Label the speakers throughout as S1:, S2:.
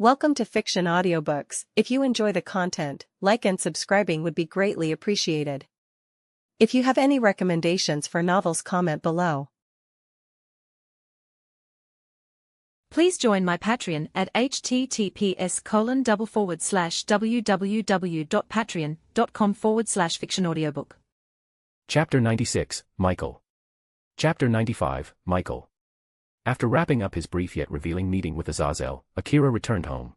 S1: Welcome to Fiction Audiobooks. If you enjoy the content, like and subscribing would be greatly appreciated. If you have any recommendations for novels, comment below.
S2: Please join my Patreon at https://www.patreon.com/fictionaudiobook.
S3: Chapter 96, Michael. Chapter 95, Michael. After wrapping up his brief yet revealing meeting with Azazel, Akira returned home.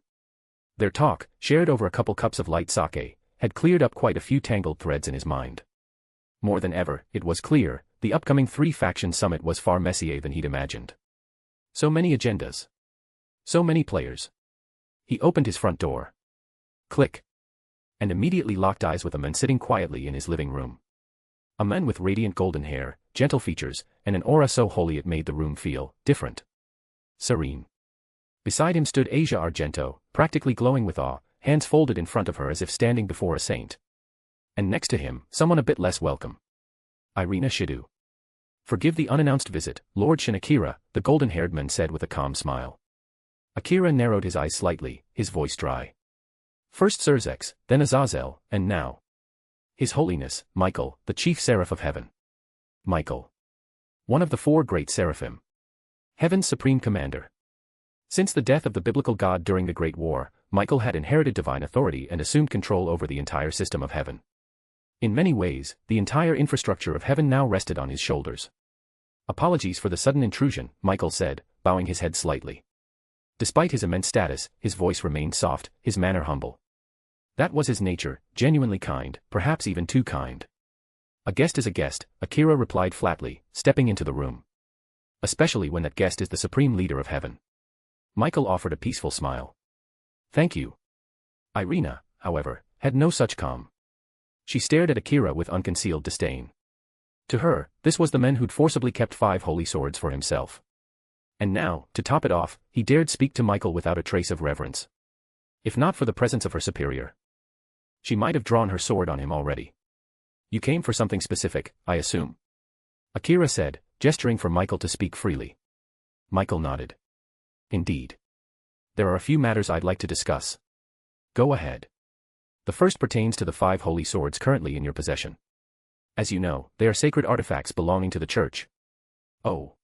S3: Their talk, shared over a couple cups of light sake, had cleared up quite a few tangled threads in his mind. More than ever, it was clear, the upcoming three-faction summit was far messier than he'd imagined. So many agendas. So many players. He opened his front door. Click. And immediately locked eyes with a man sitting quietly in his living room. A man with radiant golden hair, gentle features, and an aura so holy it made the room feel different. Serene. Beside him stood Asia Argento, practically glowing with awe, hands folded in front of her as if standing before a saint. And next to him, someone a bit less welcome. Irina Shidu. Forgive the unannounced visit, Lord Shin. Akira, the golden-haired man said with a calm smile. Akira narrowed his eyes slightly, his voice dry. First Surzex, then Azazel, and now His Holiness, Michael, the Chief Seraph of Heaven. Michael. One of the four great seraphim. Heaven's Supreme Commander. Since the death of the biblical god during the Great War, Michael had inherited divine authority and assumed control over the entire system of heaven. In many ways, the entire infrastructure of heaven now rested on his shoulders. Apologies for the sudden intrusion, Michael said, bowing his head slightly. Despite his immense status, his voice remained soft, his manner humble. That was his nature, genuinely kind, perhaps even too kind. A guest is a guest, Akira replied flatly, stepping into the room. Especially when that guest is the supreme leader of heaven. Michael offered a peaceful smile. Thank you. Irina, however, had no such calm. She stared at Akira with unconcealed disdain. To her, this was the man who'd forcibly kept 5 holy swords for himself. And now, to top it off, he dared speak to Michael without a trace of reverence. If not for the presence of her superior, she might have drawn her sword on him already. You came for something specific, I assume. Akira said, gesturing for Michael to speak freely. Michael nodded. Indeed. There are a few matters I'd like to discuss. Go ahead. The first pertains to the 5 holy swords currently in your possession. As you know, they are sacred artifacts belonging to the church. Oh.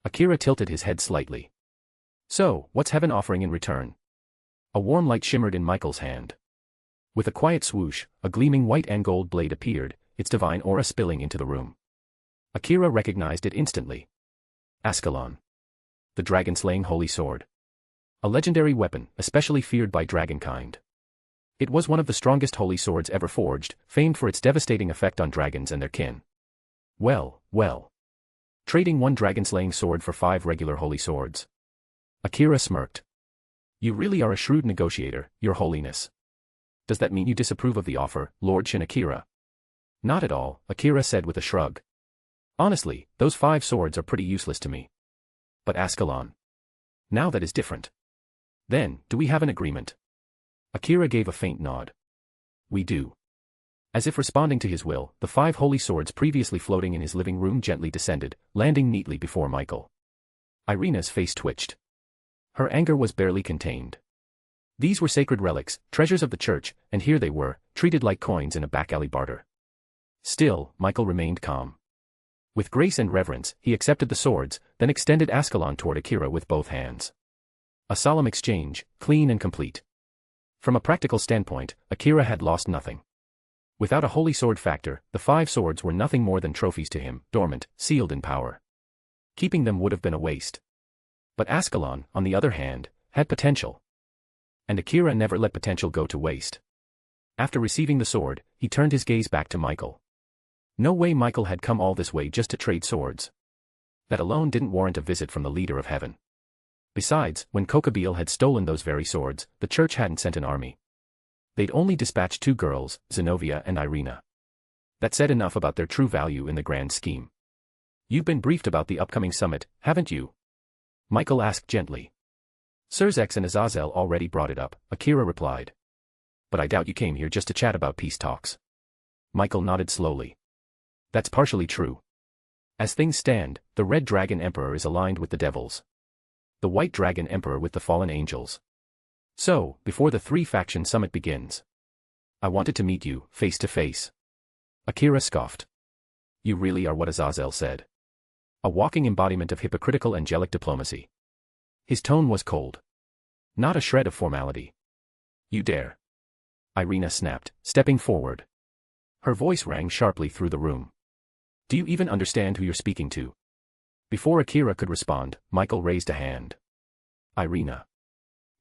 S3: Akira tilted his head slightly. So, what's heaven offering in return? A warm light shimmered in Michael's hand. With a quiet swoosh, a gleaming white and gold blade appeared, its divine aura spilling into the room. Akira recognized it instantly. Ascalon. The dragon-slaying holy sword. A legendary weapon, especially feared by dragonkind. It was one of the strongest holy swords ever forged, famed for its devastating effect on dragons and their kin. Well. Trading 1 dragon-slaying sword for 5 regular holy swords. Akira smirked. You really are a shrewd negotiator, Your Holiness. Does that mean you disapprove of the offer, Lord Shin? Akira? Not at all, Akira said with a shrug. Honestly, those 5 swords are pretty useless to me. But Ascalon. Now that is different. Then, do we have an agreement? Akira gave a faint nod. We do. As if responding to his will, the 5 holy swords previously floating in his living room gently descended, landing neatly before Michael. Irina's face twitched. Her anger was barely contained. These were sacred relics, treasures of the church, and here they were, treated like coins in a back-alley barter. Still, Michael remained calm. With grace and reverence, he accepted the swords, then extended Ascalon toward Akira with both hands. A solemn exchange, clean and complete. From a practical standpoint, Akira had lost nothing. Without a holy sword factor, the 5 swords were nothing more than trophies to him, dormant, sealed in power. Keeping them would have been a waste. But Ascalon, on the other hand, had potential. And Akira never let potential go to waste. After receiving the sword, he turned his gaze back to Michael. No way Michael had come all this way just to trade swords. That alone didn't warrant a visit from the leader of heaven. Besides, when Kokabeel had stolen those very swords, the church hadn't sent an army. They'd only dispatched 2 girls, Zenobia and Irina. That said enough about their true value in the grand scheme. You've been briefed about the upcoming summit, haven't you? Michael asked gently. Surzex and Azazel already brought it up, Akira replied. But I doubt you came here just to chat about peace talks. Michael nodded slowly. That's partially true. As things stand, the Red Dragon Emperor is aligned with the devils. The White Dragon Emperor with the fallen angels. So, before the three-faction summit begins. I wanted to meet you, face to face. Akira scoffed. You really are what Azazel said. A walking embodiment of hypocritical angelic diplomacy. His tone was cold. Not a shred of formality. You dare. Irina snapped, stepping forward. Her voice rang sharply through the room. Do you even understand who you're speaking to? Before Akira could respond, Michael raised a hand. Irina.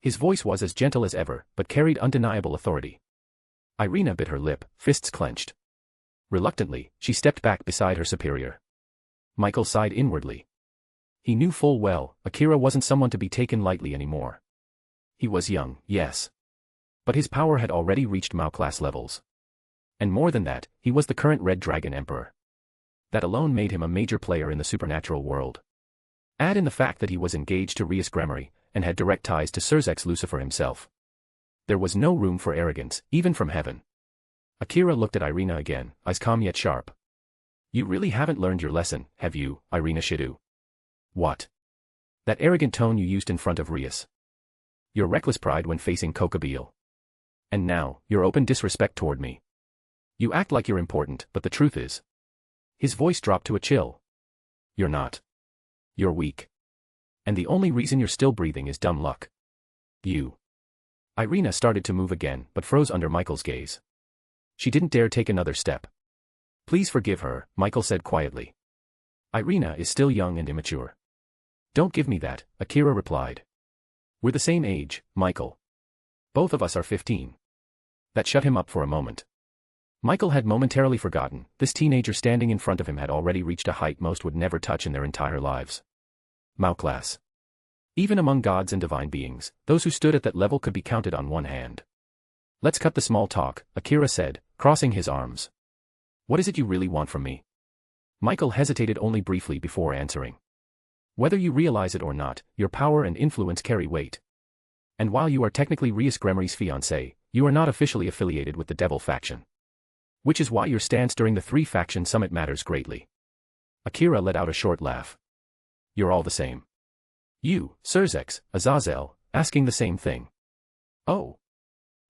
S3: His voice was as gentle as ever, but carried undeniable authority. Irina bit her lip, fists clenched. Reluctantly, she stepped back beside her superior. Michael sighed inwardly. He knew full well, Akira wasn't someone to be taken lightly anymore. He was young, yes. But his power had already reached Mao-class levels. And more than that, he was the current Red Dragon Emperor. That alone made him a major player in the supernatural world. Add in the fact that he was engaged to Rias Gremory, and had direct ties to Surzex Lucifer himself. There was no room for arrogance, even from heaven. Akira looked at Irina again, eyes calm yet sharp. You really haven't learned your lesson, have you, Irina Shidu? What? That arrogant tone you used in front of Rias. Your reckless pride when facing Kokabeel. And now, your open disrespect toward me. You act like you're important, but the truth is. His voice dropped to a chill. You're not. You're weak. And the only reason you're still breathing is dumb luck. You. Irina started to move again, but froze under Michael's gaze. She didn't dare take another step. Please forgive her, Michael said quietly. Irina is still young and immature. Don't give me that, Akira replied. We're the same age, Michael. Both of us are 15. That shut him up for a moment. Michael had momentarily forgotten, this teenager standing in front of him had already reached a height most would never touch in their entire lives. Mao-class. Even among gods and divine beings, those who stood at that level could be counted on one hand. Let's cut the small talk, Akira said, crossing his arms. What is it you really want from me? Michael hesitated only briefly before answering. Whether you realize it or not, your power and influence carry weight. And while you are technically Rias Gremory's fiancé, you are not officially affiliated with the Devil faction. Which is why your stance during the three-faction summit matters greatly. Akira let out a short laugh. You're all the same. You, Surzex, Azazel, asking the same thing. Oh.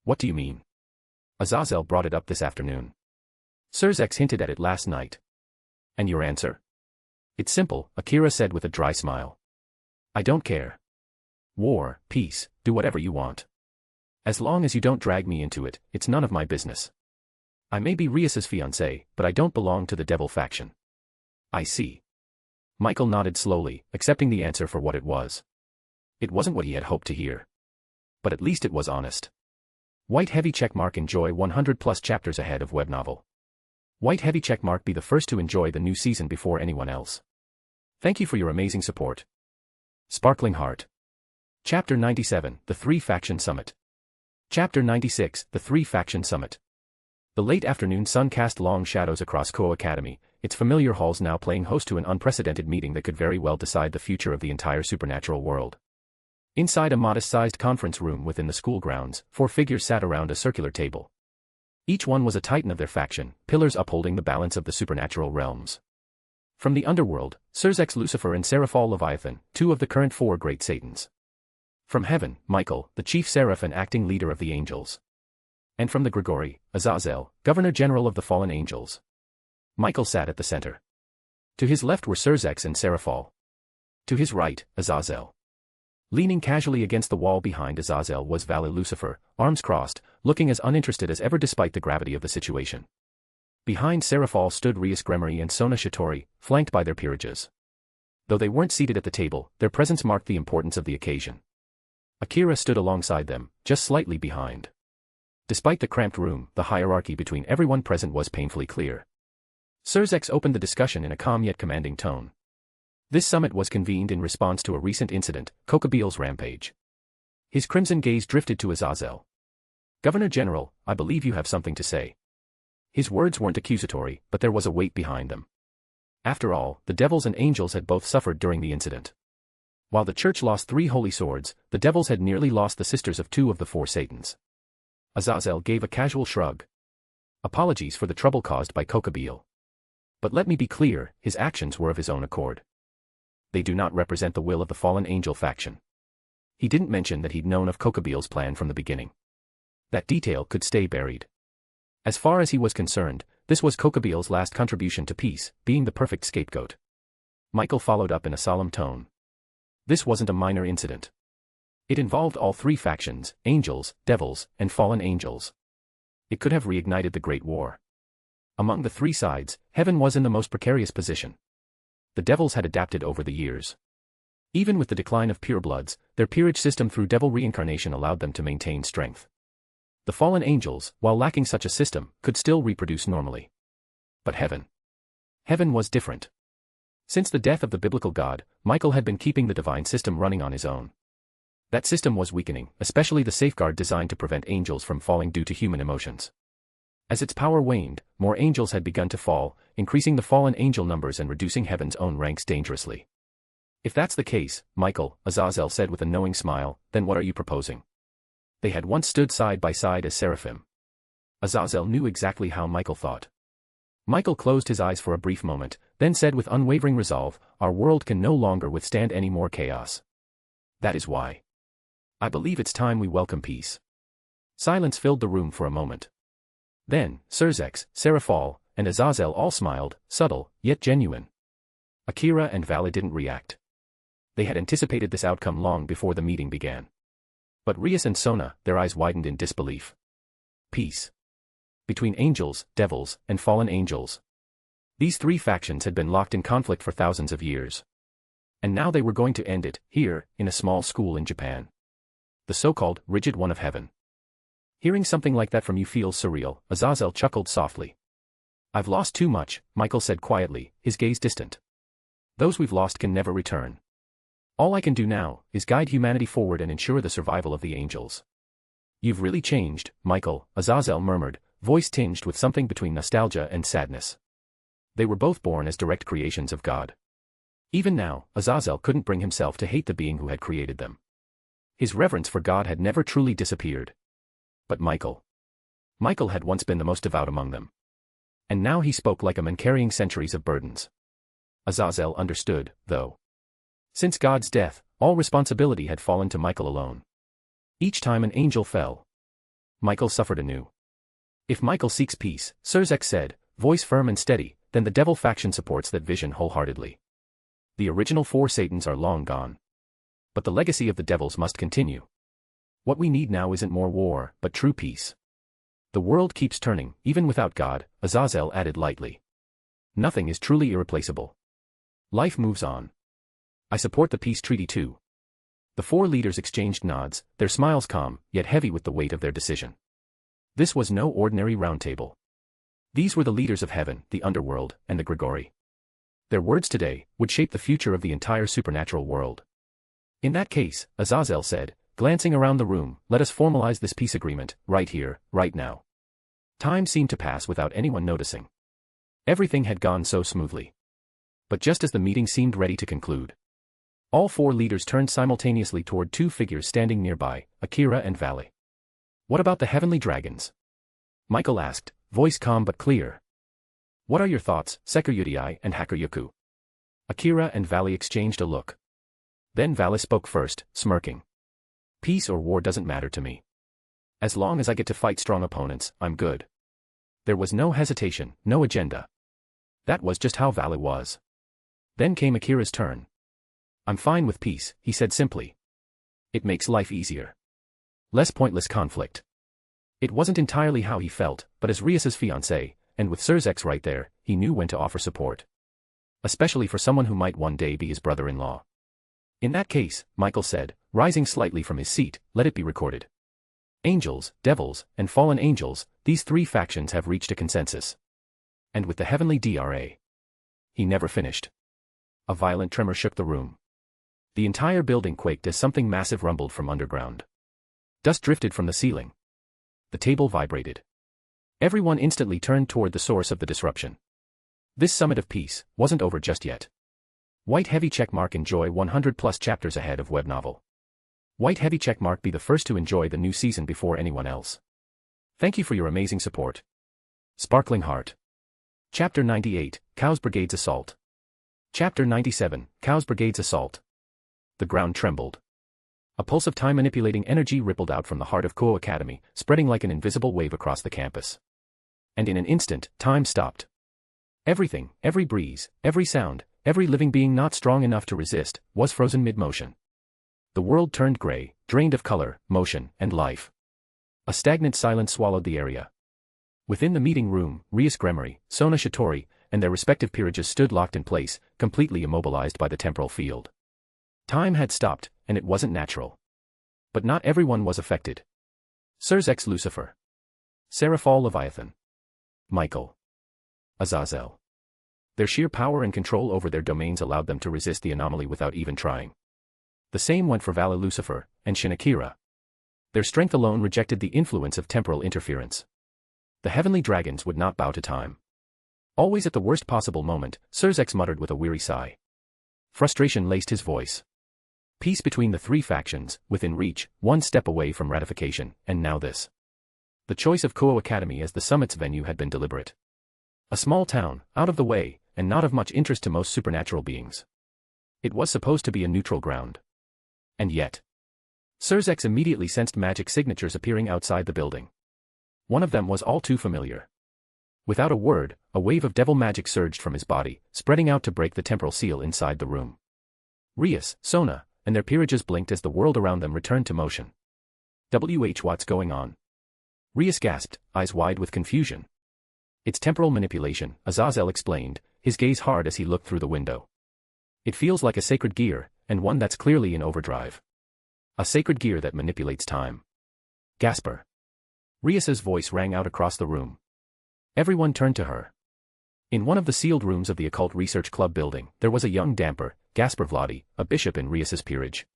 S3: What do you mean? Azazel brought it up this afternoon. Surzex hinted at it last night. And your answer? It's simple, Akira said with a dry smile. I don't care. War, peace, do whatever you want. As long as you don't drag me into it, it's none of my business. I may be Rias's fiancé, but I don't belong to the Devil faction. I see. Michael nodded slowly, accepting the answer for what it was. It wasn't what he had hoped to hear. But at least it was honest. White heavy checkmark enjoy 100+ chapters ahead of web novel. White heavy checkmark be the first to enjoy the new season before anyone else. Thank you for your amazing support. Sparkling Heart. Chapter 97, The Three-Faction Summit. Chapter 96, The Three-Faction Summit. The late afternoon sun cast long shadows across Kuoh Academy, its familiar halls now playing host to an unprecedented meeting that could very well decide the future of the entire supernatural world. Inside a modest-sized conference room within the school grounds, 4 figures sat around a circular table. Each one was a titan of their faction, pillars upholding the balance of the supernatural realms. From the underworld, Surzex Lucifer and Seraphal Leviathan, 2 of the current 4 great Satans. From heaven, Michael, the chief seraph and acting leader of the angels. And from the Grigori, Azazel, governor-general of the fallen angels. Michael sat at the center. To his left were Surzex and Seraphal. To his right, Azazel. Leaning casually against the wall behind Azazel was Valley Lucifer, arms crossed, looking as uninterested as ever despite the gravity of the situation. Behind Seraphal stood Rias Gremory and Sona Shitori, flanked by their peerages. Though they weren't seated at the table, their presence marked the importance of the occasion. Akira stood alongside them, just slightly behind. Despite the cramped room, the hierarchy between everyone present was painfully clear. Surzex opened the discussion in a calm yet commanding tone. This summit was convened in response to a recent incident, Kokabeel's rampage. His crimson gaze drifted to Azazel. Governor General, I believe you have something to say. His words weren't accusatory, but there was a weight behind them. After all, the devils and angels had both suffered during the incident. While the church lost 3 holy swords, the devils had nearly lost the sisters of 2 of the 4 Satans. Azazel gave a casual shrug. Apologies for the trouble caused by Kokabeel. But let me be clear, his actions were of his own accord. They do not represent the will of the fallen angel faction. He didn't mention that he'd known of Kokobeel's plan from the beginning. That detail could stay buried. As far as he was concerned, this was Kokobeel's last contribution to peace, being the perfect scapegoat. Michael followed up in a solemn tone. This wasn't a minor incident. It involved all three factions, angels, devils, and fallen angels. It could have reignited the Great War. Among the three sides, heaven was in the most precarious position. The devils had adapted over the years. Even with the decline of purebloods, their peerage system through devil reincarnation allowed them to maintain strength. The fallen angels, while lacking such a system, could still reproduce normally. But heaven. Heaven was different. Since the death of the biblical God, Michael had been keeping the divine system running on his own. That system was weakening, especially the safeguard designed to prevent angels from falling due to human emotions. As its power waned, more angels had begun to fall, increasing the fallen angel numbers and reducing heaven's own ranks dangerously. If that's the case, Michael, Azazel said with a knowing smile, then what are you proposing? They had once stood side by side as seraphim. Azazel knew exactly how Michael thought. Michael closed his eyes for a brief moment, then said with unwavering resolve, our world can no longer withstand any more chaos. That is why. I believe it's time we welcome peace. Silence filled the room for a moment. Then, Serzex, Seraphal, and Azazel all smiled, subtle, yet genuine. Akira and Vale didn't react. They had anticipated this outcome long before the meeting began. But Rias and Sona, their eyes widened in disbelief. Peace. Between angels, devils, and fallen angels. These three factions had been locked in conflict for thousands of years. And now they were going to end it, here, in a small school in Japan. The so-called rigid one of heaven. Hearing something like that from you feels surreal, Azazel chuckled softly. I've lost too much, Michael said quietly, his gaze distant. Those we've lost can never return. All I can do now is guide humanity forward and ensure the survival of the angels. You've really changed, Michael, Azazel murmured, voice tinged with something between nostalgia and sadness. They were both born as direct creations of God. Even now, Azazel couldn't bring himself to hate the being who had created them. His reverence for God had never truly disappeared. But Michael had once been the most devout among them. And now he spoke like a man carrying centuries of burdens. Azazel understood, though. Since God's death, all responsibility had fallen to Michael alone. Each time an angel fell, Michael suffered anew. If Michael seeks peace, Serzex said, voice firm and steady, then the devil faction supports that vision wholeheartedly. The original four Satans are long gone. But the legacy of the devils must continue. What we need now isn't more war, but true peace. The world keeps turning, even without God, Azazel added lightly. Nothing is truly irreplaceable. Life moves on. I support the peace treaty too. The four leaders exchanged nods, their smiles calm, yet heavy with the weight of their decision. This was no ordinary roundtable. These were the leaders of heaven, the underworld, and the Grigori. Their words today would shape the future of the entire supernatural world. In that case, Azazel said, glancing around the room, let us formalize this peace agreement, right here, right now. Time seemed to pass without anyone noticing. Everything had gone so smoothly. But just as the meeting seemed ready to conclude, all four leaders turned simultaneously toward two figures standing nearby, Akira and Vale. What about the heavenly dragons? Michael asked, voice calm but clear. What are your thoughts, Sekuyutai and Hakuryuku? Akira and Vale exchanged a look. Then Vale spoke first, smirking. Peace or war doesn't matter to me. As long as I get to fight strong opponents, I'm good. There was no hesitation, no agenda. That was just how Vale was. Then came Akira's turn. I'm fine with peace, he said simply. It makes life easier. Less pointless conflict. It wasn't entirely how he felt, but as Rias's fiancé, and with Serzex right there, he knew when to offer support. Especially for someone who might one day be his brother-in-law. In that case, Michael said, rising slightly from his seat, let it be recorded. Angels, devils, and fallen angels, these three factions have reached a consensus. And with the heavenly DRA. He never finished. A violent tremor shook the room. The entire building quaked as something massive rumbled from underground. Dust drifted from the ceiling. The table vibrated. Everyone instantly turned toward the source of the disruption. This summit of peace wasn't over just yet. White heavy checkmark enjoy 100+ chapters ahead of web novel. White heavy checkmark be the first to enjoy the new season before anyone else. Thank you for your amazing support. Sparkling Heart. Chapter 98, Kuoh's Brigade's Assault. Chapter 97, Kuoh's Brigade's Assault. The ground trembled. A pulse of time-manipulating energy rippled out from the heart of Kuoh Academy, spreading like an invisible wave across the campus. And in an instant, time stopped. Everything, every breeze, every sound, every living being not strong enough to resist, was frozen mid-motion. The world turned gray, drained of color, motion, and life. A stagnant silence swallowed the area. Within the meeting room, Rias Gremory, Sona Shitori, and their respective peerages stood locked in place, completely immobilized by the temporal field. Time had stopped, and it wasn't natural. But not everyone was affected. Sirs X Lucifer. Seraphal Leviathan. Michael. Azazel. Their sheer power and control over their domains allowed them to resist the anomaly without even trying. The same went for Vala Lucifer and Shin Akira. Their strength alone rejected the influence of temporal interference. The heavenly dragons would not bow to time. Always at the worst possible moment, Sirs X muttered with a weary sigh. Frustration laced his voice. Peace between the three factions, within reach, one step away from ratification, and now this. The choice of Kuoh Academy as the summit's venue had been deliberate. A small town, out of the way, and not of much interest to most supernatural beings. It was supposed to be a neutral ground. And yet. Sirs X immediately sensed magic signatures appearing outside the building. One of them was all too familiar. Without a word, a wave of devil magic surged from his body, spreading out to break the temporal seal inside the room. Rias, Sona, and their peerages blinked as the world around them returned to motion. What's going on? Rias gasped, eyes wide with confusion. It's temporal manipulation, Azazel explained, his gaze hard as he looked through the window. It feels like a sacred gear, and one that's clearly in overdrive. A sacred gear that manipulates time. Gasper. Rias's voice rang out across the room. Everyone turned to her. In one of the sealed rooms of the Occult Research Club building, there was a young damper, Gasper Vladi, a bishop in Rias's peerage.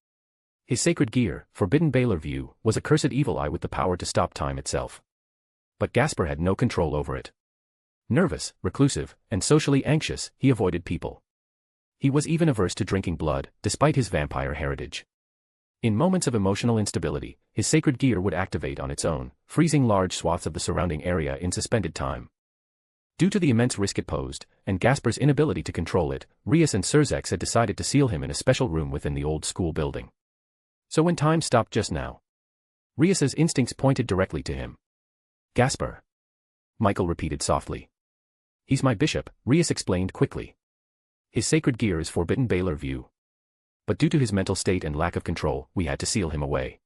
S3: His sacred gear, forbidden Baylor view, was a cursed evil eye with the power to stop time itself. But Gasper had no control over it. Nervous, reclusive, and socially anxious, he avoided people. He was even averse to drinking blood, despite his vampire heritage. In moments of emotional instability, his sacred gear would activate on its own, freezing large swaths of the surrounding area in suspended time. Due to the immense risk it posed, and Gasper's inability to control it, Rias and Sirs X had decided to seal him in a special room within the old school building. So when time stopped just now, Rias's instincts pointed directly to him. Gasper. Michael repeated softly. He's my bishop, Rias explained quickly. His sacred gear is forbidden Baylor view. But due to his mental state and lack of control, we had to seal him away.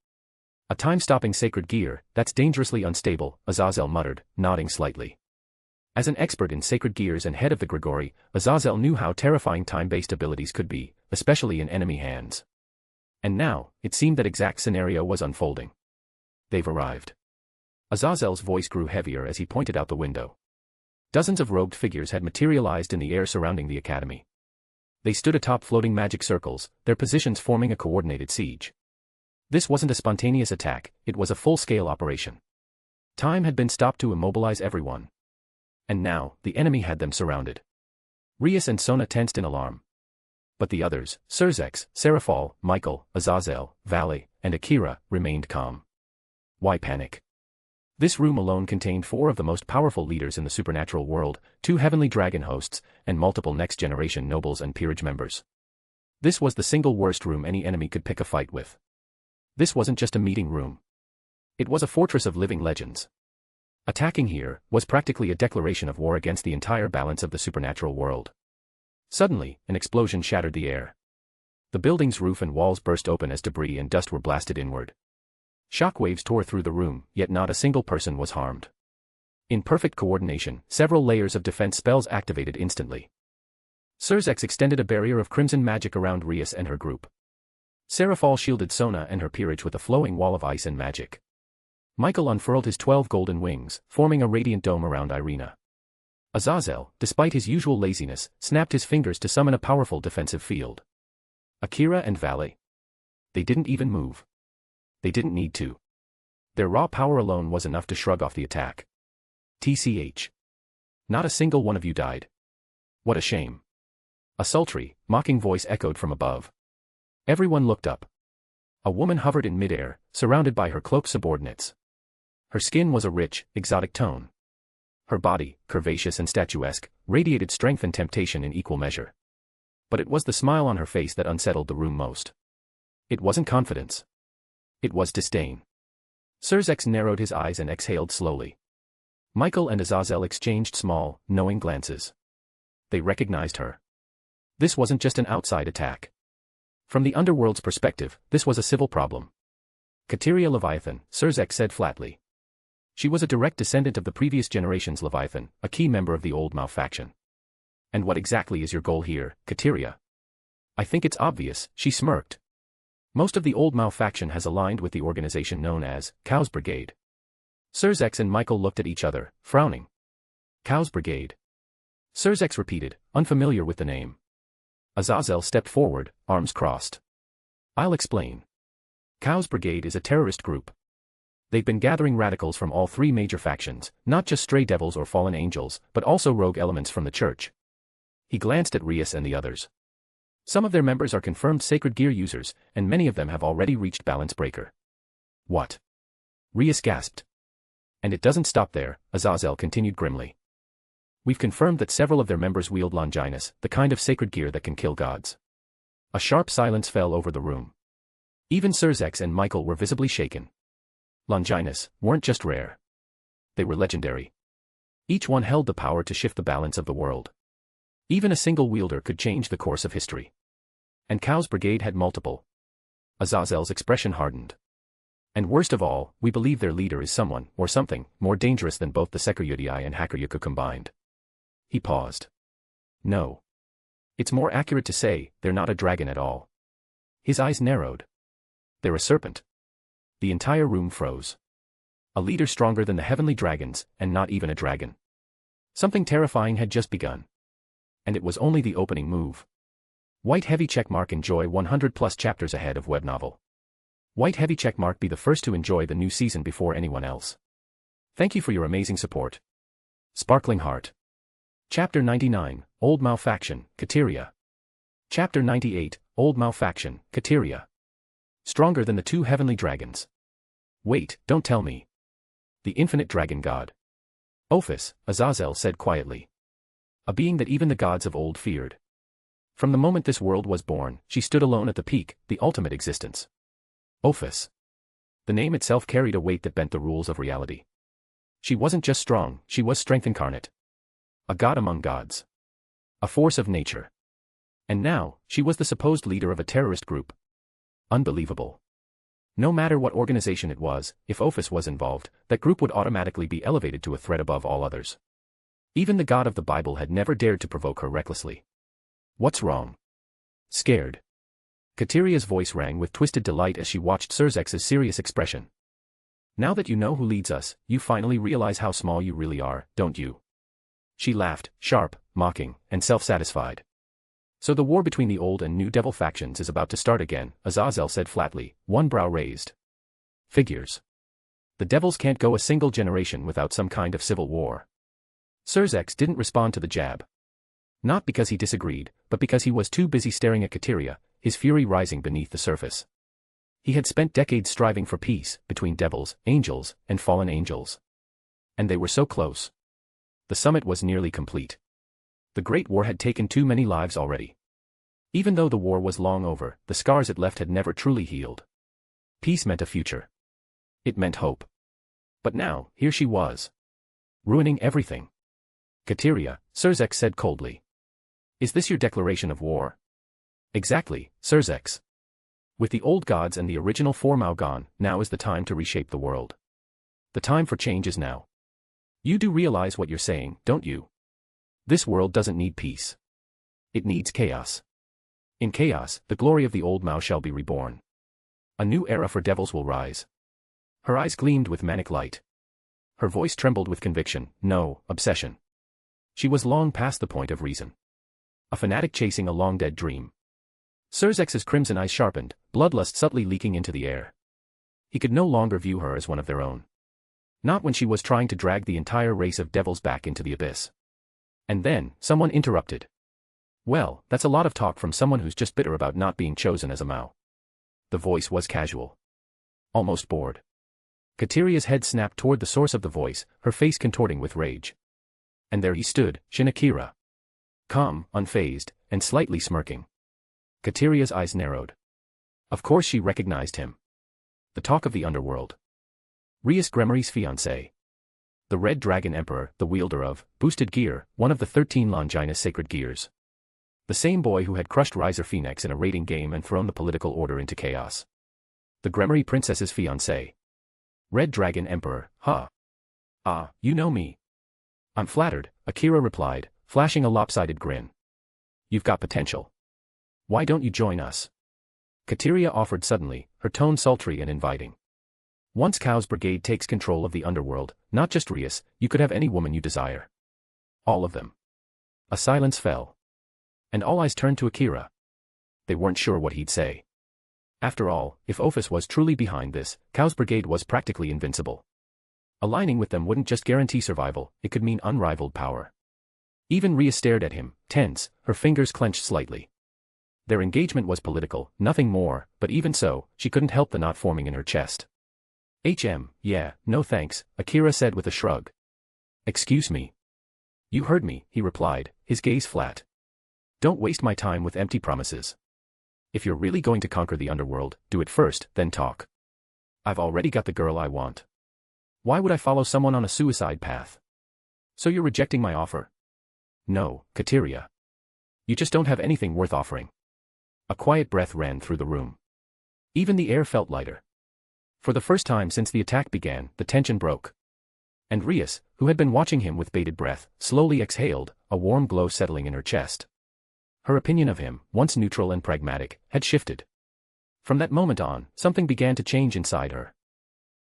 S3: A time-stopping sacred gear, that's dangerously unstable, Azazel muttered, nodding slightly. As an expert in sacred gears and head of the Grigori, Azazel knew how terrifying time-based abilities could be, especially in enemy hands. And now, it seemed that exact scenario was unfolding. They've arrived. Azazel's voice grew heavier as he pointed out the window. Dozens of robed figures had materialized in the air surrounding the academy. They stood atop floating magic circles, their positions forming a coordinated siege. This wasn't a spontaneous attack, it was a full-scale operation. Time had been stopped to immobilize everyone. And now, the enemy had them surrounded. Rias and Sona tensed in alarm. But the others, Sirs X, Seraphal, Michael, Azazel, Vale, and Akira, remained calm. Why panic? This room alone contained 4 of the most powerful leaders in the supernatural world, 2 heavenly dragon hosts, and multiple next-generation nobles and peerage members. This was the single worst room any enemy could pick a fight with. This wasn't just a meeting room. It was a fortress of living legends. Attacking here was practically a declaration of war against the entire balance of the supernatural world. Suddenly, an explosion shattered the air. The building's roof and walls burst open as debris and dust were blasted inward. Shockwaves tore through the room, yet not a single person was harmed. In perfect coordination, several layers of defense spells activated instantly. Sirs X extended a barrier of crimson magic around Rias and her group. Seraphal shielded Sona and her peerage with a flowing wall of ice and magic. Michael unfurled his 12 golden wings, forming a radiant dome around Irina. Azazel, despite his usual laziness, snapped his fingers to summon a powerful defensive field. Akira and Vale. They didn't even move. They didn't need to. Their raw power alone was enough to shrug off the attack. TCH. Not a single one of you died. What a shame. A sultry, mocking voice echoed from above. Everyone looked up. A woman hovered in midair, surrounded by her cloaked subordinates. Her skin was a rich, exotic tone. Her body, curvaceous and statuesque, radiated strength and temptation in equal measure. But it was the smile on her face that unsettled the room most. It wasn't confidence. It was disdain. Surzex narrowed his eyes and exhaled slowly. Michael and Azazel exchanged small, knowing glances. They recognized her. This wasn't just an outside attack. From the underworld's perspective, this was a civil problem. Kateria Leviathan, Surzex said flatly. She was a direct descendant of the previous generation's Leviathan, a key member of the Old Mao faction. And what exactly is your goal here, Kateria? I think it's obvious, she smirked. Most of the Old Mao faction has aligned with the organization known as Kuoh's Brigade. Surzex and Michael looked at each other, frowning. Kuoh's Brigade. Surzex repeated, unfamiliar with the name. Azazel stepped forward, arms crossed. I'll explain. Kuoh's Brigade is a terrorist group. They've been gathering radicals from all three major factions, not just stray devils or fallen angels, but also rogue elements from the church. He glanced at Rias and the others. Some of their members are confirmed sacred gear users, and many of them have already reached balance breaker. What? Rias gasped. And it doesn't stop there, Azazel continued grimly. We've confirmed that several of their members wield Longinus, the kind of sacred gear that can kill gods. A sharp silence fell over the room. Even Surzex and Michael were visibly shaken. Longinus weren't just rare. They were legendary. Each one held the power to shift the balance of the world. Even a single wielder could change the course of history. And Kuoh's Brigade had multiple. Azazel's expression hardened. And worst of all, we believe their leader is someone, or something, more dangerous than both the Sekiryudai and Hakuryuku combined. He paused. No. It's more accurate to say, they're not a dragon at all. His eyes narrowed. They're a serpent. The entire room froze. A leader stronger than the heavenly dragons, and not even a dragon. Something terrifying had just begun. And it was only the opening move. White heavy checkmark enjoy 100+ chapters ahead of web novel. White heavy checkmark be the first to enjoy the new season before anyone else. Thank you for your amazing support. Sparkling Heart. Chapter 99, Old Mao Faction, Kateria. Chapter 98, Old Mao Faction, Kateria. Stronger than the two heavenly dragons. Wait, don't tell me. The infinite dragon god. Ophis, Azazel said quietly. A being that even the gods of old feared. From the moment this world was born, she stood alone at the peak, the ultimate existence. Ophis. The name itself carried a weight that bent the rules of reality. She wasn't just strong, she was strength incarnate. A god among gods. A force of nature. And now, she was the supposed leader of a terrorist group. Unbelievable. No matter what organization it was, if Ophis was involved, that group would automatically be elevated to a threat above all others. Even the God of the Bible had never dared to provoke her recklessly. What's wrong? Scared. Kateria's voice rang with twisted delight as she watched Surzex's serious expression. Now that you know who leads us, you finally realize how small you really are, don't you? She laughed, sharp, mocking, and self-satisfied. So the war between the old and new devil factions is about to start again, Azazel said flatly, one brow raised. Figures. The devils can't go a single generation without some kind of civil war. Surzex didn't respond to the jab. Not because he disagreed, but because he was too busy staring at Kateria, his fury rising beneath the surface. He had spent decades striving for peace, between devils, angels, and fallen angels. And they were so close. The summit was nearly complete. The Great War had taken too many lives already. Even though the war was long over, the scars it left had never truly healed. Peace meant a future. It meant hope. But now, here she was. Ruining everything. Kateria, Surzex said coldly. Is this your declaration of war? Exactly, Surzex. With the old gods and the original 4 Mao gone, now is the time to reshape the world. The time for change is now. You do realize what you're saying, don't you? This world doesn't need peace. It needs chaos. In chaos, the glory of the old Mao shall be reborn. A new era for devils will rise. Her eyes gleamed with manic light. Her voice trembled with conviction, no, obsession. She was long past the point of reason. A fanatic chasing a long-dead dream. Surzex's crimson eyes sharpened, bloodlust subtly leaking into the air. He could no longer view her as one of their own. Not when she was trying to drag the entire race of devils back into the abyss. And then, someone interrupted. Well, that's a lot of talk from someone who's just bitter about not being chosen as a Mao. The voice was casual. Almost bored. Kateria's head snapped toward the source of the voice, her face contorting with rage. And there he stood, Shinakira. Calm, unfazed, and slightly smirking. Kateria's eyes narrowed. Of course she recognized him. The talk of the underworld. Rias Gremory's fiancé. The Red Dragon Emperor, the wielder of boosted gear, one of the 13 Longinus sacred gears. The same boy who had crushed Riser Phoenix in a raiding game and thrown the political order into chaos. The Gremory princess's fiancé. Red Dragon Emperor, huh? Ah, you know me. I'm flattered, Akira replied, flashing a lopsided grin. You've got potential. Why don't you join us? Kateria offered suddenly, her tone sultry and inviting. Once Kuoh's brigade takes control of the underworld, not just Rias, you could have any woman you desire. All of them. A silence fell. And all eyes turned to Akira. They weren't sure what he'd say. After all, if Ophis was truly behind this, Kuoh's brigade was practically invincible. Aligning with them wouldn't just guarantee survival, it could mean unrivaled power. Even Rias stared at him, tense, her fingers clenched slightly. Their engagement was political, nothing more, but even so, she couldn't help the knot forming in her chest. Yeah, no thanks, Akira said with a shrug. Excuse me. You heard me, he replied, his gaze flat. Don't waste my time with empty promises. If you're really going to conquer the underworld, do it first, then talk. I've already got the girl I want. Why would I follow someone on a suicide path? So you're rejecting my offer? No, Kateria. You just don't have anything worth offering. A quiet breath ran through the room. Even the air felt lighter. For the first time since the attack began, the tension broke. And Rias, who had been watching him with bated breath, slowly exhaled, a warm glow settling in her chest. Her opinion of him, once neutral and pragmatic, had shifted. From that moment on, something began to change inside her.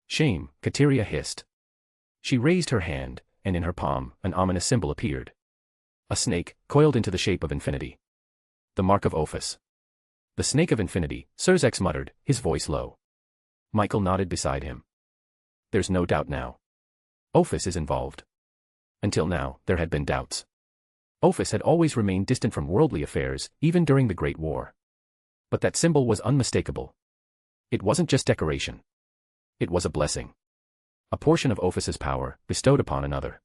S3: Shame, Kateria hissed. She raised her hand, and in her palm, an ominous symbol appeared. A snake, coiled into the shape of infinity. The mark of Ophis. The snake of infinity, Surzex muttered, his voice low. Michael nodded beside him. There's no doubt now. Ophis is involved. Until now, there had been doubts. Ophis had always remained distant from worldly affairs, even during the Great War. But that symbol was unmistakable. It wasn't just decoration. It was a blessing. A portion of Ophis's power, bestowed upon another.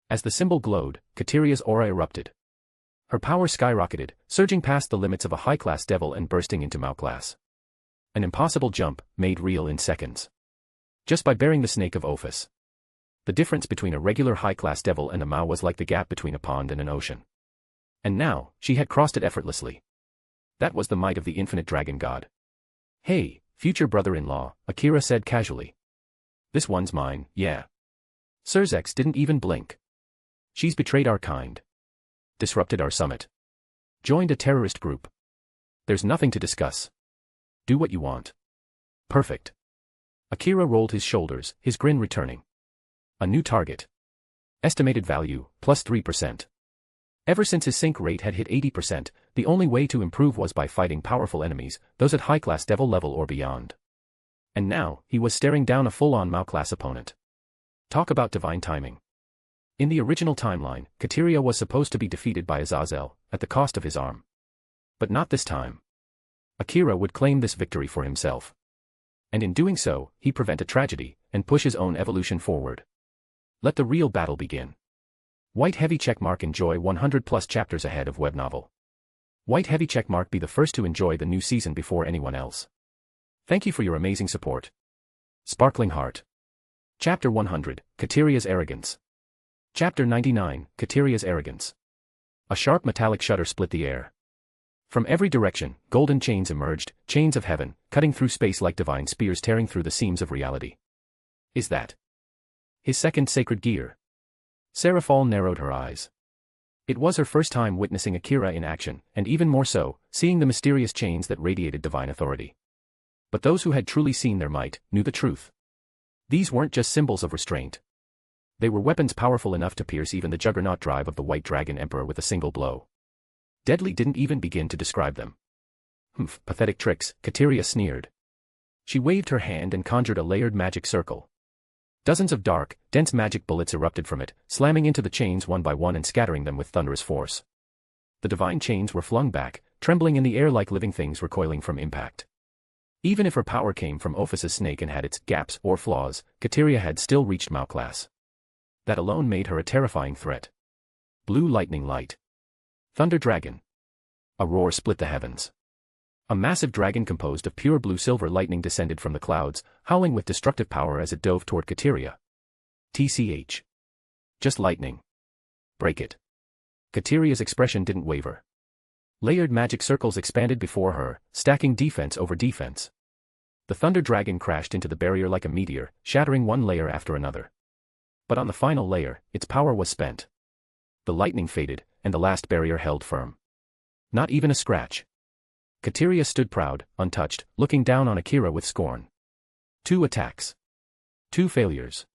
S3: As the symbol glowed, Kateria's aura erupted. Her power skyrocketed, surging past the limits of a high-class devil and bursting into Mao class. An impossible jump, made real in seconds. Just by bearing the snake of Ophis. The difference between a regular high-class devil and a Mao was like the gap between a pond and an ocean. And now, she had crossed it effortlessly. That was the might of the infinite dragon god. Hey, future brother-in-law, Akira said casually. This one's mine, yeah. Surzex didn't even blink. She's betrayed our kind. Disrupted our summit. Joined a terrorist group. There's nothing to discuss. Do what you want. Perfect. Akira rolled his shoulders, his grin returning. A new target. Estimated value, plus 3%. Ever since his sync rate had hit 80%, the only way to improve was by fighting powerful enemies, those at high-class devil level or beyond. And now, he was staring down a full-on Mao-class opponent. Talk about divine timing. In the original timeline, Kateria was supposed to be defeated by Azazel, at the cost of his arm. But not this time. Akira would claim this victory for himself. And in doing so, he prevent a tragedy, and push his own evolution forward. Let the real battle begin. White heavy checkmark enjoy 100 plus chapters ahead of web novel. White heavy checkmark be the first to enjoy the new season before anyone else. Thank you for your amazing support. Sparkling Heart. Chapter 100, Kateria's Arrogance. Chapter 99, Kateria's Arrogance. A sharp metallic shudder split the air. From every direction, golden chains emerged, chains of heaven, cutting through space like divine spears tearing through the seams of reality. Is that his second sacred gear? Seraphal narrowed her eyes. It was her first time witnessing Akira in action, and even more so, seeing the mysterious chains that radiated divine authority. But those who had truly seen their might, knew the truth. These weren't just symbols of restraint. They were weapons powerful enough to pierce even the juggernaut drive of the White Dragon Emperor with a single blow. Deadly didn't even begin to describe them. Humph, pathetic tricks, Kateria sneered. She waved her hand and conjured a layered magic circle. Dozens of dark, dense magic bullets erupted from it, slamming into the chains one by one and scattering them with thunderous force. The divine chains were flung back, trembling in the air like living things recoiling from impact. Even if her power came from Ophis's snake and had its gaps or flaws, Kateria had still reached Mao class. That alone made her a terrifying threat. Blue lightning light. Thunder dragon. A roar split the heavens. A massive dragon composed of pure blue-silver lightning descended from the clouds, howling with destructive power as it dove toward Kateria. TCH. Just lightning. Break it. Kateria's expression didn't waver. Layered magic circles expanded before her, stacking defense over defense. The thunder dragon crashed into the barrier like a meteor, shattering one layer after another. But on the final layer, its power was spent. The lightning faded, and the last barrier held firm. Not even a scratch. Kateria stood proud, untouched, looking down on Akira with scorn. 2 attacks. 2 failures.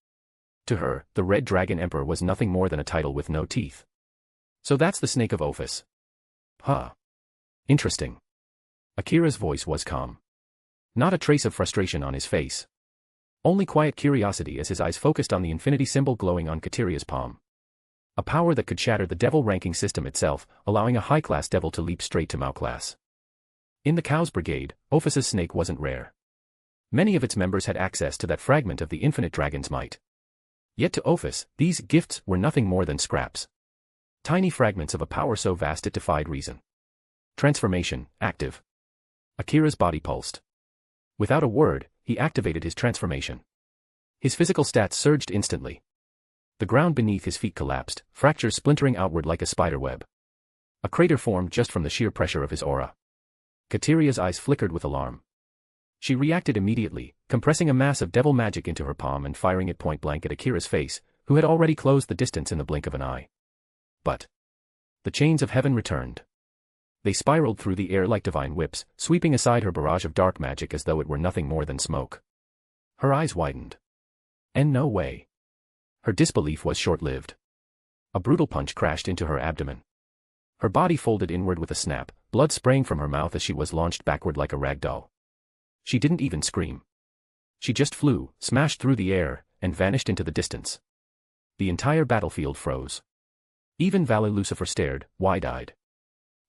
S3: To her, the Red Dragon Emperor was nothing more than a title with no teeth. So that's the Snake of Ophis. Huh. Interesting. Akira's voice was calm. Not a trace of frustration on his face. Only quiet curiosity as his eyes focused on the infinity symbol glowing on Kateria's palm. A power that could shatter the devil ranking system itself, allowing a high-class devil to leap straight to Mao class. In the Chaos Brigade, Ophis's snake wasn't rare. Many of its members had access to that fragment of the infinite dragon's might. Yet to Ophis, these gifts were nothing more than scraps. Tiny fragments of a power so vast it defied reason. Transformation, active. Akira's body pulsed. Without a word, he activated his transformation. His physical stats surged instantly. The ground beneath his feet collapsed, fractures splintering outward like a spider web. A crater formed just from the sheer pressure of his aura. Kateria's eyes flickered with alarm. She reacted immediately, compressing a mass of devil magic into her palm and firing it point-blank at Akira's face, who had already closed the distance in the blink of an eye. But the chains of heaven returned. They spiraled through the air like divine whips, sweeping aside her barrage of dark magic as though it were nothing more than smoke. Her eyes widened. And no way. Her disbelief was short-lived. A brutal punch crashed into her abdomen. Her body folded inward with a snap, blood spraying from her mouth as she was launched backward like a rag doll. She didn't even scream. She just flew, smashed through the air, and vanished into the distance. The entire battlefield froze. Even Valet Lucifer stared, wide-eyed.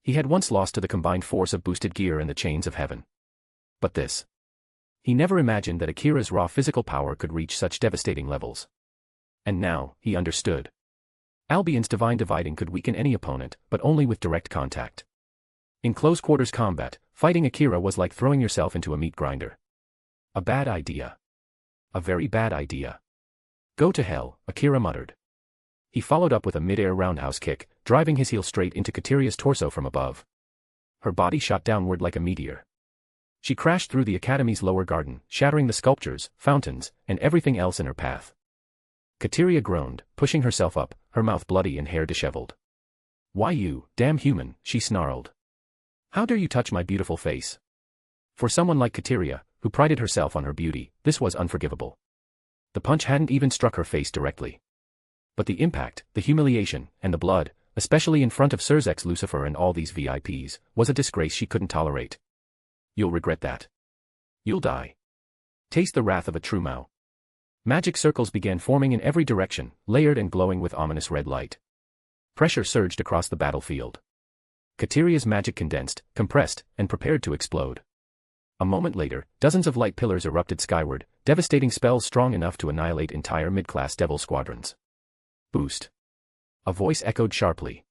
S3: He had once lost to the combined force of boosted gear and the chains of heaven. But this. He never imagined that Akira's raw physical power could reach such devastating levels. And now, he understood. Albion's divine dividing could weaken any opponent, but only with direct contact. In close-quarters combat, fighting Akira was like throwing yourself into a meat grinder. A bad idea. A very bad idea. Go to hell, Akira muttered. He followed up with a mid-air roundhouse kick, driving his heel straight into Kateria's torso from above. Her body shot downward like a meteor. She crashed through the Academy's lower garden, shattering the sculptures, fountains, and everything else in her path. Kateria groaned, pushing herself up, her mouth bloody and hair disheveled. "Why you, damn human," she snarled. "How dare you touch my beautiful face?" For someone like Kateria, who prided herself on her beauty, this was unforgivable. The punch hadn't even struck her face directly. But the impact, the humiliation, and the blood, especially in front of Surzex Lucifer and all these VIPs, was a disgrace she couldn't tolerate. "You'll regret that. You'll die. Taste the wrath of a true Mao." Magic circles began forming in every direction, layered and glowing with ominous red light. Pressure surged across the battlefield. Kateria's magic condensed, compressed, and prepared to explode. A moment later, dozens of light pillars erupted skyward, devastating spells strong enough to annihilate entire mid-class devil squadrons. Boost. A voice echoed sharply.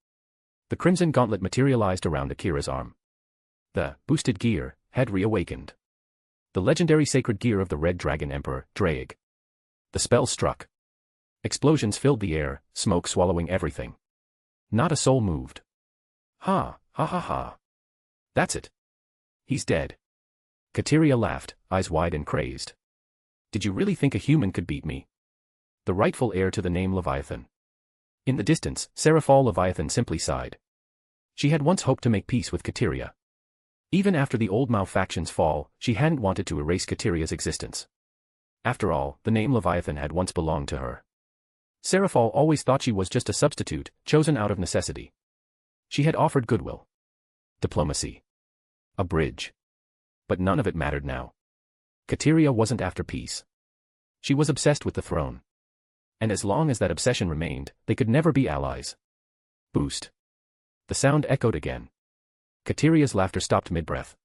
S3: The crimson gauntlet materialized around Akira's arm. The boosted gear had reawakened. The legendary sacred gear of the Red Dragon Emperor, Draig. The spell struck. Explosions filled the air, smoke swallowing everything. Not a soul moved. Ha, ha ha ha. That's it. He's dead. Kateria laughed, eyes wide and crazed. Did you really think a human could beat me? The rightful heir to the name Leviathan. In the distance, Seraphal Leviathan simply sighed. She had once hoped to make peace with Kateria. Even after the old Mao faction's fall, she hadn't wanted to erase Kateria's existence. After all, the name Leviathan had once belonged to her. Seraphal always thought she was just a substitute, chosen out of necessity. She had offered goodwill. Diplomacy. A bridge. But none of it mattered now. Kateria wasn't after peace. She was obsessed with the throne. And as long as that obsession remained, they could never be allies. Boost. The sound echoed again. Kateria's laughter stopped mid-breath.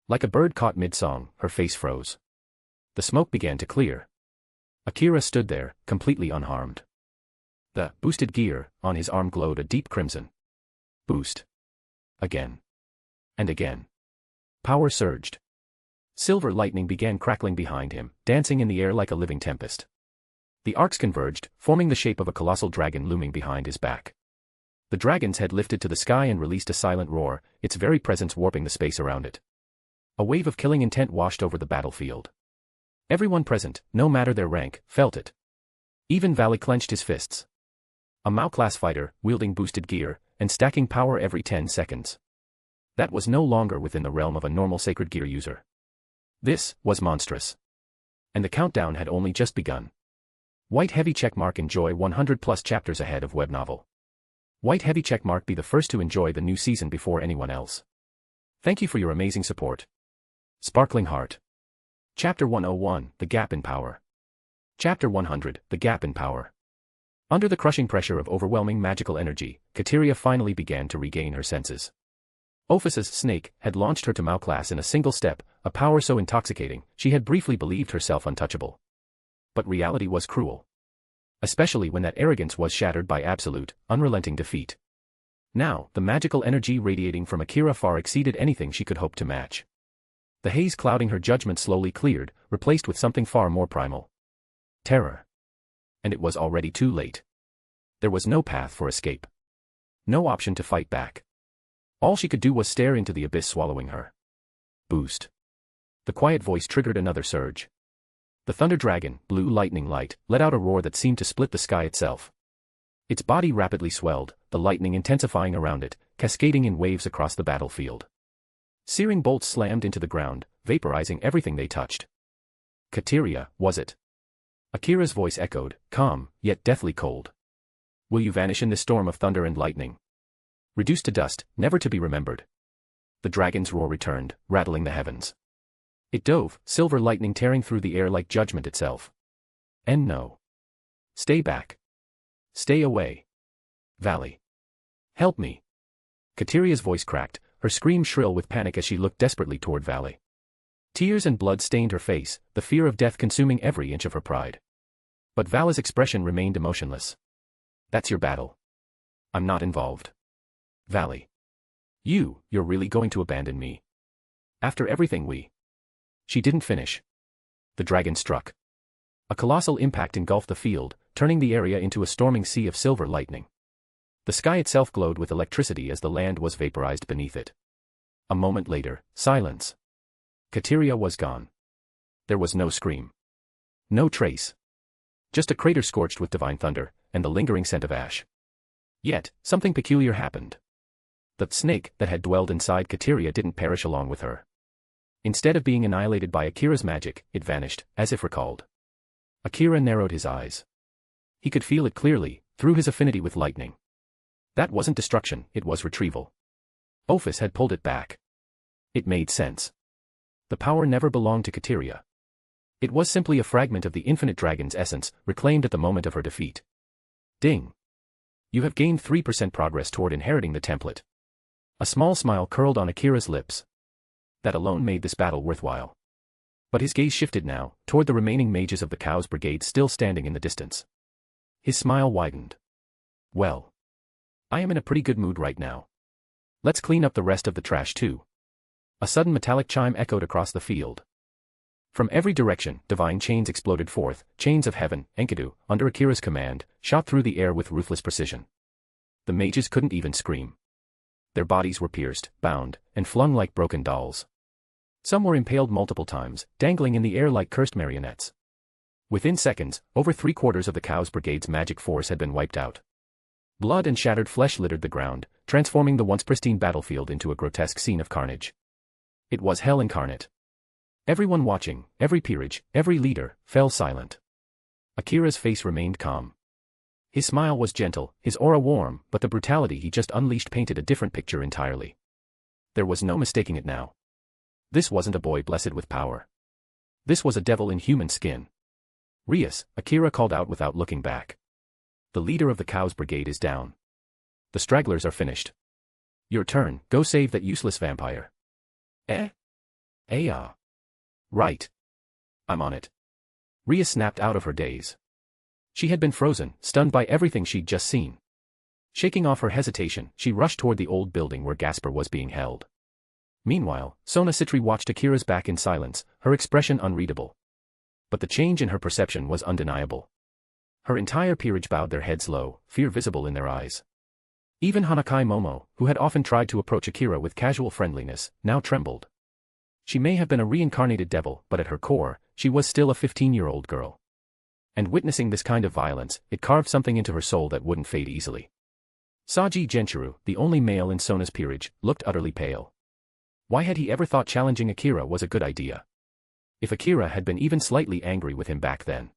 S3: Like a bird caught mid-song, her face froze. The smoke began to clear. Akira stood there, completely unharmed. The boosted gear on his arm glowed a deep crimson. Boost. Again. And again. Power surged. Silver lightning began crackling behind him, dancing in the air like a living tempest. The arcs converged, forming the shape of a colossal dragon looming behind his back. The dragon's head lifted to the sky and released a silent roar, its very presence warping the space around it. A wave of killing intent washed over the battlefield. Everyone present, no matter their rank, felt it. Even Valley clenched his fists. A Mao-class fighter, wielding boosted gear, and stacking power every 10 seconds. That was no longer within the realm of a normal sacred gear user. This was monstrous. And the countdown had only just begun. White heavy checkmark enjoy 100+ chapters ahead of web novel. White heavy checkmark be the first to enjoy the new season before anyone else. Thank you for your amazing support. Sparkling Heart. Chapter 101, The Gap in Power. Chapter 100, The Gap in Power. Under the crushing pressure of overwhelming magical energy, Kateria finally began to regain her senses. Ophus's snake had launched her to Mao-class in a single step, a power so intoxicating, she had briefly believed herself untouchable. But reality was cruel. Especially when that arrogance was shattered by absolute, unrelenting defeat. Now, the magical energy radiating from Akira far exceeded anything she could hope to match. The haze clouding her judgment slowly cleared, replaced with something far more primal. Terror. And it was already too late. There was no path for escape. No option to fight back. All she could do was stare into the abyss swallowing her. Boost. The quiet voice triggered another surge. The Thunder Dragon, blue lightning light, let out a roar that seemed to split the sky itself. Its body rapidly swelled, the lightning intensifying around it, cascading in waves across the battlefield. Searing bolts slammed into the ground, vaporizing everything they touched. Kateria, was it? Akira's voice echoed, calm, yet deathly cold. Will you vanish in this storm of thunder and lightning? Reduced to dust, never to be remembered. The dragon's roar returned, rattling the heavens. It dove, silver lightning tearing through the air like judgment itself. And no. Stay back. Stay away. Valley. Help me. Kateria's voice cracked, her scream shrill with panic as she looked desperately toward Valley. Tears and blood stained her face, the fear of death consuming every inch of her pride. But Valley's expression remained emotionless. That's your battle. I'm not involved. Valley. You're really going to abandon me? After everything we... She didn't finish. The dragon struck. A colossal impact engulfed the field, turning the area into a storming sea of silver lightning. The sky itself glowed with electricity as the land was vaporized beneath it. A moment later, silence. Kateria was gone. There was no scream. No trace. Just a crater scorched with divine thunder, and the lingering scent of ash. Yet, something peculiar happened. The snake that had dwelled inside Kateria didn't perish along with her. Instead of being annihilated by Akira's magic, it vanished, as if recalled. Akira narrowed his eyes. He could feel it clearly, through his affinity with lightning. That wasn't destruction, it was retrieval. Ophus had pulled it back. It made sense. The power never belonged to Kateria. It was simply a fragment of the infinite dragon's essence, reclaimed at the moment of her defeat. Ding. You have gained 3% progress toward inheriting the template. A small smile curled on Akira's lips. That alone made this battle worthwhile. But his gaze shifted now, toward the remaining mages of the Cow's brigade still standing in the distance. His smile widened. Well. I am in a pretty good mood right now. Let's clean up the rest of the trash too. A sudden metallic chime echoed across the field. From every direction, divine chains exploded forth, chains of heaven, Enkidu, under Akira's command, shot through the air with ruthless precision. The mages couldn't even scream. Their bodies were pierced, bound, and flung like broken dolls. Some were impaled multiple times, dangling in the air like cursed marionettes. Within seconds, over 3/4 of the Cow's brigade's magic force had been wiped out. Blood and shattered flesh littered the ground, transforming the once pristine battlefield into a grotesque scene of carnage. It was hell incarnate. Everyone watching, every peerage, every leader, fell silent. Akira's face remained calm. His smile was gentle, his aura warm, but the brutality he just unleashed painted a different picture entirely. There was no mistaking it now. This wasn't a boy blessed with power. This was a devil in human skin. Rias, Akira called out without looking back. The leader of the Cow's brigade is down. The stragglers are finished. Your turn, go save that useless vampire. Right. I'm on it. Rias snapped out of her daze. She had been frozen, stunned by everything she'd just seen. Shaking off her hesitation, she rushed toward the old building where Gasper was being held. Meanwhile, Sona Citri watched Akira's back in silence, her expression unreadable. But the change in her perception was undeniable. Her entire peerage bowed their heads low, fear visible in their eyes. Even Hanakai Momo, who had often tried to approach Akira with casual friendliness, now trembled. She may have been a reincarnated devil, but at her core, she was still a 15-year-old girl. And witnessing this kind of violence, it carved something into her soul that wouldn't fade easily. Saji Genshiro, the only male in Sona's peerage, looked utterly pale. Why had he ever thought challenging Akira was a good idea? If Akira had been even slightly angry with him back then.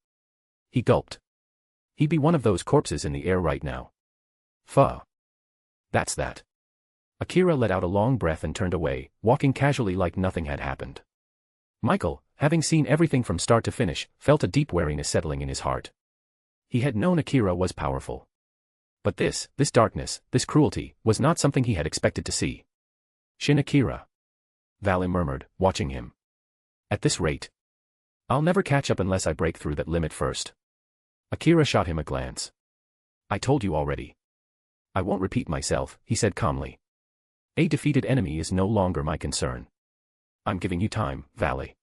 S3: He gulped. He'd be one of those corpses in the air right now. Fuh. That's that. Akira let out a long breath and turned away, walking casually like nothing had happened. Michael, having seen everything from start to finish, felt a deep wariness settling in his heart. He had known Akira was powerful. But this darkness, this cruelty, was not something he had expected to see. Shin Akira. Valley murmured, watching him. At this rate, I'll never catch up unless I break through that limit first. Akira shot him a glance. I told you already. I won't repeat myself, he said calmly. A defeated enemy is no longer my concern. I'm giving you time, Valley.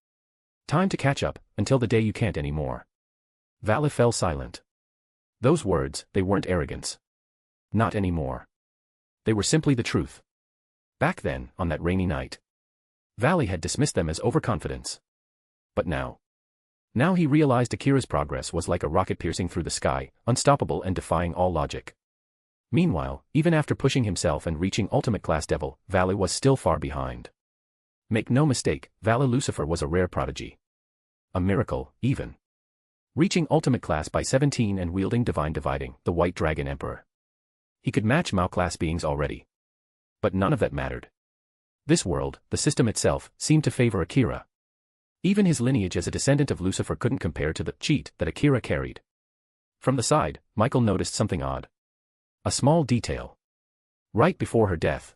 S3: Time to catch up, until the day you can't anymore. Valley fell silent. Those words, they weren't arrogance. Not anymore. They were simply the truth. Back then, on that rainy night, Valley had dismissed them as overconfidence. But now he realized Akira's progress was like a rocket piercing through the sky, unstoppable and defying all logic. Meanwhile, even after pushing himself and reaching Ultimate Class Devil, Valley was still far behind. Make no mistake, Valley Lucifer was a rare prodigy. A miracle, even. Reaching Ultimate Class by 17 and wielding Divine Dividing, the White Dragon Emperor. He could match Mao Class beings already. But none of that mattered. This world, the system itself, seemed to favor Akira. Even his lineage as a descendant of Lucifer couldn't compare to the cheat that Akira carried. From the side, Michael noticed something odd. A small detail. Right before her death,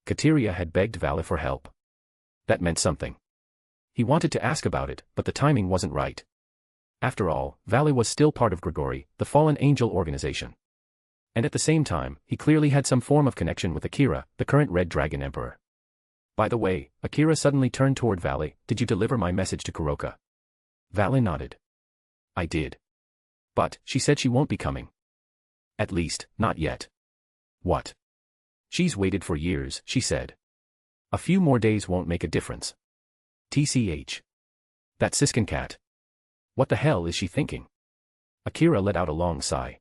S3: Kateria had begged Valley for help. That meant something. He wanted to ask about it, but the timing wasn't right. After all, Valley was still part of Grigori, the fallen angel organization. And at the same time, he clearly had some form of connection with Akira, the current Red Dragon Emperor. By the way, Akira suddenly turned toward Valley. Did you deliver my message to Kuroka? Valley nodded. I did. But, she said she won't be coming. At least, not yet. What? She's waited for years, she said. A few more days won't make a difference. TCH. That Siskin cat. What the hell is she thinking? Akira let out a long sigh.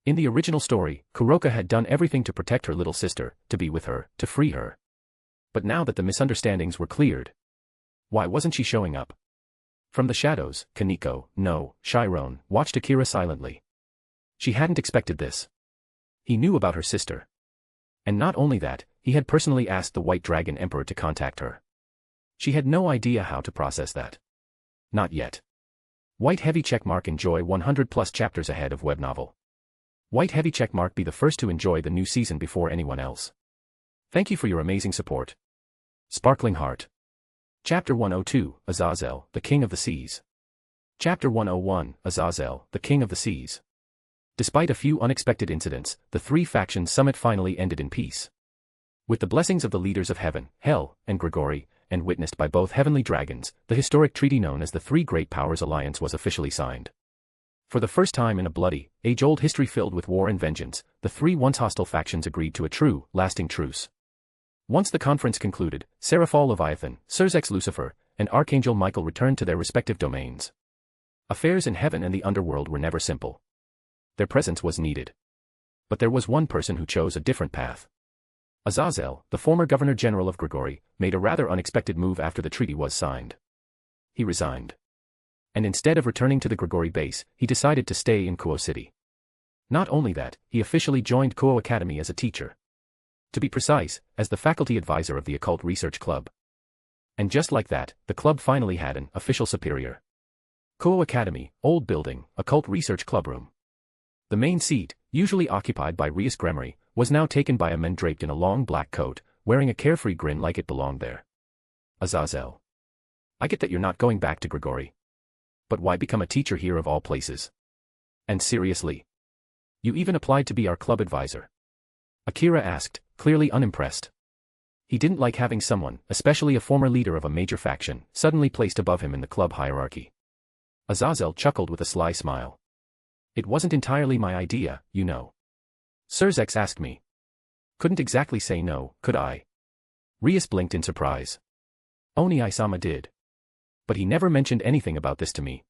S3: In the original story, Kuroka had done everything to protect her little sister, to be with her, to free her. But now that the misunderstandings were cleared, why wasn't she showing up? From the shadows, Kaneko, no, Chiron, watched Akira silently. She hadn't expected this. He knew about her sister. And not only that, he had personally asked the White Dragon Emperor to contact her. She had no idea how to process that. Not yet. White heavy checkmark enjoy 100 plus chapters ahead of web novel. White heavy checkmark be the first to enjoy the new season before anyone else. Thank you for your amazing support. Sparkling Heart. Chapter 102, Azazel, the King of the Seas. Chapter 101, Azazel, the King of the Seas. Despite a few unexpected incidents, the three factions summit finally ended in peace. With the blessings of the leaders of Heaven, Hell, and Grigori, and witnessed by both heavenly dragons, the historic treaty known as the Three Great Powers Alliance was officially signed. For the first time in a bloody, age-old history filled with war and vengeance, the three once hostile factions agreed to a true, lasting truce. Once the conference concluded, Seraphol Leviathan, Surzex Lucifer, and Archangel Michael returned to their respective domains. Affairs in heaven and the underworld were never simple. Their presence was needed. But there was one person who chose a different path. Azazel, the former Governor-General of Grigori, made a rather unexpected move after the treaty was signed. He resigned. And instead of returning to the Grigori base, he decided to stay in Kuoh City. Not only that, he officially joined Kuoh Academy as a teacher. To be precise, as the faculty advisor of the Occult Research Club. And just like that, the club finally had an official superior. Kuoh Academy, old building, Occult Research Club room. The main seat, usually occupied by Rias Gremory, was now taken by a man draped in a long black coat, wearing a carefree grin like it belonged there. Azazel. I get that you're not going back to Grigori. But why become a teacher here of all places? And seriously? You even applied to be our club advisor. Akira asked, clearly unimpressed. He didn't like having someone, especially a former leader of a major faction, suddenly placed above him in the club hierarchy. Azazel chuckled with a sly smile. It wasn't entirely my idea, you know. Sirzex asked me. Couldn't exactly say no, could I? Rias blinked in surprise. Oni-sama did. But he never mentioned anything about this to me.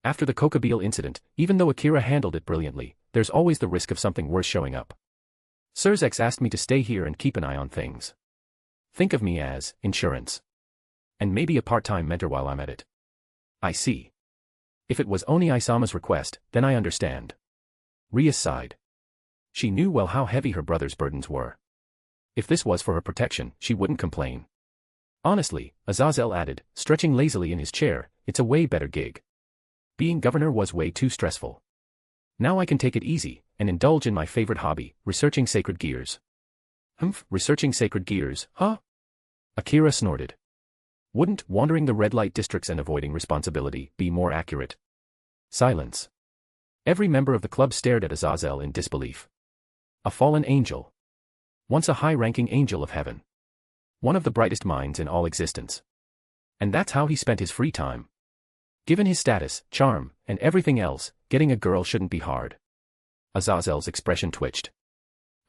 S3: After the Kokabeel incident, even though Akira handled it brilliantly, there's always the risk of something worse showing up. Sirzex asked me to stay here and keep an eye on things. Think of me as insurance. And maybe a part-time mentor while I'm at it. I see. If it was Oni-sama's request, then I understand. Rias sighed. She knew well how heavy her brother's burdens were. If this was for her protection, she wouldn't complain. Honestly, Azazel added, stretching lazily in his chair, it's a way better gig. Being governor was way too stressful. Now I can take it easy, and indulge in my favorite hobby, researching sacred gears. Researching sacred gears, huh? Akira snorted. Wouldn't wandering the red light districts and avoiding responsibility be more accurate? Silence. Every member of the club stared at Azazel in disbelief. A fallen angel. Once a high-ranking angel of heaven. One of the brightest minds in all existence. And that's how he spent his free time. Given his status, charm, and everything else, getting a girl shouldn't be hard. Azazel's expression twitched.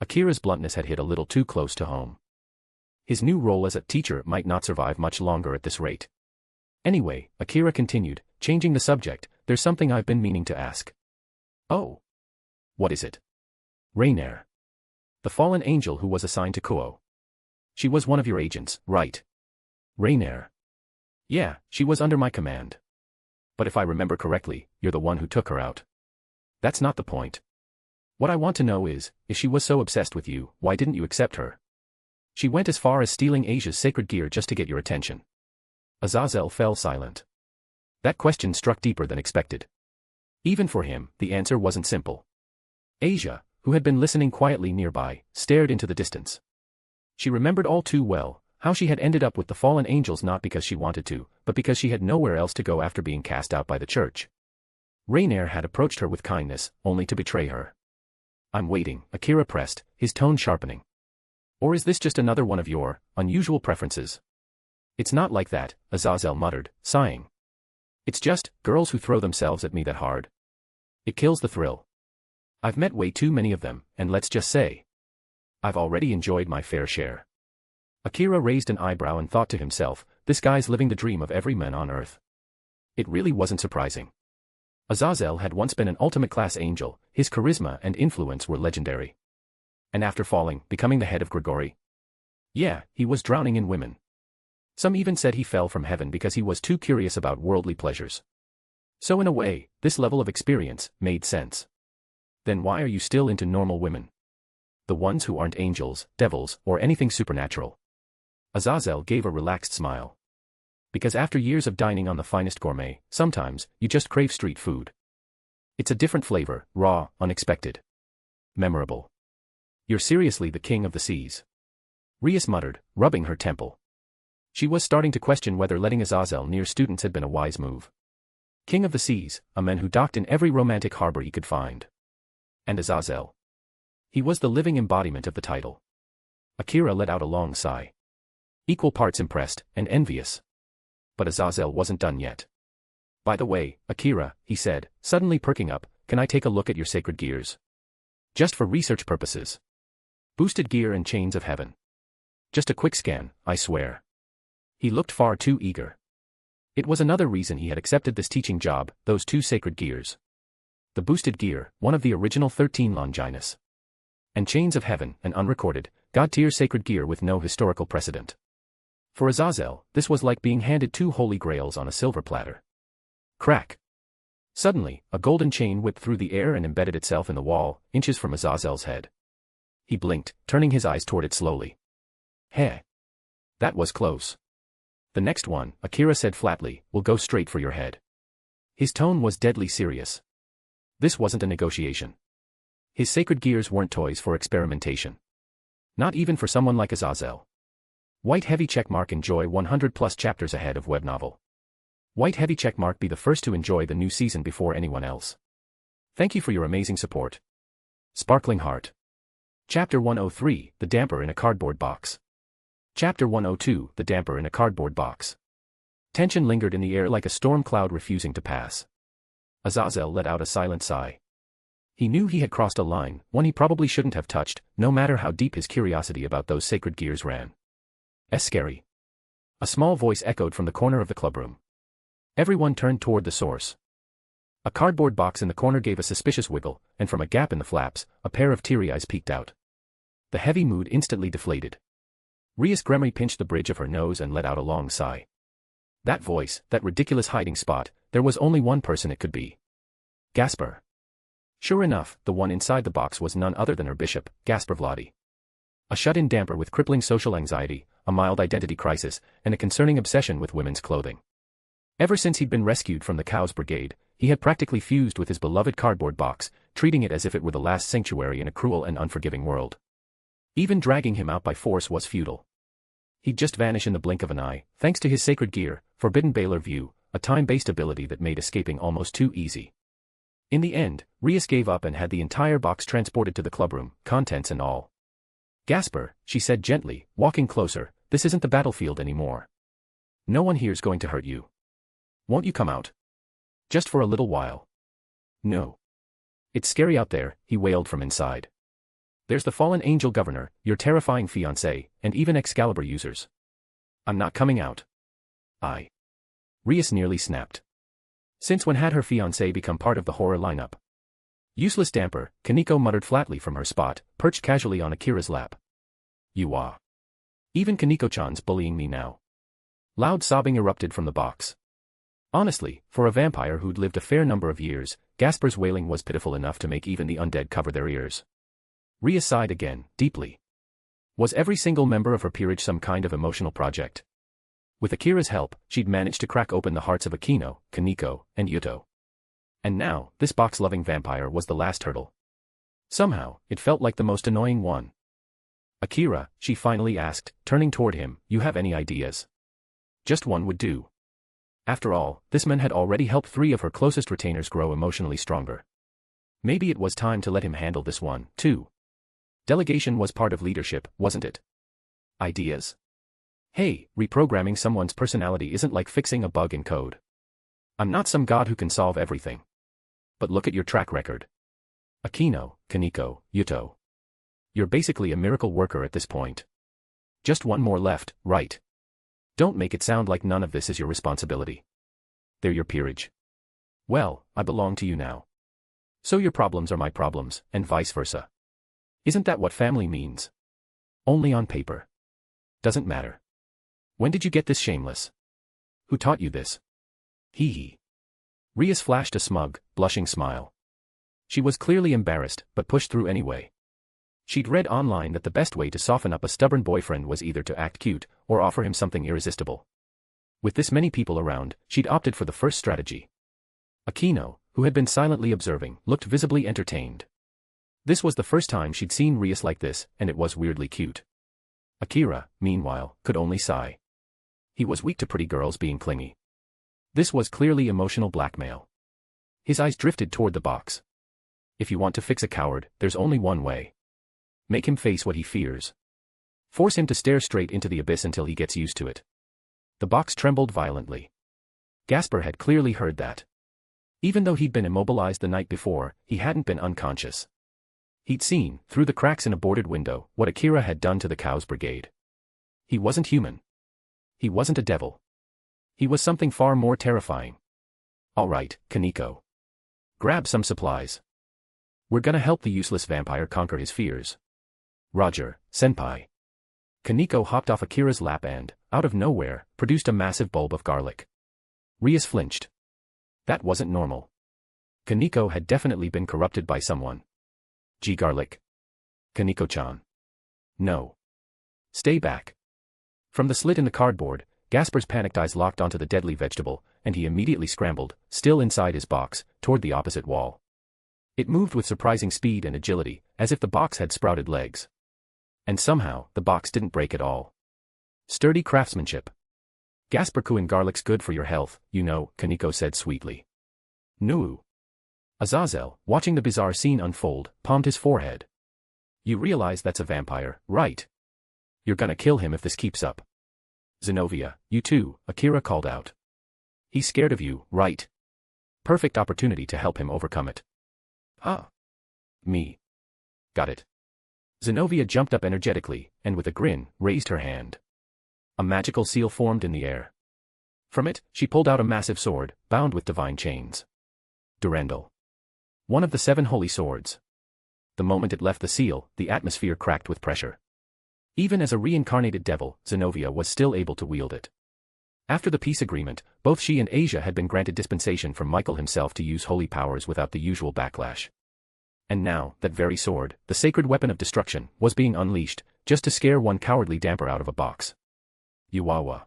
S3: Akira's bluntness had hit a little too close to home. His new role as a teacher might not survive much longer at this rate. Anyway, Akira continued, changing the subject, there's something I've been meaning to ask. Oh. What is it? Rainier. The fallen angel who was assigned to Kuoh. She was one of your agents, right? Rainier. Yeah, she was under my command. But if I remember correctly, you're the one who took her out. That's not the point. What I want to know is, if she was so obsessed with you, why didn't you accept her? She went as far as stealing Asia's sacred gear just to get your attention. Azazel fell silent. That question struck deeper than expected. Even for him, the answer wasn't simple. Asia, who had been listening quietly nearby, stared into the distance. She remembered all too well how she had ended up with the fallen angels not because she wanted to, but because she had nowhere else to go after being cast out by the church. Rainier had approached her with kindness, only to betray her. I'm waiting, Akira pressed, his tone sharpening. Or is this just another one of your unusual preferences? It's not like that, Azazel muttered, sighing. It's just, girls who throw themselves at me that hard. It kills the thrill. I've met way too many of them, and let's just say, I've already enjoyed my fair share. Akira raised an eyebrow and thought to himself, this guy's living the dream of every man on earth. It really wasn't surprising. Azazel had once been an ultimate-class angel, his charisma and influence were legendary. And after falling, becoming the head of Grigori? Yeah, he was drowning in women. Some even said he fell from heaven because he was too curious about worldly pleasures. So in a way, this level of experience made sense. Then why are you still into normal women? The ones who aren't angels, devils, or anything supernatural. Azazel gave a relaxed smile. Because after years of dining on the finest gourmet, sometimes, you just crave street food. It's a different flavor, raw, unexpected. Memorable. You're seriously the king of the seas. Rias muttered, rubbing her temple. She was starting to question whether letting Azazel near students had been a wise move. King of the seas, a man who docked in every romantic harbor he could find. And Azazel. He was the living embodiment of the title. Akira let out a long sigh. Equal parts impressed and envious. But Azazel wasn't done yet. By the way, Akira, he said, suddenly perking up, can I take a look at your sacred gears? Just for research purposes. Boosted gear and chains of heaven. Just a quick scan, I swear. He looked far too eager. It was another reason he had accepted this teaching job, those two sacred gears. The boosted gear, one of the original 13 Longinus. And chains of heaven, an unrecorded, god-tier sacred gear with no historical precedent. For Azazel, this was like being handed two holy grails on a silver platter. Crack. Suddenly, a golden chain whipped through the air and embedded itself in the wall, inches from Azazel's head. He blinked, turning his eyes toward it slowly. Heh. That was close. The next one, Akira said flatly, will go straight for your head. His tone was deadly serious. This wasn't a negotiation. His sacred gears weren't toys for experimentation. Not even for someone like Azazel. White heavy checkmark enjoy 100 plus chapters ahead of web novel. White heavy checkmark be the first to enjoy the new season before anyone else. Thank you for your amazing support. Sparkling Heart. Chapter 103, The Damper in a Cardboard Box. Chapter 102, The Damper in a Cardboard Box. Tension lingered in the air like a storm cloud refusing to pass. Azazel let out a silent sigh. He knew he had crossed a line, one he probably shouldn't have touched, no matter how deep his curiosity about those sacred gears ran. Scary. A small voice echoed from the corner of the clubroom. Everyone turned toward the source. A cardboard box in the corner gave a suspicious wiggle, and from a gap in the flaps, a pair of teary eyes peeked out. The heavy mood instantly deflated. Rias Gremory pinched the bridge of her nose and let out a long sigh. That voice, that ridiculous hiding spot, there was only one person it could be. Gasper. Sure enough, the one inside the box was none other than her bishop, Gasper Vladi. A shut-in damper with crippling social anxiety, a mild identity crisis, and a concerning obsession with women's clothing. Ever since he'd been rescued from the Cow's Brigade, he had practically fused with his beloved cardboard box, treating it as if it were the last sanctuary in a cruel and unforgiving world. Even dragging him out by force was futile. He'd just vanish in the blink of an eye, thanks to his sacred gear, Forbidden Baylor View, a time-based ability that made escaping almost too easy. In the end, Rias gave up and had the entire box transported to the clubroom, contents and all. Gasper, she said gently, walking closer, this isn't the battlefield anymore. No one here's going to hurt you. Won't you come out? Just for a little while. No. It's scary out there, he wailed from inside. There's the fallen angel governor, your terrifying fiancé, and even Excalibur users. I'm not coming out. Rias nearly snapped. Since when had her fiancé become part of the horror lineup? Useless damper, Kaneko muttered flatly from her spot, perched casually on Akira's lap. You are. Even Kaneko-chan's bullying me now. Loud sobbing erupted from the box. Honestly, for a vampire who'd lived a fair number of years, Gasper's wailing was pitiful enough to make even the undead cover their ears. Rias sighed again, deeply. Was every single member of her peerage some kind of emotional project? With Akira's help, she'd managed to crack open the hearts of Akino, Kaneko, and Yuto. And now, this box-loving vampire was the last hurdle. Somehow, it felt like the most annoying one. Akira, she finally asked, turning toward him, you have any ideas? Just one would do. After all, this man had already helped 3 of her closest retainers grow emotionally stronger. Maybe it was time to let him handle this one, too. Delegation was part of leadership, wasn't it? Ideas? Hey, reprogramming someone's personality isn't like fixing a bug in code. I'm not some god who can solve everything. But look at your track record. Akino, Kaneko, Yuto. You're basically a miracle worker at this point. Just one more left, right? Don't make it sound like none of this is your responsibility. They're your peerage. Well, I belong to you now. So your problems are my problems, and vice versa. Isn't that what family means? Only on paper. Doesn't matter. When did you get this shameless? Who taught you this? Hee hee. Rias flashed a smug, blushing smile. She was clearly embarrassed, but pushed through anyway. She'd read online that the best way to soften up a stubborn boyfriend was either to act cute, or offer him something irresistible. With this many people around, she'd opted for the first strategy. Akino, who had been silently observing, looked visibly entertained. This was the first time she'd seen Rias like this, and it was weirdly cute. Akira, meanwhile, could only sigh. He was weak to pretty girls being clingy. This was clearly emotional blackmail. His eyes drifted toward the box. If you want to fix a coward, there's only one way. Make him face what he fears. Force him to stare straight into the abyss until he gets used to it. The box trembled violently. Gasper had clearly heard that. Even though he'd been immobilized the night before, he hadn't been unconscious. He'd seen, through the cracks in a boarded window, what Akira had done to the Cow's Brigade. He wasn't human. He wasn't a devil. He was something far more terrifying. All right, Kaneko. Grab some supplies. We're gonna help the useless vampire conquer his fears. Roger, senpai. Kaneko hopped off Akira's lap and, out of nowhere, produced a massive bulb of garlic. Rias flinched. That wasn't normal. Kaneko had definitely been corrupted by someone. Gee, garlic. Kaneko-chan. No. Stay back. From the slit in the cardboard, Gasper's panicked eyes locked onto the deadly vegetable, and he immediately scrambled, still inside his box, toward the opposite wall. It moved with surprising speed and agility, as if the box had sprouted legs. And somehow, the box didn't break at all. Sturdy craftsmanship. Gasper chewing garlic's good for your health, you know, Kaneko said sweetly. No. Azazel, watching the bizarre scene unfold, palmed his forehead. You realize that's a vampire, right? You're gonna kill him if this keeps up. Zenobia, you too, Akira called out. He's scared of you, right? Perfect opportunity to help him overcome it. Huh? Me. Got it. Zenobia jumped up energetically, and with a grin, raised her hand. A magical seal formed in the air. From it, she pulled out a massive sword, bound with divine chains. Durandal. One of the 7 holy swords. The moment it left the seal, the atmosphere cracked with pressure. Even as a reincarnated devil, Zenobia was still able to wield it. After the peace agreement, both she and Asia had been granted dispensation from Michael himself to use holy powers without the usual backlash. And now, that very sword, the sacred weapon of destruction, was being unleashed, just to scare one cowardly damper out of a box. Yuwawa.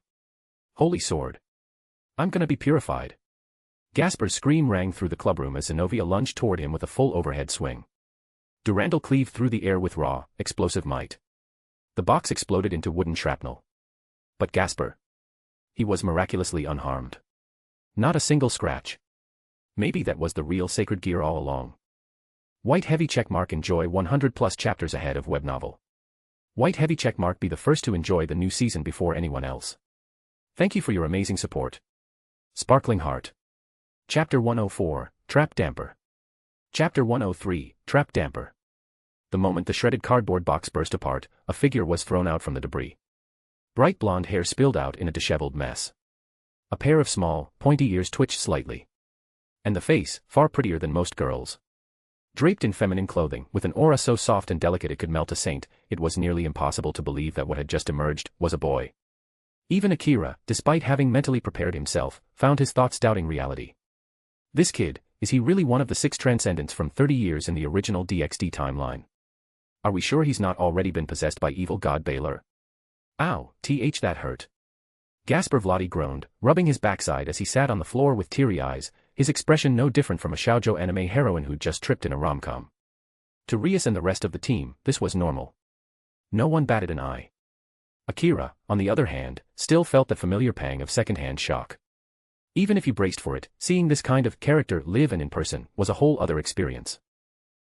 S3: Holy sword. I'm gonna be purified. Gasper's scream rang through the clubroom as Zenobia lunged toward him with a full overhead swing. Durandal cleaved through the air with raw, explosive might. The box exploded into wooden shrapnel. But Gasper. He was miraculously unharmed. Not a single scratch. Maybe that was the real sacred gear all along. White heavy checkmark enjoy 100+ chapters ahead of web novel. White heavy checkmark be the first to enjoy the new season before anyone else. Thank you for your amazing support. Sparkling Heart. Chapter 104, Trap Damper. Chapter 103, Trap Damper. The moment the shredded cardboard box burst apart, a figure was thrown out from the debris. Bright blonde hair spilled out in a disheveled mess. A pair of small, pointy ears twitched slightly. And the face, far prettier than most girls'. Draped in feminine clothing, with an aura so soft and delicate it could melt a saint, it was nearly impossible to believe that what had just emerged was a boy. Even Akira, despite having mentally prepared himself, found his thoughts doubting reality. This kid, is he really one of the 6 transcendents from 30 years in the original DxD timeline? Are we sure he's not already been possessed by evil god Baylor? Ow, that hurt. Gasper Vladi groaned, rubbing his backside as he sat on the floor with teary eyes, his expression no different from a shoujo anime heroine who'd just tripped in a rom-com. To Rias and the rest of the team, this was normal. No one batted an eye. Akira, on the other hand, still felt the familiar pang of second-hand shock. Even if he braced for it, seeing this kind of character live and in person was a whole other experience.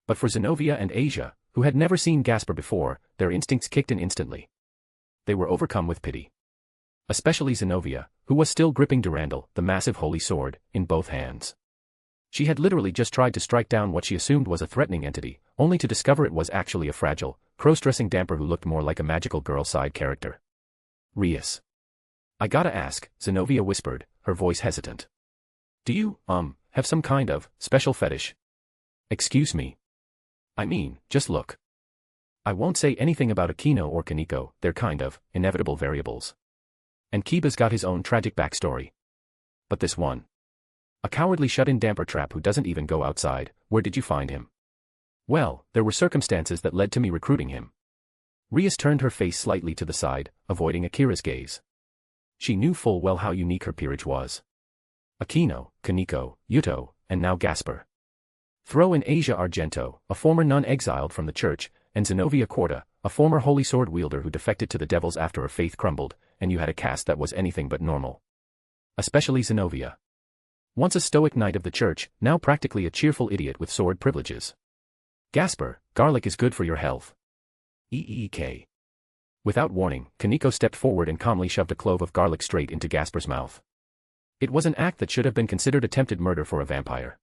S3: But for Zenobia and Asia, who had never seen Gasper before, their instincts kicked in instantly. They were overcome with pity. Especially Zenobia, who was still gripping Durandal, the massive holy sword, in both hands. She had literally just tried to strike down what she assumed was a threatening entity, only to discover it was actually a fragile, cross-dressing damper who looked more like a magical girl side character. Rias. I gotta ask, Zenobia whispered, her voice hesitant. Do you, have some kind of special fetish? Excuse me. I mean, just look. I won't say anything about Akino or Kaneko, they're kind of inevitable variables. And Chiba's got his own tragic backstory. But this one. A cowardly shut-in damper trap who doesn't even go outside, where did you find him? Well, there were circumstances that led to me recruiting him. Rias turned her face slightly to the side, avoiding Akira's gaze. She knew full well how unique her peerage was. Akino, Kaneko, Yuto, and now Gasper. Throw in Asia Argento, a former nun exiled from the church, and Zenobia Corta, a former holy sword wielder who defected to the devils after her faith crumbled, and you had a cast that was anything but normal. Especially Zenobia. Once a stoic knight of the church, now practically a cheerful idiot with sword privileges. Gasper, garlic is good for your health. Eek. Without warning, Kaneko stepped forward and calmly shoved a clove of garlic straight into Gasper's mouth. It was an act that should have been considered attempted murder for a vampire.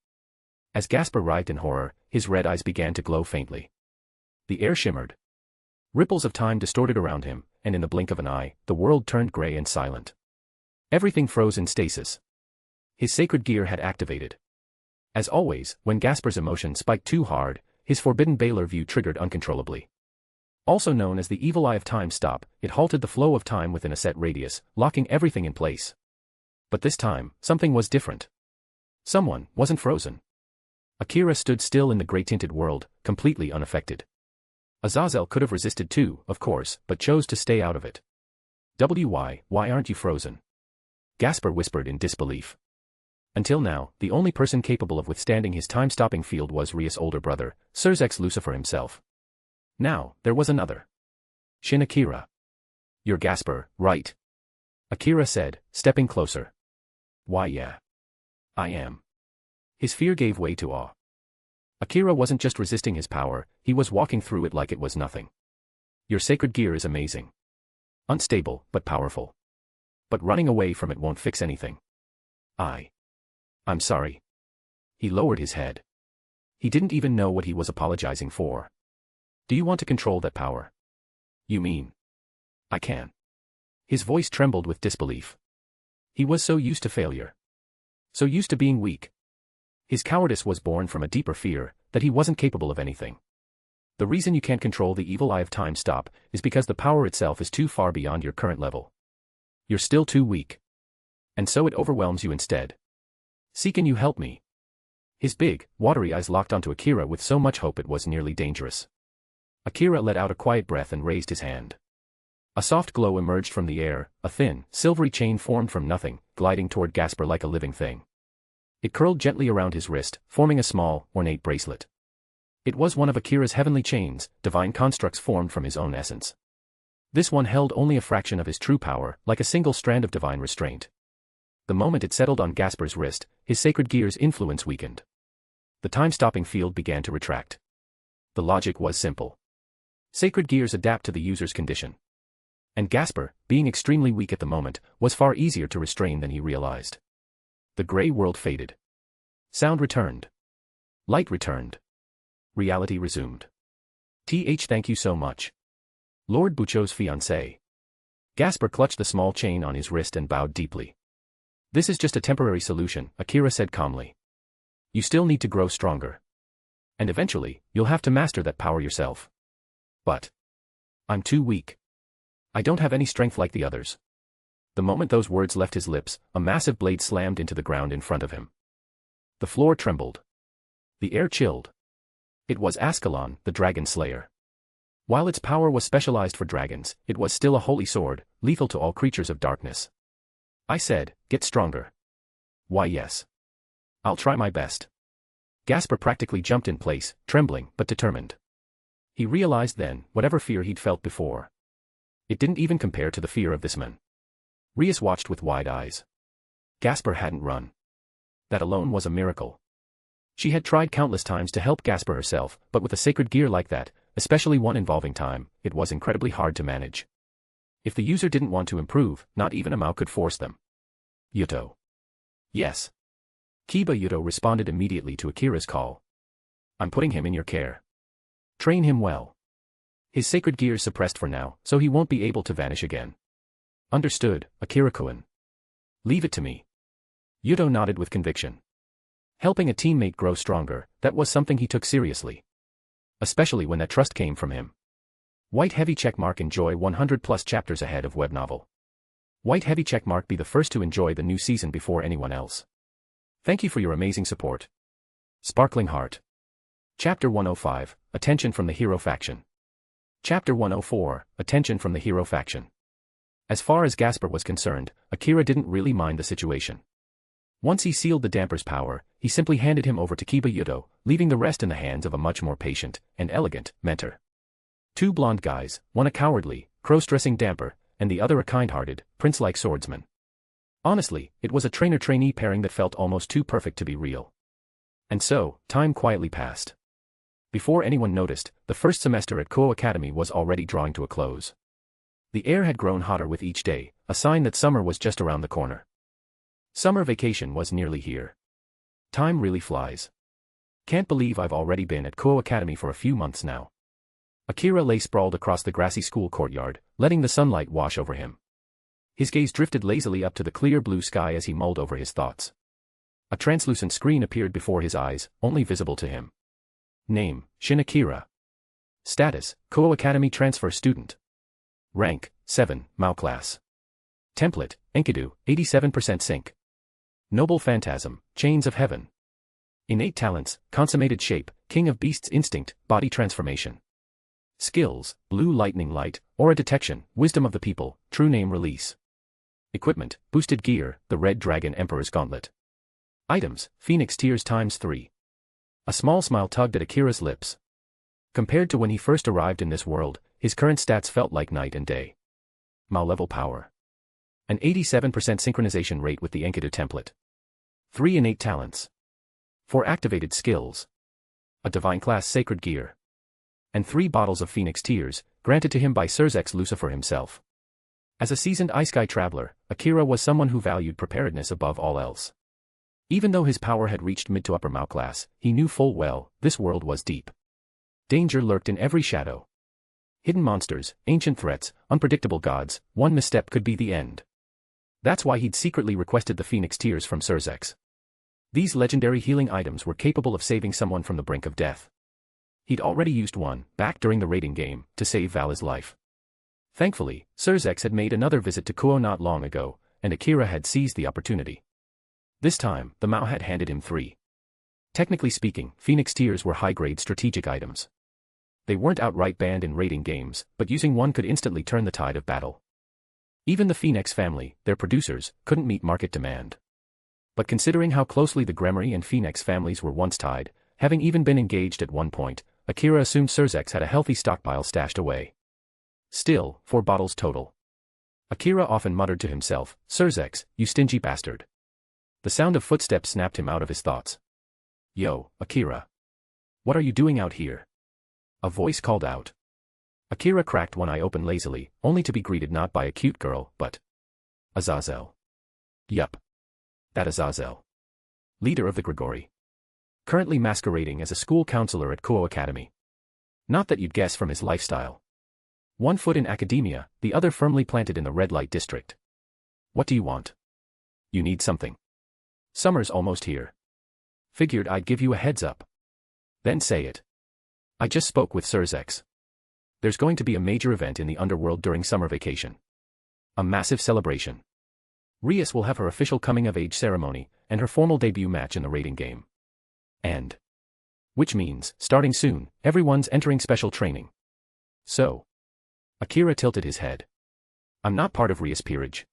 S3: As Gasper writhed in horror, his red eyes began to glow faintly. The air shimmered. Ripples of time distorted around him, and in the blink of an eye, the world turned gray and silent. Everything froze in stasis. His sacred gear had activated. As always, when Gasper's emotion spiked too hard, his forbidden Baylor view triggered uncontrollably. Also known as the evil eye of time stop, it halted the flow of time within a set radius, locking everything in place. But this time, something was different. Someone wasn't frozen. Akira stood still in the gray-tinted world, completely unaffected. Azazel could have resisted too, of course, but chose to stay out of it. Why aren't you frozen? Gasper whispered in disbelief. Until now, the only person capable of withstanding his time-stopping field was Rias' older brother, Surzex Lucifer himself. Now, there was another. Shin Akira. You're Gasper, right? Akira said, stepping closer. Why yeah. I am. His fear gave way to awe. Akira wasn't just resisting his power, he was walking through it like it was nothing. Your sacred gear is amazing. Unstable, but powerful. But running away from it won't fix anything. I'm sorry. He lowered his head. He didn't even know what he was apologizing for. Do you want to control that power? You mean? I can. His voice trembled with disbelief. He was so used to failure. So used to being weak. His cowardice was born from a deeper fear that he wasn't capable of anything. The reason you can't control the evil eye of time stop is because the power itself is too far beyond your current level. You're still too weak. And so it overwhelms you instead. See, can you help me? His big, watery eyes locked onto Akira with so much hope it was nearly dangerous. Akira let out a quiet breath and raised his hand. A soft glow emerged from the air, a thin, silvery chain formed from nothing, gliding toward Gasper like a living thing. It curled gently around his wrist, forming a small, ornate bracelet. It was one of Akira's heavenly chains, divine constructs formed from his own essence. This one held only a fraction of his true power, like a single strand of divine restraint. The moment it settled on Gasper's wrist, his sacred gear's influence weakened. The time-stopping field began to retract. The logic was simple. Sacred gears adapt to the user's condition. And Gasper, being extremely weak at the moment, was far easier to restrain than he realized. The gray world faded. Sound returned. Light returned. Reality resumed. Thank you so much. Lord Bucho's fiancé. Gasper clutched the small chain on his wrist and bowed deeply. This is just a temporary solution, Akira said calmly. You still need to grow stronger. And eventually, you'll have to master that power yourself. But I'm too weak. I don't have any strength like the others. The moment those words left his lips, a massive blade slammed into the ground in front of him. The floor trembled. The air chilled. It was Ascalon, the dragon slayer. While its power was specialized for dragons, it was still a holy sword, lethal to all creatures of darkness. I said, get stronger. Why yes. I'll try my best. Gasper practically jumped in place, trembling but determined. He realized then, whatever fear he'd felt before. It didn't even compare to the fear of this man. Rias watched with wide eyes. Gasper hadn't run. That alone was a miracle. She had tried countless times to help Gasper herself, but with a sacred gear like that, especially one involving time, it was incredibly hard to manage. If the user didn't want to improve, not even a Mao could force them. Yuto. Yes. Chiba Yuto responded immediately to Akira's call. I'm putting him in your care. Train him well. His sacred gear is suppressed for now, so he won't be able to vanish again. Understood, Akira-kun. Leave it to me. Yuto nodded with conviction. Helping a teammate grow stronger, that was something he took seriously. Especially when that trust came from him. White heavy checkmark enjoy 100+ chapters ahead of web novel. White heavy checkmark be the first to enjoy the new season before anyone else. Thank you for your amazing support. Sparkling Heart. Chapter 105, Attention from the Hero Faction. Chapter 104, Attention from the Hero Faction. As far as Gasper was concerned, Akira didn't really mind the situation. Once he sealed the damper's power, he simply handed him over to Chiba Yuto, leaving the rest in the hands of a much more patient and elegant mentor. Two blonde guys, one a cowardly, cross-dressing damper, and the other a kind-hearted, prince-like swordsman. Honestly, it was a trainer-trainee pairing that felt almost too perfect to be real. And so, time quietly passed. Before anyone noticed, the first semester at Kuoh Academy was already drawing to a close. The air had grown hotter with each day, a sign that summer was just around the corner. Summer vacation was nearly here. Time really flies. Can't believe I've already been at Kuoh Academy for a few months now. Akira lay sprawled across the grassy school courtyard, letting the sunlight wash over him. His gaze drifted lazily up to the clear blue sky as he mulled over his thoughts. A translucent screen appeared before his eyes, only visible to him. Name, Shin Akira. Status, Kuoh Academy transfer student. Rank, 7, Mao class. Template, Enkidu, 87% sync. Noble Phantasm, Chains of Heaven. Innate talents, Consummated Shape, King of Beasts Instinct, Body Transformation. Skills, Blue Lightning Light, Aura Detection, Wisdom of the People, True Name Release. Equipment, Boosted Gear, the Red Dragon Emperor's Gauntlet. Items, Phoenix Tears ×3. A small smile tugged at Akira's lips. Compared to when he first arrived in this world, his current stats felt like night and day. Mao level power. An 87% synchronization rate with the Enkidu template. 3 innate talents. 4 activated skills. A divine class sacred gear. And 3 bottles of Phoenix Tears, granted to him by Sirzex Lucifer himself. As a seasoned ice-sky traveler, Akira was someone who valued preparedness above all else. Even though his power had reached mid to upper Mao class, he knew full well, this world was deep. Danger lurked in every shadow. Hidden monsters, ancient threats, unpredictable gods, one misstep could be the end. That's why he'd secretly requested the Phoenix Tears from Surzex. These legendary healing items were capable of saving someone from the brink of death. He'd already used one, back during the raiding game, to save Vala's life. Thankfully, Surzex had made another visit to Kuoh not long ago, and Akira had seized the opportunity. This time, the Mao had handed him 3. Technically speaking, Phoenix Tears were high-grade strategic items. They weren't outright banned in raiding games, but using one could instantly turn the tide of battle. Even the Phoenix family, their producers, couldn't meet market demand. But considering how closely the Gremory and Phoenix families were once tied, having even been engaged at one point, Akira assumed Surzex had a healthy stockpile stashed away. Still, 4 bottles total. Akira often muttered to himself, "Surzex, you stingy bastard." The sound of footsteps snapped him out of his thoughts. "Yo, Akira. What are you doing out here?" A voice called out. Akira cracked one eye open lazily, only to be greeted not by a cute girl, but Azazel. Yup. That Azazel. Leader of the Gregory. Currently masquerading as a school counselor at Kuoh Academy. Not that you'd guess from his lifestyle. One foot in academia, the other firmly planted in the red light district. What do you want? You need something. Summer's almost here. Figured I'd give you a heads up. Then say it. I just spoke with Surzex. There's going to be a major event in the underworld during summer vacation. A massive celebration. Rias will have her official coming-of-age ceremony, and her formal debut match in the raiding game. And which means, starting soon, everyone's entering special training. So. Akira tilted his head. I'm not part of Rias' peerage.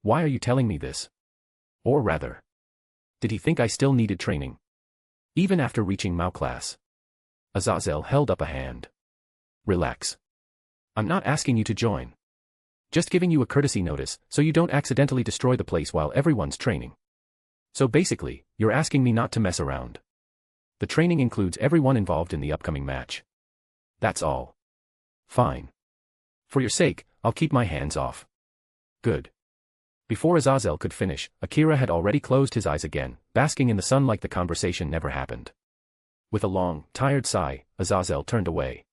S3: Why are you telling me this? Or rather, did he think I still needed training? Even after reaching Mao class. Azazel held up a hand. Relax. I'm not asking you to join. Just giving you a courtesy notice, so you don't accidentally destroy the place while everyone's training. So basically, you're asking me not to mess around. The training includes everyone involved in the upcoming match. That's all. Fine. For your sake, I'll keep my hands off. Good. Before Azazel could finish, Akira had already closed his eyes again, basking in the sun like the conversation never happened. With a long, tired sigh, Azazel turned away.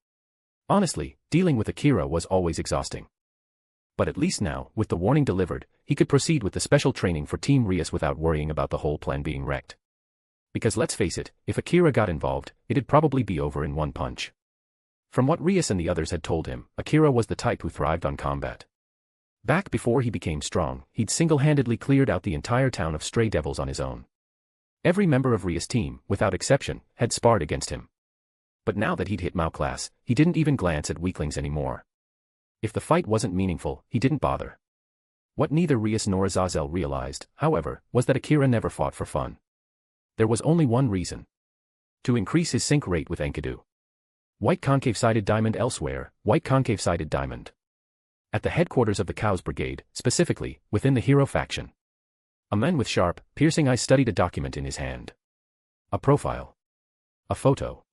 S3: Honestly, dealing with Akira was always exhausting. But at least now, with the warning delivered, he could proceed with the special training for Team Rias without worrying about the whole plan being wrecked. Because let's face it, if Akira got involved, it'd probably be over in one punch. From what Rias and the others had told him, Akira was the type who thrived on combat. Back before he became strong, he'd single-handedly cleared out the entire town of stray devils on his own. Every member of Rias' team, without exception, had sparred against him. But now that he'd hit Mao class, he didn't even glance at weaklings anymore. If the fight wasn't meaningful, he didn't bother. What neither Rias nor Azazel realized, however, was that Akira never fought for fun. There was only one reason. To increase his sync rate with Enkidu. White concave-sided diamond elsewhere, white concave-sided diamond. At the headquarters of the Cows Brigade, specifically, within the hero faction. A man with sharp, piercing eyes studied a document in his hand. A profile. A photo.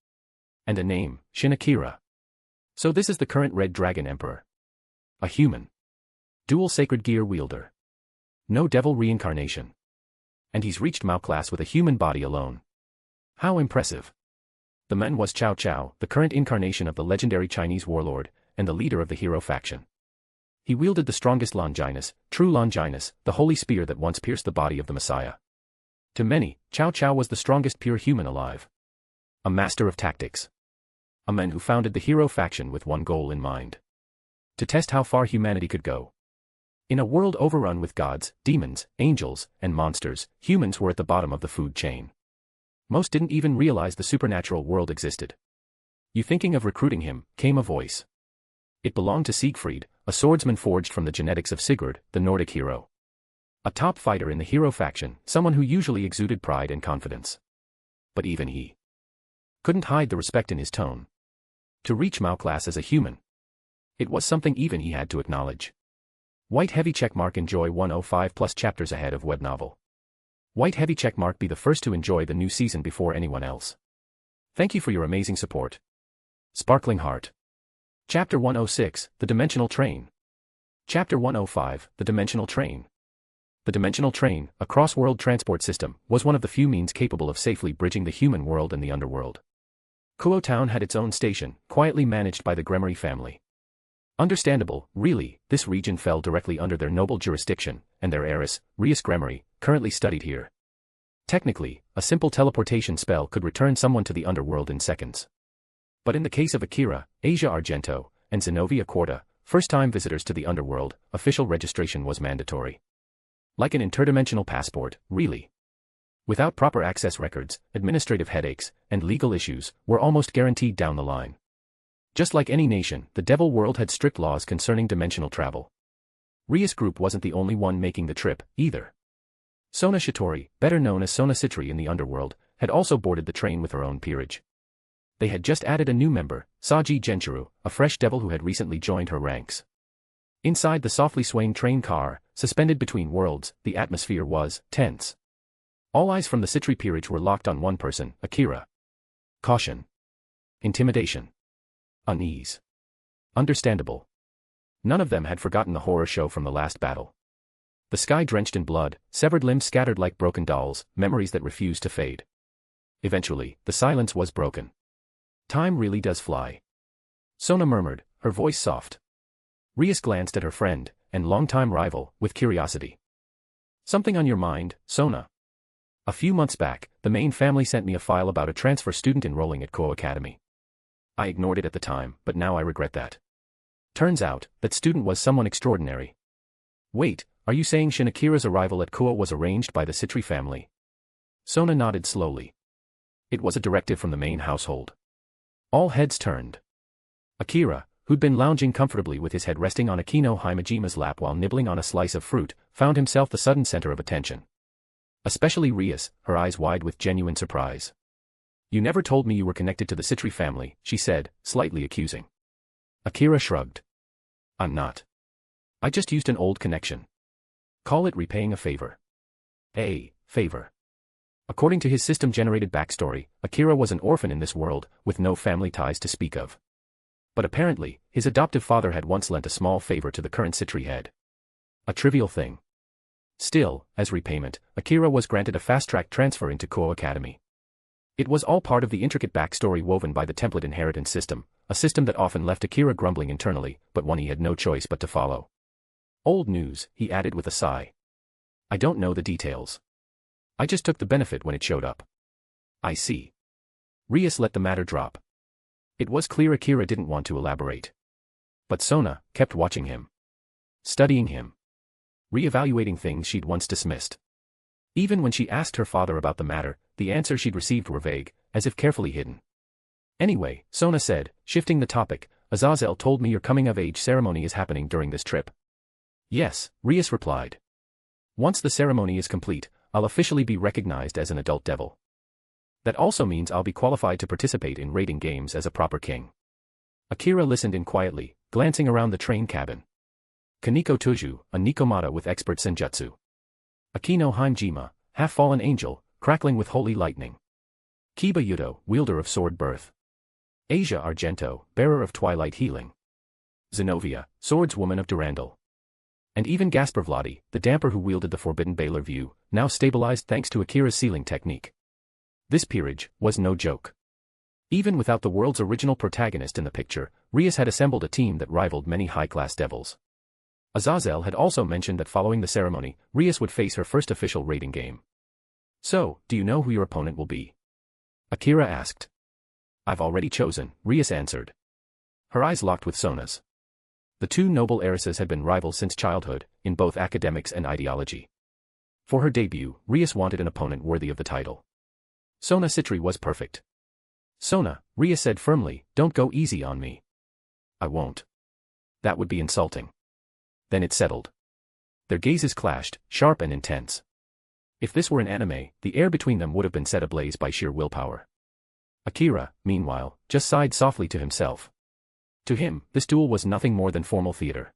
S3: And a name, Shin Akira. So this is the current Red Dragon Emperor. A human. Dual sacred gear wielder. No devil reincarnation. And he's reached Mao class with a human body alone. How impressive. The man was Cao Cao, the current incarnation of the legendary Chinese warlord, and the leader of the hero faction. He wielded the strongest Longinus, true Longinus, the holy spear that once pierced the body of the Messiah. To many, Cao Cao was the strongest pure human alive. A master of tactics. A man who founded the hero faction with one goal in mind. To test how far humanity could go. In a world overrun with gods, demons, angels, and monsters, humans were at the bottom of the food chain. Most didn't even realize the supernatural world existed. You thinking of recruiting him, came a voice. It belonged to Siegfried, a swordsman forged from the genetics of Sigurd, the Nordic hero. A top fighter in the hero faction, someone who usually exuded pride and confidence. But even he couldn't hide the respect in his tone. To reach Mao class as a human. It was something even he had to acknowledge. White heavy checkmark enjoy 105 plus chapters ahead of web novel. White heavy checkmark be the first to enjoy the new season before anyone else. Thank you for your amazing support. Sparkling Heart. Chapter 106, The Dimensional Train. Chapter 105, The Dimensional Train. The dimensional train, a cross-world transport system, was one of the few means capable of safely bridging the human world and the underworld. Kuoh Town had its own station, quietly managed by the Gremory family. Understandable, really, this region fell directly under their noble jurisdiction, and their heiress, Rias Gremory, currently studied here. Technically, a simple teleportation spell could return someone to the underworld in seconds. But in the case of Akira, Asia Argento, and Zenobia Quarta, first-time visitors to the underworld, official registration was mandatory. Like an interdimensional passport, really. Without proper access records, administrative headaches, and legal issues were almost guaranteed down the line. Just like any nation, the Devil World had strict laws concerning dimensional travel. Rias Group wasn't the only one making the trip, either. Sona Shitori, better known as Sona Citri in the underworld, had also boarded the train with her own peerage. They had just added a new member, Saji Genshiro, a fresh devil who had recently joined her ranks. Inside the softly swaying train car, suspended between worlds, the atmosphere was tense. All eyes from the Citri peerage were locked on one person, Akira. Caution. Intimidation. Unease. Understandable. None of them had forgotten the horror show from the last battle. The sky drenched in blood, severed limbs scattered like broken dolls, memories that refused to fade. Eventually, the silence was broken. Time really does fly. Sona murmured, her voice soft. Rias glanced at her friend, and longtime rival, with curiosity. Something on your mind, Sona? A few months back, the main family sent me a file about a transfer student enrolling at Kuoh Academy. I ignored it at the time, but now I regret that. Turns out, that student was someone extraordinary. Wait, are you saying Shin Akira's arrival at Kuoh was arranged by the Citri family? Sona nodded slowly. It was a directive from the main household. All heads turned. Akira, who'd been lounging comfortably with his head resting on Akino Himajima's lap while nibbling on a slice of fruit, found himself the sudden center of attention. Especially Rias, her eyes wide with genuine surprise. You never told me you were connected to the Citri family, she said, slightly accusing. Akira shrugged. I'm not. I just used an old connection. Call it repaying a favor. A favor. According to his system-generated backstory, Akira was an orphan in this world, with no family ties to speak of. But apparently, his adoptive father had once lent a small favor to the current Citri head. A trivial thing. Still, as repayment, Akira was granted a fast-track transfer into Kuoh Academy. It was all part of the intricate backstory woven by the template inheritance system, a system that often left Akira grumbling internally, but one he had no choice but to follow. Old news, he added with a sigh. I don't know the details. I just took the benefit when it showed up. I see. Rias let the matter drop. It was clear Akira didn't want to elaborate. But Sona kept watching him. Studying him. Re-evaluating things she'd once dismissed. Even when she asked her father about the matter, the answers she'd received were vague, as if carefully hidden. Anyway, Sona said, shifting the topic, Azazel told me your coming-of-age ceremony is happening during this trip. Yes, Rias replied. Once the ceremony is complete, I'll officially be recognized as an adult devil. That also means I'll be qualified to participate in raiding games as a proper king. Akira listened in quietly, glancing around the train cabin. Kaneko Tuju, a Nikomata with expert senjutsu. Akino Himejima, half-fallen angel, crackling with holy lightning. Chiba Yudo, wielder of sword birth. Asia Argento, bearer of twilight healing. Zenobia, swordswoman of Durandal. And even Gaspar Vladi, the damper who wielded the forbidden Baylor view, now stabilized thanks to Akira's sealing technique. This peerage was no joke. Even without the world's original protagonist in the picture, Rias had assembled a team that rivaled many high-class devils. Azazel had also mentioned that following the ceremony, Rias would face her first official raiding game. So, do you know who your opponent will be? Akira asked. I've already chosen, Rias answered. Her eyes locked with Sona's. The two noble heiresses had been rivals since childhood, in both academics and ideology. For her debut, Rias wanted an opponent worthy of the title. Sona Citri was perfect. Sona, Rias said firmly, don't go easy on me. I won't. That would be insulting. Then it settled. Their gazes clashed, sharp and intense. If this were an anime, the air between them would have been set ablaze by sheer willpower. Akira, meanwhile, just sighed softly to himself. To him, this duel was nothing more than formal theater.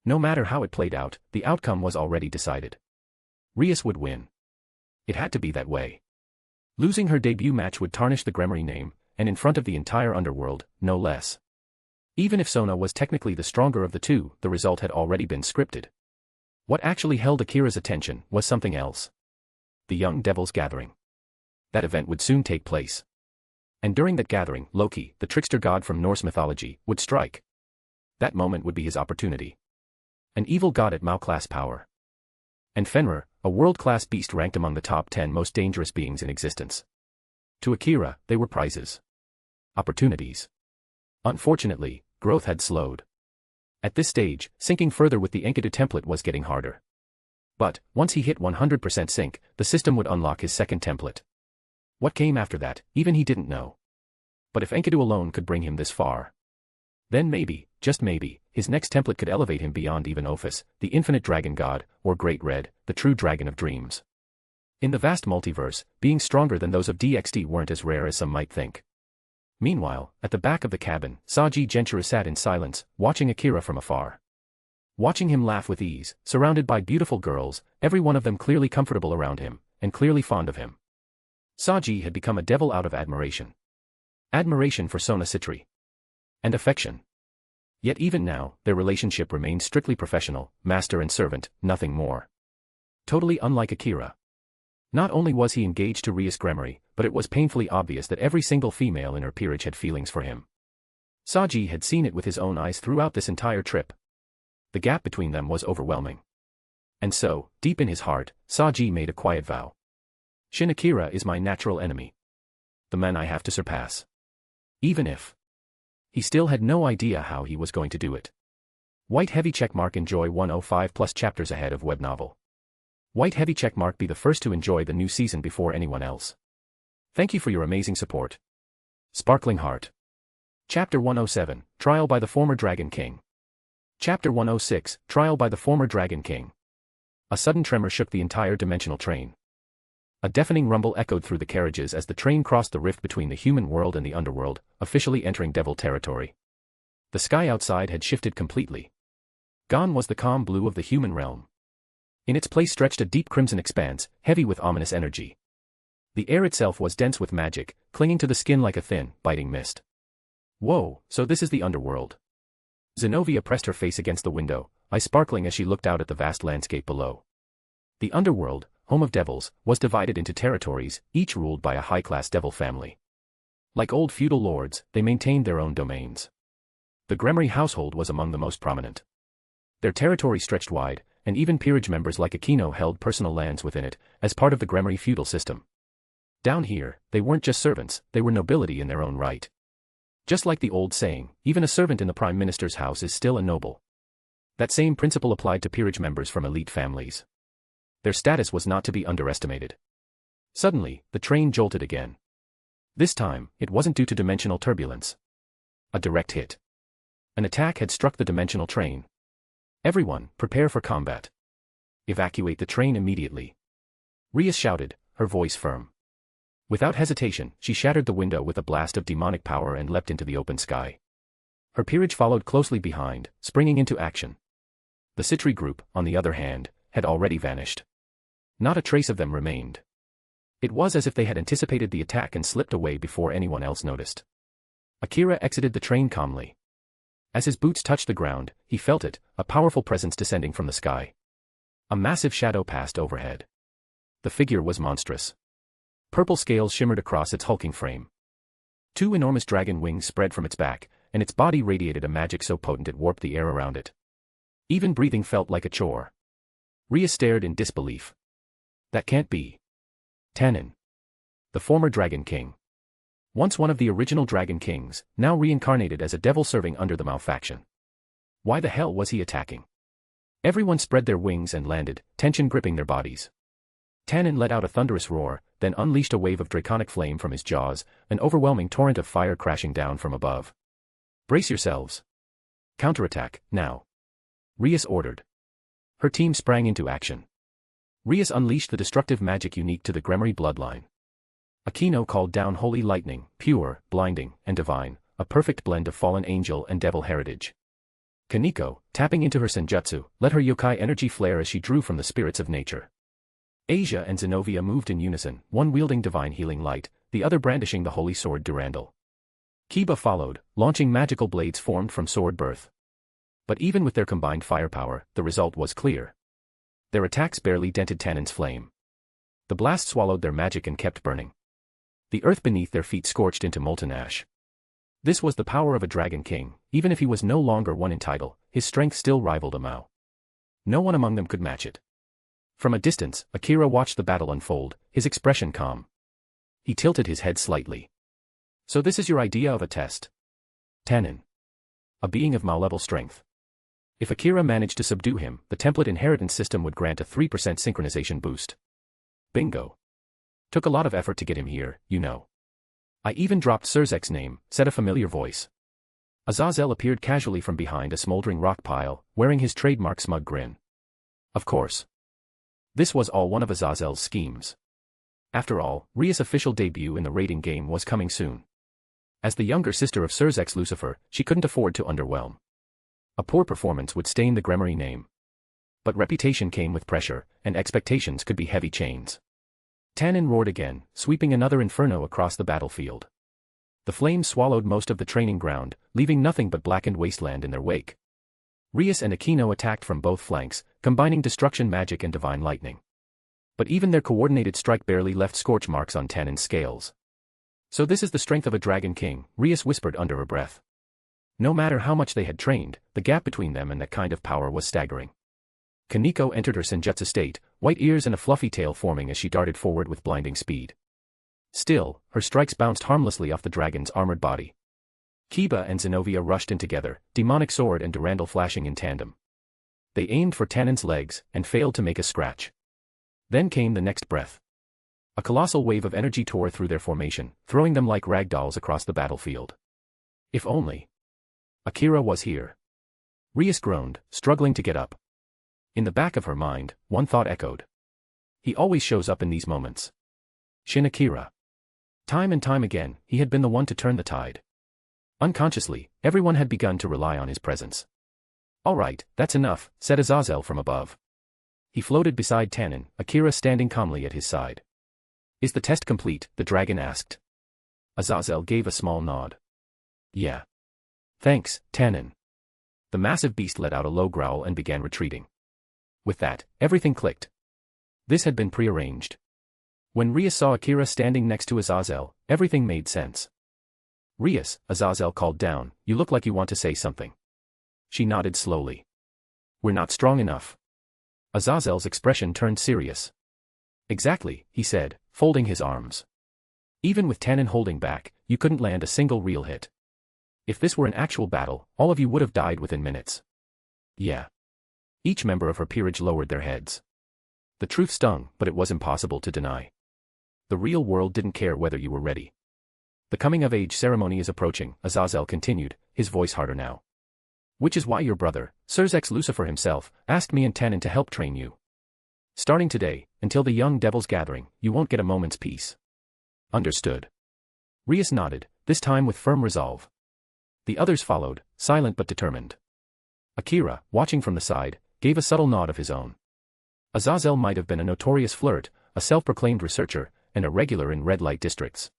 S3: No matter how it played out, the outcome was already decided. Rias would win. It had to be that way. Losing her debut match would tarnish the Gremory name, and in front of the entire underworld, no less. Even if Sona was technically the stronger of the two, the result had already been scripted. What actually held Akira's attention was something else. The Young Devils Gathering. That event would soon take place. And during that gathering, Loki, the trickster god from Norse mythology, would strike. That moment would be his opportunity. An evil god at Mao-class power. And Fenrir, a world-class beast ranked among the top 10 most dangerous beings in existence. To Akira, they were prizes. Opportunities. Unfortunately, growth had slowed. At this stage, syncing further with the Enkidu template was getting harder. But, once he hit 100% sync, the system would unlock his second template. What came after that, even he didn't know. But if Enkidu alone could bring him this far, then maybe, just maybe, his next template could elevate him beyond even Ophis, the infinite dragon god, or Great Red, the true dragon of dreams. In the vast multiverse, being stronger than those of DxD weren't as rare as some might think. Meanwhile, at the back of the cabin, Saji Genchuru sat in silence, watching Akira from afar. Watching him laugh with ease, surrounded by beautiful girls, every one of them clearly comfortable around him, and clearly fond of him. Saji had become a devil out of admiration. Admiration for Sona Citri. And affection. Yet even now, their relationship remained strictly professional, master and servant, nothing more. Totally unlike Akira. Not only was he engaged to Rias Gremory, but it was painfully obvious that every single female in her peerage had feelings for him. Saji had seen it with his own eyes throughout this entire trip. The gap between them was overwhelming. And so, deep in his heart, Saji made a quiet vow. Shin Akira is my natural enemy. The man I have to surpass. Even if. He still had no idea how he was going to do it. White heavy checkmark enjoy 105 plus chapters ahead of web novel. White heavy checkmark be the first to enjoy the new season before anyone else. Thank you for your amazing support. Sparkling Heart. Chapter 107, Trial by the Former Dragon King. Chapter 106, Trial by the Former Dragon King. A sudden tremor shook the entire dimensional train. A deafening rumble echoed through the carriages as the train crossed the rift between the human world and the underworld, officially entering devil territory. The sky outside had shifted completely. Gone was the calm blue of the human realm. In its place stretched a deep crimson expanse, heavy with ominous energy. The air itself was dense with magic, clinging to the skin like a thin, biting mist. Whoa, so this is the underworld. Zenobia pressed her face against the window, eyes sparkling as she looked out at the vast landscape below. The underworld, home of devils, was divided into territories, each ruled by a high-class devil family. Like old feudal lords, they maintained their own domains. The Gremory household was among the most prominent. Their territory stretched wide, and even peerage members like Akino held personal lands within it, as part of the Gremory feudal system. Down here, they weren't just servants, they were nobility in their own right. Just like the old saying, even a servant in the Prime Minister's house is still a noble. That same principle applied to peerage members from elite families. Their status was not to be underestimated. Suddenly, the train jolted again. This time, it wasn't due to dimensional turbulence. A direct hit. An attack had struck the dimensional train. Everyone, prepare for combat. Evacuate the train immediately. Rias shouted, her voice firm. Without hesitation, she shattered the window with a blast of demonic power and leapt into the open sky. Her peerage followed closely behind, springing into action. The Citri group, on the other hand, had already vanished. Not a trace of them remained. It was as if they had anticipated the attack and slipped away before anyone else noticed. Akira exited the train calmly. As his boots touched the ground, he felt it, a powerful presence descending from the sky. A massive shadow passed overhead. The figure was monstrous. Purple scales shimmered across its hulking frame. Two enormous dragon wings spread from its back, and its body radiated a magic so potent it warped the air around it. Even breathing felt like a chore. Rhea stared in disbelief. That can't be. Tannen. The former Dragon King. Once one of the original Dragon Kings, now reincarnated as a devil serving under the Mao faction. Why the hell was he attacking? Everyone spread their wings and landed, tension gripping their bodies. Tannen let out a thunderous roar, then unleashed a wave of draconic flame from his jaws, an overwhelming torrent of fire crashing down from above. Brace yourselves. Counterattack, now. Rias ordered. Her team sprang into action. Rias unleashed the destructive magic unique to the Gremory bloodline. Akino called down holy lightning, pure, blinding, and divine, a perfect blend of fallen angel and devil heritage. Kaneko, tapping into her senjutsu, let her yokai energy flare as she drew from the spirits of nature. Asia and Zenobia moved in unison, one wielding divine healing light, the other brandishing the holy sword Durandal. Chiba followed, launching magical blades formed from sword birth. But even with their combined firepower, the result was clear. Their attacks barely dented Tannen's flame. The blast swallowed their magic and kept burning. The earth beneath their feet scorched into molten ash. This was the power of a Dragon King. Even if he was no longer one in title, his strength still rivaled a Mao. No one among them could match it. From a distance, Akira watched the battle unfold, his expression calm. He tilted his head slightly. So this is your idea of a test? Tannen. A being of Mao-level strength. If Akira managed to subdue him, the template inheritance system would grant a 3% synchronization boost. Bingo. Took a lot of effort to get him here, you know. I even dropped Surzek's name, said a familiar voice. Azazel appeared casually from behind a smoldering rock pile, wearing his trademark smug grin. Of course. This was all one of Azazel's schemes. After all, Ria's official debut in the raiding game was coming soon. As the younger sister of Surzek's Lucifer, she couldn't afford to underwhelm. A poor performance would stain the Gremory name. But reputation came with pressure, and expectations could be heavy chains. Tannen roared again, sweeping another inferno across the battlefield. The flames swallowed most of the training ground, leaving nothing but blackened wasteland in their wake. Rias and Aquino attacked from both flanks, combining destruction magic and divine lightning. But even their coordinated strike barely left scorch marks on Tannen's scales. So this is the strength of a Dragon King, Rias whispered under her breath. No matter how much they had trained, the gap between them and that kind of power was staggering. Kaneko entered her senjutsu state, white ears and a fluffy tail forming as she darted forward with blinding speed. Still, her strikes bounced harmlessly off the dragon's armored body. Chiba and Zenobia rushed in together, demonic sword and Durandal flashing in tandem. They aimed for Tannen's legs, and failed to make a scratch. Then came the next breath. A colossal wave of energy tore through their formation, throwing them like ragdolls across the battlefield. If only Akira was here. Rias groaned, struggling to get up. In the back of her mind, one thought echoed. He always shows up in these moments. Shin Akira. Time and time again, he had been the one to turn the tide. Unconsciously, everyone had begun to rely on his presence. All right, that's enough, said Azazel from above. He floated beside Tannen, Akira standing calmly at his side. Is the test complete? The dragon asked. Azazel gave a small nod. Yeah. Thanks, Tannen. The massive beast let out a low growl and began retreating. With that, everything clicked. This had been prearranged. When Rias saw Akira standing next to Azazel, everything made sense. Rias, Azazel called down, you look like you want to say something. She nodded slowly. We're not strong enough. Azazel's expression turned serious. Exactly, he said, folding his arms. Even with Tannen holding back, you couldn't land a single real hit. If this were an actual battle, all of you would have died within minutes. Yeah. Each member of her peerage lowered their heads. The truth stung, but it was impossible to deny. The real world didn't care whether you were ready. The coming-of-age ceremony is approaching, Azazel continued, his voice harder now. Which is why your brother, Surzek's Lucifer himself, asked me and Tannen to help train you. Starting today, until the young devil's gathering, you won't get a moment's peace. Understood. Rias nodded, this time with firm resolve. The others followed, silent but determined. Akira, watching from the side, gave a subtle nod of his own. Azazel might have been a notorious flirt, a self-proclaimed researcher, and a regular in red light districts.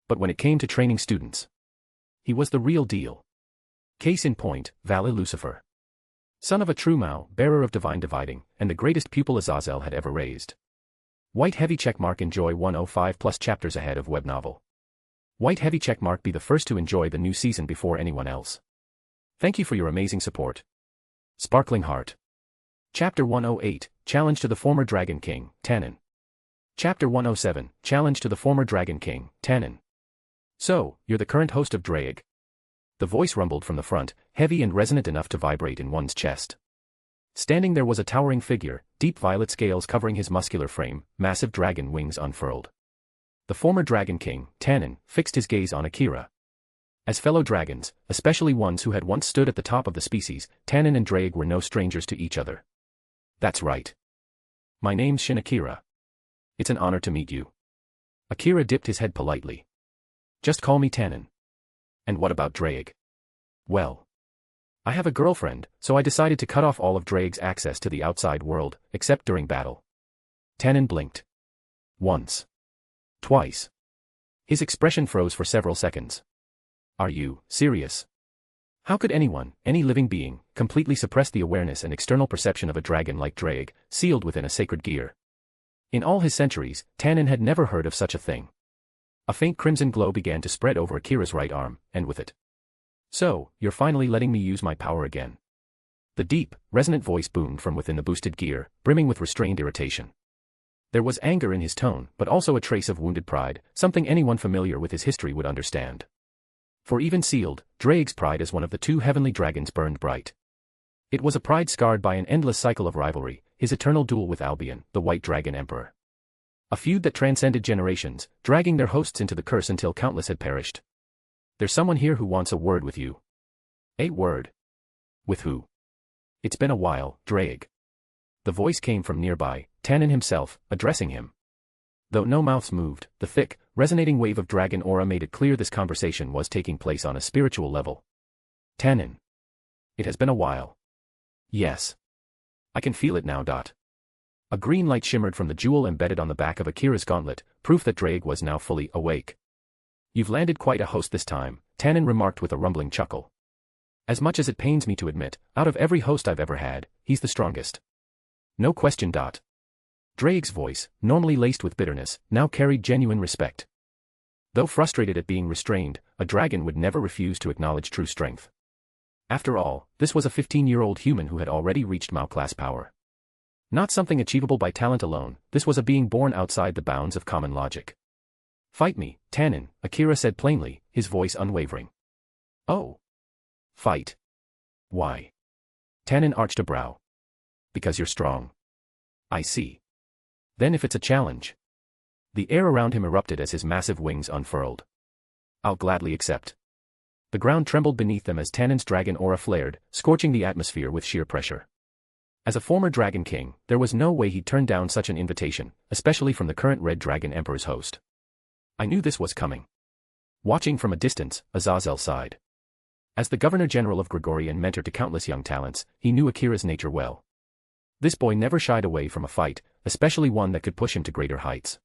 S3: But when it came to training students, he was the real deal. Case in point, Valley Lucifer. Son of a true Mao, bearer of divine dividing, and the greatest pupil Azazel had ever raised. White heavy checkmark enjoy 105 plus chapters ahead of web novel. White heavy checkmark be the first to enjoy the new season before anyone else. Thank you for your amazing support. Sparkling Heart. Chapter 108, Challenge to the former Dragon King, Tannen. Chapter 107, Challenge to the former Dragon King, Tannen. So, you're the current host of DxD. The voice rumbled from the front, heavy and resonant enough to vibrate in one's chest. Standing there was a towering figure, deep violet scales covering his muscular frame, massive dragon wings unfurled. The former Dragon King, Tannen, fixed his gaze on Akira. As fellow dragons, especially ones who had once stood at the top of the species, Tannen and DxD were no strangers to each other. That's right. My name's Shin Akira. It's an honor to meet you. Akira dipped his head politely. Just call me Tannen. And what about DxD? Well, I have a girlfriend, so I decided to cut off all of DxD's access to the outside world, except during battle. Tannen blinked. Once. Twice. His expression froze for several seconds. Are you serious? How could anyone, any living being, completely suppress the awareness and external perception of a dragon like Drake, sealed within a sacred gear? In all his centuries, Tannen had never heard of such a thing. A faint crimson glow began to spread over Akira's right arm, and with it. So, you're finally letting me use my power again. The deep, resonant voice boomed from within the boosted gear, brimming with restrained irritation. There was anger in his tone, but also a trace of wounded pride, something anyone familiar with his history would understand. For even sealed, Drake's pride as one of the two heavenly dragons burned bright. It was a pride scarred by an endless cycle of rivalry, his eternal duel with Albion, the White Dragon Emperor. A feud that transcended generations, dragging their hosts into the curse until countless had perished. There's someone here who wants a word with you. A word? With who? It's been a while, Drake. The voice came from nearby, Tannen himself, addressing him. Though no mouths moved, the thick, resonating wave of dragon aura made it clear this conversation was taking place on a spiritual level. Tannen. It has been a while. Yes. I can feel it now. A green light shimmered from the jewel embedded on the back of Akira's gauntlet, proof that Drake was now fully awake. You've landed quite a host this time, Tannen remarked with a rumbling chuckle. As much as it pains me to admit, out of every host I've ever had, he's the strongest. No question. Drake's voice, normally laced with bitterness, now carried genuine respect. Though frustrated at being restrained, a dragon would never refuse to acknowledge true strength. After all, this was a 15-year-old human who had already reached Mao-class power. Not something achievable by talent alone, this was a being born outside the bounds of common logic. Fight me, Tannen, Akira said plainly, his voice unwavering. Oh. Fight. Why? Tannen arched a brow. Because you're strong. I see. Then if it's a challenge. The air around him erupted as his massive wings unfurled. I'll gladly accept. The ground trembled beneath them as Tannen's dragon aura flared, scorching the atmosphere with sheer pressure. As a former Dragon King, there was no way he'd turn down such an invitation, especially from the current Red Dragon Emperor's host. I knew this was coming. Watching from a distance, Azazel sighed. As the Governor-General of Grigori and mentor to countless young talents, he knew Akira's nature well. This boy never shied away from a fight, especially one that could push him to greater heights.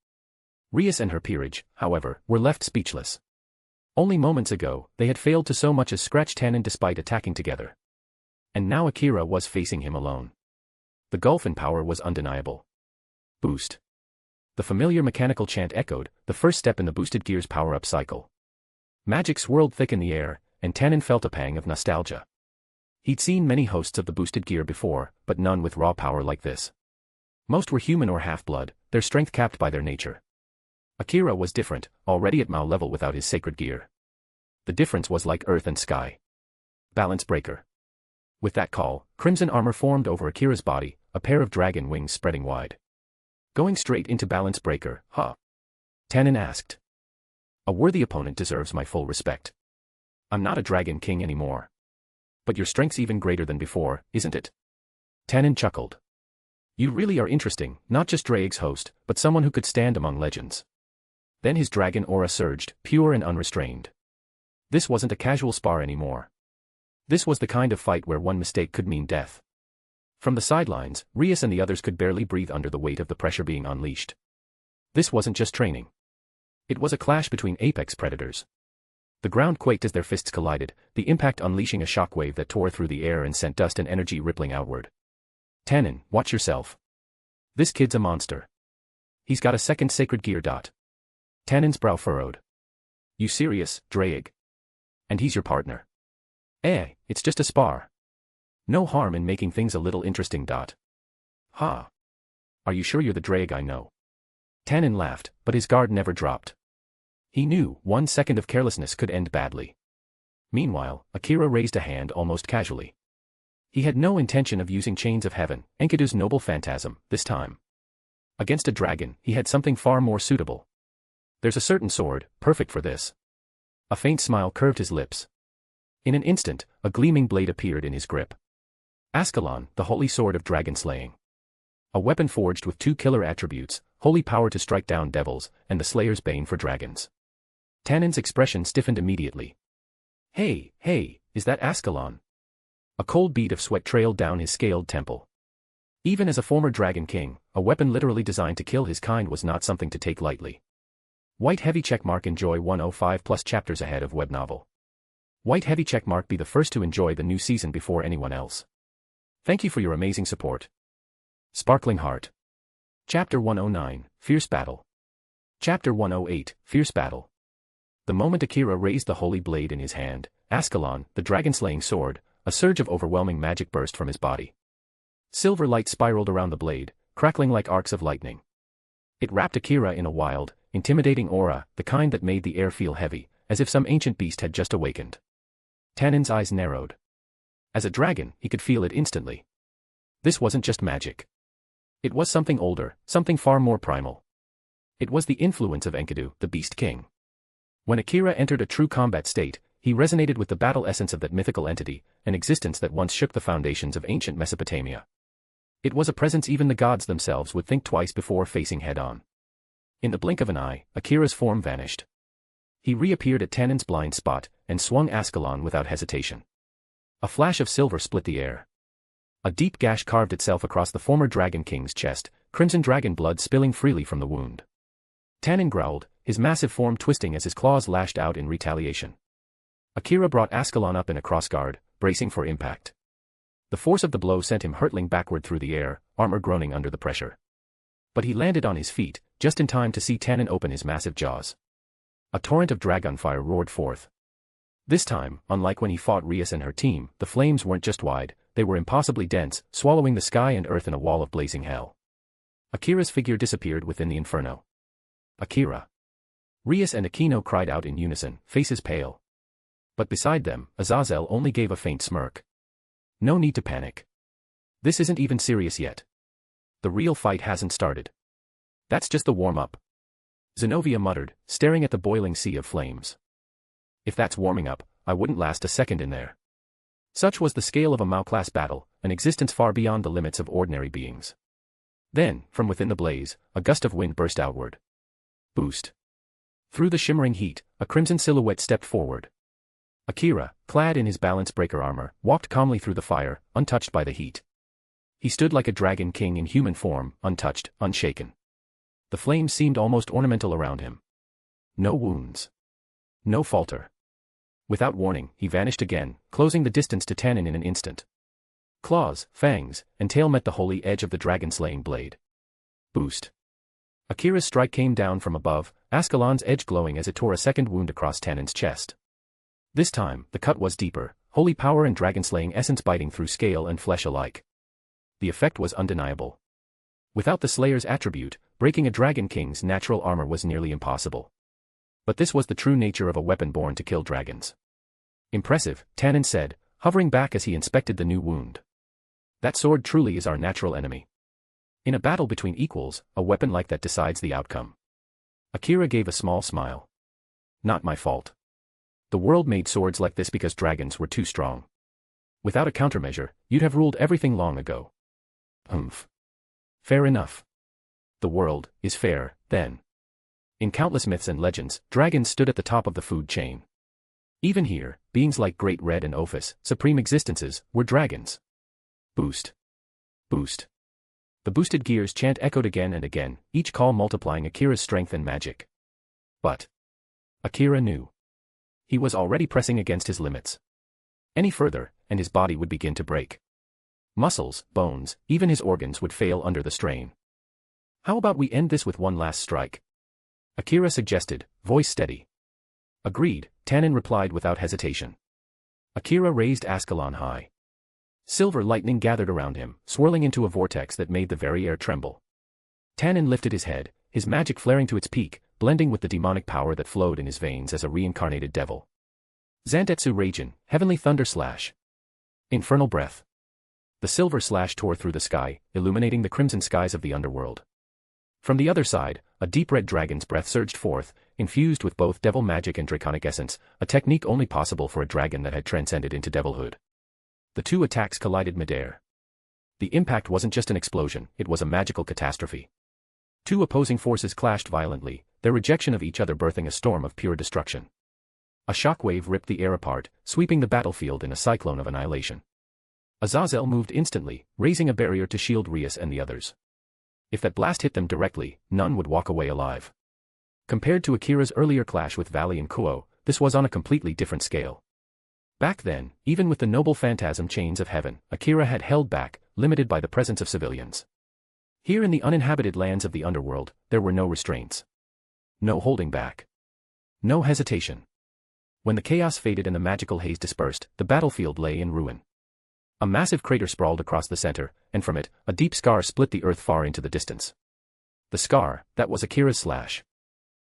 S3: Rias and her peerage, however, were left speechless. Only moments ago, they had failed to so much as scratch Tannen despite attacking together. And now Akira was facing him alone. The gulf in power was undeniable. Boost. The familiar mechanical chant echoed, the first step in the boosted gear's power-up cycle. Magic swirled thick in the air, and Tannen felt a pang of nostalgia. He'd seen many hosts of the boosted gear before, but none with raw power like this. Most were human or half-blood, their strength capped by their nature. Akira was different, already at Mao level without his sacred gear. The difference was like earth and sky. Balance breaker. With that call, crimson armor formed over Akira's body, a pair of dragon wings spreading wide. Going straight into balance breaker, huh? Tannen asked. A worthy opponent deserves my full respect. I'm not a Dragon King anymore. But your strength's even greater than before, isn't it? Tannen chuckled. You really are interesting, not just Drake's host, but someone who could stand among legends. Then his dragon aura surged, pure and unrestrained. This wasn't a casual spar anymore. This was the kind of fight where one mistake could mean death. From the sidelines, Rias and the others could barely breathe under the weight of the pressure being unleashed. This wasn't just training. It was a clash between apex predators. The ground quaked as their fists collided, the impact unleashing a shockwave that tore through the air and sent dust and energy rippling outward. Tannen, watch yourself. This kid's a monster. He's got a second sacred gear. Tannen's brow furrowed. You serious, Drake? And he's your partner? It's just a spar. No harm in making things a little interesting. Ha. Are you sure you're the Drake I know? Tannen laughed, but his guard never dropped. He knew 1 second of carelessness could end badly. Meanwhile, Akira raised a hand almost casually. He had no intention of using Chains of Heaven, Enkidu's noble phantasm, this time. Against a dragon, he had something far more suitable. There's a certain sword, perfect for this. A faint smile curved his lips. In an instant, a gleaming blade appeared in his grip. Ascalon, the holy sword of dragon slaying. A weapon forged with 2 killer attributes, holy power to strike down devils, and the slayer's bane for dragons. Tannen's expression stiffened immediately. Hey, is that Ascalon? A cold bead of sweat trailed down his scaled temple. Even as a former Dragon King, a weapon literally designed to kill his kind was not something to take lightly. White heavy checkmark. Enjoy 105+ chapters ahead of web novel. White heavy checkmark. Be the first to enjoy the new season before anyone else. Thank you for your amazing support. Sparkling Heart. Chapter 109, Fierce Battle. Chapter 108, Fierce Battle. The moment Akira raised the holy blade in his hand, Ascalon, the dragon-slaying sword, a surge of overwhelming magic burst from his body. Silver light spiraled around the blade, crackling like arcs of lightning. It wrapped Akira in a wild, intimidating aura, the kind that made the air feel heavy, as if some ancient beast had just awakened. Tannen's eyes narrowed. As a dragon, he could feel it instantly. This wasn't just magic. It was something older, something far more primal. It was the influence of Enkidu, the Beast King. When Akira entered a true combat state, he resonated with the battle essence of that mythical entity, an existence that once shook the foundations of ancient Mesopotamia. It was a presence even the gods themselves would think twice before facing head-on. In the blink of an eye, Akira's form vanished. He reappeared at Tannen's blind spot, and swung Ascalon without hesitation. A flash of silver split the air. A deep gash carved itself across the former Dragon King's chest, crimson dragon blood spilling freely from the wound. Tannen growled, his massive form twisting as his claws lashed out in retaliation. Akira brought Ascalon up in a crossguard, bracing for impact. The force of the blow sent him hurtling backward through the air, armor groaning under the pressure. But he landed on his feet, just in time to see Tannen open his massive jaws. A torrent of dragon fire roared forth. This time, unlike when he fought Rias and her team, the flames weren't just wide, they were impossibly dense, swallowing the sky and earth in a wall of blazing hell. Akira's figure disappeared within the inferno. Akira. Rias and Aquino cried out in unison, faces pale. But beside them, Azazel only gave a faint smirk. No need to panic. This isn't even serious yet. The real fight hasn't started. That's just the warm-up. Zenobia muttered, staring at the boiling sea of flames. If that's warming up, I wouldn't last a second in there. Such was the scale of a Mao-class battle, an existence far beyond the limits of ordinary beings. Then, from within the blaze, a gust of wind burst outward. Boost. Through the shimmering heat, a crimson silhouette stepped forward. Akira, clad in his balance breaker armor, walked calmly through the fire, untouched by the heat. He stood like a dragon king in human form, untouched, unshaken. The flames seemed almost ornamental around him. No wounds. No falter. Without warning, he vanished again, closing the distance to Tannen in an instant. Claws, fangs, and tail met the holy edge of the dragon-slaying blade. Boost. Akira's strike came down from above, Ascalon's edge glowing as it tore a second wound across Tannen's chest. This time, the cut was deeper, holy power and dragon-slaying essence biting through scale and flesh alike. The effect was undeniable. Without the Slayer's attribute, breaking a Dragon King's natural armor was nearly impossible. But this was the true nature of a weapon born to kill dragons. Impressive, Tannen said, hovering back as he inspected the new wound. That sword truly is our natural enemy. In a battle between equals, a weapon like that decides the outcome. Akira gave a small smile. Not my fault. The world made swords like this because dragons were too strong. Without a countermeasure, you'd have ruled everything long ago. Humph. Fair enough. The world is fair, then. In countless myths and legends, dragons stood at the top of the food chain. Even here, beings like Great Red and Ophis, supreme existences, were dragons. Boost. Boost. The boosted gears chant echoed again and again, each call multiplying Akira's strength and magic. But Akira knew. He was already pressing against his limits. Any further, and his body would begin to break. Muscles, bones, even his organs would fail under the strain. How about we end this with one last strike? Akira suggested, voice steady. Agreed, Tannen replied without hesitation. Akira raised Ascalon high. Silver lightning gathered around him, swirling into a vortex that made the very air tremble. Tannen lifted his head, his magic flaring to its peak, blending with the demonic power that flowed in his veins as a reincarnated devil. Zantetsu Raijin, Heavenly Thunder Slash. Infernal Breath. The silver slash tore through the sky, illuminating the crimson skies of the underworld. From the other side, a deep red dragon's breath surged forth, infused with both devil magic and draconic essence, a technique only possible for a dragon that had transcended into devilhood. The two attacks collided midair. The impact wasn't just an explosion, it was a magical catastrophe. Two opposing forces clashed violently, their rejection of each other birthing a storm of pure destruction. A shockwave ripped the air apart, sweeping the battlefield in a cyclone of annihilation. Azazel moved instantly, raising a barrier to shield Rias and the others. If that blast hit them directly, none would walk away alive. Compared to Akira's earlier clash with Valley and Kuoh, this was on a completely different scale. Back then, even with the noble phantasm chains of heaven, Akira had held back, limited by the presence of civilians. Here in the uninhabited lands of the underworld, there were no restraints. No holding back. No hesitation. When the chaos faded and the magical haze dispersed, the battlefield lay in ruin. A massive crater sprawled across the center, and from it, a deep scar split the earth far into the distance. The scar, that was Akira's slash.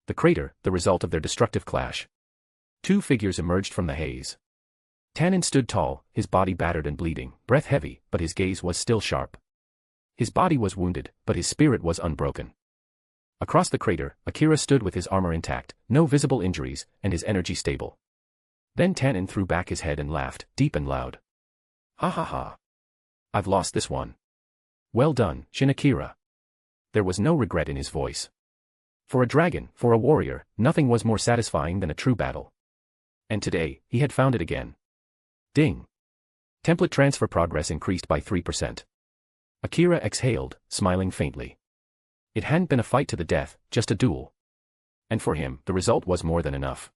S3: The crater, the result of their destructive clash. Two figures emerged from the haze. Tannen stood tall, his body battered and bleeding, breath heavy, but his gaze was still sharp. His body was wounded, but his spirit was unbroken. Across the crater, Akira stood with his armor intact, no visible injuries, and his energy stable. Then Tannen threw back his head and laughed, deep and loud. Ha ha ha. I've lost this one. Well done, Shin Akira. There was no regret in his voice. For a dragon, for a warrior, nothing was more satisfying than a true battle. And today, he had found it again. Ding. Template transfer progress increased by 3%. Akira exhaled, smiling faintly. It hadn't been a fight to the death, just a duel. And for him, the result was more than enough.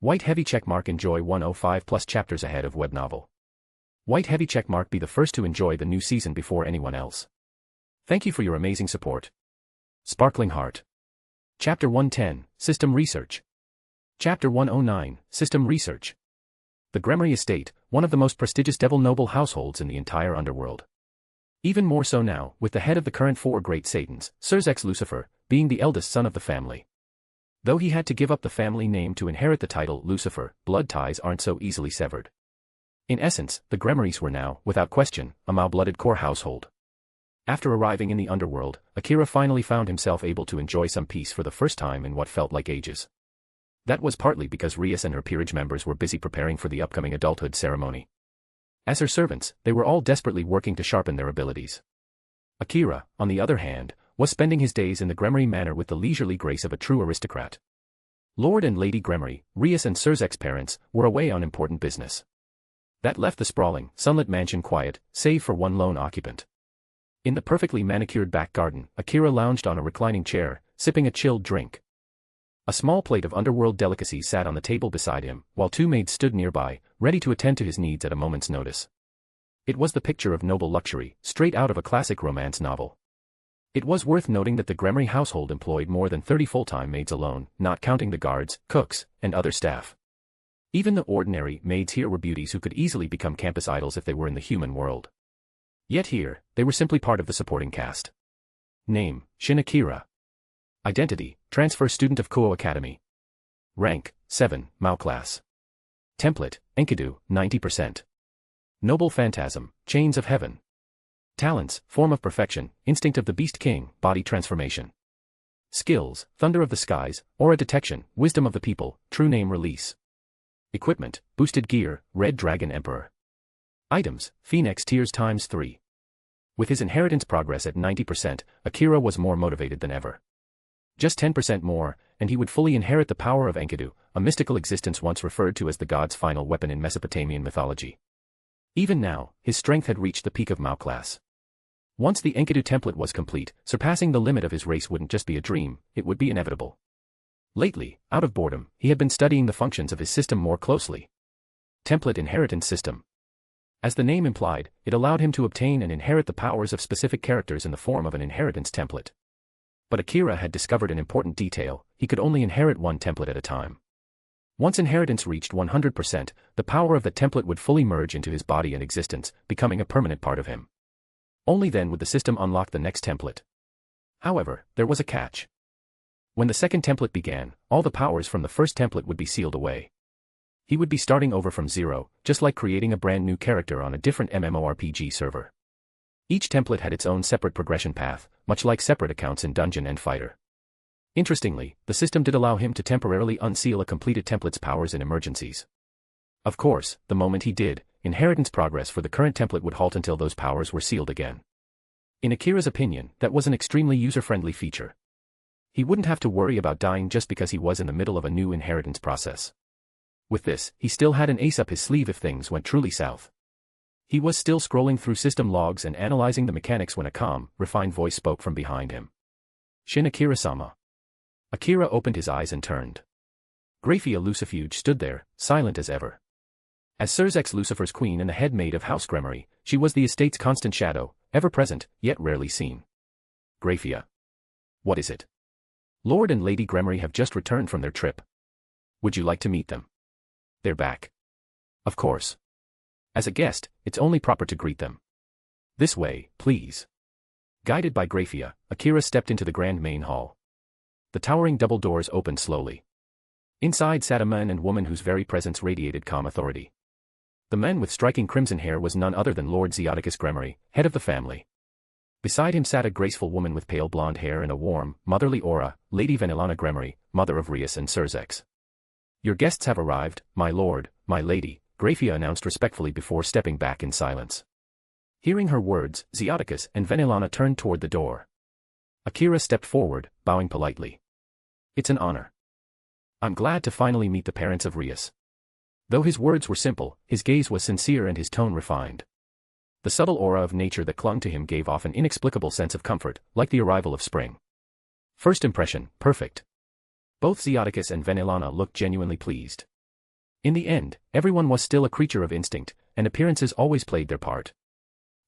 S3: White heavy checkmark enjoy 105 plus chapters ahead of web novel. White heavy checkmark be the first to enjoy the new season before anyone else. Thank you for your amazing support. Sparkling Heart. Chapter 110, System Research. Chapter 109, System Research. The Gremory Estate, one of the most prestigious devil noble households in the entire underworld. Even more so now, with the head of the current four great Satans, Surzex Lucifer, being the eldest son of the family. Though he had to give up the family name to inherit the title Lucifer, blood ties aren't so easily severed. In essence, the Gremorys were now, without question, a mal-blooded core household. After arriving in the underworld, Akira finally found himself able to enjoy some peace for the first time in what felt like ages. That was partly because Rias and her peerage members were busy preparing for the upcoming adulthood ceremony. As her servants, they were all desperately working to sharpen their abilities. Akira, on the other hand, was spending his days in the Gremory manor with the leisurely grace of a true aristocrat. Lord and Lady Gremory, Rias and Surzek's parents, were away on important business. That left the sprawling, sunlit mansion quiet, save for one lone occupant. In the perfectly manicured back garden, Akira lounged on a reclining chair, sipping a chilled drink. A small plate of underworld delicacies sat on the table beside him, while two maids stood nearby, ready to attend to his needs at a moment's notice. It was the picture of noble luxury, straight out of a classic romance novel. It was worth noting that the Gremory household employed more than 30 full-time maids alone, not counting the guards, cooks, and other staff. Even the ordinary maids here were beauties who could easily become campus idols if they were in the human world. Yet here, they were simply part of the supporting cast. Name, Shin Akira. Identity, transfer student of Kuoh Academy. Rank, 7, Mao class. Template, Enkidu, 90%. Noble phantasm, chains of heaven. Talents, form of perfection, instinct of the beast king, body transformation. Skills, thunder of the skies, aura detection, wisdom of the people, true name release. Equipment, boosted gear, red dragon emperor. Items, Phoenix tears times 3. With his inheritance progress at 90%, Akira was more motivated than ever. Just 10% more, and he would fully inherit the power of Enkidu, a mystical existence once referred to as the god's final weapon in Mesopotamian mythology. Even now, his strength had reached the peak of Mao class. Once the Enkidu template was complete, surpassing the limit of his race wouldn't just be a dream, it would be inevitable. Lately, out of boredom, he had been studying the functions of his system more closely. Template Inheritance System. As the name implied, it allowed him to obtain and inherit the powers of specific characters in the form of an inheritance template. But Akira had discovered an important detail: he could only inherit one template at a time. Once inheritance reached 100%, the power of the template would fully merge into his body and existence, becoming a permanent part of him. Only then would the system unlock the next template. However, there was a catch. When the second template began, all the powers from the first template would be sealed away. He would be starting over from zero, just like creating a brand new character on a different MMORPG server. Each template had its own separate progression path, much like separate accounts in Dungeon and Fighter. Interestingly, the system did allow him to temporarily unseal a completed template's powers in emergencies. Of course, the moment he did, inheritance progress for the current template would halt until those powers were sealed again. In Akira's opinion, that was an extremely user-friendly feature. He wouldn't have to worry about dying just because he was in the middle of a new inheritance process. With this, he still had an ace up his sleeve if things went truly south. He was still scrolling through system logs and analyzing the mechanics when a calm, refined voice spoke from behind him. Shin Akira-sama. Akira opened his eyes and turned. Graphia Lucifuge stood there, silent as ever. As Surzek's Lucifer's queen and the head maid of House Gremory, she was the estate's constant shadow, ever present, yet rarely seen. Grafia. What is it? Lord and Lady Gremory have just returned from their trip. Would you like to meet them? They're back. Of course. As a guest, it's only proper to greet them. This way, please. Guided by Grafia, Akira stepped into the grand main hall. The towering double doors opened slowly. Inside sat a man and woman whose very presence radiated calm authority. The man with striking crimson hair was none other than Lord Zeoticus Gremory, head of the family. Beside him sat a graceful woman with pale blonde hair and a warm, motherly aura, Lady Vanillana Gremory, mother of Rias and Surzek. Your guests have arrived, my lord, my lady, Grafia announced respectfully before stepping back in silence. Hearing her words, Zeoticus and Vanillana turned toward the door. Akira stepped forward, bowing politely. It's an honor. I'm glad to finally meet the parents of Rias. Though his words were simple, his gaze was sincere and his tone refined. The subtle aura of nature that clung to him gave off an inexplicable sense of comfort, like the arrival of spring. First impression, perfect. Both Zeoticus and Vanillana looked genuinely pleased. In the end, everyone was still a creature of instinct, and appearances always played their part.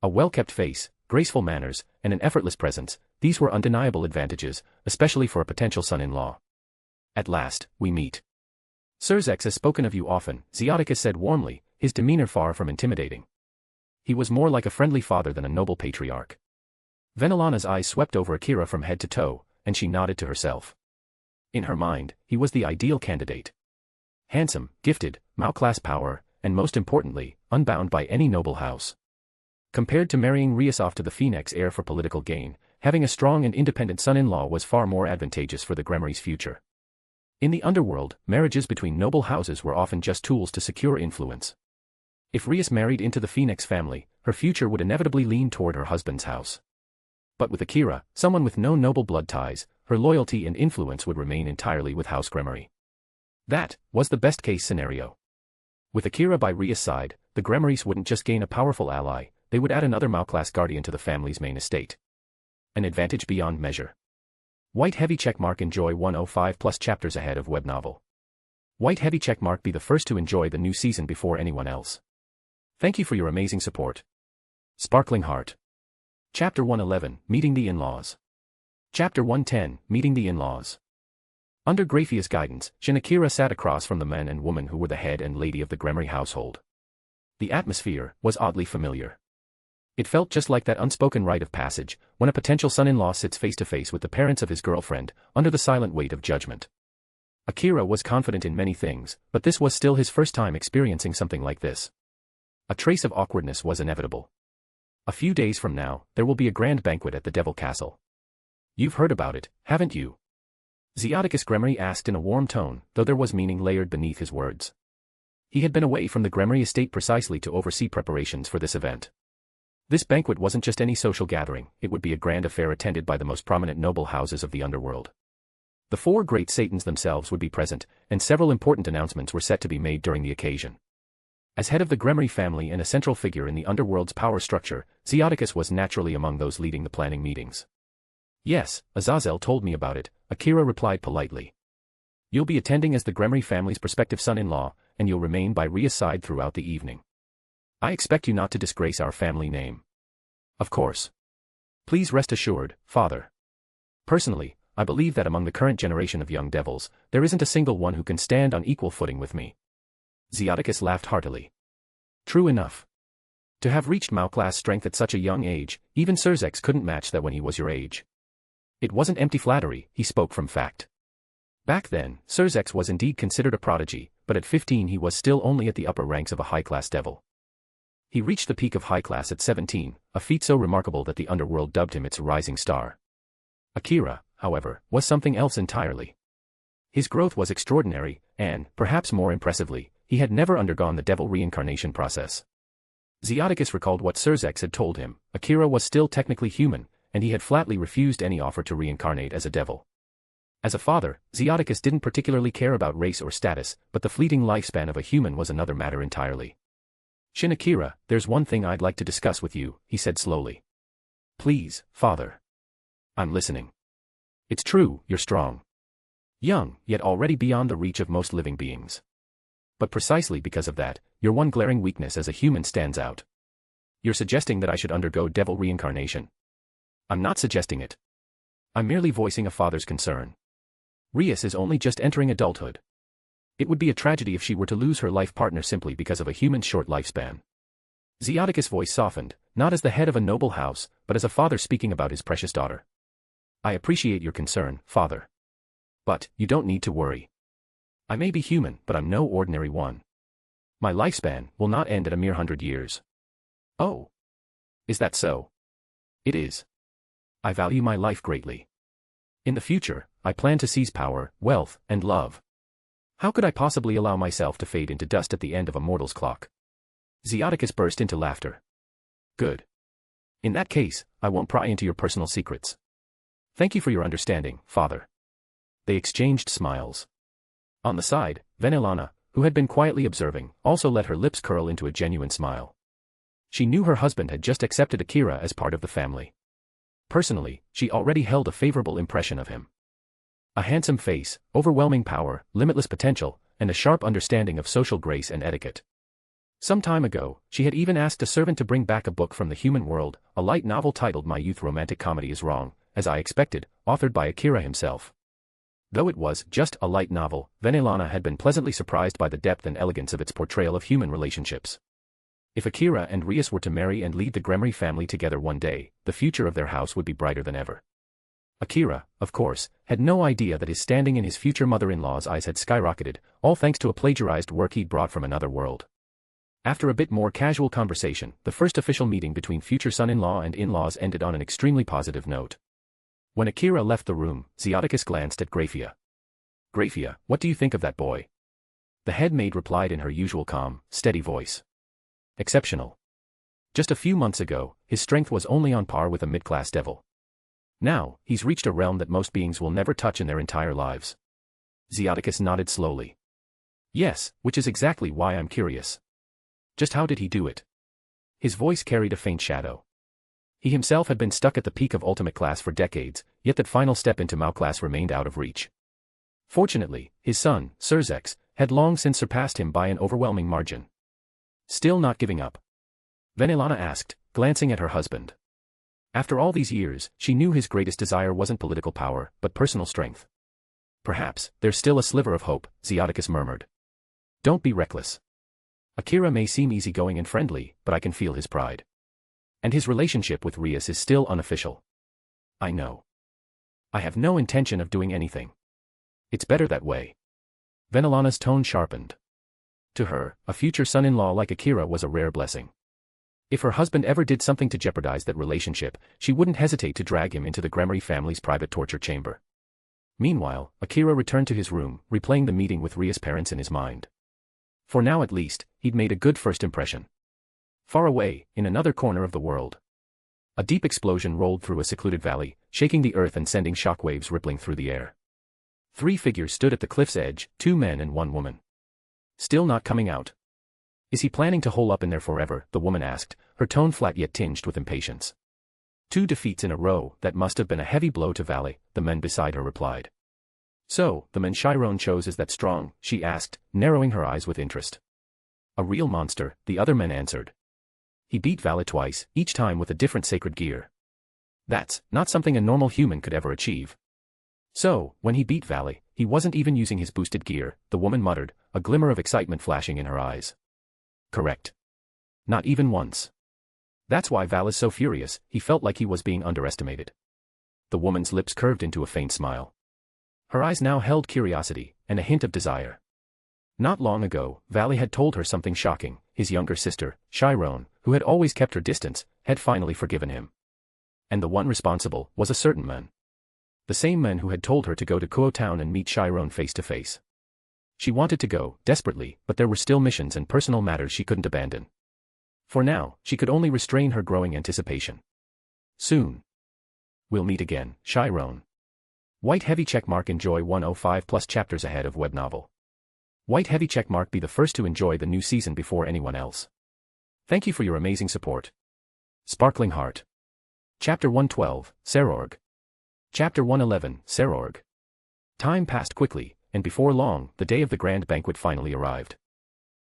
S3: A well-kept face, graceful manners, and an effortless presence, these were undeniable advantages, especially for a potential son-in-law. At last, we meet. Surzek has spoken of you often, Zeoticus said warmly, his demeanor far from intimidating. He was more like a friendly father than a noble patriarch. Vanillana's eyes swept over Akira from head to toe, and she nodded to herself. In her mind, he was the ideal candidate. Handsome, gifted, Mao-class power, and most importantly, unbound by any noble house. Compared to marrying Rias off to the Phoenix heir for political gain, having a strong and independent son-in-law was far more advantageous for the Gremory's future. In the underworld, marriages between noble houses were often just tools to secure influence. If Rias married into the Phoenix family, her future would inevitably lean toward her husband's house. But with Akira, someone with no noble blood ties, her loyalty and influence would remain entirely with House Gremory. That was the best-case scenario. With Akira by Rias' side, the Gremorys wouldn't just gain a powerful ally, they would add another Mao-class guardian to the family's main estate. An advantage beyond measure. White heavy checkmark enjoy 105 plus chapters ahead of web novel. White heavy checkmark be the first to enjoy the new season before anyone else. Thank you for your amazing support. Sparkling Heart. Chapter 111, Meeting the In-Laws. Chapter 110, Meeting the In-Laws. Under Grafia's guidance, Akira sat across from the man and woman who were the head and lady of the Gremory household. The atmosphere was oddly familiar. It felt just like that unspoken rite of passage, when a potential son-in-law sits face-to-face with the parents of his girlfriend, under the silent weight of judgment. Akira was confident in many things, but this was still his first time experiencing something like this. A trace of awkwardness was inevitable. A few days from now, there will be a grand banquet at the Devil Castle. You've heard about it, haven't you? Zeoticus Gremory asked in a warm tone, though there was meaning layered beneath his words. He had been away from the Gremory estate precisely to oversee preparations for this event. This banquet wasn't just any social gathering, it would be a grand affair attended by the most prominent noble houses of the underworld. The four great Satans themselves would be present, and several important announcements were set to be made during the occasion. As head of the Gremory family and a central figure in the underworld's power structure, Zeoticus was naturally among those leading the planning meetings. Yes, Azazel told me about it, Akira replied politely. You'll be attending as the Gremory family's prospective son-in-law, and you'll remain by Ria's side throughout the evening. I expect you not to disgrace our family name. Of course. Please rest assured, Father. Personally, I believe that among the current generation of young devils, there isn't a single one who can stand on equal footing with me. Zeoticus laughed heartily. True enough. To have reached Mao-class strength at such a young age, even Surzek couldn't match that when he was your age. It wasn't empty flattery, he spoke from fact. Back then, Surzek was indeed considered a prodigy, but at 15 he was still only at the upper ranks of a high-class devil. He reached the peak of high class at 17, a feat so remarkable that the underworld dubbed him its rising star. Akira, however, was something else entirely. His growth was extraordinary, and, perhaps more impressively, he had never undergone the devil reincarnation process. Zeoticus recalled what Surzek had told him, Akira was still technically human, and he had flatly refused any offer to reincarnate as a devil. As a father, Zeoticus didn't particularly care about race or status, but the fleeting lifespan of a human was another matter entirely. Akira, there's one thing I'd like to discuss with you, he said slowly. Please, Father. I'm listening. It's true, you're strong. Young, yet already beyond the reach of most living beings. But precisely because of that, your one glaring weakness as a human stands out. You're suggesting that I should undergo devil reincarnation. I'm not suggesting it. I'm merely voicing a father's concern. Rias is only just entering adulthood. It would be a tragedy if she were to lose her life partner simply because of a human's short lifespan. Xiaticus' voice softened, not as the head of a noble house, but as a father speaking about his precious daughter. I appreciate your concern, father. But, you don't need to worry. I may be human, but I'm no ordinary one. My lifespan will not end at a mere 100 years. Oh. Is that so? It is. I value my life greatly. In the future, I plan to seize power, wealth, and love. How could I possibly allow myself to fade into dust at the end of a mortal's clock? Xiaticus burst into laughter. Good. In that case, I won't pry into your personal secrets. Thank you for your understanding, father. They exchanged smiles. On the side, Venelana, who had been quietly observing, also let her lips curl into a genuine smile. She knew her husband had just accepted Akira as part of the family. Personally, she already held a favorable impression of him. A handsome face, overwhelming power, limitless potential, and a sharp understanding of social grace and etiquette. Some time ago, she had even asked a servant to bring back a book from the human world, a light novel titled My Youth Romantic Comedy is Wrong, as I expected, authored by Akira himself. Though it was just a light novel, Venelana had been pleasantly surprised by the depth and elegance of its portrayal of human relationships. If Akira and Rias were to marry and lead the Gremory family together one day, the future of their house would be brighter than ever. Akira, of course, had no idea that his standing in his future mother-in-law's eyes had skyrocketed, all thanks to a plagiarized work he'd brought from another world. After a bit more casual conversation, the first official meeting between future son-in-law and in-laws ended on an extremely positive note. When Akira left the room, Xiaticus glanced at Graphia. Graphia, what do you think of that boy? The head maid replied in her usual calm, steady voice. Exceptional. Just a few months ago, his strength was only on par with a mid-class devil. Now, he's reached a realm that most beings will never touch in their entire lives. Xiaticus nodded slowly. Yes, which is exactly why I'm curious. Just how did he do it? His voice carried a faint shadow. He himself had been stuck at the peak of ultimate class for decades, yet that final step into Mao class remained out of reach. Fortunately, his son, Surzex, had long since surpassed him by an overwhelming margin. Still not giving up? Venelana asked, glancing at her husband. After all these years, she knew his greatest desire wasn't political power, but personal strength. Perhaps, there's still a sliver of hope, Xiaticus murmured. Don't be reckless. Akira may seem easygoing and friendly, but I can feel his pride. And his relationship with Rias is still unofficial. I know. I have no intention of doing anything. It's better that way. Venelana's tone sharpened. To her, a future son-in-law like Akira was a rare blessing. If her husband ever did something to jeopardize that relationship, she wouldn't hesitate to drag him into the Gremory family's private torture chamber. Meanwhile, Akira returned to his room, replaying the meeting with Rias' parents in his mind. For now at least, he'd made a good first impression. Far away, in another corner of the world. A deep explosion rolled through a secluded valley, shaking the earth and sending shockwaves rippling through the air. 3 figures stood at the cliff's edge, 2 men and 1 woman. Still not coming out. Is he planning to hole up in there forever? The woman asked, her tone flat yet tinged with impatience. 2 defeats in a row, that must have been a heavy blow to Valley, the men beside her replied. So, the man Chiron chose is that strong? She asked, narrowing her eyes with interest. A real monster, the other men answered. He beat Valley twice, each time with a different sacred gear. That's not something a normal human could ever achieve. So, when he beat Valley, he wasn't even using his boosted gear, the woman muttered, a glimmer of excitement flashing in her eyes. Correct. Not even once. That's why Val is so furious, he felt like he was being underestimated. The woman's lips curved into a faint smile. Her eyes now held curiosity, and a hint of desire. Not long ago, Valley had told her something shocking. His younger sister, Chiron, who had always kept her distance, had finally forgiven him. And the one responsible was a certain man. The same man who had told her to go to Kuoh town and meet Chiron face to face. She wanted to go, desperately, but there were still missions and personal matters she couldn't abandon. For now, she could only restrain her growing anticipation. Soon. We'll meet again, Chiron. White heavy checkmark. Enjoy 105 plus chapters ahead of web novel. White heavy checkmark. Be the first to enjoy the new season before anyone else. Thank you for your amazing support. Sparkling Heart. Chapter 112, Serorg. Chapter 111, Serorg. Time passed quickly, and before long, the day of the grand banquet finally arrived.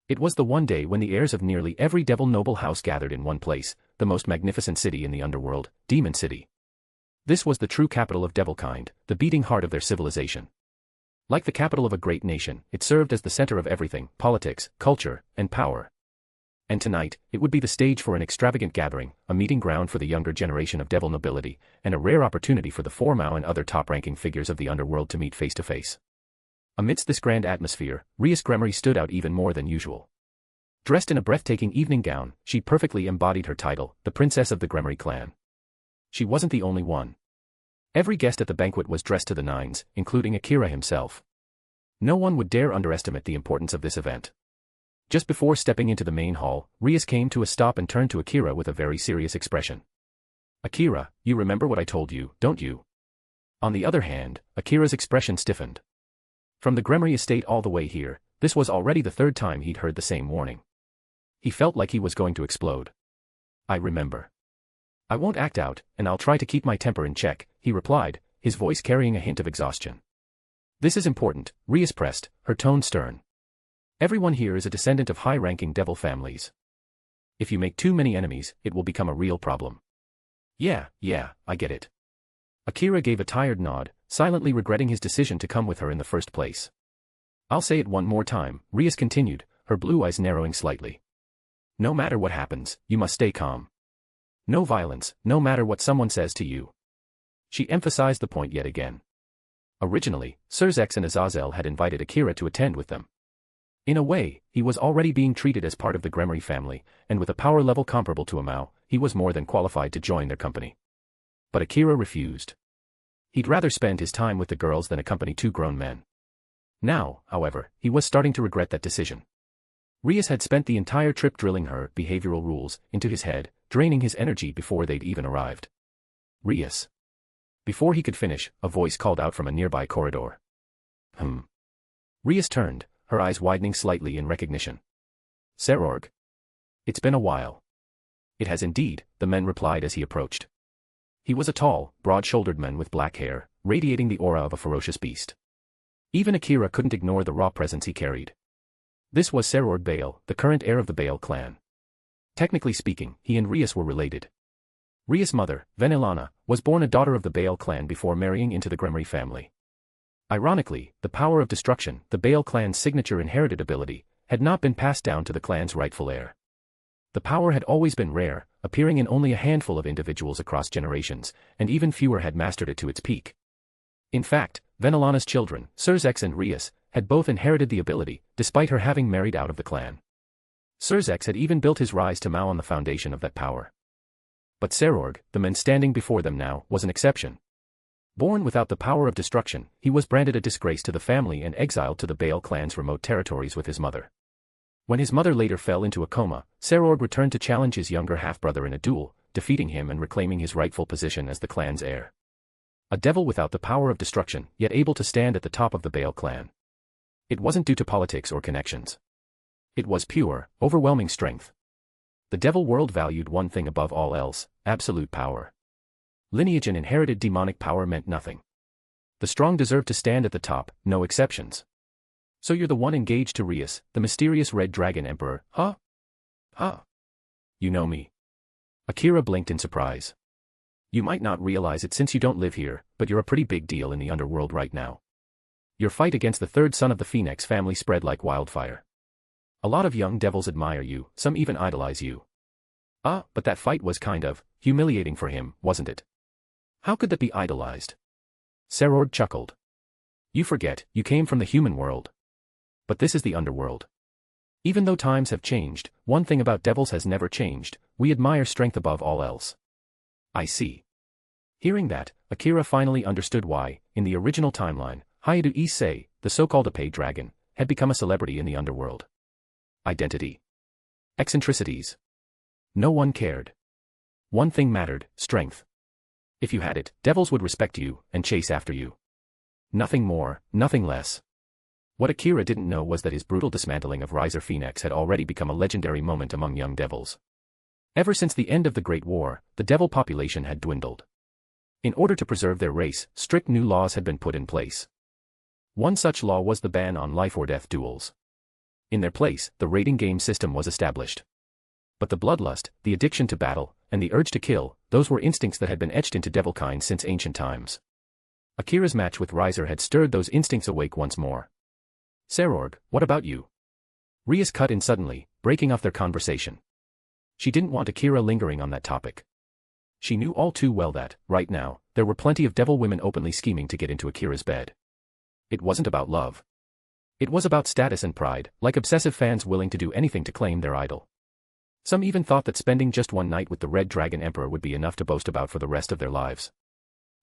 S3: It was the one day when the heirs of nearly every devil noble house gathered in one place, the most magnificent city in the underworld, Demon City. This was the true capital of devilkind, the beating heart of their civilization. Like the capital of a great nation, it served as the center of everything: politics, culture, and power. And tonight, it would be the stage for an extravagant gathering, a meeting ground for the younger generation of devil nobility, and a rare opportunity for the Formao and other top-ranking figures of the underworld to meet face to face. Amidst this grand atmosphere, Rias Gremory stood out even more than usual. Dressed in a breathtaking evening gown, she perfectly embodied her title, the princess of the Gremory clan. She wasn't the only one. Every guest at the banquet was dressed to the nines, including Akira himself. No one would dare underestimate the importance of this event. Just before stepping into the main hall, Rias came to a stop and turned to Akira with a very serious expression. "Akira, you remember what I told you, don't you?" On the other hand, Akira's expression stiffened. From the Gremory estate all the way here, this was already the third time he'd heard the same warning. He felt like he was going to explode. "I remember. I won't act out, and I'll try to keep my temper in check," he replied, his voice carrying a hint of exhaustion. "This is important," Rias pressed, her tone stern. "Everyone here is a descendant of high-ranking devil families. If you make too many enemies, it will become a real problem." Yeah, I get it." Akira gave a tired nod, silently regretting his decision to come with her in the first place. "I'll say it one more time," Rias continued, her blue eyes narrowing slightly. "No matter what happens, you must stay calm. No violence, no matter what someone says to you." She emphasized the point yet again. Originally, Surzex and Azazel had invited Akira to attend with them. In a way, he was already being treated as part of the Gremory family, and with a power level comparable to a Mao, he was more than qualified to join their company. But Akira refused. He'd rather spend his time with the girls than accompany two grown men. Now, however, he was starting to regret that decision. Rias had spent the entire trip drilling her behavioral rules into his head, draining his energy before they'd even arrived. "Rias." Before he could finish, a voice called out from a nearby corridor. Rias turned, her eyes widening slightly in recognition. "Serorg. It's been a while." "It has indeed," the man replied as he approached. He was a tall, broad-shouldered man with black hair, radiating the aura of a ferocious beast. Even Akira couldn't ignore the raw presence he carried. This was Serorg Bale, the current heir of the Bale clan. Technically speaking, he and Rias were related. Rias' mother, Venilana, was born a daughter of the Bale clan before marrying into the Gremory family. Ironically, the power of destruction, the Bale clan's signature inherited ability, had not been passed down to the clan's rightful heir. The power had always been rare, appearing in only a handful of individuals across generations, and even fewer had mastered it to its peak. In fact, Venilana's children, Surzex and Rias, had both inherited the ability, despite her having married out of the clan. Surzex had even built his rise to Mao on the foundation of that power. But Serorg, the man standing before them now, was an exception. Born without the power of destruction, he was branded a disgrace to the family and exiled to the Bale clan's remote territories with his mother. When his mother later fell into a coma, Serorg returned to challenge his younger half-brother in a duel, defeating him and reclaiming his rightful position as the clan's heir. A devil without the power of destruction, yet able to stand at the top of the Bale clan. It wasn't due to politics or connections. It was pure, overwhelming strength. The devil world valued one thing above all else: absolute power. Lineage and inherited demonic power meant nothing. The strong deserved to stand at the top, no exceptions. "So you're the one engaged to Rias, the mysterious Red Dragon Emperor, huh?" "You know me." Akira blinked in surprise. "You might not realize it since you don't live here, but you're a pretty big deal in the underworld right now. Your fight against the third son of the Phoenix family spread like wildfire. A lot of young devils admire you, some even idolize you." But that fight was kind of humiliating for him, wasn't it?" "How could that be idolized?" Serorg chuckled. "You forget, you came from the human world. But this is the underworld. Even though times have changed, one thing about devils has never changed: we admire strength above all else." "I see." Hearing that, Akira finally understood why, in the original timeline, Enkidu Issei, the so-called Ape dragon, had become a celebrity in the underworld. Identity. Eccentricities. No one cared. One thing mattered: strength. If you had it, devils would respect you and chase after you. Nothing more, nothing less. What Akira didn't know was that his brutal dismantling of Riser Phoenix had already become a legendary moment among young devils. Ever since the end of the Great War, the devil population had dwindled. In order to preserve their race, strict new laws had been put in place. One such law was the ban on life-or-death duels. In their place, the rating game system was established. But the bloodlust, the addiction to battle, and the urge to kill, those were instincts that had been etched into devilkind since ancient times. Akira's match with Riser had stirred those instincts awake once more. "Serorg, what about you?" Rias cut in suddenly, breaking off their conversation. She didn't want Akira lingering on that topic. She knew all too well that, right now, there were plenty of devil women openly scheming to get into Akira's bed. It wasn't about love. It was about status and pride, like obsessive fans willing to do anything to claim their idol. Some even thought that spending just one night with the Red Dragon Emperor would be enough to boast about for the rest of their lives.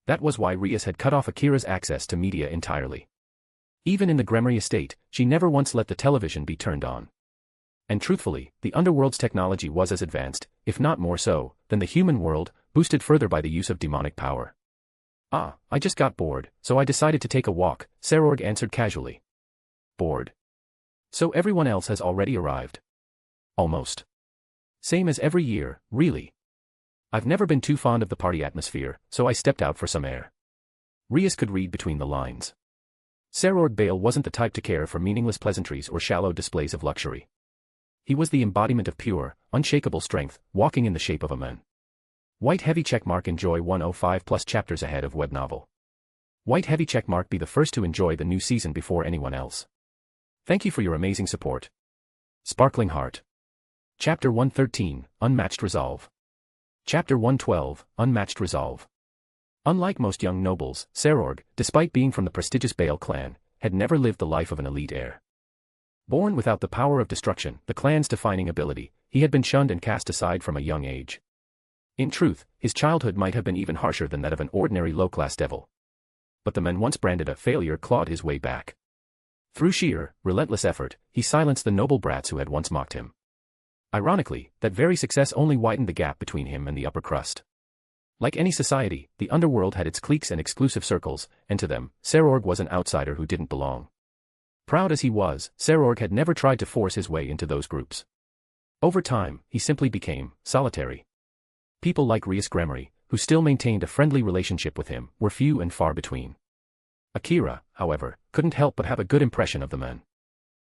S3: That was why Rias had cut off Akira's access to media entirely. Even in the Gremory estate, she never once let the television be turned on. And truthfully, the underworld's technology was as advanced, if not more so, than the human world, boosted further by the use of demonic power. I just got bored, so I decided to take a walk," Serorg answered casually. "Bored? So everyone else has already arrived?" "Almost. Same as every year, really. I've never been too fond of the party atmosphere, so I stepped out for some air." Rias could read between the lines. Serorg Bale wasn't the type to care for meaningless pleasantries or shallow displays of luxury. He was the embodiment of pure, unshakable strength, walking in the shape of a man. White heavy checkmark enjoy 105 plus chapters ahead of web novel. White heavy checkmark be the first to enjoy the new season before anyone else. Thank you for your amazing support. Sparkling Heart. Chapter 113, Unmatched Resolve. Chapter 112, Unmatched Resolve. Unlike most young nobles, Serorg, despite being from the prestigious Bale clan, had never lived the life of an elite heir. Born without the power of destruction, the clan's defining ability, he had been shunned and cast aside from a young age. In truth, his childhood might have been even harsher than that of an ordinary low-class devil. But the man once branded a failure clawed his way back. Through sheer, relentless effort, he silenced the noble brats who had once mocked him. Ironically, that very success only widened the gap between him and the upper crust. Like any society, the underworld had its cliques and exclusive circles, and to them, Serorg was an outsider who didn't belong. Proud as he was, Serorg had never tried to force his way into those groups. Over time, he simply became solitary. People like Rias Gremory, who still maintained a friendly relationship with him, were few and far between. Akira, however, couldn't help but have a good impression of the man.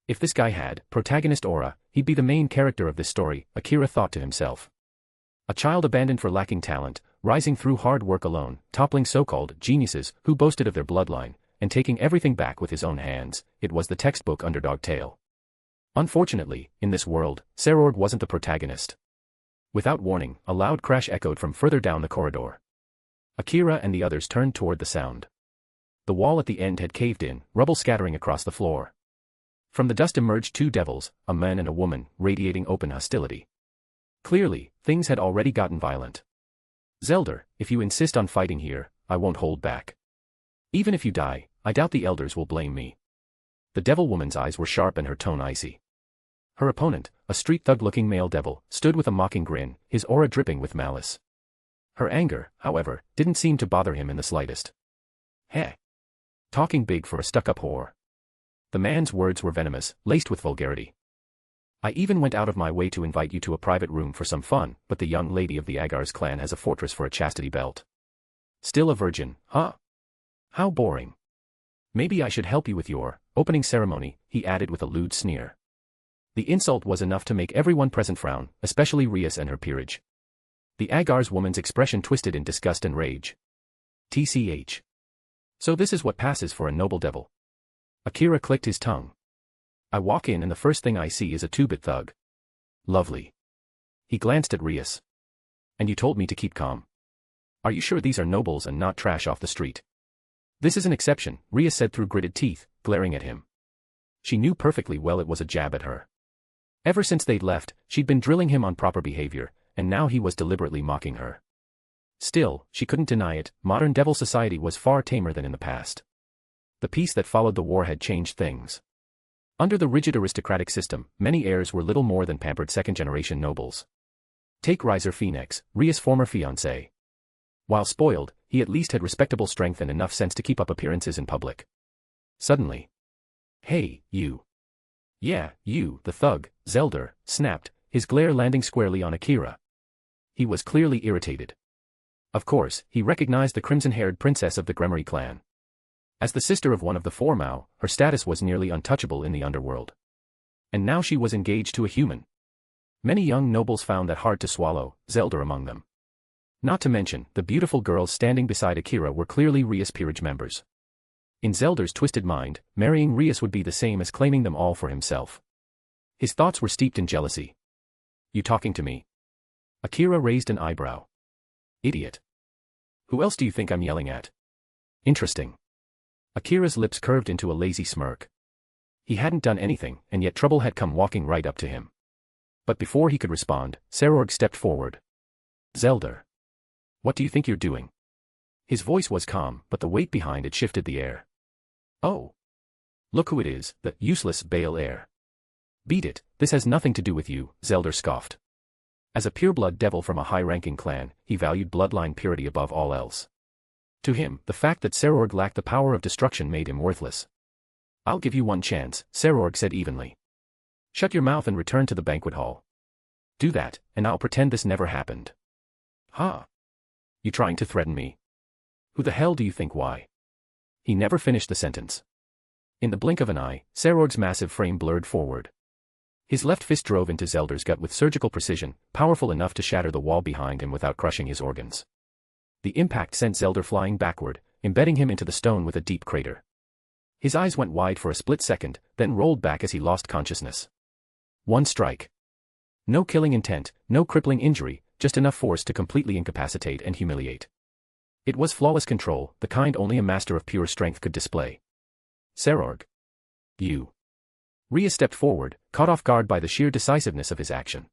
S3: If this guy had protagonist aura, he'd be the main character of this story, Akira thought to himself. A child abandoned for lacking talent, rising through hard work alone, toppling so-called geniuses who boasted of their bloodline, and taking everything back with his own hands, it was the textbook underdog tale. Unfortunately, in this world, Serorg wasn't the protagonist. Without warning, a loud crash echoed from further down the corridor. Akira and the others turned toward the sound. The wall at the end had caved in, rubble scattering across the floor. From the dust emerged two devils, a man and a woman, radiating open hostility. Clearly, things had already gotten violent. "Zelder, if you insist on fighting here, I won't hold back. Even if you die, I doubt the elders will blame me." The devil woman's eyes were sharp and her tone icy. Her opponent, a street thug-looking male devil, stood with a mocking grin, his aura dripping with malice. Her anger, however, didn't seem to bother him in the slightest. "Heh. Talking big for a stuck-up whore." The man's words were venomous, laced with vulgarity. "I even went out of my way to invite you to a private room for some fun, but the young lady of the Agar's clan has a fortress for a chastity belt. Still a virgin, huh? How boring. Maybe I should help you with your opening ceremony," he added with a lewd sneer. The insult was enough to make everyone present frown, especially Rias and her peerage. The Agar's woman's expression twisted in disgust and rage. "TCH. So this is what passes for a noble devil." Akira clicked his tongue. "I walk in and the first thing I see is a two-bit thug. Lovely." He glanced at Rias. "And you told me to keep calm. Are you sure these are nobles and not trash off the street?" "This is an exception," Rias said through gritted teeth, glaring at him. She knew perfectly well it was a jab at her. Ever since they'd left, she'd been drilling him on proper behavior, and now he was deliberately mocking her. Still, she couldn't deny it, modern devil society was far tamer than in the past. The peace that followed the war had changed things. Under the rigid aristocratic system, many heirs were little more than pampered second-generation nobles. Take Riser Phoenix, Rias' former fiancé. While spoiled, he at least had respectable strength and enough sense to keep up appearances in public. Suddenly. "Hey, you. Yeah, you, the thug," Zelder snapped, his glare landing squarely on Akira. He was clearly irritated. Of course, he recognized the crimson-haired princess of the Gremory clan. As the sister of one of the four Mao, her status was nearly untouchable in the underworld. And now she was engaged to a human. Many young nobles found that hard to swallow, Zelda among them. Not to mention, the beautiful girls standing beside Akira were clearly Rias' peerage members. In Zelda's twisted mind, marrying Rias would be the same as claiming them all for himself. His thoughts were steeped in jealousy. You talking to me? Akira raised an eyebrow. Idiot. Who else do you think I'm yelling at? Interesting. Akira's lips curved into a lazy smirk. He hadn't done anything, and yet trouble had come walking right up to him. But before he could respond, Serorg stepped forward. Zelda. What do you think you're doing? His voice was calm, but the weight behind it shifted the air. Oh. Look who it is, the useless Baal heir. Beat it, this has nothing to do with you, Zelda scoffed. As a pureblood devil from a high-ranking clan, he valued bloodline purity above all else. To him, the fact that Serorg lacked the power of destruction made him worthless. I'll give you one chance, Serorg said evenly. Shut your mouth and return to the banquet hall. Do that, and I'll pretend this never happened. Huh? You trying to threaten me? Who the hell do you think why? He never finished the sentence. In the blink of an eye, Serorg's massive frame blurred forward. His left fist drove into Zelda's gut with surgical precision, powerful enough to shatter the wall behind him without crushing his organs. The impact sent Zelda flying backward, embedding him into the stone with a deep crater. His eyes went wide for a split second, then rolled back as he lost consciousness. One strike. No killing intent, no crippling injury, just enough force to completely incapacitate and humiliate. It was flawless control, the kind only a master of pure strength could display. Serorg. You. Ria stepped forward, caught off guard by the sheer decisiveness of his action.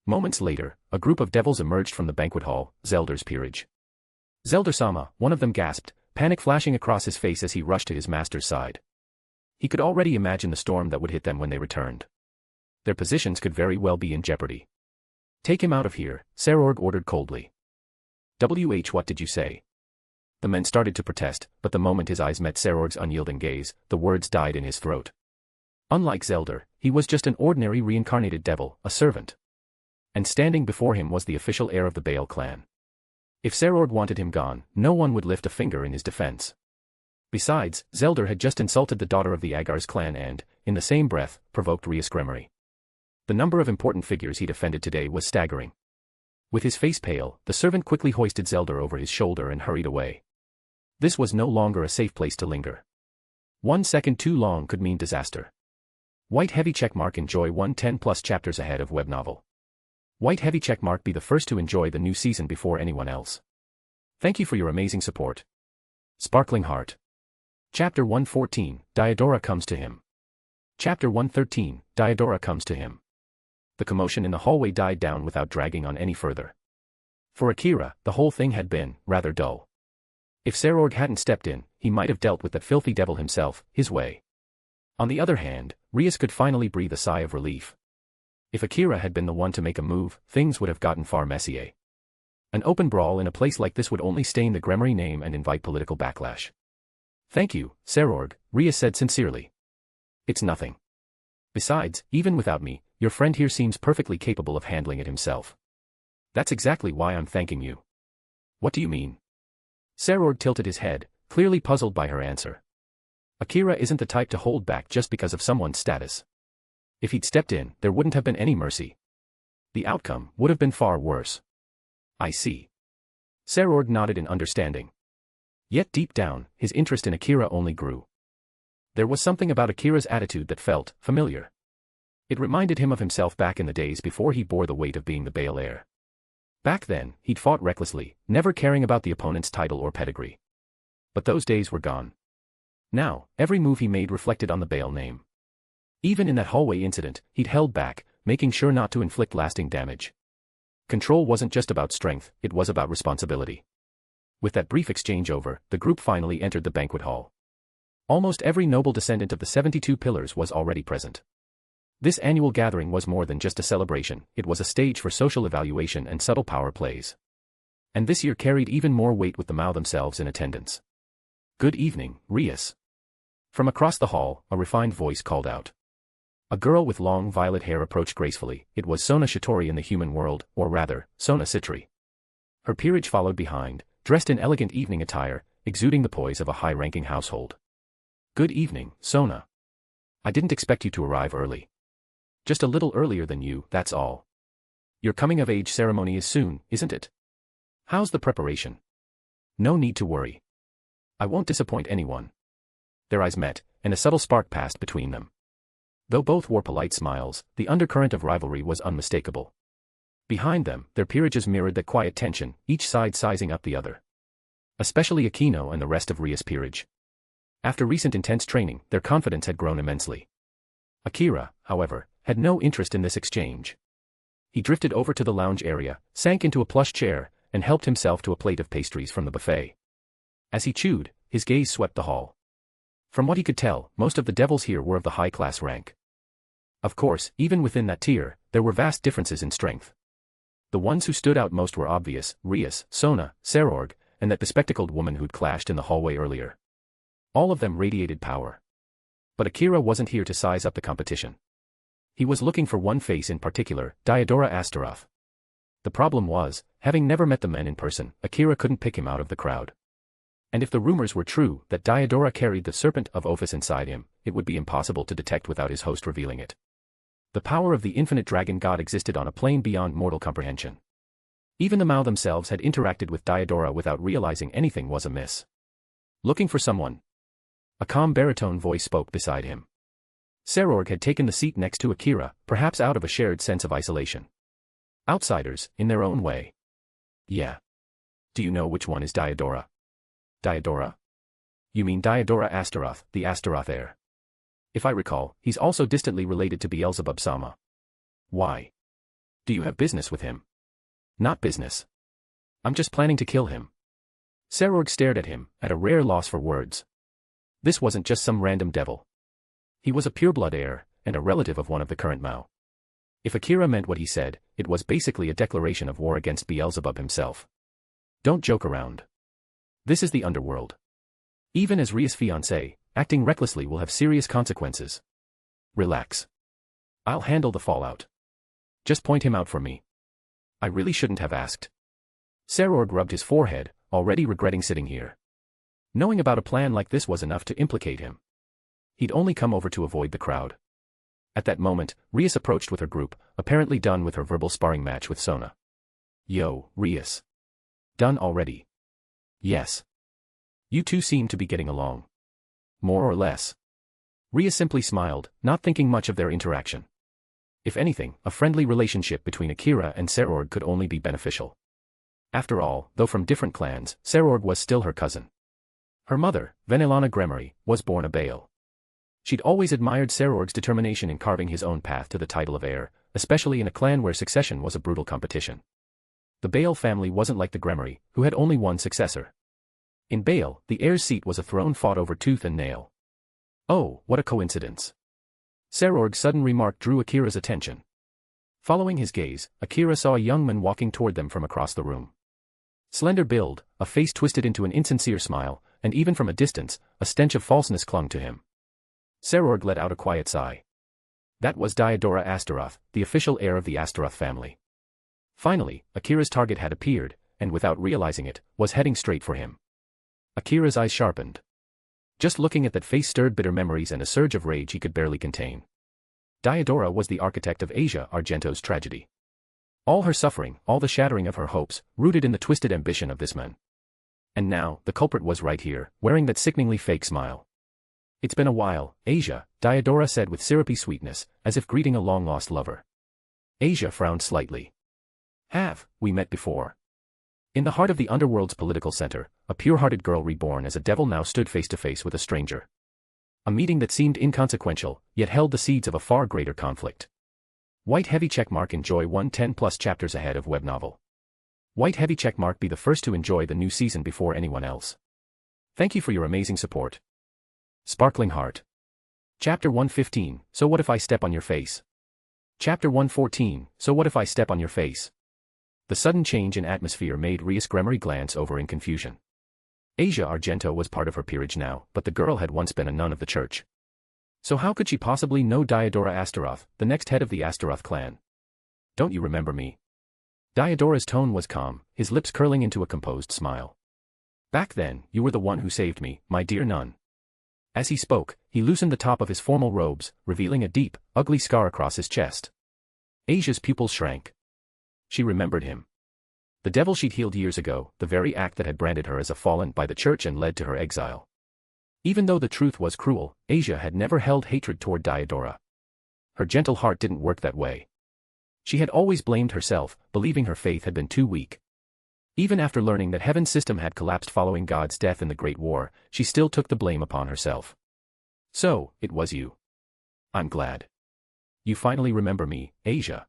S3: Moments later, a group of devils emerged from the banquet hall, Zelda's peerage. Zelda-sama, one of them gasped, panic flashing across his face as he rushed to his master's side. He could already imagine the storm that would hit them when they returned. Their positions could very well be in jeopardy. Take him out of here, Serorg ordered coldly. What did you say? The men started to protest, but the moment his eyes met Serorg's unyielding gaze, the words died in his throat. Unlike Zelda, he was just an ordinary reincarnated devil, a servant. And standing before him was the official heir of the Baal clan. If Serorg wanted him gone, no one would lift a finger in his defense. Besides, Zelda had just insulted the daughter of the Agar's clan and, in the same breath, provoked Rias Gremory. The number of important figures he'd offended today was staggering. With his face pale, the servant quickly hoisted Zelda over his shoulder and hurried away. This was no longer a safe place to linger. 1 second too long could mean disaster. White heavy checkmark enjoy 110+ chapters ahead of web novel. White heavy checkmark be the first to enjoy the new season before anyone else. Thank you for your amazing support. Sparkling Heart. Chapter 114, Diodora comes to him. Chapter 113, Diodora comes to him. The commotion in the hallway died down without dragging on any further. For Akira, the whole thing had been rather dull. If Serorg hadn't stepped in, he might have dealt with that filthy devil himself, his way. On the other hand, Rias could finally breathe a sigh of relief. If Akira had been the one to make a move, things would have gotten far messier. An open brawl in a place like this would only stain the Gremory name and invite political backlash. Thank you, Serorg, Rias said sincerely. It's nothing. Besides, even without me, your friend here seems perfectly capable of handling it himself. That's exactly why I'm thanking you. What do you mean? Serorg tilted his head, clearly puzzled by her answer. Akira isn't the type to hold back just because of someone's status. If he'd stepped in, there wouldn't have been any mercy. The outcome would have been far worse. I see. Serorg nodded in understanding. Yet deep down, his interest in Akira only grew. There was something about Akira's attitude that felt familiar. It reminded him of himself back in the days before he bore the weight of being the Baal heir. Back then, he'd fought recklessly, never caring about the opponent's title or pedigree. But those days were gone. Now, every move he made reflected on the Baal name. Even in that hallway incident, he'd held back, making sure not to inflict lasting damage. Control wasn't just about strength, it was about responsibility. With that brief exchange over, the group finally entered the banquet hall. Almost every noble descendant of the 72 pillars was already present. This annual gathering was more than just a celebration, it was a stage for social evaluation and subtle power plays. And this year carried even more weight with the Mao themselves in attendance. Good evening, Rias. From across the hall, a refined voice called out. A girl with long violet hair approached gracefully. It was Sona Shitori in the human world, or rather, Sona Citri. Her peerage followed behind, dressed in elegant evening attire, exuding the poise of a high-ranking household. Good evening, Sona. I didn't expect you to arrive early. Just a little earlier than you, that's all. Your coming-of-age ceremony is soon, isn't it? How's the preparation? No need to worry. I won't disappoint anyone. Their eyes met, and a subtle spark passed between them. Though both wore polite smiles, the undercurrent of rivalry was unmistakable. Behind them, their peerages mirrored that quiet tension, each side sizing up the other. Especially Aquino and the rest of Ria's peerage. After recent intense training, their confidence had grown immensely. Akira, however, had no interest in this exchange. He drifted over to the lounge area, sank into a plush chair, and helped himself to a plate of pastries from the buffet. As he chewed, his gaze swept the hall. From what he could tell, most of the devils here were of the high-class rank. Of course, even within that tier, there were vast differences in strength. The ones who stood out most were obvious: Rias, Sona, Sarorg, and that bespectacled woman who'd clashed in the hallway earlier. All of them radiated power. But Akira wasn't here to size up the competition. He was looking for one face in particular, Diodora Astaroth. The problem was, having never met the men in person, Akira couldn't pick him out of the crowd. And if the rumors were true that Diodora carried the serpent of Ophis inside him, it would be impossible to detect without his host revealing it. The power of the infinite dragon god existed on a plane beyond mortal comprehension. Even the Mao themselves had interacted with Diodora without realizing anything was amiss. Looking for someone? A calm baritone voice spoke beside him. Sarorg had taken the seat next to Akira, perhaps out of a shared sense of isolation. Outsiders, in their own way. Yeah. Do you know which one is Diodora? Diodora? You mean Diodora Astaroth, the Astaroth heir. If I recall, he's also distantly related to Beelzebub-sama. Why? Do you have business with him? Not business. I'm just planning to kill him. Sarorg stared at him, at a rare loss for words. This wasn't just some random devil. He was a pureblood heir, and a relative of one of the current Mao. If Akira meant what he said, it was basically a declaration of war against Beelzebub himself. Don't joke around. This is the underworld. Even as Ria's fiancé, acting recklessly will have serious consequences. Relax. I'll handle the fallout. Just point him out for me. I really shouldn't have asked. Sarorg rubbed his forehead, already regretting sitting here. Knowing about a plan like this was enough to implicate him. He'd only come over to avoid the crowd. At that moment, Rias approached with her group, apparently done with her verbal sparring match with Sona. Yo, Rias. Done already? Yes. You two seem to be getting along. More or less. Rias simply smiled, not thinking much of their interaction. If anything, a friendly relationship between Akira and Sarorg could only be beneficial. After all, though from different clans, Sarorg was still her cousin. Her mother, Venelana Gremory, was born a Baal. She'd always admired Sarorg's determination in carving his own path to the title of heir, especially in a clan where succession was a brutal competition. The Baal family wasn't like the Gremory, who had only one successor. In Baal, the heir's seat was a throne fought over tooth and nail. Oh, what a coincidence. Sarorg's sudden remark drew Akira's attention. Following his gaze, Akira saw a young man walking toward them from across the room. Slender build, a face twisted into an insincere smile, and even from a distance, a stench of falseness clung to him. Sarorg let out a quiet sigh. That was Diodora Astaroth, the official heir of the Astaroth family. Finally, Akira's target had appeared, and without realizing it, was heading straight for him. Akira's eyes sharpened. Just looking at that face stirred bitter memories and a surge of rage he could barely contain. Diodora was the architect of Asia Argento's tragedy. All her suffering, all the shattering of her hopes, rooted in the twisted ambition of this man. And now, the culprit was right here, wearing that sickeningly fake smile. It's been a while, Asia, Diodora said with syrupy sweetness, as if greeting a long-lost lover. Asia frowned slightly. Have we met before? In the heart of the underworld's political center, a pure-hearted girl reborn as a devil now stood face-to-face with a stranger. A meeting that seemed inconsequential, yet held the seeds of a far greater conflict. White heavy checkmark enjoy 110+ chapters ahead of web novel. White heavy checkmark be the first to enjoy the new season before anyone else. Thank you for your amazing support. Sparkling Heart. Chapter 115, So What If I Step on Your Face? Chapter 114, So What If I Step on Your Face? The sudden change in atmosphere made Rias Gremory glance over in confusion. Asia Argento was part of her peerage now, but the girl had once been a nun of the church. So how could she possibly know Diodora Astaroth, the next head of the Astaroth clan? Don't you remember me? Diodora's tone was calm, his lips curling into a composed smile. Back then, you were the one who saved me, my dear nun. As he spoke, he loosened the top of his formal robes, revealing a deep, ugly scar across his chest. Asia's pupils shrank. She remembered him. The devil she'd healed years ago, the very act that had branded her as a fallen by the church and led to her exile. Even though the truth was cruel, Asia had never held hatred toward Diadora. Her gentle heart didn't work that way. She had always blamed herself, believing her faith had been too weak. Even after learning that heaven's system had collapsed following God's death in the Great War, she still took the blame upon herself. So, it was you. I'm glad. You finally remember me, Asia.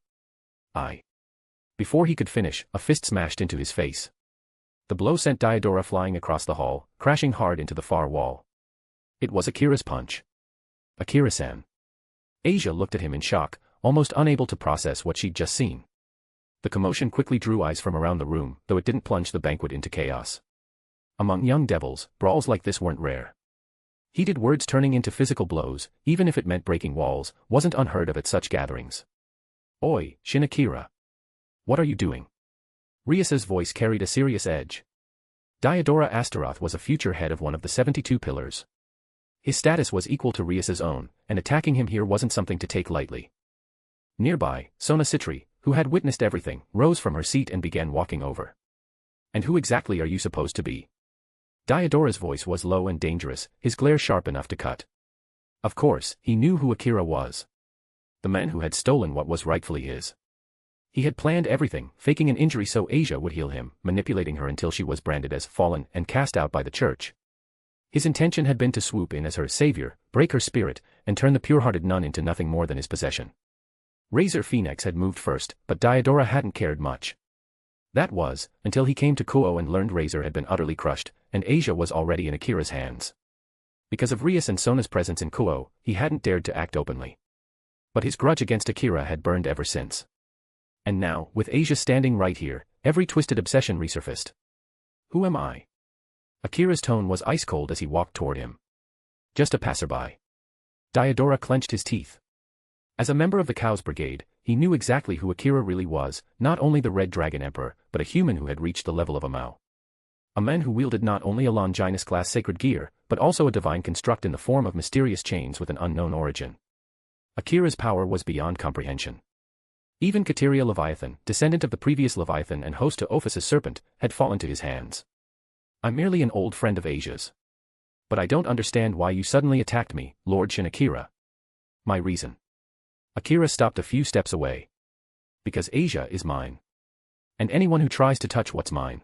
S3: Before he could finish, a fist smashed into his face. The blow sent Diadora flying across the hall, crashing hard into the far wall. It was Akira's punch. Akira-san. Asia looked at him in shock, almost unable to process what she'd just seen. The commotion quickly drew eyes from around the room, though it didn't plunge the banquet into chaos. Among young devils, brawls like this weren't rare. Heated words turning into physical blows, even if it meant breaking walls, wasn't unheard of at such gatherings. Oi, Shin Akira. What are you doing? Rias's voice carried a serious edge. Diadora Astaroth was a future head of one of the 72 pillars. His status was equal to Rias's own, and attacking him here wasn't something to take lightly. Nearby, Sona Citri, who had witnessed everything, rose from her seat and began walking over. And who exactly are you supposed to be? Diadora's voice was low and dangerous, his glare sharp enough to cut. Of course, he knew who Akira was. The man who had stolen what was rightfully his. He had planned everything, faking an injury so Asia would heal him, manipulating her until she was branded as fallen and cast out by the church. His intention had been to swoop in as her savior, break her spirit, and turn the pure-hearted nun into nothing more than his possession. Razor Phoenix had moved first, but Diadora hadn't cared much. That was, until he came to Kuoh and learned Razor had been utterly crushed, and Asia was already in Akira's hands. Because of Rias and Sona's presence in Kuoh, he hadn't dared to act openly. But his grudge against Akira had burned ever since. And now, with Asia standing right here, every twisted obsession resurfaced. Who am I? Akira's tone was ice-cold as he walked toward him. Just a passerby. Diadora clenched his teeth. As a member of the Cow's Brigade, he knew exactly who Akira really was, not only the Red Dragon Emperor, but a human who had reached the level of a Mao. A man who wielded not only a Longinus-class sacred gear, but also a divine construct in the form of mysterious chains with an unknown origin. Akira's power was beyond comprehension. Even Kateria Leviathan, descendant of the previous Leviathan and host to Ophus's serpent, had fallen to his hands. I'm merely an old friend of Asia's. But I don't understand why you suddenly attacked me, Lord Shin Akira. My reason. Akira stopped a few steps away. Because Asia is mine. And anyone who tries to touch what's mine,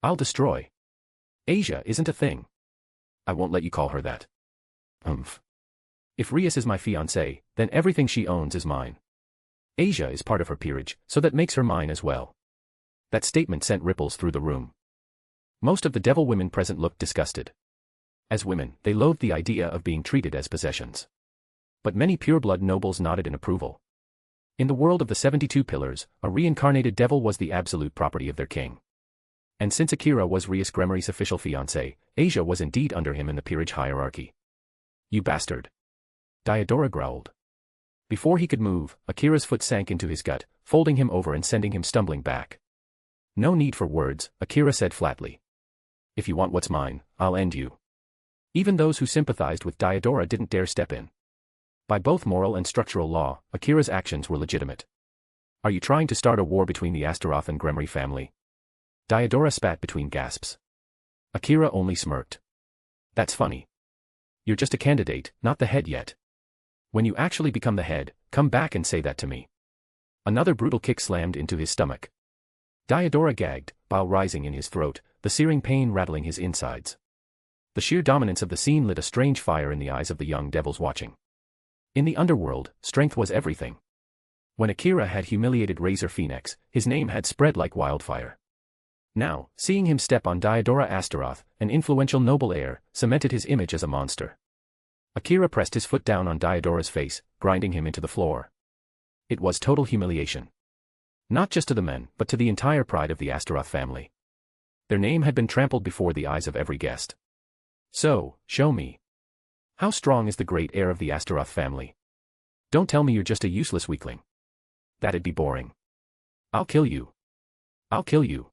S3: I'll destroy. Asia isn't a thing. I won't let you call her that. If Rias is my fiancé, then everything she owns is mine. Asia is part of her peerage, so that makes her mine as well. That statement sent ripples through the room. Most of the devil women present looked disgusted. As women, they loathed the idea of being treated as possessions. But many pureblood nobles nodded in approval. In the world of the 72 pillars, a reincarnated devil was the absolute property of their king. And since Akira was Rias Gremory's official fiancé, Asia was indeed under him in the peerage hierarchy. You bastard. Diadora growled. Before he could move, Akira's foot sank into his gut, folding him over and sending him stumbling back. No need for words, Akira said flatly. If you want what's mine, I'll end you. Even those who sympathized with Diadora didn't dare step in. By both moral and structural law, Akira's actions were legitimate. Are you trying to start a war between the Astaroth and Gremory family? Diadora spat between gasps. Akira only smirked. That's funny. You're just a candidate, not the head yet. When you actually become the head, come back and say that to me. Another brutal kick slammed into his stomach. Diadora gagged, bile rising in his throat, the searing pain rattling his insides. The sheer dominance of the scene lit a strange fire in the eyes of the young devils watching. In the underworld, strength was everything. When Akira had humiliated Razor Phoenix, his name had spread like wildfire. Now, seeing him step on Diadora Astaroth, an influential noble heir, cemented his image as a monster. Akira pressed his foot down on Diadora's face, grinding him into the floor. It was total humiliation. Not just to the men, but to the entire pride of the Astaroth family. Their name had been trampled before the eyes of every guest. So, show me. How strong is the great heir of the Astaroth family? Don't tell me you're just a useless weakling. That'd be boring. I'll kill you. I'll kill you.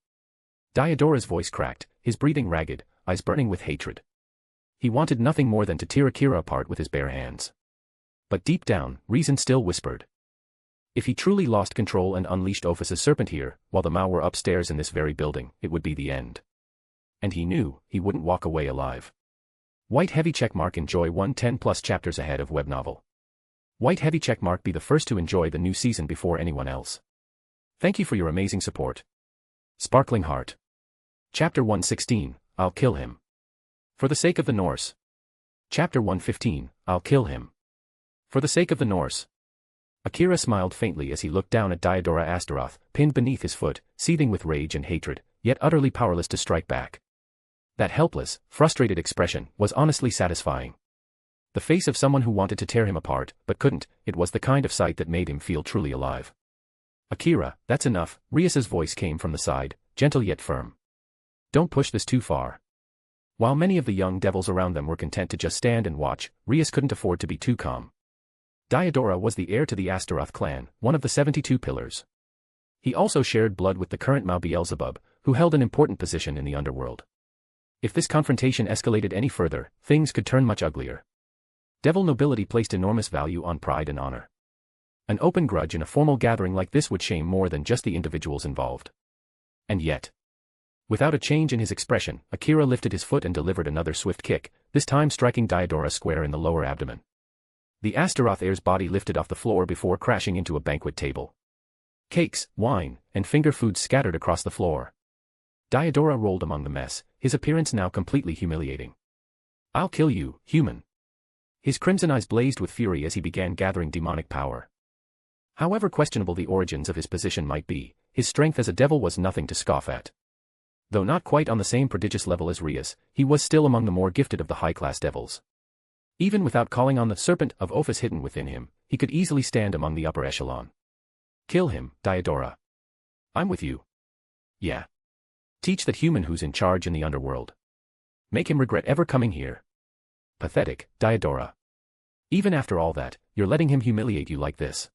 S3: Diadora's voice cracked, his breathing ragged, eyes burning with hatred. He wanted nothing more than to tear Akira apart with his bare hands. But deep down, reason still whispered. If he truly lost control and unleashed Ophus's serpent here, while the Mao were upstairs in this very building, it would be the end. And he knew, he wouldn't walk away alive. White heavy checkmark enjoy 110 plus chapters ahead of web novel. White heavy checkmark be the first to enjoy the new season before anyone else. Thank you for your amazing support. Sparkling Heart. Chapter 116, I'll kill him. For the sake of the Norse. Chapter 115, I'll kill him. For the sake of the Norse. Akira smiled faintly as he looked down at Diodora Astaroth, pinned beneath his foot, seething with rage and hatred, yet utterly powerless to strike back. That helpless, frustrated expression was honestly satisfying. The face of someone who wanted to tear him apart, but couldn't, it was the kind of sight that made him feel truly alive. Akira, that's enough, Rias's voice came from the side, gentle yet firm. Don't push this too far. While many of the young devils around them were content to just stand and watch, Rias couldn't afford to be too calm. Diodora was the heir to the Astaroth clan, one of the 72 pillars. He also shared blood with the current Mao Beelzebub, who held an important position in the underworld. If this confrontation escalated any further, things could turn much uglier. Devil nobility placed enormous value on pride and honor. An open grudge in a formal gathering like this would shame more than just the individuals involved. And yet, without a change in his expression, Akira lifted his foot and delivered another swift kick, this time striking Diodora square in the lower abdomen. The Astaroth heir's body lifted off the floor before crashing into a banquet table. Cakes, wine, and finger foods scattered across the floor. Diodora rolled among the mess, his appearance now completely humiliating. I'll kill you, human. His crimson eyes blazed with fury as he began gathering demonic power. However questionable the origins of his position might be, his strength as a devil was nothing to scoff at. Though not quite on the same prodigious level as Rias, he was still among the more gifted of the high-class devils. Even without calling on the serpent of Ophus hidden within him, he could easily stand among the upper echelon. Kill him, Diodora. I'm with you. Yeah. Teach that human who's in charge in the underworld. Make him regret ever coming here. Pathetic, Diodora. Even after all that, you're letting him humiliate you like this.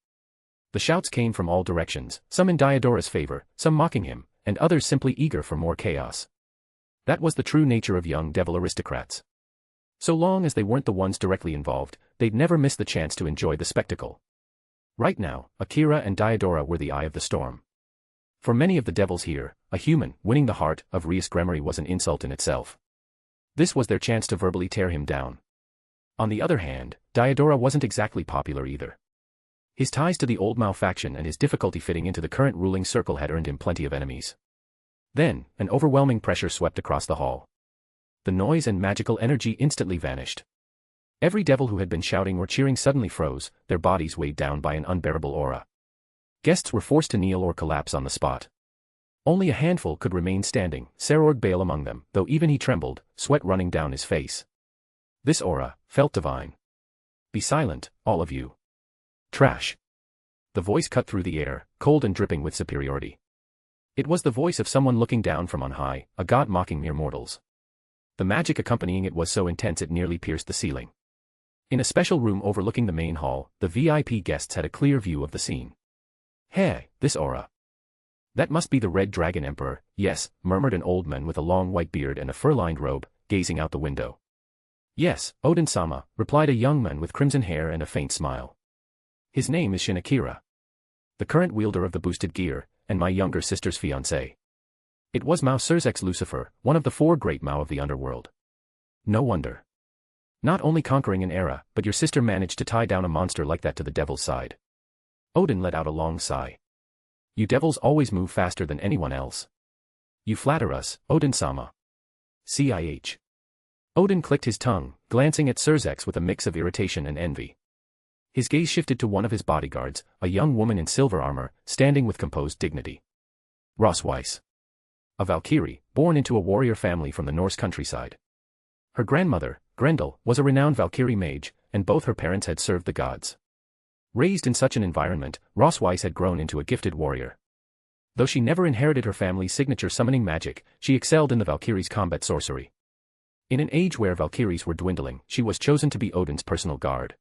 S3: The shouts came from all directions, some in Diodora's favor, some mocking him, and others simply eager for more chaos. That was the true nature of young devil aristocrats. So long as they weren't the ones directly involved, they'd never miss the chance to enjoy the spectacle. Right now, Akira and Diodora were the eye of the storm. For many of the devils here, a human winning the heart of Rias Gremory was an insult in itself. This was their chance to verbally tear him down. On the other hand, Diodora wasn't exactly popular either. His ties to the old Mao faction and his difficulty fitting into the current ruling circle had earned him plenty of enemies. Then, an overwhelming pressure swept across the hall. The noise and magical energy instantly vanished. Every devil who had been shouting or cheering suddenly froze, their bodies weighed down by an unbearable aura. Guests were forced to kneel or collapse on the spot. Only a handful could remain standing, Sarorg Bale among them, though even he trembled, sweat running down his face. This aura felt divine. Be silent, all of you. Trash. The voice cut through the air, cold and dripping with superiority. It was the voice of someone looking down from on high, a god mocking mere mortals. The magic accompanying it was so intense it nearly pierced the ceiling. In a special room overlooking the main hall, the VIP guests had a clear view of the scene. Hey, this aura. That must be the Red Dragon Emperor, yes, murmured an old man with a long white beard and a fur-lined robe, gazing out the window. Yes, Odin-sama, replied a young man with crimson hair and a faint smile. His name is Shin Akira. The current wielder of the boosted gear, and my younger sister's fiancé. It was Mao Surzek's Lucifer, one of the four great Mao of the underworld. No wonder. Not only conquering an era, but your sister managed to tie down a monster like that to the devil's side. Odin let out a long sigh. You devils always move faster than anyone else. You flatter us, Odin-sama. CIH. Odin clicked his tongue, glancing at Surzek with a mix of irritation and envy. His gaze shifted to one of his bodyguards, a young woman in silver armor, standing with composed dignity. Rosweiss. A Valkyrie, born into a warrior family from the Norse countryside. Her grandmother, Grendel, was a renowned Valkyrie mage, and both her parents had served the gods. Raised in such an environment, Rosweiss had grown into a gifted warrior. Though she never inherited her family's signature summoning magic, she excelled in the Valkyrie's combat sorcery. In an age where Valkyries were dwindling, she was chosen to be Odin's personal guard.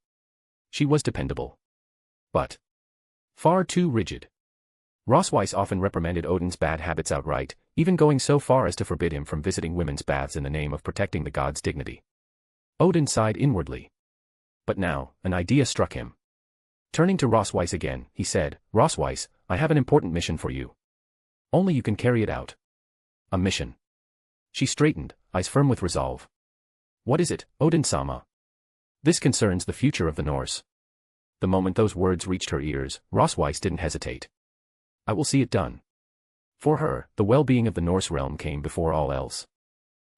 S3: She was dependable. But far too rigid. Rosweiss often reprimanded Odin's bad habits outright, even going so far as to forbid him from visiting women's baths in the name of protecting the god's dignity. Odin sighed inwardly. But now, an idea struck him. Turning to Rosweiss again, he said, Rosweiss, I have an important mission for you. Only you can carry it out. A mission. She straightened, eyes firm with resolve. What is it, Odin-sama? This concerns the future of the Norse. The moment those words reached her ears, Rosweiss didn't hesitate. I will see it done. For her, the well-being of the Norse realm came before all else.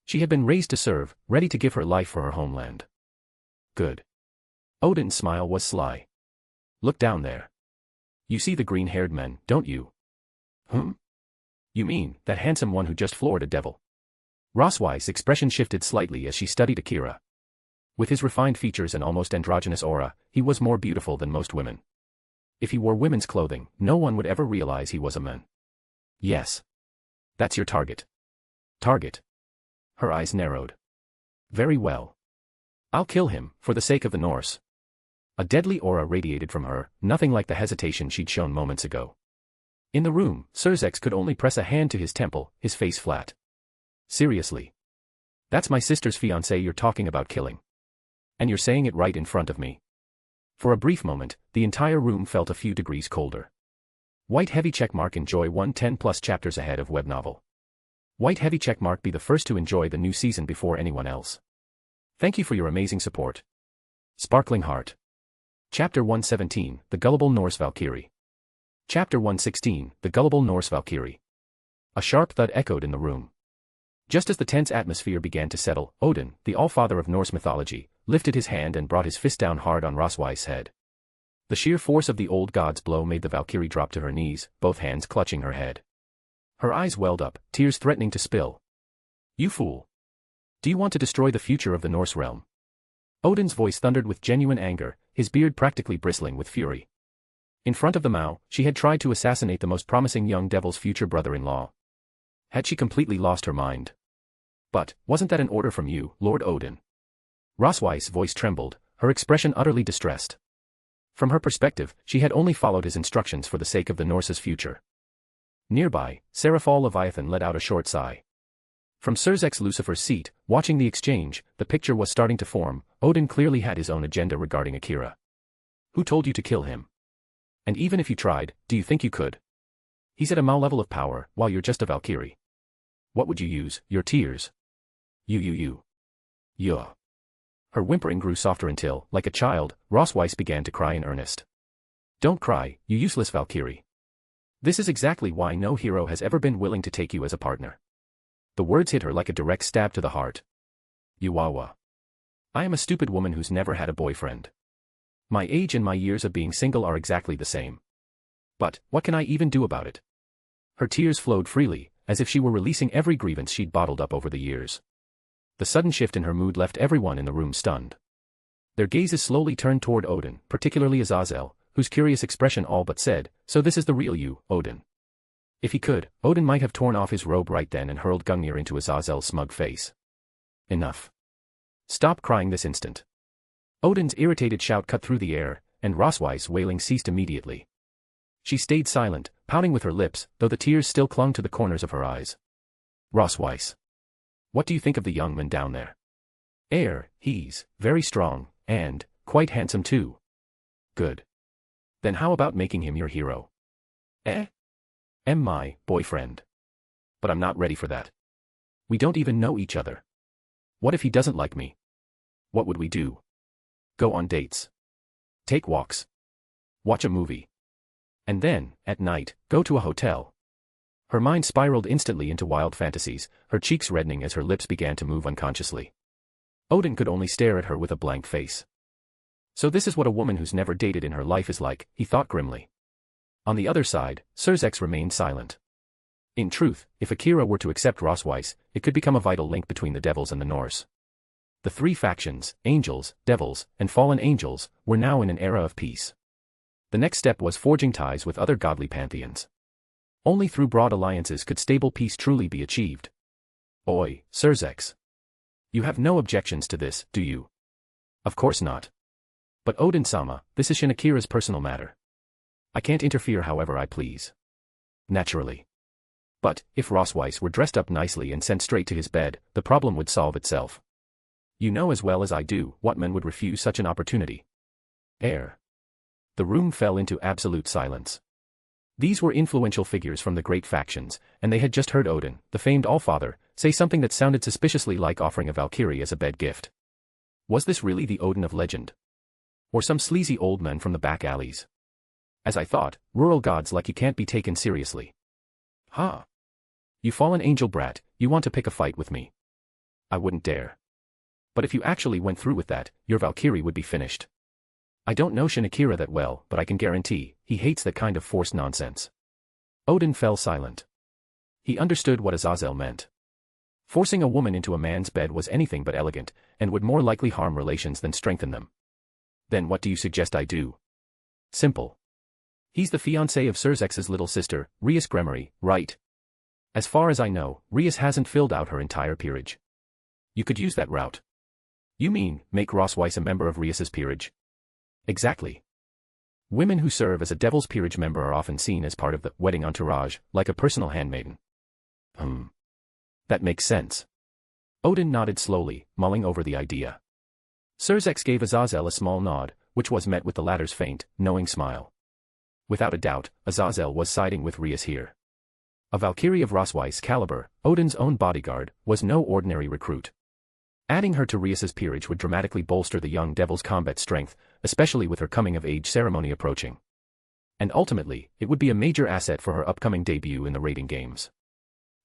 S3: She had been raised to serve, ready to give her life for her homeland. Good. Odin's smile was sly. Look down there. You see the green-haired men, don't you? You mean, that handsome one who just floored a devil? Rosweiss' expression shifted slightly as she studied Akira. With his refined features and almost androgynous aura, he was more beautiful than most women. If he wore women's clothing, no one would ever realize he was a man. Yes. That's your target. Target. Her eyes narrowed. Very well. I'll kill him, for the sake of the Norse. A deadly aura radiated from her, nothing like the hesitation she'd shown moments ago. In the room, Surzex could only press a hand to his temple, his face flat. Seriously. That's my sister's fiancé you're talking about killing. And you're saying it right in front of me. For a brief moment, the entire room felt a few degrees colder. White heavy checkmark enjoy 110+ chapters ahead of web novel. White heavy checkmark be the first to enjoy the new season before anyone else. Thank you for your amazing support. Sparkling Heart. Chapter 117, The Gullible Norse Valkyrie. Chapter 116, The Gullible Norse Valkyrie. A sharp thud echoed in the room. Just as the tense atmosphere began to settle, Odin, the All-Father of Norse mythology, lifted his hand and brought his fist down hard on Rosweiss' head. The sheer force of the old god's blow made the Valkyrie drop to her knees, both hands clutching her head. Her eyes welled up, tears threatening to spill. You fool! Do you want to destroy the future of the Norse realm? Odin's voice thundered with genuine anger, his beard practically bristling with fury. In front of the Mao, she had tried to assassinate the most promising young devil's future brother-in-law. Had she completely lost her mind? But, wasn't that an order from you, Lord Odin? Rosweiss' voice trembled, her expression utterly distressed. From her perspective, she had only followed his instructions for the sake of the Norse's future. Nearby, Seraphal Leviathan let out a short sigh. From Surzex Lucifer's seat, watching the exchange, the picture was starting to form. Odin clearly had his own agenda regarding Akira. Who told you to kill him? And even if you tried, do you think you could? He's at a Mao level of power, while you're just a Valkyrie. What would you use, your tears? You. Yeah. Her whimpering grew softer until, like a child, Rosweiss began to cry in earnest. Don't cry, you useless Valkyrie. This is exactly why no hero has ever been willing to take you as a partner. The words hit her like a direct stab to the heart. Yuwawa. I am a stupid woman who's never had a boyfriend. My age and my years of being single are exactly the same. But, what can I even do about it? Her tears flowed freely, as if she were releasing every grievance she'd bottled up over the years. The sudden shift in her mood left everyone in the room stunned. Their gazes slowly turned toward Odin, particularly Azazel, whose curious expression all but said, so this is the real you, Odin. If he could, Odin might have torn off his robe right then and hurled Gungnir into Azazel's smug face. Enough. Stop crying this instant. Odin's irritated shout cut through the air, and Rosweiss' wailing ceased immediately. She stayed silent, pouting with her lips, though the tears still clung to the corners of her eyes. Rosweiss. What do you think of the young man down there? Heir, he's very strong, and quite handsome too. Good. Then how about making him your hero? Am my boyfriend. But I'm not ready for that. We don't even know each other. What if he doesn't like me? What would we do? Go on dates. Take walks. Watch a movie. And then, at night, go to a hotel. Her mind spiraled instantly into wild fantasies, her cheeks reddening as her lips began to move unconsciously. Odin could only stare at her with a blank face. So this is what a woman who's never dated in her life is like, he thought grimly. On the other side, Surzex remained silent. In truth, if Akira were to accept Rosweiss, it could become a vital link between the devils and the Norse. The three factions, angels, devils, and fallen angels, were now in an era of peace. The next step was forging ties with other godly pantheons. Only through broad alliances could stable peace truly be achieved. Oi, Surzex. You have no objections to this, do you? Of course not. But Odin-sama, this is Shin Akira's personal matter. I can't interfere however I please. Naturally. But, if Rosweiss were dressed up nicely and sent straight to his bed, the problem would solve itself. You know as well as I do what man would refuse such an opportunity. Heir. The room fell into absolute silence. These were influential figures from the great factions, and they had just heard Odin, the famed Allfather, say something that sounded suspiciously like offering a Valkyrie as a bed gift. Was this really the Odin of legend? Or some sleazy old man from the back alleys? As I thought, rural gods like you can't be taken seriously. Ha! You fallen angel brat, you want to pick a fight with me? I wouldn't dare. But if you actually went through with that, your Valkyrie would be finished. I don't know Shin Akira that well, but I can guarantee, he hates that kind of forced nonsense. Odin fell silent. He understood what Azazel meant. Forcing a woman into a man's bed was anything but elegant, and would more likely harm relations than strengthen them. Then what do you suggest I do? Simple. He's the fiancé of Surzex's little sister, Rias Gremory, right? As far as I know, Rias hasn't filled out her entire peerage. You could use that route. You mean, make Rossweiss a member of Rias's peerage? Exactly. Women who serve as a devil's peerage member are often seen as part of the wedding entourage, like a personal handmaiden. That makes sense. Odin nodded slowly, mulling over the idea. Surzex gave Azazel a small nod, which was met with the latter's faint, knowing smile. Without a doubt, Azazel was siding with Rias here. A Valkyrie of Rossweiss caliber, Odin's own bodyguard, was no ordinary recruit. Adding her to Rias's peerage would dramatically bolster the young devil's combat strength, especially with her coming-of-age ceremony approaching. And ultimately, it would be a major asset for her upcoming debut in the raiding games.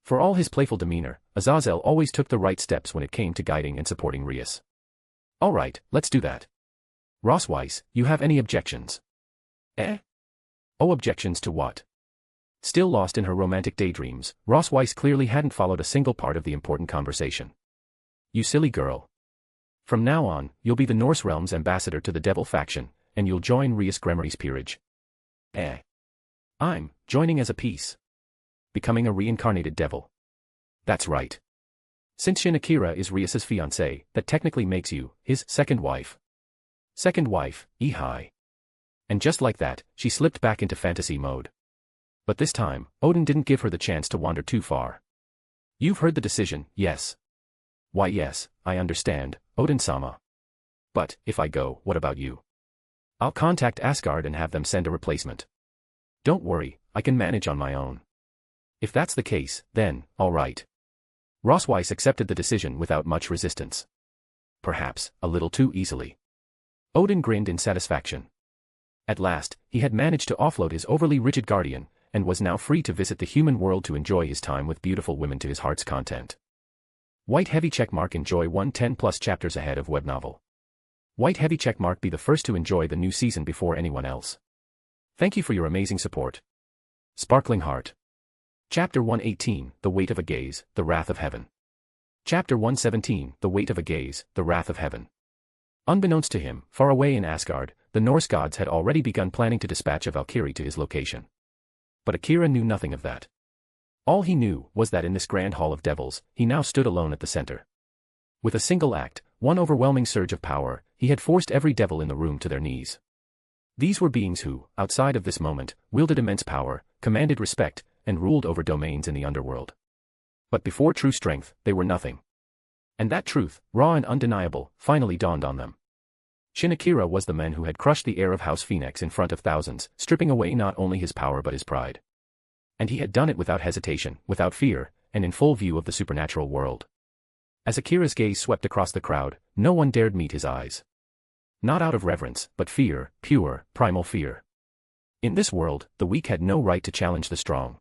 S3: For all his playful demeanor, Azazel always took the right steps when it came to guiding and supporting Rias. All right, let's do that. Rossweiss, you have any objections? Eh? Oh, objections to what? Still lost in her romantic daydreams, Rossweiss clearly hadn't followed a single part of the important conversation. You silly girl. From now on, you'll be the Norse realm's ambassador to the devil faction, and you'll join Rias Gremory's peerage. Eh? I'm joining as a piece. Becoming a reincarnated devil. That's right. Since Shin Akira is Rias's fiancé, that technically makes you his second wife. Second wife, Ehai. And just like that, she slipped back into fantasy mode. But this time, Odin didn't give her the chance to wander too far. You've heard the decision, yes. Why yes, I understand, Odin-sama. But, if I go, what about you? I'll contact Asgard and have them send a replacement. Don't worry, I can manage on my own. If that's the case, then, all right. Rossweiss accepted the decision without much resistance. Perhaps, a little too easily. Odin grinned in satisfaction. At last, he had managed to offload his overly rigid guardian, and was now free to visit the human world to enjoy his time with beautiful women to his heart's content. White heavy checkmark enjoy 110+ chapters ahead of web novel. White heavy checkmark be the first to enjoy the new season before anyone else. Thank you for your amazing support. Sparkling Heart. Chapter 118, The Weight of a Gaze, The Wrath of Heaven. Chapter 117, The Weight of a Gaze, The Wrath of Heaven. Unbeknownst to him, far away in Asgard, the Norse gods had already begun planning to dispatch a Valkyrie to his location. But Akira knew nothing of that. All he knew was that in this grand hall of devils, he now stood alone at the center. With a single act, one overwhelming surge of power, he had forced every devil in the room to their knees. These were beings who, outside of this moment, wielded immense power, commanded respect, and ruled over domains in the underworld. But before true strength, they were nothing. And that truth, raw and undeniable, finally dawned on them. Shin Akira was the man who had crushed the heir of House Phoenix in front of thousands, stripping away not only his power but his pride. And he had done it without hesitation, without fear, and in full view of the supernatural world. As Akira's gaze swept across the crowd, no one dared meet his eyes. Not out of reverence, but fear, pure, primal fear. In this world, the weak had no right to challenge the strong.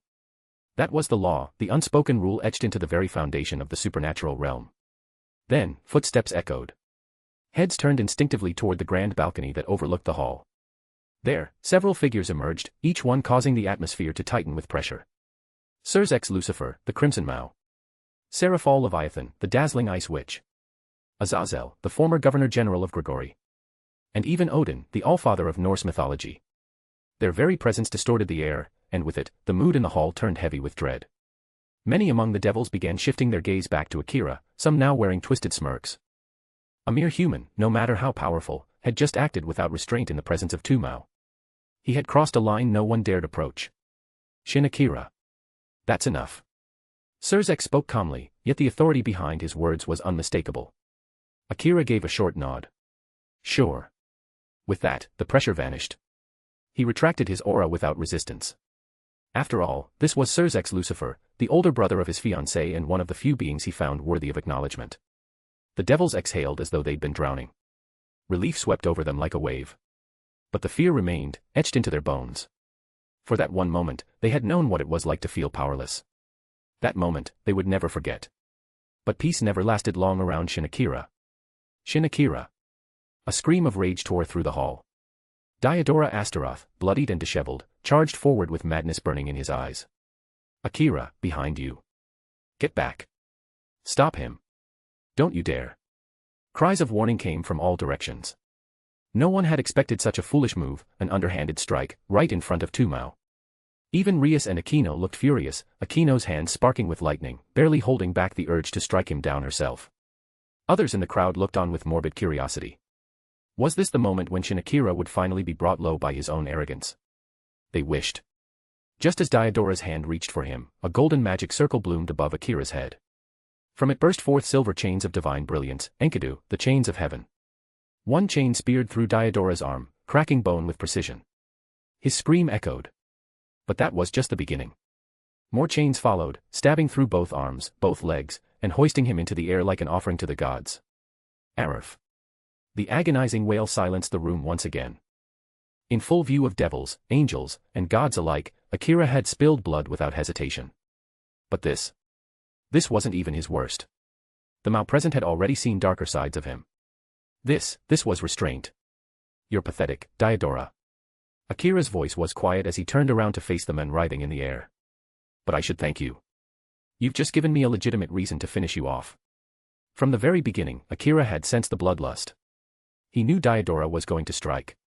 S3: That was the law, the unspoken rule etched into the very foundation of the supernatural realm. Then, footsteps echoed. Heads turned instinctively toward the grand balcony that overlooked the hall. There, several figures emerged, each one causing the atmosphere to tighten with pressure. Surzex Lucifer, the Crimson Mao. Seraphal Leviathan, the dazzling Ice Witch. Azazel, the former Governor-General of Grigori. And even Odin, the Allfather of Norse mythology. Their very presence distorted the air, and with it, the mood in the hall turned heavy with dread. Many among the devils began shifting their gaze back to Akira, some now wearing twisted smirks. A mere human, no matter how powerful, had just acted without restraint in the presence of two Mao. He had crossed a line no one dared approach. Shin Akira. That's enough. Surzex spoke calmly, yet the authority behind his words was unmistakable. Akira gave a short nod. Sure. With that, the pressure vanished. He retracted his aura without resistance. After all, this was Surzek's Lucifer, the older brother of his fiancée and one of the few beings he found worthy of acknowledgement. The devils exhaled as though they'd been drowning. Relief swept over them like a wave. But the fear remained, etched into their bones. For that one moment, they had known what it was like to feel powerless. That moment, they would never forget. But peace never lasted long around Shin Akira. Shin Akira. A scream of rage tore through the hall. Diodora Astaroth, bloodied and disheveled, charged forward with madness burning in his eyes. Akira, behind you. Get back. Stop him. Don't you dare. Cries of warning came from all directions. No one had expected such a foolish move, an underhanded strike, right in front of Tumao. Even Rias and Aquino looked furious, Aquino's hands sparking with lightning, barely holding back the urge to strike him down herself. Others in the crowd looked on with morbid curiosity. Was this the moment when Shin Akira would finally be brought low by his own arrogance? They wished. Just as Diodora's hand reached for him, a golden magic circle bloomed above Akira's head. From it burst forth silver chains of divine brilliance, Enkidu, the chains of heaven. One chain speared through Diodora's arm, cracking bone with precision. His scream echoed. But that was just the beginning. More chains followed, stabbing through both arms, both legs, and hoisting him into the air like an offering to the gods. Arif. The agonizing wail silenced the room once again. In full view of devils, angels, and gods alike, Akira had spilled blood without hesitation. But this wasn't even his worst. The Mao present had already seen darker sides of him. This was restraint. You're pathetic, Diodora. Akira's voice was quiet as he turned around to face the men writhing in the air. But I should thank you. You've just given me a legitimate reason to finish you off. From the very beginning, Akira had sensed the bloodlust. He knew Diodora was going to strike.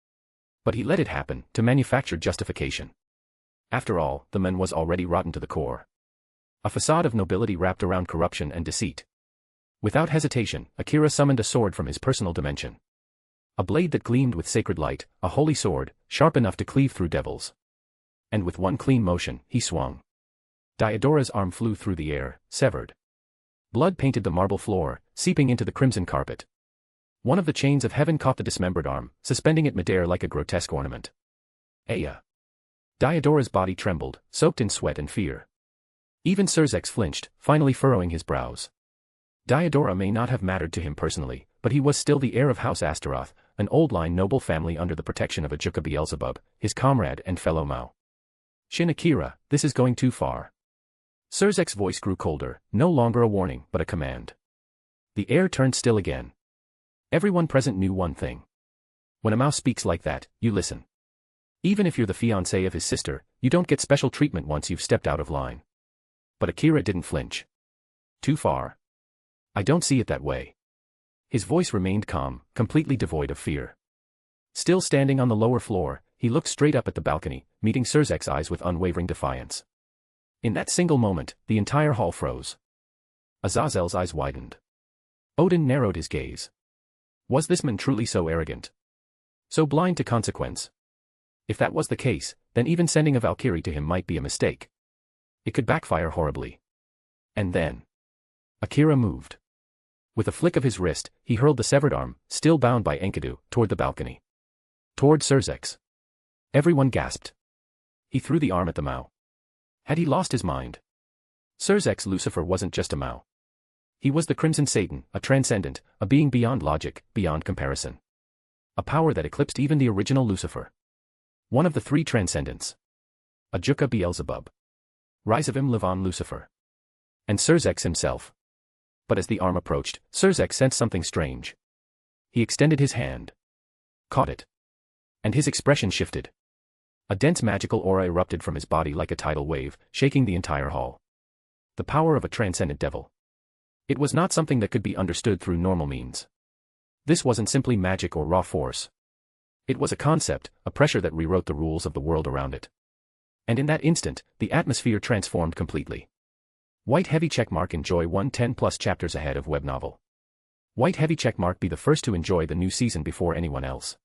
S3: But he let it happen, to manufacture justification. After all, the man was already rotten to the core. A facade of nobility wrapped around corruption and deceit. Without hesitation, Akira summoned a sword from his personal dimension. A blade that gleamed with sacred light, a holy sword, sharp enough to cleave through devils. And with one clean motion, he swung. Diodora's arm flew through the air, severed. Blood painted the marble floor, seeping into the crimson carpet. One of the chains of heaven caught the dismembered arm, suspending it midair like a grotesque ornament. Aya. Diodora's body trembled, soaked in sweat and fear. Even Surzek flinched, finally furrowing his brows. Diodora may not have mattered to him personally, but he was still the heir of House Astaroth, an old-line noble family under the protection of Ajuka Beelzebub, his comrade and fellow Mao. Shin Akira, this is going too far. Surzek's voice grew colder, no longer a warning but a command. The air turned still again. Everyone present knew one thing. When a Mao speaks like that, you listen. Even if you're the fiancé of his sister, you don't get special treatment once you've stepped out of line. But Akira didn't flinch. Too far. I don't see it that way. His voice remained calm, completely devoid of fear. Still standing on the lower floor, he looked straight up at the balcony, meeting Surzek's eyes with unwavering defiance. In that single moment, the entire hall froze. Azazel's eyes widened. Odin narrowed his gaze. Was this man truly so arrogant? So blind to consequence? If that was the case, then even sending a Valkyrie to him might be a mistake. It could backfire horribly. And then Akira moved. With a flick of his wrist, he hurled the severed arm, still bound by Enkidu, toward the balcony. Toward Surzek's. Everyone gasped. He threw the arm at the Mao. Had he lost his mind? Surzek's Lucifer wasn't just a Mao. He was the Crimson Satan, a transcendent, a being beyond logic, beyond comparison. A power that eclipsed even the original Lucifer. One of the three transcendents. Ajuka Beelzebub. Rizavim Levon Lucifer. And Surzek himself. But as the arm approached, Surzek sensed something strange. He extended his hand. Caught it. And his expression shifted. A dense magical aura erupted from his body like a tidal wave, shaking the entire hall. The power of a transcendent devil. It was not something that could be understood through normal means. This wasn't simply magic or raw force. It was a concept, a pressure that rewrote the rules of the world around it. And in that instant, the atmosphere transformed completely. White heavy checkmark enjoy 110+ chapters ahead of web novel. White heavy checkmark be the first to enjoy the new season before anyone else.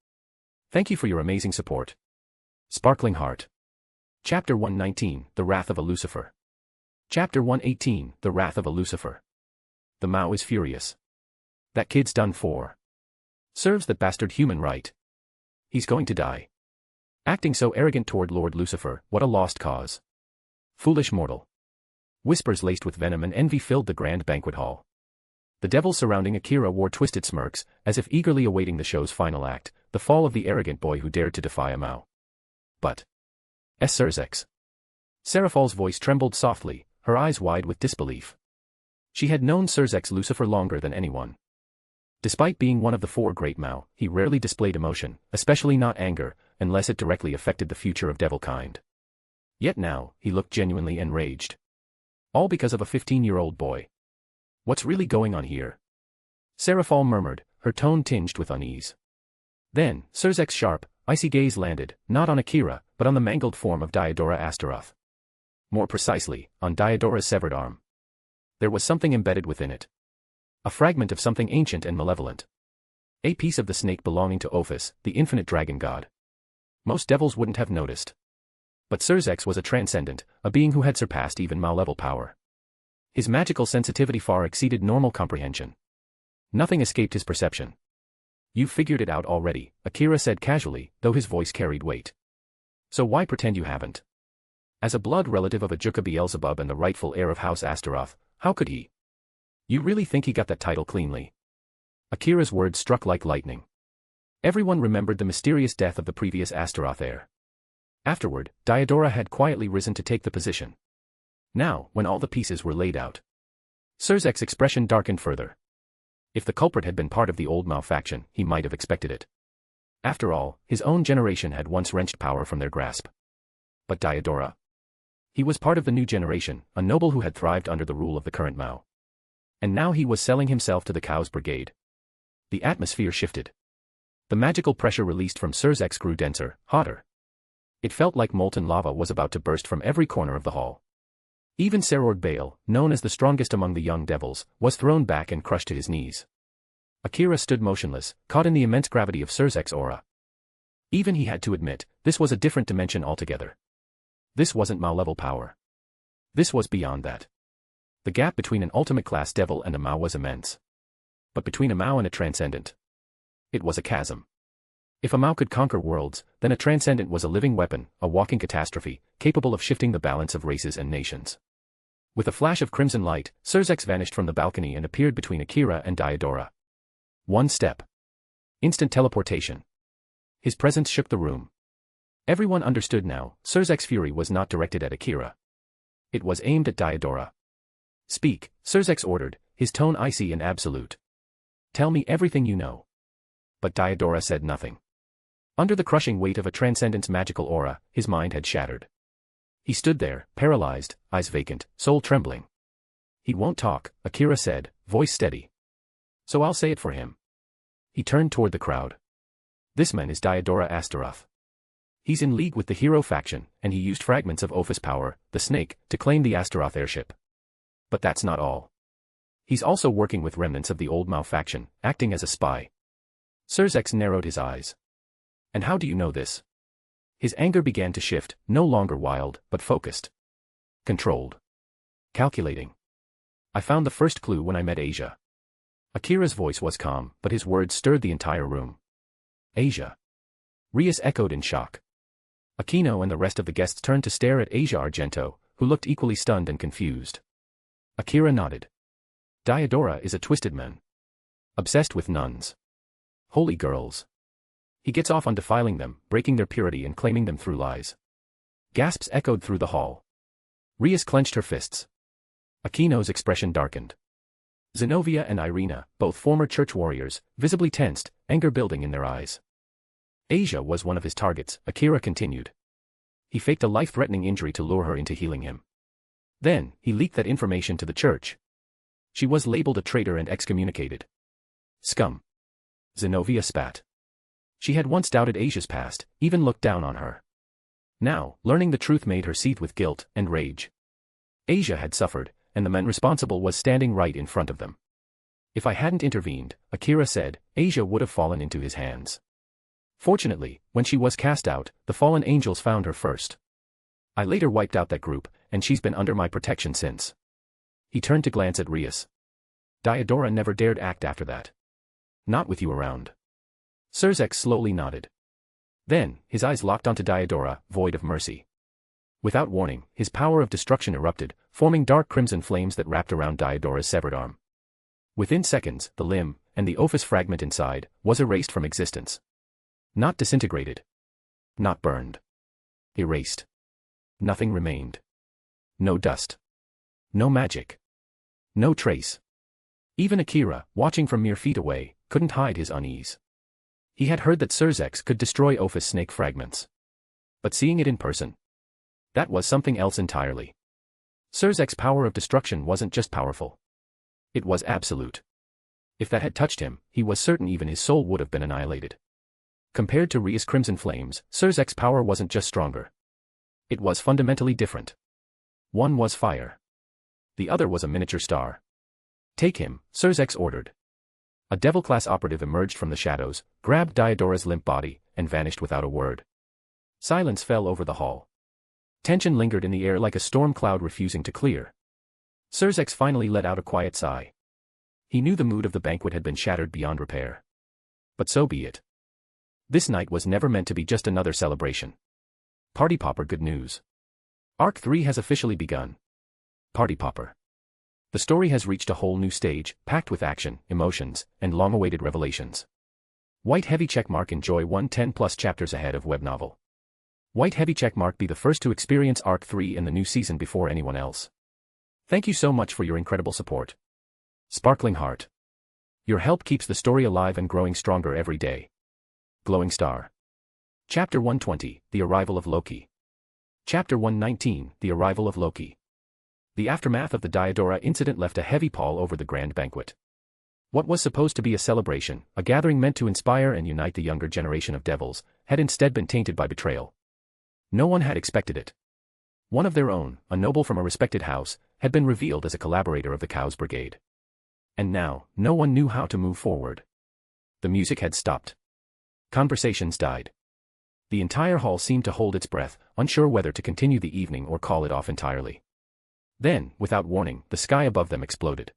S3: Thank you for your amazing support. Sparkling Heart. Chapter 119, The Wrath of a Lucifer. Chapter 118, The Wrath of a Lucifer. The Mao is furious. That kid's done for. Serves that bastard human right. He's going to die. Acting so arrogant toward Lord Lucifer, what a lost cause. Foolish mortal. Whispers laced with venom and envy filled the grand banquet hall. The devils surrounding Akira wore twisted smirks, as if eagerly awaiting the show's final act, the fall of the arrogant boy who dared to defy a Mao. But. Sirzex. Seraphal's voice trembled softly, her eyes wide with disbelief. She had known Sirzex Lucifer longer than anyone. Despite being one of the four great Mao, he rarely displayed emotion, especially not anger, unless it directly affected the future of devilkind. Yet now, he looked genuinely enraged. All because of a 15-year-old boy. What's really going on here? Seraphal murmured, her tone tinged with unease. Then, Sirzek's sharp, icy gaze landed, not on Akira, but on the mangled form of Diodora Astaroth. More precisely, on Diodora's severed arm. There was something embedded within it. A fragment of something ancient and malevolent. A piece of the snake belonging to Ophis, the infinite dragon god. Most devils wouldn't have noticed. But Sirzex was a transcendent, a being who had surpassed even Mao-level power. His magical sensitivity far exceeded normal comprehension. Nothing escaped his perception. "You've figured it out already," Akira said casually, though his voice carried weight. "So why pretend you haven't? As a blood relative of Ajuka Beelzebub and the rightful heir of House Astaroth, how could he? You really think he got that title cleanly?" Akira's words struck like lightning. Everyone remembered the mysterious death of the previous Astaroth heir. Afterward, Diodora had quietly risen to take the position. Now, when all the pieces were laid out, Sirzek's expression darkened further. If the culprit had been part of the old Mao faction, he might have expected it. After all, his own generation had once wrenched power from their grasp. But Diodora? He was part of the new generation, a noble who had thrived under the rule of the current Mao. And now he was selling himself to the Chaos Brigade. The atmosphere shifted. The magical pressure released from Sirzek grew denser, hotter. It felt like molten lava was about to burst from every corner of the hall. Even Serord Baal, known as the strongest among the young devils, was thrown back and crushed to his knees. Akira stood motionless, caught in the immense gravity of Sirzek's aura. Even he had to admit, this was a different dimension altogether. This wasn't Mao-level power. This was beyond that. The gap between an ultimate-class devil and a Mao was immense. But between a Mao and a transcendent, it was a chasm. If a Mao could conquer worlds, then a transcendent was a living weapon, a walking catastrophe, capable of shifting the balance of races and nations. With a flash of crimson light, Sirzek vanished from the balcony and appeared between Akira and Diodora. One step. Instant teleportation. His presence shook the room. Everyone understood now, Sirzek's fury was not directed at Akira. It was aimed at Diodora. "Speak," Sirzek ordered, his tone icy and absolute. "Tell me everything you know." But Diodora said nothing. Under the crushing weight of a transcendent's magical aura, his mind had shattered. He stood there, paralyzed, eyes vacant, soul trembling. "He won't talk," Akira said, voice steady. "So I'll say it for him." He turned toward the crowd. "This man is Diodora Astaroth. He's in league with the hero faction, and he used fragments of Ophis power, the snake, to claim the Astaroth heirship. But that's not all. He's also working with remnants of the old Mao faction, acting as a spy." Sirzek narrowed his eyes. "And how do you know this?" His anger began to shift, no longer wild, but focused. Controlled. Calculating. "I found the first clue when I met Asia." Akira's voice was calm, but his words stirred the entire room. "Asia?" Rias echoed in shock. Aquino and the rest of the guests turned to stare at Asia Argento, who looked equally stunned and confused. Akira nodded. "Diodora is a twisted man. Obsessed with nuns. Holy girls. He gets off on defiling them, breaking their purity and claiming them through lies." Gasps echoed through the hall. Rias clenched her fists. Aquino's expression darkened. Zenobia and Irina, both former church warriors, visibly tensed, anger building in their eyes. Asia was one of his targets, Akira continued. He faked a life-threatening injury to lure her into healing him. Then, he leaked that information to the church. She was labeled a traitor and excommunicated. Scum. Zenobia spat. She had once doubted Asia's past, even looked down on her. Now, learning the truth made her seethe with guilt and rage. Asia had suffered, and the man responsible was standing right in front of them. If I hadn't intervened, Akira said, Asia would have fallen into his hands. Fortunately, when she was cast out, the fallen angels found her first. I later wiped out that group, and she's been under my protection since. He turned to glance at Rias. Diodora never dared act after that. Not with you around. Surzex slowly nodded. Then, his eyes locked onto Diodora, void of mercy. Without warning, his power of destruction erupted, forming dark crimson flames that wrapped around Diodora's severed arm. Within seconds, the limb, and the ophis fragment inside, was erased from existence. Not disintegrated. Not burned. Erased. Nothing remained. No dust. No magic. No trace. Even Akira, watching from mere feet away, couldn't hide his unease. He had heard that Surzex could destroy ophis snake fragments. But seeing it in person, that was something else entirely. Surzex's power of destruction wasn't just powerful. It was absolute. If that had touched him, he was certain even his soul would have been annihilated. Compared to Ria's crimson flames, Surzex's power wasn't just stronger. It was fundamentally different. One was fire. The other was a miniature star. Take him, Surzex ordered. A devil-class operative emerged from the shadows, grabbed Diodora's limp body, and vanished without a word. Silence fell over the hall. Tension lingered in the air like a storm cloud refusing to clear. Surzex finally let out a quiet sigh. He knew the mood of the banquet had been shattered beyond repair. But so be it. This night was never meant to be just another celebration. Party Popper good news. Arc 3 has officially begun. Party Popper. The story has reached a whole new stage, packed with action, emotions, and long-awaited revelations. White heavy checkmark enjoy 110+ chapters ahead of web novel. White heavy checkmark be the first to experience Arc 3 in the new season before anyone else. Thank you so much for your incredible support. Sparkling Heart. Your help keeps the story alive and growing stronger every day. Glowing Star. Chapter 120, The Arrival of Loki. Chapter 119, The Arrival of Loki. The aftermath of the Diodora incident left a heavy pall over the grand banquet. What was supposed to be a celebration, a gathering meant to inspire and unite the younger generation of devils, had instead been tainted by betrayal. No one had expected it. One of their own, a noble from a respected house, had been revealed as a collaborator of the Cows Brigade. And now, no one knew how to move forward. The music had stopped. Conversations died. The entire hall seemed to hold its breath, unsure whether to continue the evening or call it off entirely. Then, without warning, the sky above them exploded.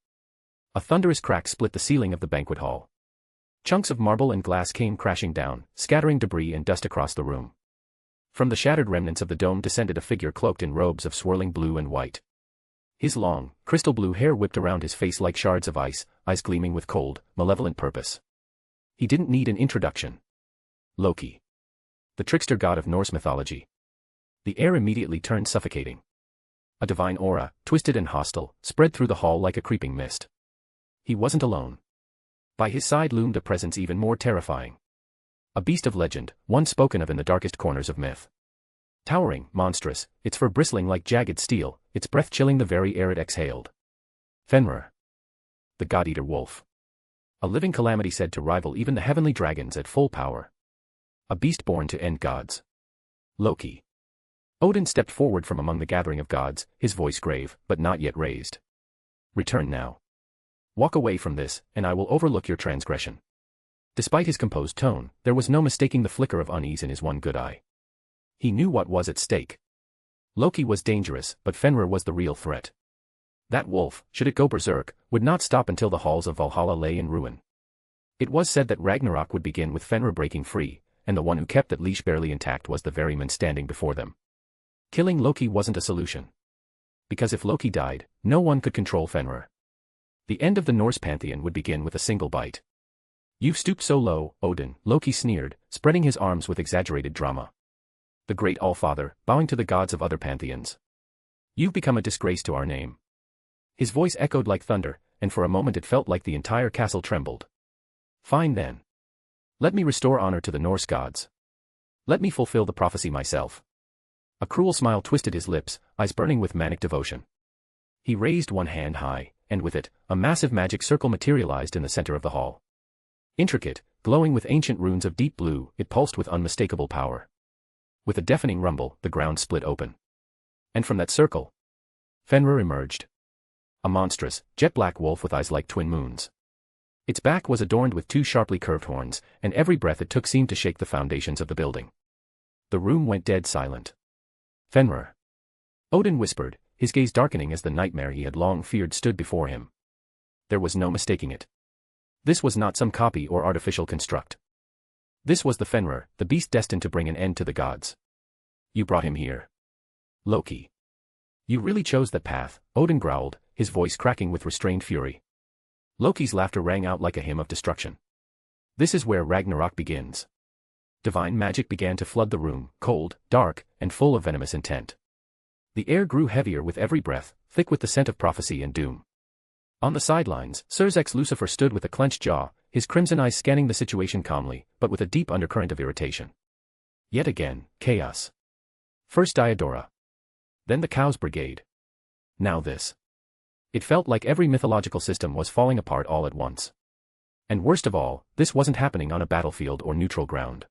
S3: A thunderous crack split the ceiling of the banquet hall. Chunks of marble and glass came crashing down, scattering debris and dust across the room. From the shattered remnants of the dome descended a figure cloaked in robes of swirling blue and white. His long, crystal blue hair whipped around his face like shards of ice, eyes gleaming with cold, malevolent purpose. He didn't need an introduction. Loki. The trickster god of Norse mythology. The air immediately turned suffocating. A divine aura, twisted and hostile, spread through the hall like a creeping mist. He wasn't alone. By his side loomed a presence even more terrifying. A beast of legend, one spoken of in the darkest corners of myth. Towering, monstrous, its fur bristling like jagged steel, its breath chilling the very air it exhaled. Fenrir. The God-Eater Wolf. A living calamity said to rival even the heavenly dragons at full power. A beast born to end gods. Loki. Odin stepped forward from among the gathering of gods, his voice grave, but not yet raised. Return now. Walk away from this, and I will overlook your transgression. Despite his composed tone, there was no mistaking the flicker of unease in his one good eye. He knew what was at stake. Loki was dangerous, but Fenrir was the real threat. That wolf, should it go berserk, would not stop until the halls of Valhalla lay in ruin. It was said that Ragnarok would begin with Fenrir breaking free, and the one who kept that leash barely intact was the very man standing before them. Killing Loki wasn't a solution. Because if Loki died, no one could control Fenrir. The end of the Norse pantheon would begin with a single bite. You've stooped so low, Odin, Loki sneered, spreading his arms with exaggerated drama. The great Allfather, bowing to the gods of other pantheons. You've become a disgrace to our name. His voice echoed like thunder, and for a moment it felt like the entire castle trembled. Fine then. Let me restore honor to the Norse gods. Let me fulfill the prophecy myself. A cruel smile twisted his lips, eyes burning with manic devotion. He raised one hand high, and with it, a massive magic circle materialized in the center of the hall. Intricate, glowing with ancient runes of deep blue, it pulsed with unmistakable power. With a deafening rumble, the ground split open. And from that circle, Fenrir emerged. A monstrous, jet-black wolf with eyes like twin moons. Its back was adorned with two sharply curved horns, and every breath it took seemed to shake the foundations of the building. The room went dead silent. Fenrir. Odin whispered, his gaze darkening as the nightmare he had long feared stood before him. There was no mistaking it. This was not some copy or artificial construct. This was the Fenrir, the beast destined to bring an end to the gods. You brought him here. Loki. You really chose that path, Odin growled, his voice cracking with restrained fury. Loki's laughter rang out like a hymn of destruction. This is where Ragnarok begins. Divine magic began to flood the room, cold, dark, and full of venomous intent. The air grew heavier with every breath, thick with the scent of prophecy and doom. On the sidelines, Surzek's Lucifer stood with a clenched jaw, his crimson eyes scanning the situation calmly, but with a deep undercurrent of irritation. Yet again, chaos. First Diodora. Then the Cow's Brigade. Now this. It felt like every mythological system was falling apart all at once. And worst of all, this wasn't happening on a battlefield or neutral ground.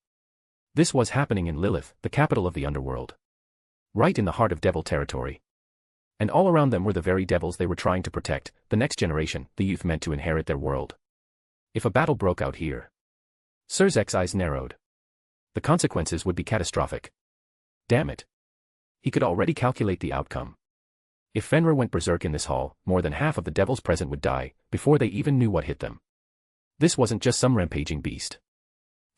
S3: This was happening in Lilith, the capital of the underworld. Right in the heart of devil territory. And all around them were the very devils they were trying to protect, the next generation, the youth meant to inherit their world. If a battle broke out here. Surzek's eyes narrowed. The consequences would be catastrophic. Damn it. He could already calculate the outcome. If Fenrir went berserk in this hall, more than half of the devils present would die, before they even knew what hit them. This wasn't just some rampaging beast.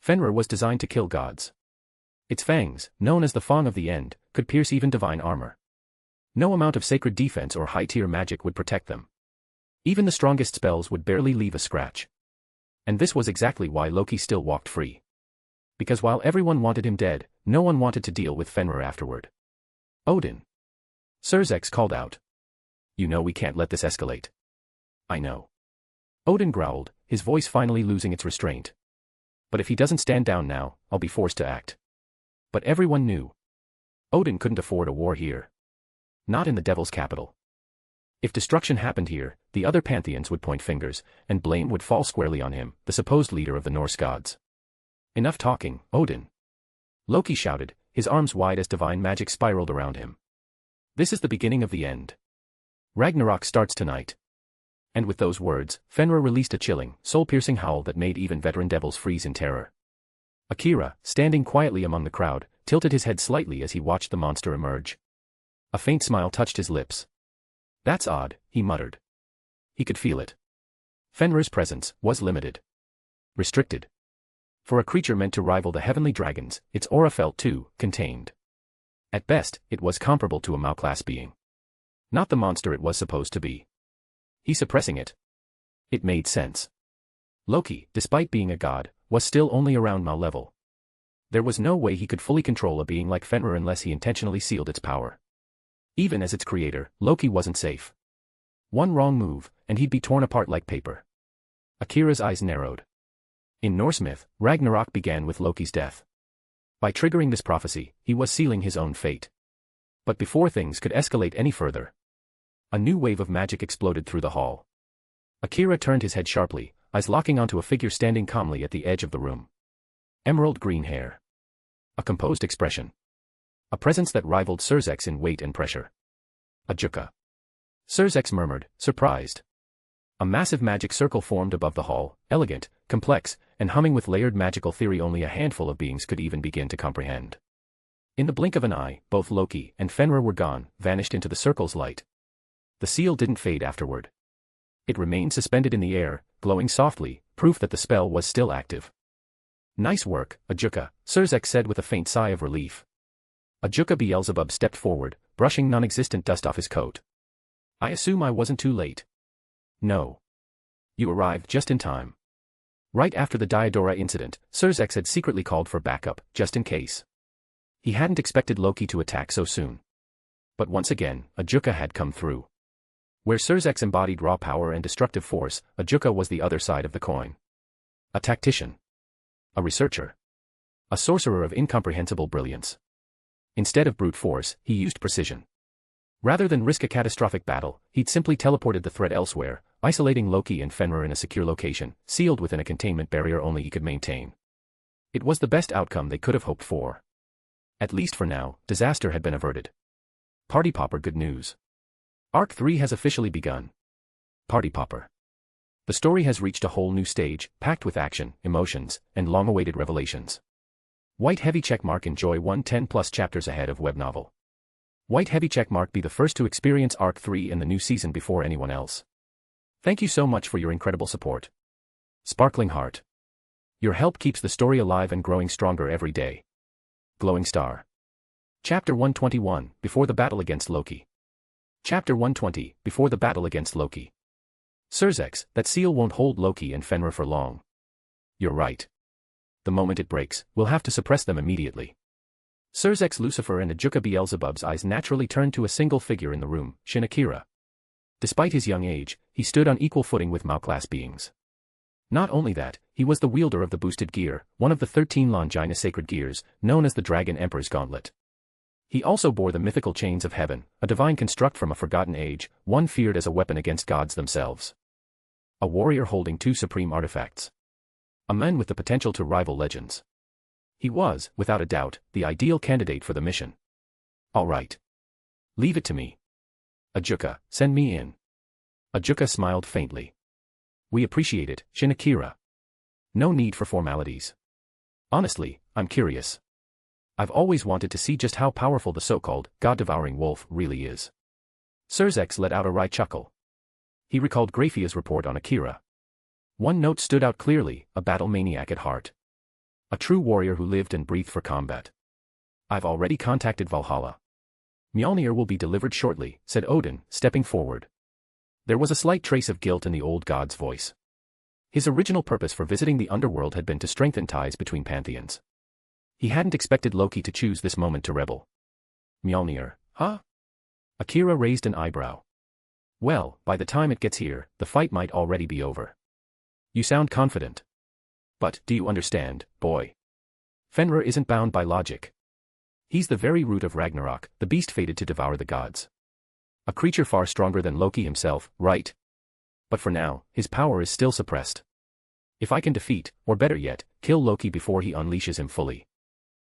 S3: Fenrir was designed to kill gods. Its fangs, known as the Fang of the End, could pierce even divine armor. No amount of sacred defense or high-tier magic would protect them. Even the strongest spells would barely leave a scratch. And this was exactly why Loki still walked free. Because while everyone wanted him dead, no one wanted to deal with Fenrir afterward. Odin. Surzek called out. You know we can't let this escalate. I know. Odin growled, his voice finally losing its restraint. But if he doesn't stand down now, I'll be forced to act. But everyone knew. Odin couldn't afford a war here. Not in the devil's capital. If destruction happened here, the other pantheons would point fingers, and blame would fall squarely on him, the supposed leader of the Norse gods. Enough talking, Odin. Loki shouted, his arms wide as divine magic spiraled around him. This is the beginning of the end. Ragnarok starts tonight. And with those words, Fenrir released a chilling, soul-piercing howl that made even veteran devils freeze in terror. Akira, standing quietly among the crowd, tilted his head slightly as he watched the monster emerge. A faint smile touched his lips. That's odd, he muttered. He could feel it. Fenrir's presence was limited. Restricted. For a creature meant to rival the heavenly dragons, its aura felt too contained. At best, it was comparable to a Mao-class being. Not the monster it was supposed to be. He suppressing it. It made sense. Loki, despite being a god, was still only around Mao level. There was no way he could fully control a being like Fenrir unless he intentionally sealed its power. Even as its creator, Loki wasn't safe. One wrong move, and he'd be torn apart like paper. Akira's eyes narrowed. In Norse myth, Ragnarok began with Loki's death. By triggering this prophecy, he was sealing his own fate. But before things could escalate any further, a new wave of magic exploded through the hall. Akira turned his head sharply, eyes locking onto a figure standing calmly at the edge of the room. Emerald green hair. A composed expression. A presence that rivaled Surzek's in weight and pressure. A Juka. Surzek murmured, surprised. A massive magic circle formed above the hall, elegant, complex, and humming with layered magical theory only a handful of beings could even begin to comprehend. In the blink of an eye, both Loki and Fenrir were gone, vanished into the circle's light. The seal didn't fade afterward. It remained suspended in the air, glowing softly, proof that the spell was still active. Nice work, Ajuka, Surzek said with a faint sigh of relief. Ajuka Beelzebub stepped forward, brushing non-existent dust off his coat. I assume I wasn't too late. No. You arrived just in time. Right after the Diodora incident, Surzek had secretly called for backup, just in case. He hadn't expected Loki to attack so soon. But once again, Ajuka had come through. Where Surzek embodied raw power and destructive force, Ajuka was the other side of the coin. A tactician. A researcher. A sorcerer of incomprehensible brilliance. Instead of brute force, he used precision. Rather than risk a catastrophic battle, he'd simply teleported the threat elsewhere, isolating Loki and Fenrir in a secure location, sealed within a containment barrier only he could maintain. It was the best outcome they could have hoped for. At least for now, disaster had been averted. Party Popper good news. Arc 3 has officially begun. Party Popper. The story has reached a whole new stage, packed with action, emotions, and long-awaited revelations. White heavy checkmark enjoy 110+ chapters ahead of web novel. White heavy checkmark be the first to experience Arc 3 in the new season before anyone else. Thank you so much for your incredible support. Sparkling heart. Your help keeps the story alive and growing stronger every day. Glowing star. Chapter 121, Before the Battle Against Loki. Chapter 120, Before the Battle Against Loki. Surzex, that seal won't hold Loki and Fenrir for long. You're right. The moment it breaks, we'll have to suppress them immediately. Surzex Lucifer and Ajuka Beelzebub's eyes naturally turned to a single figure in the room, Shin Akira. Despite his young age, he stood on equal footing with Mao-class beings. Not only that, he was the wielder of the boosted gear, one of the 13 Longina sacred gears, known as the Dragon Emperor's Gauntlet. He also bore the mythical chains of heaven, a divine construct from a forgotten age, one feared as a weapon against gods themselves. A warrior holding 2 supreme artifacts. A man with the potential to rival legends. He was, without a doubt, the ideal candidate for the mission. All right. Leave it to me. Ajuka, send me in. Ajuka smiled faintly. We appreciate it, Shin Akira. No need for formalities. Honestly, I'm curious. I've always wanted to see just how powerful the so-called god-devouring wolf really is. Surzex let out a wry chuckle. He recalled Graphia's report on Akira. One note stood out clearly, a battle maniac at heart. A true warrior who lived and breathed for combat. I've already contacted Valhalla. Mjolnir will be delivered shortly, said Odin, stepping forward. There was a slight trace of guilt in the old god's voice. His original purpose for visiting the underworld had been to strengthen ties between pantheons. He hadn't expected Loki to choose this moment to rebel. Mjolnir, huh? Akira raised an eyebrow. Well, by the time it gets here, the fight might already be over. You sound confident. But, do you understand, boy? Fenrir isn't bound by logic. He's the very root of Ragnarok, the beast fated to devour the gods. A creature far stronger than Loki himself, right? But for now, his power is still suppressed. If I can defeat, or better yet, kill Loki before he unleashes him fully,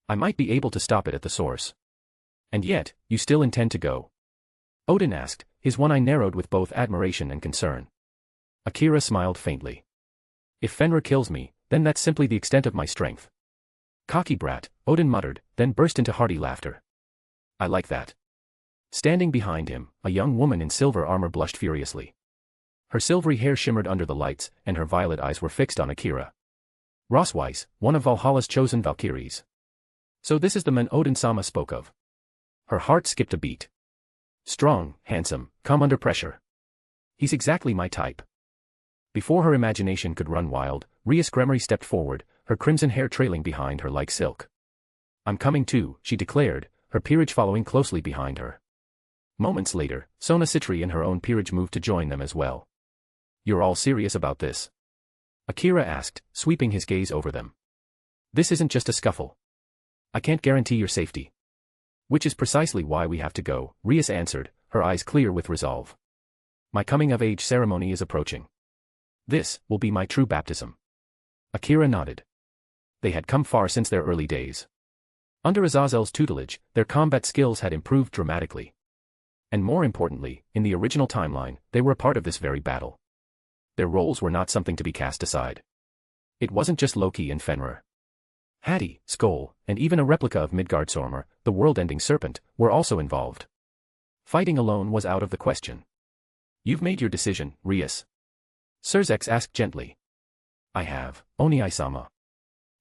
S3: I might be able to stop it at the source. And yet, you still intend to go? Odin asked, his one eye narrowed with both admiration and concern. Akira smiled faintly. If Fenrir kills me, then that's simply the extent of my strength. Cocky brat, Odin muttered, then burst into hearty laughter. I like that. Standing behind him, a young woman in silver armor blushed furiously. Her silvery hair shimmered under the lights, and her violet eyes were fixed on Akira. Rosweiss, one of Valhalla's chosen Valkyries. So this is the man Odin-sama spoke of. Her heart skipped a beat. Strong, handsome, come under pressure. He's exactly my type. Before her imagination could run wild, Rias Gremory stepped forward, her crimson hair trailing behind her like silk. I'm coming too, she declared, her peerage following closely behind her. Moments later, Sona Citri and her own peerage moved to join them as well. You're all serious about this? Akira asked, sweeping his gaze over them. This isn't just a scuffle. I can't guarantee your safety. Which is precisely why we have to go, Rias answered, her eyes clear with resolve. My coming-of-age ceremony is approaching. This will be my true baptism. Akira nodded. They had come far since their early days. Under Azazel's tutelage, their combat skills had improved dramatically. And more importantly, in the original timeline, they were a part of this very battle. Their roles were not something to be cast aside. It wasn't just Loki and Fenrir. Hati, Skoll, and even a replica of Midgardsormr, the world-ending serpent, were also involved. Fighting alone was out of the question. You've made your decision, Rias. Surzex asked gently. I have, Oni-sama.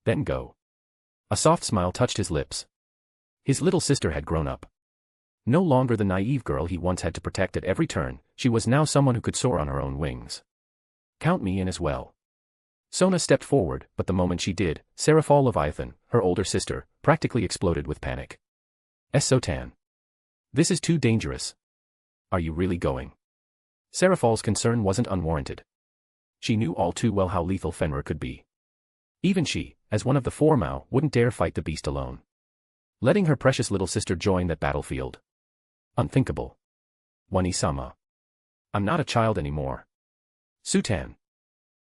S3: Then go. A soft smile touched his lips. His little sister had grown up. No longer the naive girl he once had to protect at every turn, she was now someone who could soar on her own wings. Count me in as well. Sona stepped forward, but the moment she did, Seraphal Leviathan, her older sister, practically exploded with panic. Sotan. This is too dangerous. Are you really going? Seraphal's concern wasn't unwarranted. She knew all too well how lethal Fenrir could be. Even she, as one of the 4 Mao, wouldn't dare fight the beast alone. Letting her precious little sister join that battlefield. Unthinkable. Wani-sama. I'm not a child anymore. Sutan.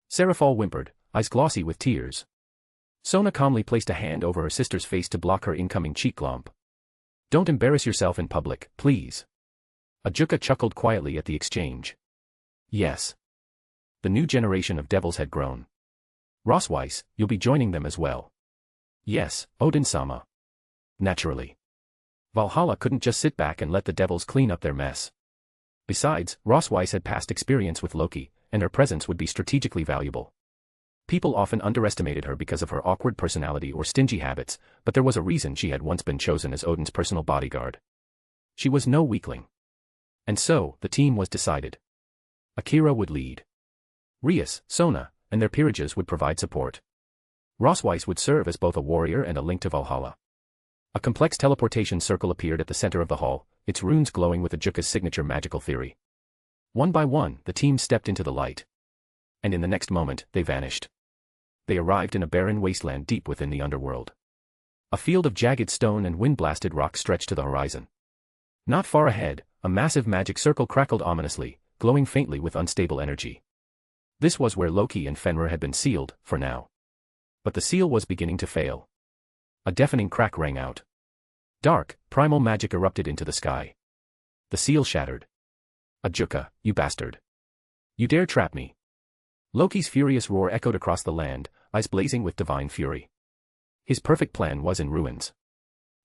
S3: Seraphal whimpered, eyes glossy with tears. Sona calmly placed a hand over her sister's face to block her incoming cheek glomp. Don't embarrass yourself in public, please. Ajuka chuckled quietly at the exchange. Yes. The new generation of devils had grown. Rosweiss, you'll be joining them as well. Yes, Odin-sama. Naturally. Valhalla couldn't just sit back and let the devils clean up their mess. Besides, Rosweiss had past experience with Loki, and her presence would be strategically valuable. People often underestimated her because of her awkward personality or stingy habits, but there was a reason she had once been chosen as Odin's personal bodyguard. She was no weakling. And so, the team was decided. Akira would lead. Rias, Sona, and their peerages would provide support. Rosweiss would serve as both a warrior and a link to Valhalla. A complex teleportation circle appeared at the center of the hall, its runes glowing with Ajuka's signature magical theory. One by one, the team stepped into the light. And in the next moment, they vanished. They arrived in a barren wasteland deep within the underworld. A field of jagged stone and wind-blasted rock stretched to the horizon. Not far ahead, a massive magic circle crackled ominously, glowing faintly with unstable energy. This was where Loki and Fenrir had been sealed, for now. But the seal was beginning to fail. A deafening crack rang out. Dark, primal magic erupted into the sky. The seal shattered. Ajuka, you bastard. You dare trap me. Loki's furious roar echoed across the land, eyes blazing with divine fury. His perfect plan was in ruins.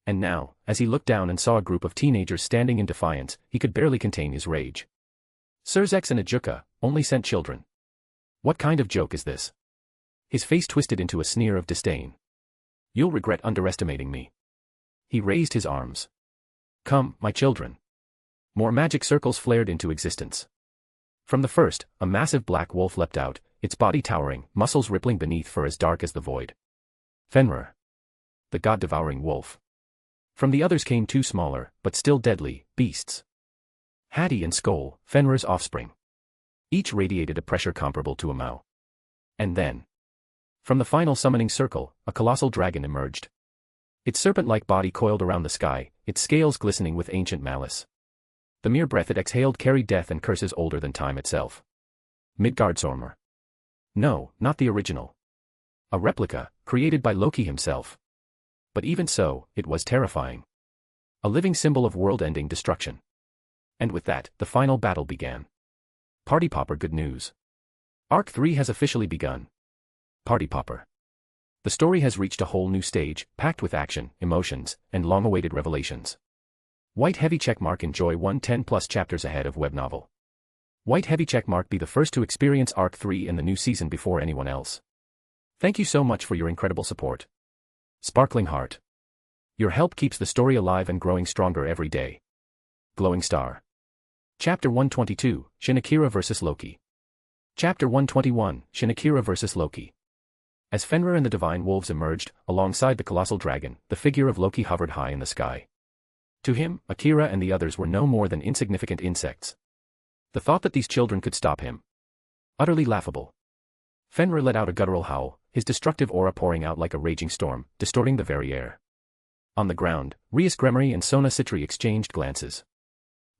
S3: And now, as he looked down and saw a group of teenagers standing in defiance, he could barely contain his rage. Surzex and Ajuka only sent children. What kind of joke is this? His face twisted into a sneer of disdain. You'll regret underestimating me. He raised his arms. Come, my children. More magic circles flared into existence. From the first, a massive black wolf leapt out, its body towering, muscles rippling beneath fur as dark as the void. Fenrir. The god-devouring wolf. From the others came two smaller, but still deadly, beasts. Hati and Skoll, Fenrir's offspring. Each radiated a pressure comparable to a Mao. And then, from the final summoning circle, a colossal dragon emerged. Its serpent-like body coiled around the sky, its scales glistening with ancient malice. The mere breath it exhaled carried death and curses older than time itself. Midgardsormr. No, not the original. A replica, created by Loki himself. But even so, it was terrifying. A living symbol of world-ending destruction. And with that, the final battle began. Party Popper good news. Arc 3 has officially begun. Party Popper. The story has reached a whole new stage, packed with action, emotions, and long-awaited revelations. White heavy checkmark enjoy 110+ chapters ahead of web novel. White heavy checkmark be the first to experience Arc 3 in the new season before anyone else. Thank you so much for your incredible support. Sparkling Heart. Your help keeps the story alive and growing stronger every day. Glowing Star. Chapter 122, Shin Akira vs. Loki. Chapter 121, Shin Akira vs. Loki. As Fenrir and the Divine Wolves emerged, alongside the colossal dragon, the figure of Loki hovered high in the sky. To him, Akira and the others were no more than insignificant insects. The thought that these children could stop him. Utterly laughable. Fenrir let out a guttural howl, his destructive aura pouring out like a raging storm, distorting the very air. On the ground, Rias Gremory and Sona Citri exchanged glances.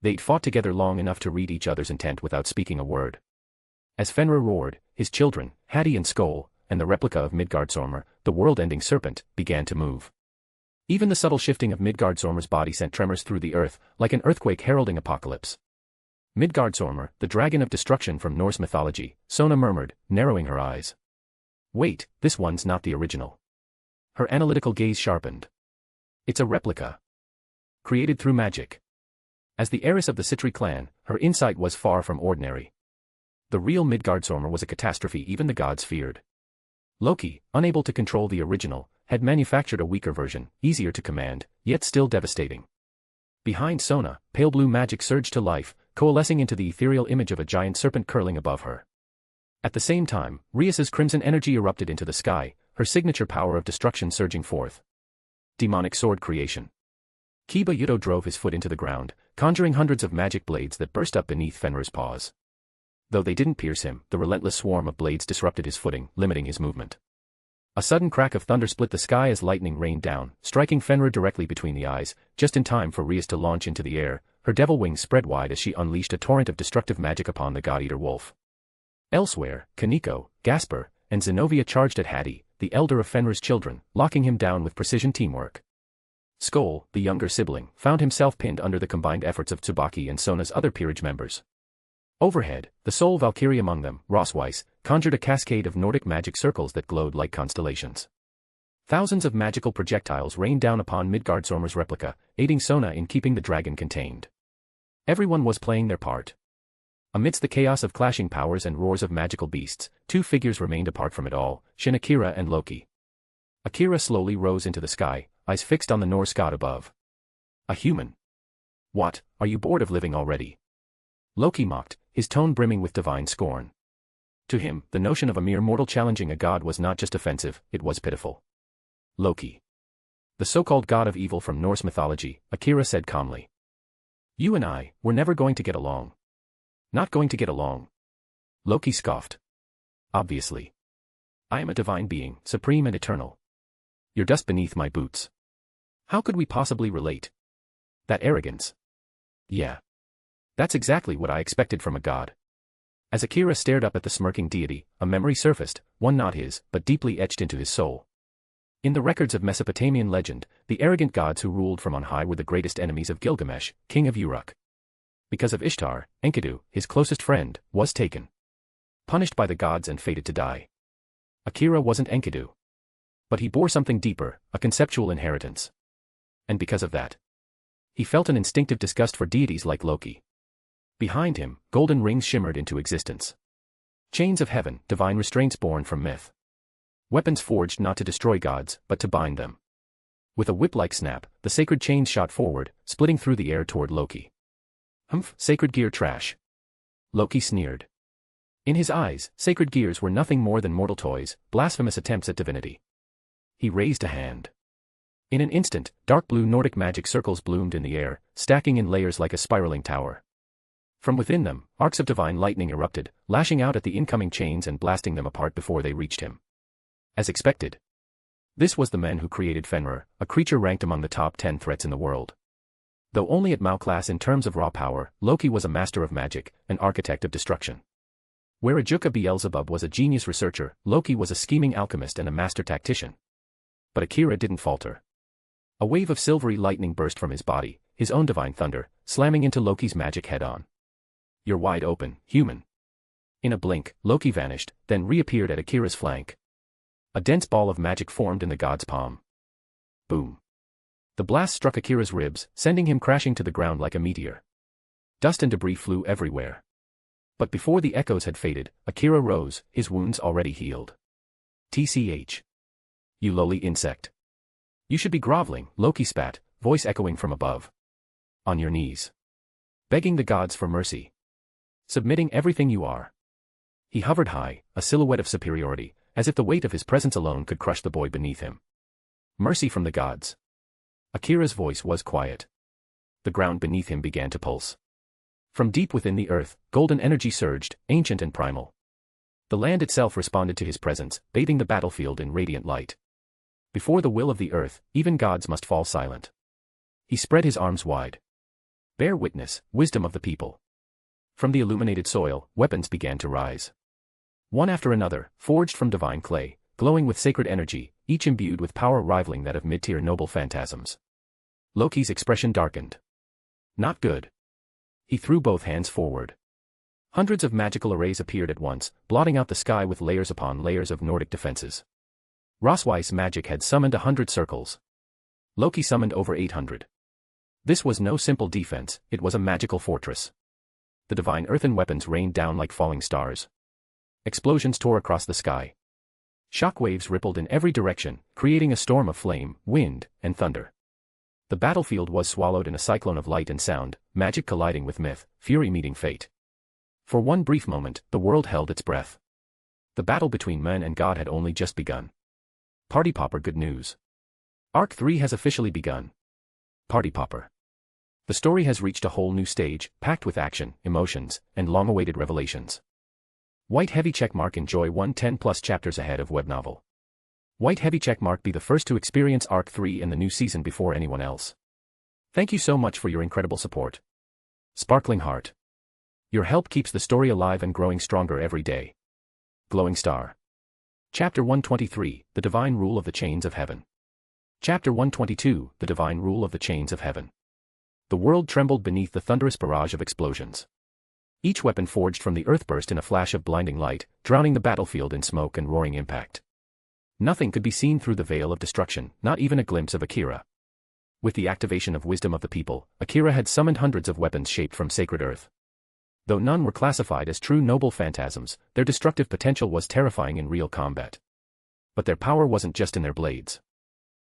S3: They'd fought together long enough to read each other's intent without speaking a word. As Fenrir roared, his children, Hati and Skoll, and the replica of Midgardsormr, the world-ending serpent, began to move. Even the subtle shifting of Midgardsormr's body sent tremors through the earth, like an earthquake heralding apocalypse. Midgardsormr, the dragon of destruction from Norse mythology, Sona murmured, narrowing her eyes. Wait, this one's not the original. Her analytical gaze sharpened. It's a replica. Created through magic. As the heiress of the Citri clan, her insight was far from ordinary. The real Midgardsormr was a catastrophe even the gods feared. Loki, unable to control the original, had manufactured a weaker version, easier to command, yet still devastating. Behind Sona, pale blue magic surged to life, coalescing into the ethereal image of a giant serpent curling above her. At the same time, Rias's crimson energy erupted into the sky, her signature power of destruction surging forth. Demonic sword creation. Chiba Yudo drove his foot into the ground, conjuring hundreds of magic blades that burst up beneath Fenrir's paws. Though they didn't pierce him, the relentless swarm of blades disrupted his footing, limiting his movement. A sudden crack of thunder split the sky as lightning rained down, striking Fenrir directly between the eyes, just in time for Rias to launch into the air, her devil wings spread wide as she unleashed a torrent of destructive magic upon the God-eater wolf. Elsewhere, Kaneko, Gasper, and Zenobia charged at Hati, the elder of Fenrir's children, locking him down with precision teamwork. Skoll, the younger sibling, found himself pinned under the combined efforts of Tsubaki and Sona's other peerage members. Overhead, the sole Valkyrie among them, Rosweiss, conjured a cascade of Nordic magic circles that glowed like constellations. Thousands of magical projectiles rained down upon Midgardsormr's replica, aiding Sona in keeping the dragon contained. Everyone was playing their part. Amidst the chaos of clashing powers and roars of magical beasts, two figures remained apart from it all, Shin Akira and Loki. Akira slowly rose into the sky, eyes fixed on the Norse god above. A human. What, are you bored of living already? Loki mocked, his tone brimming with divine scorn. To him, the notion of a mere mortal challenging a god was not just offensive, it was pitiful. Loki. The so-called god of evil from Norse mythology, Akira said calmly. You and I, we're never going to get along. Not going to get along. Loki scoffed. Obviously. I am a divine being, supreme and eternal. You're dust beneath my boots. How could we possibly relate? That arrogance. Yeah. That's exactly what I expected from a god. As Akira stared up at the smirking deity, a memory surfaced, one not his, but deeply etched into his soul. In the records of Mesopotamian legend, the arrogant gods who ruled from on high were the greatest enemies of Gilgamesh, king of Uruk. Because of Ishtar, Enkidu, his closest friend, was taken. Punished by the gods and fated to die. Akira wasn't Enkidu. But he bore something deeper, a conceptual inheritance. And because of that, he felt an instinctive disgust for deities like Loki. Behind him, golden rings shimmered into existence. Chains of heaven, divine restraints born from myth. Weapons forged not to destroy gods, but to bind them. With a whip-like snap, the sacred chains shot forward, splitting through the air toward Loki. Humph, sacred gear trash. Loki sneered. In his eyes, sacred gears were nothing more than mortal toys, blasphemous attempts at divinity. He raised a hand. In an instant, dark blue Nordic magic circles bloomed in the air, stacking in layers like a spiraling tower. From within them, arcs of divine lightning erupted, lashing out at the incoming chains and blasting them apart before they reached him. As expected. This was the man who created Fenrir, a creature ranked among the top 10 threats in the world. Though only at Mao class in terms of raw power, Loki was a master of magic, an architect of destruction. Where Ajuka Beelzebub was a genius researcher, Loki was a scheming alchemist and a master tactician. But Akira didn't falter. A wave of silvery lightning burst from his body, his own divine thunder, slamming into Loki's magic head-on. You're wide open, human. In a blink, Loki vanished, then reappeared at Akira's flank. A dense ball of magic formed in the god's palm. Boom. The blast struck Akira's ribs, sending him crashing to the ground like a meteor. Dust and debris flew everywhere. But before the echoes had faded, Akira rose, his wounds already healed. TCH. You lowly insect. You should be groveling, Loki spat, voice echoing from above. On your knees. Begging the gods for mercy. Submitting everything you are. He hovered high, a silhouette of superiority, as if the weight of his presence alone could crush the boy beneath him. Mercy from the gods. Akira's voice was quiet. The ground beneath him began to pulse. From deep within the earth, golden energy surged, ancient and primal. The land itself responded to his presence, bathing the battlefield in radiant light. Before the will of the earth, even gods must fall silent. He spread his arms wide. Bear witness, wisdom of the people. From the illuminated soil, weapons began to rise. One after another, forged from divine clay, glowing with sacred energy, each imbued with power rivaling that of mid-tier noble phantasms. Loki's expression darkened. Not good. He threw both hands forward. Hundreds of magical arrays appeared at once, blotting out the sky with layers upon layers of Nordic defenses. Rosweiss magic had summoned 100 circles. Loki summoned over 800. This was no simple defense, it was a magical fortress. The divine earthen weapons rained down like falling stars. Explosions tore across the sky. Shock waves rippled in every direction, creating a storm of flame, wind, and thunder. The battlefield was swallowed in a cyclone of light and sound, magic colliding with myth, fury meeting fate. For one brief moment, the world held its breath. The battle between man and god had only just begun. Party popper good news. Arc 3 has officially begun. Party popper. The story has reached a whole new stage, packed with action, emotions, and long-awaited revelations. White heavy checkmark enjoy 110+ chapters ahead of web novel. White heavy checkmark be the first to experience Arc 3 in the new season before anyone else. Thank you so much for your incredible support. Sparkling heart. Your help keeps the story alive and growing stronger every day. Glowing star. Chapter 123, The Divine Rule of the Chains of Heaven. Chapter 122, The Divine Rule of the Chains of Heaven. The world trembled beneath the thunderous barrage of explosions. Each weapon forged from the earth burst in a flash of blinding light, drowning the battlefield in smoke and roaring impact. Nothing could be seen through the veil of destruction, not even a glimpse of Akira. With the activation of wisdom of the people, Akira had summoned hundreds of weapons shaped from sacred earth. Though none were classified as true noble phantasms, their destructive potential was terrifying in real combat. But their power wasn't just in their blades.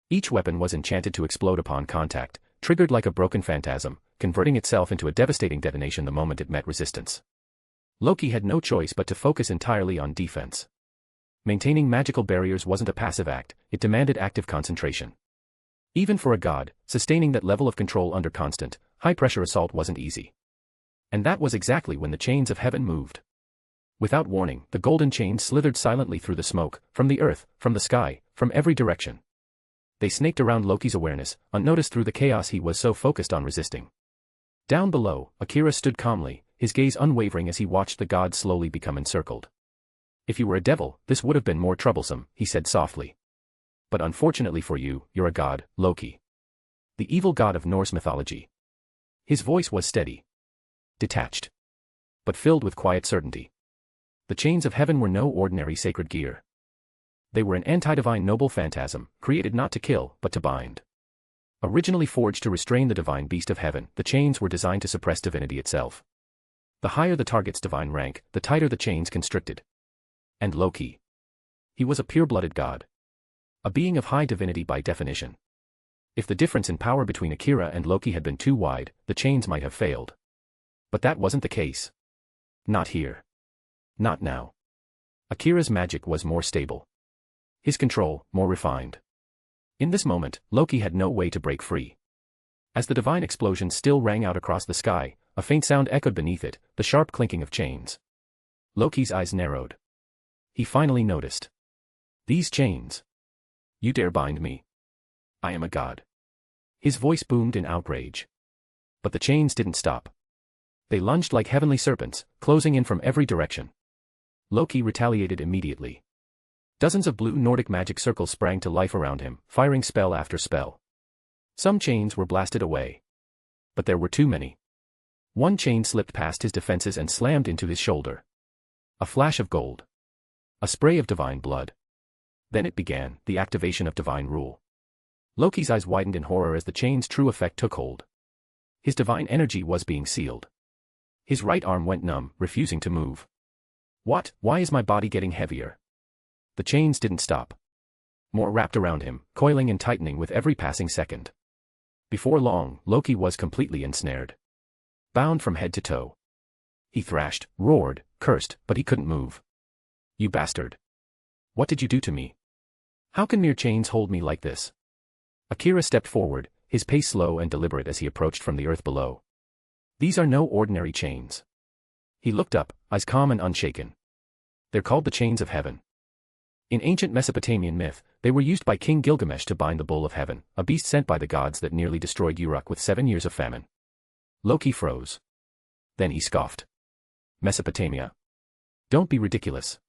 S3: Each weapon was enchanted to explode upon contact, triggered like a broken phantasm, converting itself into a devastating detonation the moment it met resistance. Loki had no choice but to focus entirely on defense. Maintaining magical barriers wasn't a passive act, it demanded active concentration. Even for a god, sustaining that level of control under constant, high-pressure assault wasn't easy. And that was exactly when the chains of heaven moved. Without warning, the golden chains slithered silently through the smoke, from the earth, from the sky, from every direction. They snaked around Loki's awareness, unnoticed through the chaos he was so focused on resisting. Down below, Akira stood calmly, his gaze unwavering as he watched the god slowly become encircled. "If you were a devil, this would have been more troublesome," he said softly. "But unfortunately for you, you're a god, Loki. The evil god of Norse mythology." His voice was steady, detached, but filled with quiet certainty. The chains of heaven were no ordinary sacred gear. They were an anti-divine noble phantasm, created not to kill, but to bind. Originally forged to restrain the divine beast of heaven, the chains were designed to suppress divinity itself. The higher the target's divine rank, the tighter the chains constricted. And Loki. He was a pure-blooded god. A being of high divinity by definition. If the difference in power between Akira and Loki had been too wide, the chains might have failed. But that wasn't the case. Not here. Not now. Akira's magic was more stable. His control, more refined. In this moment, Loki had no way to break free. As the divine explosion still rang out across the sky, a faint sound echoed beneath it, the sharp clinking of chains. Loki's eyes narrowed. He finally noticed. "These chains. You dare bind me? I am a god." His voice boomed in outrage. But the chains didn't stop. They lunged like heavenly serpents, closing in from every direction. Loki retaliated immediately. Dozens of blue Nordic magic circles sprang to life around him, firing spell after spell. Some chains were blasted away. But there were too many. One chain slipped past his defenses and slammed into his shoulder. A flash of gold. A spray of divine blood. Then it began, the activation of divine rule. Loki's eyes widened in horror as the chain's true effect took hold. His divine energy was being sealed. His right arm went numb, refusing to move. "What? Why is my body getting heavier?" The chains didn't stop. More wrapped around him, coiling and tightening with every passing second. Before long, Loki was completely ensnared. Bound from head to toe. He thrashed, roared, cursed, but he couldn't move. "You bastard. What did you do to me? How can mere chains hold me like this?" Akira stepped forward, his pace slow and deliberate as he approached from the earth below. "These are no ordinary chains." He looked up, eyes calm and unshaken. "They're called the chains of heaven. In ancient Mesopotamian myth, they were used by King Gilgamesh to bind the bull of heaven, a beast sent by the gods that nearly destroyed Uruk with 7 years of famine." Loki froze. Then he scoffed. "Mesopotamia? Don't be ridiculous.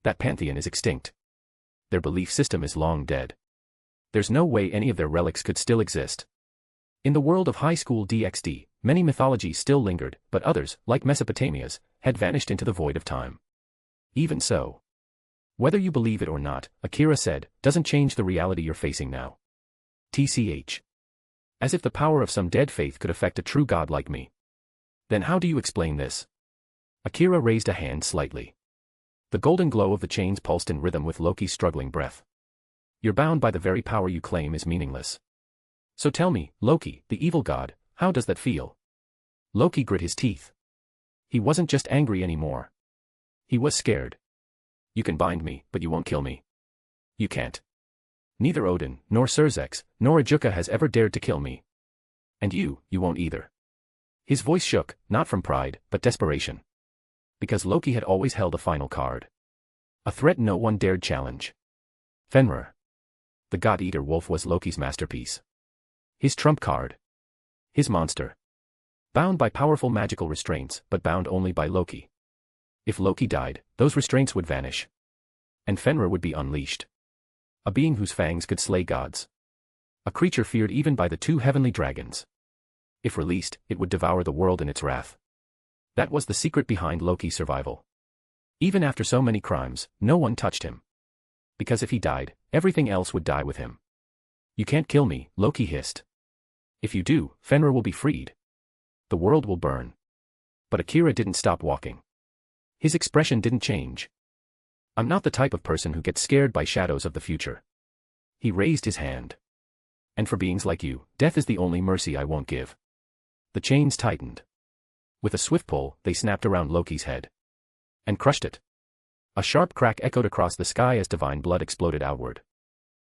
S3: That pantheon is extinct. Their belief system is long dead. There's no way any of their relics could still exist." In the world of high school DxD, many mythologies still lingered, but others, like Mesopotamia's, had vanished into the void of time. Even so. "Whether you believe it or not," Akira said, "doesn't change the reality you're facing now. TCH. As if the power of some dead faith could affect a true god like me. Then how do you explain this?" Akira raised a hand slightly. The golden glow of the chains pulsed in rhythm with Loki's struggling breath. "You're bound by the very power you claim is meaningless. So tell me, Loki, the evil god, how does that feel?" Loki grit his teeth. He wasn't just angry anymore. He was scared. "You can bind me, but you won't kill me. You can't. Neither Odin, nor Surzex, nor Ajuka has ever dared to kill me. And you won't either." His voice shook, not from pride, but desperation. Because Loki had always held a final card. A threat no one dared challenge. Fenrir. The God-Eater Wolf was Loki's masterpiece. His trump card. His monster. Bound by powerful magical restraints, but bound only by Loki. If Loki died, those restraints would vanish. And Fenrir would be unleashed. A being whose fangs could slay gods. A creature feared even by the 2 heavenly dragons. If released, it would devour the world in its wrath. That was the secret behind Loki's survival. Even after so many crimes, no one touched him. Because if he died, everything else would die with him. "You can't kill me," Loki hissed. "If you do, Fenrir will be freed. The world will burn. But Akira didn't stop walking. His expression didn't change. I'm not the type of person who gets scared by shadows of the future. He raised his hand. And for beings like you, death is the only mercy I won't give. The chains tightened. With a swift pull, they snapped around Loki's head. And crushed it. A sharp crack echoed across the sky as divine blood exploded outward.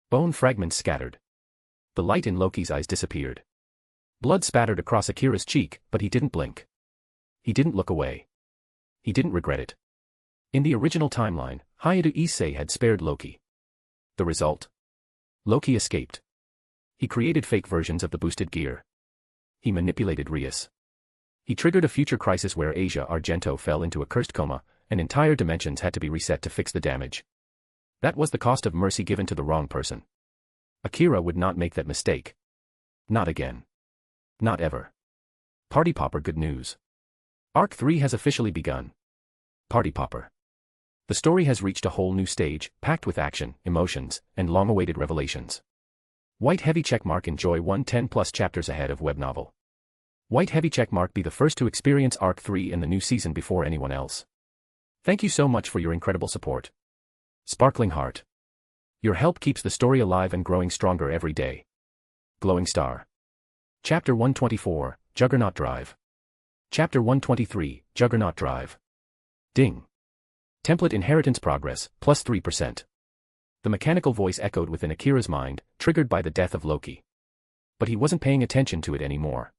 S3: Bone fragments scattered. The light in Loki's eyes disappeared. Blood spattered across Akira's cheek, but he didn't blink. He didn't look away. He didn't regret it. In the original timeline, Hayato Issei had spared Loki. The result? Loki escaped. He created fake versions of the boosted gear. He manipulated Rias. He triggered a future crisis where Asia Argento fell into a cursed coma, and entire dimensions had to be reset to fix the damage. That was the cost of mercy given to the wrong person. Akira would not make that mistake. Not again. Not ever. Party Popper good news. Arc 3 has officially begun. Party Popper. The story has reached a whole new stage, packed with action, emotions, and long-awaited revelations. White heavy checkmark enjoy 110+ chapters ahead of web novel. White heavy checkmark be the first to experience Arc 3 and the new season before anyone else. Thank you so much for your incredible support. Sparkling heart. Your help keeps the story alive and growing stronger every day. Glowing star. Chapter 124, Juggernaut Drive. Chapter 123, Juggernaut Drive. Ding. Template inheritance progress, plus 3%. The mechanical voice echoed within Akira's mind, triggered by the death of Loki. But he wasn't paying attention to it anymore.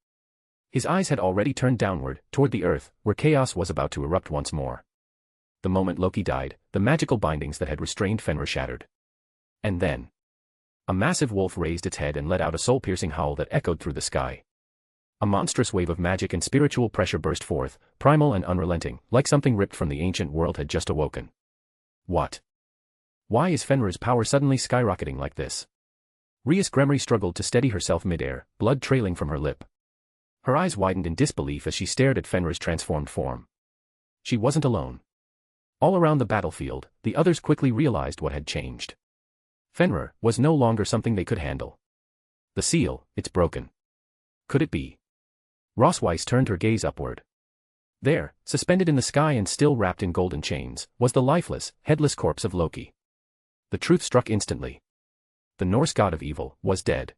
S3: His eyes had already turned downward, toward the earth, where chaos was about to erupt once more. The moment Loki died, the magical bindings that had restrained Fenrir shattered. And then, a massive wolf raised its head and let out a soul-piercing howl that echoed through the sky. A monstrous wave of magic and spiritual pressure burst forth, primal and unrelenting, like something ripped from the ancient world had just awoken. What? Why is Fenrir's power suddenly skyrocketing like this? Rias Gremory struggled to steady herself midair, blood trailing from her lip. Her eyes widened in disbelief as she stared at Fenrir's transformed form. She wasn't alone. All around the battlefield, the others quickly realized what had changed. Fenrir was no longer something they could handle. The seal, it's broken. Could it be? Rosweiss turned her gaze upward. There, suspended in the sky and still wrapped in golden chains, was the lifeless, headless corpse of Loki. The truth struck instantly. The Norse god of evil was dead.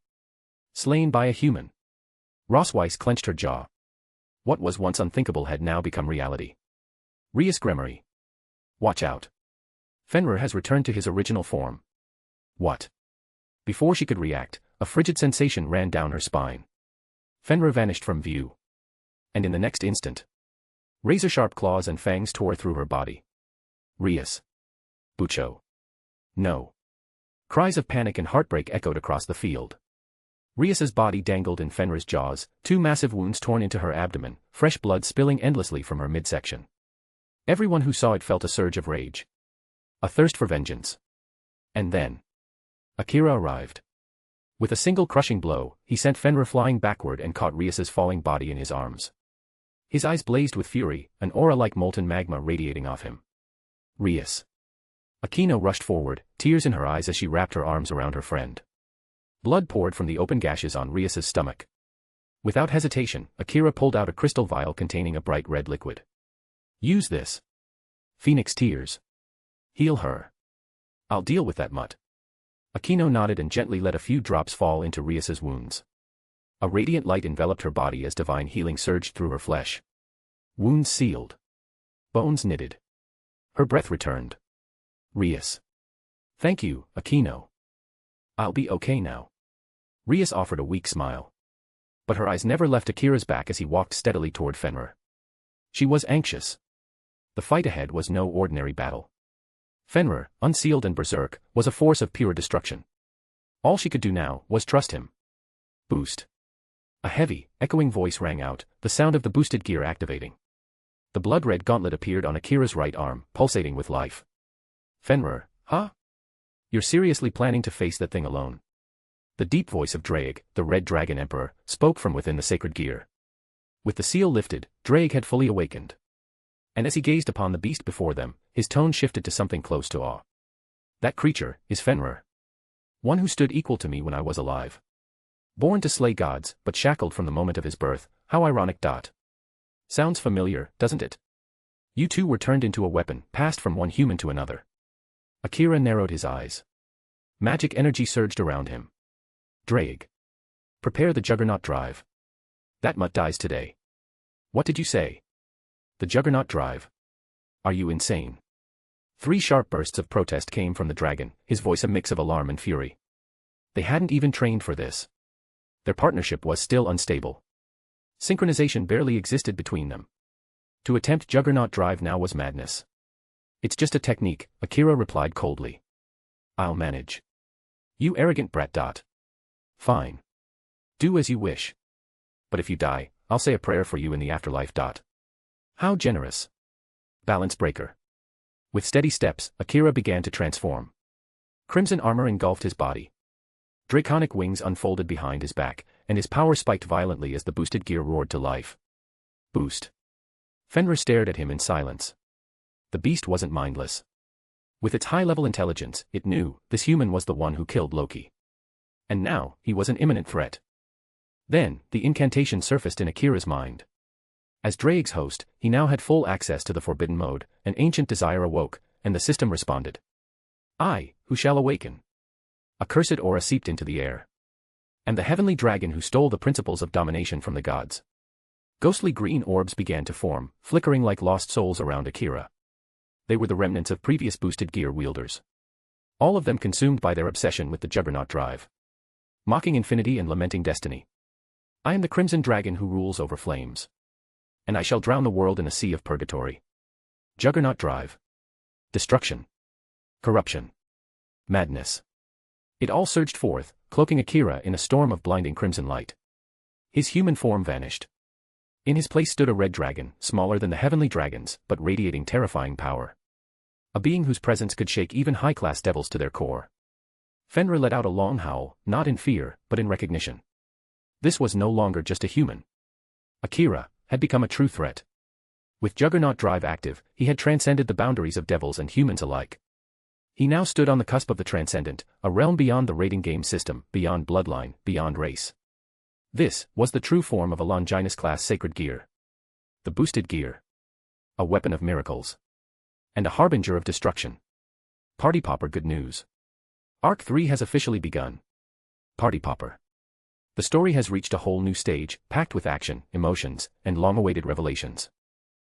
S3: Slain by a human. Rosweiss clenched her jaw. What was once unthinkable had now become reality. Rias Gremory. Watch out. Fenrir has returned to his original form. What? Before she could react, a frigid sensation ran down her spine. Fenrir vanished from view. And in the next instant, razor-sharp claws and fangs tore through her body. Rias. Bucho. No. Cries of panic and heartbreak echoed across the field. Rias's body dangled in Fenrir's jaws, two massive wounds torn into her abdomen, fresh blood spilling endlessly from her midsection. Everyone who saw it felt a surge of rage. A thirst for vengeance. And then, Akira arrived. With a single crushing blow, he sent Fenrir flying backward and caught Rias's falling body in his arms. His eyes blazed with fury, an aura like molten magma radiating off him. Rias. Akino rushed forward, tears in her eyes as she wrapped her arms around her friend. Blood poured from the open gashes on Rias's stomach. Without hesitation, Akira pulled out a crystal vial containing a bright red liquid. Use this. Phoenix tears. Heal her. I'll deal with that mutt. Akino nodded and gently let a few drops fall into Rias's wounds. A radiant light enveloped her body as divine healing surged through her flesh. Wounds sealed. Bones knitted. Her breath returned. Rias. Thank you, Akino. I'll be okay now. Rias offered a weak smile. But her eyes never left Akira's back as he walked steadily toward Fenrir. She was anxious. The fight ahead was no ordinary battle. Fenrir, unsealed and berserk, was a force of pure destruction. All she could do now was trust him. Boost. A heavy, echoing voice rang out, the sound of the boosted gear activating. The blood-red gauntlet appeared on Akira's right arm, pulsating with life. Fenrir, huh? You're seriously planning to face that thing alone? The deep voice of Drake, the Red Dragon Emperor, spoke from within the sacred gear. With the seal lifted, Drake had fully awakened. And as he gazed upon the beast before them, his tone shifted to something close to awe. That creature is Fenrir. One who stood equal to me when I was alive. Born to slay gods, but shackled from the moment of his birth, how ironic. Sounds familiar, doesn't it? You two were turned into a weapon, passed from one human to another. Akira narrowed his eyes. Magic energy surged around him. Drake. Prepare the Juggernaut Drive. That mutt dies today. What did you say? The Juggernaut Drive. Are you insane? 3 sharp bursts of protest came from the dragon, his voice a mix of alarm and fury. They hadn't even trained for this. Their partnership was still unstable. Synchronization barely existed between them. To attempt Juggernaut Drive now was madness. It's just a technique, Akira replied coldly. I'll manage. You arrogant brat. Fine. Do as you wish. But if you die, I'll say a prayer for you in the afterlife. How generous. Balance breaker. With steady steps, Akira began to transform. Crimson armor engulfed his body. Draconic wings unfolded behind his back, and his power spiked violently as the boosted gear roared to life. Boost. Fenrir stared at him in silence. The beast wasn't mindless. With its high-level intelligence, it knew this human was the one who killed Loki. And now, he was an imminent threat. Then, the incantation surfaced in Akira's mind. As Drake's host, he now had full access to the forbidden mode, an ancient desire awoke, and the system responded. I, who shall awaken? A cursed aura seeped into the air. And the heavenly dragon who stole the principles of domination from the gods. Ghostly green orbs began to form, flickering like lost souls around Akira. They were the remnants of previous boosted gear wielders. All of them consumed by their obsession with the Juggernaut Drive. Mocking infinity and lamenting destiny. I am the crimson dragon who rules over flames. And I shall drown the world in a sea of purgatory. Juggernaut Drive. Destruction. Corruption. Madness. It all surged forth, cloaking Akira in a storm of blinding crimson light. His human form vanished. In his place stood a red dragon, smaller than the heavenly dragons, but radiating terrifying power. A being whose presence could shake even high-class devils to their core. Fenrir let out a long howl, not in fear, but in recognition. This was no longer just a human. Akira had become a true threat. With Juggernaut Drive active, he had transcended the boundaries of devils and humans alike. He now stood on the cusp of the transcendent, a realm beyond the rating game system, beyond bloodline, beyond race. This was the true form of a Longinus-class sacred gear. The boosted gear. A weapon of miracles. And a harbinger of destruction. Party Popper good news. Arc 3 has officially begun. Party Popper. The story has reached a whole new stage, packed with action, emotions, and long-awaited revelations.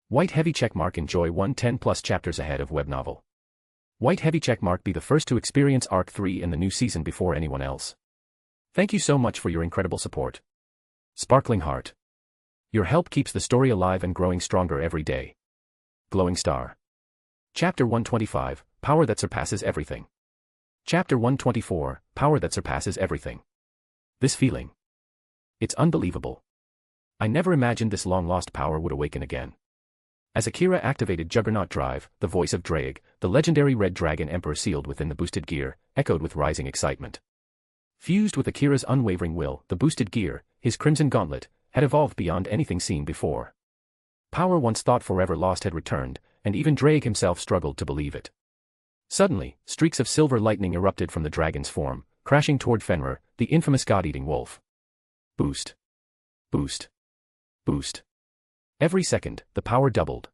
S3: White heavy checkmark enjoy 110+ chapters ahead of web novel. White heavy checkmark be the first to experience Arc 3 in the new season before anyone else. Thank you so much for your incredible support. Sparkling Heart. Your help keeps the story alive and growing stronger every day. Glowing Star. Chapter 125, Power that Surpasses Everything. Chapter 124, Power that Surpasses Everything. This feeling. It's unbelievable. I never imagined this long-lost power would awaken again. As Akira activated Juggernaut Drive, the voice of Drake, the legendary Red Dragon Emperor sealed within the boosted gear, echoed with rising excitement. Fused with Akira's unwavering will, the boosted gear, his crimson gauntlet, had evolved beyond anything seen before. Power once thought forever lost had returned, and even Drake himself struggled to believe it. Suddenly, streaks of silver lightning erupted from the dragon's form, crashing toward Fenrir, the infamous god-eating wolf. Boost. Boost. Boost. Every second, the power doubled.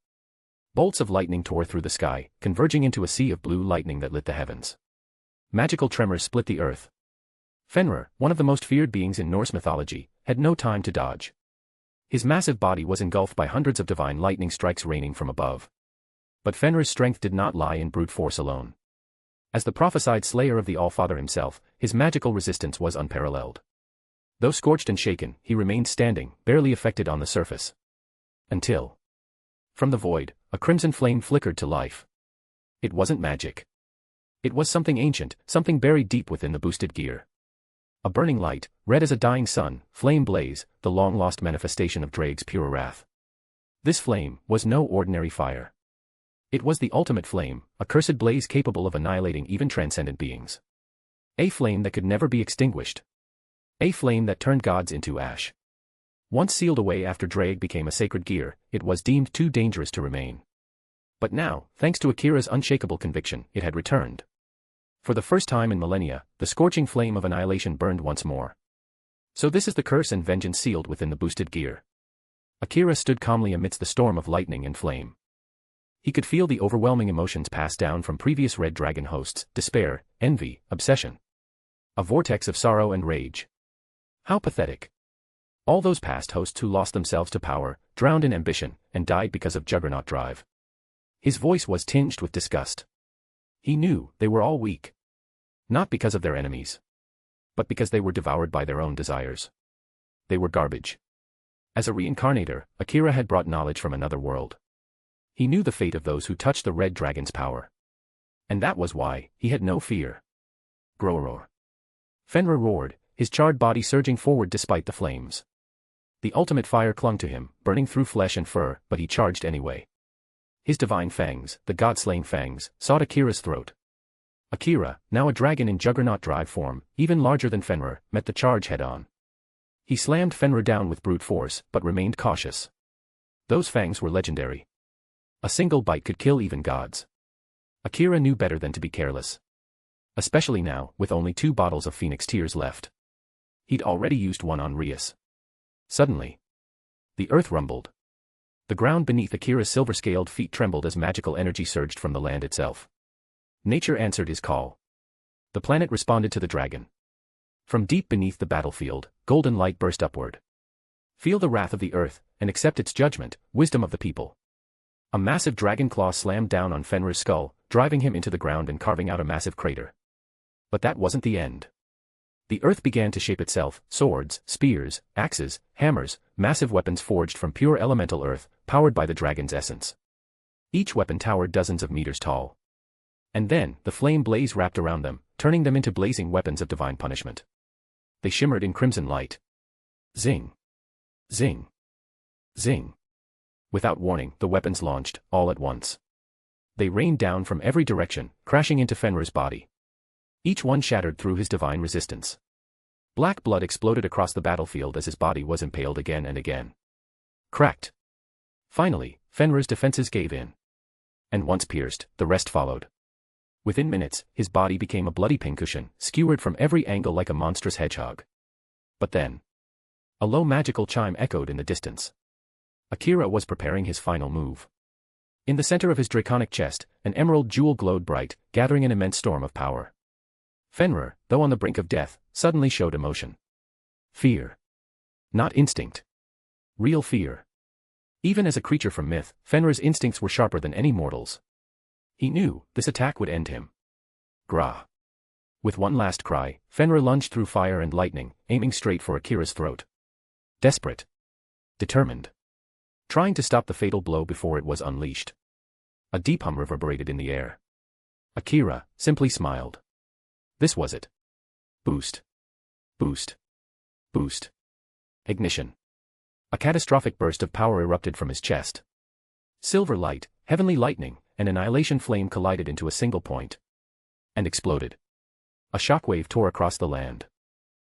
S3: Bolts of lightning tore through the sky, converging into a sea of blue lightning that lit the heavens. Magical tremors split the earth. Fenrir, one of the most feared beings in Norse mythology, had no time to dodge. His massive body was engulfed by hundreds of divine lightning strikes raining from above. But Fenrir's strength did not lie in brute force alone. As the prophesied slayer of the Allfather himself, his magical resistance was unparalleled. Though scorched and shaken, he remained standing, barely affected on the surface. Until, from the void, a crimson flame flickered to life. It wasn't magic. It was something ancient, something buried deep within the boosted gear. A burning light, red as a dying sun, flame blaze, the long-lost manifestation of Drake's pure wrath. This flame was no ordinary fire. It was the ultimate flame, a cursed blaze capable of annihilating even transcendent beings. A flame that could never be extinguished. A flame that turned gods into ash. Once sealed away after Drake became a sacred gear, it was deemed too dangerous to remain. But now, thanks to Akira's unshakable conviction, it had returned. For the first time in millennia, the scorching flame of annihilation burned once more. So this is the curse and vengeance sealed within the boosted gear. Akira stood calmly amidst the storm of lightning and flame. He could feel the overwhelming emotions passed down from previous red dragon hosts: despair, envy, obsession. A vortex of sorrow and rage. How pathetic. All those past hosts who lost themselves to power, drowned in ambition, and died because of juggernaut drive. His voice was tinged with disgust. He knew they were all weak. Not because of their enemies, but because they were devoured by their own desires. They were garbage. As a reincarnator, Akira had brought knowledge from another world. He knew the fate of those who touched the red dragon's power. And that was why he had no fear. Growroar. Fenrir roared, his charred body surging forward despite the flames. The ultimate fire clung to him, burning through flesh and fur, but he charged anyway. His divine fangs, the god-slaying fangs, sought Akira's throat. Akira, now a dragon in juggernaut drive form, even larger than Fenrir, met the charge head-on. He slammed Fenrir down with brute force, but remained cautious. Those fangs were legendary. A single bite could kill even gods. Akira knew better than to be careless. Especially now, with only 2 bottles of Phoenix Tears left. He'd already used one on Rias. Suddenly, the earth rumbled. The ground beneath Akira's silver-scaled feet trembled as magical energy surged from the land itself. Nature answered his call. The planet responded to the dragon. From deep beneath the battlefield, golden light burst upward. Feel the wrath of the earth, and accept its judgment, wisdom of the people. A massive dragon claw slammed down on Fenrir's skull, driving him into the ground and carving out a massive crater. But that wasn't the end. The earth began to shape itself: swords, spears, axes, hammers, massive weapons forged from pure elemental earth, powered by the dragon's essence. Each weapon towered dozens of meters tall. And then, the flame blaze wrapped around them, turning them into blazing weapons of divine punishment. They shimmered in crimson light. Zing. Zing. Zing. Without warning, the weapons launched, all at once. They rained down from every direction, crashing into Fenrir's body. Each one shattered through his divine resistance. Black blood exploded across the battlefield as his body was impaled again and again. Cracked. Finally, Fenrir's defenses gave in. And once pierced, the rest followed. Within minutes, his body became a bloody pincushion, skewered from every angle like a monstrous hedgehog. But then, a low magical chime echoed in the distance. Akira was preparing his final move. In the center of his draconic chest, an emerald jewel glowed bright, gathering an immense storm of power. Fenrir, though on the brink of death, suddenly showed emotion. Fear. Not instinct. Real fear. Even as a creature from myth, Fenrir's instincts were sharper than any mortal's. He knew this attack would end him. Grah. With one last cry, Fenrir lunged through fire and lightning, aiming straight for Akira's throat. Desperate. Determined. Trying to stop the fatal blow before it was unleashed. A deep hum reverberated in the air. Akira simply smiled. This was it. Boost. Boost. Boost. Ignition. A catastrophic burst of power erupted from his chest. Silver light, heavenly lightning, and annihilation flame collided into a single point. And exploded. A shockwave tore across the land.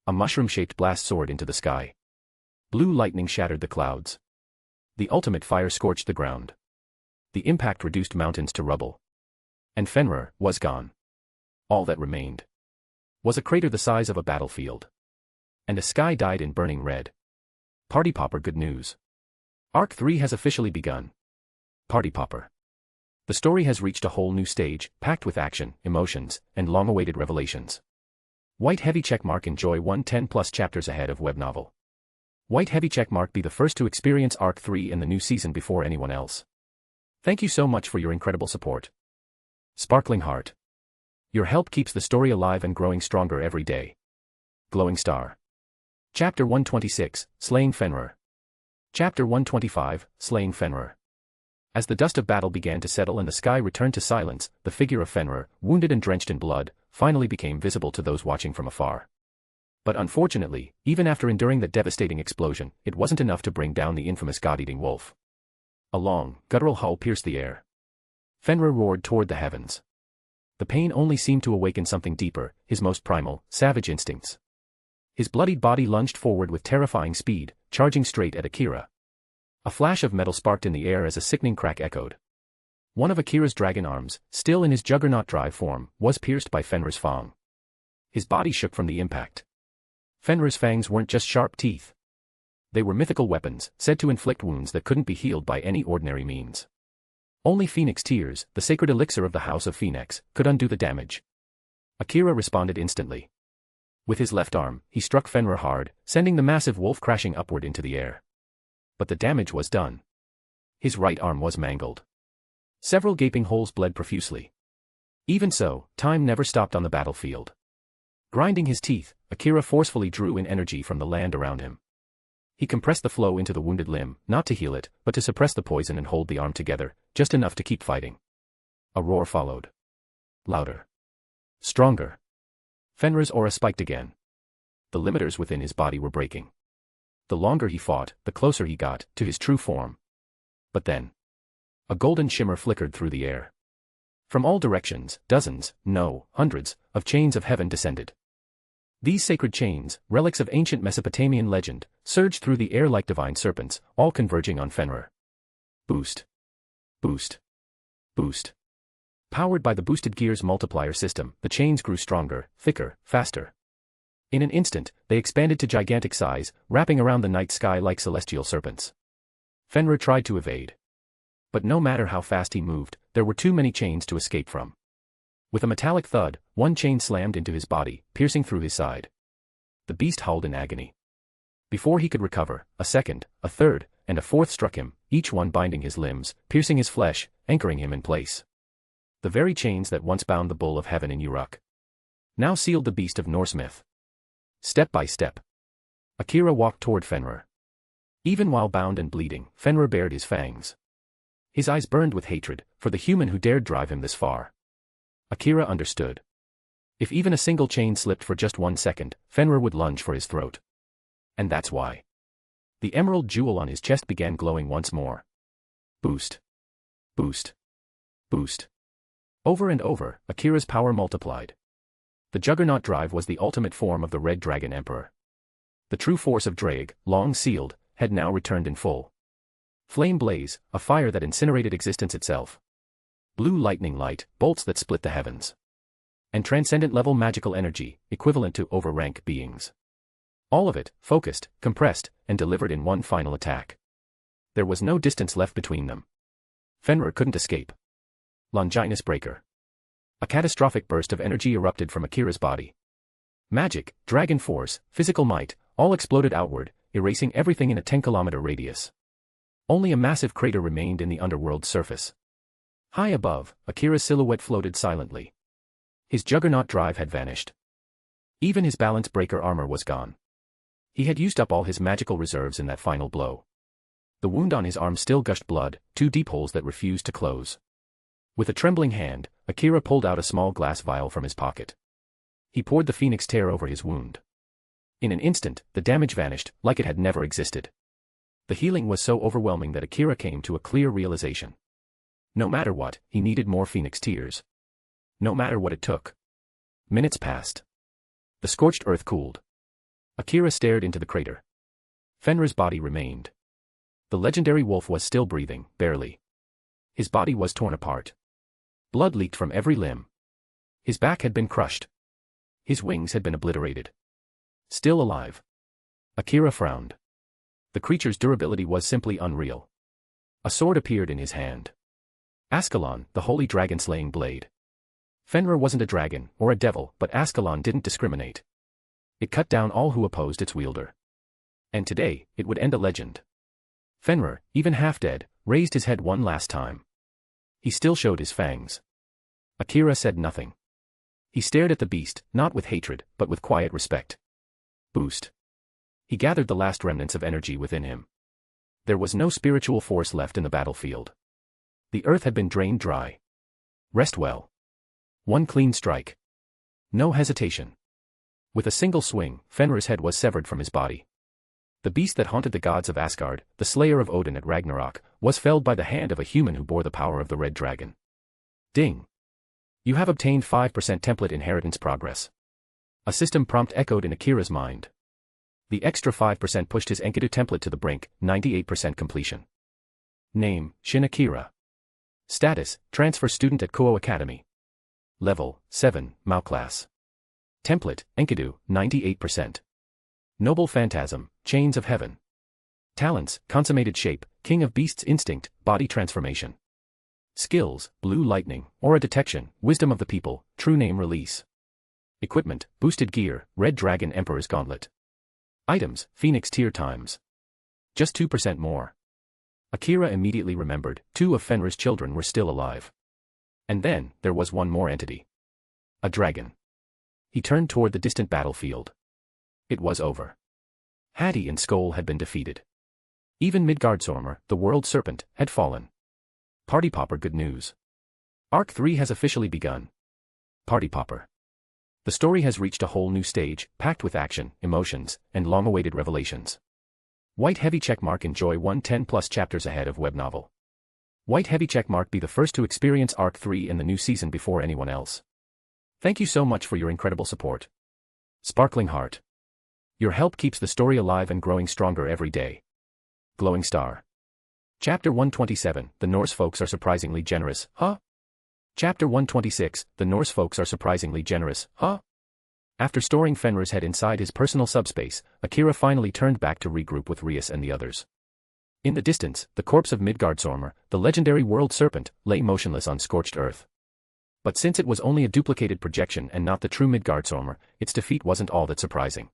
S3: A mushroom-shaped blast soared into the sky. Blue lightning shattered the clouds. The ultimate fire scorched the ground. The impact reduced mountains to rubble. And Fenrir was gone. All that remained was a crater the size of a battlefield. And a sky dyed in burning red. Party Popper good news. Arc 3 has officially begun. Party Popper. The story has reached a whole new stage, packed with action, emotions, and long-awaited revelations. White heavy checkmark enjoy 110+ chapters ahead of web novel. White heavy checkmark be the first to experience Arc 3 in the new season before anyone else. Thank you so much for your incredible support. Sparkling Heart. Your help keeps the story alive and growing stronger every day. Glowing Star. Chapter 126, Slaying Fenrir. Chapter 125, Slaying Fenrir. As the dust of battle began to settle and the sky returned to silence, the figure of Fenrir, wounded and drenched in blood, finally became visible to those watching from afar. But unfortunately, even after enduring that devastating explosion, it wasn't enough to bring down the infamous god-eating wolf. A long, guttural howl pierced the air. Fenrir roared toward the heavens. The pain only seemed to awaken something deeper, his most primal, savage instincts. His bloodied body lunged forward with terrifying speed, charging straight at Akira. A flash of metal sparked in the air as a sickening crack echoed. One of Akira's dragon arms, still in his juggernaut drive form, was pierced by Fenrir's fang. His body shook from the impact. Fenrir's fangs weren't just sharp teeth. They were mythical weapons, said to inflict wounds that couldn't be healed by any ordinary means. Only Phoenix Tears, the sacred elixir of the House of Phoenix, could undo the damage. Akira responded instantly. With his left arm, he struck Fenrir hard, sending the massive wolf crashing upward into the air. But the damage was done. His right arm was mangled. Several gaping holes bled profusely. Even so, time never stopped on the battlefield. Grinding his teeth, Akira forcefully drew in energy from the land around him. He compressed the flow into the wounded limb, not to heal it, but to suppress the poison and hold the arm together, just enough to keep fighting. A roar followed. Louder. Stronger. Fenrir's aura spiked again. The limiters within his body were breaking. The longer he fought, the closer he got to his true form. But then, a golden shimmer flickered through the air. From all directions, dozens, no, hundreds, of chains of heaven descended. These sacred chains, relics of ancient Mesopotamian legend, surged through the air like divine serpents, all converging on Fenrir. Boost. Boost. Boost. Powered by the boosted gear's multiplier system, the chains grew stronger, thicker, faster. In an instant, they expanded to gigantic size, wrapping around the night sky like celestial serpents. Fenrir tried to evade. But no matter how fast he moved, there were too many chains to escape from. With a metallic thud, one chain slammed into his body, piercing through his side. The beast howled in agony. Before he could recover, a second, a third, and a fourth struck him, each one binding his limbs, piercing his flesh, anchoring him in place. The very chains that once bound the bull of heaven in Uruk now sealed the beast of Norse myth. Step by step, Akira walked toward Fenrir. Even while bound and bleeding, Fenrir bared his fangs. His eyes burned with hatred, for the human who dared drive him this far. Akira understood. If even a single chain slipped for just 1 second, Fenrir would lunge for his throat. And that's why. The emerald jewel on his chest began glowing once more. Boost. Boost. Boost. Over and over, Akira's power multiplied. The Juggernaut drive was the ultimate form of the Red Dragon Emperor. The true force of Drag, long sealed, had now returned in full. Flame blaze, a fire that incinerated existence itself. Blue lightning light, bolts that split the heavens. And transcendent-level magical energy, equivalent to overrank beings. All of it, focused, compressed, and delivered in one final attack. There was no distance left between them. Fenrir couldn't escape. Longinus Breaker. A catastrophic burst of energy erupted from Akira's body. Magic, dragon force, physical might, all exploded outward, erasing everything in a 10-kilometer radius. Only a massive crater remained in the underworld's surface. High above, Akira's silhouette floated silently. His Juggernaut drive had vanished. Even his balance breaker armor was gone. He had used up all his magical reserves in that final blow. The wound on his arm still gushed blood, 2 deep holes that refused to close. With a trembling hand, Akira pulled out a small glass vial from his pocket. He poured the Phoenix Tear over his wound. In an instant, the damage vanished, like it had never existed. The healing was so overwhelming that Akira came to a clear realization. No matter what, he needed more Phoenix Tears. No matter what it took. Minutes passed. The scorched earth cooled. Akira stared into the crater. Fenrir's body remained. The legendary wolf was still breathing, barely. His body was torn apart. Blood leaked from every limb. His back had been crushed. His wings had been obliterated. Still alive. Akira frowned. The creature's durability was simply unreal. A sword appeared in his hand. Ascalon, the holy dragon-slaying blade. Fenrir wasn't a dragon, or a devil, but Ascalon didn't discriminate. It cut down all who opposed its wielder. And today, it would end a legend. Fenrir, even half-dead, raised his head one last time. He still showed his fangs. Akira said nothing. He stared at the beast, not with hatred, but with quiet respect. Boost. He gathered the last remnants of energy within him. There was no spiritual force left in the battlefield. The earth had been drained dry. Rest well. One clean strike. No hesitation. With a single swing, Fenrir's head was severed from his body. The beast that haunted the gods of Asgard, the slayer of Odin at Ragnarok, was felled by the hand of a human who bore the power of the Red Dragon. Ding. You have obtained 5% template inheritance progress. A system prompt echoed in Akira's mind. The extra 5% pushed his Enkidu template to the brink, 98% completion. Name, Shin Akira. Status, transfer student at Kuoh Academy. Level, 7, Mao class. Template, Enkidu, 98%. Noble Phantasm, Chains of Heaven. Talents, consummated shape, king of beasts instinct, body transformation. Skills, blue lightning, aura detection, wisdom of the people, true name release. Equipment, boosted gear, red dragon emperor's gauntlet. Items, phoenix tier times. Just 2% more. Akira immediately remembered, 2 of Fenrir's children were still alive. And then, there was one more entity. A dragon. He turned toward the distant battlefield. It was over. Hati and Skoll had been defeated. Even Midgardsormr, the world serpent, had fallen. Party Popper good news. Arc 3 has officially begun. Party Popper. The story has reached a whole new stage, packed with action, emotions, and long-awaited revelations. White heavy checkmark enjoy 110 plus chapters ahead of web novel. White heavy checkmark be the first to experience Arc 3 in the new season before anyone else. Thank you so much for your incredible support. Sparkling Heart. Your help keeps the story alive and growing stronger every day. Glowing Star. Chapter 127, The Norse folks are surprisingly generous, huh? Chapter 126, The Norse folks are surprisingly generous, huh? After storing Fenrir's head inside his personal subspace, Akira finally turned back to regroup with Rias and the others. In the distance, the corpse of Midgardsormr, the legendary world serpent, lay motionless on scorched earth. But since it was only a duplicated projection and not the true Midgardsormr, its defeat wasn't all that surprising.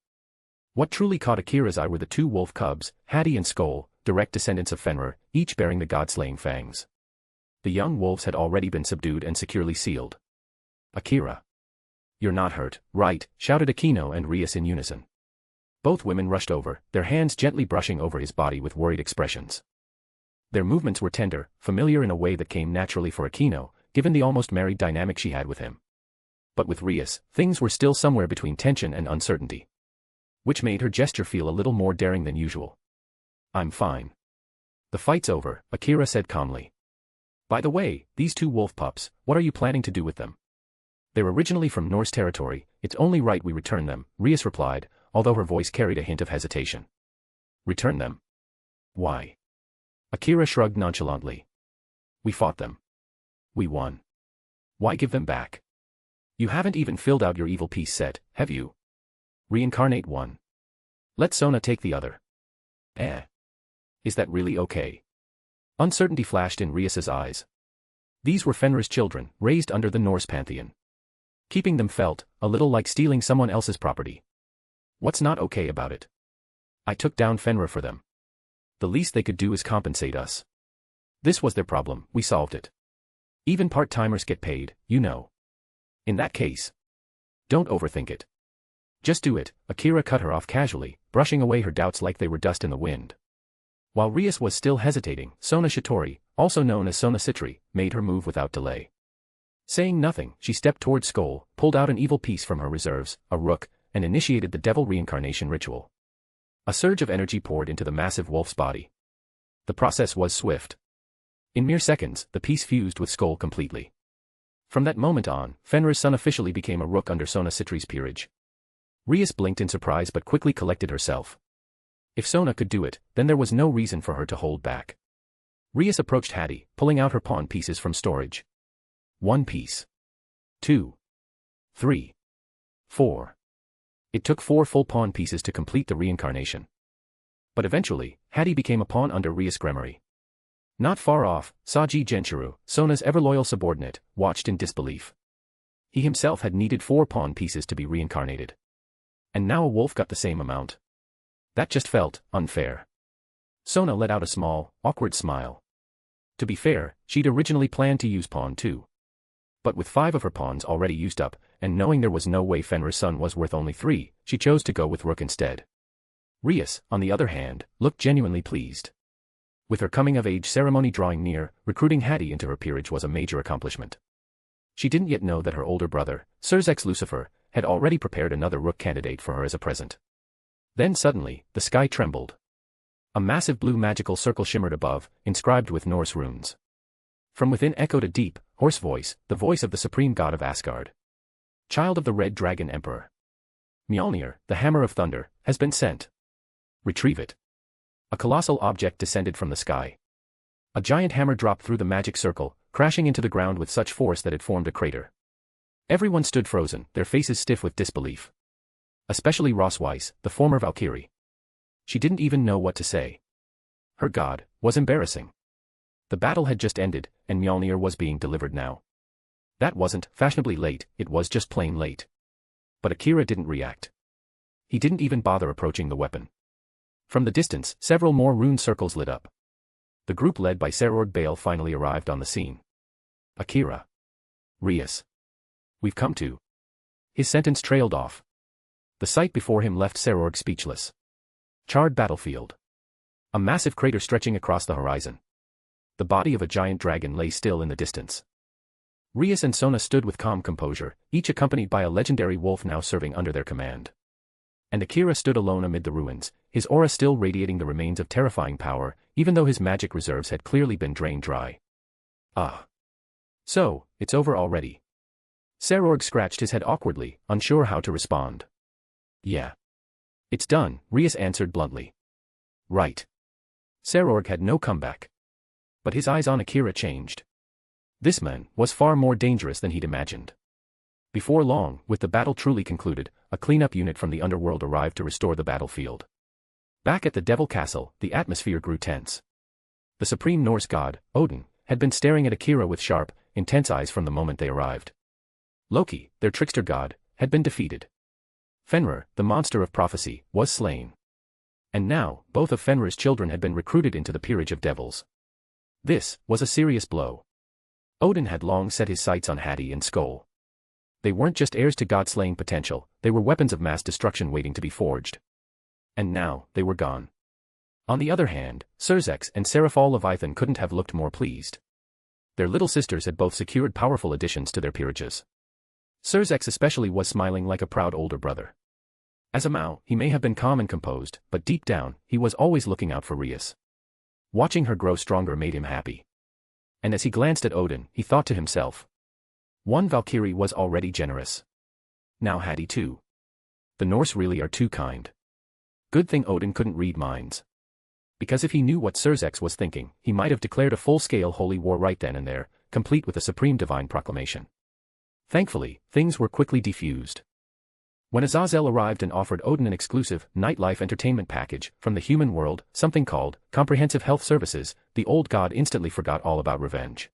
S3: What truly caught Akira's eye were the 2 wolf cubs, Hati and Skoll, direct descendants of Fenrir, each bearing the god-slaying fangs. The young wolves had already been subdued and securely sealed. Akira. You're not hurt, right? Shouted Akino and Rias in unison. Both women rushed over, their hands gently brushing over his body with worried expressions. Their movements were tender, familiar in a way that came naturally for Akino, given the almost married dynamic she had with him. But with Rias, things were still somewhere between tension and uncertainty. Which made her gesture feel a little more daring than usual. I'm fine. The fight's over, Akira said calmly. By the way, these 2 wolf pups, what are you planning to do with them? They're originally from Norse territory, it's only right we return them, Rias replied, although her voice carried a hint of hesitation. Return them? Why? Akira shrugged nonchalantly. We fought them. We won. Why give them back? You haven't even filled out your evil peace set, have you? Reincarnate one. Let Sona take the other. Is that really okay? Uncertainty flashed in Rias's eyes. These were Fenrir's children, raised under the Norse pantheon. Keeping them felt a little like stealing someone else's property. What's not okay about it? I took down Fenrir for them. The least they could do is compensate us. This was their problem, we solved it. Even part-timers get paid, you know. In that case, don't overthink it. Just do it, Akira cut her off casually, brushing away her doubts like they were dust in the wind. While Rias was still hesitating, Sona Shitori, also known as Sona Citri, made her move without delay. Saying nothing, she stepped toward Skoll, pulled out an evil piece from her reserves, a rook, and initiated the devil reincarnation ritual. A surge of energy poured into the massive wolf's body. The process was swift. In mere seconds, the piece fused with Skoll completely. From that moment on, Fenrir's son officially became a rook under Sona Citri's peerage. Rias blinked in surprise but quickly collected herself. If Sona could do it, then there was no reason for her to hold back. Rias approached Hati, pulling out her pawn pieces from storage. 1 piece. 2. 3. 4. It took 4 full pawn pieces to complete the reincarnation. But eventually, Hati became a pawn under Rias Gremory. Not far off, Saji Genshiro, Sona's ever-loyal subordinate, watched in disbelief. He himself had needed 4 pawn pieces to be reincarnated. And now a wolf got the same amount. That just felt unfair. Sona let out a small, awkward smile. To be fair, she'd originally planned to use pawn 2. But with 5 of her pawns already used up, and knowing there was no way Fenrir's son was worth only 3, she chose to go with rook instead. Rias, on the other hand, looked genuinely pleased. With her coming-of-age ceremony drawing near, recruiting Hati into her peerage was a major accomplishment. She didn't yet know that her older brother, Sirzex Lucifer, had already prepared another rook candidate for her as a present. Then suddenly, the sky trembled. A massive blue magical circle shimmered above, inscribed with Norse runes. From within echoed a deep, hoarse voice, the voice of the supreme god of Asgard. Child of the Red Dragon Emperor. Mjolnir, the hammer of thunder, has been sent. Retrieve it. A colossal object descended from the sky. A giant hammer dropped through the magic circle, crashing into the ground with such force that it formed a crater. Everyone stood frozen, their faces stiff with disbelief. Especially Ross Weiss, the former Valkyrie. She didn't even know what to say. Her god was embarrassing. The battle had just ended, and Mjolnir was being delivered now. That wasn't fashionably late, it was just plain late. But Akira didn't react. He didn't even bother approaching the weapon. From the distance, several more rune circles lit up. The group led by Serorg Bale finally arrived on the scene. Akira. Rias. We've come to. His sentence trailed off. The sight before him left Serorg speechless. Charred battlefield. A massive crater stretching across the horizon. The body of a giant dragon lay still in the distance. Rias and Sona stood with calm composure, each accompanied by a legendary wolf now serving under their command. And Akira stood alone amid the ruins, his aura still radiating the remains of terrifying power, even though his magic reserves had clearly been drained dry. Ah. So, it's over already. Serorg scratched his head awkwardly, unsure how to respond. Yeah. It's done, Rias answered bluntly. Right. Serorg had no comeback. But his eyes on Akira changed. This man was far more dangerous than he'd imagined. Before long, with the battle truly concluded, a cleanup unit from the underworld arrived to restore the battlefield. Back at the Devil Castle, the atmosphere grew tense. The supreme Norse god, Odin, had been staring at Akira with sharp, intense eyes from the moment they arrived. Loki, their trickster god, had been defeated. Fenrir, the monster of prophecy, was slain. And now, both of Fenrir's children had been recruited into the peerage of devils. This was a serious blow. Odin had long set his sights on Hati and Skoll. They weren't just heirs to god-slaying potential, they were weapons of mass destruction waiting to be forged. And now, they were gone. On the other hand, Surzex and Seraphol Leviathan couldn't have looked more pleased. Their little sisters had both secured powerful additions to their peerages. Surzex especially was smiling like a proud older brother. As a Mao, he may have been calm and composed, but deep down, he was always looking out for Rias. Watching her grow stronger made him happy. And as he glanced at Odin, he thought to himself. One Valkyrie was already generous. Now Hati too. The Norse really are too kind. Good thing Odin couldn't read minds. Because if he knew what Surzex was thinking, he might have declared a full-scale holy war right then and there, complete with a supreme divine proclamation. Thankfully, things were quickly defused. When Azazel arrived and offered Odin an exclusive, nightlife entertainment package from the human world, something called Comprehensive Health Services, the old god instantly forgot all about revenge.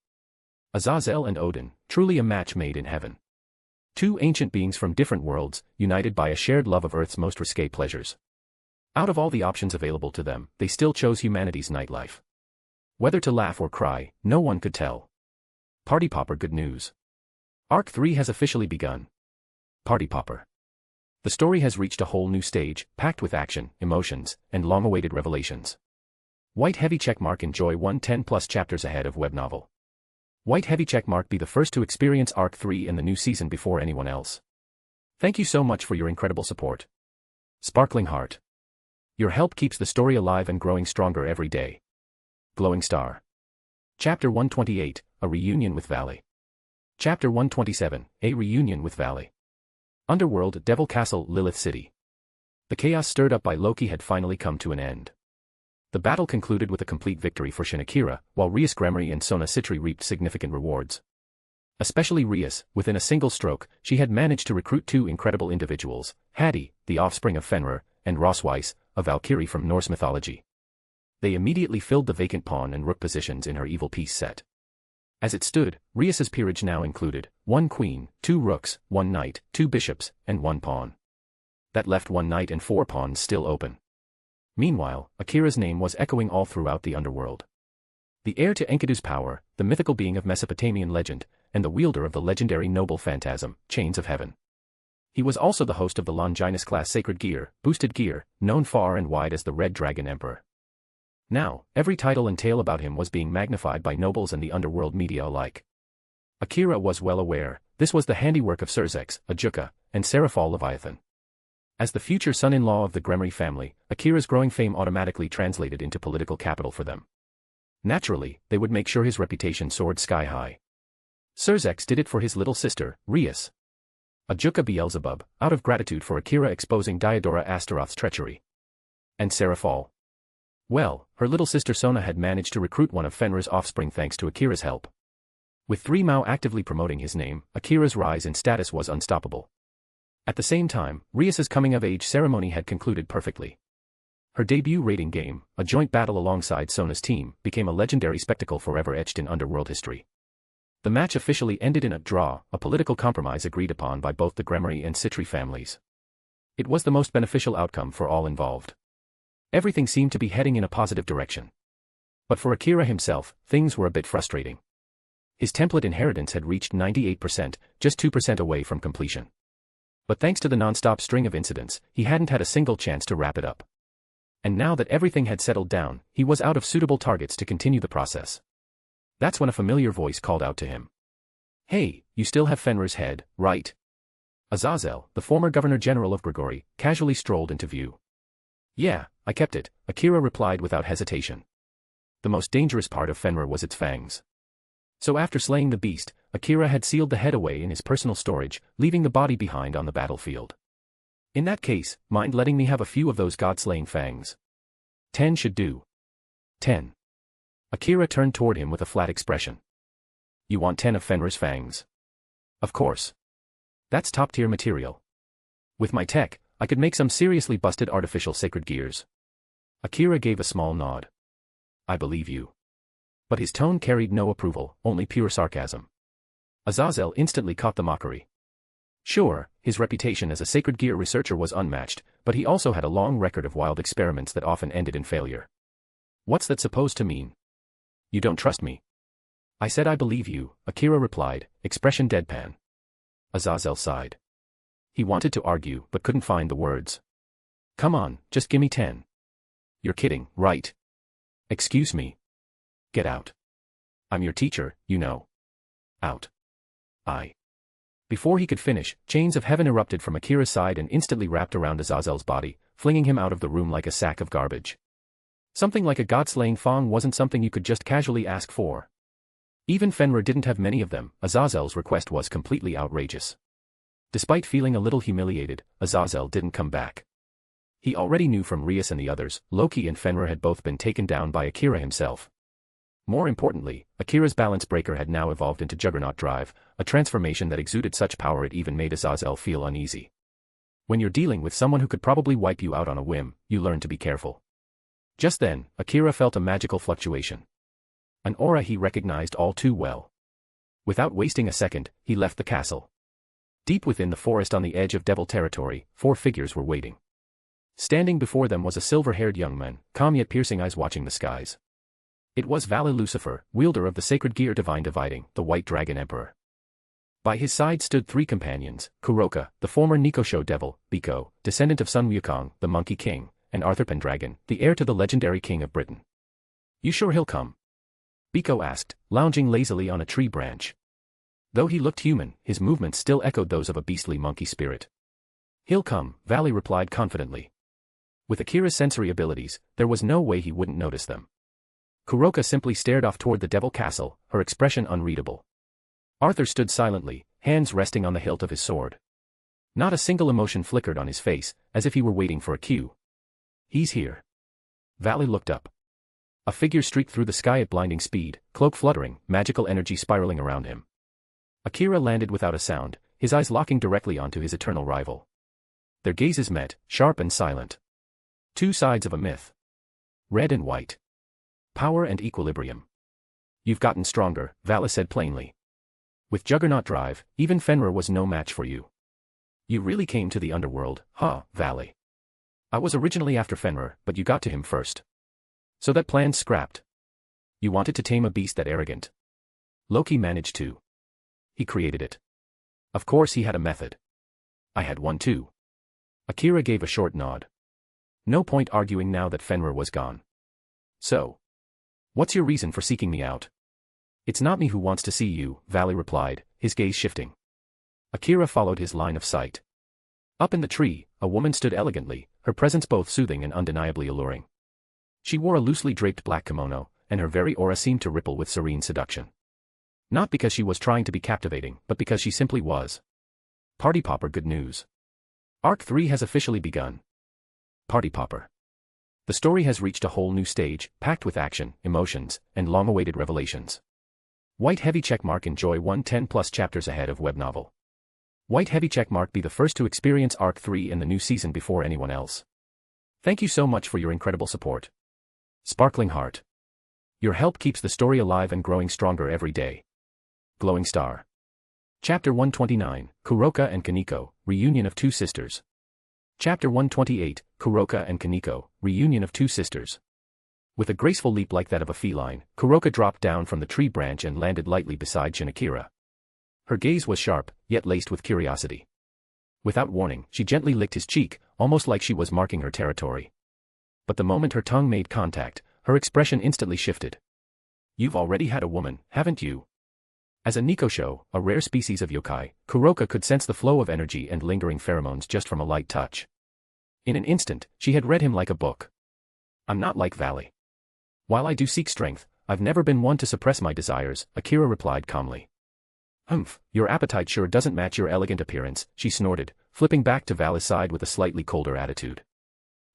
S3: Azazel and Odin, truly a match made in heaven. Two ancient beings from different worlds, united by a shared love of Earth's most risque pleasures. Out of all the options available to them, they still chose humanity's nightlife. Whether to laugh or cry, no one could tell. Party Popper good news. Arc 3 has officially begun. Party Popper. The story has reached a whole new stage, packed with action, emotions, and long-awaited revelations. White heavy checkmark enjoy 110+ chapters ahead of web novel. White heavy checkmark be the first to experience Arc 3 in the new season before anyone else. Thank you so much for your incredible support. Sparkling Heart. Your help keeps the story alive and growing stronger every day. Glowing Star. Chapter 128, A Reunion with Valley. Chapter 127, A Reunion with Valley. Underworld, Devil Castle, Lilith City. The chaos stirred up by Loki had finally come to an end. The battle concluded with a complete victory for Shin Akira, while Rias Gremory and Sona Citri reaped significant rewards. Especially Rias, within a single stroke, she had managed to recruit two incredible individuals, Hati, the offspring of Fenrir, and Rosweiss, a Valkyrie from Norse mythology. They immediately filled the vacant pawn and rook positions in her evil piece set. As it stood, Rias's peerage now included 1 queen, 2 rooks, 1 knight, 2 bishops, and 1 pawn. That left 1 knight and 4 pawns still open. Meanwhile, Akira's name was echoing all throughout the underworld. The heir to Enkidu's power, the mythical being of Mesopotamian legend, and the wielder of the legendary noble phantasm, Chains of Heaven. He was also the host of the Longinus-class sacred gear, boosted gear, known far and wide as the Red Dragon Emperor. Now, every title and tale about him was being magnified by nobles and the underworld media alike. Akira was well aware, this was the handiwork of Surzex, Ajuka, and Seraphol Leviathan. As the future son-in-law of the Gremory family, Akira's growing fame automatically translated into political capital for them. Naturally, they would make sure his reputation soared sky-high. Surzex did it for his little sister, Rias. Ajuka Beelzebub, out of gratitude for Akira exposing Diodora Astaroth's treachery. And Seraphol. Well, her little sister Sona had managed to recruit one of Fenrir's offspring thanks to Akira's help. With 3 Mao actively promoting his name, Akira's rise in status was unstoppable. At the same time, Rias's coming-of-age ceremony had concluded perfectly. Her debut raiding game, a joint battle alongside Sona's team, became a legendary spectacle forever etched in underworld history. The match officially ended in a draw, a political compromise agreed upon by both the Gremory and Citri families. It was the most beneficial outcome for all involved. Everything seemed to be heading in a positive direction. But for Akira himself, things were a bit frustrating. His template inheritance had reached 98%, just 2% away from completion. But thanks to the non-stop string of incidents, he hadn't had a single chance to wrap it up. And now that everything had settled down, he was out of suitable targets to continue the process. That's when a familiar voice called out to him. "Hey, you still have Fenrir's head, right?" Azazel, the former Governor-General of Grigori, casually strolled into view. "Yeah, I kept it," Akira replied without hesitation. The most dangerous part of Fenrir was its fangs. So after slaying the beast, Akira had sealed the head away in his personal storage, leaving the body behind on the battlefield. "In that case, mind letting me have a few of those god-slaying fangs?" 10 should do. 10. Akira turned toward him with a flat expression. "You want 10 of Fenrir's fangs?" "Of course. That's top-tier material. With my tech, I could make some seriously busted artificial sacred gears." Akira gave a small nod. "I believe you." But his tone carried no approval, only pure sarcasm. Azazel instantly caught the mockery. Sure, his reputation as a sacred gear researcher was unmatched, but he also had a long record of wild experiments that often ended in failure. "What's that supposed to mean? You don't trust me?" "I said I believe you," Akira replied, expression deadpan. Azazel sighed. He wanted to argue but couldn't find the words. "Come on, just gimme 10. "You're kidding, right?" "Excuse me." "Get out. I'm your teacher, you know." "Out." Before he could finish, chains of heaven erupted from Akira's side and instantly wrapped around Azazel's body, flinging him out of the room like a sack of garbage. Something like a god-slaying fang wasn't something you could just casually ask for. Even Fenrir didn't have many of them. Azazel's request was completely outrageous. Despite feeling a little humiliated, Azazel didn't come back. He already knew from Rias and the others, Loki and Fenrir had both been taken down by Akira himself. More importantly, Akira's balance breaker had now evolved into Juggernaut Drive, a transformation that exuded such power it even made Azazel feel uneasy. When you're dealing with someone who could probably wipe you out on a whim, you learn to be careful. Just then, Akira felt a magical fluctuation. An aura he recognized all too well. Without wasting a second, he left the castle. Deep within the forest on the edge of Devil territory, 4 figures were waiting. Standing before them was a silver-haired young man, calm yet piercing eyes watching the skies. It was Vale Lucifer, wielder of the sacred gear Divine Dividing, the White Dragon Emperor. By his side stood 3 companions, Kuroka, the former Nikosho devil, Biko, descendant of Sun Wukong, the Monkey King, and Arthur Pendragon, the heir to the legendary King of Britain. "You sure he'll come?" Biko asked, lounging lazily on a tree branch. Though he looked human, his movements still echoed those of a beastly monkey spirit. "He'll come," Valley replied confidently. With Akira's sensory abilities, there was no way he wouldn't notice them. Kuroka simply stared off toward the Devil Castle, her expression unreadable. Arthur stood silently, hands resting on the hilt of his sword. Not a single emotion flickered on his face, as if he were waiting for a cue. "He's here." Valley looked up. A figure streaked through the sky at blinding speed, cloak fluttering, magical energy spiraling around him. Akira landed without a sound, his eyes locking directly onto his eternal rival. Their gazes met, sharp and silent. 2 sides of a myth. Red and white. Power and equilibrium. "You've gotten stronger," Valley said plainly. "With Juggernaut Drive, even Fenrir was no match for you. You really came to the underworld, huh, Valley? I was originally after Fenrir, but you got to him first. So that plan's scrapped. You wanted to tame a beast that arrogant. Loki managed to. He created it. Of course he had a method. I had one too." Akira gave a short nod. No point arguing now that Fenrir was gone. "So, what's your reason for seeking me out?" "It's not me who wants to see you," Valley replied, his gaze shifting. Akira followed his line of sight. Up in the tree, a woman stood elegantly, her presence both soothing and undeniably alluring. She wore a loosely draped black kimono, and her very aura seemed to ripple with serene seduction. Not because she was trying to be captivating, but because she simply was. Party Popper good news. Arc 3 has officially begun. Party Popper. The story has reached a whole new stage, packed with action, emotions, and long-awaited revelations. White heavy checkmark enjoy 110+ chapters ahead of web novel. White heavy checkmark be the first to experience Arc 3 in the new season before anyone else. Thank you so much for your incredible support. Sparkling Heart. Your help keeps the story alive and growing stronger every day. Glowing Star. Chapter 129, Kuroka and Kaneko, Reunion of Two Sisters. Chapter 128, Kuroka and Kaneko, Reunion of Two Sisters. With a graceful leap like that of a feline, Kuroka dropped down from the tree branch and landed lightly beside Akira. Her gaze was sharp, yet laced with curiosity. Without warning, she gently licked his cheek, almost like she was marking her territory. But the moment her tongue made contact, her expression instantly shifted. You've already had a woman, haven't you? As a Nikosho, a rare species of yokai, Kuroka could sense the flow of energy and lingering pheromones just from a light touch. In an instant, she had read him like a book. I'm not like Valley. While I do seek strength, I've never been one to suppress my desires, Akira replied calmly. Your appetite sure doesn't match your elegant appearance, she snorted, flipping back to Valley's side with a slightly colder attitude.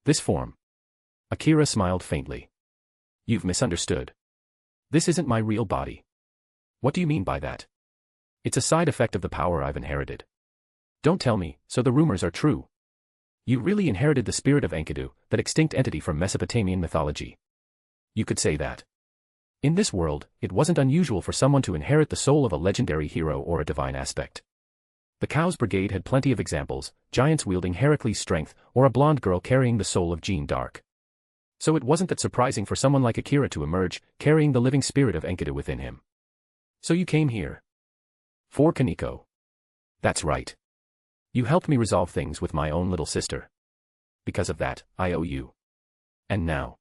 S3: This form. Akira smiled faintly. You've misunderstood. This isn't my real body. What do you mean by that? It's a side effect of the power I've inherited. Don't tell me, so the rumors are true. You really inherited the spirit of Enkidu, that extinct entity from Mesopotamian mythology. You could say that. In this world, it wasn't unusual for someone to inherit the soul of a legendary hero or a divine aspect. The Cow's Brigade had plenty of examples, giants wielding Heracles' strength, or a blonde girl carrying the soul of Jeanne d'Arc. So it wasn't that surprising for someone like Akira to emerge, carrying the living spirit of Enkidu within him. So you came here. For Kaneko. That's right. You helped me resolve things with my own little sister. Because of that, I owe you. And now.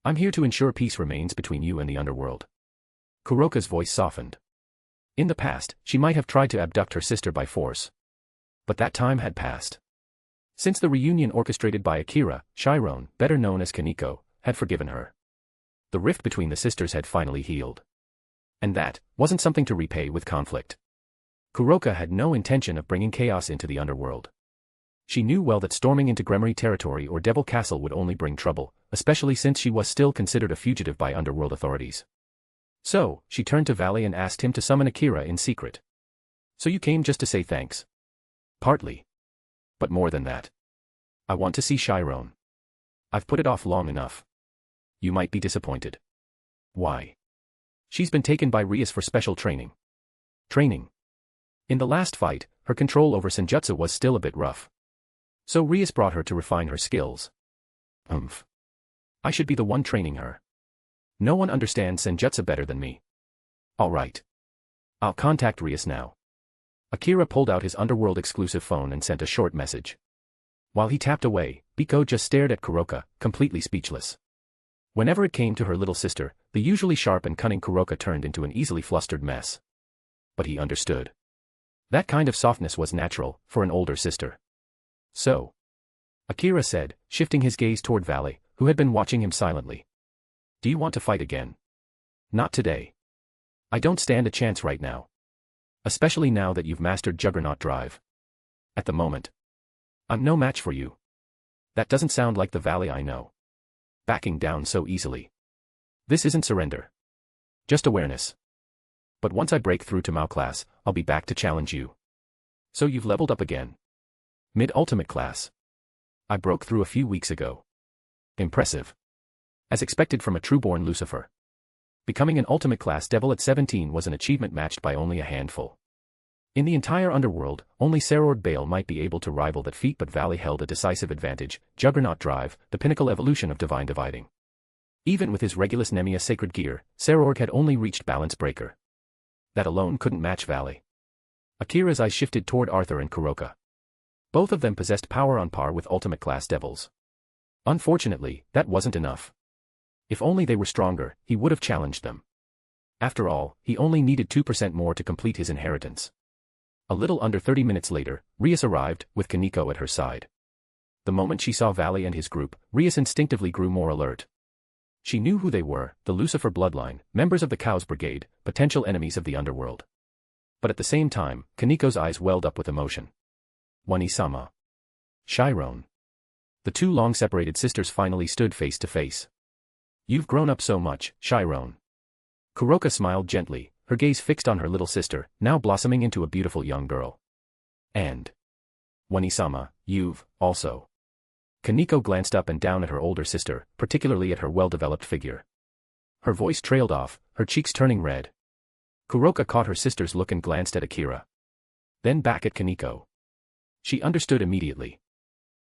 S3: I'm here to ensure peace remains between you and the underworld. Kuroka's voice softened. In the past, she might have tried to abduct her sister by force. But that time had passed. Since the reunion orchestrated by Akira, Chiron, better known as Kaneko, had forgiven her. The rift between the sisters had finally healed. And that wasn't something to repay with conflict. Kuroka had no intention of bringing chaos into the underworld. She knew well that storming into Gremory territory or Devil Castle would only bring trouble, especially since she was still considered a fugitive by underworld authorities. So, she turned to Valley and asked him to summon Akira in secret. So you came just to say thanks? Partly. But more than that. I want to see Chiron. I've put it off long enough. You might be disappointed. Why? She's been taken by Rias for special training. Training? In the last fight, her control over Senjutsu was still a bit rough. So Rias brought her to refine her skills. I should be the one training her. No one understands Senjutsu better than me. All right. I'll contact Rias now. Akira pulled out his underworld exclusive phone and sent a short message. While he tapped away, Biko just stared at Kuroka, completely speechless. Whenever it came to her little sister, the usually sharp and cunning Kuroka turned into an easily flustered mess. But he understood. That kind of softness was natural, for an older sister. So. Akira said, shifting his gaze toward Valley, who had been watching him silently. Do you want to fight again? Not today. I don't stand a chance right now. Especially now that you've mastered Juggernaut Drive. At the moment. I'm no match for you. That doesn't sound like the Valley I know. Backing down so easily. This isn't surrender. Just awareness. But once I break through to Mao class, I'll be back to challenge you. So you've leveled up again. Mid-ultimate class. I broke through a few weeks ago. Impressive. As expected from a trueborn Lucifer. Becoming an ultimate class devil at 17 was an achievement matched by only a handful. In the entire underworld, only Sarord Bale might be able to rival that feat, but Valley held a decisive advantage, Juggernaut Drive, the pinnacle evolution of Divine Dividing. Even with his Regulus Nemia sacred gear, Sarord had only reached Balance Breaker. That alone couldn't match Valley. Akira's eyes shifted toward Arthur and Kuroka. Both of them possessed power on par with ultimate class devils. Unfortunately, that wasn't enough. If only they were stronger, he would have challenged them. After all, he only needed 2% more to complete his inheritance. A little under 30 minutes later, Rias arrived, with Kaneko at her side. The moment she saw Valley and his group, Rias instinctively grew more alert. She knew who they were, the Lucifer bloodline, members of the Cow's Brigade, potential enemies of the underworld. But at the same time, Kaneko's eyes welled up with emotion. Wani-sama. Chiron. The two long-separated sisters finally stood face to face. You've grown up so much, Chiron. Kuroka smiled gently, her gaze fixed on her little sister, now blossoming into a beautiful young girl. And Wani-sama, you've, also. Kaneko glanced up and down at her older sister, particularly at her well-developed figure. Her voice trailed off, her cheeks turning red. Kuroka caught her sister's look and glanced at Akira. Then back at Kaneko. She understood immediately.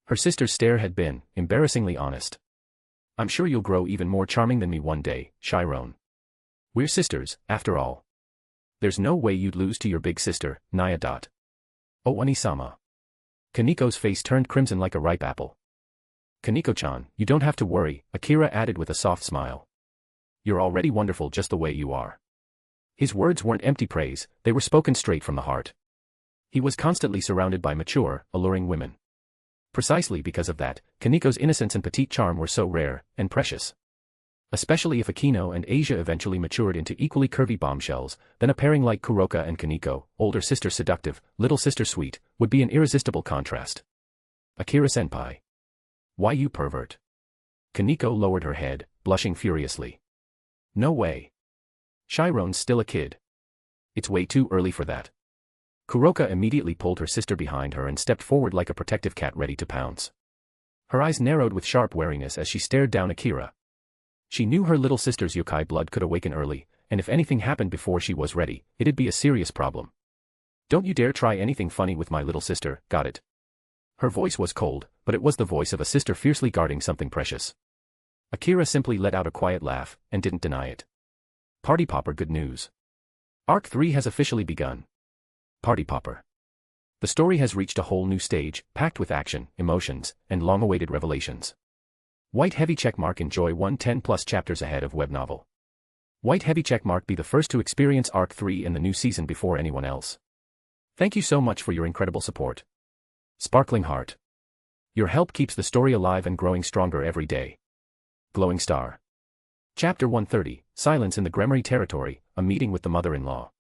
S3: Her sister's stare had been embarrassingly honest. I'm sure you'll grow even more charming than me one day, Chiron. We're sisters, after all. There's no way you'd lose to your big sister, Naya. Oh, Oni-sama. Kaneko's face turned crimson like a ripe apple. Kaneko-chan, you don't have to worry, Akira added with a soft smile. You're already wonderful just the way you are. His words weren't empty praise, they were spoken straight from the heart. He was constantly surrounded by mature, alluring women. Precisely because of that, Kaneko's innocence and petite charm were so rare and precious. Especially if Akino and Asia eventually matured into equally curvy bombshells, then a pairing like Kuroka and Kaneko, older sister seductive, little sister sweet, would be an irresistible contrast. Akira-senpai. Why you pervert? Kaneko lowered her head, blushing furiously. No way. Chiron's still a kid. It's way too early for that. Kuroka immediately pulled her sister behind her and stepped forward like a protective cat ready to pounce. Her eyes narrowed with sharp wariness as she stared down Akira. She knew her little sister's yokai blood could awaken early, and if anything happened before she was ready, it'd be a serious problem. Don't you dare try anything funny with my little sister, got it? Her voice was cold, but it was the voice of a sister fiercely guarding something precious. Akira simply let out a quiet laugh, and didn't deny it. Party Popper, good news. Arc 3 has officially begun. Party Popper. The story has reached a whole new stage, packed with action, emotions, and long-awaited revelations. White heavy checkmark, enjoy 110+ chapters ahead of web novel. White heavy checkmark, be the first to experience Arc 3 in the new season before anyone else. Thank you so much for your incredible support. Sparkling heart. Your help keeps the story alive and growing stronger every day. Glowing star. Chapter 130, Silence in the Gremory Territory, a meeting with the mother-in-law.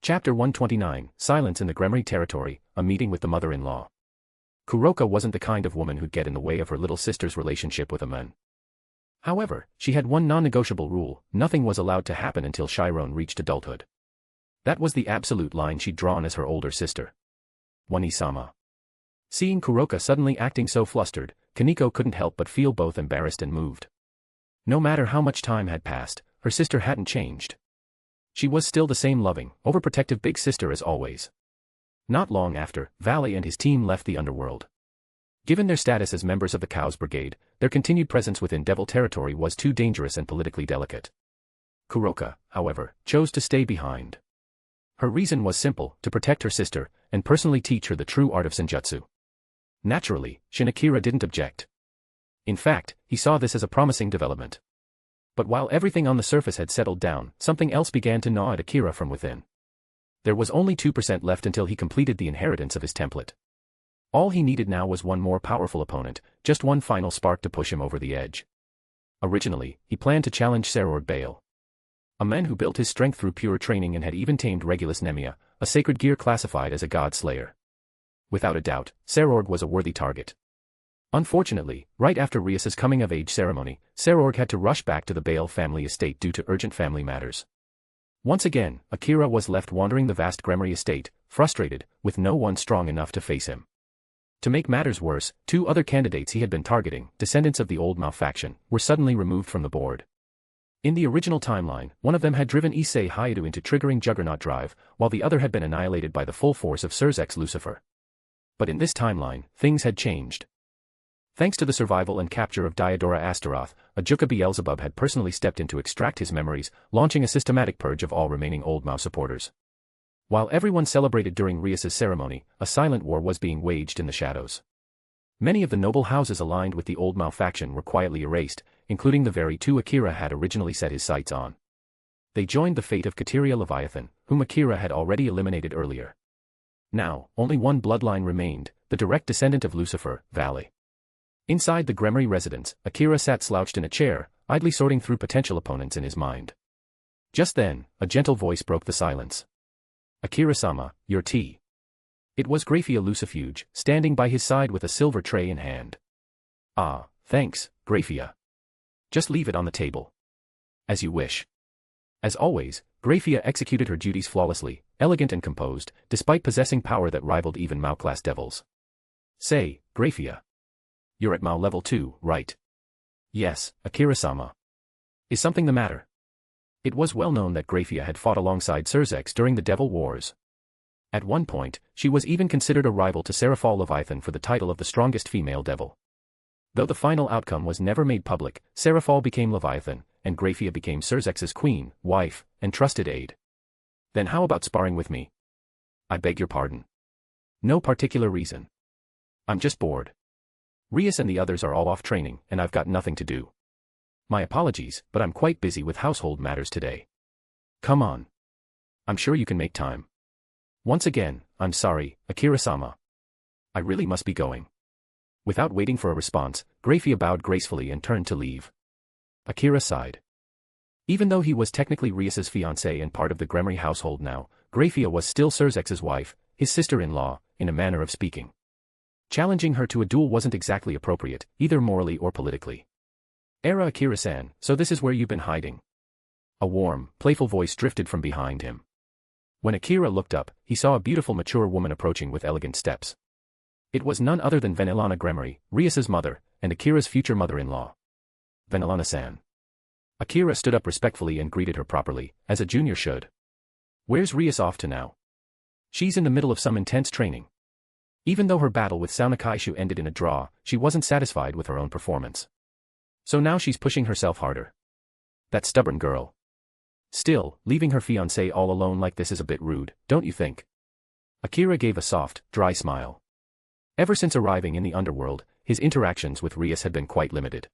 S3: Chapter 129, Silence in the Gremory Territory, a meeting with the mother-in-law. Kuroka wasn't the kind of woman who'd get in the way of her little sister's relationship with a man. However, she had one non-negotiable rule: nothing was allowed to happen until Chiron reached adulthood. That was the absolute line she'd drawn as her older sister. Wani-sama. Seeing Kuroka suddenly acting so flustered, Kaneko couldn't help but feel both embarrassed and moved. No matter how much time had passed, her sister hadn't changed. She was still the same loving, overprotective big sister as always. Not long after, Valley and his team left the underworld. Given their status as members of the Chaos Brigade, their continued presence within Devil territory was too dangerous and politically delicate. Kuroka, however, chose to stay behind. Her reason was simple: to protect her sister, and personally teach her the true art of senjutsu. Naturally, Shin Akira didn't object. In fact, he saw this as a promising development. But while everything on the surface had settled down, something else began to gnaw at Akira from within. There was only 2% left until he completed the inheritance of his template. All he needed now was one more powerful opponent, just one final spark to push him over the edge. Originally, he planned to challenge Serord Bale, a man who built his strength through pure training and had even tamed Regulus Nemia, a sacred gear classified as a god slayer. Without a doubt, Serord was a worthy target. Unfortunately, right after Rias's coming-of-age ceremony, Serord had to rush back to the Bale family estate due to urgent family matters. Once again, Akira was left wandering the vast Gremory estate, frustrated, with no one strong enough to face him. To make matters worse, 2 other candidates he had been targeting, descendants of the old Mao faction, were suddenly removed from the board. In the original timeline, one of them had driven Issei Hayato into triggering Juggernaut Drive, while the other had been annihilated by the full force of Surzex Lucifer. But in this timeline, things had changed. Thanks to the survival and capture of Diodora Astaroth, Ajuka Beelzebub had personally stepped in to extract his memories, launching a systematic purge of all remaining Old Mao supporters. While everyone celebrated during Rias's ceremony, a silent war was being waged in the shadows. Many of the noble houses aligned with the Old Mao faction were quietly erased, including the very 2 Akira had originally set his sights on. They joined the fate of Kateria Leviathan, whom Akira had already eliminated earlier. Now, only one bloodline remained, the direct descendant of Lucifer, Valley. Inside the Gremory residence, Akira sat slouched in a chair, idly sorting through potential opponents in his mind. Just then, a gentle voice broke the silence. Akira-sama, your tea. It was Graphia Lucifuge, standing by his side with a silver tray in hand. Ah, thanks, Graphia. Just leave it on the table. As you wish. As always, Graphia executed her duties flawlessly, elegant and composed, despite possessing power that rivaled even Mao-class devils. Say, Graphia. You're at Mao level 2, right? Yes, Akira-sama. Is something the matter? It was well known that Graphia had fought alongside Surzex during the Devil Wars. At one point, she was even considered a rival to Seraphal Leviathan for the title of the strongest female devil. Though the final outcome was never made public, Seraphal became Leviathan, and Graphia became Surzex's queen, wife, and trusted aide. Then how about sparring with me? I beg your pardon. No particular reason. I'm just bored. Rias and the others are all off training, and I've got nothing to do. My apologies, but I'm quite busy with household matters today. Come on. I'm sure you can make time. Once again, I'm sorry, Akira-sama. I really must be going. Without waiting for a response, Graphia bowed gracefully and turned to leave. Akira sighed. Even though he was technically Rias's fiancé and part of the Gremory household now, Graphia was still Surzex's wife, his sister-in-law, in a manner of speaking. Challenging her to a duel wasn't exactly appropriate, either morally or politically. Era Akira-san, so this is where you've been hiding. A warm, playful voice drifted from behind him. When Akira looked up, he saw a beautiful mature woman approaching with elegant steps. It was none other than Vanillana Gremory, Rias's mother, and Akira's future mother-in-law. Vanillana-san. Akira stood up respectfully and greeted her properly, as a junior should. Where's Rias off to now? She's in the middle of some intense training. Even though her battle with Saunakaishu ended in a draw, she wasn't satisfied with her own performance. So now she's pushing herself harder. That stubborn girl. Still, leaving her fiancé all alone like this is a bit rude, don't you think? Akira gave a soft, dry smile. Ever since arriving in the underworld, his interactions with Rias had been quite limited.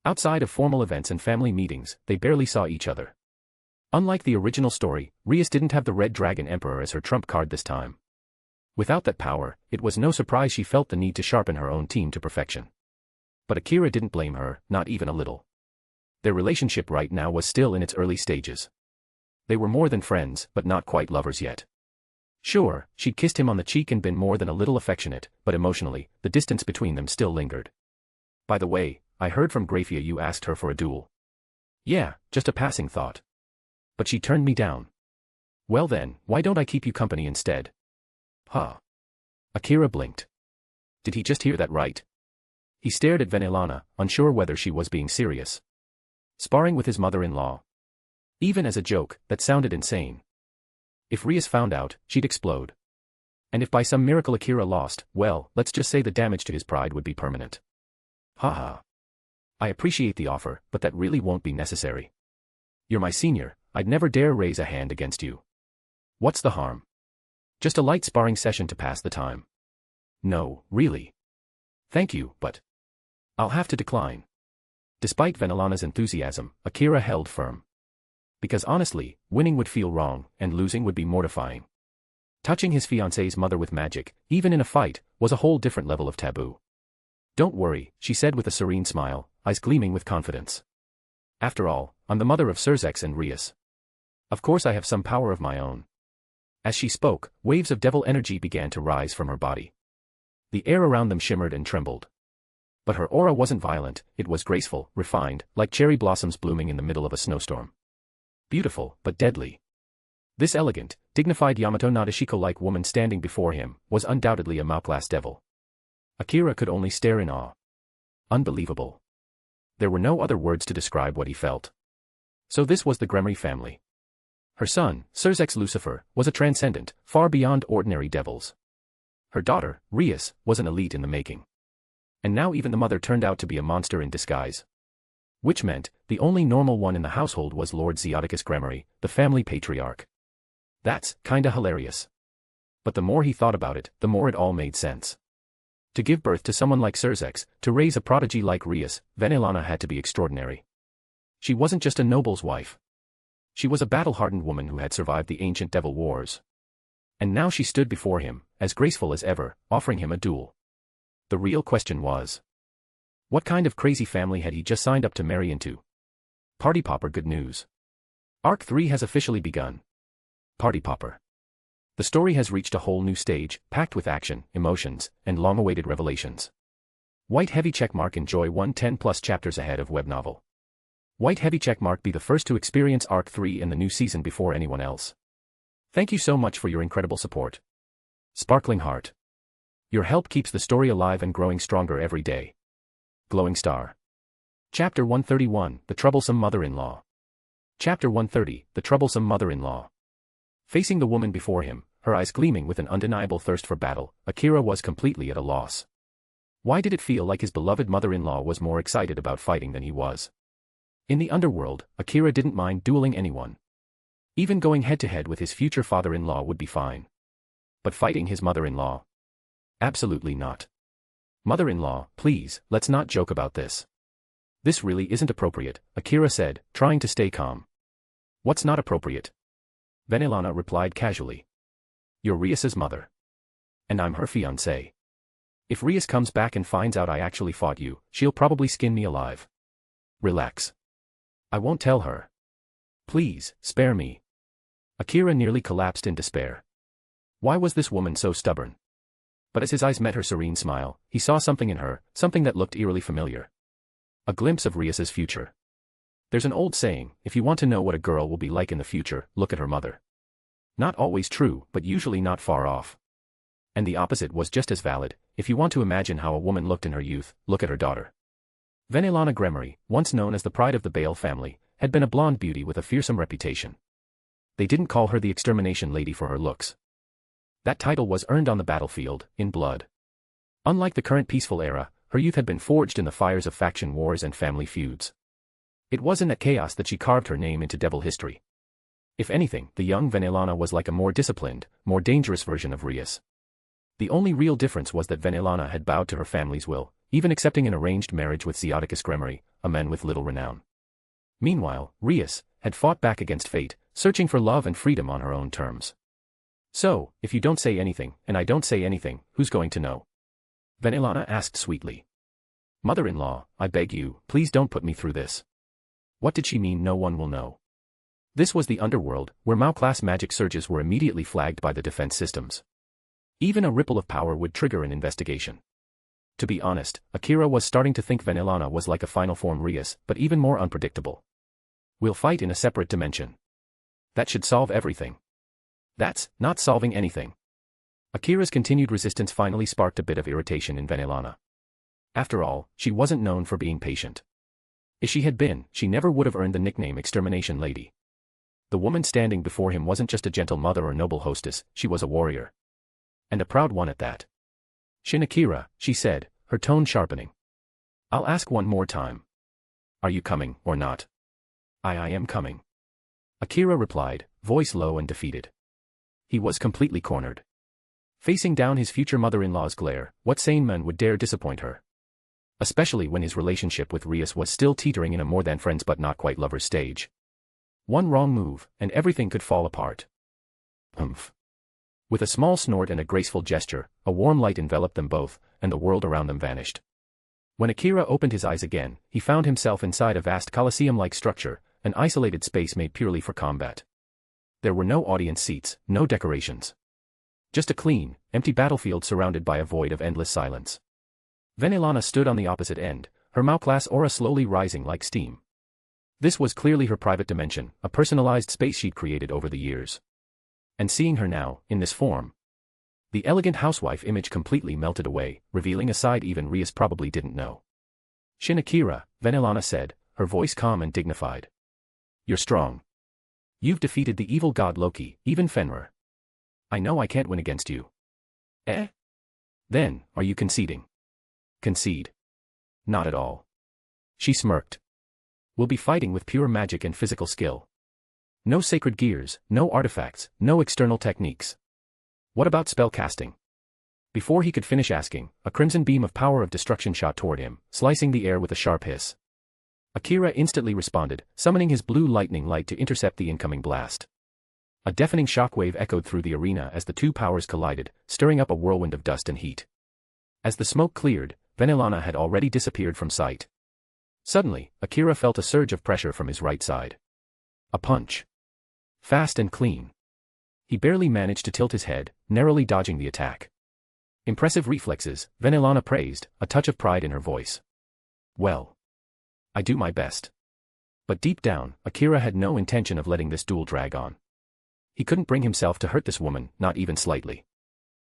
S3: Outside of formal events and family meetings, they barely saw each other. Unlike the original story, Rias didn't have the Red Dragon Emperor as her trump card this time. Without that power, it was no surprise she felt the need to sharpen her own team to perfection. But Akira didn't blame her, not even a little. Their relationship right now was still in its early stages. They were more than friends, but not quite lovers yet. Sure, she'd kissed him on the cheek and been more than a little affectionate, but emotionally, the distance between them still lingered. By the way, I heard from Graphia you asked her for a duel. Yeah, just a passing thought. But she turned me down. Well then, why don't I keep you company instead? Huh. Akira blinked. Did he just hear that right? He stared at Vanillana, unsure whether she was being serious. Sparring with his mother-in-law. Even as a joke, that sounded insane. If Rias found out, she'd explode. And if by some miracle Akira lost, well, let's just say the damage to his pride would be permanent. Haha. I appreciate the offer, but that really won't be necessary. You're my senior, I'd never dare raise a hand against you. What's the harm? Just a light sparring session to pass the time. No, really. Thank you, but I'll have to decline. Despite Vanillana's enthusiasm, Akira held firm. Because honestly, winning would feel wrong, and losing would be mortifying. Touching his fiancée's mother with magic, even in a fight, was a whole different level of taboo. Don't worry, she said with a serene smile, eyes gleaming with confidence. After all, I'm the mother of Surzex and Rias. Of course I have some power of my own. As she spoke, waves of devil energy began to rise from her body. The air around them shimmered and trembled. But her aura wasn't violent, it was graceful, refined, like cherry blossoms blooming in the middle of a snowstorm. Beautiful, but deadly. This elegant, dignified Yamato Nadeshiko-like woman standing before him was undoubtedly a Mountglass devil. Akira could only stare in awe. Unbelievable. There were no other words to describe what he felt. So this was the Gremory family. Her son, Surzex Lucifer, was a transcendent, far beyond ordinary devils. Her daughter, Rias, was an elite in the making. And now even the mother turned out to be a monster in disguise. Which meant, the only normal one in the household was Lord Zeoticus Gremory, the family patriarch. That's kinda hilarious. But the more he thought about it, the more it all made sense. To give birth to someone like Surzex, to raise a prodigy like Rias, Vanillana had to be extraordinary. She wasn't just a noble's wife. She was a battle-hardened woman who had survived the ancient devil wars. And now she stood before him, as graceful as ever, offering him a duel. The real question was, what kind of crazy family had he just signed up to marry into? Party Popper good news. Arc 3 has officially begun. Party Popper. The story has reached a whole new stage, packed with action, emotions, and long-awaited revelations. White heavy checkmark enjoy 110+ chapters ahead of web novel. White heavy checkmark be the first to experience Arc 3 and the new season before anyone else. Thank you so much for your incredible support. Sparkling Heart. Your help keeps the story alive and growing stronger every day. glowing star. Chapter 131, The Troublesome Mother-in-Law. Chapter 130, The Troublesome Mother-in-Law. Facing the woman before him, her eyes gleaming with an undeniable thirst for battle, Akira was completely at a loss. Why did it feel like his beloved mother-in-law was more excited about fighting than he was? In the underworld, Akira didn't mind dueling anyone. Even going head-to-head with his future father-in-law would be fine. But fighting his mother-in-law? Absolutely not. Mother-in-law, please, let's not joke about this. This really isn't appropriate, Akira said, trying to stay calm. What's not appropriate? Vanillana replied casually. You're Rias's mother. And I'm her fiancé. If Rias comes back and finds out I actually fought you, she'll probably skin me alive. Relax. I won't tell her. Please, spare me. Akira nearly collapsed in despair. Why was this woman so stubborn? But as his eyes met her serene smile, he saw something in her, something that looked eerily familiar. A glimpse of Rias's future. There's an old saying, if you want to know what a girl will be like in the future, look at her mother. Not always true, but usually not far off. And the opposite was just as valid, if you want to imagine how a woman looked in her youth, look at her daughter. Vanillana Gremory, once known as the pride of the Bale family, had been a blonde beauty with a fearsome reputation. They didn't call her the extermination lady for her looks. That title was earned on the battlefield, in blood. Unlike the current peaceful era, her youth had been forged in the fires of faction wars and family feuds. It was in that chaos that she carved her name into devil history. If anything, the young Vanillana was like a more disciplined, more dangerous version of Rias. The only real difference was that Vanillana had bowed to her family's will, even accepting an arranged marriage with Theodicus Gremory, a man with little renown. Meanwhile, Rias had fought back against fate, searching for love and freedom on her own terms. So, if you don't say anything, and I don't say anything, who's going to know? Vanillana asked sweetly. Mother-in-law, I beg you, please don't put me through this. What did she mean no one will know? This was the underworld, where Mao-class magic surges were immediately flagged by the defense systems. Even a ripple of power would trigger an investigation. To be honest, Akira was starting to think Vanillana was like a final form Rias, but even more unpredictable. We'll fight in a separate dimension. That should solve everything. That's not solving anything. Akira's continued resistance finally sparked a bit of irritation in Vanillana. After all, she wasn't known for being patient. If she had been, she never would have earned the nickname Extermination Lady. The woman standing before him wasn't just a gentle mother or noble hostess, she was a warrior. And a proud one at that. Shin Akira, she said, her tone sharpening. I'll ask one more time. Are you coming, or not? I am coming. Akira replied, voice low and defeated. He was completely cornered. Facing down his future mother-in-law's glare, what sane man would dare disappoint her? Especially when his relationship with Rias was still teetering in a more than friends but not quite lovers stage. One wrong move, and everything could fall apart. Humph. With a small snort and a graceful gesture, a warm light enveloped them both, and the world around them vanished. When Akira opened his eyes again, he found himself inside a vast coliseum-like structure, an isolated space made purely for combat. There were no audience seats, no decorations. Just a clean, empty battlefield surrounded by a void of endless silence. Vanillana stood on the opposite end, her Mao-class aura slowly rising like steam. This was clearly her private dimension, a personalized space she'd created over the years. And seeing her now, in this form, the elegant housewife image completely melted away, revealing a side even Rias probably didn't know. Shin Akira, Vanillana said, her voice calm and dignified. You're strong. You've defeated the evil god Loki, even Fenrir. I know I can't win against you. Eh? Then, are you conceding? Concede. Not at all. She smirked. We'll be fighting with pure magic and physical skill. No sacred gears, no artifacts, no external techniques. What about spell casting? Before he could finish asking, a crimson beam of power of destruction shot toward him, slicing the air with a sharp hiss. Akira instantly responded, summoning his blue lightning light to intercept the incoming blast. A deafening shockwave echoed through the arena as the two powers collided, stirring up a whirlwind of dust and heat. As the smoke cleared, Vanillana had already disappeared from sight. Suddenly, Akira felt a surge of pressure from his right side. A punch. Fast and clean. He barely managed to tilt his head, narrowly dodging the attack. Impressive reflexes, Vanillana praised, a touch of pride in her voice. Well. I do my best. But deep down, Akira had no intention of letting this duel drag on. He couldn't bring himself to hurt this woman, not even slightly.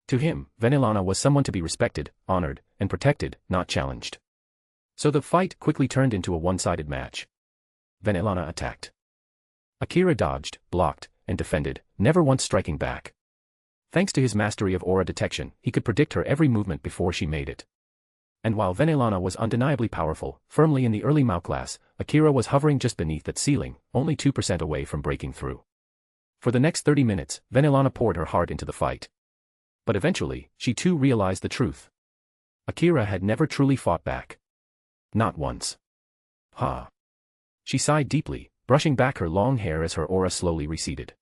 S3: To him, Vanillana was someone to be respected, honored, and protected, not challenged. So the fight quickly turned into a one-sided match. Vanillana attacked. Akira dodged, blocked, and defended, never once striking back. Thanks to his mastery of aura detection, he could predict her every movement before she made it. And while Vanillana was undeniably powerful, firmly in the early Mao class, Akira was hovering just beneath that ceiling, only 2% away from breaking through. For the next 30 minutes, Vanillana poured her heart into the fight. But eventually, she too realized the truth. Akira had never truly fought back. Not once. Ha. She sighed deeply, brushing back her long hair as her aura slowly receded.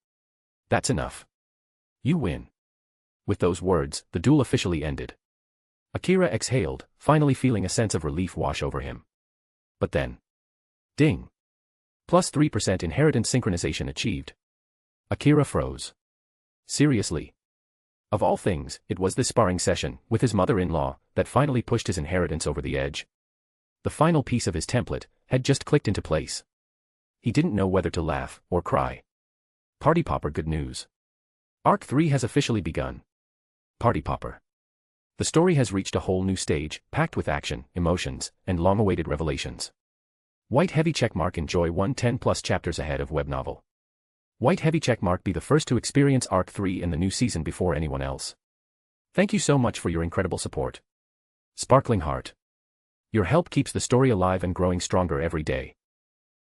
S3: That's enough. You win. With those words, the duel officially ended. Akira exhaled, finally feeling a sense of relief wash over him. But then. Ding. Plus 3% inheritance synchronization achieved. Akira froze. Seriously? Of all things, it was this sparring session, with his mother-in-law, that finally pushed his inheritance over the edge. The final piece of his template had just clicked into place. He didn't know whether to laugh or cry. Party Popper good news. Arc 3 has officially begun. Party Popper. The story has reached a whole new stage, packed with action, emotions, and long-awaited revelations. White heavy checkmark enjoy 110 plus chapters ahead of web novel. White heavy checkmark be the first to experience Arc 3 in the new season before anyone else. Thank you so much for your incredible support. Sparkling Heart. Your help keeps the story alive and growing stronger every day.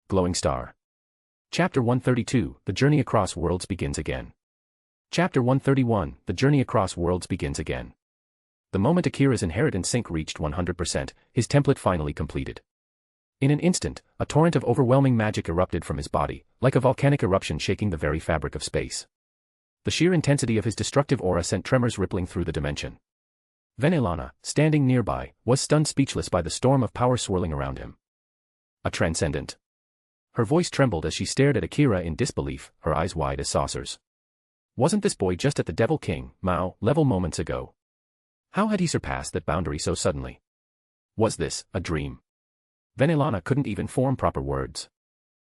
S3: Glowing Star. Chapter 132, The Journey Across Worlds begins again. Chapter 131, The Journey Across Worlds begins again. The moment Akira's inheritance sync reached 100%, his template finally completed. In an instant, a torrent of overwhelming magic erupted from his body, like a volcanic eruption shaking the very fabric of space. The sheer intensity of his destructive aura sent tremors rippling through the dimension. Vanillana, standing nearby, was stunned speechless by the storm of power swirling around him. A transcendent. Her voice trembled as she stared at Akira in disbelief, her eyes wide as saucers. Wasn't this boy just at the Devil King, Mao, level moments ago? How had he surpassed that boundary so suddenly? Was this a dream? Vanillana couldn't even form proper words.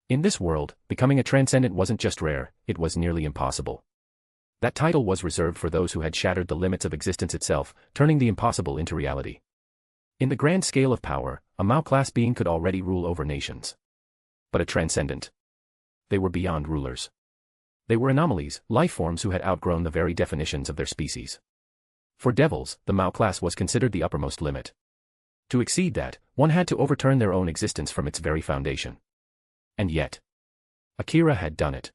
S3: In this world, becoming a transcendent wasn't just rare, it was nearly impossible. That title was reserved for those who had shattered the limits of existence itself, turning the impossible into reality. In the grand scale of power, a Mao-class being could already rule over nations. But a transcendent. They were beyond rulers. They were anomalies, life forms who had outgrown the very definitions of their species. For devils, the Mao-class was considered the uppermost limit. To exceed that, one had to overturn their own existence from its very foundation. And yet, Akira had done it.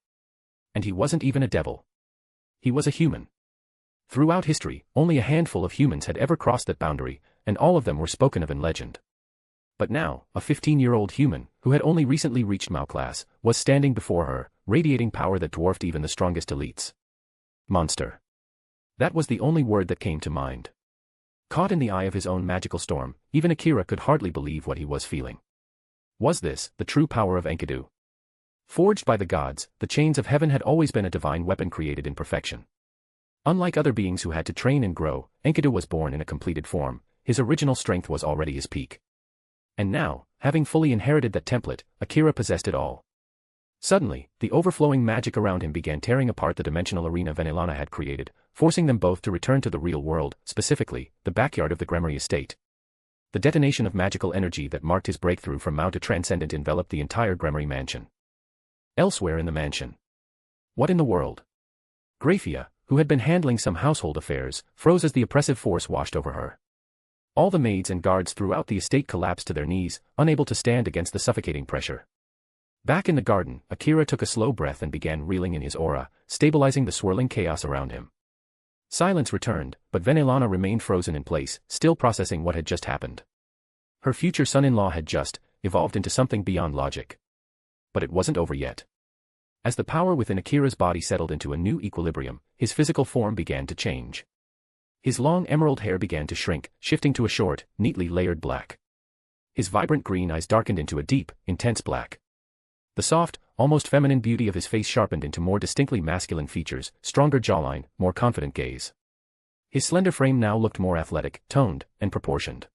S3: And he wasn't even a devil. He was a human. Throughout history, only a handful of humans had ever crossed that boundary, and all of them were spoken of in legend. But now, a 15-year-old human, who had only recently reached Mao class, was standing before her, radiating power that dwarfed even the strongest elites. Monster. That was the only word that came to mind. Caught in the eye of his own magical storm, even Akira could hardly believe what he was feeling. Was this the true power of Enkidu? Forged by the gods, the chains of heaven had always been a divine weapon created in perfection. Unlike other beings who had to train and grow, Enkidu was born in a completed form, his original strength was already his peak. And now, having fully inherited that template, Akira possessed it all. Suddenly, the overflowing magic around him began tearing apart the dimensional arena Vanillana had created, forcing them both to return to the real world, specifically, the backyard of the Gremory estate. The detonation of magical energy that marked his breakthrough from Mao to Transcendent enveloped the entire Gremory mansion. Elsewhere in the mansion. What in the world? Graphia, who had been handling some household affairs, froze as the oppressive force washed over her. All the maids and guards throughout the estate collapsed to their knees, unable to stand against the suffocating pressure. Back in the garden, Akira took a slow breath and began reeling in his aura, stabilizing the swirling chaos around him. Silence returned, but Vanillana remained frozen in place, still processing what had just happened. Her future son-in-law had just evolved into something beyond logic. But it wasn't over yet. As the power within Akira's body settled into a new equilibrium, his physical form began to change. His long emerald hair began to shrink, shifting to a short, neatly layered black. His vibrant green eyes darkened into a deep, intense black. The soft, almost feminine beauty of his face sharpened into more distinctly masculine features, stronger jawline, more confident gaze. His slender frame now looked more athletic, toned, and proportioned.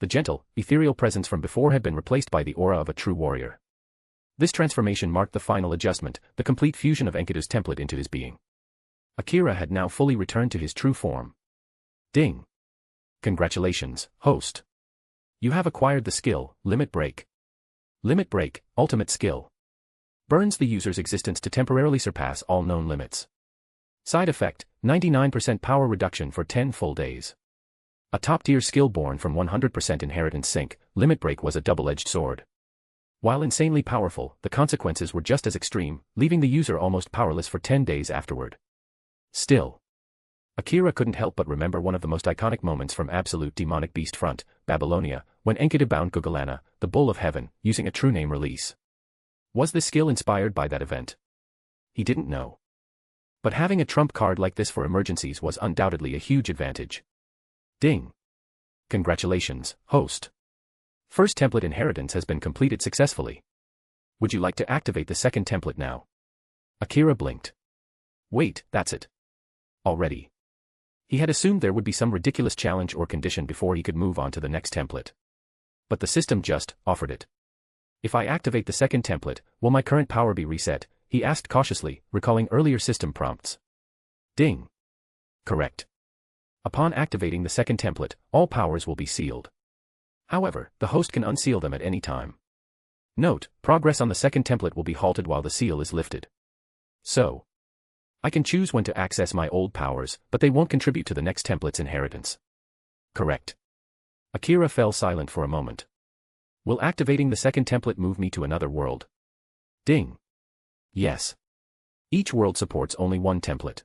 S3: The gentle, ethereal presence from before had been replaced by the aura of a true warrior. This transformation marked the final adjustment, the complete fusion of Enkidu's template into his being. Akira had now fully returned to his true form. Ding. Congratulations, host. You have acquired the skill, Limit Break. Limit Break, ultimate skill. Burns the user's existence to temporarily surpass all known limits. Side effect, 99% power reduction for 10 full days. A top-tier skill born from 100% inheritance sync, Limit Break was a double-edged sword. While insanely powerful, the consequences were just as extreme, leaving the user almost powerless for 10 days afterward. Still, Akira couldn't help but remember one of the most iconic moments from Absolute Demonic Beast Front, Babylonia, when Enkidu bound Gugulana, the Bull of Heaven, using a true name release. Was this skill inspired by that event? He didn't know. But having a trump card like this for emergencies was undoubtedly a huge advantage. Ding! Congratulations, host. First template inheritance has been completed successfully. Would you like to activate the second template now? Akira blinked. Wait, that's it. Already. He had assumed there would be some ridiculous challenge or condition before he could move on to the next template. But the system just offered it. If I activate the second template, will my current power be reset? He asked cautiously, recalling earlier system prompts. Ding. Correct. Upon activating the second template, all powers will be sealed. However, the host can unseal them at any time. Note, progress on the second template will be halted while the seal is lifted. So, I can choose when to access my old powers, but they won't contribute to the next template's inheritance. Correct. Akira fell silent for a moment. Will activating the second template move me to another world? Ding. Yes. Each world supports only one template.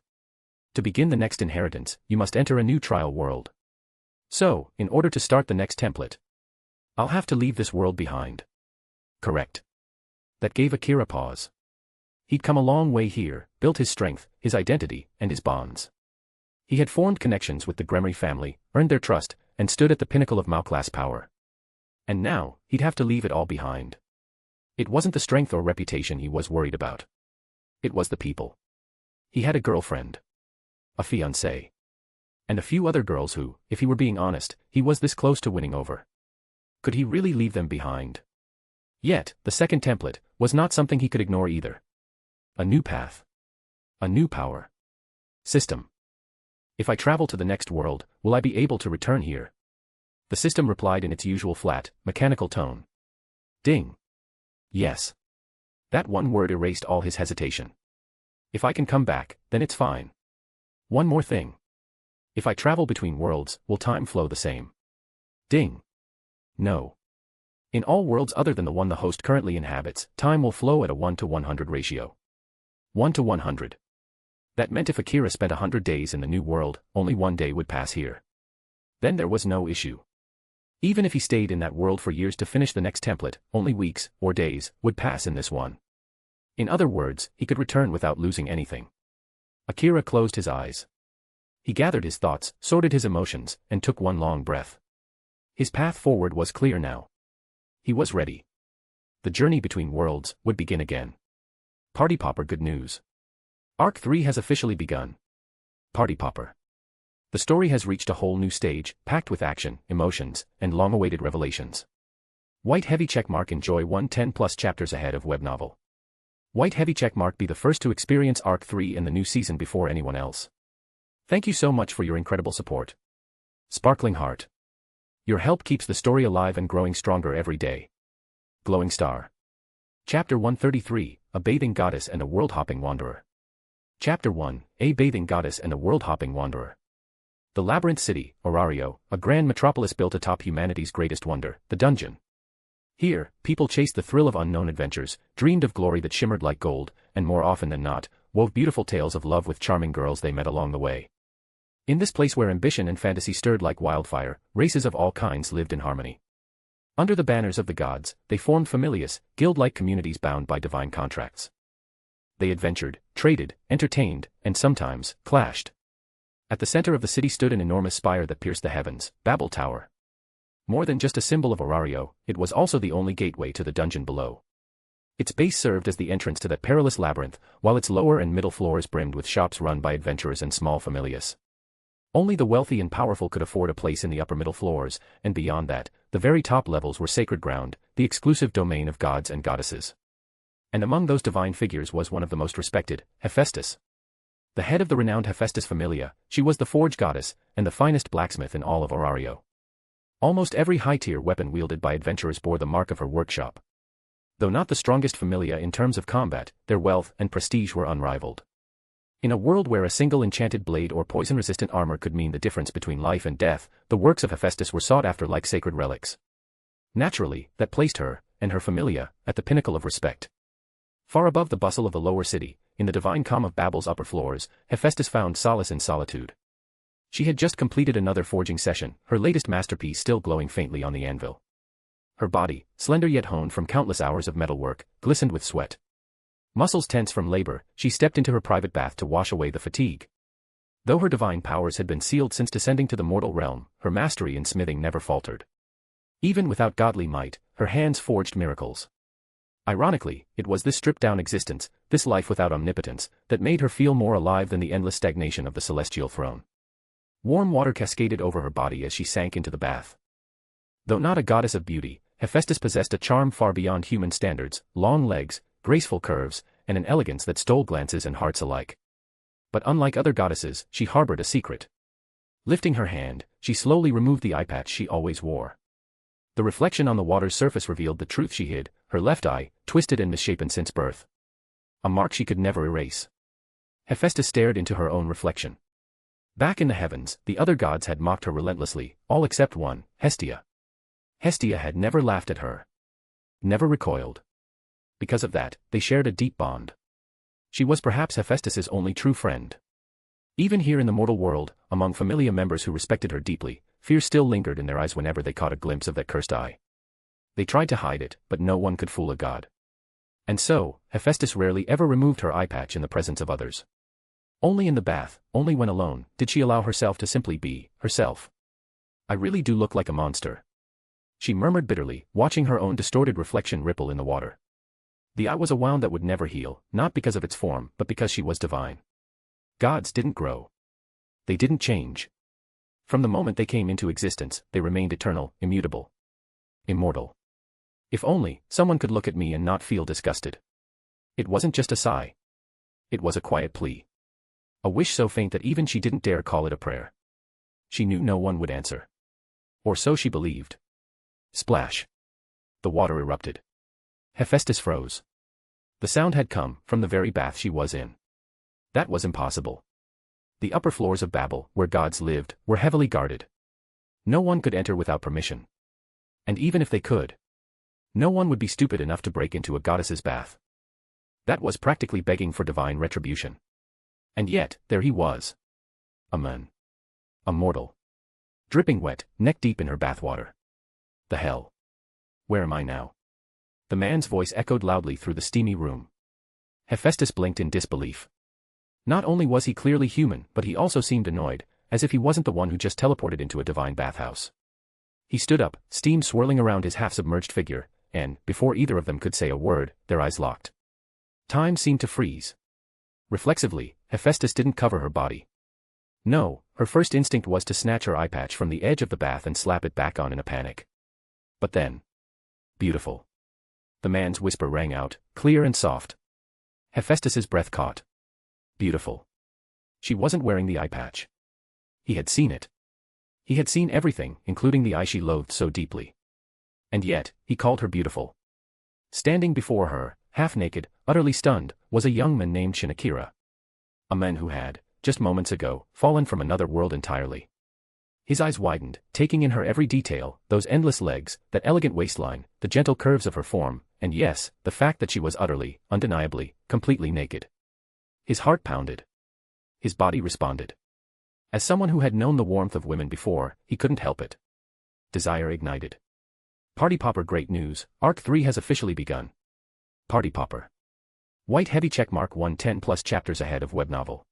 S3: To begin the next inheritance, you must enter a new trial world. So, in order to start the next template, I'll have to leave this world behind. Correct. That gave Akira pause. He'd come a long way here, built his strength, his identity, and his bonds. He had formed connections with the Gremory family, earned their trust, and stood at the pinnacle of Mao-class power. And now, he'd have to leave it all behind. It wasn't the strength or reputation he was worried about. It was the people. He had a girlfriend. A fiancée. And a few other girls who, if he were being honest, he was this close to winning over. Could he really leave them behind? Yet, the second template was not something he could ignore either. A new path. A new power. System. If I travel to the next world, will I be able to return here? The system replied in its usual flat, mechanical tone. Ding. Yes. That one word erased all his hesitation. If I can come back, then it's fine. One more thing. If I travel between worlds, will time flow the same? Ding. No. In all worlds other than the one the host currently inhabits, time will flow at a 1:100 ratio. 1:100. That meant if Akira spent 100 days in the new world, only one day would pass here. Then there was no issue. Even if he stayed in that world for years to finish the next template, only weeks, or days, would pass in this one. In other words, he could return without losing anything. Akira closed his eyes. He gathered his thoughts, sorted his emotions, and took one long breath. His path forward was clear now. He was ready. The journey between worlds would begin again. Party Popper good news. Arc 3 has officially begun. Party Popper. The story has reached a whole new stage, packed with action, emotions, and long-awaited revelations. White heavy checkmark enjoy 110+ chapters ahead of web novel. White heavy checkmark be the first to experience Arc 3 in the new season before anyone else. Thank you so much for your incredible support. Sparkling Heart. Your help keeps the story alive and growing stronger every day. Glowing Star. Chapter 133, A Bathing Goddess and a World-Hopping Wanderer. Chapter 1, A Bathing Goddess and a World-Hopping Wanderer. The Labyrinth City, Orario, a grand metropolis built atop humanity's greatest wonder, the dungeon. Here, people chased the thrill of unknown adventures, dreamed of glory that shimmered like gold, and more often than not, wove beautiful tales of love with charming girls they met along the way. In this place where ambition and fantasy stirred like wildfire, races of all kinds lived in harmony. Under the banners of the gods, they formed familias, guild-like communities bound by divine contracts. They adventured, traded, entertained, and sometimes, clashed. At the center of the city stood an enormous spire that pierced the heavens, Babel Tower. More than just a symbol of Orario, it was also the only gateway to the dungeon below. Its base served as the entrance to that perilous labyrinth, while its lower and middle floors brimmed with shops run by adventurers and small familias. Only the wealthy and powerful could afford a place in the upper middle floors, and beyond that, the very top levels were sacred ground, the exclusive domain of gods and goddesses. And among those divine figures was one of the most respected, Hephaestus. The head of the renowned Hephaestus familia, she was the forge goddess, and the finest blacksmith in all of Orario. Almost every high-tier weapon wielded by adventurers bore the mark of her workshop. Though not the strongest familia in terms of combat, their wealth and prestige were unrivaled. In a world where a single enchanted blade or poison-resistant armor could mean the difference between life and death, the works of Hephaestus were sought after like sacred relics. Naturally, that placed her, and her familia, at the pinnacle of respect. Far above the bustle of the lower city, in the divine calm of Babel's upper floors, Hephaestus found solace in solitude. She had just completed another forging session, her latest masterpiece still glowing faintly on the anvil. Her body, slender yet honed from countless hours of metalwork, glistened with sweat. Muscles tense from labor, she stepped into her private bath to wash away the fatigue. Though her divine powers had been sealed since descending to the mortal realm, her mastery in smithing never faltered. Even without godly might, her hands forged miracles. Ironically, it was this stripped-down existence, this life without omnipotence, that made her feel more alive than the endless stagnation of the celestial throne. Warm water cascaded over her body as she sank into the bath. Though not a goddess of beauty, Hephaestus possessed a charm far beyond human standards, long legs, graceful curves, and an elegance that stole glances and hearts alike. But unlike other goddesses, she harbored a secret. Lifting her hand, she slowly removed the eye patch she always wore. The reflection on the water's surface revealed the truth she hid, her left eye, twisted and misshapen since birth. A mark she could never erase. Hephaestus stared into her own reflection. Back in the heavens, the other gods had mocked her relentlessly, all except one, Hestia. Hestia had never laughed at her. Never recoiled. Because of that, they shared a deep bond. She was perhaps Hephaestus's only true friend. Even here in the mortal world, among familia members who respected her deeply, fear still lingered in their eyes whenever they caught a glimpse of that cursed eye. They tried to hide it, but no one could fool a god. And so, Hephaestus rarely ever removed her eye patch in the presence of others. Only in the bath, only when alone, did she allow herself to simply be herself. "I really do look like a monster," she murmured bitterly, watching her own distorted reflection ripple in the water. The eye was a wound that would never heal, not because of its form, but because she was divine. Gods didn't grow. They didn't change. From the moment they came into existence, they remained eternal, immutable. Immortal. If only someone could look at me and not feel disgusted. It wasn't just a sigh. It was a quiet plea. A wish so faint that even she didn't dare call it a prayer. She knew no one would answer. Or so she believed. Splash. The water erupted. Hephaestus froze. The sound had come from the very bath she was in. That was impossible. The upper floors of Babel, where gods lived, were heavily guarded. No one could enter without permission. And even if they could, no one would be stupid enough to break into a goddess's bath. That was practically begging for divine retribution. And yet, there he was. A man. A mortal. Dripping wet, neck deep in her bathwater. The hell? Where am I now? The man's voice echoed loudly through the steamy room. Hephaestus blinked in disbelief. Not only was he clearly human, but he also seemed annoyed, as if he wasn't the one who just teleported into a divine bathhouse. He stood up, steam swirling around his half-submerged figure, and, before either of them could say a word, their eyes locked. Time seemed to freeze. Reflexively, Hephaestus didn't cover her body. No, her first instinct was to snatch her eye patch from the edge of the bath and slap it back on in a panic. But then... Beautiful. The man's whisper rang out, clear and soft. Hephaestus's breath caught. Beautiful. She wasn't wearing the eye patch. He had seen it. He had seen everything, including the eye she loathed so deeply. And yet, he called her beautiful. Standing before her, half-naked, utterly stunned, was a young man named Shinakira. A man who had, just moments ago, fallen from another world entirely. His eyes widened, taking in her every detail, those endless legs, that elegant waistline, the gentle curves of her form, and yes, the fact that she was utterly, undeniably, completely naked. His heart pounded. His body responded. As someone who had known the warmth of women before, he couldn't help it. Desire ignited. Party Popper, great news, Arc 3 has officially begun. Party Popper. White heavy checkmark 110 plus chapters ahead of web novel.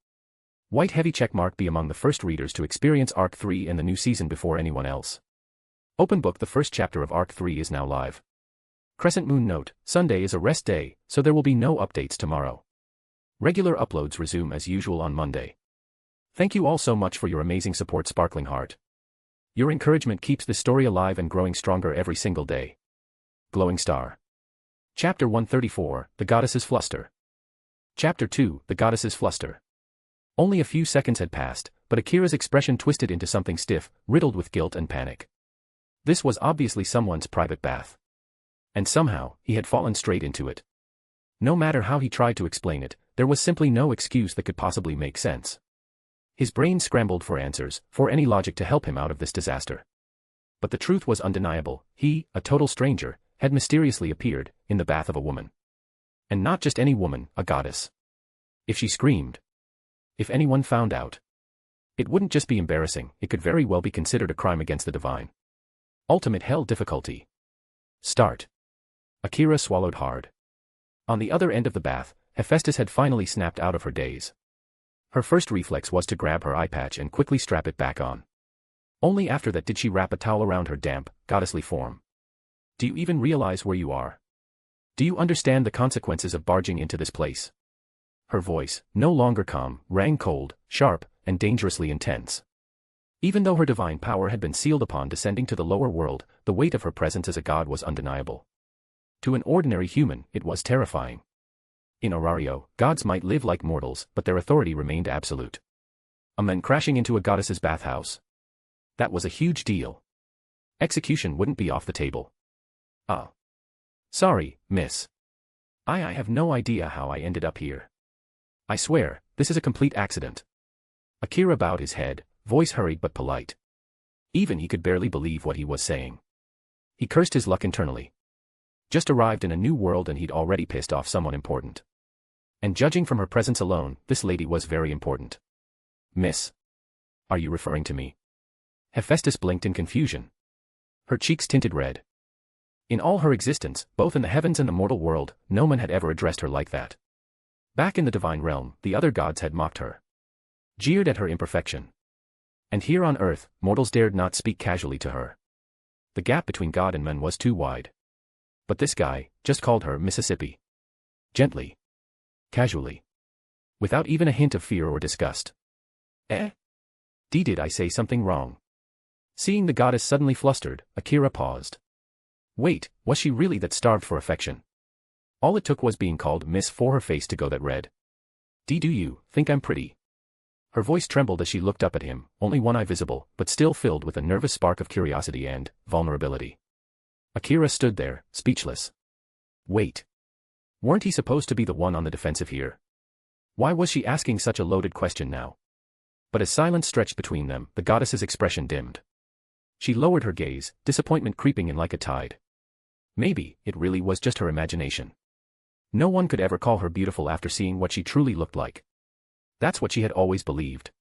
S3: White heavy checkmark, be among the first readers to experience Arc 3 and the new season before anyone else. Open book, the first chapter of Arc 3 is now live. Crescent moon note, Sunday is a rest day, so there will be no updates tomorrow. Regular uploads resume as usual on Monday. Thank you all so much for your amazing support, Sparkling Heart. Your encouragement keeps this story alive and growing stronger every single day. Glowing Star. Chapter 134, The Goddess's Fluster. Chapter 2, The Goddess's Fluster. Only a few seconds had passed, but Akira's expression twisted into something stiff, riddled with guilt and panic. This was obviously someone's private bath. And somehow, he had fallen straight into it. No matter how he tried to explain it, there was simply no excuse that could possibly make sense. His brain scrambled for answers, for any logic to help him out of this disaster. But the truth was undeniable. He, a total stranger, had mysteriously appeared in the bath of a woman. And not just any woman, a goddess. If she screamed, if anyone found out, it wouldn't just be embarrassing, it could very well be considered a crime against the divine. Ultimate hell difficulty. Start. Akira swallowed hard. On the other end of the bath, Hephaestus had finally snapped out of her daze. Her first reflex was to grab her eye patch and quickly strap it back on. Only after that did she wrap a towel around her damp, goddessly form. Do you even realize where you are? Do you understand the consequences of barging into this place? Her voice, no longer calm, rang cold, sharp, and dangerously intense. Even though her divine power had been sealed upon descending to the lower world, the weight of her presence as a god was undeniable. To an ordinary human, it was terrifying. In Orario, gods might live like mortals, but their authority remained absolute. A man crashing into a goddess's bathhouse. That was a huge deal. Execution wouldn't be off the table. Sorry, miss. I have no idea how I ended up here. I swear, this is a complete accident. Akira bowed his head, voice hurried but polite. Even he could barely believe what he was saying. He cursed his luck internally. Just arrived in a new world and he'd already pissed off someone important. And judging from her presence alone, this lady was very important. Miss. Are you referring to me? Hephaestus blinked in confusion. Her cheeks tinted red. In all her existence, both in the heavens and the mortal world, no one had ever addressed her like that. Back in the divine realm, the other gods had mocked her. Jeered at her imperfection. And here on earth, mortals dared not speak casually to her. The gap between god and man was too wide. But this guy just called her Mississippi. Gently. Casually. Without even a hint of fear or disgust. Did I say something wrong? Seeing the goddess suddenly flustered, Akira paused. Wait, was she really that starved for affection? All it took was being called Miss for her face to go that red. Do you think I'm pretty? Her voice trembled as she looked up at him, only one eye visible, but still filled with a nervous spark of curiosity and vulnerability. Akira stood there, speechless. Wait. Weren't he supposed to be the one on the defensive here? Why was she asking such a loaded question now? But as silence stretched between them, the goddess's expression dimmed. She lowered her gaze, disappointment creeping in like a tide. Maybe, it really was just her imagination. No one could ever call her beautiful after seeing what she truly looked like. That's what she had always believed.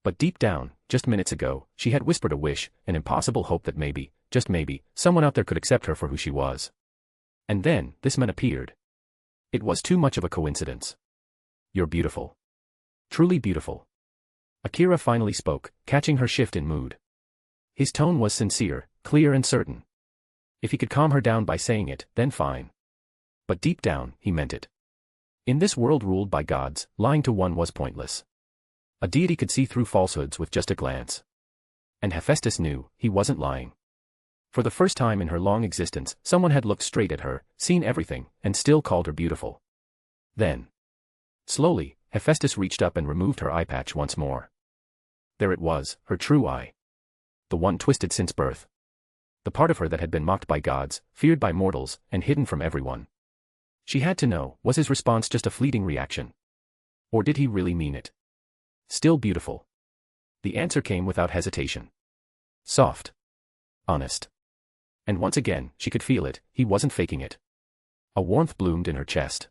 S3: But deep down, just minutes ago, she had whispered a wish, an impossible hope that maybe, just maybe, someone out there could accept her for who she was. And then, this man appeared. It was too much of a coincidence. You're beautiful. Truly beautiful. Akira finally spoke, catching her shift in mood. His tone was sincere, clear and certain. If he could calm her down by saying it, then fine. But deep down, he meant it. In this world ruled by gods, lying to one was pointless. A deity could see through falsehoods with just a glance. And Hephaestus knew, he wasn't lying. For the first time in her long existence, someone had looked straight at her, seen everything, and still called her beautiful. Then. Slowly, Hephaestus reached up and removed her eye patch once more. There it was, her true eye. The one twisted since birth. The part of her that had been mocked by gods, feared by mortals, and hidden from everyone. She had to know, was his response just a fleeting reaction? Or did he really mean it? Still beautiful. The answer came without hesitation. Soft. Honest. And once again, she could feel it, he wasn't faking it. A warmth bloomed in her chest.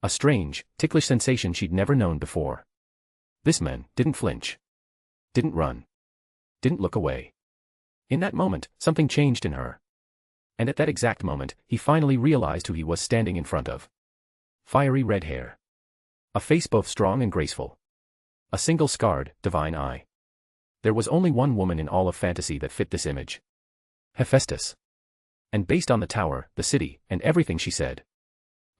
S3: A strange, ticklish sensation she'd never known before. This man didn't flinch. Didn't run. Didn't look away. In that moment, something changed in her. And at that exact moment, he finally realized who he was standing in front of. Fiery red hair. A face both strong and graceful. A single scarred, divine eye. There was only one woman in all of fantasy that fit this image. Hephaestus. And based on the tower, the city, and everything she said,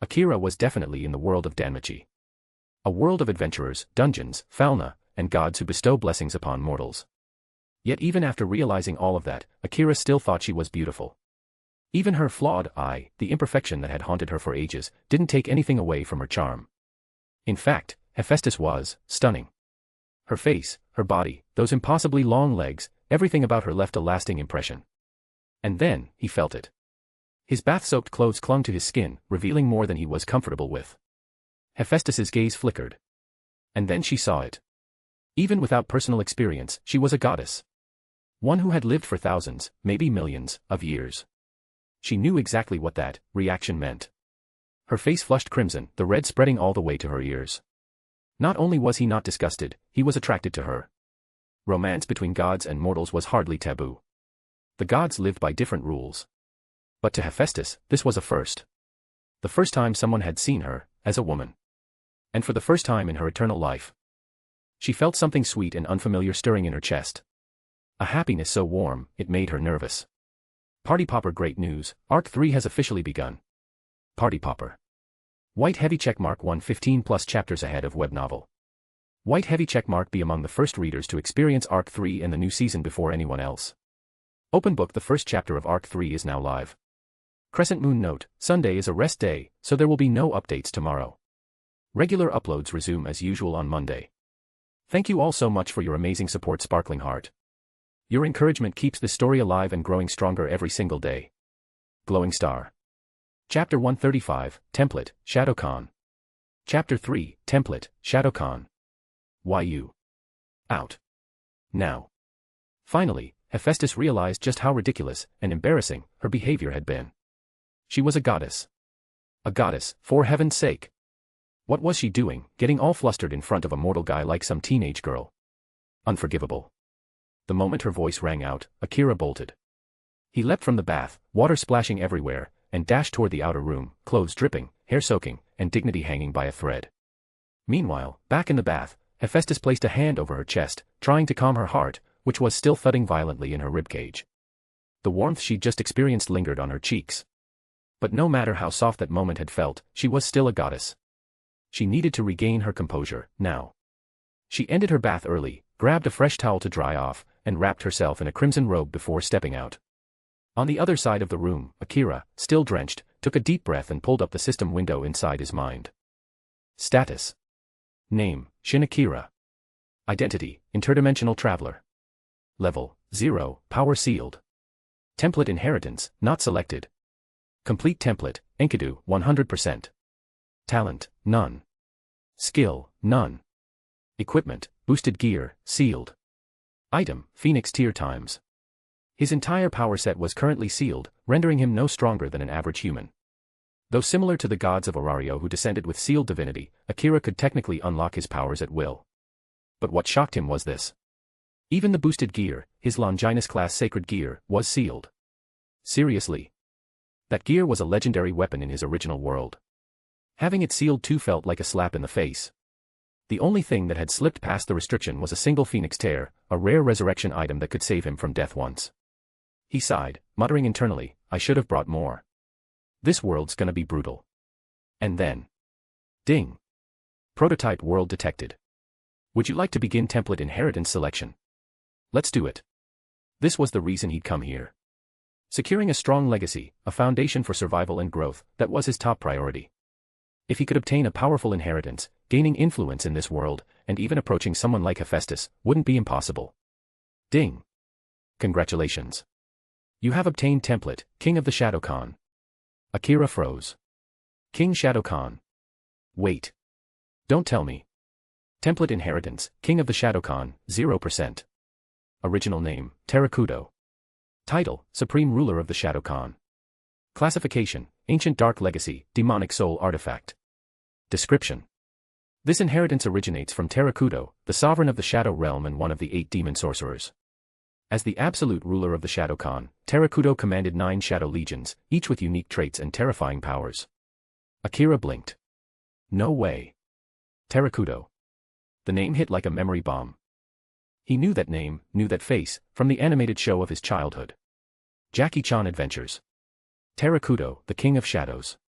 S3: Akira was definitely in the world of Danmachi. A world of adventurers, dungeons, fauna, and gods who bestow blessings upon mortals. Yet even after realizing all of that, Akira still thought she was beautiful. Even her flawed eye, the imperfection that had haunted her for ages, didn't take anything away from her charm. In fact, Hephaestus was stunning. Her face, her body, those impossibly long legs, everything about her left a lasting impression. And then, he felt it. His bath-soaked clothes clung to his skin, revealing more than he was comfortable with. Hephaestus's gaze flickered. And then she saw it. Even without personal experience, she was a goddess. One who had lived for thousands, maybe millions, of years. She knew exactly what that reaction meant. Her face flushed crimson, the red spreading all the way to her ears. Not only was he not disgusted, he was attracted to her. Romance between gods and mortals was hardly taboo. The gods lived by different rules. But to Hephaestus, this was a first. The first time someone had seen her, as a woman. And for the first time in her eternal life. She felt something sweet and unfamiliar stirring in her chest. A happiness so warm, it made her nervous. Party Popper, great news, Arc 3 has officially begun. Party Popper. White heavy checkmark 115 plus chapters ahead of web novel. White heavy checkmark be among the first readers to experience Arc 3 and the new season before anyone else. Open book, the first chapter of Arc 3 is now live. Crescent Moon note, Sunday is a rest day, so there will be no updates tomorrow. Regular uploads resume as usual on Monday. Thank you all so much for your amazing support, Sparkling Heart. Your encouragement keeps this story alive and growing stronger every single day. Glowing Star. Chapter 135, Template, Shadow Khan. Chapter 3, Template, Shadow Khan. Why you? Out. Now. Finally, Hephaestus realized just how ridiculous and embarrassing her behavior had been. She was a goddess. A goddess, for heaven's sake. What was she doing, getting all flustered in front of a mortal guy like some teenage girl? Unforgivable. The moment her voice rang out, Akira bolted. He leapt from the bath, water splashing everywhere, and dashed toward the outer room, clothes dripping, hair soaking, and dignity hanging by a thread. Meanwhile, back in the bath, Hephaestus placed a hand over her chest, trying to calm her heart, which was still thudding violently in her ribcage. The warmth she'd just experienced lingered on her cheeks. But no matter how soft that moment had felt, she was still a goddess. She needed to regain her composure, now. She ended her bath early, grabbed a fresh towel to dry off, and wrapped herself in a crimson robe before stepping out. On the other side of the room, Akira, still drenched, took a deep breath and pulled up the system window inside his mind. Status. Name, Shin Akira. Identity, interdimensional traveler. Level, 0, power sealed. Template inheritance, not selected. Complete template, Enkidu, 100%. Talent, none. Skill, none. Equipment, boosted gear, sealed. Item, Phoenix tier times. His entire power set was currently sealed, rendering him no stronger than an average human. Though similar to the gods of Orario who descended with sealed divinity, Akira could technically unlock his powers at will. But what shocked him was this. Even the boosted gear, his Longinus-class sacred gear, was sealed. Seriously. That gear was a legendary weapon in his original world. Having it sealed too felt like a slap in the face. The only thing that had slipped past the restriction was a single Phoenix tear, a rare resurrection item that could save him from death once. He sighed, muttering internally, I should have brought more. This world's gonna be brutal. And then. Ding. Prototype world detected. Would you like to begin template inheritance selection? Let's do it. This was the reason he'd come here. Securing a strong legacy, a foundation for survival and growth, that was his top priority. If he could obtain a powerful inheritance, gaining influence in this world, and even approaching someone like Hephaestus, wouldn't be impossible. Ding. Congratulations. You have obtained template, King of the Shadow Khan. Akira froze. King Shadow Khan. Wait. Don't tell me. Template inheritance, King of the Shadow Khan, 0%. Original name, Terrakudo. Title, Supreme Ruler of the Shadow Khan. Classification, Ancient Dark Legacy, Demonic Soul Artifact. Description. This inheritance originates from Terrakudo, the sovereign of the Shadow Realm and one of the 8 demon sorcerers. As the absolute ruler of the Shadow Khan, Terrakudo commanded 9 shadow legions, each with unique traits and terrifying powers. Akira blinked. No way. Terrakudo. The name hit like a memory bomb. He knew that name, knew that face, from the animated show of his childhood. Jackie Chan Adventures. Terrakudo, the King of Shadows.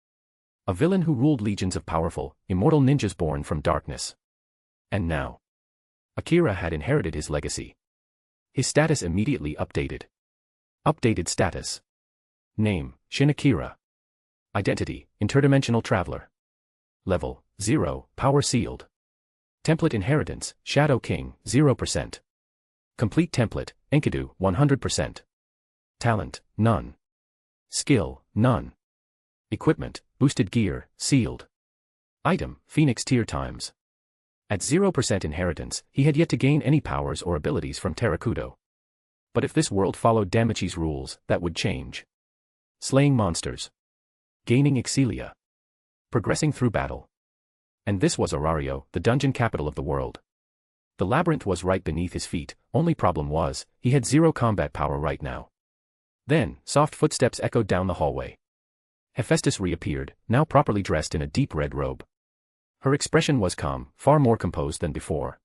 S3: A villain who ruled legions of powerful, immortal ninjas born from darkness. And now. Akira had inherited his legacy. His status immediately updated. Updated status. Name, Shin Akira. Identity, interdimensional traveler. Level, 0, power sealed. Template inheritance, Shadow King, 0%. Complete template, Enkidu, 100%. Talent, none. Skill, none. Equipment, boosted gear, sealed. Item, Phoenix tier times. At 0% inheritance, he had yet to gain any powers or abilities from Kuoh. But if this world followed Damachi's rules, that would change. Slaying monsters. Gaining Excelia. Progressing through battle. And this was Orario, the dungeon capital of the world. The labyrinth was right beneath his feet, only problem was, he had 0 combat power right now. Then, soft footsteps echoed down the hallway. Hephaestus reappeared, now properly dressed in a deep red robe. Her expression was calm, far more composed than before.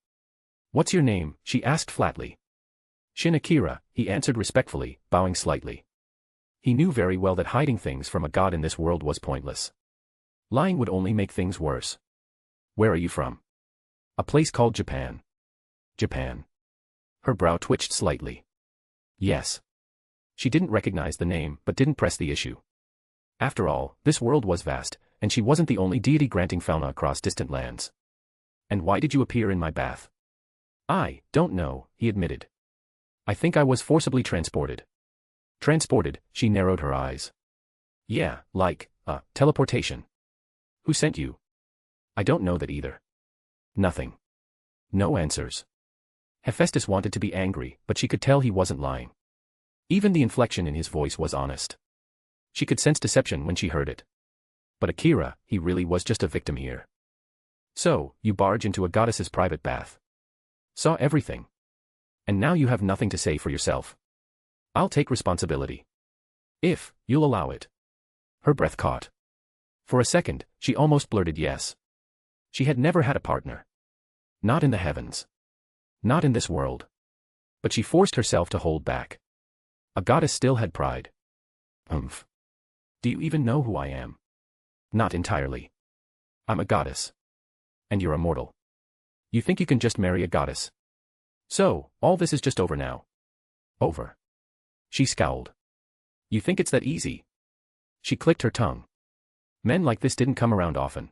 S3: "What's your name?" she asked flatly. "Shin Akira," he answered respectfully, bowing slightly. He knew very well that hiding things from a god in this world was pointless. Lying would only make things worse. "Where are you from?" "A place called Japan." "Japan?" Her brow twitched slightly. "Yes." She didn't recognize the name, but didn't press the issue. After all, this world was vast, and she wasn't the only deity granting fauna across distant lands. "And why did you appear in my bath?" "I don't know," he admitted. "I think I was forcibly transported." Transported, she narrowed her eyes. "Yeah, like, teleportation." "Who sent you?" "I don't know that either." "Nothing." No answers. Hephaestus wanted to be angry, but she could tell he wasn't lying. Even the inflection in his voice was honest. She could sense deception when she heard it. But Akira, he really was just a victim here. "So, you barge into a goddess's private bath. Saw everything. And now you have nothing to say for yourself. I'll take responsibility. If you'll allow it." Her breath caught. For a second, she almost blurted yes. She had never had a partner. Not in the heavens. Not in this world. But she forced herself to hold back. A goddess still had pride. Do you even know who I am?" "Not entirely. I'm a goddess. And you're a mortal. You think you can just marry a goddess? So, all this is just over now." "Over?" She scowled. "You think it's that easy?" She clicked her tongue. Men like this didn't come around often.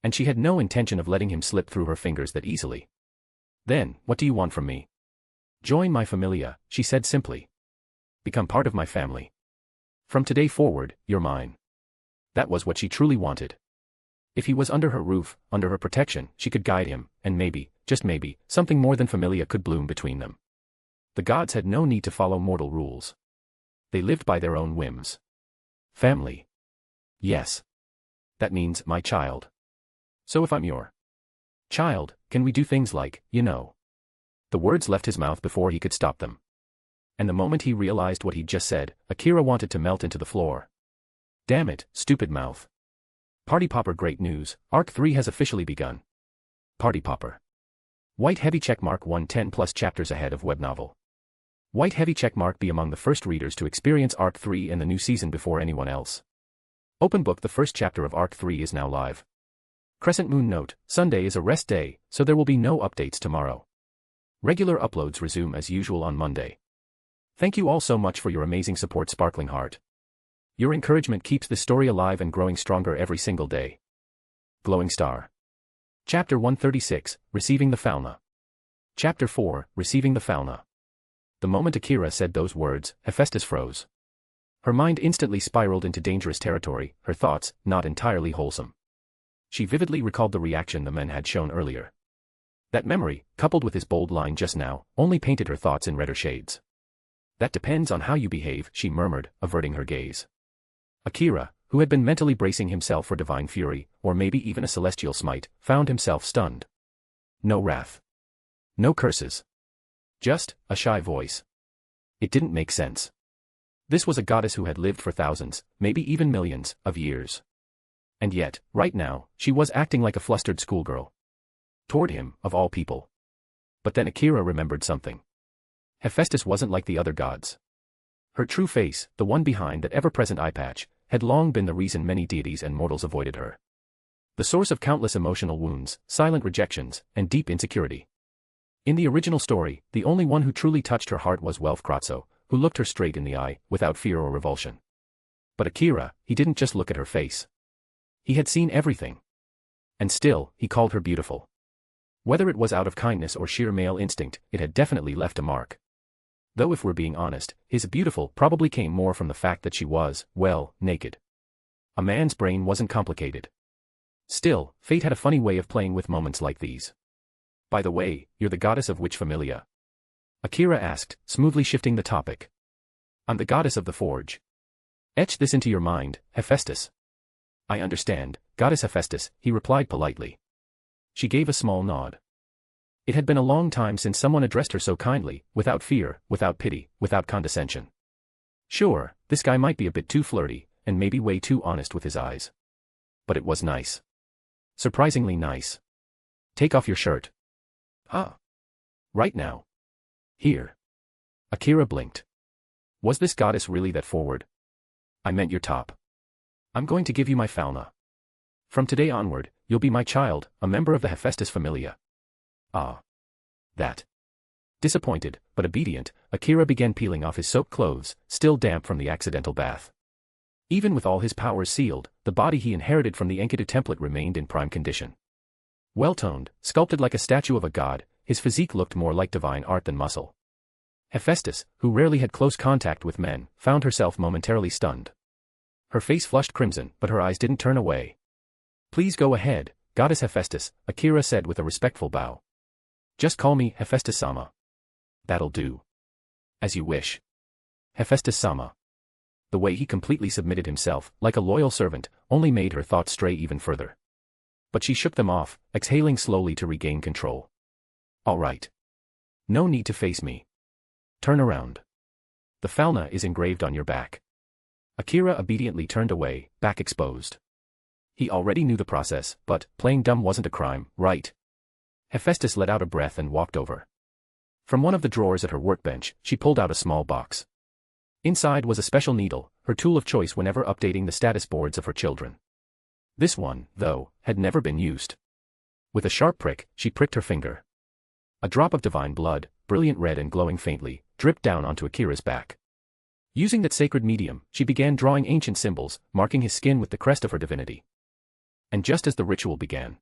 S3: And she had no intention of letting him slip through her fingers that easily. "Then, what do you want from me?" "Join my familia," she said simply. "Become part of my family. From today forward, you're mine." That was what she truly wanted. If he was under her roof, under her protection, she could guide him, and maybe, just maybe, something more than familia could bloom between them. The gods had no need to follow mortal rules. They lived by their own whims. Family. Yes. That means, my child. So if I'm your child, can we do things like, you know? The words left his mouth before he could stop them. And the moment he realized what he'd just said, Akira wanted to melt into the floor. Damn it, stupid mouth. Party Popper, great news, Arc 3 has officially begun. Party Popper. White heavy checkmark 110 plus chapters ahead of web novel. White heavy checkmark be among the first readers to experience Arc 3 and the new season before anyone else. Open book, the first chapter of Arc 3 is now live. Crescent moon note, Sunday is a rest day, so there will be no updates tomorrow. Regular uploads resume as usual on Monday. Thank you all so much for your amazing support, Sparkling Heart. Your encouragement keeps the story alive and growing stronger every single day. Glowing Star. Chapter 136, Receiving the Fauna. Chapter 4, Receiving the Fauna. The moment Akira said those words, Hephaestus froze. Her mind instantly spiraled into dangerous territory, her thoughts, not entirely wholesome. She vividly recalled the reaction the men had shown earlier. That memory, coupled with his bold line just now, only painted her thoughts in redder shades. "That depends on how you behave," she murmured, averting her gaze. Akira, who had been mentally bracing himself for divine fury, or maybe even a celestial smite, found himself stunned. No wrath. No curses. Just a shy voice. It didn't make sense. This was a goddess who had lived for thousands, maybe even millions, of years. And yet, right now, she was acting like a flustered schoolgirl. Toward him, of all people. But then Akira remembered something. Hephaestus wasn't like the other gods. Her true face, the one behind that ever-present eye patch, had long been the reason many deities and mortals avoided her. The source of countless emotional wounds, silent rejections, and deep insecurity. In the original story, the only one who truly touched her heart was Welf Kratzo, who looked her straight in the eye, without fear or revulsion. But Akira, he didn't just look at her face. He had seen everything. And still, he called her beautiful. Whether it was out of kindness or sheer male instinct, it had definitely left a mark. Though if we're being honest, his beautiful probably came more from the fact that she was, well, naked. A man's brain wasn't complicated. Still, fate had a funny way of playing with moments like these. By the way, you're the goddess of which familia? Akira asked, smoothly shifting the topic. I'm the goddess of the forge. Etch this into your mind, Hephaestus. I understand, goddess Hephaestus, he replied politely. She gave a small nod. It had been a long time since someone addressed her so kindly, without fear, without pity, without condescension. Sure, this guy might be a bit too flirty, and maybe way too honest with his eyes. But it was nice. Surprisingly nice. Take off your shirt. Huh? Right now. Here. Akira blinked. Was this goddess really that forward? I meant your top. I'm going to give you my fauna. From today onward, you'll be my child, a member of the Hephaestus familia. Ah. That. Disappointed, but obedient, Akira began peeling off his soaked clothes, still damp from the accidental bath. Even with all his powers sealed, the body he inherited from the Enkidu template remained in prime condition. Well-toned, sculpted like a statue of a god, his physique looked more like divine art than muscle. Hephaestus, who rarely had close contact with men, found herself momentarily stunned. Her face flushed crimson, but her eyes didn't turn away. Please go ahead, Goddess Hephaestus, Akira said with a respectful bow. Just call me Hephaestus-sama. That'll do. As you wish. Hephaestus-sama. The way he completely submitted himself, like a loyal servant, only made her thoughts stray even further. But she shook them off, exhaling slowly to regain control. All right. No need to face me. Turn around. The fauna is engraved on your back. Akira obediently turned away, back exposed. He already knew the process, but playing dumb wasn't a crime, right? Hephaestus let out a breath and walked over. From one of the drawers at her workbench, she pulled out a small box. Inside was a special needle, her tool of choice whenever updating the status boards of her children. This one, though, had never been used. With a sharp prick, she pricked her finger. A drop of divine blood, brilliant red and glowing faintly, dripped down onto Akira's back. Using that sacred medium, she began drawing ancient symbols, marking his skin with the crest of her divinity. And just as the ritual began.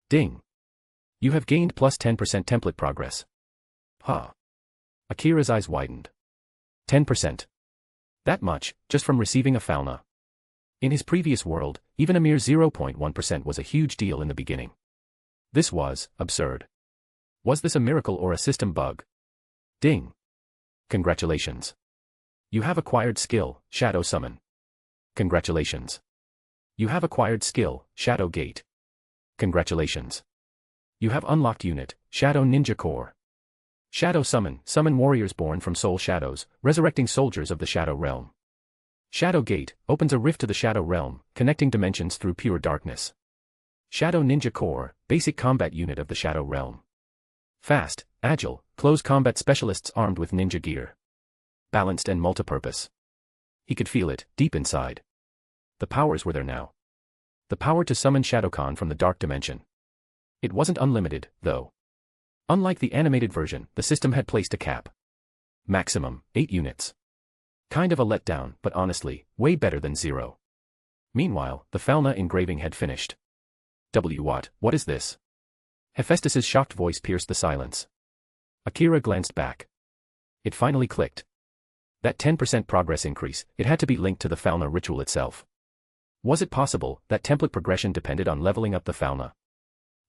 S3: Ding! You have gained plus 10% template progress. Huh. Akira's eyes widened. 10%. That much, just from receiving a fauna. In his previous world, even a mere 0.1% was a huge deal in the beginning. This was absurd. Was this a miracle or a system bug? Ding. Congratulations. You have acquired skill, Shadow Summon. Congratulations. You have acquired skill, Shadow Gate. Congratulations. You have unlocked unit, Shadow Ninja Core. Shadow Summon, summon warriors born from soul shadows, resurrecting soldiers of the Shadow Realm. Shadow Gate, opens a rift to the Shadow Realm, connecting dimensions through pure darkness. Shadow Ninja Core, basic combat unit of the Shadow Realm. Fast, agile, close combat specialists armed with ninja gear. Balanced and multipurpose. He could feel it, deep inside. The powers were there now. The power to summon Shadowkhan from the dark dimension. It wasn't unlimited, though. Unlike the animated version, the system had placed a cap. Maximum, 8 units. Kind of a letdown, but honestly, way better than 0. Meanwhile, the fauna engraving had finished. What is this? Hephaestus's shocked voice pierced the silence. Akira glanced back. It finally clicked. That 10% progress increase, it had to be linked to the fauna ritual itself. Was it possible that template progression depended on leveling up the fauna?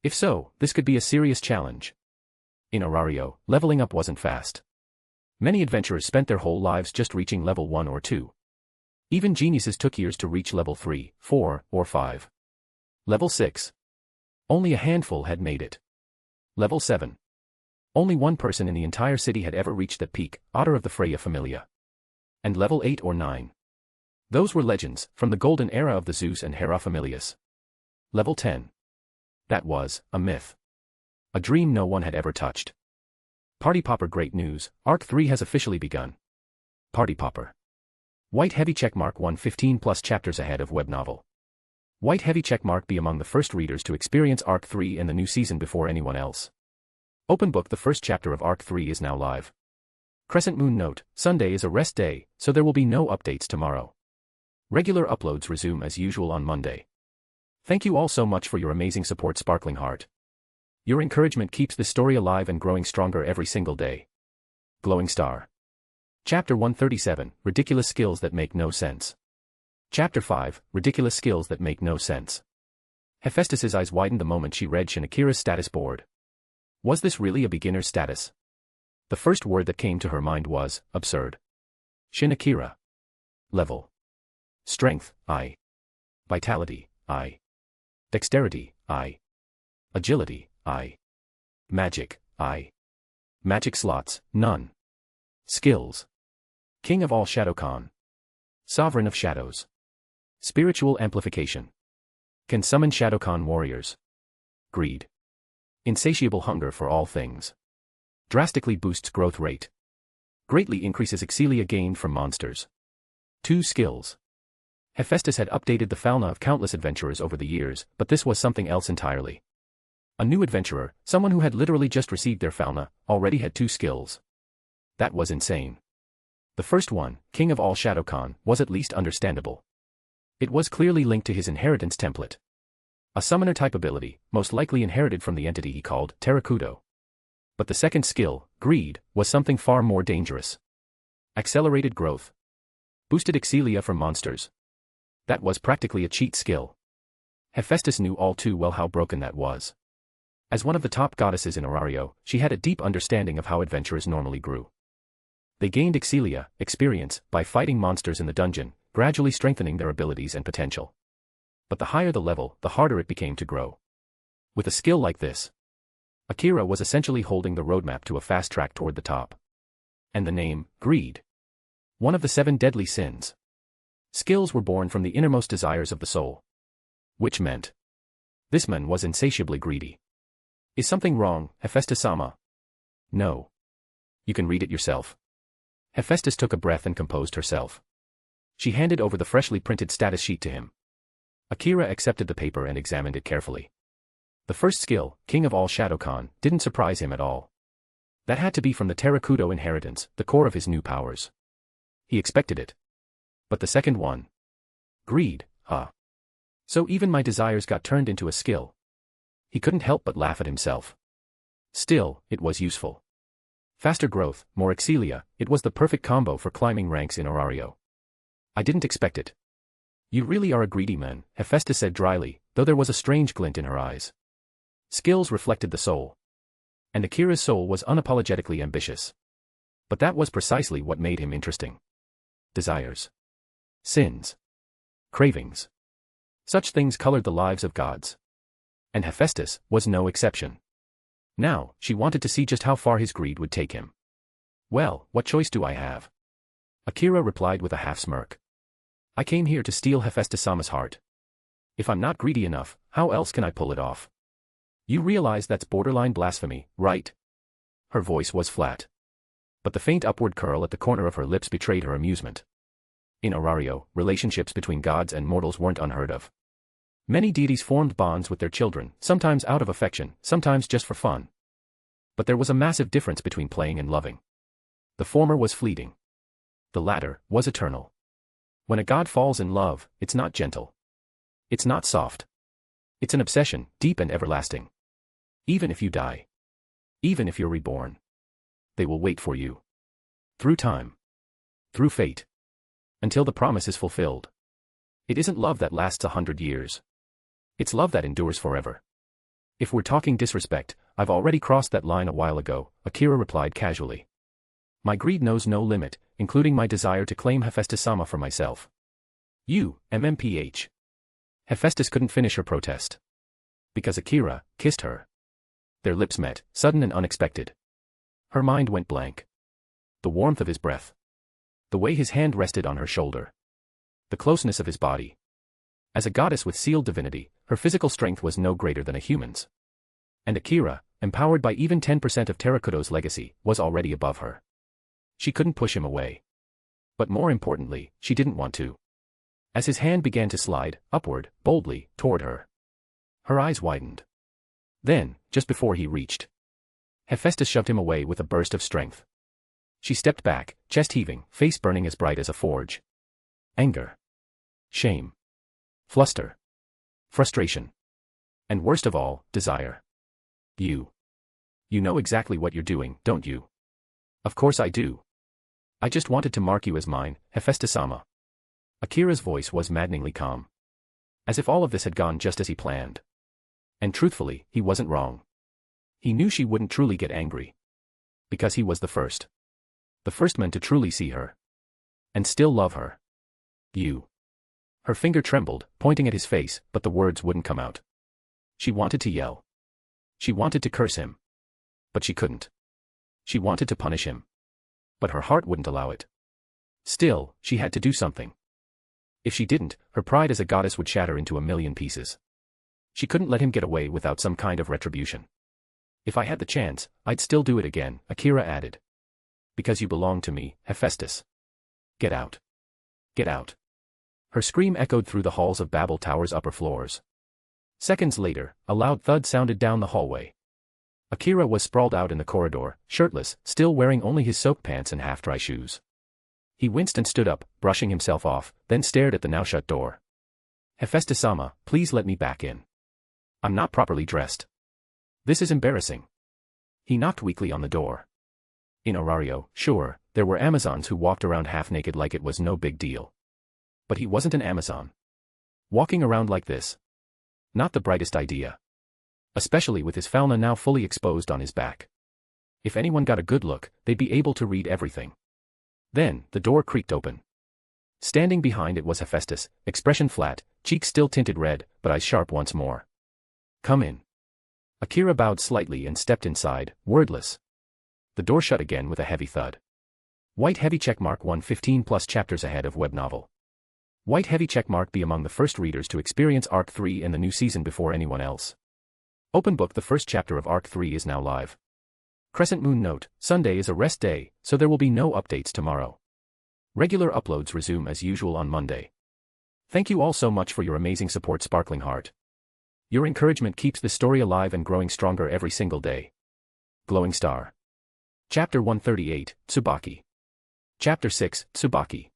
S3: If so, this could be a serious challenge. In Orario, leveling up wasn't fast. Many adventurers spent their whole lives just reaching level 1 or 2. Even geniuses took years to reach level 3, 4, or 5. Level 6. Only a handful had made it. Level 7. Only one person in the entire city had ever reached that peak, Otter of the Freya Familia. And level 8 or 9. Those were legends, from the golden era of the Zeus and Hera Familias. Level 10. That was a myth. A dream no one had ever touched. Party Popper, great news, Arc 3 has officially begun. Party Popper. White heavy checkmark 115 plus chapters ahead of web novel. White heavy checkmark be among the first readers to experience Arc 3 in the new season before anyone else. Open book, the first chapter of Arc 3 is now live. Crescent Moon note, Sunday is a rest day, so there will be no updates tomorrow. Regular uploads resume as usual on Monday. Thank you all so much for your amazing support, Sparkling Heart. Your encouragement keeps this story alive and growing stronger every single day. Glowing Star. Chapter 137, Ridiculous Skills That Make No Sense. Chapter 5, Ridiculous Skills That Make No Sense. Hephaestus's eyes widened the moment she read Shinakira's status board. Was this really a beginner's status? The first word that came to her mind was, absurd. Shinakira. Level. Strength, I. Vitality, I. Dexterity, I. Agility, I. Magic, I. Magic slots, none. Skills. King of all Shadowkan. Sovereign of shadows. Spiritual amplification. Can summon Shadowkan warriors. Greed. Insatiable hunger for all things. Drastically boosts growth rate. Greatly increases Excelia gained from monsters. 2 skills. Hephaestus had updated the fauna of countless adventurers over the years, but this was something else entirely. A new adventurer, someone who had literally just received their fauna, already had 2 skills. That was insane. The first one, King of all Shadowkan, was at least understandable. It was clearly linked to his inheritance template. A summoner-type ability, most likely inherited from the entity he called Terrakudo. But the second skill, Greed, was something far more dangerous. Accelerated growth. Boosted Excelia from monsters. That was practically a cheat skill. Hephaestus knew all too well how broken that was. As one of the top goddesses in Orario, she had a deep understanding of how adventurers normally grew. They gained Excelia, experience, by fighting monsters in the dungeon, gradually strengthening their abilities and potential. But the higher the level, the harder it became to grow. With a skill like this, Akira was essentially holding the roadmap to a fast track toward the top. And the name, Greed. One of the 7 deadly sins. Skills were born from the innermost desires of the soul. Which meant this man was insatiably greedy. Is something wrong, Hephaestus-sama? No. You can read it yourself. Hephaestus took a breath and composed herself. She handed over the freshly printed status sheet to him. Akira accepted the paper and examined it carefully. The first skill, King of all Shadowkan, didn't surprise him at all. That had to be from the Terrakudo inheritance, the core of his new powers. He expected it. But the second one? Greed, huh? So even my desires got turned into a skill. He couldn't help but laugh at himself. Still, it was useful. Faster growth, more Excelia, it was the perfect combo for climbing ranks in Orario. I didn't expect it. You really are a greedy man, Hephaestus said dryly, though there was a strange glint in her eyes. Skills reflected the soul. And Akira's soul was unapologetically ambitious. But that was precisely what made him interesting. Desires. Sins. Cravings. Such things colored the lives of gods. And Hephaestus was no exception. Now, she wanted to see just how far his greed would take him. Well, what choice do I have? Akira replied with a half-smirk. I came here to steal Hephaestus-sama's heart. If I'm not greedy enough, how else can I pull it off? You realize that's borderline blasphemy, right? Her voice was flat. But the faint upward curl at the corner of her lips betrayed her amusement. In Orario, relationships between gods and mortals weren't unheard of. Many deities formed bonds with their children, sometimes out of affection, sometimes just for fun. But there was a massive difference between playing and loving. The former was fleeting. The latter was eternal. When a god falls in love, it's not gentle. It's not soft. It's an obsession, deep and everlasting. Even if you die. Even if you're reborn. They will wait for you. Through time. Through fate. Until the promise is fulfilled. It isn't love that lasts 100 years. It's love that endures forever. If we're talking disrespect, I've already crossed that line a while ago, Akira replied casually. My greed knows no limit, including my desire to claim Hephaestus-sama for myself. You, MMPH. Hephaestus couldn't finish her protest. Because Akira kissed her. Their lips met, sudden and unexpected. Her mind went blank. The warmth of his breath. The way his hand rested on her shoulder. The closeness of his body. As a goddess with sealed divinity, her physical strength was no greater than a human's. And Akira, empowered by even 10% of Terrakudo's legacy, was already above her. She couldn't push him away. But more importantly, she didn't want to. As his hand began to slide, upward, boldly, toward her. Her eyes widened. Then, just before he reached, Hephaestus shoved him away with a burst of strength. She stepped back, chest heaving, face burning as bright as a forge. Anger. Shame. Fluster. Frustration. And worst of all, desire. You know exactly what you're doing, don't you? Of course I do. I just wanted to mark you as mine, Hephaestus-sama. Akira's voice was maddeningly calm. As if all of this had gone just as he planned. And truthfully, he wasn't wrong. He knew she wouldn't truly get angry. Because he was the first. The first man to truly see her. And still love her. You. Her finger trembled, pointing at his face, but the words wouldn't come out. She wanted to yell. She wanted to curse him. But she couldn't. She wanted to punish him. But her heart wouldn't allow it. Still, she had to do something. If she didn't, her pride as a goddess would shatter into a million pieces. She couldn't let him get away without some kind of retribution. If I had the chance, I'd still do it again, Akira added. Because you belong to me, Hephaestus. Get out. Get out. Her scream echoed through the halls of Babel Tower's upper floors. Seconds later, a loud thud sounded down the hallway. Akira was sprawled out in the corridor, shirtless, still wearing only his soaked pants and half-dry shoes. He winced and stood up, brushing himself off, then stared at the now-shut door. Hephaestus-sama, please let me back in. I'm not properly dressed. This is embarrassing. He knocked weakly on the door. In Orario, sure, there were Amazons who walked around half-naked like it was no big deal. But he wasn't an Amazon. Walking around like this. Not the brightest idea. Especially with his fauna now fully exposed on his back. If anyone got a good look, they'd be able to read everything. Then, the door creaked open. Standing behind it was Hephaestus, expression flat, cheeks still tinted red, but eyes sharp once more. Come in. Akira bowed slightly and stepped inside, wordless. The door shut again with a heavy thud. White heavy checkmark 115 plus chapters ahead of web novel. White heavy checkmark be among the first readers to experience Arc 3 and the new season before anyone else. Open book. The first chapter of Arc 3 is now live. Crescent moon note, Sunday is a rest day, so there will be no updates tomorrow. Regular uploads resume as usual on Monday. Thank you all so much for your amazing support, Sparkling Heart. Your encouragement keeps the story alive and growing stronger every single day. Glowing Star. Chapter 138, Tsubaki. Chapter 6, Tsubaki.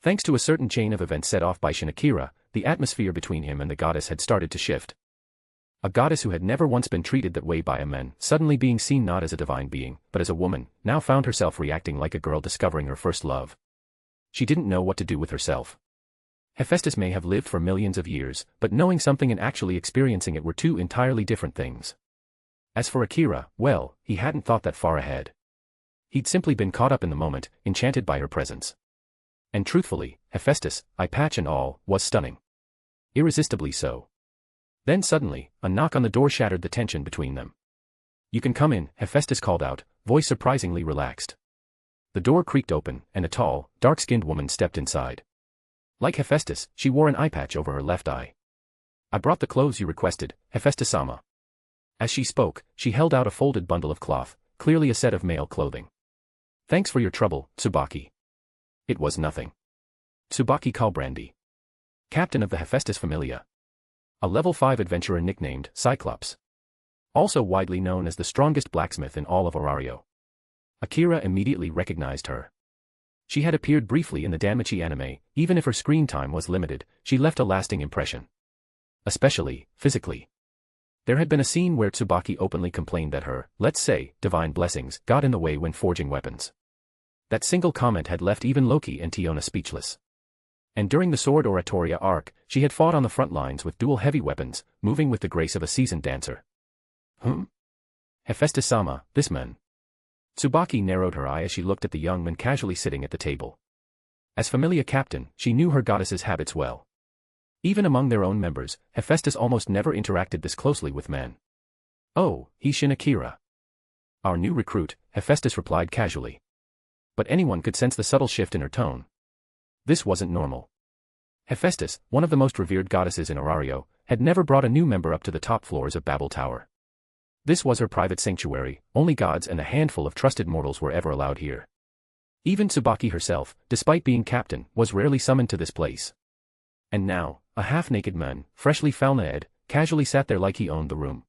S3: Thanks to a certain chain of events set off by Shin Akira, the atmosphere between him and the goddess had started to shift. A goddess who had never once been treated that way by a man, suddenly being seen not as a divine being, but as a woman, now found herself reacting like a girl discovering her first love. She didn't know what to do with herself. Hephaestus may have lived for millions of years, but knowing something and actually experiencing it were two entirely different things. As for Akira, well, he hadn't thought that far ahead. He'd simply been caught up in the moment, enchanted by her presence. And truthfully, Hephaestus, eye patch and all, was stunning. Irresistibly so. Then suddenly, a knock on the door shattered the tension between them. You can come in, Hephaestus called out, voice surprisingly relaxed. The door creaked open, and a tall, dark-skinned woman stepped inside. Like Hephaestus, she wore an eye patch over her left eye. I brought the clothes you requested, Hephaestus-sama. As she spoke, she held out a folded bundle of cloth, clearly a set of male clothing. Thanks for your trouble, Tsubaki. It was nothing. Tsubaki Kalbrandi. Captain of the Hephaestus Familia. A level 5 adventurer nicknamed Cyclops. Also widely known as the strongest blacksmith in all of Orario. Akira immediately recognized her. She had appeared briefly in the Danmachi anime, even if her screen time was limited, she left a lasting impression. Especially, physically. There had been a scene where Tsubaki openly complained that her, let's say, divine blessings, got in the way when forging weapons. That single comment had left even Loki and Tiona speechless. And during the Sword Oratoria arc, she had fought on the front lines with dual heavy weapons, moving with the grace of a seasoned dancer. Hephaestus-sama, this man. Tsubaki narrowed her eye as she looked at the young man casually sitting at the table. As Familia captain, she knew her goddess's habits well. Even among their own members, Hephaestus almost never interacted this closely with men. Oh, he's Shin Akira. Our new recruit, Hephaestus replied casually. But anyone could sense the subtle shift in her tone. This wasn't normal. Hephaestus, one of the most revered goddesses in Orario, had never brought a new member up to the top floors of Babel Tower. This was her private sanctuary, only gods and a handful of trusted mortals were ever allowed here. Even Tsubaki herself, despite being captain, was rarely summoned to this place. And now, a half-naked man, freshly falna-ed, casually sat there like he owned the room.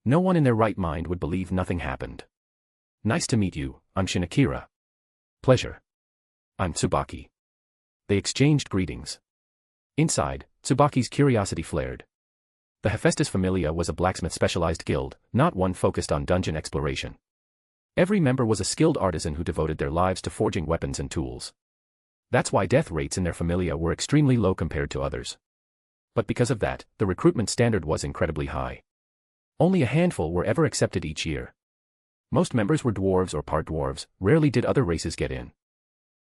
S3: No one in their right mind would believe nothing happened. Nice to meet you, I'm Shin Akira. Pleasure. I'm Tsubaki. They exchanged greetings. Inside, Tsubaki's curiosity flared. The Hephaestus Familia was a blacksmith-specialized guild, not one focused on dungeon exploration. Every member was a skilled artisan who devoted their lives to forging weapons and tools. That's why death rates in their familia were extremely low compared to others. But because of that, the recruitment standard was incredibly high. Only a handful were ever accepted each year. Most members were dwarves or part dwarves, rarely did other races get in.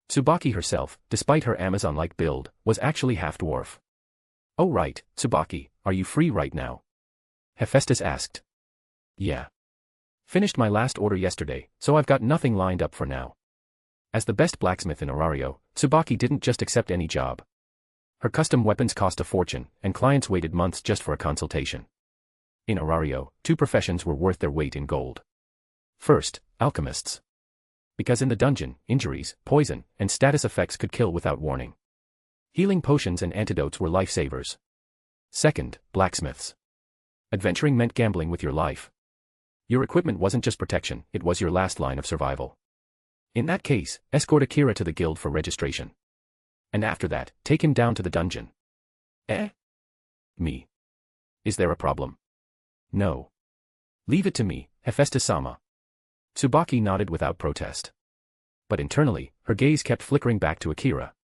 S3: Tsubaki herself, despite her Amazon-like build, was actually half-dwarf. "Oh right, Tsubaki, are you free right now?" Hephaestus asked. "Yeah. Finished my last order yesterday, so I've got nothing lined up for now." As the best blacksmith in Orario, Tsubaki didn't just accept any job. Her custom weapons cost a fortune, and clients waited months just for a consultation. In Orario, two professions were worth their weight in gold. First, alchemists. Because in the dungeon, injuries, poison, and status effects could kill without warning. Healing potions and antidotes were lifesavers. Second, blacksmiths. Adventuring meant gambling with your life. Your equipment wasn't just protection, it was your last line of survival. In that case, escort Akira to the guild for registration. And after that, take him down to the dungeon. Eh? Me. Is there a problem? No. Leave it to me, Hephaestus-sama. Tsubaki nodded without protest. But internally, her gaze kept flickering back to Akira.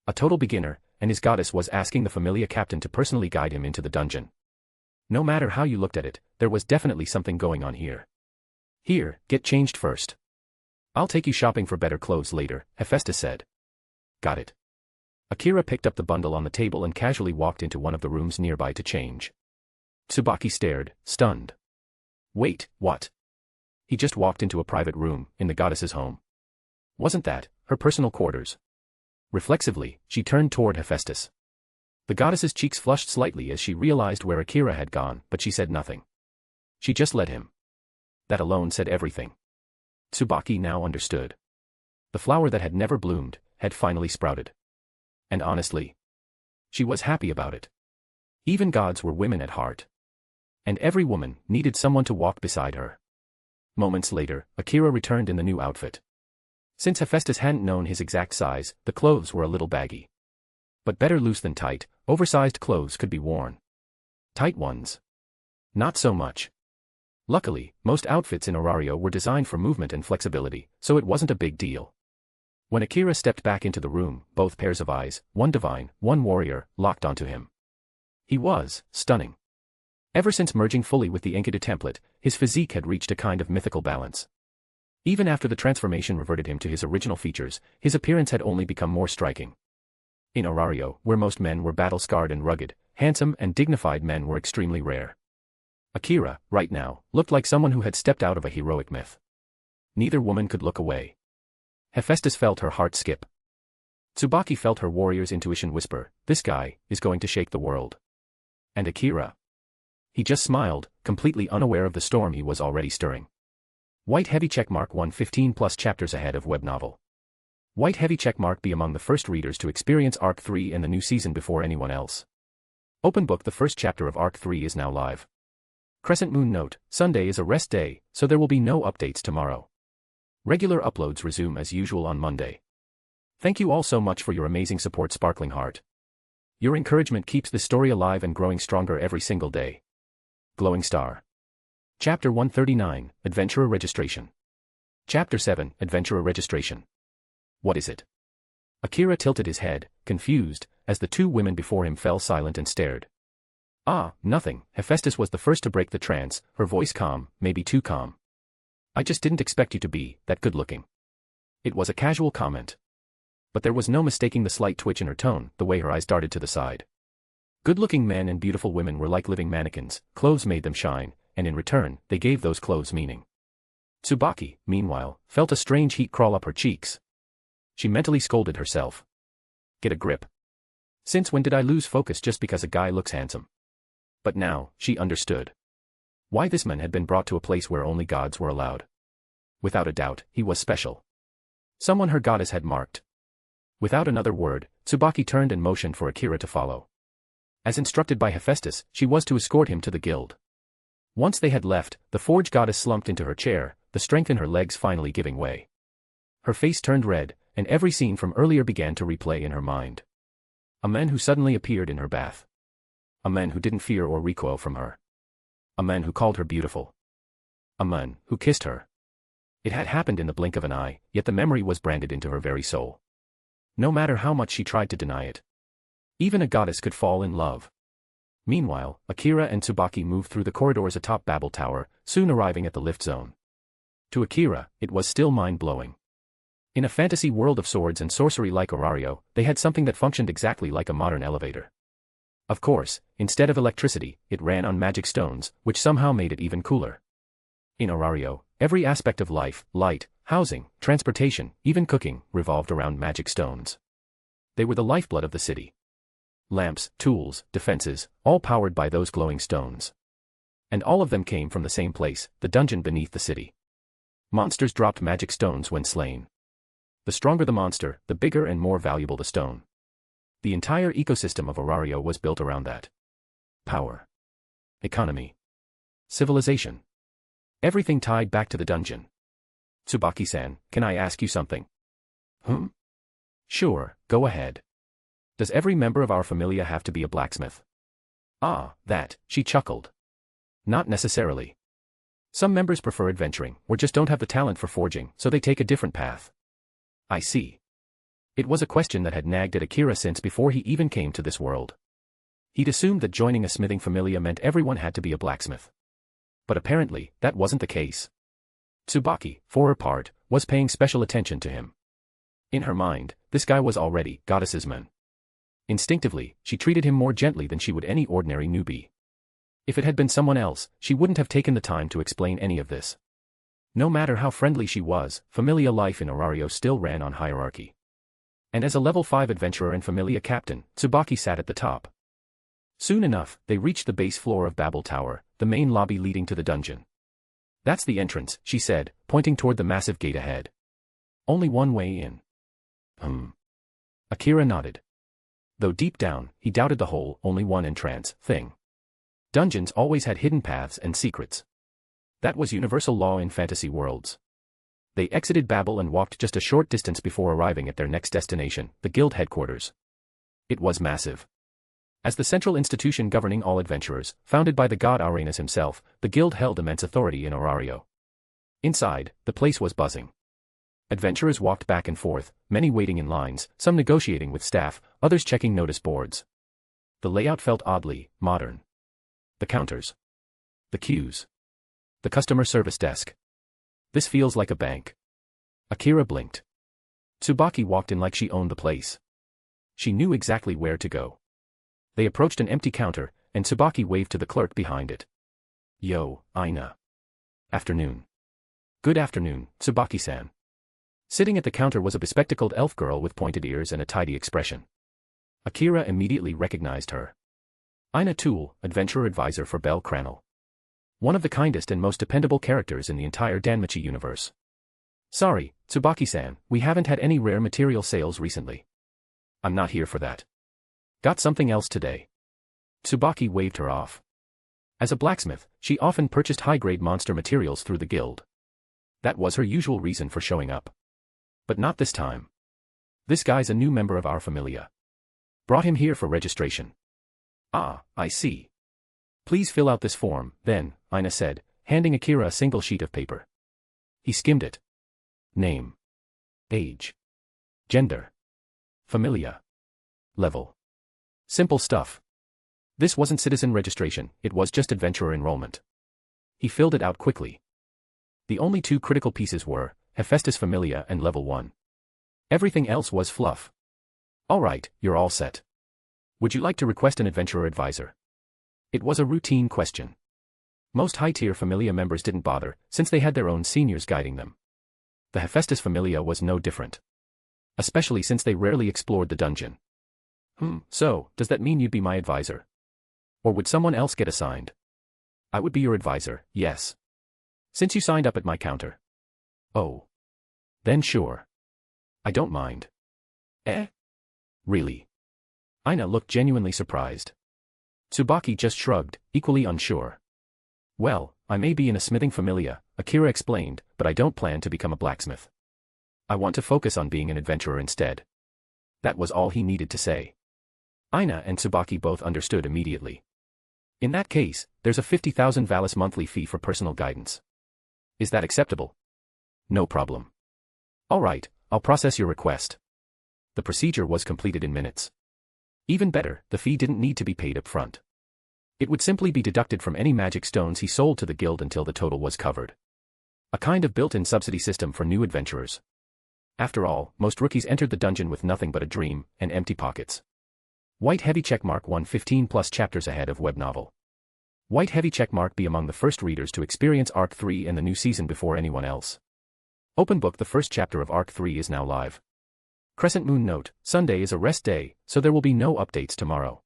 S3: A total beginner, and his goddess was asking the familia captain to personally guide him into the dungeon. No matter how you looked at it, there was definitely something going on here. Here, get changed first. I'll take you shopping for better clothes later, Hephaestus said. Got it. Akira picked up the bundle on the table and casually walked into one of the rooms nearby to change. Tsubaki stared, stunned. Wait, what? He just walked into a private room, in the goddess's home. Wasn't that her personal quarters? Reflexively, she turned toward Hephaestus. The goddess's cheeks flushed slightly as she realized where Akira had gone, but she said nothing. She just led him. That alone said everything. Tsubaki now understood. The flower that had never bloomed, had finally sprouted. And honestly, she was happy about it. Even gods were women at heart. And every woman needed someone to walk beside her. Moments later, Akira returned in the new outfit. Since Hephaestus hadn't known his exact size, the clothes were a little baggy. But better loose than tight, oversized clothes could be worn. Tight ones? Not so much. Luckily, most outfits in Orario were designed for movement and flexibility, so it wasn't a big deal. When Akira stepped back into the room, both pairs of eyes, one divine, one warrior, locked onto him. He was stunning. Ever since merging fully with the Enkidu template, his physique had reached a kind of mythical balance. Even after the transformation reverted him to his original features, his appearance had only become more striking. In Orario, where most men were battle-scarred and rugged, handsome and dignified men were extremely rare. Akira, right now, looked like someone who had stepped out of a heroic myth. Neither woman could look away. Hephaestus felt her heart skip. Tsubaki felt her warrior's intuition whisper, this guy is going to shake the world. And Akira? He just smiled, completely unaware of the storm he was already stirring. White heavy checkmark 115 plus chapters ahead of web novel. White heavy checkmark be among the first readers to experience Arc 3 and the new season before anyone else. Open book the first chapter of Arc 3 is now live. Crescent moon note, Sunday is a rest day, so there will be no updates tomorrow. Regular uploads resume as usual on Monday. Thank you all so much for your amazing support, Sparkling Heart. Your encouragement keeps this story alive and growing stronger every single day. Glowing Star. Chapter 139, Adventurer Registration. Chapter 7, Adventurer Registration. What is it? Akira tilted his head, confused, as the two women before him fell silent and stared. Ah, nothing. Hephaestus was the first to break the trance, her voice calm, maybe too calm. I just didn't expect you to be that good-looking. It was a casual comment. But there was no mistaking the slight twitch in her tone, the way her eyes darted to the side. Good-looking men and beautiful women were like living mannequins, clothes made them shine, and in return, they gave those clothes meaning. Tsubaki, meanwhile, felt a strange heat crawl up her cheeks. She mentally scolded herself. Get a grip. Since when did I lose focus just because a guy looks handsome? But now, she understood. Why this man had been brought to a place where only gods were allowed. Without a doubt, he was special. Someone her goddess had marked. Without another word, Tsubaki turned and motioned for Akira to follow. As instructed by Hephaestus, she was to escort him to the guild. Once they had left, the forge goddess slumped into her chair, the strength in her legs finally giving way. Her face turned red, and every scene from earlier began to replay in her mind. A man who suddenly appeared in her bath. A man who didn't fear or recoil from her. A man who called her beautiful. A man who kissed her. It had happened in the blink of an eye, yet the memory was branded into her very soul. No matter how much she tried to deny it. Even a goddess could fall in love. Meanwhile, Akira and Tsubaki moved through the corridors atop Babel Tower, soon arriving at the lift zone. To Akira, it was still mind-blowing. In a fantasy world of swords and sorcery like Orario, they had something that functioned exactly like a modern elevator. Of course, instead of electricity, it ran on magic stones, which somehow made it even cooler. In Orario, every aspect of life, light, housing, transportation, even cooking, revolved around magic stones. They were the lifeblood of the city. Lamps, tools, defenses, all powered by those glowing stones. And all of them came from the same place, the dungeon beneath the city. Monsters dropped magic stones when slain. The stronger the monster, the bigger and more valuable the stone. The entire ecosystem of Orario was built around that. Power. Economy. Civilization. Everything tied back to the dungeon. Tsubaki-san, can I ask you something? Sure, go ahead. Does every member of our familia have to be a blacksmith? Ah, that, she chuckled. Not necessarily. Some members prefer adventuring, or just don't have the talent for forging, so they take a different path. I see. It was a question that had nagged at Akira since before he even came to this world. He'd assumed that joining a smithing familia meant everyone had to be a blacksmith. But apparently, that wasn't the case. Tsubaki, for her part, was paying special attention to him. In her mind, this guy was already goddess's man. Instinctively, she treated him more gently than she would any ordinary newbie. If it had been someone else, she wouldn't have taken the time to explain any of this. No matter how friendly she was, familia life in Orario still ran on hierarchy. And as a level 5 adventurer and familia captain, Tsubaki sat at the top. Soon enough, they reached the base floor of Babel Tower, the main lobby leading to the dungeon. That's the entrance, she said, pointing toward the massive gate ahead. Only one way in. Akira nodded. Though deep down, he doubted the whole only one entrance thing. Dungeons always had hidden paths and secrets. That was universal law in fantasy worlds. They exited Babel and walked just a short distance before arriving at their next destination, the guild headquarters. It was massive. As the central institution governing all adventurers, founded by the god Arenas himself, the guild held immense authority in Orario. Inside, the place was buzzing. Adventurers walked back and forth, many waiting in lines, some negotiating with staff, others checking notice boards. The layout felt oddly modern. The counters. The queues. The customer service desk. This feels like a bank. Akira blinked. Tsubaki walked in like she owned the place. She knew exactly where to go. They approached an empty counter, and Tsubaki waved to the clerk behind it. Yo, Aina. Afternoon. Good afternoon, Tsubaki-san. Sitting at the counter was a bespectacled elf girl with pointed ears and a tidy expression. Akira immediately recognized her. Aina Tool, adventurer advisor for Bel Cranel. One of the kindest and most dependable characters in the entire Danmachi universe. Sorry, Tsubaki-san, we haven't had any rare material sales recently. I'm not here for that. Got something else today. Tsubaki waved her off. As a blacksmith, she often purchased high-grade monster materials through the guild. That was her usual reason for showing up. But not this time. This guy's a new member of our familia. Brought him here for registration. Ah, I see. Please fill out this form, then, Aina said, handing Akira a single sheet of paper. He skimmed it. Name. Age. Gender. Familia. Level. Simple stuff. This wasn't citizen registration, it was just adventurer enrollment. He filled it out quickly. The only two critical pieces were Hephaestus Familia and Level 1. Everything else was fluff. Alright, you're all set. Would you like to request an adventurer advisor? It was a routine question. Most high-tier Familia members didn't bother, since they had their own seniors guiding them. The Hephaestus Familia was no different. Especially since they rarely explored the dungeon. So, does that mean you'd be my advisor? Or would someone else get assigned? I would be your advisor, yes. Since you signed up at my counter. Oh. Then sure. I don't mind. Really? Aina looked genuinely surprised. Tsubaki just shrugged, equally unsure. Well, I may be in a smithing familia, Akira explained, but I don't plan to become a blacksmith. I want to focus on being an adventurer instead. That was all he needed to say. Aina and Tsubaki both understood immediately. In that case, there's a 50,000 Valis monthly fee for personal guidance. Is that acceptable? No problem. All right, I'll process your request. The procedure was completed in minutes. Even better, the fee didn't need to be paid up front. It would simply be deducted from any magic stones he sold to the guild until the total was covered. A kind of built-in subsidy system for new adventurers. After all, most rookies entered the dungeon with nothing but a dream and empty pockets. White heavy checkmark 115 plus chapters ahead of web novel. White heavy checkmark be among the first readers to experience Arc 3 and the new season before anyone else. Open book. The first chapter of Arc 3 is now live. Crescent Moon note, Sunday is a rest day, so there will be no updates tomorrow.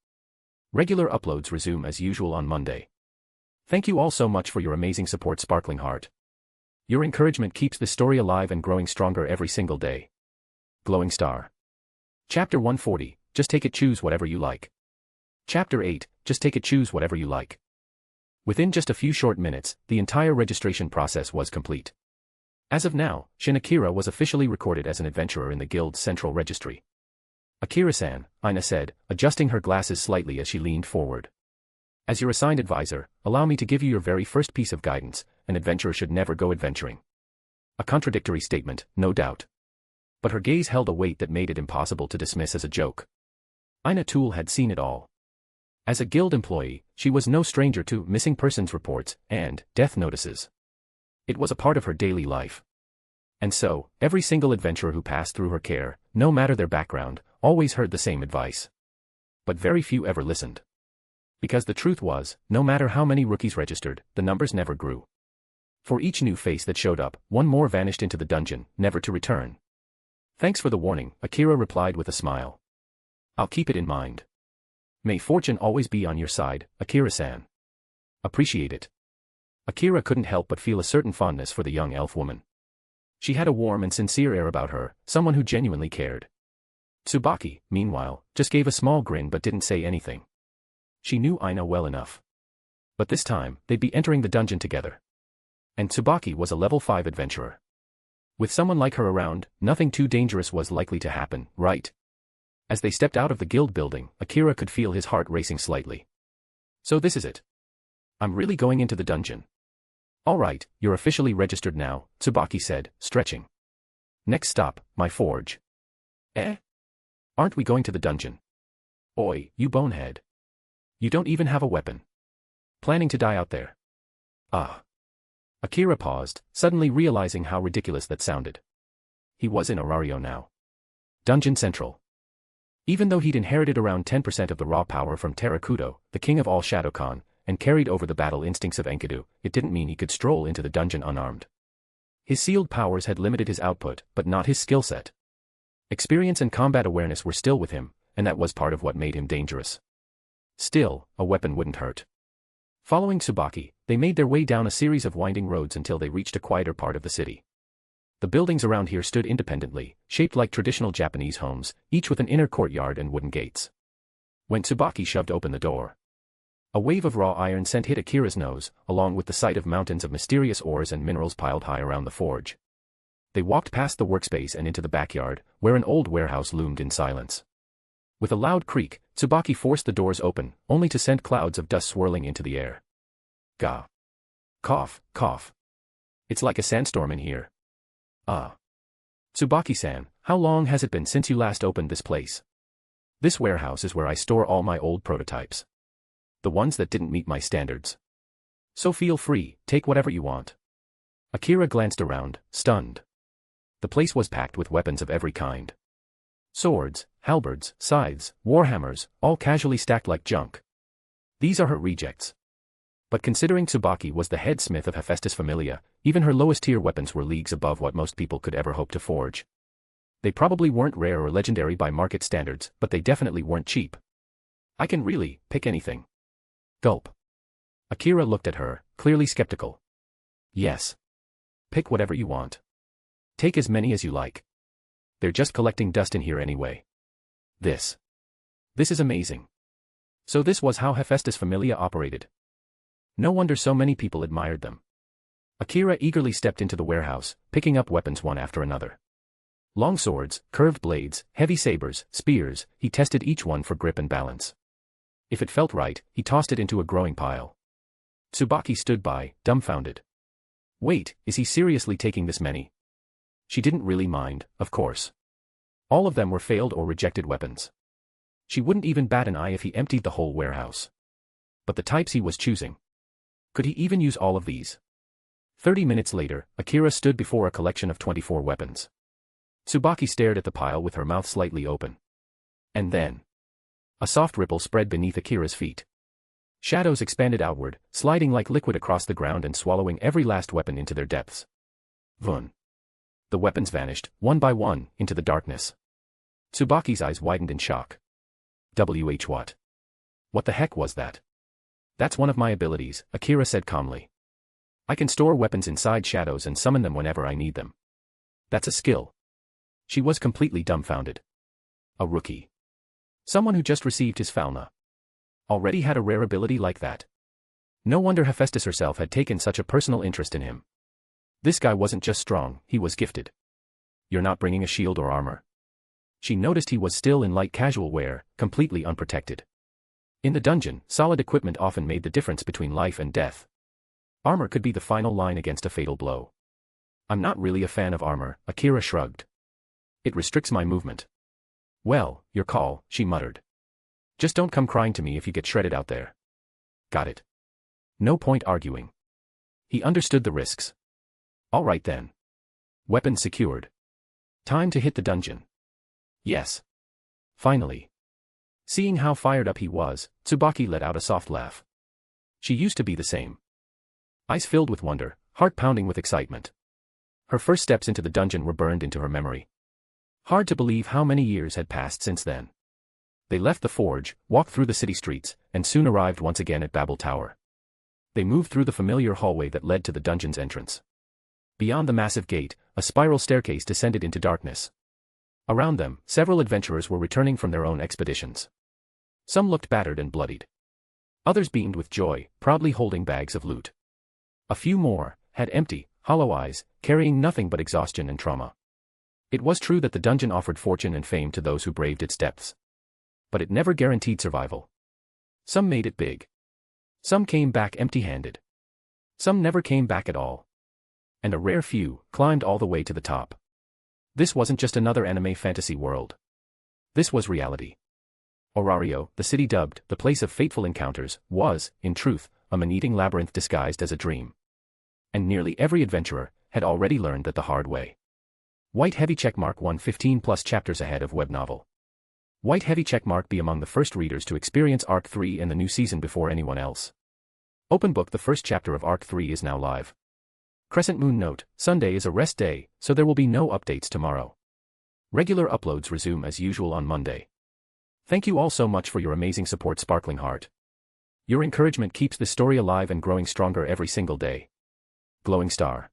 S3: Regular uploads resume as usual on Monday. Thank you all so much for your amazing support, Sparkling Heart. Your encouragement keeps the story alive and growing stronger every single day. Glowing Star. Chapter 140, just take it, choose whatever you like. Chapter 8, just take it, choose whatever you like. Within just a few short minutes, the entire registration process was complete. As of now, Shin Akira was officially recorded as an adventurer in the guild's central registry. Akira-san, Ina said, adjusting her glasses slightly as she leaned forward. As your assigned advisor, allow me to give you your very first piece of guidance: an adventurer should never go adventuring. A contradictory statement, no doubt. But her gaze held a weight that made it impossible to dismiss as a joke. Ina Tool had seen it all. As a guild employee, she was no stranger to missing persons reports and death notices. It was a part of her daily life. And so, every single adventurer who passed through her care, no matter their background, always heard the same advice. But very few ever listened. Because the truth was, no matter how many rookies registered, the numbers never grew. For each new face that showed up, one more vanished into the dungeon, never to return. Thanks for the warning, Akira replied with a smile. I'll keep it in mind. May fortune always be on your side, Akira-san. Appreciate it. Akira couldn't help but feel a certain fondness for the young elf woman. She had a warm and sincere air about her, someone who genuinely cared. Tsubaki, meanwhile, just gave a small grin but didn't say anything. She knew Ina well enough. But this time, they'd be entering the dungeon together. And Tsubaki was a level 5 adventurer. With someone like her around, nothing too dangerous was likely to happen, right? As they stepped out of the guild building, Akira could feel his heart racing slightly. So this is it. I'm really going into the dungeon. All right, you're officially registered now, Tsubaki said, stretching. Next stop, my forge. Eh? Aren't we going to the dungeon? Oi, you bonehead. You don't even have a weapon. Planning to die out there? Ah. Akira paused, suddenly realizing how ridiculous that sounded. He was in Orario now. Dungeon Central. Even though he'd inherited around 10% of the raw power from Terakudo, the king of all Shadowcon, and carried over the battle instincts of Enkidu, it didn't mean he could stroll into the dungeon unarmed. His sealed powers had limited his output, but not his skill set. Experience and combat awareness were still with him, and that was part of what made him dangerous. Still, a weapon wouldn't hurt. Following Tsubaki, they made their way down a series of winding roads until they reached a quieter part of the city. The buildings around here stood independently, shaped like traditional Japanese homes, each with an inner courtyard and wooden gates. When Tsubaki shoved open the door, a wave of raw iron scent hit Akira's nose, along with the sight of mountains of mysterious ores and minerals piled high around the forge. They walked past the workspace and into the backyard, where an old warehouse loomed in silence. With a loud creak, Tsubaki forced the doors open, only to send clouds of dust swirling into the air. Gah. Cough, cough. It's like a sandstorm in here. Ah. Tsubaki-san, how long has it been since you last opened this place? This warehouse is where I store all my old prototypes. The ones that didn't meet my standards. So feel free, take whatever you want. Akira glanced around, stunned. The place was packed with weapons of every kind. Swords, halberds, scythes, warhammers, all casually stacked like junk. These are her rejects. But considering Tsubaki was the head smith of Hephaestus Familia, even her lowest tier weapons were leagues above what most people could ever hope to forge. They probably weren't rare or legendary by market standards, but they definitely weren't cheap. I can really pick anything. Gulp. Akira looked at her, clearly skeptical. Yes. Pick whatever you want. Take as many as you like. They're just collecting dust in here anyway. This is amazing. So this was how Hephaestus Familia operated. No wonder so many people admired them. Akira eagerly stepped into the warehouse, picking up weapons one after another. Long swords, curved blades, heavy sabers, spears, he tested each one for grip and balance. If it felt right, he tossed it into a growing pile. Tsubaki stood by, dumbfounded. Wait, is he seriously taking this many? She didn't really mind, of course. All of them were failed or rejected weapons. She wouldn't even bat an eye if he emptied the whole warehouse. But the types he was choosing. Could he even use all of these? 30 minutes later, Akira stood before a collection of 24 weapons. Tsubaki stared at the pile with her mouth slightly open. And then, a soft ripple spread beneath Akira's feet. Shadows expanded outward, sliding like liquid across the ground and swallowing every last weapon into their depths. Vun. The weapons vanished, one by one, into the darkness. Tsubaki's eyes widened in shock. What? What the heck was that? That's one of my abilities, Akira said calmly. I can store weapons inside shadows and summon them whenever I need them. That's a skill. She was completely dumbfounded. A rookie. Someone who just received his Falna. Already had a rare ability like that. No wonder Hephaestus herself had taken such a personal interest in him. This guy wasn't just strong, he was gifted. You're not bringing a shield or armor? She noticed he was still in light casual wear, completely unprotected. In the dungeon, solid equipment often made the difference between life and death. Armor could be the final line against a fatal blow. I'm not really a fan of armor, Akira shrugged. It restricts my movement. Well, your call, she muttered. Just don't come crying to me if you get shredded out there. Got it. No point arguing. He understood the risks. All right then. Weapons secured. Time to hit the dungeon. Yes. Finally. Seeing how fired up he was, Tsubaki let out a soft laugh. She used to be the same. Eyes filled with wonder, heart pounding with excitement. Her first steps into the dungeon were burned into her memory. Hard to believe how many years had passed since then. They left the forge, walked through the city streets, and soon arrived once again at Babel Tower. They moved through the familiar hallway that led to the dungeon's entrance. Beyond the massive gate, a spiral staircase descended into darkness. Around them, several adventurers were returning from their own expeditions. Some looked battered and bloodied. Others beamed with joy, proudly holding bags of loot. A few more had empty, hollow eyes, carrying nothing but exhaustion and trauma. It was true that the dungeon offered fortune and fame to those who braved its depths. But it never guaranteed survival. Some made it big. Some came back empty-handed. Some never came back at all. And a rare few climbed all the way to the top. This wasn't just another anime fantasy world. This was reality. Orario, the city dubbed the place of fateful encounters, was, in truth, a man-eating labyrinth disguised as a dream. And nearly every adventurer had already learned that the hard way. White heavy checkmark 115 plus chapters ahead of web novel. White heavy checkmark be among the first readers to experience Arc 3 in the new season before anyone else. Open book the first chapter of Arc 3 is now live. Crescent moon note, Sunday is a rest day, so there will be no updates tomorrow. Regular uploads resume as usual on Monday. Thank you all so much for your amazing support, Sparkling Heart. Your encouragement keeps this story alive and growing stronger every single day. Glowing Star.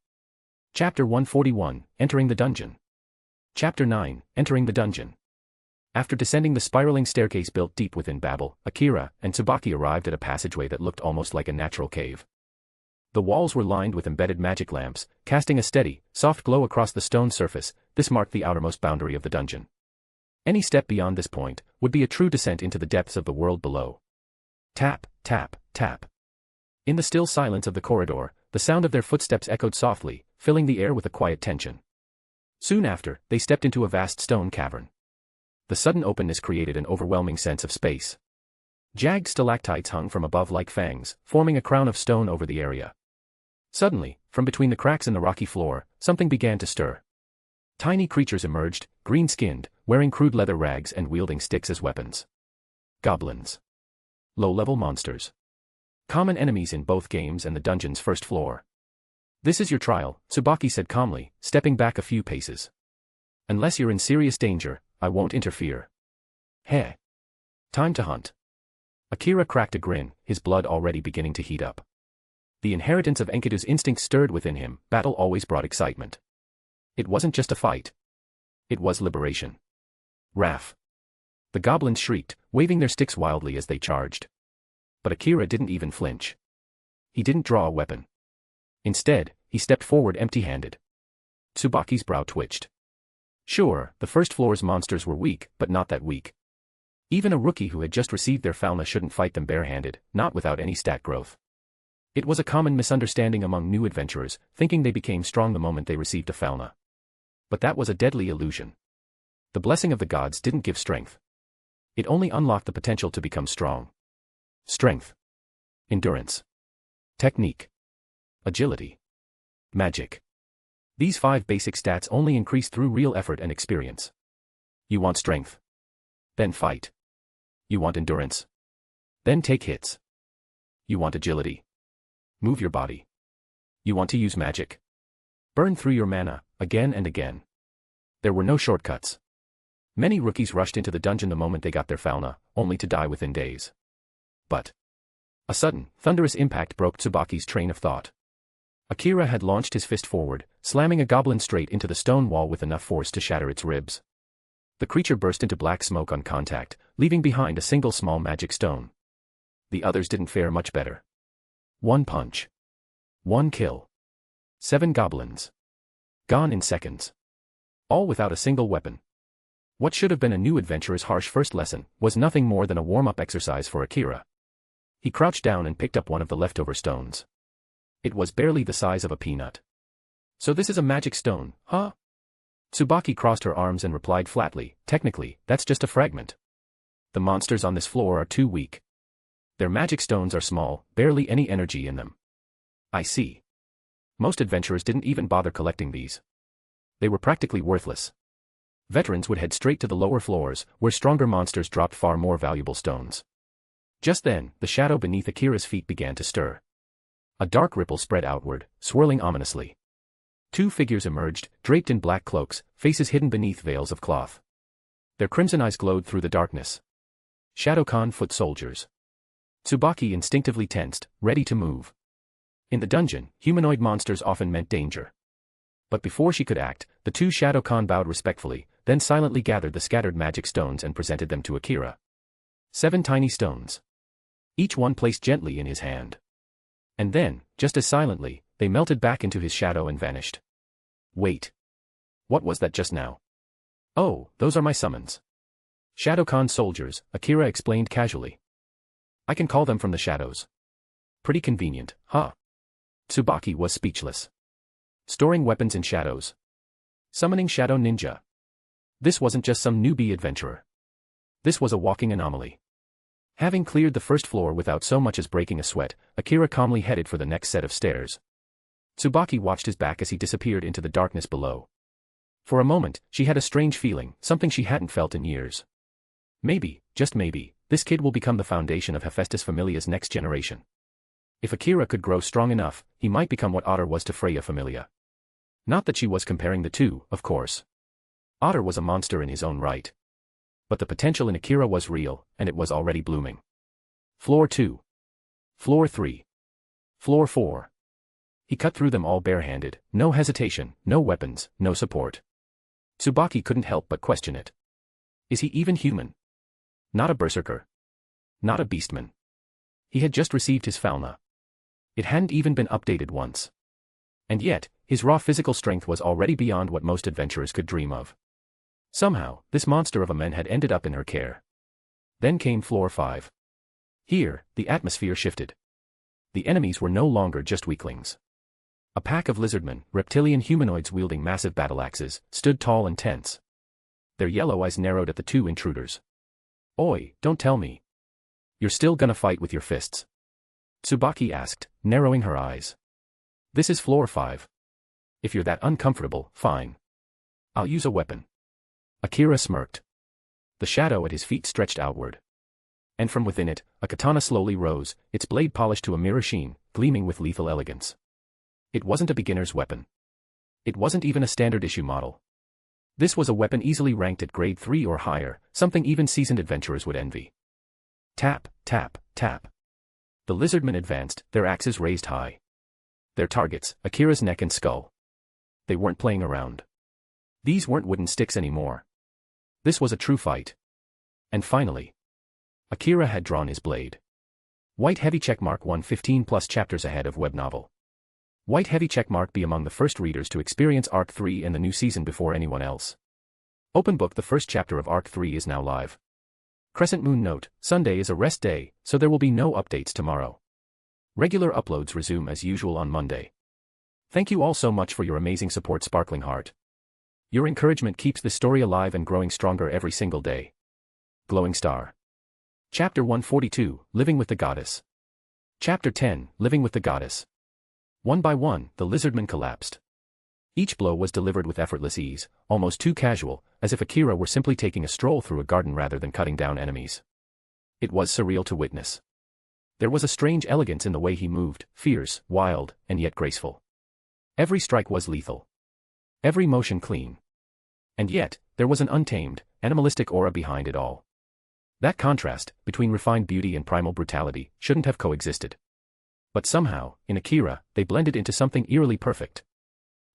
S3: Chapter 141, Entering the Dungeon. Chapter 9, Entering the Dungeon. After descending the spiraling staircase built deep within Babel, Akira and Tsubaki arrived at a passageway that looked almost like a natural cave. The walls were lined with embedded magic lamps, casting a steady, soft glow across the stone surface. This marked the outermost boundary of the dungeon. Any step beyond this point would be a true descent into the depths of the world below. Tap, tap, tap. In the still silence of the corridor, the sound of their footsteps echoed softly, filling the air with a quiet tension. Soon after, they stepped into a vast stone cavern. The sudden openness created an overwhelming sense of space. Jagged stalactites hung from above like fangs, forming a crown of stone over the area. Suddenly, from between the cracks in the rocky floor, something began to stir. Tiny creatures emerged, green-skinned, wearing crude leather rags and wielding sticks as weapons. Goblins. Low-level monsters. Common enemies in both games and the dungeon's first floor. This is your trial, Tsubaki said calmly, stepping back a few paces. Unless you're in serious danger, I won't interfere. Heh. Time to hunt. Akira cracked a grin, his blood already beginning to heat up. The inheritance of Enkidu's instincts stirred within him. Battle always brought excitement. It wasn't just a fight. It was liberation. Raff. The goblins shrieked, waving their sticks wildly as they charged. But Akira didn't even flinch. He didn't draw a weapon. Instead, he stepped forward empty-handed. Tsubaki's brow twitched. Sure, the first floor's monsters were weak, but not that weak. Even a rookie who had just received their Falna shouldn't fight them barehanded, not without any stat growth. It was a common misunderstanding among new adventurers, thinking they became strong the moment they received a Falna. But that was a deadly illusion. The blessing of the gods didn't give strength. It only unlocked the potential to become strong. Strength. Endurance. Technique. Agility. Magic. These 5 basic stats only increase through real effort and experience. You want strength? Then fight. You want endurance? Then take hits. You want agility? Move your body. You want to use magic? Burn through your mana, again and again. There were no shortcuts. Many rookies rushed into the dungeon the moment they got their fauna, only to die within days. But a sudden, thunderous impact broke Tsubaki's train of thought. Akira had launched his fist forward, slamming a goblin straight into the stone wall with enough force to shatter its ribs. The creature burst into black smoke on contact, leaving behind a single small magic stone. The others didn't fare much better. 1 punch. 1 kill. 7 goblins. Gone in seconds. All without a single weapon. What should have been a new adventurer's harsh first lesson was nothing more than a warm-up exercise for Akira. He crouched down and picked up one of the leftover stones. It was barely the size of a peanut. So this is a magic stone, huh? Tsubaki crossed her arms and replied flatly, technically, that's just a fragment. The monsters on this floor are too weak. Their magic stones are small, barely any energy in them. I see. Most adventurers didn't even bother collecting these. They were practically worthless. Veterans would head straight to the lower floors, where stronger monsters dropped far more valuable stones. Just then, the shadow beneath Akira's feet began to stir. A dark ripple spread outward, swirling ominously. 2 figures emerged, draped in black cloaks, faces hidden beneath veils of cloth. Their crimson eyes glowed through the darkness. Shadowkan foot soldiers. Tsubaki instinctively tensed, ready to move. In the dungeon, humanoid monsters often meant danger. But before she could act, the 2 Shadowkan bowed respectfully, then silently gathered the scattered magic stones and presented them to Akira. 7 tiny stones. Each one placed gently in his hand. And then, just as silently, they melted back into his shadow and vanished. Wait. What was that just now? Oh, those are my summons. Shadowkan soldiers, Akira explained casually. I can call them from the shadows. Pretty convenient, huh? Tsubaki was speechless. Storing weapons in shadows. Summoning shadow ninja. This wasn't just some newbie adventurer. This was a walking anomaly. Having cleared the first floor without so much as breaking a sweat, Akira calmly headed for the next set of stairs. Tsubaki watched his back as he disappeared into the darkness below. For a moment, she had a strange feeling, something she hadn't felt in years. Maybe, just maybe, this kid will become the foundation of Hephaestus Familia's next generation. If Akira could grow strong enough, he might become what Otter was to Freya Familia. Not that she was comparing the two, of course. Otter was a monster in his own right. But the potential in Akira was real, and it was already blooming. Floor 2. Floor 3. Floor 4. He cut through them all barehanded, no hesitation, no weapons, no support. Tsubaki couldn't help but question it. Is he even human? Not a berserker. Not a beastman. He had just received his fauna. It hadn't even been updated once. And yet, his raw physical strength was already beyond what most adventurers could dream of. Somehow, this monster of a man had ended up in her care. Then came Floor 5. Here, the atmosphere shifted. The enemies were no longer just weaklings. A pack of lizardmen, reptilian humanoids wielding massive battle axes, stood tall and tense. Their yellow eyes narrowed at the 2 intruders. Oi, don't tell me. You're still gonna fight with your fists? Tsubaki asked, narrowing her eyes. This is Floor 5. If you're that uncomfortable, fine. I'll use a weapon. Akira smirked. The shadow at his feet stretched outward. And from within it, a katana slowly rose, its blade polished to a mirror sheen, gleaming with lethal elegance. It wasn't a beginner's weapon. It wasn't even a standard-issue model. This was a weapon easily ranked at grade 3 or higher, something even seasoned adventurers would envy. Tap, tap, tap. The lizardmen advanced, their axes raised high. Their targets, Akira's neck and skull. They weren't playing around. These weren't wooden sticks anymore. This was a true fight. And finally, Akira had drawn his blade. White heavy checkmark 115 plus chapters ahead of web novel. White heavy checkmark be among the first readers to experience Arc 3 and the new season before anyone else. Open book. The first chapter of Arc 3 is now live. Crescent moon note, Sunday is a rest day, so there will be no updates tomorrow. Regular uploads resume as usual on Monday. Thank you all so much for your amazing support, Sparkling Heart. Your encouragement keeps this story alive and growing stronger every single day. Glowing Star. Chapter 142, Living with the Goddess. Chapter 10, Living with the Goddess. One by one, the lizardmen collapsed. Each blow was delivered with effortless ease, almost too casual, as if Akira were simply taking a stroll through a garden rather than cutting down enemies. It was surreal to witness. There was a strange elegance in the way he moved, fierce, wild, and yet graceful. Every strike was lethal. Every motion clean. And yet, there was an untamed, animalistic aura behind it all. That contrast, between refined beauty and primal brutality, shouldn't have coexisted. But somehow, in Akira, they blended into something eerily perfect.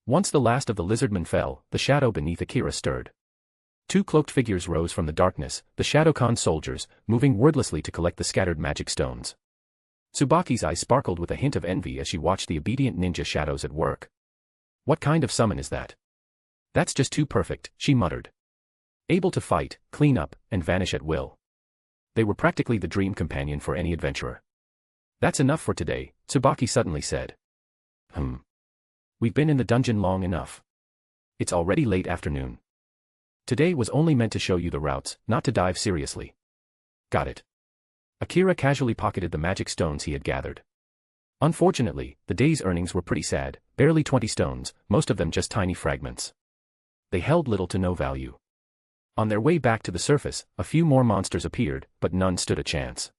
S3: Once the last of the lizardmen fell, the shadow beneath Akira stirred. Two cloaked figures rose from the darkness, the Shadowkan soldiers, moving wordlessly to collect the scattered magic stones. Tsubaki's eyes sparkled with a hint of envy as she watched the obedient ninja shadows at work. What kind of summon is that? That's just too perfect, she muttered. Able to fight, clean up, and vanish at will. They were practically the dream companion for any adventurer. That's enough for today, Tsubaki suddenly said. We've been in the dungeon long enough. It's already late afternoon. Today was only meant to show you the routes, not to dive seriously. Got it. Akira casually pocketed the magic stones he had gathered. Unfortunately, the day's earnings were pretty sad, barely 20 stones, most of them just tiny fragments. They held little to no value. On their way back to the surface, a few more monsters appeared, but none stood a chance.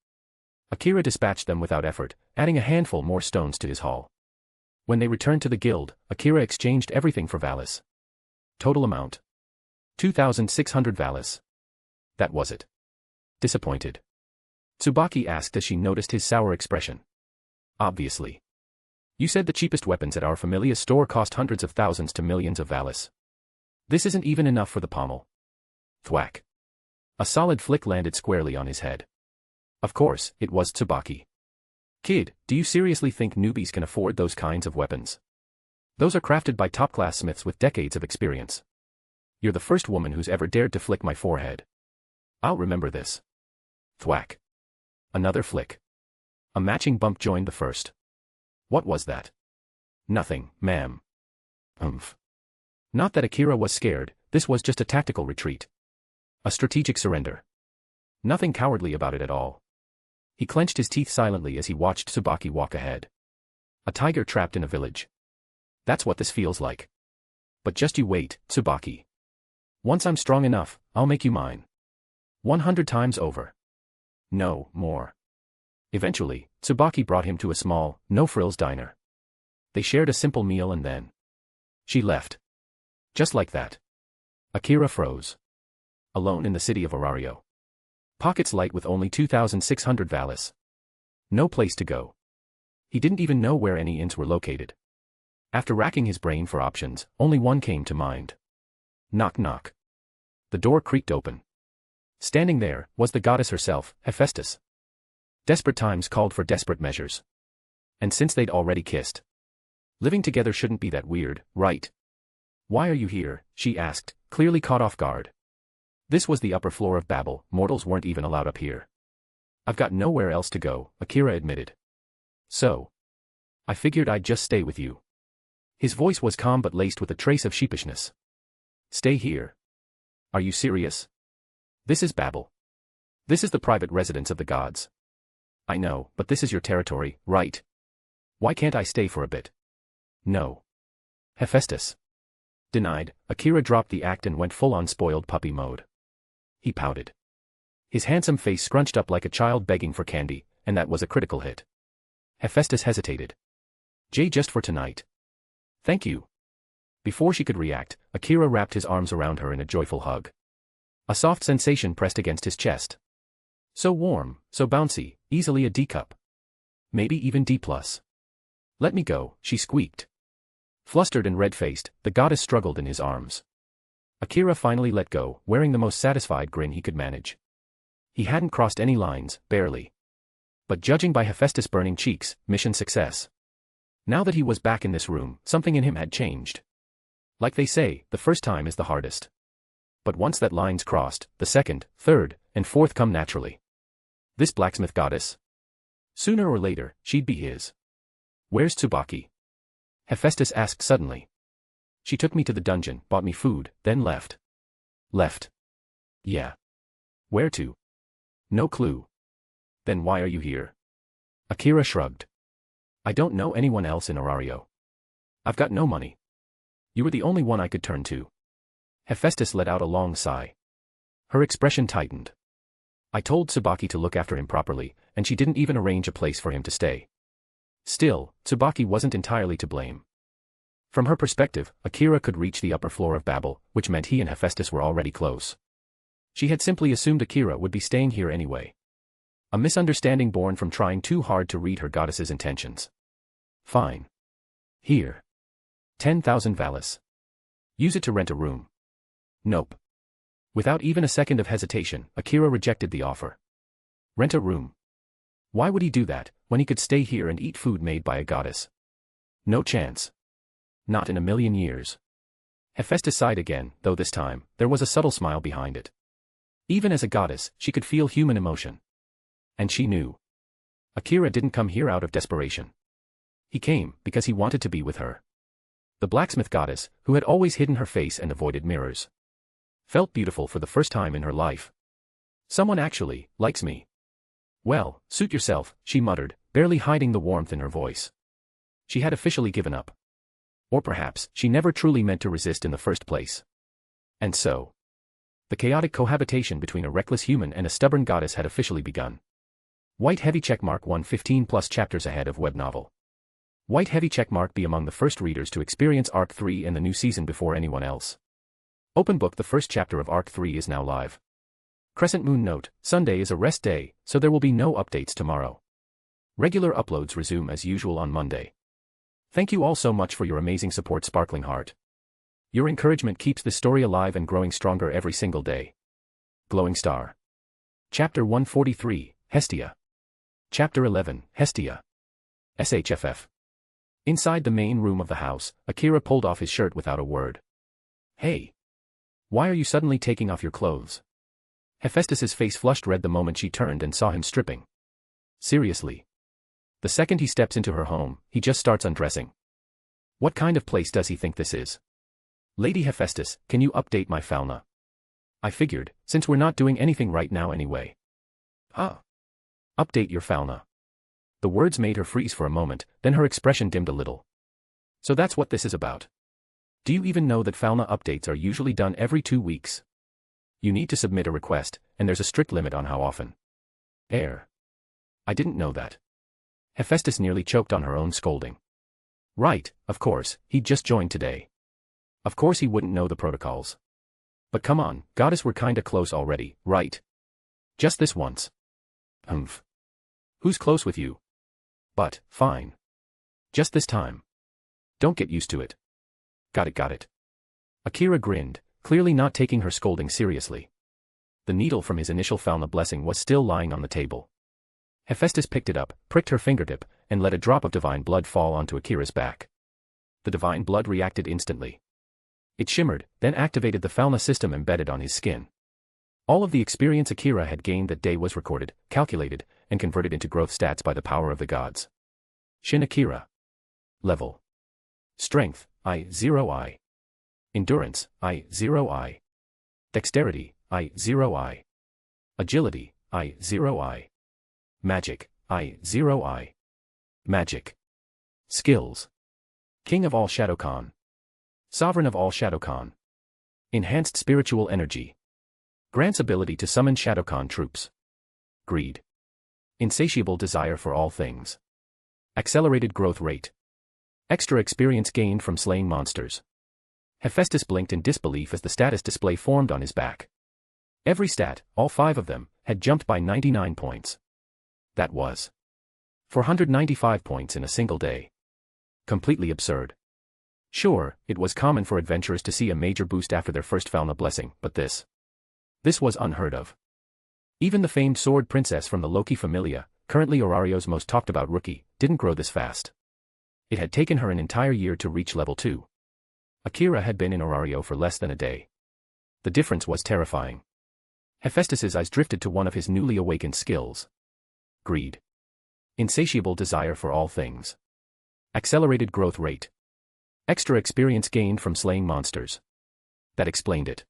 S3: Akira dispatched them without effort, adding a handful more stones to his haul. When they returned to the guild, Akira exchanged everything for Valis. Total amount: 2,600 Valis. That was it. Disappointed? Tsubaki asked as she noticed his sour expression. Obviously. You said the cheapest weapons at our familiar store cost hundreds of thousands to millions of Valis. This isn't even enough for the pommel. Thwack. A solid flick landed squarely on his head. Of course, it was Tsubaki. Kid, do you seriously think newbies can afford those kinds of weapons? Those are crafted by top-class smiths with decades of experience. You're the first woman who's ever dared to flick my forehead. I'll remember this. Thwack. Another flick. A matching bump joined the first. What was that? Nothing, ma'am. Not that Akira was scared, this was just a tactical retreat. A strategic surrender. Nothing cowardly about it at all. He clenched his teeth silently as he watched Tsubaki walk ahead. A tiger trapped in a village. That's what this feels like. But just you wait, Tsubaki. Once I'm strong enough, I'll make you mine. 100 times over. No, more. Eventually, Tsubaki brought him to a small, no-frills diner. They shared a simple meal and then she left. Just like that. Akira froze. Alone in the city of Orario. Pockets light with only 2,600 Valis. No place to go. He didn't even know where any inns were located. After racking his brain for options, only one came to mind. Knock knock. The door creaked open. Standing there was the goddess herself, Hephaestus. Desperate times called for desperate measures. And since they'd already kissed, living together shouldn't be that weird, right? Why are you here? She asked, clearly caught off guard. This was the upper floor of Babel, mortals weren't even allowed up here. I've got nowhere else to go, Akira admitted. So I figured I'd just stay with you. His voice was calm but laced with a trace of sheepishness. Stay here? Are you serious? This is Babel. This is the private residence of the gods. I know, but this is your territory, right? Why can't I stay for a bit? No. Hephaestus. Denied, Akira dropped the act and went full-on spoiled puppy mode. He pouted. His handsome face scrunched up like a child begging for candy, and that was a critical hit. Hephaestus hesitated. Just for tonight. Thank you. Before she could react, Akira wrapped his arms around her in a joyful hug. A soft sensation pressed against his chest. So warm, so bouncy, easily a D cup. Maybe even D+. Let me go, she squeaked. Flustered and red-faced, the goddess struggled in his arms. Akira finally let go, wearing the most satisfied grin he could manage. He hadn't crossed any lines, barely. But judging by Hephaestus' burning cheeks, mission success. Now that he was back in this room, something in him had changed. Like they say, the first time is the hardest. But once that line's crossed, the second, third, and fourth come naturally. This blacksmith goddess? Sooner or later, she'd be his. Where's Tsubaki? Hephaestus asked suddenly. She took me to the dungeon, bought me food, then left. Left. Yeah. Where to? No clue. Then why are you here? Akira shrugged. I don't know anyone else in Orario. I've got no money. You were the only one I could turn to. Hephaestus let out a long sigh. Her expression tightened. I told Tsubaki to look after him properly, and she didn't even arrange a place for him to stay. Still, Tsubaki wasn't entirely to blame. From her perspective, Akira could reach the upper floor of Babel, which meant he and Hephaestus were already close. She had simply assumed Akira would be staying here anyway. A misunderstanding born from trying too hard to read her goddess's intentions. Fine. Here. 10,000 valis. Use it to rent a room. Nope. Without even a second of hesitation, Akira rejected the offer. Rent a room. Why would he do that, when he could stay here and eat food made by a goddess? No chance. Not in a million years. Hephaestus sighed again, though this time, there was a subtle smile behind it. Even as a goddess, she could feel human emotion. And she knew. Akira didn't come here out of desperation. He came because he wanted to be with her. The blacksmith goddess, who had always hidden her face and avoided mirrors, felt beautiful for the first time in her life. Someone actually likes me. Well, suit yourself, she muttered, barely hiding the warmth in her voice. She had officially given up. Or perhaps, she never truly meant to resist in the first place. And so, the chaotic cohabitation between a reckless human and a stubborn goddess had officially begun. White heavy checkmark 115 plus chapters ahead of web novel. White heavy checkmark be among the first readers to experience Arc 3 and the new season before anyone else. Open book. The first chapter of Arc 3 is now live. Crescent Moon note, Sunday is a rest day, so there will be no updates tomorrow. Regular uploads resume as usual on Monday. Thank you all so much for your amazing support, Sparkling Heart. Your encouragement keeps the story alive and growing stronger every single day. Glowing Star. Chapter 143, Hestia. Chapter 11, Hestia. SHFF. Inside the main room of the house, Akira pulled off his shirt without a word. Hey. Why are you suddenly taking off your clothes? Hephaestus's face flushed red the moment she turned and saw him stripping. Seriously. The second he steps into her home, he just starts undressing. What kind of place does he think this is? Lady Hephaestus, can you update my fauna? I figured, since we're not doing anything right now anyway. Update your fauna. The words made her freeze for a moment, then her expression dimmed a little. So that's what this is about. Do you even know that fauna updates are usually done every 2 weeks? You need to submit a request, and there's a strict limit on how often. Heir. I didn't know that. Hephaestus nearly choked on her own scolding. Right, of course, he'd just joined today. Of course he wouldn't know the protocols. But come on, goddess, we're kinda close already, right? Just this once. Humph. Who's close with you? But, fine. Just this time. Don't get used to it. Got it. Akira grinned, clearly not taking her scolding seriously. The needle from his initial fauna blessing was still lying on the table. Hephaestus picked it up, pricked her fingertip, and let a drop of divine blood fall onto Akira's back. The divine blood reacted instantly. It shimmered, then activated the fauna system embedded on his skin. All of the experience Akira had gained that day was recorded, calculated, and converted into growth stats by the power of the gods. Shin Akira. Level. Strength, I0I. Endurance, I0I. Dexterity, I0I. Agility, I0I. Magic, I0I. Magic. Skills. King of all Shadowcon. Sovereign of all Shadowcon. Enhanced spiritual energy. Grants ability to summon Shadowcon troops. Greed. Insatiable desire for all things. Accelerated growth rate. Extra experience gained from slaying monsters. Hephaestus blinked in disbelief as the status display formed on his back. Every stat, all 5 of them, had jumped by 99 points. That was 495 points in a single day. Completely absurd. Sure, it was common for adventurers to see a major boost after their first fauna blessing, but this was unheard of. Even the famed sword princess from the Loki Familia, currently Orario's most talked about rookie, didn't grow this fast. It had taken her an entire year to reach level 2. Akira had been in Orario for less than a day. The difference was terrifying. Hephaestus's eyes drifted to one of his newly awakened skills. Greed. Insatiable desire for all things. Accelerated growth rate. Extra experience gained from slaying monsters. That explained it.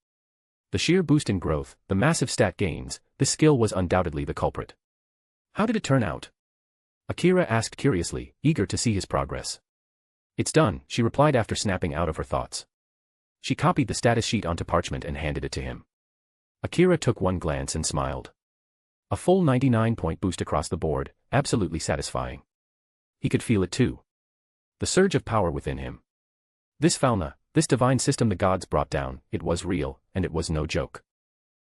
S3: The sheer boost in growth, the massive stat gains, this skill was undoubtedly the culprit. How did it turn out? Akira asked curiously, eager to see his progress. It's done, she replied after snapping out of her thoughts. She copied the status sheet onto parchment and handed it to him. Akira took one glance and smiled. A full 99-point boost across the board, absolutely satisfying. He could feel it too. The surge of power within him. This Falna, this divine system the gods brought down, it was real, and it was no joke.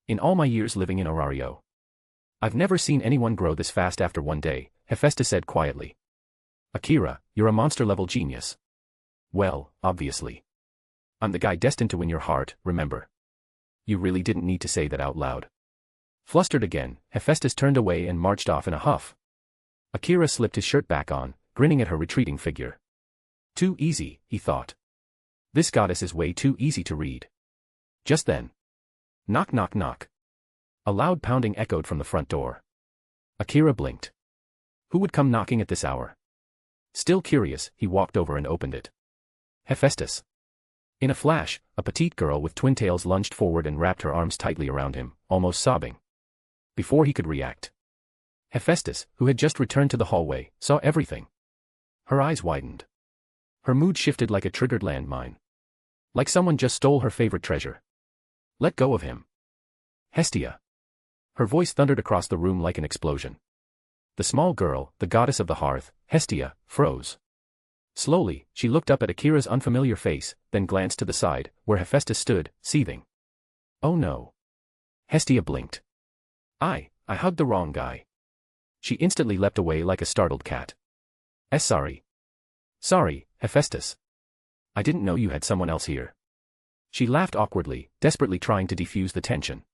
S3: In all my years living in Orario, I've never seen anyone grow this fast after one day, Hephaestus said quietly. Akira, you're a monster-level genius. Well, obviously. I'm the guy destined to win your heart, remember? You really didn't need to say that out loud. Flustered again, Hephaestus turned away and marched off in a huff. Akira slipped his shirt back on, grinning at her retreating figure. Too easy, he thought. This goddess is way too easy to read. Just then. Knock knock knock. A loud pounding echoed from the front door. Akira blinked. Who would come knocking at this hour? Still curious, he walked over and opened it. Hephaestus. In a flash, a petite girl with twin tails lunged forward and wrapped her arms tightly around him, almost sobbing. Before he could react, Hephaestus, who had just returned to the hallway, saw everything. Her eyes widened. Her mood shifted like a triggered landmine. Like someone just stole her favorite treasure. Let go of him. Hestia. Her voice thundered across the room like an explosion. The small girl, the goddess of the hearth, Hestia, froze. Slowly, she looked up at Akira's unfamiliar face, then glanced to the side, where Hephaestus stood, seething. Oh no. Hestia blinked. I hugged the wrong guy. She instantly leapt away like a startled cat. Sorry. Sorry, Hephaestus. I didn't know you had someone else here. She laughed awkwardly, desperately trying to defuse the tension.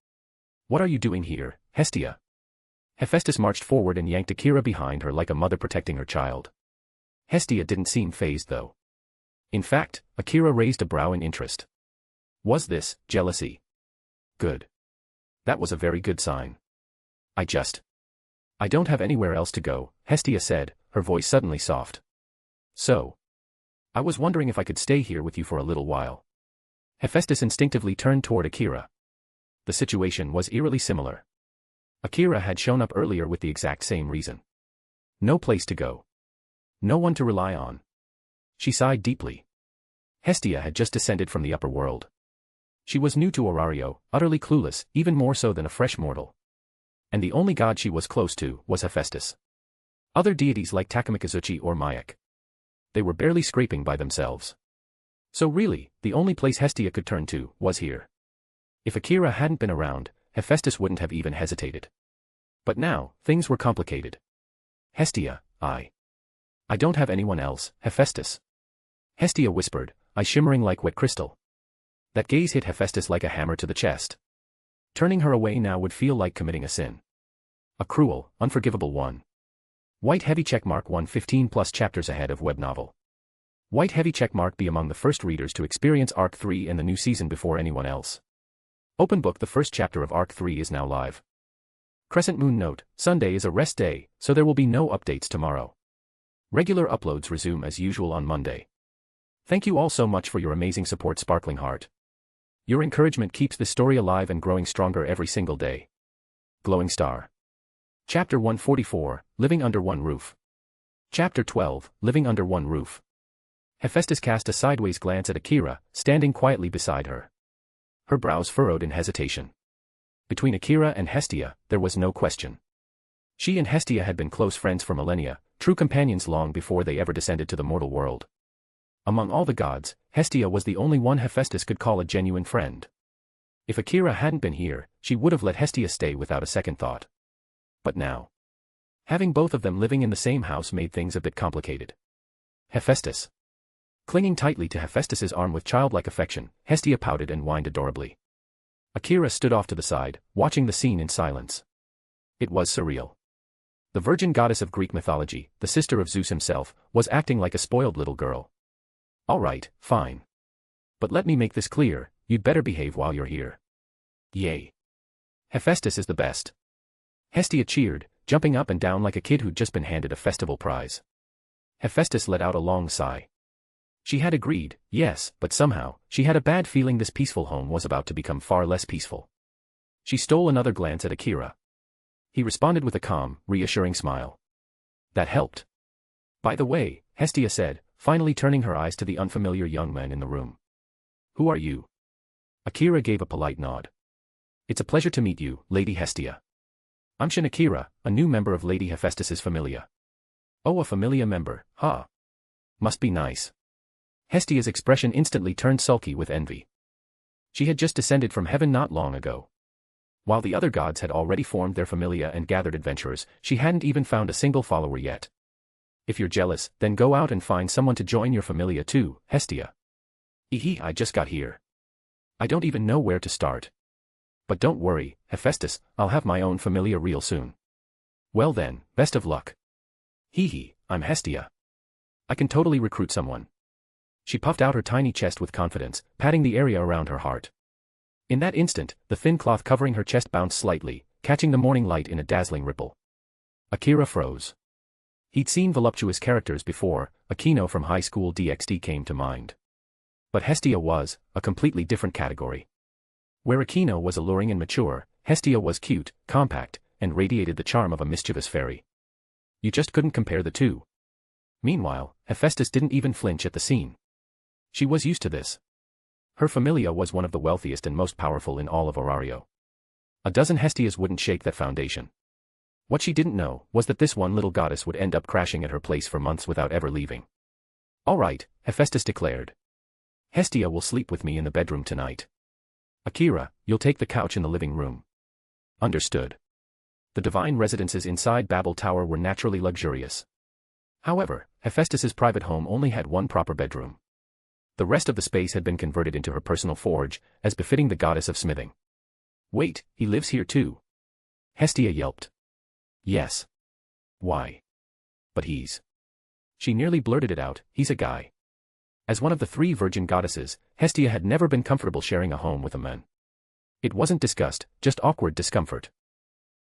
S3: What are you doing here, Hestia? Hephaestus marched forward and yanked Akira behind her like a mother protecting her child. Hestia didn't seem fazed though. In fact, Akira raised a brow in interest. Was this jealousy? Good. That was a very good sign. I don't have anywhere else to go, Hestia said, her voice suddenly soft. So. I was wondering if I could stay here with you for a little while. Hephaestus instinctively turned toward Akira. The situation was eerily similar. Akira had shown up earlier with the exact same reason. No place to go. No one to rely on. She sighed deeply. Hestia had just descended from the upper world. She was new to Orario, utterly clueless, even more so than a fresh mortal. And the only god she was close to was Hephaestus. Other deities like Takamikazuchi or Mayak. They were barely scraping by themselves. So really, the only place Hestia could turn to was here. If Akira hadn't been around, Hephaestus wouldn't have even hesitated. But now, things were complicated. Hestia, I don't have anyone else, Hephaestus. Hestia whispered, eyes shimmering like wet crystal. That gaze hit Hephaestus like a hammer to the chest. Turning her away now would feel like committing a sin. A cruel, unforgivable one. White heavy checkmark 115 plus chapters ahead of web novel. White heavy checkmark be among the first readers to experience Arc 3 in the new season before anyone else. Open book. The first chapter of Arc 3 is now live. Crescent Moon note, Sunday is a rest day, so there will be no updates tomorrow. Regular uploads resume as usual on Monday. Thank you all so much for your amazing support, Sparkling Heart. Your encouragement keeps this story alive and growing stronger every single day. Glowing Star. Chapter 144, Living Under One Roof. Chapter 12, Living Under One Roof. Hephaestus cast a sideways glance at Akira, standing quietly beside her. Her brows furrowed in hesitation. Between Akira and Hestia, there was no question. She and Hestia had been close friends for millennia, true companions long before they ever descended to the mortal world. Among all the gods, Hestia was the only one Hephaestus could call a genuine friend. If Akira hadn't been here, she would have let Hestia stay without a second thought. But now, having both of them living in the same house made things a bit complicated. Hephaestus. Clinging tightly to Hephaestus's arm with childlike affection, Hestia pouted and whined adorably. Akira stood off to the side, watching the scene in silence. It was surreal. The virgin goddess of Greek mythology, the sister of Zeus himself, was acting like a spoiled little girl. All right, fine. But let me make this clear, you'd better behave while you're here. Yay. Hephaestus is the best. Hestia cheered, jumping up and down like a kid who'd just been handed a festival prize. Hephaestus let out a long sigh. She had agreed, yes, but somehow, she had a bad feeling this peaceful home was about to become far less peaceful. She stole another glance at Akira. He responded with a calm, reassuring smile. That helped. By the way, Hestia said, finally turning her eyes to the unfamiliar young man in the room. Who are you? Akira gave a polite nod. It's a pleasure to meet you, Lady Hestia. I'm Shin Akira, a new member of Lady Hephaestus's familia. Oh, a familia member, huh? Must be nice. Hestia's expression instantly turned sulky with envy. She had just descended from heaven not long ago. While the other gods had already formed their familia and gathered adventurers, she hadn't even found a single follower yet. If you're jealous, then go out and find someone to join your familia too, Hestia. I just got here. I don't even know where to start. But don't worry, Hephaestus, I'll have my own familia real soon. Well then, best of luck. I'm Hestia. I can totally recruit someone. She puffed out her tiny chest with confidence, patting the area around her heart. In that instant, the thin cloth covering her chest bounced slightly, catching the morning light in a dazzling ripple. Akira froze. He'd seen voluptuous characters before, Akino from high school DxD came to mind. But Hestia was a completely different category. Where Akino was alluring and mature, Hestia was cute, compact, and radiated the charm of a mischievous fairy. You just couldn't compare the two. Meanwhile, Hephaestus didn't even flinch at the scene. She was used to this. Her familia was one of the wealthiest and most powerful in all of Orario. A dozen Hestias wouldn't shake that foundation. What she didn't know was that this one little goddess would end up crashing at her place for months without ever leaving. All right, Hephaestus declared. Hestia will sleep with me in the bedroom tonight. Akira, you'll take the couch in the living room. Understood. The divine residences inside Babel Tower were naturally luxurious. However, Hephaestus's private home only had one proper bedroom. The rest of the space had been converted into her personal forge, as befitting the goddess of smithing. Wait, he lives here too? Hestia yelped. Yes. Why? But he's... She nearly blurted it out, he's a guy. As one of the three virgin goddesses, Hestia had never been comfortable sharing a home with a man. It wasn't disgust, just awkward discomfort.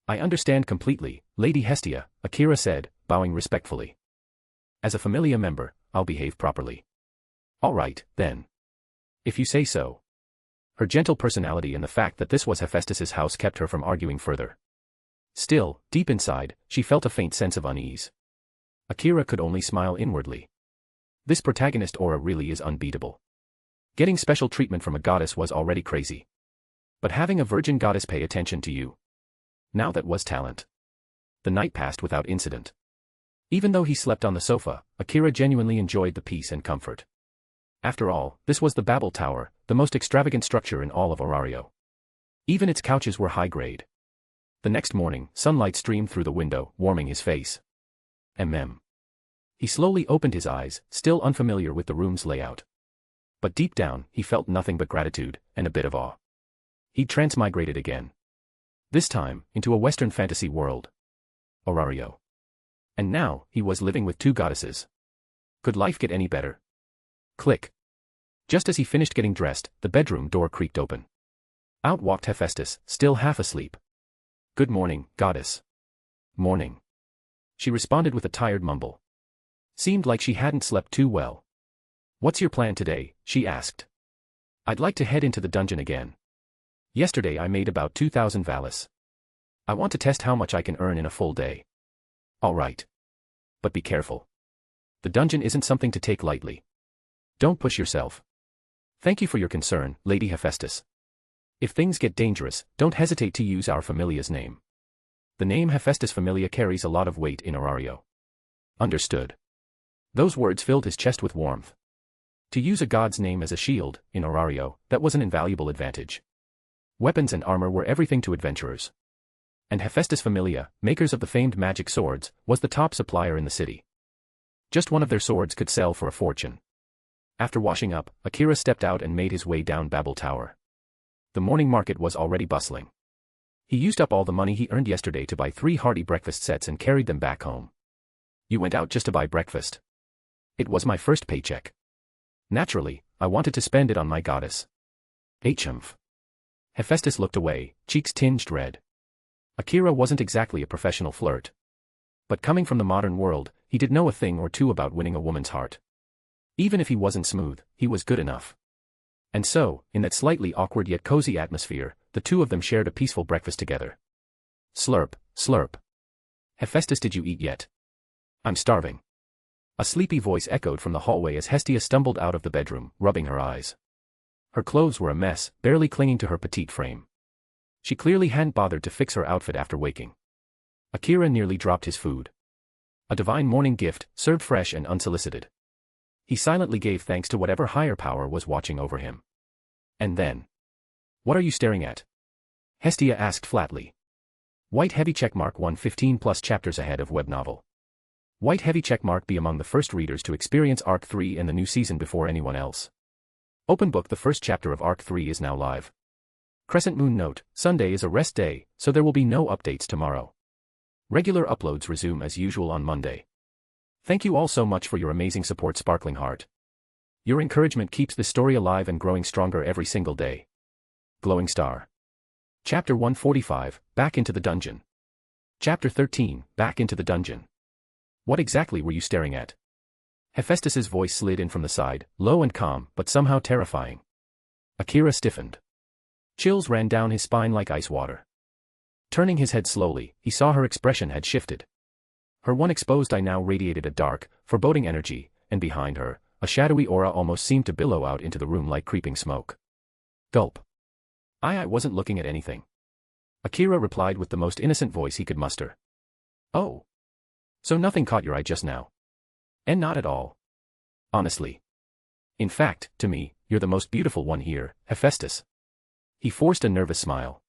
S3: I understand completely, Lady Hestia, Akira said, bowing respectfully. As a familia member, I'll behave properly. All right, then. If you say so. Her gentle personality and the fact that this was Hephaestus's house kept her from arguing further. Still, deep inside, she felt a faint sense of unease. Akira could only smile inwardly. This protagonist aura really is unbeatable. Getting special treatment from a goddess was already crazy. But having a virgin goddess pay attention to you. Now that was talent. The night passed without incident. Even though he slept on the sofa, Akira genuinely enjoyed the peace and comfort. After all, this was the Babel Tower, the most extravagant structure in all of Orario. Even its couches were high-grade. The next morning, sunlight streamed through the window, warming his face. He slowly opened his eyes, still unfamiliar with the room's layout. But deep down, he felt nothing but gratitude, and a bit of awe. He'd transmigrated again. This time, into a Western fantasy world. Orario. And now, he was living with two goddesses. Could life get any better? Click. Just as he finished getting dressed, the bedroom door creaked open. Out walked Hephaestus, still half asleep. Good morning, goddess. Morning. She responded with a tired mumble. Seemed like she hadn't slept too well. What's your plan today? She asked. I'd like to head into the dungeon again. Yesterday I made about 2,000 valis. I want to test how much I can earn in a full day. All right. But be careful. The dungeon isn't something to take lightly. Don't push yourself. Thank you for your concern, Lady Hephaestus. If things get dangerous, don't hesitate to use our familia's name. The name Hephaestus Familia carries a lot of weight in Orario. Understood. Those words filled his chest with warmth. To use a god's name as a shield, in Orario, that was an invaluable advantage. Weapons and armor were everything to adventurers. And Hephaestus Familia, makers of the famed magic swords, was the top supplier in the city. Just one of their swords could sell for a fortune. After washing up, Akira stepped out and made his way down Babel Tower. The morning market was already bustling. He used up all the money he earned yesterday to buy 3 hearty breakfast sets and carried them back home. You went out just to buy breakfast. It was my first paycheck. Naturally, I wanted to spend it on my goddess. Humph. Hephaestus looked away, cheeks tinged red. Akira wasn't exactly a professional flirt. But coming from the modern world, he did know a thing or two about winning a woman's heart. Even if he wasn't smooth, he was good enough. And so, in that slightly awkward yet cozy atmosphere, the two of them shared a peaceful breakfast together. Slurp, slurp. Hephaestus, did you eat yet? I'm starving. A sleepy voice echoed from the hallway as Hestia stumbled out of the bedroom, rubbing her eyes. Her clothes were a mess, barely clinging to her petite frame. She clearly hadn't bothered to fix her outfit after waking. Akira nearly dropped his food. A divine morning gift, served fresh and unsolicited. He silently gave thanks to whatever higher power was watching over him. And then. What are you staring at? Hestia asked flatly. White heavy checkmark 115 plus chapters ahead of web novel. White heavy checkmark be among the first readers to experience Arc 3 and the new season before anyone else. Open book, the first chapter of Arc 3 is now live. Crescent moon note, Sunday is a rest day, so there will be no updates tomorrow. Regular uploads resume as usual on Monday. Thank you all so much for your amazing support, Sparkling Heart. Your encouragement keeps the story alive and growing stronger every single day. Glowing Star. Chapter 145, Back into the Dungeon. Chapter 13, Back into the Dungeon. What exactly were you staring at? Hephaestus's voice slid in from the side, low and calm, but somehow terrifying. Akira stiffened. Chills ran down his spine like ice water. Turning his head slowly, he saw her expression had shifted. Her one exposed eye now radiated a dark, foreboding energy, and behind her, a shadowy aura almost seemed to billow out into the room like creeping smoke. Gulp. I wasn't looking at anything. Akira replied with the most innocent voice he could muster. Oh. So nothing caught your eye just now? And not at all. Honestly. In fact, to me, you're the most beautiful one here, Hephaestus. He forced a nervous smile.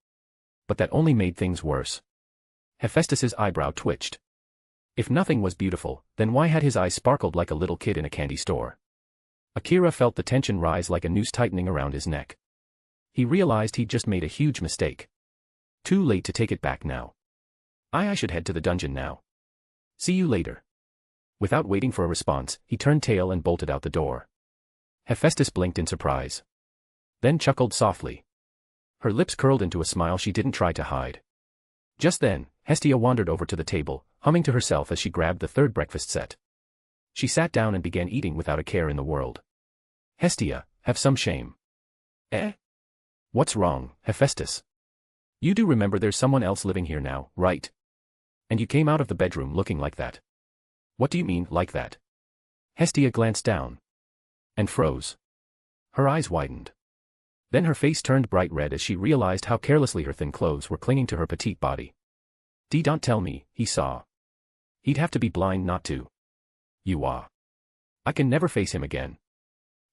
S3: But that only made things worse. Hephaestus's eyebrow twitched. If nothing was beautiful, then why had his eyes sparkled like a little kid in a candy store? Akira felt the tension rise like a noose tightening around his neck. He realized he'd just made a huge mistake. Too late to take it back now. I should head to the dungeon now. See you later. Without waiting for a response, he turned tail and bolted out the door. Hephaestus blinked in surprise. Then chuckled softly. Her lips curled into a smile she didn't try to hide. Just then, Hestia wandered over to the table, humming to herself as she grabbed the third breakfast set. She sat down and began eating without a care in the world. Hestia, have some shame. Eh? What's wrong, Hephaestus? You do remember there's someone else living here now, right? And you came out of the bedroom looking like that. What do you mean, like that? Hestia glanced down. And froze. Her eyes widened. Then her face turned bright red as she realized how carelessly her thin clothes were clinging to her petite body. Don't tell me, he saw. He'd have to be blind not to. I can never face him again.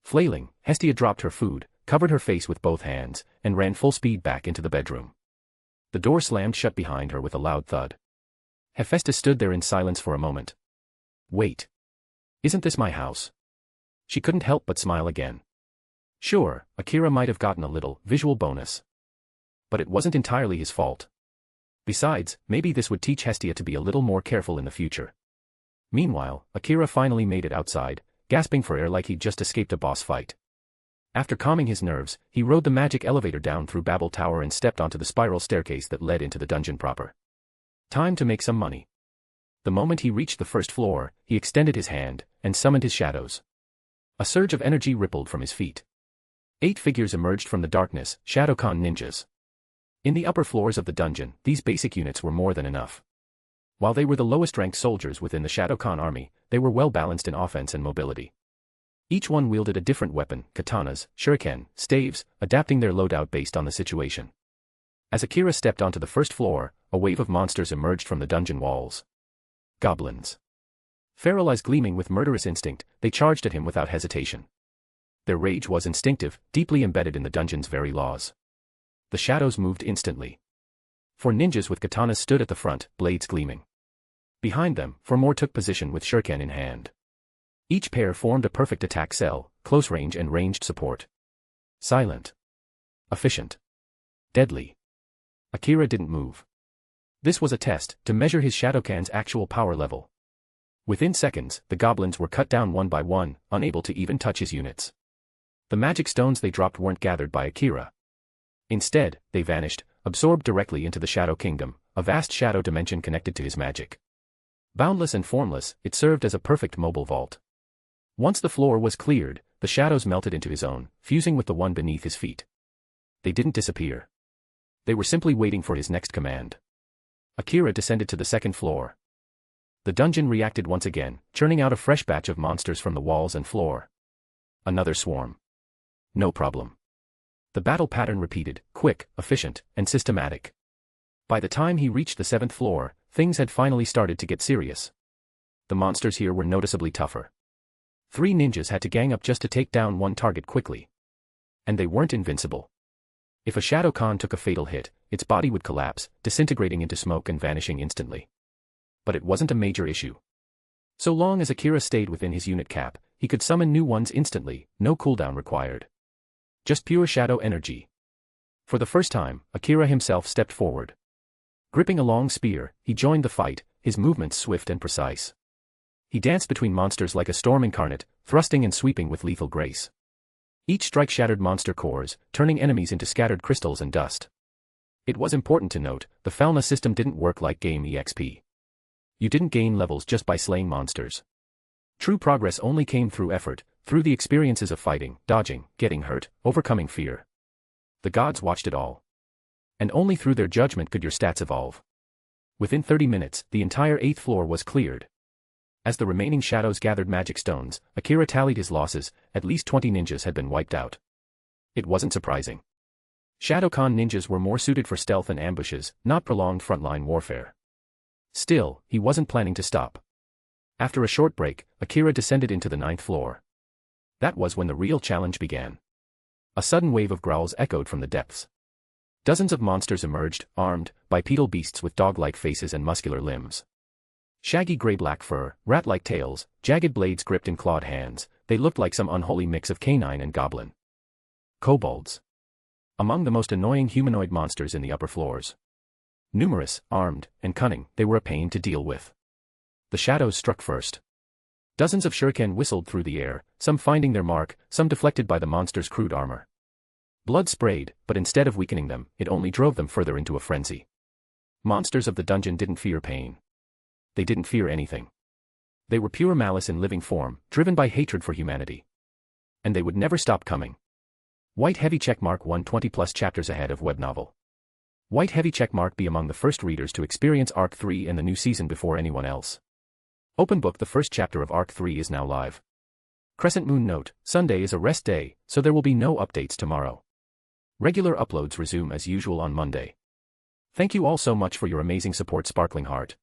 S3: Flailing, Hestia dropped her food, covered her face with both hands, and ran full speed back into the bedroom. The door slammed shut behind her with a loud thud. Hephaestus stood there in silence for a moment. Wait. Isn't this my house? She couldn't help but smile again. Sure, Akira might have gotten a little visual bonus. But it wasn't entirely his fault. Besides, maybe this would teach Hestia to be a little more careful in the future. Meanwhile, Akira finally made it outside, gasping for air like he'd just escaped a boss fight. After calming his nerves, he rode the magic elevator down through Babel Tower and stepped onto the spiral staircase that led into the dungeon proper. Time to make some money. The moment he reached the first floor, he extended his hand, and summoned his shadows. A surge of energy rippled from his feet. 8 figures emerged from the darkness, Shadowcon ninjas. In the upper floors of the dungeon, these basic units were more than enough. While they were the lowest-ranked soldiers within the Shadowcon army, they were well-balanced in offense and mobility. Each one wielded a different weapon, katanas, shuriken, staves, adapting their loadout based on the situation. As Akira stepped onto the first floor, a wave of monsters emerged from the dungeon walls. Goblins. Feral eyes gleaming with murderous instinct, they charged at him without hesitation. Their rage was instinctive, deeply embedded in the dungeon's very laws. The shadows moved instantly. 4 ninjas with katanas stood at the front, blades gleaming. Behind them, 4 more took position with shuriken in hand. Each pair formed a perfect attack cell, close range and ranged support. Silent. Efficient. Deadly. Akira didn't move. This was a test, to measure his Shadowcan's actual power level. Within seconds, the goblins were cut down one by one, unable to even touch his units. The magic stones they dropped weren't gathered by Akira. Instead, they vanished, absorbed directly into the Shadow Kingdom, a vast shadow dimension connected to his magic. Boundless and formless, it served as a perfect mobile vault. Once the floor was cleared, the shadows melted into his own, fusing with the one beneath his feet. They didn't disappear. They were simply waiting for his next command. Akira descended to the second floor. The dungeon reacted once again, churning out a fresh batch of monsters from the walls and floor. Another swarm. No problem. The battle pattern repeated, quick, efficient, and systematic. By the time he reached the 7th floor, things had finally started to get serious. The monsters here were noticeably tougher. 3 ninjas had to gang up just to take down one target quickly. And they weren't invincible. If a Shadow Khan took a fatal hit, its body would collapse, disintegrating into smoke and vanishing instantly. But it wasn't a major issue. So long as Akira stayed within his unit cap, he could summon new ones instantly, no cooldown required. Just pure shadow energy. For the first time, Akira himself stepped forward. Gripping a long spear, he joined the fight, his movements swift and precise. He danced between monsters like a storm incarnate, thrusting and sweeping with lethal grace. Each strike shattered monster cores, turning enemies into scattered crystals and dust. It was important to note, the Falna system didn't work like game EXP. You didn't gain levels just by slaying monsters. True progress only came through effort, through the experiences of fighting, dodging, getting hurt, overcoming fear. The gods watched it all. And only through their judgment could your stats evolve. Within 30 minutes, the entire 8th floor was cleared. As the remaining shadows gathered magic stones, Akira tallied his losses, at least 20 ninjas had been wiped out. It wasn't surprising. Shadow Khan ninjas were more suited for stealth and ambushes, not prolonged frontline warfare. Still, he wasn't planning to stop. After a short break, Akira descended into the 9th floor. That was when the real challenge began. A sudden wave of growls echoed from the depths. Dozens of monsters emerged, armed, bipedal beasts with dog-like faces and muscular limbs. Shaggy gray-black fur, rat-like tails, jagged blades gripped in clawed hands, they looked like some unholy mix of canine and goblin. Kobolds. Among the most annoying humanoid monsters in the upper floors. Numerous, armed, and cunning, they were a pain to deal with. The shadows struck first. Dozens of shuriken whistled through the air, some finding their mark, some deflected by the monster's crude armor. Blood sprayed, but instead of weakening them, it only drove them further into a frenzy. Monsters of the dungeon didn't fear pain. They didn't fear anything. They were pure malice in living form, driven by hatred for humanity. And they would never stop coming. White heavy checkmark 120 plus chapters ahead of web novel. White heavy checkmark be among the first readers to experience Arc 3 and the new season before anyone else. Open book. The first chapter of Arc 3 is now live. Crescent moon note, Sunday is a rest day, so there will be no updates tomorrow. Regular uploads resume as usual on Monday. Thank you all so much for your amazing support, Sparkling Heart.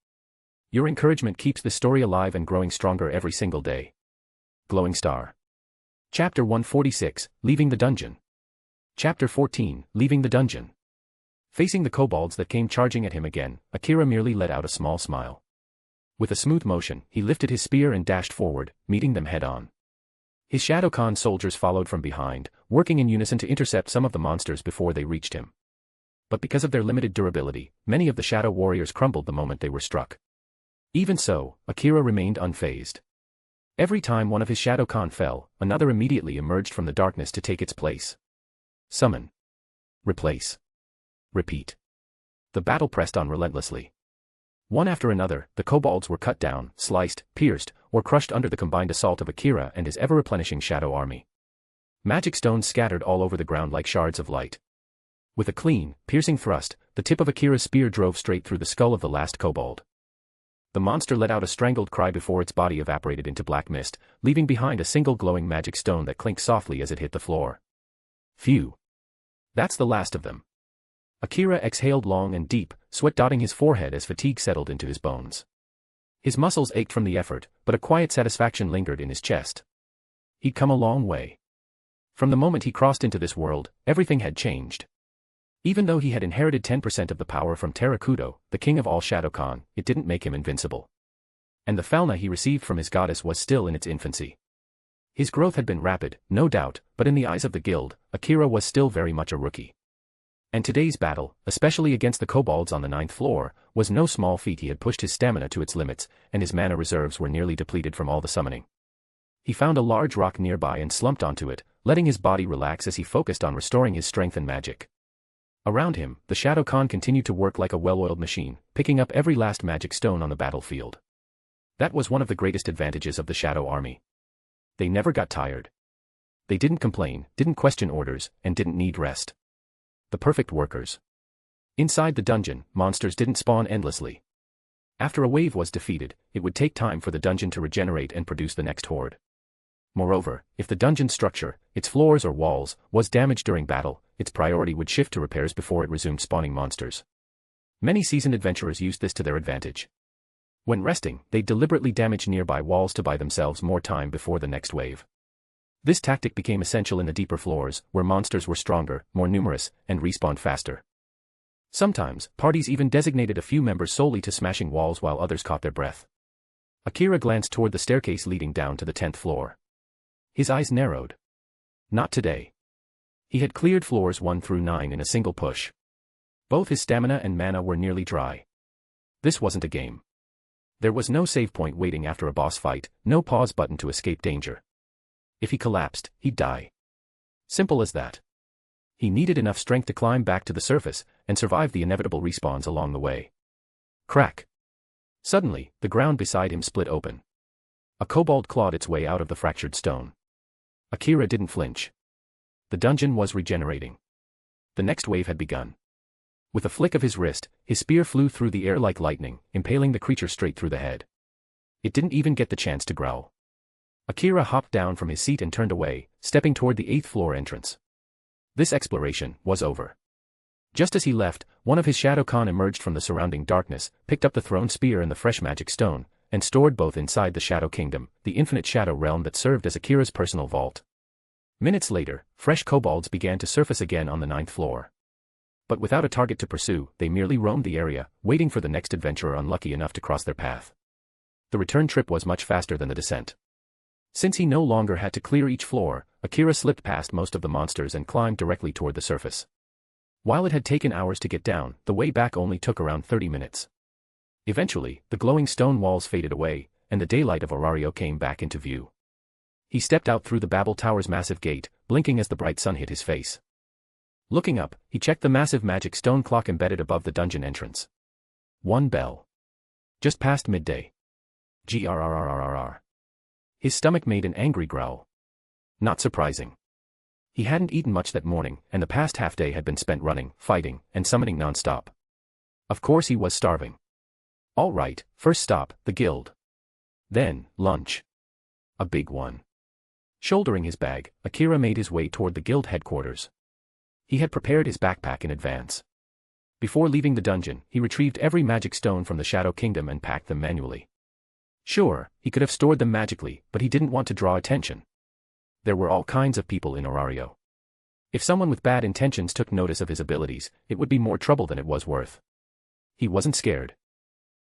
S3: Your encouragement keeps the story alive and growing stronger every single day. Glowing Star. Chapter 146, Leaving the Dungeon. Chapter 14, Leaving the Dungeon. Facing the kobolds that came charging at him again, Akira merely let out a small smile. With a smooth motion, he lifted his spear and dashed forward, meeting them head-on. His Shadow Khan soldiers followed from behind, working in unison to intercept some of the monsters before they reached him. But because of their limited durability, many of the Shadow Warriors crumbled the moment they were struck. Even so, Akira remained unfazed. Every time one of his Shadow Khan fell, another immediately emerged from the darkness to take its place. Summon. Replace. Repeat. The battle pressed on relentlessly. One after another, the kobolds were cut down, sliced, pierced, or crushed under the combined assault of Akira and his ever-replenishing shadow army. Magic stones scattered all over the ground like shards of light. With a clean, piercing thrust, the tip of Akira's spear drove straight through the skull of the last kobold. The monster let out a strangled cry before its body evaporated into black mist, leaving behind a single glowing magic stone that clinked softly as it hit the floor. Phew. That's the last of them. Akira exhaled long and deep, sweat dotting his forehead as fatigue settled into his bones. His muscles ached from the effort, but a quiet satisfaction lingered in his chest. He'd come a long way. From the moment he crossed into this world, everything had changed. Even though he had inherited 10% of the power from Kuoh, the king of all Shadow Khan, it didn't make him invincible. And the Falna he received from his goddess was still in its infancy. His growth had been rapid, no doubt, but in the eyes of the guild, Akira was still very much a rookie. And today's battle, especially against the kobolds on the 9th floor, was no small feat. He had pushed his stamina to its limits, and his mana reserves were nearly depleted from all the summoning. He found a large rock nearby and slumped onto it, letting his body relax as he focused on restoring his strength and magic. Around him, the Shadow Khan continued to work like a well-oiled machine, picking up every last magic stone on the battlefield. That was one of the greatest advantages of the Shadow Army. They never got tired. They didn't complain, didn't question orders, and didn't need rest. The perfect workers. Inside the dungeon, monsters didn't spawn endlessly. After a wave was defeated, it would take time for the dungeon to regenerate and produce the next horde. Moreover, if the dungeon's structure, its floors or walls, was damaged during battle, its priority would shift to repairs before it resumed spawning monsters. Many seasoned adventurers used this to their advantage. When resting, they deliberately damaged nearby walls to buy themselves more time before the next wave. This tactic became essential in the deeper floors, where monsters were stronger, more numerous, and respawned faster. Sometimes, parties even designated a few members solely to smashing walls while others caught their breath. Akira glanced toward the staircase leading down to the 10th floor. His eyes narrowed. Not today. He had cleared floors 1 through 9 in a single push. Both his stamina and mana were nearly dry. This wasn't a game. There was no save point waiting after a boss fight, no pause button to escape danger. If he collapsed, he'd die. Simple as that. He needed enough strength to climb back to the surface and survive the inevitable respawns along the way. Crack. Suddenly, the ground beside him split open. A kobold clawed its way out of the fractured stone. Akira didn't flinch. The dungeon was regenerating. The next wave had begun. With a flick of his wrist, his spear flew through the air like lightning, impaling the creature straight through the head. It didn't even get the chance to growl. Akira hopped down from his seat and turned away, stepping toward the 8th floor entrance. This exploration was over. Just as he left, one of his Shadowcon emerged from the surrounding darkness, picked up the thrown spear and the fresh magic stone, and stored both inside the Shadow Kingdom, the infinite shadow realm that served as Akira's personal vault. Minutes later, fresh kobolds began to surface again on the 9th floor. But without a target to pursue, they merely roamed the area, waiting for the next adventurer unlucky enough to cross their path. The return trip was much faster than the descent. Since he no longer had to clear each floor, Akira slipped past most of the monsters and climbed directly toward the surface. While it had taken hours to get down, the way back only took around 30 minutes. Eventually, the glowing stone walls faded away, and the daylight of Orario came back into view. He stepped out through the Babel Tower's massive gate, blinking as the bright sun hit his face. Looking up, he checked the massive magic stone clock embedded above the dungeon entrance. 1 bell. Just past midday. Grrrrrrrr. His stomach made an angry growl. Not surprising. He hadn't eaten much that morning, and the past half-day had been spent running, fighting, and summoning non-stop. Of course he was starving. All right, first stop, the guild. Then, lunch. A big one. Shouldering his bag, Akira made his way toward the guild headquarters. He had prepared his backpack in advance. Before leaving the dungeon, he retrieved every magic stone from the Shadow Kingdom and packed them manually. Sure, he could have stored them magically, but he didn't want to draw attention. There were all kinds of people in Orario. If someone with bad intentions took notice of his abilities, it would be more trouble than it was worth. He wasn't scared.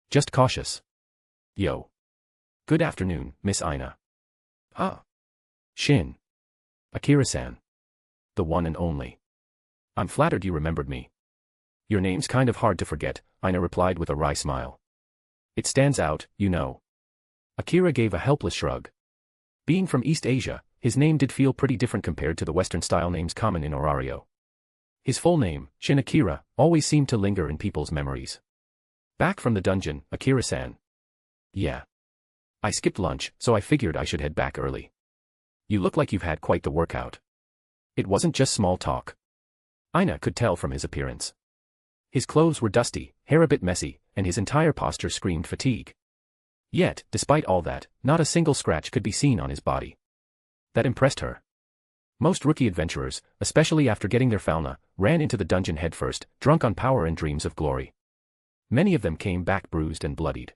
S3: Just cautious. Yo. Good afternoon, Miss Aina. Ah. Shin. Akira-san. The one and only. I'm flattered you remembered me. Your name's kind of hard to forget, Aina replied with a wry smile. It stands out, you know. Akira gave a helpless shrug. Being from East Asia, his name did feel pretty different compared to the Western-style names common in Orario. His full name, Shin Akira, always seemed to linger in people's memories. Back from the dungeon, Akira-san. Yeah. I skipped lunch, so I figured I should head back early. You look like you've had quite the workout. It wasn't just small talk. Aina could tell from his appearance. His clothes were dusty, hair a bit messy, and his entire posture screamed fatigue. Yet, despite all that, not a single scratch could be seen on his body. That impressed her. Most rookie adventurers, especially after getting their fauna, ran into the dungeon headfirst, drunk on power and dreams of glory. Many of them came back bruised and bloodied.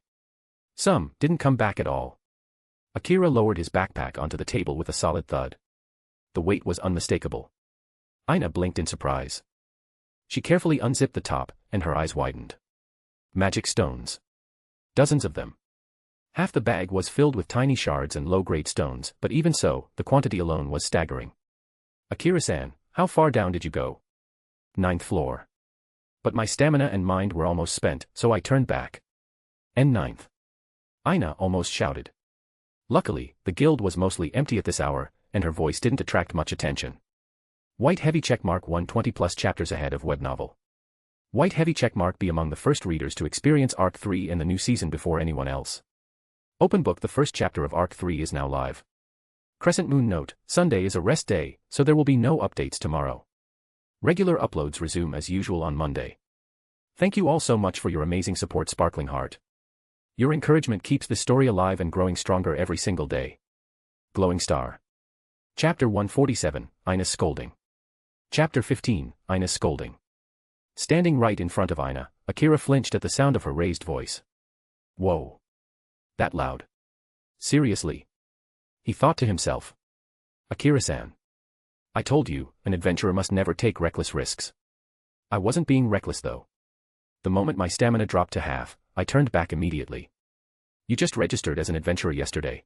S3: Some didn't come back at all. Akira lowered his backpack onto the table with a solid thud. The weight was unmistakable. Aina blinked in surprise. She carefully unzipped the top, and her eyes widened. Magic stones. Dozens of them. Half the bag was filled with tiny shards and low-grade stones, but even so, the quantity alone was staggering. Akira-san, how far down did you go? 9th floor. But my stamina and mind were almost spent, so I turned back. And 9th. Aina almost shouted. Luckily, the guild was mostly empty at this hour, and her voice didn't attract much attention. White heavy checkmark 120 plus chapters ahead of web novel. White heavy checkmark be among the first readers to experience Arc 3 and the new season before anyone else. Open book. The first chapter of Arc 3 is now live. Crescent moon note, Sunday is a rest day, so there will be no updates tomorrow. Regular uploads resume as usual on Monday. Thank you all so much for your amazing support, Sparkling Heart. Your encouragement keeps this story alive and growing stronger every single day. Glowing Star. Chapter 147, Ina's Scolding. Chapter 15, Ina's Scolding. Standing right in front of Ina, Akira flinched at the sound of her raised voice. Whoa. That loud. Seriously? He thought to himself. Akira-san. I told you, an adventurer must never take reckless risks. I wasn't being reckless though. The moment my stamina dropped to half, I turned back immediately. You just registered as an adventurer yesterday.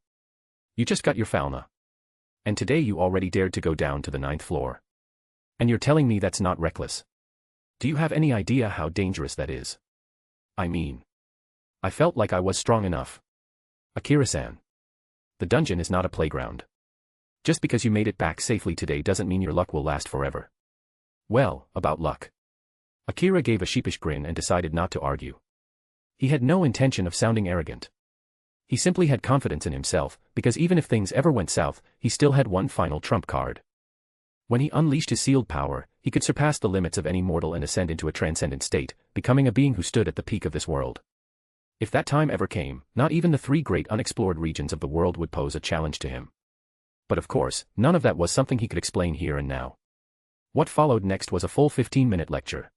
S3: You just got your fauna. And today you already dared to go down to the 9th floor. And you're telling me that's not reckless? Do you have any idea how dangerous that is? I mean, I felt like I was strong enough. Akira-san. The dungeon is not a playground. Just because you made it back safely today doesn't mean your luck will last forever. Well, about luck. Akira gave a sheepish grin and decided not to argue. He had no intention of sounding arrogant. He simply had confidence in himself, because even if things ever went south, he still had one final trump card. When he unleashed his sealed power, he could surpass the limits of any mortal and ascend into a transcendent state, becoming a being who stood at the peak of this world. If that time ever came, not even the 3 great unexplored regions of the world would pose a challenge to him. But of course, none of that was something he could explain here and now. What followed next was a full 15-minute lecture.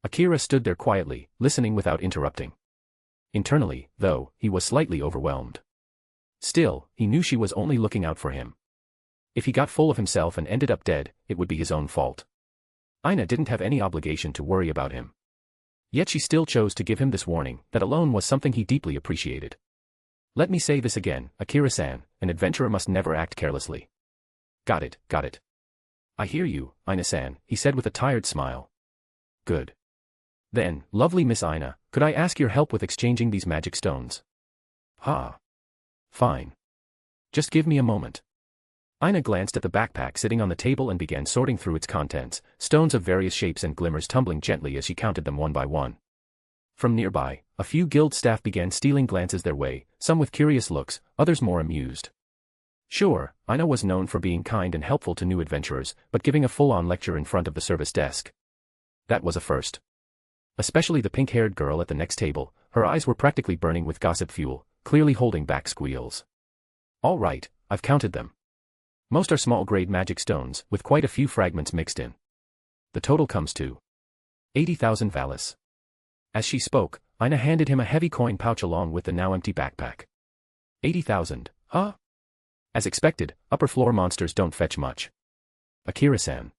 S3: Akira stood there quietly, listening without interrupting. Internally, though, he was slightly overwhelmed. Still, he knew she was only looking out for him. If he got full of himself and ended up dead, it would be his own fault. Ina didn't have any obligation to worry about him. Yet she still chose to give him this warning, that alone was something he deeply appreciated. Let me say this again, Akira-san, an adventurer must never act carelessly. Got it, got it. I hear you, Ina-san, he said with a tired smile. Good. Then, lovely Miss Ina, could I ask your help with exchanging these magic stones? Fine. Just give me a moment. Ina glanced at the backpack sitting on the table and began sorting through its contents, stones of various shapes and glimmers tumbling gently as she counted them one by one. From nearby, a few guild staff began stealing glances their way, some with curious looks, others more amused. Sure, Ina was known for being kind and helpful to new adventurers, but giving a full-on lecture in front of the service desk. That was a first. Especially the pink-haired girl at the next table, her eyes were practically burning with gossip fuel, clearly holding back squeals. All right, I've counted them. Most are small-grade magic stones, with quite a few fragments mixed in. The total comes to 80,000 valis. As she spoke, Ina handed him a heavy coin pouch along with the now empty backpack. 80,000, huh? As expected, upper-floor monsters don't fetch much. Akira-san.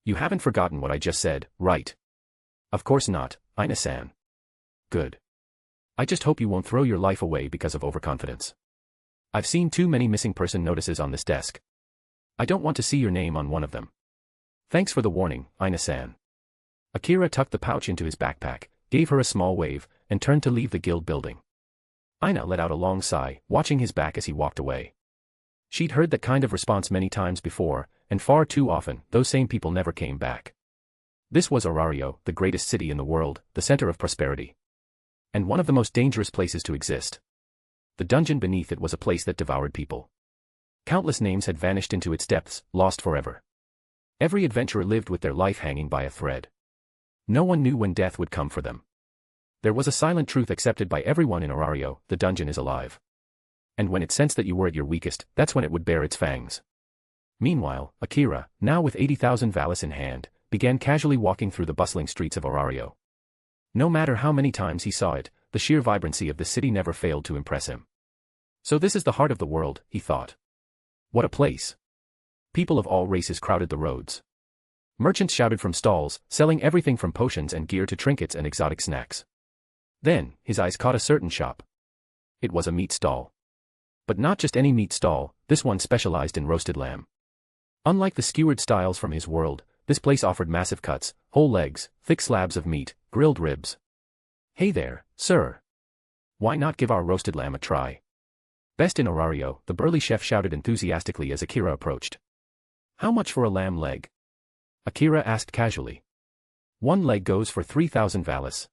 S3: You haven't forgotten what I just said, right? Of course not, Ina-san. Good. I just hope you won't throw your life away because of overconfidence. I've seen too many missing person notices on this desk. I don't want to see your name on one of them. Thanks for the warning, Ina-san. Akira tucked the pouch into his backpack, gave her a small wave, and turned to leave the guild building. Ina let out a long sigh, watching his back as he walked away. She'd heard that kind of response many times before, and far too often, those same people never came back. This was Orario, the greatest city in the world, the center of prosperity. And one of the most dangerous places to exist. The dungeon beneath it was a place that devoured people. Countless names had vanished into its depths, lost forever. Every adventurer lived with their life hanging by a thread. No one knew when death would come for them. There was a silent truth accepted by everyone in Orario: the dungeon is alive. And when it sensed that you were at your weakest, that's when it would bare its fangs. Meanwhile, Akira, now with 80,000 valis in hand, began casually walking through the bustling streets of Orario. No matter how many times he saw it, the sheer vibrancy of the city never failed to impress him. So this is the heart of the world, he thought. What a place. People of all races crowded the roads. Merchants shouted from stalls, selling everything from potions and gear to trinkets and exotic snacks. Then, his eyes caught a certain shop. It was a meat stall. But not just any meat stall, this one specialized in roasted lamb. Unlike the skewered styles from his world, this place offered massive cuts, whole legs, thick slabs of meat, grilled ribs. Hey there, sir. Why not give our roasted lamb a try? Best in Orario, the burly chef shouted enthusiastically as Akira approached. How much for a lamb leg? Akira asked casually. One leg goes for 3,000 valis.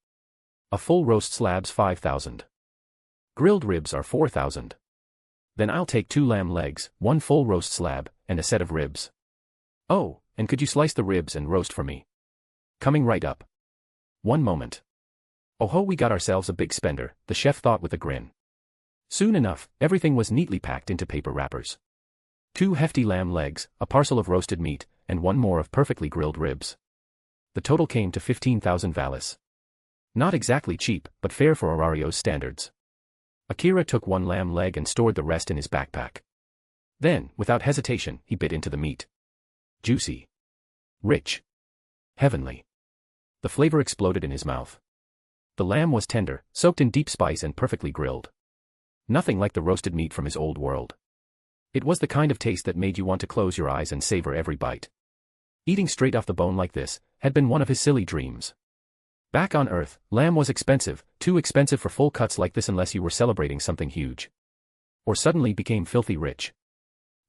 S3: A full roast slab's 5,000. Grilled ribs are 4,000. Then I'll take 2 lamb legs, 1 full roast slab, and a set of ribs. Oh, and could you slice the ribs and roast for me? Coming right up. One moment. Oh ho, we got ourselves a big spender, the chef thought with a grin. Soon enough, everything was neatly packed into paper wrappers. 2 hefty lamb legs, a parcel of roasted meat, and 1 more of perfectly grilled ribs. The total came to 15,000 valis. Not exactly cheap, but fair for Orario's standards. Akira took 1 lamb leg and stored the rest in his backpack. Then, without hesitation, he bit into the meat. Juicy. Rich. Heavenly. The flavor exploded in his mouth. The lamb was tender, soaked in deep spice and perfectly grilled. Nothing like the roasted meat from his old world. It was the kind of taste that made you want to close your eyes and savor every bite. Eating straight off the bone like this had been one of his silly dreams. Back on Earth, lamb was expensive, too expensive for full cuts like this unless you were celebrating something huge. Or suddenly became filthy rich.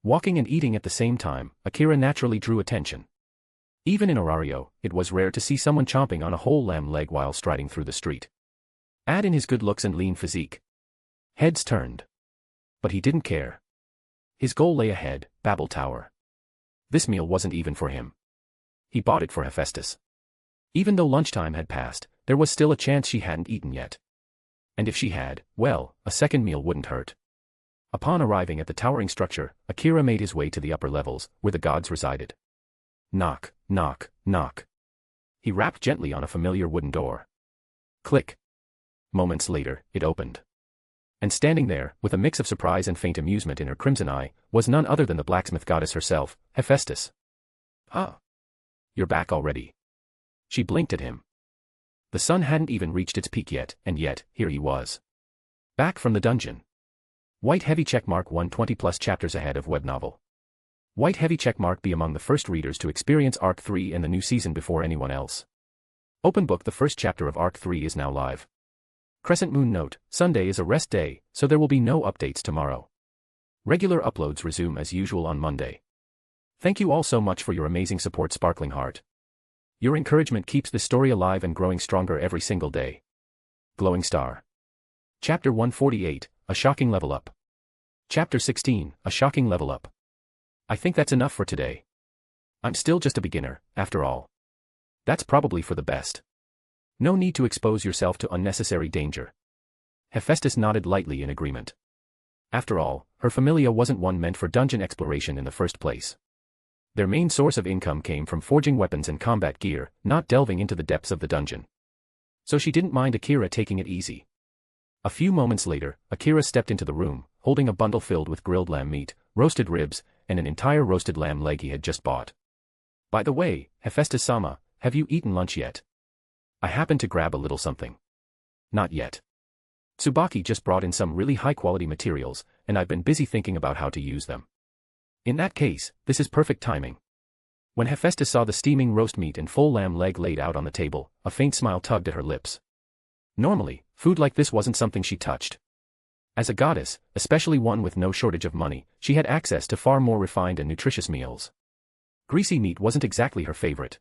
S3: Walking and eating at the same time, Akira naturally drew attention. Even in Orario, it was rare to see someone chomping on a whole lamb leg while striding through the street. Add in his good looks and lean physique. Heads turned. But he didn't care. His goal lay ahead, Babel Tower. This meal wasn't even for him. He bought it for Hephaestus. Even though lunchtime had passed, there was still a chance she hadn't eaten yet. And if she had, well, a second meal wouldn't hurt. Upon arriving at the towering structure, Akira made his way to the upper levels, where the gods resided. Knock, knock, knock. He rapped gently on a familiar wooden door. Click. Moments later, it opened. And standing there, with a mix of surprise and faint amusement in her crimson eye, was none other than the blacksmith goddess herself, Hephaestus. Ah. You're back already. She blinked at him. The sun hadn't even reached its peak yet, and yet, here he was. Back from the dungeon. White heavy checkmark 120 plus chapters ahead of web novel. White heavy checkmark be among the first readers to experience Arc 3 and the new season before anyone else. Open book, the first chapter of Arc 3 is now live. Crescent moon note, Sunday is a rest day, so there will be no updates tomorrow. Regular uploads resume as usual on Monday. Thank you all so much for your amazing support, Sparkling Heart. Your encouragement keeps this story alive and growing stronger every single day. Glowing Star. Chapter 148, a shocking level up. Chapter 16, a shocking level up. I think that's enough for today. I'm still just a beginner, after all. That's probably for the best. No need to expose yourself to unnecessary danger. Hephaestus nodded lightly in agreement. After all, her familia wasn't one meant for dungeon exploration in the first place. Their main source of income came from forging weapons and combat gear, not delving into the depths of the dungeon. So she didn't mind Akira taking it easy. A few moments later, Akira stepped into the room, holding a bundle filled with grilled lamb meat, roasted ribs, and an entire roasted lamb leg he had just bought. By the way, Hephaestus-sama, have you eaten lunch yet? I happened to grab a little something. Not yet. Tsubaki just brought in some really high-quality materials, and I've been busy thinking about how to use them. In that case, this is perfect timing. When Hephaestus saw the steaming roast meat and full lamb leg laid out on the table, a faint smile tugged at her lips. Normally, food like this wasn't something she touched. As a goddess, especially one with no shortage of money, she had access to far more refined and nutritious meals. Greasy meat wasn't exactly her favorite.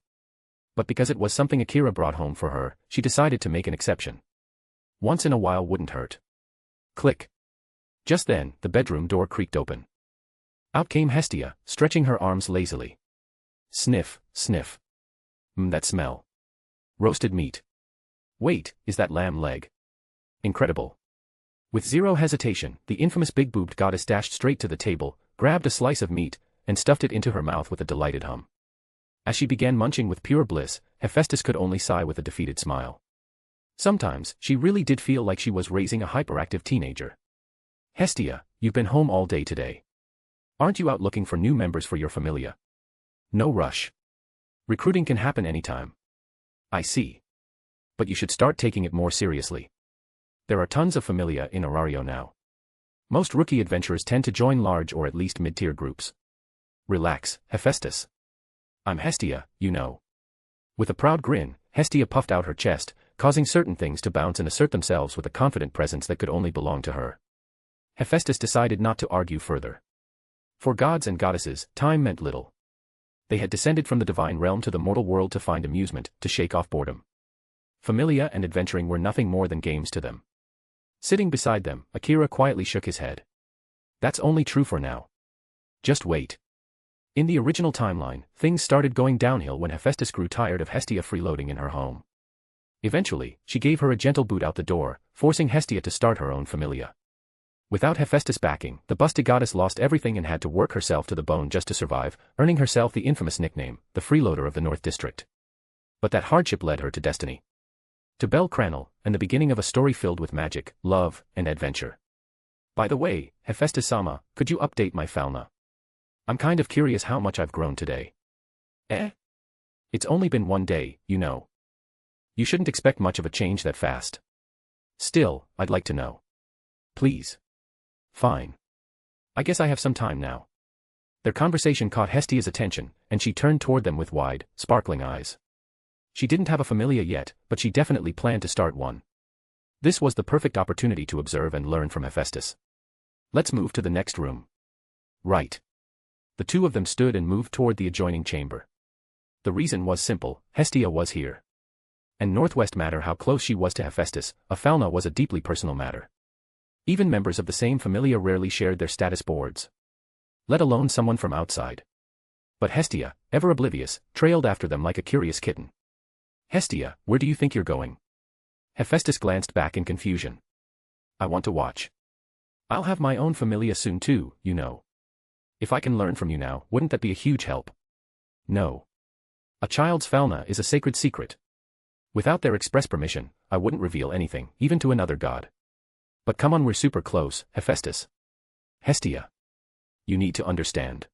S3: But because it was something Akira brought home for her, she decided to make an exception. Once in a while wouldn't hurt. Click. Just then, the bedroom door creaked open. Out came Hestia, stretching her arms lazily. Sniff, sniff. That smell. Roasted meat. Wait, is that lamb leg? Incredible. With zero hesitation, the infamous big-boobed goddess dashed straight to the table, grabbed a slice of meat, and stuffed it into her mouth with a delighted hum. As she began munching with pure bliss, Hephaestus could only sigh with a defeated smile. Sometimes, she really did feel like she was raising a hyperactive teenager. Hestia, you've been home all day today. Aren't you out looking for new members for your familia? No rush. Recruiting can happen anytime. I see. But you should start taking it more seriously. There are tons of familia in Orario now. Most rookie adventurers tend to join large or at least mid-tier groups. Relax, Hephaestus. I'm Hestia, you know. With a proud grin, Hestia puffed out her chest, causing certain things to bounce and assert themselves with a confident presence that could only belong to her. Hephaestus decided not to argue further. For gods and goddesses, time meant little. They had descended from the divine realm to the mortal world to find amusement, to shake off boredom. Familia and adventuring were nothing more than games to them. Sitting beside them, Akira quietly shook his head. That's only true for now. Just wait. In the original timeline, things started going downhill when Hephaestus grew tired of Hestia freeloading in her home. Eventually, she gave her a gentle boot out the door, forcing Hestia to start her own familia. Without Hephaestus backing, the busty goddess lost everything and had to work herself to the bone just to survive, earning herself the infamous nickname, the freeloader of the North District. But that hardship led her to destiny. To Bel Cranel, and the beginning of a story filled with magic, love, and adventure. By the way, Hephaestus-sama, could you update my Falna? I'm kind of curious how much I've grown today. It's only been 1 day, you know. You shouldn't expect much of a change that fast. Still, I'd like to know. Please. Fine. I guess I have some time now. Their conversation caught Hestia's attention, and she turned toward them with wide, sparkling eyes. She didn't have a familia yet, but she definitely planned to start one. This was the perfect opportunity to observe and learn from Hephaestus. Let's move to the next room. Right. The two of them stood and moved toward the adjoining chamber. The reason was simple, Hestia was here. And Northwest matter how close she was to Hephaestus, a Falna was a deeply personal matter. Even members of the same familia rarely shared their status boards. Let alone someone from outside. But Hestia, ever oblivious, trailed after them like a curious kitten. Hestia, where do you think you're going? Hephaestus glanced back in confusion. I want to watch. I'll have my own familia soon too, you know. If I can learn from you now, wouldn't that be a huge help? No. A child's Falna is a sacred secret. Without their express permission, I wouldn't reveal anything, even to another god. But come on, we're super close, Hephaestus. Hestia. You need to understand.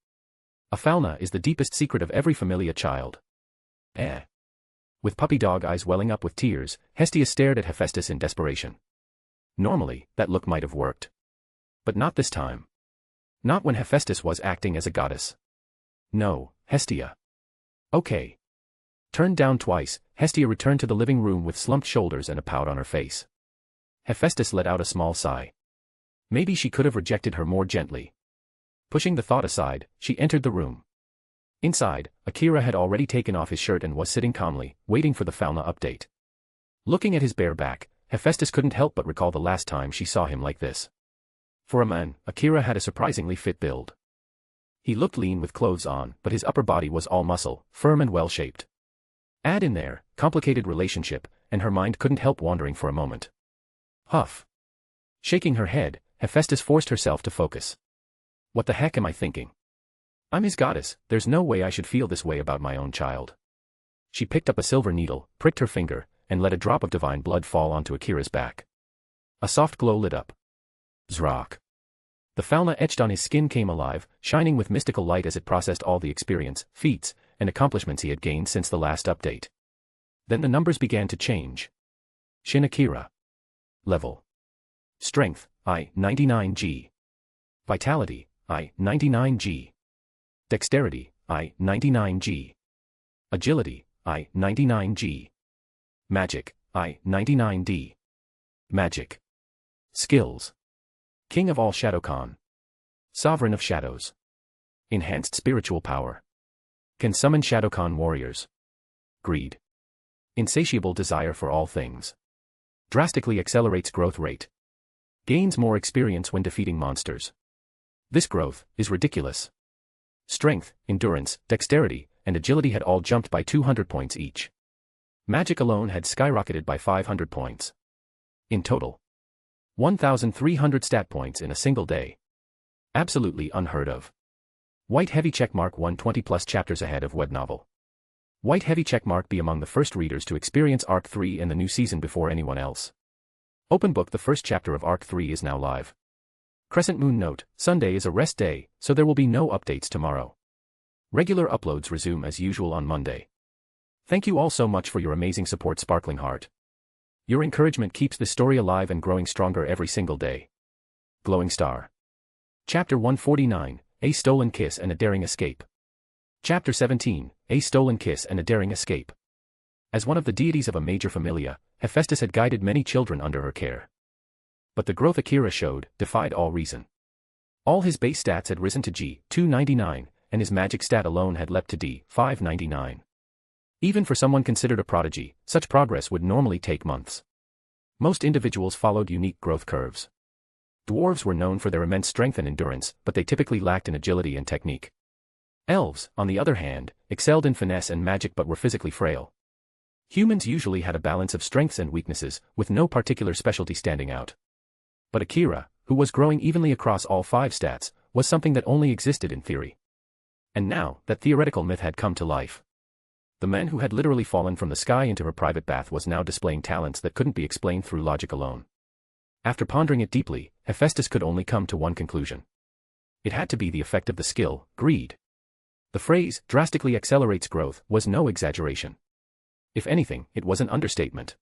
S3: A Falna is the deepest secret of every familia child. With puppy dog eyes welling up with tears, Hestia stared at Hephaestus in desperation. Normally, that look might have worked. But not this time. Not when Hephaestus was acting as a goddess. No, Hestia. Okay. Turned down twice, Hestia returned to the living room with slumped shoulders and a pout on her face. Hephaestus let out a small sigh. Maybe she could have rejected her more gently. Pushing the thought aside, she entered the room. Inside, Akira had already taken off his shirt and was sitting calmly, waiting for the Falna update. Looking at his bare back, Hephaestus couldn't help but recall the last time she saw him like this. For a man, Akira had a surprisingly fit build. He looked lean with clothes on, but his upper body was all muscle, firm and well-shaped. Add in there, complicated relationship, and her mind couldn't help wandering for a moment. Huff. Shaking her head, Hephaestus forced herself to focus. What the heck am I thinking? I'm his goddess, there's no way I should feel this way about my own child. She picked up a silver needle, pricked her finger, and let a drop of divine blood fall onto Akira's back. A soft glow lit up. Zrak. The Falna etched on his skin came alive, shining with mystical light as it processed all the experience, feats, and accomplishments he had gained since the last update. Then the numbers began to change. Shin Akira. Level. Strength, I, 99G. Vitality, I, 99G. Dexterity, I, 99G. Agility, I, 99G. Magic, I, 99D. Magic. Skills. King of all Shadowkan. Sovereign of Shadows. Enhanced spiritual power. Can summon Shadowkan warriors. Greed. Insatiable desire for all things. Drastically accelerates growth rate. Gains more experience when defeating monsters. This growth is ridiculous. Strength, endurance, dexterity, and agility had all jumped by 200 points each. Magic alone had skyrocketed by 500 points. In total, 1,300 stat points in a single day. Absolutely unheard of. White heavy checkmark 120 plus chapters ahead of web novel. White heavy checkmark be among the first readers to experience Arc 3 and the new season before anyone else. Open book the first chapter of Arc 3 is now live. Crescent moon note, Sunday is a rest day, so there will be no updates tomorrow. Regular uploads resume as usual on Monday. Thank you all so much for your amazing support, Sparkling Heart. Your encouragement keeps this story alive and growing stronger every single day. Glowing Star. Chapter 149, A Stolen Kiss and a Daring Escape. Chapter 17, A Stolen Kiss and a Daring Escape. As one of the deities of a major familia, Hephaestus had guided many children under her care. But the growth Akira showed defied all reason. All his base stats had risen to G, 299, and his magic stat alone had leapt to D, 599. Even for someone considered a prodigy, such progress would normally take months. Most individuals followed unique growth curves. Dwarves were known for their immense strength and endurance, but they typically lacked in agility and technique. Elves, on the other hand, excelled in finesse and magic but were physically frail. Humans usually had a balance of strengths and weaknesses, with no particular specialty standing out. But Akira, who was growing evenly across all 5 stats, was something that only existed in theory. And now, that theoretical myth had come to life. The man who had literally fallen from the sky into her private bath was now displaying talents that couldn't be explained through logic alone. After pondering it deeply, Hephaestus could only come to one conclusion. It had to be the effect of the skill, greed. The phrase, drastically accelerates growth, was no exaggeration. If anything, it was an understatement.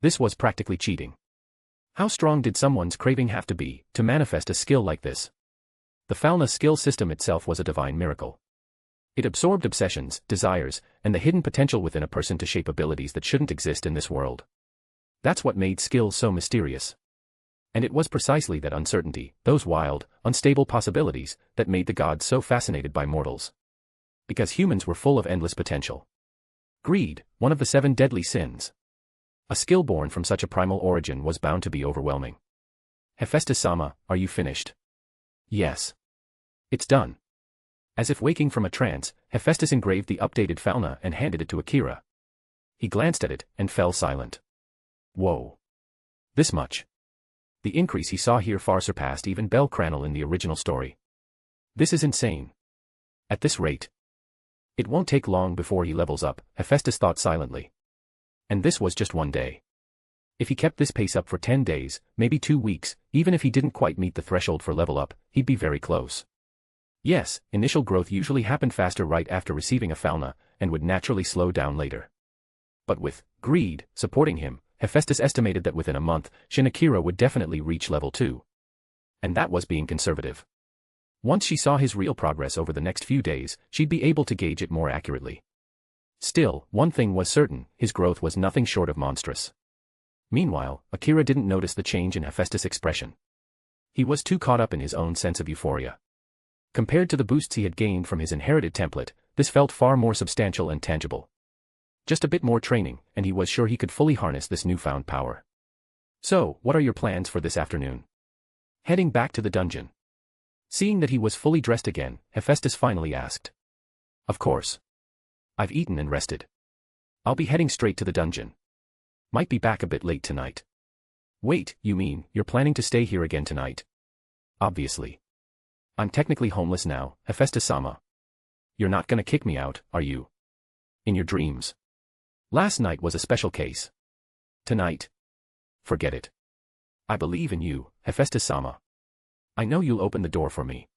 S3: This was practically cheating. How strong did someone's craving have to be to manifest a skill like this? The Falna skill system itself was a divine miracle. It absorbed obsessions, desires, and the hidden potential within a person to shape abilities that shouldn't exist in this world. That's what made skill so mysterious. And it was precisely that uncertainty, those wild, unstable possibilities, that made the gods so fascinated by mortals. Because humans were full of endless potential. Greed, one of the 7 deadly sins. A skill born from such a primal origin was bound to be overwhelming. Hephaestus-sama, are you finished? Yes. It's done. As if waking from a trance, Hephaestus engraved the updated Falna and handed it to Akira. He glanced at it and fell silent. Whoa. This much. The increase he saw here far surpassed even Bel Cranel in the original story. This is insane. At this rate. It won't take long before he levels up, Hephaestus thought silently. And this was just one day. If he kept this pace up for 10 days, maybe 2 weeks, even if he didn't quite meet the threshold for level up, he'd be very close. Yes, initial growth usually happened faster right after receiving a Falna, and would naturally slow down later. But with greed supporting him, Hephaestus estimated that within a month, Akira would definitely reach level 2. And that was being conservative. Once she saw his real progress over the next few days, she'd be able to gauge it more accurately. Still, one thing was certain, his growth was nothing short of monstrous. Meanwhile, Akira didn't notice the change in Hephaestus' expression. He was too caught up in his own sense of euphoria. Compared to the boosts he had gained from his inherited template, this felt far more substantial and tangible. Just a bit more training, and he was sure he could fully harness this newfound power. So, what are your plans for this afternoon? Heading back to the dungeon. Seeing that he was fully dressed again, Hephaestus finally asked. Of course. I've eaten and rested. I'll be heading straight to the dungeon. Might be back a bit late tonight. Wait, you mean, you're planning to stay here again tonight? Obviously. I'm technically homeless now, Hephaestus-sama. You're not gonna kick me out, are you? In your dreams. Last night was a special case. Tonight? Forget it. I believe in you, Hephaestus-sama. I know you'll open the door for me.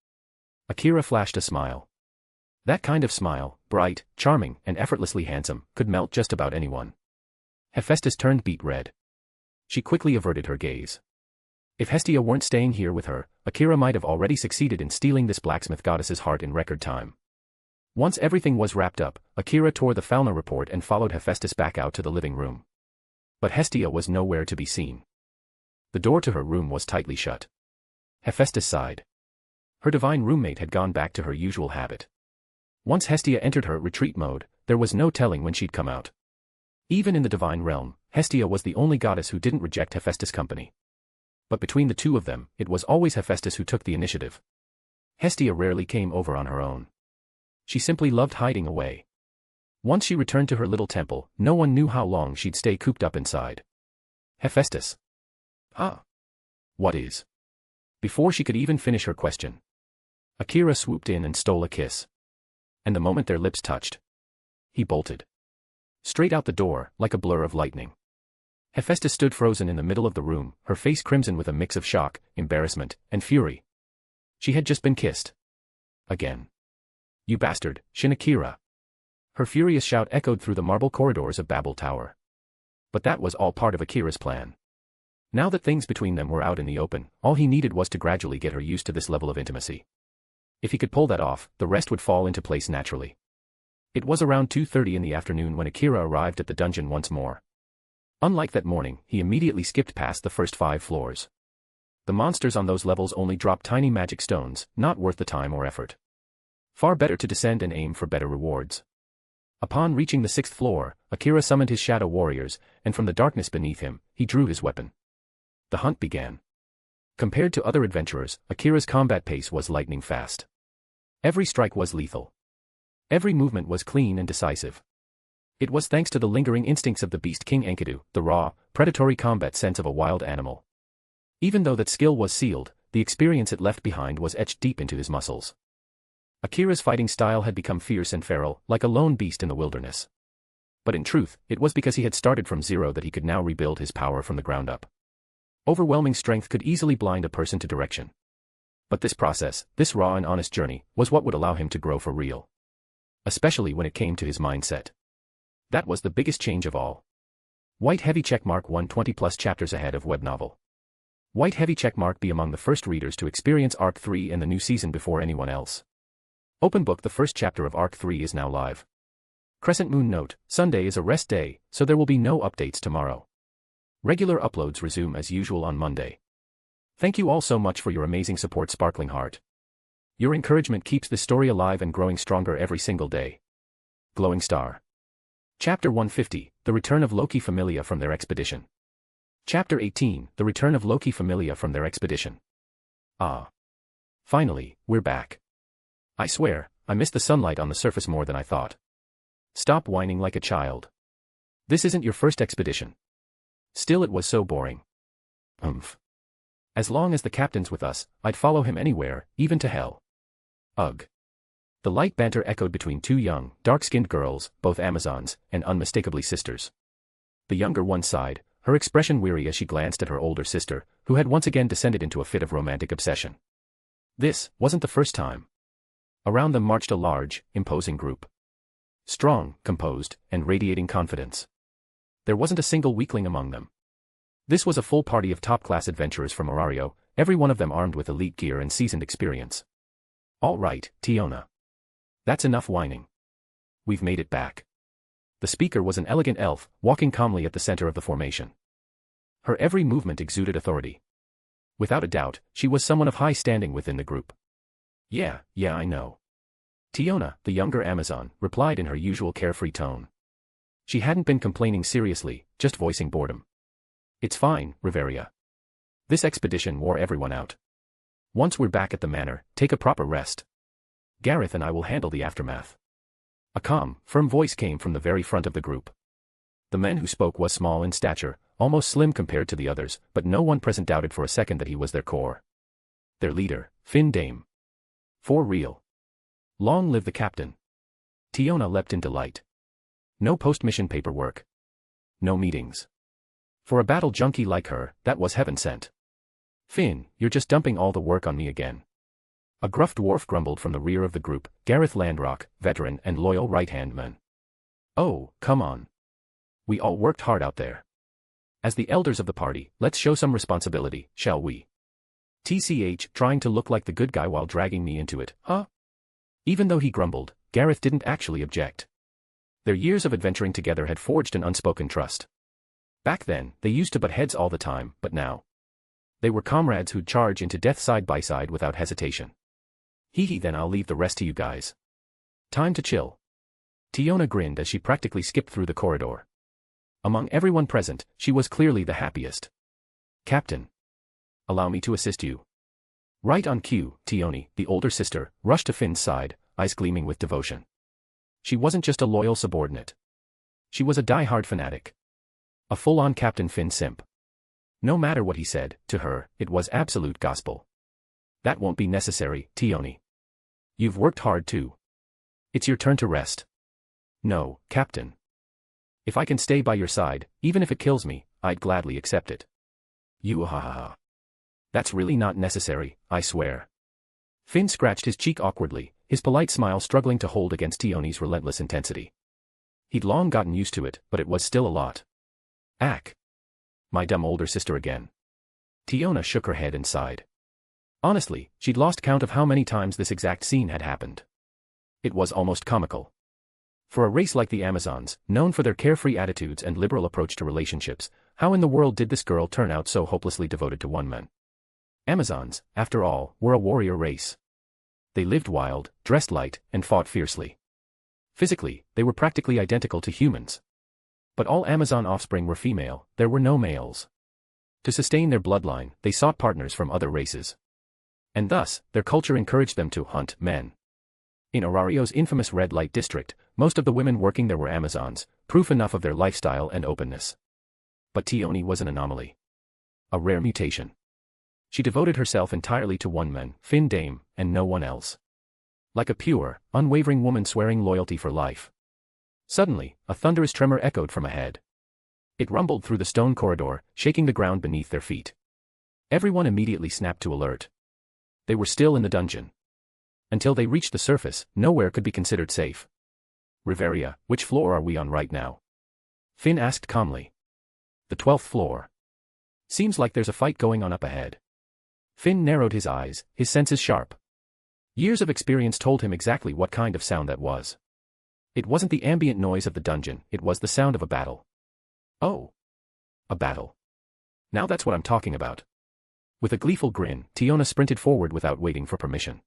S3: Akira flashed a smile. That kind of smile, bright, charming, and effortlessly handsome, could melt just about anyone. Hephaestus turned beet red. She quickly averted her gaze. If Hestia weren't staying here with her, Akira might have already succeeded in stealing this blacksmith goddess's heart in record time. Once everything was wrapped up, Akira tore the Falna report and followed Hephaestus back out to the living room. But Hestia was nowhere to be seen. The door to her room was tightly shut. Hephaestus sighed. Her divine roommate had gone back to her usual habit. Once Hestia entered her retreat mode, there was no telling when she'd come out. Even in the divine realm, Hestia was the only goddess who didn't reject Hephaestus' company. But between the two of them, it was always Hephaestus who took the initiative. Hestia rarely came over on her own. She simply loved hiding away. Once she returned to her little temple, no one knew how long she'd stay cooped up inside. Hephaestus. Ah. What is? Before she could even finish her question, Akira swooped in and stole a kiss. And the moment their lips touched, he bolted. Straight out the door, like a blur of lightning. Hephaestus stood frozen in the middle of the room, her face crimson with a mix of shock, embarrassment, and fury. She had just been kissed. Again. You bastard, Akira. Her furious shout echoed through the marble corridors of Babel Tower. But that was all part of Akira's plan. Now that things between them were out in the open, all he needed was to gradually get her used to this level of intimacy. If he could pull that off, the rest would fall into place naturally. It was around 2:30 in the afternoon when Akira arrived at the dungeon once more. Unlike that morning, he immediately skipped past the first 5 floors. The monsters on those levels only dropped tiny magic stones, not worth the time or effort. Far better to descend and aim for better rewards. Upon reaching the 6th floor, Akira summoned his shadow warriors, and from the darkness beneath him, he drew his weapon. The hunt began. Compared to other adventurers, Akira's combat pace was lightning fast. Every strike was lethal. Every movement was clean and decisive. It was thanks to the lingering instincts of the Beast King Enkidu, the raw, predatory combat sense of a wild animal. Even though that skill was sealed, the experience it left behind was etched deep into his muscles. Akira's fighting style had become fierce and feral, like a lone beast in the wilderness. But in truth, it was because he had started from zero that he could now rebuild his power from the ground up. Overwhelming strength could easily blind a person to direction. But this process, this raw and honest journey, was what would allow him to grow for real. Especially when it came to his mindset. That was the biggest change of all. White heavy checkmark 120+ chapters ahead of web novel. White heavy checkmark be among the first readers to experience Arc 3 and the new season before anyone else. Open book. The first chapter of Arc 3 is now live. Crescent Moon note, Sunday is a rest day, so there will be no updates tomorrow. Regular uploads resume as usual on Monday. Thank you all so much for your amazing support, Sparkling Heart. Your encouragement keeps this story alive and growing stronger every single day. Glowing Star. Chapter 150, The Return of Loki Familia from their expedition. Chapter 18, The Return of Loki Familia from their expedition. Ah. Finally, we're back. I swear, I missed the sunlight on the surface more than I thought. Stop whining like a child. This isn't your first expedition. Still, it was so boring. As long as the captain's with us, I'd follow him anywhere, even to hell. Ugh. The light banter echoed between two young, dark-skinned girls, both Amazons, and unmistakably sisters. The younger one sighed, her expression weary as she glanced at her older sister, who had once again descended into a fit of romantic obsession. This wasn't the first time. Around them marched a large, imposing group. Strong, composed, and radiating confidence. There wasn't a single weakling among them. This was a full party of top-class adventurers from Orario, every one of them armed with elite gear and seasoned experience. All right, Tiona. That's enough whining. We've made it back. The speaker was an elegant elf, walking calmly at the center of the formation. Her every movement exuded authority. Without a doubt, she was someone of high standing within the group. Yeah, I know. Tiona, the younger Amazon, replied in her usual carefree tone. She hadn't been complaining seriously, just voicing boredom. It's fine, Riveria. This expedition wore everyone out. Once we're back at the manor, take a proper rest. Gareth and I will handle the aftermath. A calm, firm voice came from the very front of the group. The man who spoke was small in stature, almost slim compared to the others, but no one present doubted for a second that he was their core. Their leader, Finn Dame. For real. Long live the captain. Tiona leapt in delight. No post-mission paperwork. No meetings. For a battle junkie like her, that was heaven sent. Finn, you're just dumping all the work on me again. A gruff dwarf grumbled from the rear of the group, Gareth Landrock, veteran and loyal right-hand man. Oh, come on. We all worked hard out there. As the elders of the party, let's show some responsibility, shall we? TCH, trying to look like the good guy while dragging me into it, huh? Even though he grumbled, Gareth didn't actually object. Their years of adventuring together had forged an unspoken trust. Back then, they used to butt heads all the time, but now. They were comrades who'd charge into death side by side without hesitation. Then I'll leave the rest to you guys. Time to chill. Tiona grinned as she practically skipped through the corridor. Among everyone present, she was clearly the happiest. Captain. Allow me to assist you. Right on cue, Tioni, the older sister, rushed to Finn's side, eyes gleaming with devotion. She wasn't just a loyal subordinate. She was a die-hard fanatic. A full-on Captain Finn simp. No matter what he said, to her, it was absolute gospel. That won't be necessary, Tioni. You've worked hard too. It's your turn to rest. No, Captain. If I can stay by your side, even if it kills me, I'd gladly accept it. You ha. That's really not necessary, I swear. Finn scratched his cheek awkwardly, his polite smile struggling to hold against Tioni's relentless intensity. He'd long gotten used to it, but it was still a lot. Ack. My dumb older sister again. Tiona shook her head and sighed. Honestly, she'd lost count of how many times this exact scene had happened. It was almost comical. For a race like the Amazons, known for their carefree attitudes and liberal approach to relationships, how in the world did this girl turn out so hopelessly devoted to one man? Amazons, after all, were a warrior race. They lived wild, dressed light, and fought fiercely. Physically, they were practically identical to humans. But all Amazon offspring were female, there were no males. To sustain their bloodline, they sought partners from other races. And thus, their culture encouraged them to hunt men. In Orario's infamous red light district, most of the women working there were Amazons, proof enough of their lifestyle and openness. But Tioni was an anomaly. A rare mutation. She devoted herself entirely to one man, Finn Dame, and no one else. Like a pure, unwavering woman swearing loyalty for life. Suddenly, a thunderous tremor echoed from ahead. It rumbled through the stone corridor, shaking the ground beneath their feet. Everyone immediately snapped to alert. They were still in the dungeon. Until they reached the surface, nowhere could be considered safe. Riveria, which floor are we on right now? Finn asked calmly. The 12th floor. Seems like there's a fight going on up ahead. Finn narrowed his eyes, his senses sharp. Years of experience told him exactly what kind of sound that was. It wasn't the ambient noise of the dungeon, it was the sound of a battle. Oh. A battle. Now that's what I'm talking about. With a gleeful grin, Tiona sprinted forward without waiting for permission.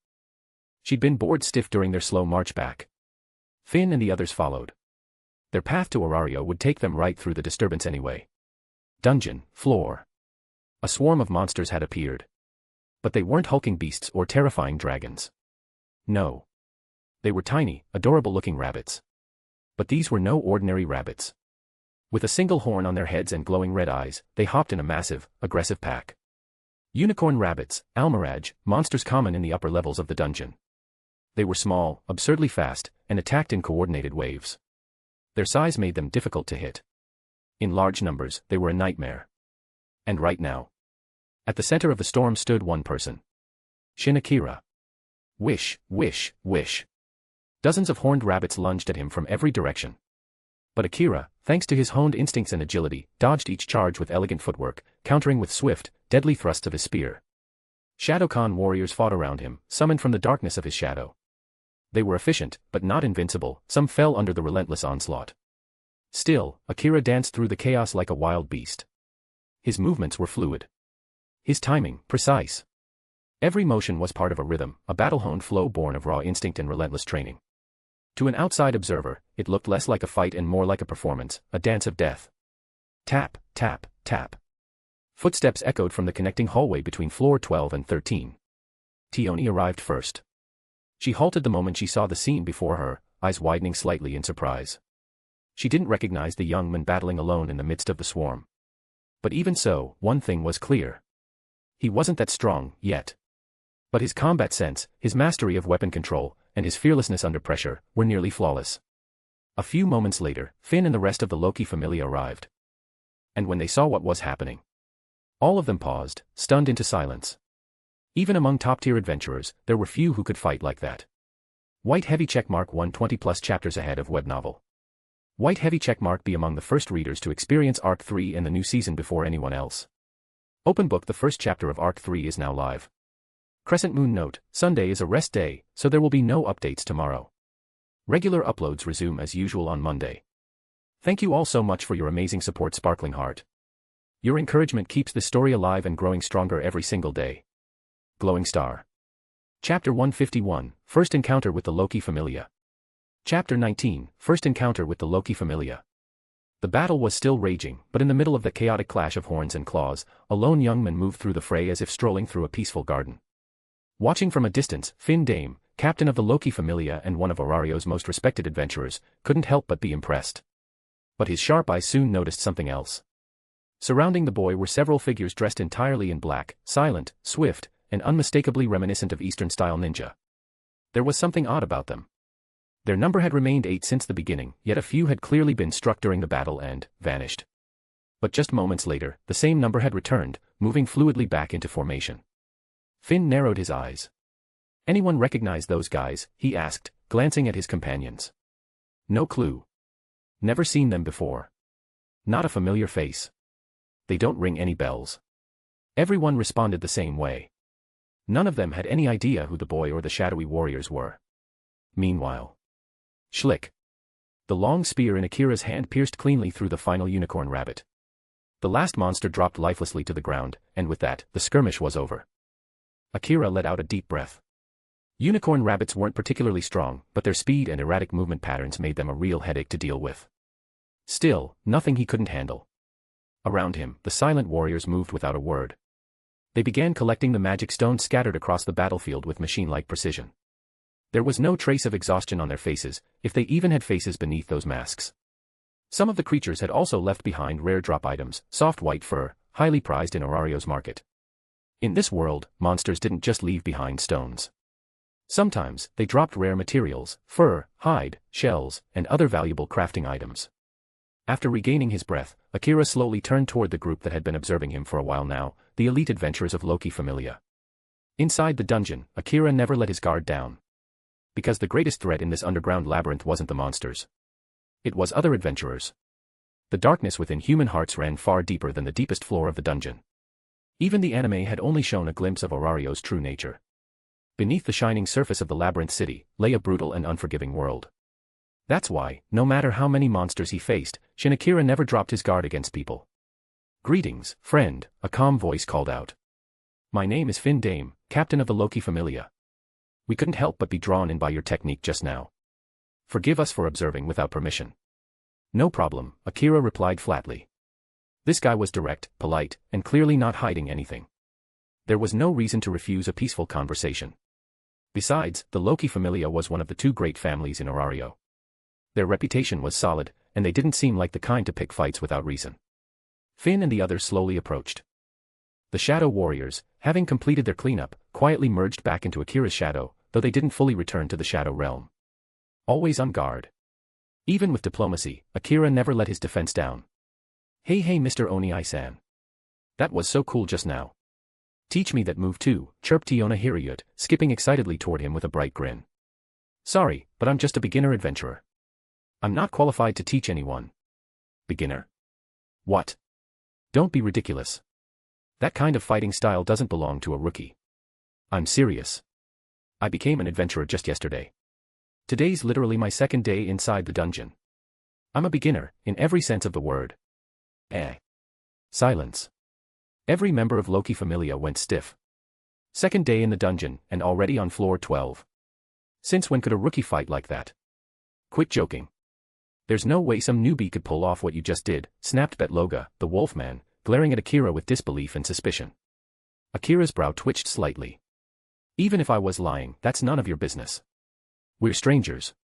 S3: She'd been bored stiff during their slow march back. Finn and the others followed. Their path to Orario would take them right through the disturbance anyway. Dungeon, floor. A swarm of monsters had appeared. But they weren't hulking beasts or terrifying dragons. No. They were tiny, adorable-looking rabbits. But these were no ordinary rabbits. With a single horn on their heads and glowing red eyes, they hopped in a massive, aggressive pack. Unicorn rabbits, almiraj, monsters common in the upper levels of the dungeon. They were small, absurdly fast, and attacked in coordinated waves. Their size made them difficult to hit. In large numbers, they were a nightmare. And right now, at the center of the storm stood one person. Shin Akira. Wish, wish, wish. Dozens of horned rabbits lunged at him from every direction. But Akira, thanks to his honed instincts and agility, dodged each charge with elegant footwork, countering with swift, deadly thrusts of his spear. Shadowkan warriors fought around him, summoned from the darkness of his shadow. They were efficient, but not invincible, some fell under the relentless onslaught. Still, Akira danced through the chaos like a wild beast. His movements were fluid. His timing, precise. Every motion was part of a rhythm, a battle-honed flow born of raw instinct and relentless training. To an outside observer, it looked less like a fight and more like a performance, a dance of death. Tap, tap, tap. Footsteps echoed from the connecting hallway between floor 12 and 13. Tioni arrived first. She halted the moment she saw the scene before her, eyes widening slightly in surprise. She didn't recognize the young man battling alone in the midst of the swarm. But even so, one thing was clear. He wasn't that strong, yet. But his combat sense, his mastery of weapon control, and his fearlessness under pressure, were nearly flawless. A few moments later, Finn and the rest of the Loki familia arrived. And when they saw what was happening, all of them paused, stunned into silence. Even among top-tier adventurers, there were few who could fight like that. White heavy checkmark 120+ chapters ahead of web novel. White heavy checkmark be among the first readers to experience Arc 3 in the new season before anyone else. Open book the first chapter of Arc 3 is now live. Crescent Moon note, Sunday is a rest day, so there will be no updates tomorrow. Regular uploads resume as usual on Monday. Thank you all so much for your amazing support, Sparkling Heart. Your encouragement keeps this story alive and growing stronger every single day. Glowing Star. Chapter 151, First Encounter with the Loki Familia. Chapter 19, First Encounter with the Loki Familia. The battle was still raging, but in the middle of the chaotic clash of horns and claws, a lone young man moved through the fray as if strolling through a peaceful garden. Watching from a distance, Finn Dame, captain of the Loki Familia and one of Orario's most respected adventurers, couldn't help but be impressed. But his sharp eyes soon noticed something else. Surrounding the boy were several figures dressed entirely in black, silent, swift, and unmistakably reminiscent of Eastern-style ninja. There was something odd about them. Their number had remained 8 since the beginning, yet a few had clearly been struck during the battle and vanished. But just moments later, the same number had returned, moving fluidly back into formation. Finn narrowed his eyes. Anyone recognize those guys? He asked, glancing at his companions. No clue. Never seen them before. Not a familiar face. They don't ring any bells. Everyone responded the same way. None of them had any idea who the boy or the shadowy warriors were. Meanwhile. Schlick. The long spear in Akira's hand pierced cleanly through the final unicorn rabbit. The last monster dropped lifelessly to the ground, and with that, the skirmish was over. Akira let out a deep breath. Unicorn rabbits weren't particularly strong, but their speed and erratic movement patterns made them a real headache to deal with. Still, nothing he couldn't handle. Around him, the silent warriors moved without a word. They began collecting the magic stones scattered across the battlefield with machine-like precision. There was no trace of exhaustion on their faces, if they even had faces beneath those masks. Some of the creatures had also left behind rare drop items, soft white fur, highly prized in Orario's market. In this world, monsters didn't just leave behind stones. Sometimes, they dropped rare materials, fur, hide, shells, and other valuable crafting items. After regaining his breath, Akira slowly turned toward the group that had been observing him for a while now, the elite adventurers of Loki Familia. Inside the dungeon, Akira never let his guard down. Because the greatest threat in this underground labyrinth wasn't the monsters. It was other adventurers. The darkness within human hearts ran far deeper than the deepest floor of the dungeon. Even the anime had only shown a glimpse of Orario's true nature. Beneath the shining surface of the labyrinth city, lay a brutal and unforgiving world. That's why, no matter how many monsters he faced, Akira never dropped his guard against people. "Greetings, friend," a calm voice called out. "My name is Finn Dame, captain of the Loki Familia. We couldn't help but be drawn in by your technique just now. Forgive us for observing without permission." "No problem," Akira replied flatly. This guy was direct, polite, and clearly not hiding anything. There was no reason to refuse a peaceful conversation. Besides, the Loki Familia was one of the two great families in Orario. Their reputation was solid, and they didn't seem like the kind to pick fights without reason. Finn and the others slowly approached. The Shadow Warriors, having completed their cleanup, quietly merged back into Akira's shadow, though they didn't fully return to the Shadow Realm. Always on guard. Even with diplomacy, Akira never let his defense down. Hey Mr. Oni-san. That was so cool just now. Teach me that move too, chirped Tiona Hirayut, skipping excitedly toward him with a bright grin. Sorry, but I'm just a beginner adventurer. I'm not qualified to teach anyone. Beginner? What? Don't be ridiculous. That kind of fighting style doesn't belong to a rookie. I'm serious. I became an adventurer just yesterday. Today's literally my second day inside the dungeon. I'm a beginner, in every sense of the word. Silence. Every member of Loki Familia went stiff. Second day in the dungeon, and already on floor 12. Since when could a rookie fight like that? Quit joking. There's no way some newbie could pull off what you just did, snapped Betloga, the wolfman, glaring at Akira with disbelief and suspicion. Akira's brow twitched slightly. Even if I was lying, that's none of your business. We're strangers.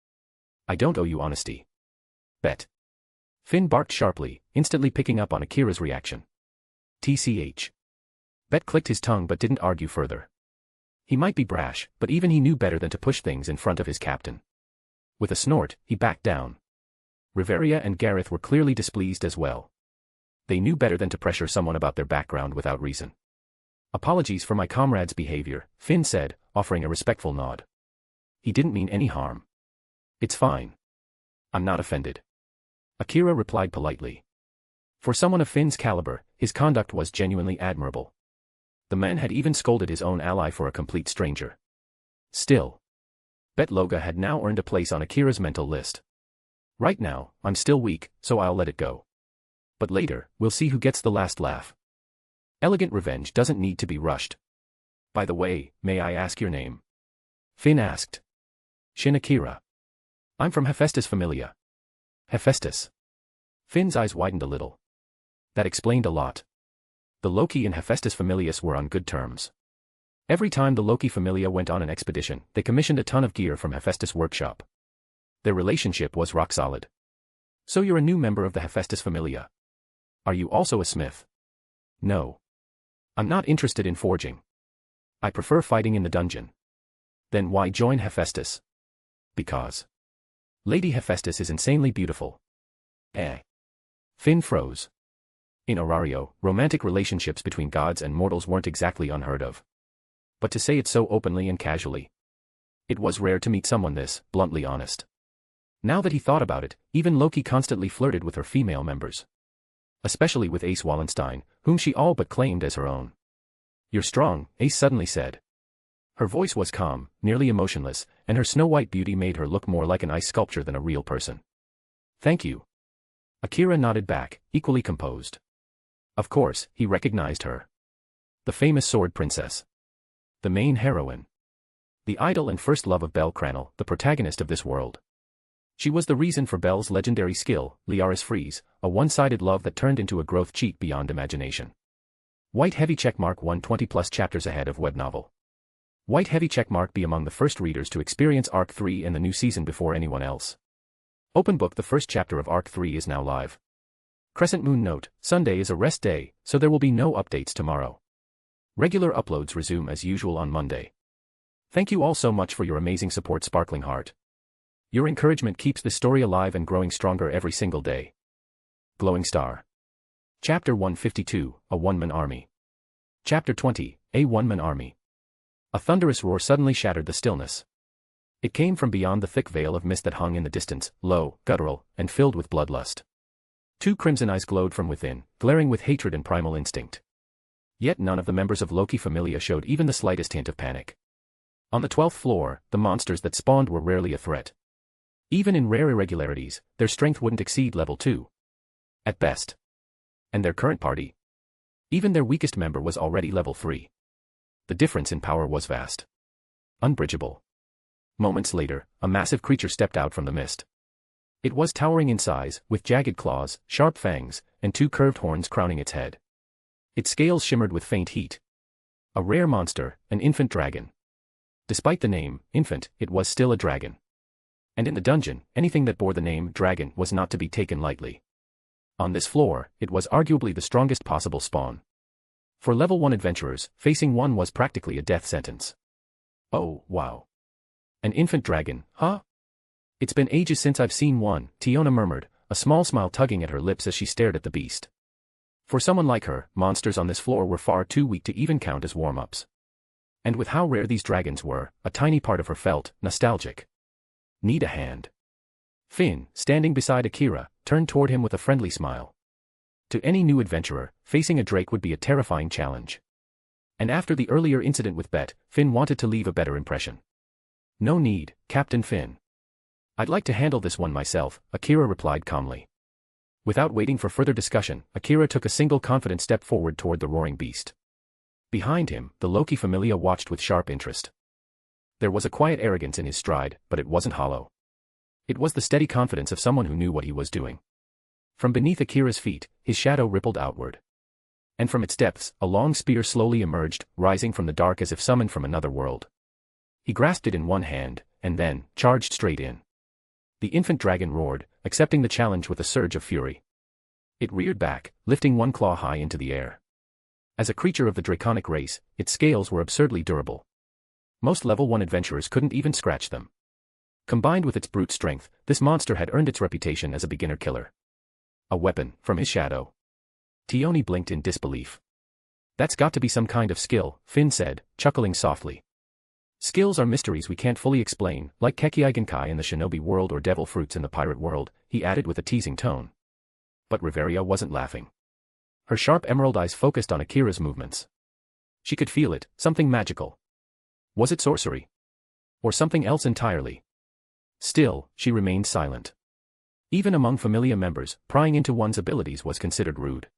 S3: I don't owe you honesty. Bet. Finn barked sharply, instantly picking up on Akira's reaction. TCH. Bet clicked his tongue but didn't argue further. He might be brash, but even he knew better than to push things in front of his captain. With a snort, he backed down. Riveria and Gareth were clearly displeased as well. They knew better than to pressure someone about their background without reason. Apologies for my comrade's behavior, Finn said, offering a respectful nod. He didn't mean any harm. It's fine. I'm not offended. Akira replied politely. For someone of Finn's caliber, his conduct was genuinely admirable. The man had even scolded his own ally for a complete stranger. Still. Betloga had now earned a place on Akira's mental list. Right now, I'm still weak, so I'll let it go. But later, we'll see who gets the last laugh. Elegant revenge doesn't need to be rushed. By the way, may I ask your name? Finn asked. Shin Akira. I'm from Hephaestus Familia. Hephaestus. Finn's eyes widened a little. That explained a lot. The Loki and Hephaestus Familius were on good terms. Every time the Loki Familia went on an expedition, they commissioned a ton of gear from Hephaestus' workshop. Their relationship was rock solid. So you're a new member of the Hephaestus Familia. Are you also a smith? No. I'm not interested in forging. I prefer fighting in the dungeon. Then why join Hephaestus? Because Lady Hephaestus is insanely beautiful. Finn froze. In Orario, romantic relationships between gods and mortals weren't exactly unheard of. But to say it so openly and casually. It was rare to meet someone this bluntly honest. Now that he thought about it, even Loki constantly flirted with her female members. Especially with Ace Wallenstein, whom she all but claimed as her own. You're strong, Ace suddenly said. Her voice was calm, nearly emotionless, and her snow-white beauty made her look more like an ice sculpture than a real person. Thank you. Akira nodded back, equally composed. Of course, he recognized her. The famous sword princess. The main heroine. The idol and first love of Bel Cranel, the protagonist of this world. She was the reason for Belle's legendary skill, Liaris Freeze, a one-sided love that turned into a growth cheat beyond imagination. White heavy checkmark 120 plus chapters ahead of web novel. White heavy checkmark be among the first readers to experience Arc 3 and the new season before anyone else. Open book. The first chapter of Arc 3 is now live. Crescent Moon note, Sunday is a rest day, so there will be no updates tomorrow. Regular uploads resume as usual on Monday. Thank you all so much for your amazing support, Sparkling Heart. Your encouragement keeps this story alive and growing stronger every single day. Glowing Star. Chapter 152, A One-Man Army. Chapter 20, A One-Man Army. A thunderous roar suddenly shattered the stillness. It came from beyond the thick veil of mist that hung in the distance, low, guttural, and filled with bloodlust. Two crimson eyes glowed from within, glaring with hatred and primal instinct. Yet none of the members of Loki Familia showed even the slightest hint of panic. On the 12th floor, the monsters that spawned were rarely a threat. Even in rare irregularities, their strength wouldn't exceed level 2. At best. And their current party? Even their weakest member was already level 3. The difference in power was vast. Unbridgeable. Moments later, a massive creature stepped out from the mist. It was towering in size, with jagged claws, sharp fangs, and two curved horns crowning its head. Its scales shimmered with faint heat. A rare monster, an infant dragon. Despite the name, infant, it was still a dragon. And in the dungeon, anything that bore the name dragon was not to be taken lightly. On this floor, it was arguably the strongest possible spawn. For level 1 adventurers, facing one was practically a death sentence. Oh, wow. An infant dragon, huh? It's been ages since I've seen one, Tiona murmured, a small smile tugging at her lips as she stared at the beast. For someone like her, monsters on this floor were far too weak to even count as warm-ups. And with how rare these dragons were, a tiny part of her felt nostalgic. Need a hand. Finn, standing beside Akira, turned toward him with a friendly smile. To any new adventurer, facing a drake would be a terrifying challenge. And after the earlier incident with Bet, Finn wanted to leave a better impression. No need, Captain Finn. I'd like to handle this one myself, Akira replied calmly. Without waiting for further discussion, Akira took a single confident step forward toward the roaring beast. Behind him, the Loki Familia watched with sharp interest. There was a quiet arrogance in his stride, but it wasn't hollow. It was the steady confidence of someone who knew what he was doing. From beneath Akira's feet, his shadow rippled outward. And from its depths, a long spear slowly emerged, rising from the dark as if summoned from another world. He grasped it in one hand, and then, charged straight in. The infant dragon roared, accepting the challenge with a surge of fury. It reared back, lifting one claw high into the air. As a creature of the draconic race, its scales were absurdly durable. Most level 1 adventurers couldn't even scratch them. Combined with its brute strength, this monster had earned its reputation as a beginner killer. A weapon, from his shadow. Tioni blinked in disbelief. That's got to be some kind of skill, Finn said, chuckling softly. Skills are mysteries we can't fully explain, like Kekkei Genkai in the shinobi world or devil fruits in the pirate world, he added with a teasing tone. But Riveria wasn't laughing. Her sharp emerald eyes focused on Akira's movements. She could feel it, something magical. Was it sorcery? Or something else entirely? Still, she remained silent. Even among Familia members, prying into one's abilities was considered rude.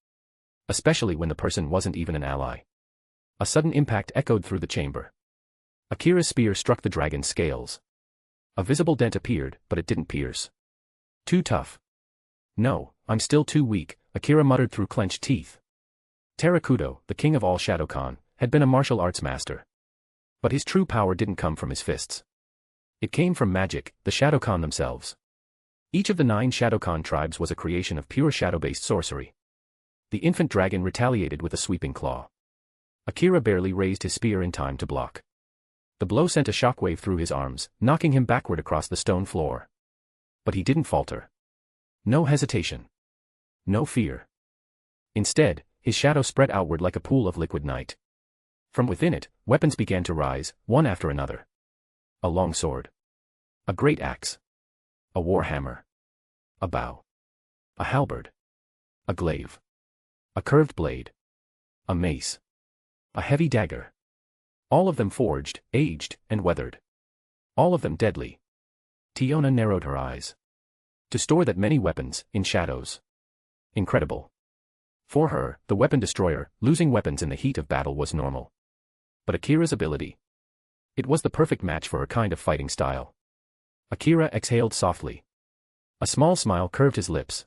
S3: Especially when the person wasn't even an ally. A sudden impact echoed through the chamber. Akira's spear struck the dragon's scales. A visible dent appeared, but it didn't pierce. Too tough. No, I'm still too weak, Akira muttered through clenched teeth. Terakudo, the king of all Shadowkan, had been a martial arts master. But his true power didn't come from his fists. It came from magic, the Shadowkan themselves. Each of the 9 Shadowkan tribes was a creation of pure shadow-based sorcery. The infant dragon retaliated with a sweeping claw. Akira barely raised his spear in time to block. The blow sent a shockwave through his arms, knocking him backward across the stone floor. But he didn't falter. No hesitation. No fear. Instead, his shadow spread outward like a pool of liquid night. From within it, weapons began to rise, one after another. A long sword. A great axe. A war hammer. A bow. A halberd. A glaive. A curved blade. A mace. A heavy dagger. All of them forged, aged, and weathered. All of them deadly. Tiona narrowed her eyes. To store that many weapons, in shadows. Incredible. For her, the weapon destroyer, losing weapons in the heat of battle was normal. But Akira's ability. It was the perfect match for her kind of fighting style. Akira exhaled softly. A small smile curved his lips.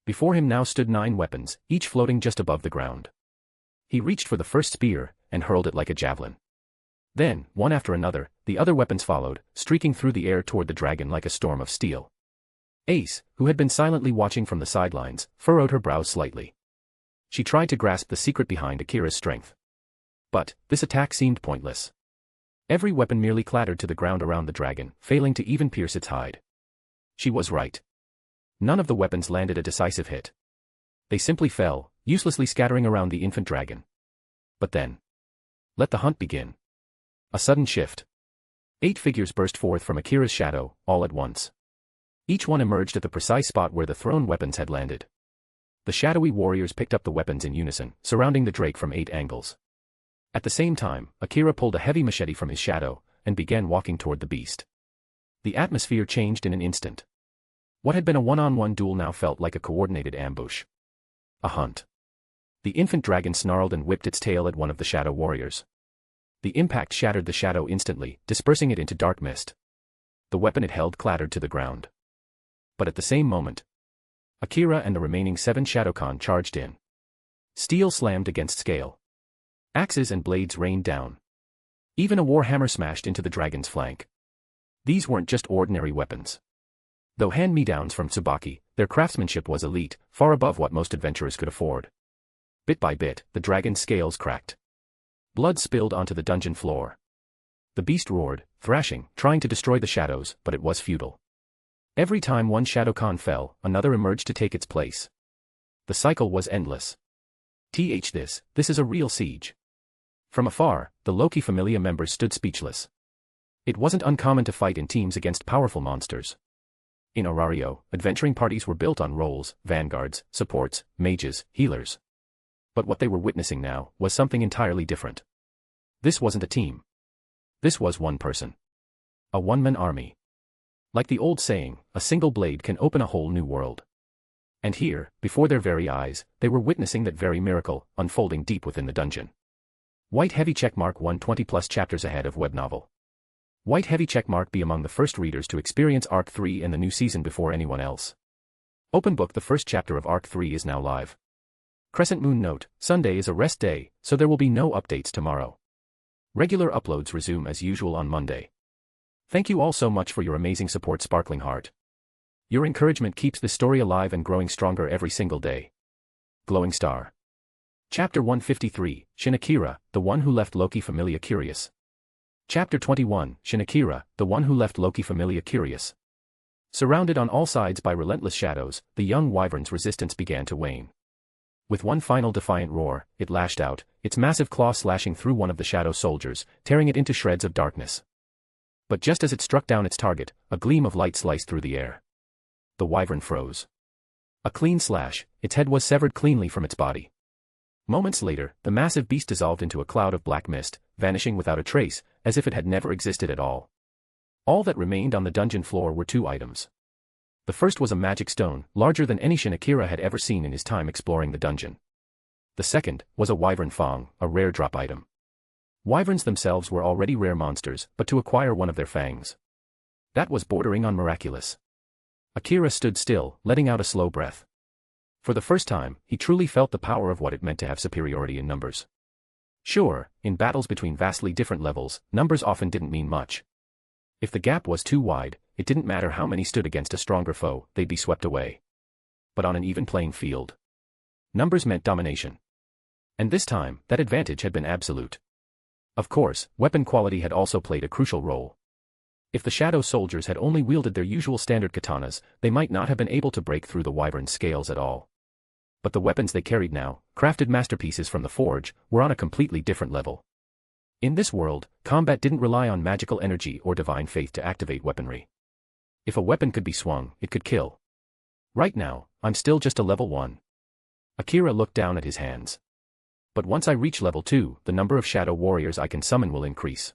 S3: Before him now stood 9 weapons, each floating just above the ground. He reached for the first spear, and hurled it like a javelin. Then, one after another, the other weapons followed, streaking through the air toward the dragon like a storm of steel. Ace, who had been silently watching from the sidelines, furrowed her brows slightly. She tried to grasp the secret behind Akira's strength. But, this attack seemed pointless. Every weapon merely clattered to the ground around the dragon, failing to even pierce its hide. She was right. None of the weapons landed a decisive hit. They simply fell, uselessly scattering around the infant dragon. But then, let the hunt begin. A sudden shift. 8 figures burst forth from Akira's shadow, all at once. Each one emerged at the precise spot where the thrown weapons had landed. The shadowy warriors picked up the weapons in unison, surrounding the drake from 8 angles. At the same time, Akira pulled a heavy machete from his shadow, and began walking toward the beast. The atmosphere changed in an instant. What had been a one-on-one duel now felt like a coordinated ambush. A hunt. The infant dragon snarled and whipped its tail at one of the shadow warriors. The impact shattered the shadow instantly, dispersing it into dark mist. The weapon it held clattered to the ground. But at the same moment, Akira and the remaining 7 Shadowkan charged in. Steel slammed against scale. Axes and blades rained down. Even a warhammer smashed into the dragon's flank. These weren't just ordinary weapons. Though hand-me-downs from Tsubaki, their craftsmanship was elite, far above what most adventurers could afford. Bit by bit, the dragon's scales cracked. Blood spilled onto the dungeon floor. The beast roared, thrashing, trying to destroy the shadows, but it was futile. Every time one Shadowkan fell, another emerged to take its place. The cycle was endless. This is a real siege. From afar, the Loki Familia members stood speechless. It wasn't uncommon to fight in teams against powerful monsters. In Orario, adventuring parties were built on roles, vanguards, supports, mages, healers. But what they were witnessing now was something entirely different. This wasn't a team. This was one person. A one-man army. Like the old saying, a single blade can open a whole new world. And here, before their very eyes, they were witnessing that very miracle, unfolding deep within the dungeon. White heavy checkmark 120+ chapters ahead of web novel. White heavy checkmark be among the first readers to experience Arc 3 and the new season before anyone else. Open book. The first chapter of Arc 3 is now live. Crescent moon note, Sunday is a rest day, so there will be no updates tomorrow. Regular uploads resume as usual on Monday. Thank you all so much for your amazing support, Sparkling Heart. Your encouragement keeps this story alive and growing stronger every single day. Glowing Star. Chapter 153, Shin Akira, the one who left Loki Familia curious. Chapter 21, Shin Akira, the one who left Loki Familia curious. Surrounded on all sides by relentless shadows, the young wyvern's resistance began to wane. With one final defiant roar, it lashed out, its massive claw slashing through one of the shadow soldiers, tearing it into shreds of darkness. But just as it struck down its target, a gleam of light sliced through the air. The wyvern froze. A clean slash, its head was severed cleanly from its body. Moments later, the massive beast dissolved into a cloud of black mist, vanishing without a trace, as if it had never existed at all. All that remained on the dungeon floor were 2 items. The first was a magic stone, larger than any Shin Akira had ever seen in his time exploring the dungeon. The second was a wyvern fang, a rare drop item. Wyverns themselves were already rare monsters, but to acquire one of their fangs, that was bordering on miraculous. Akira stood still, letting out a slow breath. For the first time, he truly felt the power of what it meant to have superiority in numbers. Sure, in battles between vastly different levels, numbers often didn't mean much. If the gap was too wide, it didn't matter how many stood against a stronger foe, they'd be swept away. But on an even playing field, numbers meant domination. And this time, that advantage had been absolute. Of course, weapon quality had also played a crucial role. If the shadow soldiers had only wielded their usual standard katanas, they might not have been able to break through the wyvern's scales at all. But the weapons they carried now, crafted masterpieces from the forge, were on a completely different level. In this world, combat didn't rely on magical energy or divine faith to activate weaponry. If a weapon could be swung, it could kill. Right now, I'm still just a level 1. Akira looked down at his hands. But once I reach level 2, the number of shadow warriors I can summon will increase.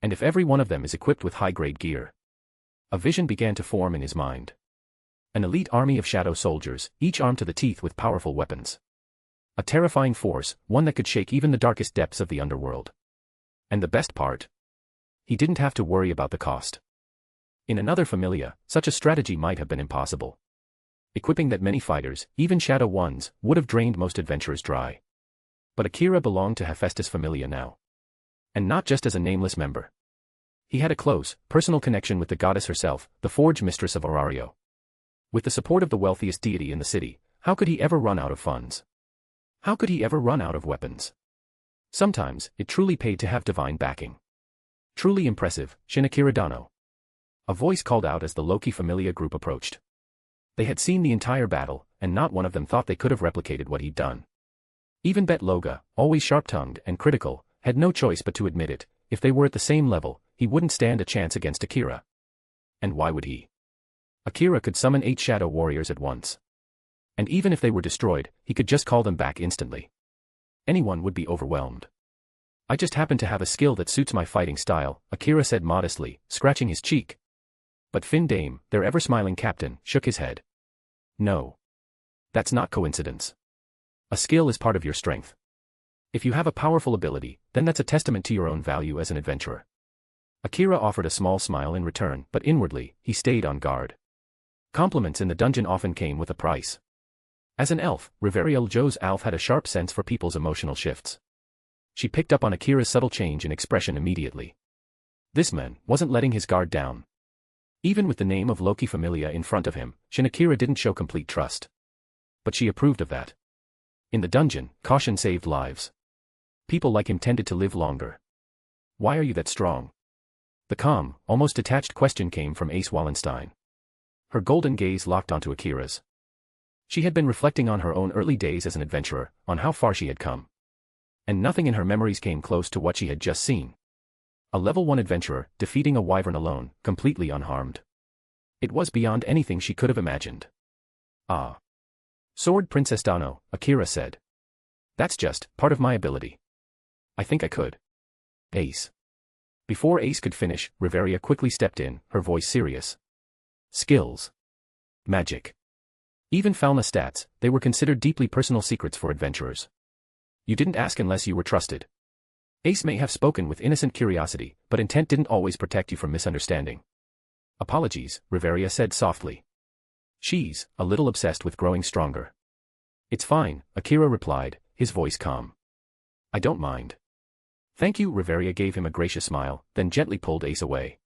S3: And if every one of them is equipped with high-grade gear. A vision began to form in his mind. An elite army of shadow soldiers, each armed to the teeth with powerful weapons. A terrifying force, one that could shake even the darkest depths of the underworld. And the best part? He didn't have to worry about the cost. In another familia, such a strategy might have been impossible. Equipping that many fighters, even shadow ones, would have drained most adventurers dry. But Akira belonged to Hephaestus familia now. And not just as a nameless member. He had a close, personal connection with the goddess herself, the forge mistress of Orario. With the support of the wealthiest deity in the city, how could he ever run out of funds? How could he ever run out of weapons? Sometimes, it truly paid to have divine backing. Truly impressive, Shin Akira Dano. A voice called out as the Loki familia group approached. They had seen the entire battle, and not one of them thought they could have replicated what he'd done. Even Bet Loga, always sharp-tongued and critical, had no choice but to admit it. If they were at the same level, he wouldn't stand a chance against Akira. And why would he? Akira could summon 8 shadow warriors at once. And even if they were destroyed, he could just call them back instantly. Anyone would be overwhelmed. I just happen to have a skill that suits my fighting style, Akira said modestly, scratching his cheek. But Fin Dame, their ever-smiling captain, shook his head. No. That's not coincidence. A skill is part of your strength. If you have a powerful ability, then that's a testament to your own value as an adventurer. Akira offered a small smile in return, but inwardly, he stayed on guard. Compliments in the dungeon often came with a price. As an elf, Riveriel Joe's Alf had a sharp sense for people's emotional shifts. She picked up on Akira's subtle change in expression immediately. This man wasn't letting his guard down. Even with the name of Loki Familia in front of him, Shin Akira didn't show complete trust. But she approved of that. In the dungeon, caution saved lives. People like him tended to live longer. Why are you that strong? The calm, almost detached question came from Ace Wallenstein. Her golden gaze locked onto Akira's. She had been reflecting on her own early days as an adventurer, on how far she had come. And nothing in her memories came close to what she had just seen. A level 1 adventurer, defeating a wyvern alone, completely unharmed. It was beyond anything she could have imagined. Ah. Sword Princess Dano, Akira said. That's just part of my ability. I think I could. Ace. Before Ace could finish, Riveria quickly stepped in, her voice serious. Skills. Magic. Even Falna stats, they were considered deeply personal secrets for adventurers. You didn't ask unless you were trusted. Ace may have spoken with innocent curiosity, but intent didn't always protect you from misunderstanding. Apologies, Riveria said softly. She's a little obsessed with growing stronger. It's fine, Akira replied, his voice calm. I don't mind. Thank you, Riveria gave him a gracious smile, then gently pulled Ace away.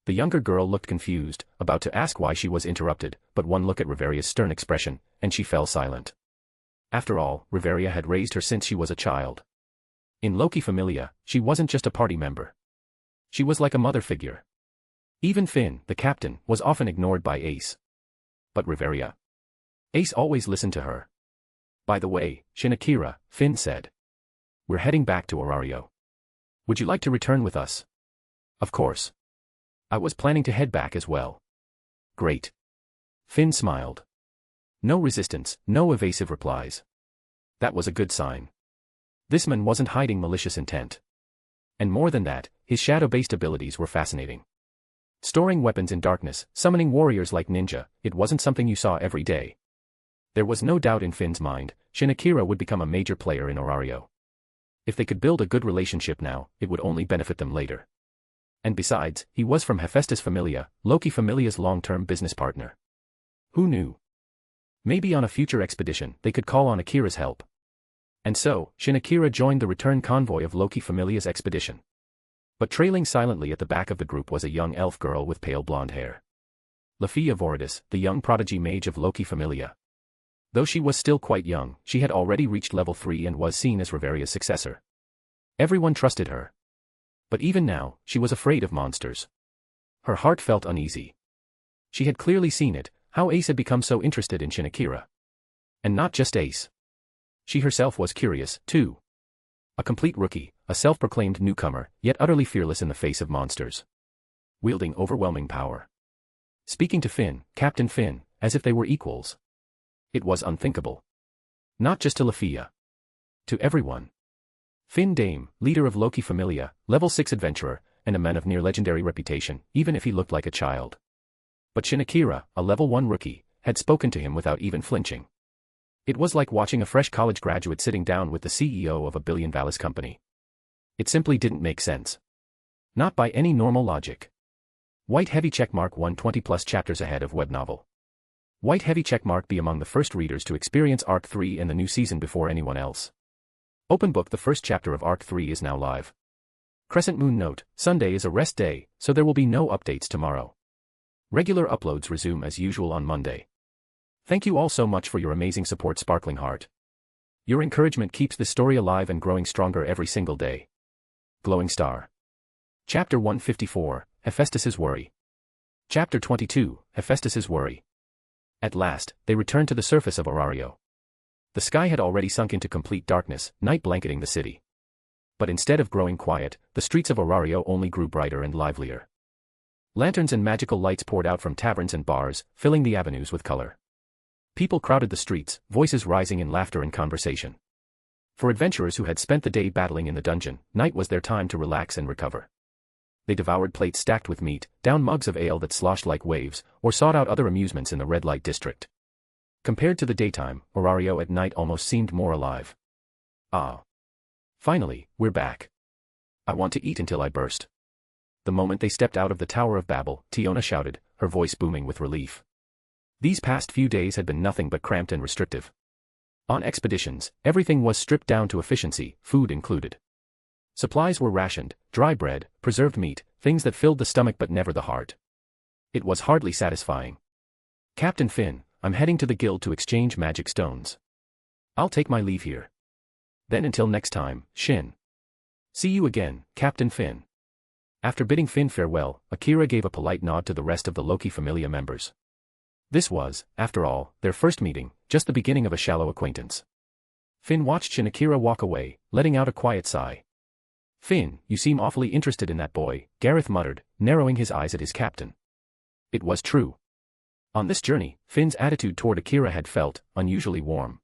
S3: The younger girl looked confused, about to ask why she was interrupted, but one look at Riveria's stern expression, and she fell silent. After all, Riveria had raised her since she was a child. In Loki Familia, she wasn't just a party member. She was like a mother figure. Even Finn, the captain, was often ignored by Ace. But Riveria. Ace always listened to her. By the way, Shin Akira, Finn said. We're heading back to Orario. Would you like to return with us? Of course. I was planning to head back as well. Great. Finn smiled. No resistance, no evasive replies. That was a good sign. This man wasn't hiding malicious intent. And more than that, his shadow-based abilities were fascinating. Storing weapons in darkness, summoning warriors like ninja, it wasn't something you saw every day. There was no doubt in Finn's mind, Shin Akira would become a major player in Orario. If they could build a good relationship now, it would only benefit them later. And besides, he was from Hephaestus Familia, Loki Familia's long-term business partner. Who knew? Maybe on a future expedition, they could call on Akira's help. And so, Shin Akira joined the return convoy of Loki Familia's expedition. But trailing silently at the back of the group was a young elf girl with pale blonde hair. Lafia Voridis, the young prodigy mage of Loki Familia. Though she was still quite young, she had already reached level 3 and was seen as Riveria's successor. Everyone trusted her. But even now, she was afraid of monsters. Her heart felt uneasy. She had clearly seen it, how Ace had become so interested in Shin Akira. And not just Ace. She herself was curious, too. A complete rookie, a self-proclaimed newcomer, yet utterly fearless in the face of monsters. Wielding overwhelming power. Speaking to Finn, Captain Finn, as if they were equals. It was unthinkable. Not just to Lafia. To everyone. Finn Dame, leader of Loki Familia, level 6 adventurer, and a man of near legendary reputation, even if he looked like a child. But Shin Akira, a level 1 rookie, had spoken to him without even flinching. It was like watching a fresh college graduate sitting down with the CEO of a billion-dollar company. It simply didn't make sense. Not by any normal logic. White heavy checkmark 120 plus chapters ahead of web novel. White heavy checkmark be among the first readers to experience Arc 3 and the new season before anyone else. Open book. The first chapter of Arc 3 is now live. Crescent Moon note, Sunday is a rest day, so there will be no updates tomorrow. Regular uploads resume as usual on Monday. Thank you all so much for your amazing support, Sparkling Heart. Your encouragement keeps the story alive and growing stronger every single day. Glowing Star. Chapter 154, Hephaestus's Worry. Chapter 22, Hephaestus's Worry. At last, they returned to the surface of Orario. The sky had already sunk into complete darkness, night blanketing the city. But instead of growing quiet, the streets of Orario only grew brighter and livelier. Lanterns and magical lights poured out from taverns and bars, filling the avenues with color. People crowded the streets, voices rising in laughter and conversation. For adventurers who had spent the day battling in the dungeon, night was their time to relax and recover. They devoured plates stacked with meat, downed mugs of ale that sloshed like waves, or sought out other amusements in the red light district. Compared to the daytime, Orario at night almost seemed more alive. Ah. Finally, we're back. I want to eat until I burst. The moment they stepped out of the Tower of Babel, Tiona shouted, her voice booming with relief. These past few days had been nothing but cramped and restrictive. On expeditions, everything was stripped down to efficiency, food included. Supplies were rationed, dry bread, preserved meat, things that filled the stomach but never the heart. It was hardly satisfying. Captain Finn, I'm heading to the guild to exchange magic stones. I'll take my leave here. Then until next time, Shin. See you again, Captain Finn. After bidding Finn farewell, Akira gave a polite nod to the rest of the Loki Familia members. This was, after all, their first meeting, just the beginning of a shallow acquaintance. Finn watched Shin Akira walk away, letting out a quiet sigh. Finn, you seem awfully interested in that boy, Gareth muttered, narrowing his eyes at his captain. It was true. On this journey, Finn's attitude toward Akira had felt unusually warm.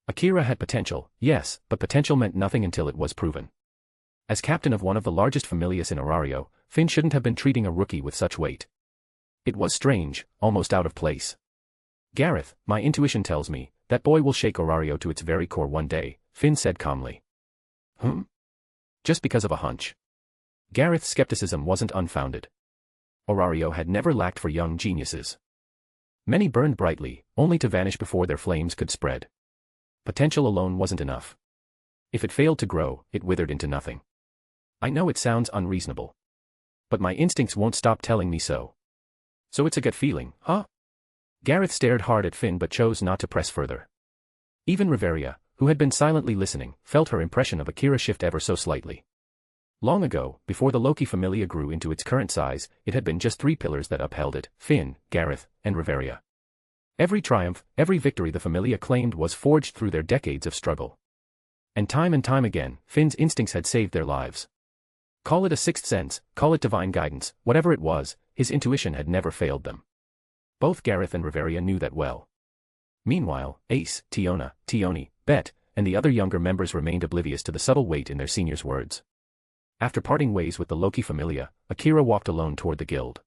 S3: Akira had potential, yes, but potential meant nothing until it was proven. As captain of one of the largest familias in Orario, Finn shouldn't have been treating a rookie with such weight. It was strange, almost out of place. Gareth, my intuition tells me, that boy will shake Orario to its very core one day, Finn said calmly. Just because of a hunch. Gareth's skepticism wasn't unfounded. Orario had never lacked for young geniuses. Many burned brightly, only to vanish before their flames could spread. Potential alone wasn't enough. If it failed to grow, it withered into nothing. I know it sounds unreasonable. But my instincts won't stop telling me so. So it's a gut feeling, huh? Gareth stared hard at Finn but chose not to press further. Even Riveria, who had been silently listening, felt her impression of Akira shift ever so slightly. Long ago, before the Loki Familia grew into its current size, it had been just three pillars that upheld it, Finn, Gareth, and Riveria. Every triumph, every victory the Familia claimed was forged through their decades of struggle. And time again, Finn's instincts had saved their lives. Call it a sixth sense, call it divine guidance, whatever it was, his intuition had never failed them. Both Gareth and Riveria knew that well. Meanwhile, Ace, Tiona, Tioni, Bet, and the other younger members remained oblivious to the subtle weight in their seniors' words. After parting ways with the Loki Familia, Akira walked alone toward the guild.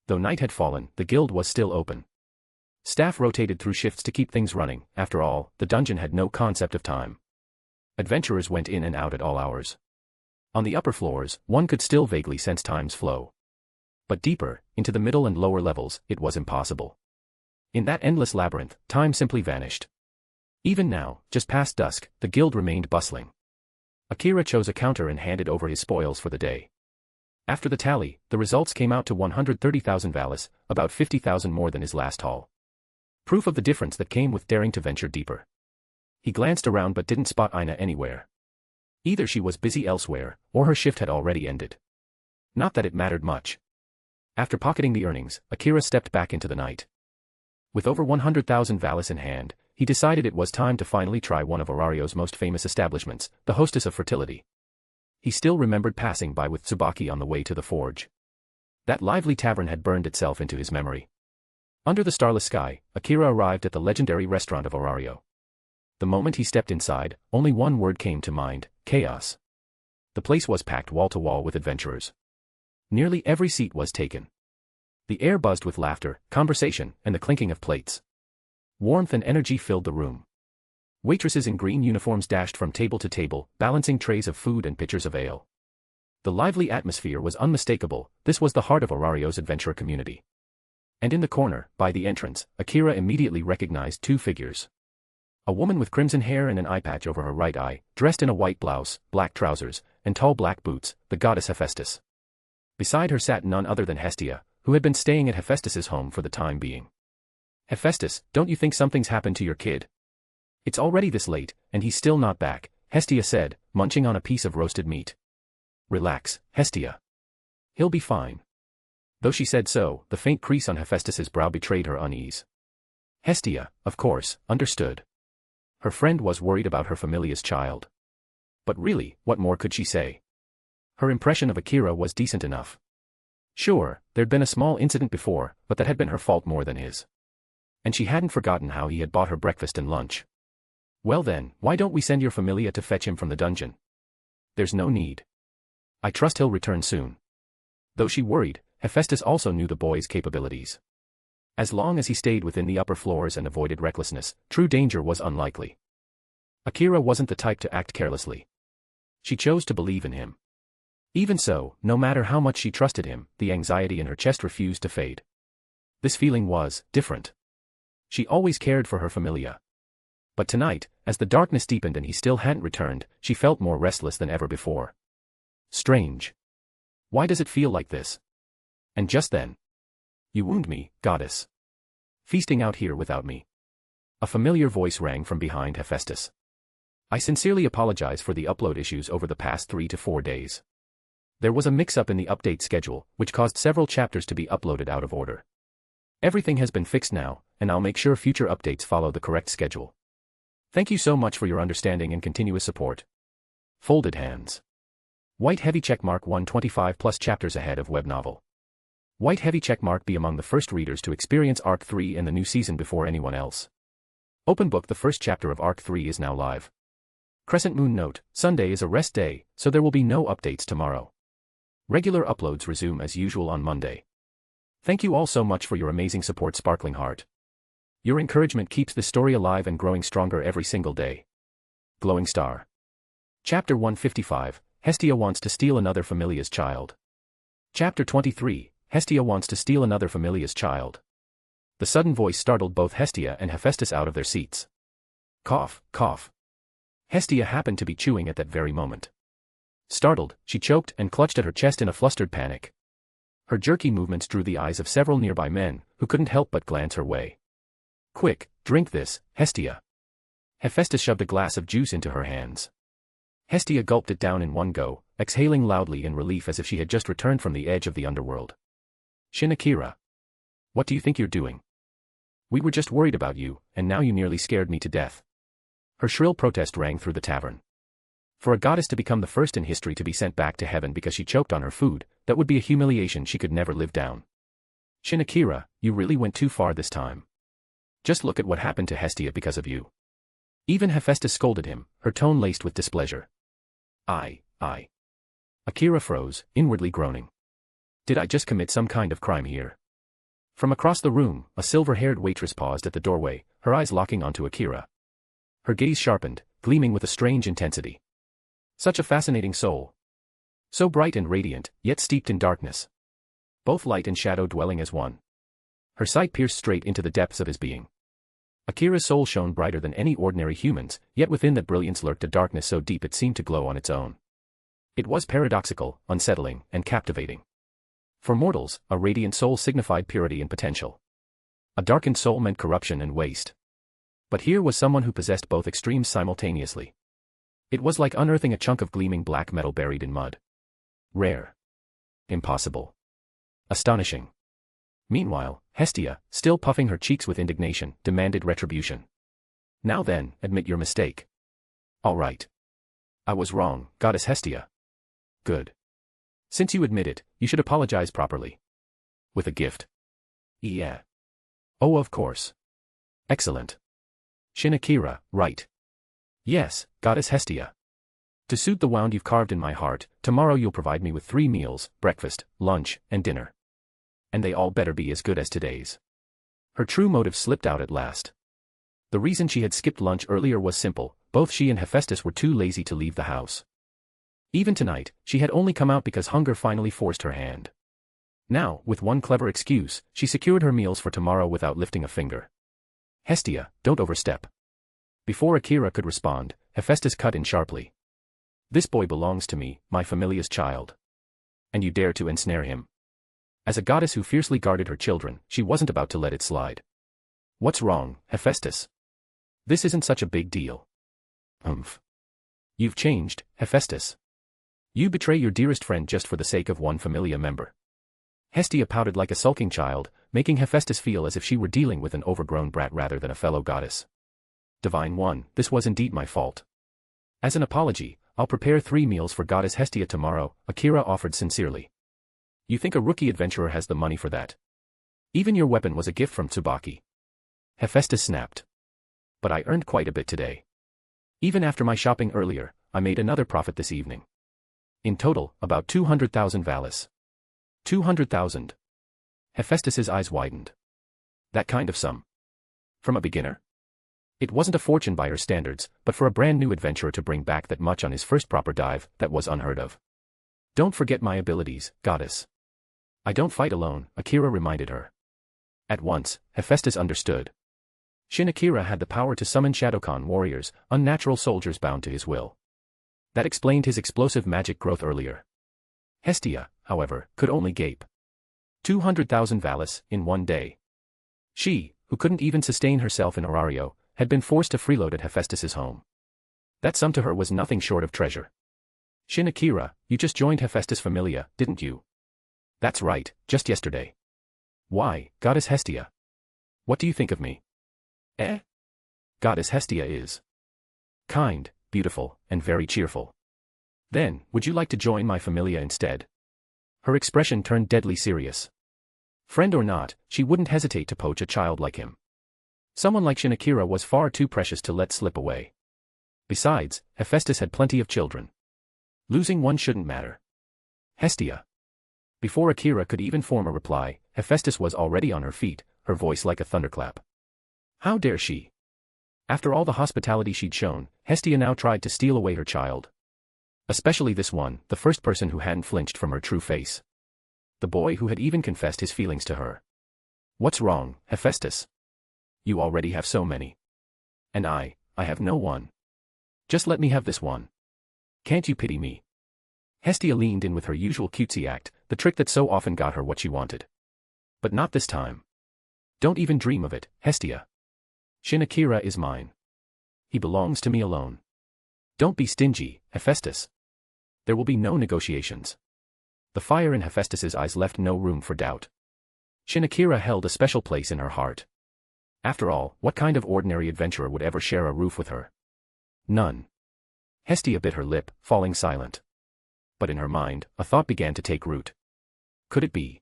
S3: Though night had fallen, the guild was still open. Staff rotated through shifts to keep things running. After all, the dungeon had no concept of time. Adventurers went in and out at all hours. On the upper floors, one could still vaguely sense time's flow. But deeper, into the middle and lower levels, it was impossible. In that endless labyrinth, time simply vanished. Even now, just past dusk, the guild remained bustling. Akira chose a counter and handed over his spoils for the day. After the tally, the results came out to 130,000 valis, about 50,000 more than his last haul. Proof of the difference that came with daring to venture deeper. He glanced around but didn't spot Aina anywhere. Either she was busy elsewhere, or her shift had already ended. Not that it mattered much. After pocketing the earnings, Akira stepped back into the night. With over 100,000 valis in hand, he decided it was time to finally try one of Orario's most famous establishments, the Hostess of Fertility. He still remembered passing by with Tsubaki on the way to the forge. That lively tavern had burned itself into his memory. Under the starless sky, Akira arrived at the legendary restaurant of Orario. The moment he stepped inside, only one word came to mind: chaos. The place was packed wall to wall with adventurers. Nearly every seat was taken. The air buzzed with laughter, conversation, and the clinking of plates. Warmth and energy filled the room. Waitresses in green uniforms dashed from table to table, balancing trays of food and pitchers of ale. The lively atmosphere was unmistakable. This was the heart of Orario's adventurer community. And in the corner, by the entrance, Akira immediately recognized two figures. A woman with crimson hair and an eye patch over her right eye, dressed in a white blouse, black trousers, and tall black boots, the goddess Hephaestus. Beside her sat none other than Hestia, who had been staying at Hephaestus's home for the time being. "Hephaestus, don't you think something's happened to your kid? It's already this late, and he's still not back," Hestia said, munching on a piece of roasted meat. "Relax, Hestia. He'll be fine." Though she said so, the faint crease on Hephaestus's brow betrayed her unease. Hestia, of course, understood. Her friend was worried about her familia's child. But really, what more could she say? Her impression of Akira was decent enough. Sure, there'd been a small incident before, but that had been her fault more than his. And she hadn't forgotten how he had bought her breakfast and lunch. "Well then, why don't we send your familia to fetch him from the dungeon?" "There's no need. I trust he'll return soon." Though she worried, Hephaestus also knew the boy's capabilities. As long as he stayed within the upper floors and avoided recklessness, true danger was unlikely. Akira wasn't the type to act carelessly. She chose to believe in him. Even so, no matter how much she trusted him, the anxiety in her chest refused to fade. This feeling was different. She always cared for her familia. But tonight, as the darkness deepened and he still hadn't returned, she felt more restless than ever before. Strange. Why does it feel like this? And just then, "You wound me, goddess. Feasting out here without me." A familiar voice rang from behind Hephaestus. "I sincerely apologize for the upload issues over the past 3 to 4 days. There was a mix-up in the update schedule, which caused several chapters to be uploaded out of order. Everything has been fixed now, and I'll make sure future updates follow the correct schedule. Thank you so much for your understanding and continuous support." Folded hands. White heavy checkmark 125 plus chapters ahead of web novel. White heavy checkmark be among the first readers to experience Arc 3 and the new season before anyone else. Open book. The first chapter of Arc 3 is now live. Crescent moon note, Sunday is a rest day, so there will be no updates tomorrow. Regular uploads resume as usual on Monday. Thank you all so much for your amazing support, Sparkling Heart. Your encouragement keeps the story alive and growing stronger every single day. Glowing Star. Chapter 155, Hestia wants to steal another familia's child. Chapter 23, Hestia wants to steal another familia's child. The sudden voice startled both Hestia and Hephaestus out of their seats. Cough, cough. Hestia happened to be chewing at that very moment. Startled, she choked and clutched at her chest in a flustered panic. Her jerky movements drew the eyes of several nearby men, who couldn't help but glance her way. Quick, drink this, Hestia. Hephaestus shoved a glass of juice into her hands. Hestia gulped it down in one go, exhaling loudly in relief as if she had just returned from the edge of the underworld. Shin Akira. What do you think you're doing? We were just worried about you, and now you nearly scared me to death. Her shrill protest rang through the tavern. For a goddess to become the first in history to be sent back to heaven because she choked on her food, that would be a humiliation she could never live down. Shin Akira, you really went too far this time. Just look at what happened to Hestia because of you. Even Hephaestus scolded him, her tone laced with displeasure. I. Akira froze, inwardly groaning. Did I just commit some kind of crime here? From across the room, a silver-haired waitress paused at the doorway, her eyes locking onto Akira. Her gaze sharpened, gleaming with a strange intensity. Such a fascinating soul. So bright and radiant, yet steeped in darkness. Both light and shadow dwelling as one. Her sight pierced straight into the depths of his being. Akira's soul shone brighter than any ordinary human's, yet within that brilliance lurked a darkness so deep it seemed to glow on its own. It was paradoxical, unsettling, and captivating. For mortals, a radiant soul signified purity and potential. A darkened soul meant corruption and waste. But here was someone who possessed both extremes simultaneously. It was like unearthing a chunk of gleaming black metal buried in mud. Rare. Impossible. Astonishing. Meanwhile, Hestia, still puffing her cheeks with indignation, demanded retribution. Now then, admit your mistake. All right. I was wrong, Goddess Hestia. Good. Since you admit it, you should apologize properly. With a gift. Yeah. Oh, of course. Excellent. Shin Akira, right. Yes, Goddess Hestia. To suit the wound you've carved in my heart, tomorrow you'll provide me with 3 meals, breakfast, lunch, and dinner. And they all better be as good as today's. Her true motive slipped out at last. The reason she had skipped lunch earlier was simple, both she and Hephaestus were too lazy to leave the house. Even tonight, she had only come out because hunger finally forced her hand. Now, with one clever excuse, she secured her meals for tomorrow without lifting a finger. Hestia, don't overstep. Before Akira could respond, Hephaestus cut in sharply. This boy belongs to me, my familia's child. And you dare to ensnare him. As a goddess who fiercely guarded her children, she wasn't about to let it slide. What's wrong, Hephaestus? This isn't such a big deal. Humph. You've changed, Hephaestus. You betray your dearest friend just for the sake of one familia member. Hestia pouted like a sulking child, making Hephaestus feel as if she were dealing with an overgrown brat rather than a fellow goddess. Divine One, this was indeed my fault. As an apology, I'll prepare 3 meals for Goddess Hestia tomorrow, Akira offered sincerely. You think a rookie adventurer has the money for that? Even your weapon was a gift from Tsubaki. Hephaestus snapped. But I earned quite a bit today. Even after my shopping earlier, I made another profit this evening. In total, about 200,000 valis. 200,000. Hephaestus's eyes widened. That kind of sum. From a beginner? It wasn't a fortune by her standards, but for a brand new adventurer to bring back that much on his first proper dive, that was unheard of. Don't forget my abilities, goddess. I don't fight alone, Akira reminded her. At once, Hephaestus understood. Shin Akira had the power to summon Shadowkan warriors, unnatural soldiers bound to his will. That explained his explosive magic growth earlier. Hestia, however, could only gape. 200,000 valis, in one day. She, who couldn't even sustain herself in Orario, had been forced to freeload at Hephaestus's home. That sum to her was nothing short of treasure. Shin Akira, you just joined Hephaestus Familia, didn't you? That's right, just yesterday. Why, Goddess Hestia? What do you think of me? Goddess Hestia is kind, beautiful, and very cheerful. Then, would you like to join my Familia instead? Her expression turned deadly serious. Friend or not, she wouldn't hesitate to poach a child like him. Someone like Shin Akira was far too precious to let slip away. Besides, Hephaestus had plenty of children. Losing one shouldn't matter. Hestia. Before Akira could even form a reply, Hephaestus was already on her feet, her voice like a thunderclap. How dare she? After all the hospitality she'd shown, Hestia now tried to steal away her child. Especially this one, the first person who hadn't flinched from her true face. The boy who had even confessed his feelings to her. What's wrong, Hephaestus? You already have so many. And I have no one. Just let me have this one. Can't you pity me? Hestia leaned in with her usual cutesy act, the trick that so often got her what she wanted. But not this time. Don't even dream of it, Hestia. Shin Akira is mine. He belongs to me alone. Don't be stingy, Hephaestus. There will be no negotiations. The fire in Hephaestus's eyes left no room for doubt. Shin Akira held a special place in her heart. After all, what kind of ordinary adventurer would ever share a roof with her? None. Hestia bit her lip, falling silent. But in her mind, a thought began to take root. Could it be?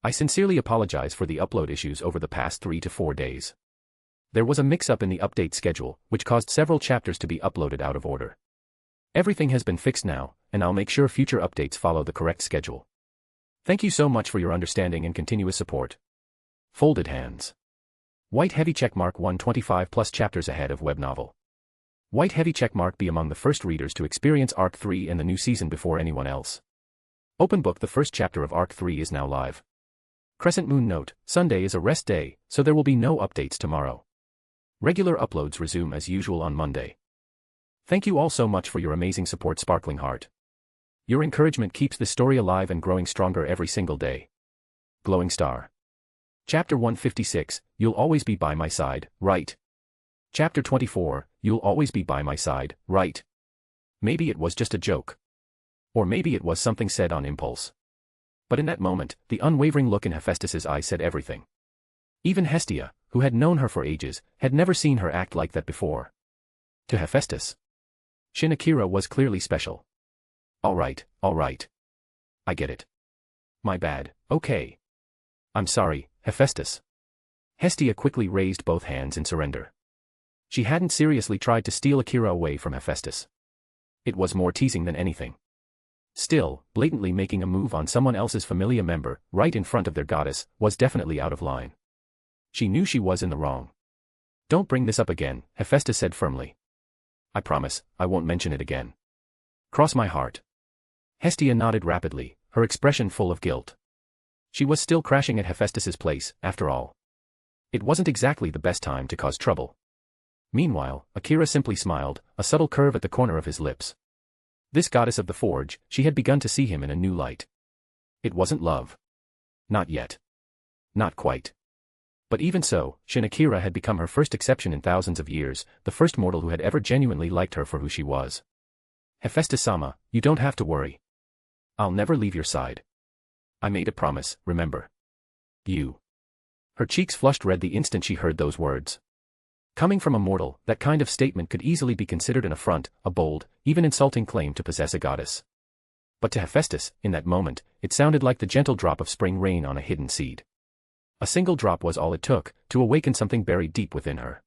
S3: I sincerely apologize for the upload issues over the past 3 to 4 days. There was a mix-up in the update schedule, which caused several chapters to be uploaded out of order. Everything has been fixed now, and I'll make sure future updates follow the correct schedule. Thank you so much for your understanding and continuous support. Folded hands. White heavy checkmark 125 plus chapters ahead of web novel. White heavy checkmark be among the first readers to experience Arc 3 and the new season before anyone else. Open book. The first chapter of Arc 3 is now live. Crescent moon note, Sunday is a rest day, so there will be no updates tomorrow. Regular uploads resume as usual on Monday. Thank you all so much for your amazing support, Sparkling Heart. Your encouragement keeps the story alive and growing stronger every single day. Glowing Star. Chapter 156, You'll Always Be By My Side, Right? Chapter 24, You'll Always Be By My Side, Right? Maybe it was just a joke. Or maybe it was something said on impulse. But in that moment, the unwavering look in Hephaestus's eye said everything. Even Hestia, who had known her for ages, had never seen her act like that before. To Hephaestus, Shin Akira was clearly special. All right. I get it. My bad, okay. I'm sorry, Hephaestus. Hestia quickly raised both hands in surrender. She hadn't seriously tried to steal Akira away from Hephaestus. It was more teasing than anything. Still, blatantly making a move on someone else's familia member, right in front of their goddess, was definitely out of line. She knew she was in the wrong. Don't bring this up again, Hephaestus said firmly. I promise, I won't mention it again. Cross my heart. Hestia nodded rapidly, her expression full of guilt. She was still crashing at Hephaestus's place, after all. It wasn't exactly the best time to cause trouble. Meanwhile, Akira simply smiled, a subtle curve at the corner of his lips. This goddess of the forge, she had begun to see him in a new light. It wasn't love. Not yet. Not quite. But even so, Shin Akira had become her first exception in thousands of years, the first mortal who had ever genuinely liked her for who she was. Hephaestus-sama, you don't have to worry. I'll never leave your side. I made a promise, remember? You. Her cheeks flushed red the instant she heard those words. Coming from a mortal, that kind of statement could easily be considered an affront, a bold, even insulting claim to possess a goddess. But to Hephaestus, in that moment, it sounded like the gentle drop of spring rain on a hidden seed. A single drop was all it took to awaken something buried deep within her.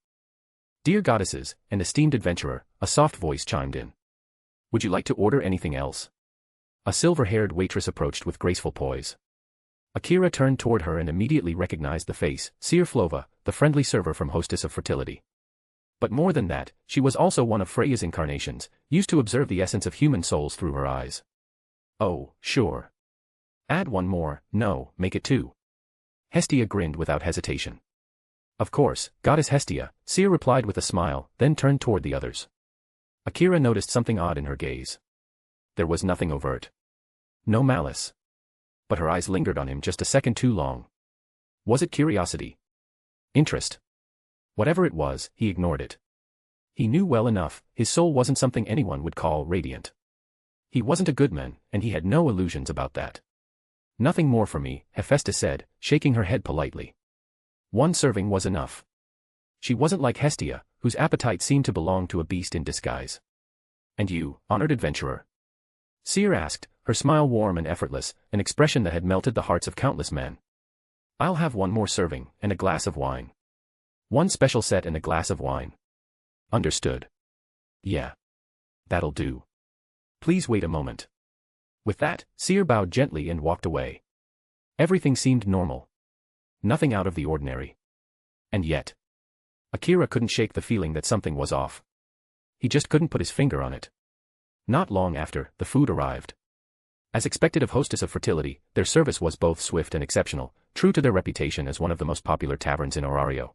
S3: Dear goddesses, and esteemed adventurer, a soft voice chimed in. Would you like to order anything else? A silver-haired waitress approached with graceful poise. Akira turned toward her and immediately recognized the face, Seer Flova, the friendly server from Hostess of Fertility. But more than that, she was also one of Freya's incarnations, used to observe the essence of human souls through her eyes. Oh, sure. Add one more, no, make it two. Hestia grinned without hesitation. Of course, Goddess Hestia, Seer replied with a smile, then turned toward the others. Akira noticed something odd in her gaze. There was nothing overt. No malice. But her eyes lingered on him just a second too long. Was it curiosity? Interest? Whatever it was, he ignored it. He knew well enough, his soul wasn't something anyone would call radiant. He wasn't a good man, and he had no illusions about that. Nothing more for me, Hephaestus said, shaking her head politely. One serving was enough. She wasn't like Hestia, whose appetite seemed to belong to a beast in disguise. And you, honored adventurer? Seer asked, her smile warm and effortless, an expression that had melted the hearts of countless men. I'll have one more serving, and a glass of wine. One special set and a glass of wine. Understood. Yeah. That'll do. Please wait a moment. With that, Seer bowed gently and walked away. Everything seemed normal. Nothing out of the ordinary. And yet, Akira couldn't shake the feeling that something was off. He just couldn't put his finger on it. Not long after, the food arrived. As expected of Hostess of Fertility, their service was both swift and exceptional, true to their reputation as one of the most popular taverns in Orario.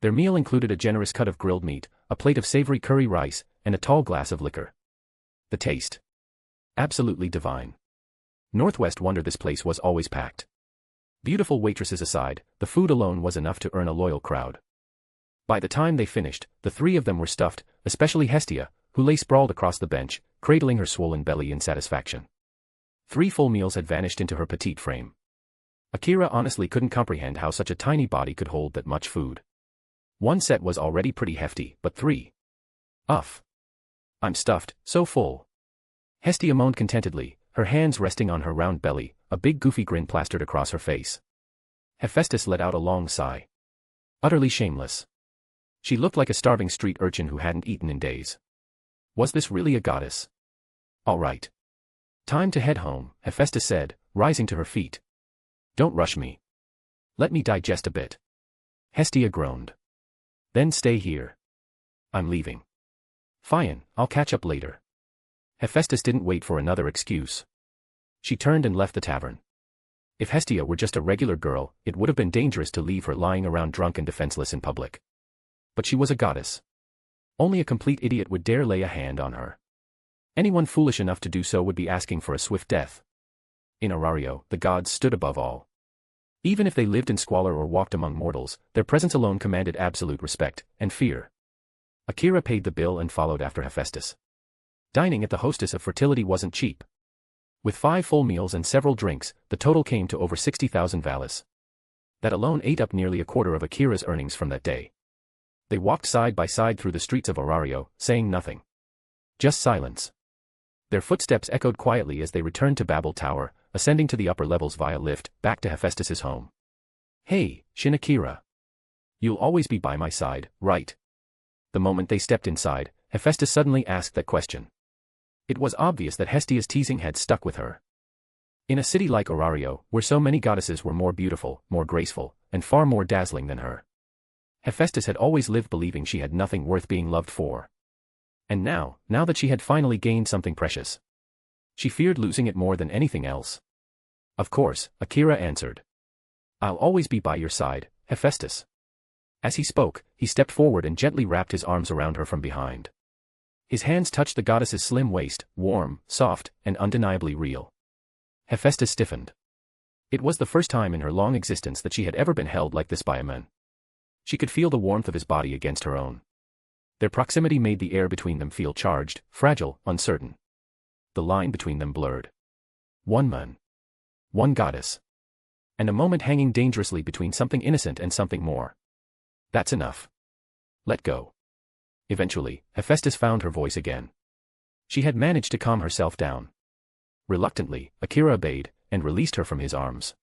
S3: Their meal included a generous cut of grilled meat, a plate of savory curry rice, and a tall glass of liquor. The taste. Absolutely divine. Northwest wonder this place was always packed. Beautiful waitresses aside, the food alone was enough to earn a loyal crowd. By the time they finished, the three of them were stuffed, especially Hestia, who lay sprawled across the bench, cradling her swollen belly in satisfaction. 3 full meals had vanished into her petite frame. Akira honestly couldn't comprehend how such a tiny body could hold that much food. 1 set was already pretty hefty, but 3. Uff. I'm stuffed, so full. Hestia moaned contentedly, her hands resting on her round belly, a big goofy grin plastered across her face. Hephaestus let out a long sigh. Utterly shameless. She looked like a starving street urchin who hadn't eaten in days. Was this really a goddess? All right. Time to head home, Hephaestus said, rising to her feet. Don't rush me. Let me digest a bit. Hestia groaned. Then stay here. I'm leaving. Fine, I'll catch up later. Hephaestus didn't wait for another excuse. She turned and left the tavern. If Hestia were just a regular girl, it would have been dangerous to leave her lying around drunk and defenseless in public. But she was a goddess. Only a complete idiot would dare lay a hand on her. Anyone foolish enough to do so would be asking for a swift death. In Orario, the gods stood above all. Even if they lived in squalor or walked among mortals, their presence alone commanded absolute respect and fear. Akira paid the bill and followed after Hephaestus. Dining at the Hostess of Fertility wasn't cheap. With 5 full meals and several drinks, the total came to over 60,000 valis. That alone ate up nearly a quarter of Akira's earnings from that day. They walked side by side through the streets of Orario, saying nothing. Just silence. Their footsteps echoed quietly as they returned to Babel Tower, ascending to the upper levels via lift, back to Hephaestus's home. Hey, Shin Akira. You'll always be by my side, right? The moment they stepped inside, Hephaestus suddenly asked that question. It was obvious that Hestia's teasing had stuck with her. In a city like Orario, where so many goddesses were more beautiful, more graceful, and far more dazzling than her, Hephaestus had always lived believing she had nothing worth being loved for. And now that she had finally gained something precious, she feared losing it more than anything else. Of course, Akira answered. I'll always be by your side, Hephaestus. As he spoke, he stepped forward and gently wrapped his arms around her from behind. His hands touched the goddess's slim waist, warm, soft, and undeniably real. Hephaestus stiffened. It was the first time in her long existence that she had ever been held like this by a man. She could feel the warmth of his body against her own. Their proximity made the air between them feel charged, fragile, uncertain. The line between them blurred. One man. One goddess. And a moment hanging dangerously between something innocent and something more. That's enough. Let go. Eventually, Hephaestus found her voice again. She had managed to calm herself down. Reluctantly, Akira obeyed, and released her from his arms.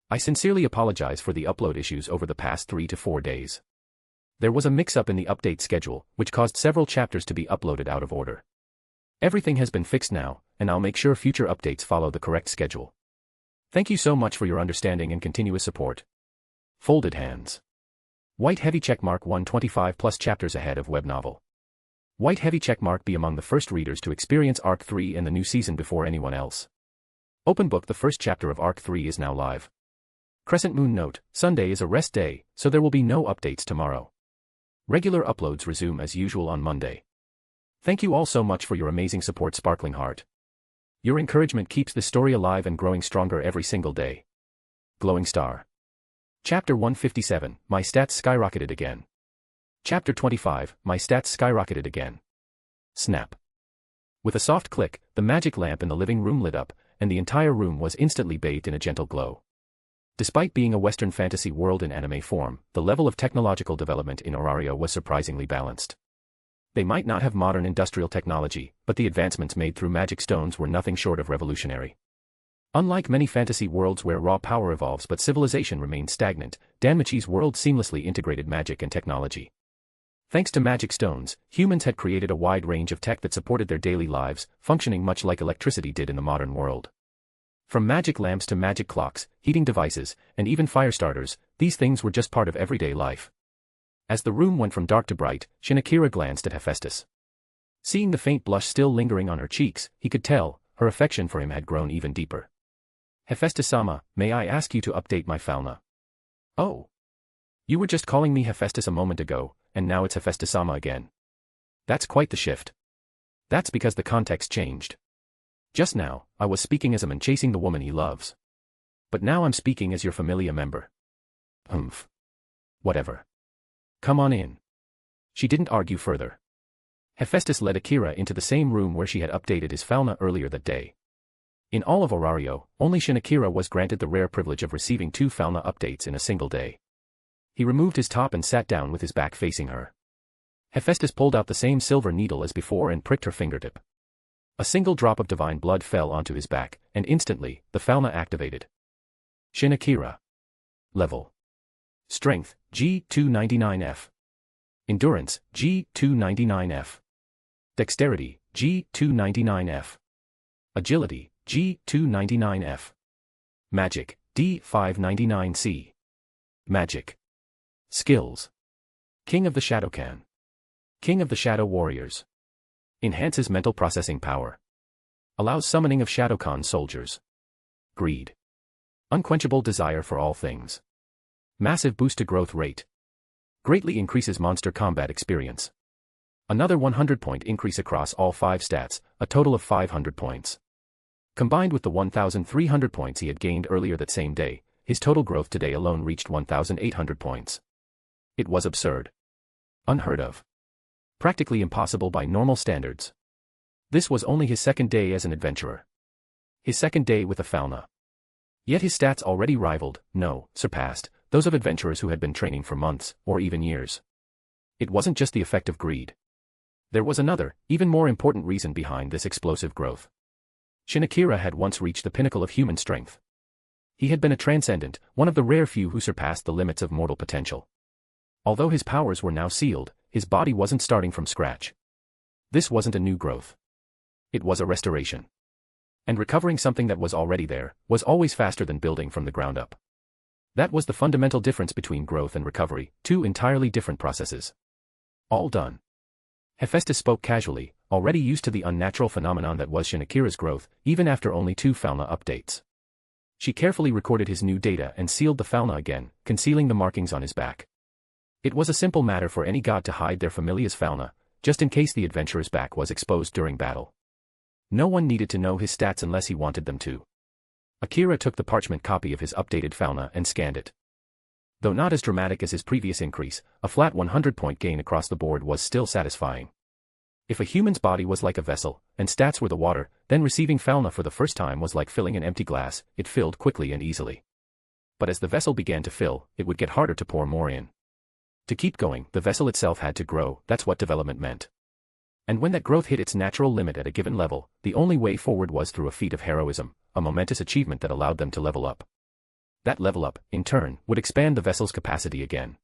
S3: I sincerely apologize for the upload issues over the past 3 to 4 days. There was a mix-up in the update schedule, which caused several chapters to be uploaded out of order. Everything has been fixed now, and I'll make sure future updates follow the correct schedule. Thank you so much for your understanding and continuous support. Folded hands. White heavy checkmark 125 plus chapters ahead of web novel. White heavy checkmark be among the first readers to experience Arc 3 and the new season before anyone else. Open book. The first chapter of Arc 3 is now live. Crescent moon note, Sunday is a rest day, so there will be no updates tomorrow. Regular uploads resume as usual on Monday. Thank you all so much for your amazing support, Sparkling Heart. Your encouragement keeps the story alive and growing stronger every single day. Glowing Star. Chapter 157, My Stats Skyrocketed Again. Chapter 25, My Stats Skyrocketed Again. Snap. With a soft click, the magic lamp in the living room lit up, and the entire room was instantly bathed in a gentle glow. Despite being a Western fantasy world in anime form, the level of technological development in Orario was surprisingly balanced. They might not have modern industrial technology, but the advancements made through magic stones were nothing short of revolutionary. Unlike many fantasy worlds where raw power evolves but civilization remains stagnant, Danmachi's world seamlessly integrated magic and technology. Thanks to magic stones, humans had created a wide range of tech that supported their daily lives, functioning much like electricity did in the modern world. From magic lamps to magic clocks, heating devices, and even fire starters, these things were just part of everyday life. As the room went from dark to bright, Akira glanced at Hephaestus. Seeing the faint blush still lingering on her cheeks, he could tell, her affection for him had grown even deeper. Hephaestus-sama, may I ask you to update my fauna? Oh. You were just calling me Hephaestus a moment ago, and now it's Hephaestus-sama again. That's quite the shift. That's because the context changed. Just now, I was speaking as a man chasing the woman he loves. But now I'm speaking as your familia member. Humph. Whatever. Come on in. She didn't argue further. Hephaestus led Akira into the same room where she had updated his fauna earlier that day. In all of Orario, only Akira was granted the rare privilege of receiving 2 fauna updates in a single day. He removed his top and sat down with his back facing her. Hephaestus pulled out the same silver needle as before and pricked her fingertip. A single drop of divine blood fell onto his back, and instantly, the fauna activated. Akira. Level. Strength, G299F. Endurance, G299F. Dexterity, G299F. Agility, G299F. Magic, D599C. Magic. Skills. King of the Shadowcan. King of the Shadow Warriors. Enhances mental processing power. Allows summoning of Shadowcan soldiers. Greed. Unquenchable desire for all things. Massive boost to growth rate. Greatly increases monster combat experience. Another 100-point increase across all 5 stats, a total of 500 points. Combined with the 1,300 points he had gained earlier that same day, his total growth today alone reached 1,800 points. It was absurd. Unheard of. Practically impossible by normal standards. This was only his second day as an adventurer. His second day with a fauna. Yet his stats already rivaled, surpassed, those of adventurers who had been training for months, or even years. It wasn't just the effect of greed. There was another, even more important reason behind this explosive growth. Akira had once reached the pinnacle of human strength. He had been a transcendent, one of the rare few who surpassed the limits of mortal potential. Although his powers were now sealed, his body wasn't starting from scratch. This wasn't a new growth. It was a restoration. And recovering something that was already there, was always faster than building from the ground up. That was the fundamental difference between growth and recovery, 2 entirely different processes. All done. Hephaestus spoke casually, already used to the unnatural phenomenon that was Shinakira's growth, even after only 2 fauna updates. She carefully recorded his new data and sealed the fauna again, concealing the markings on his back. It was a simple matter for any god to hide their familia's fauna, just in case the adventurer's back was exposed during battle. No one needed to know his stats unless he wanted them to. Akira took the parchment copy of his updated fauna and scanned it. Though not as dramatic as his previous increase, a flat 100-point gain across the board was still satisfying. If a human's body was like a vessel, and stats were the water, then receiving fauna for the first time was like filling an empty glass, it filled quickly and easily. But as the vessel began to fill, it would get harder to pour more in. To keep going, the vessel itself had to grow, that's what development meant. And when that growth hit its natural limit at a given level, the only way forward was through a feat of heroism, a momentous achievement that allowed them to level up. That level up, in turn, would expand the vessel's capacity again.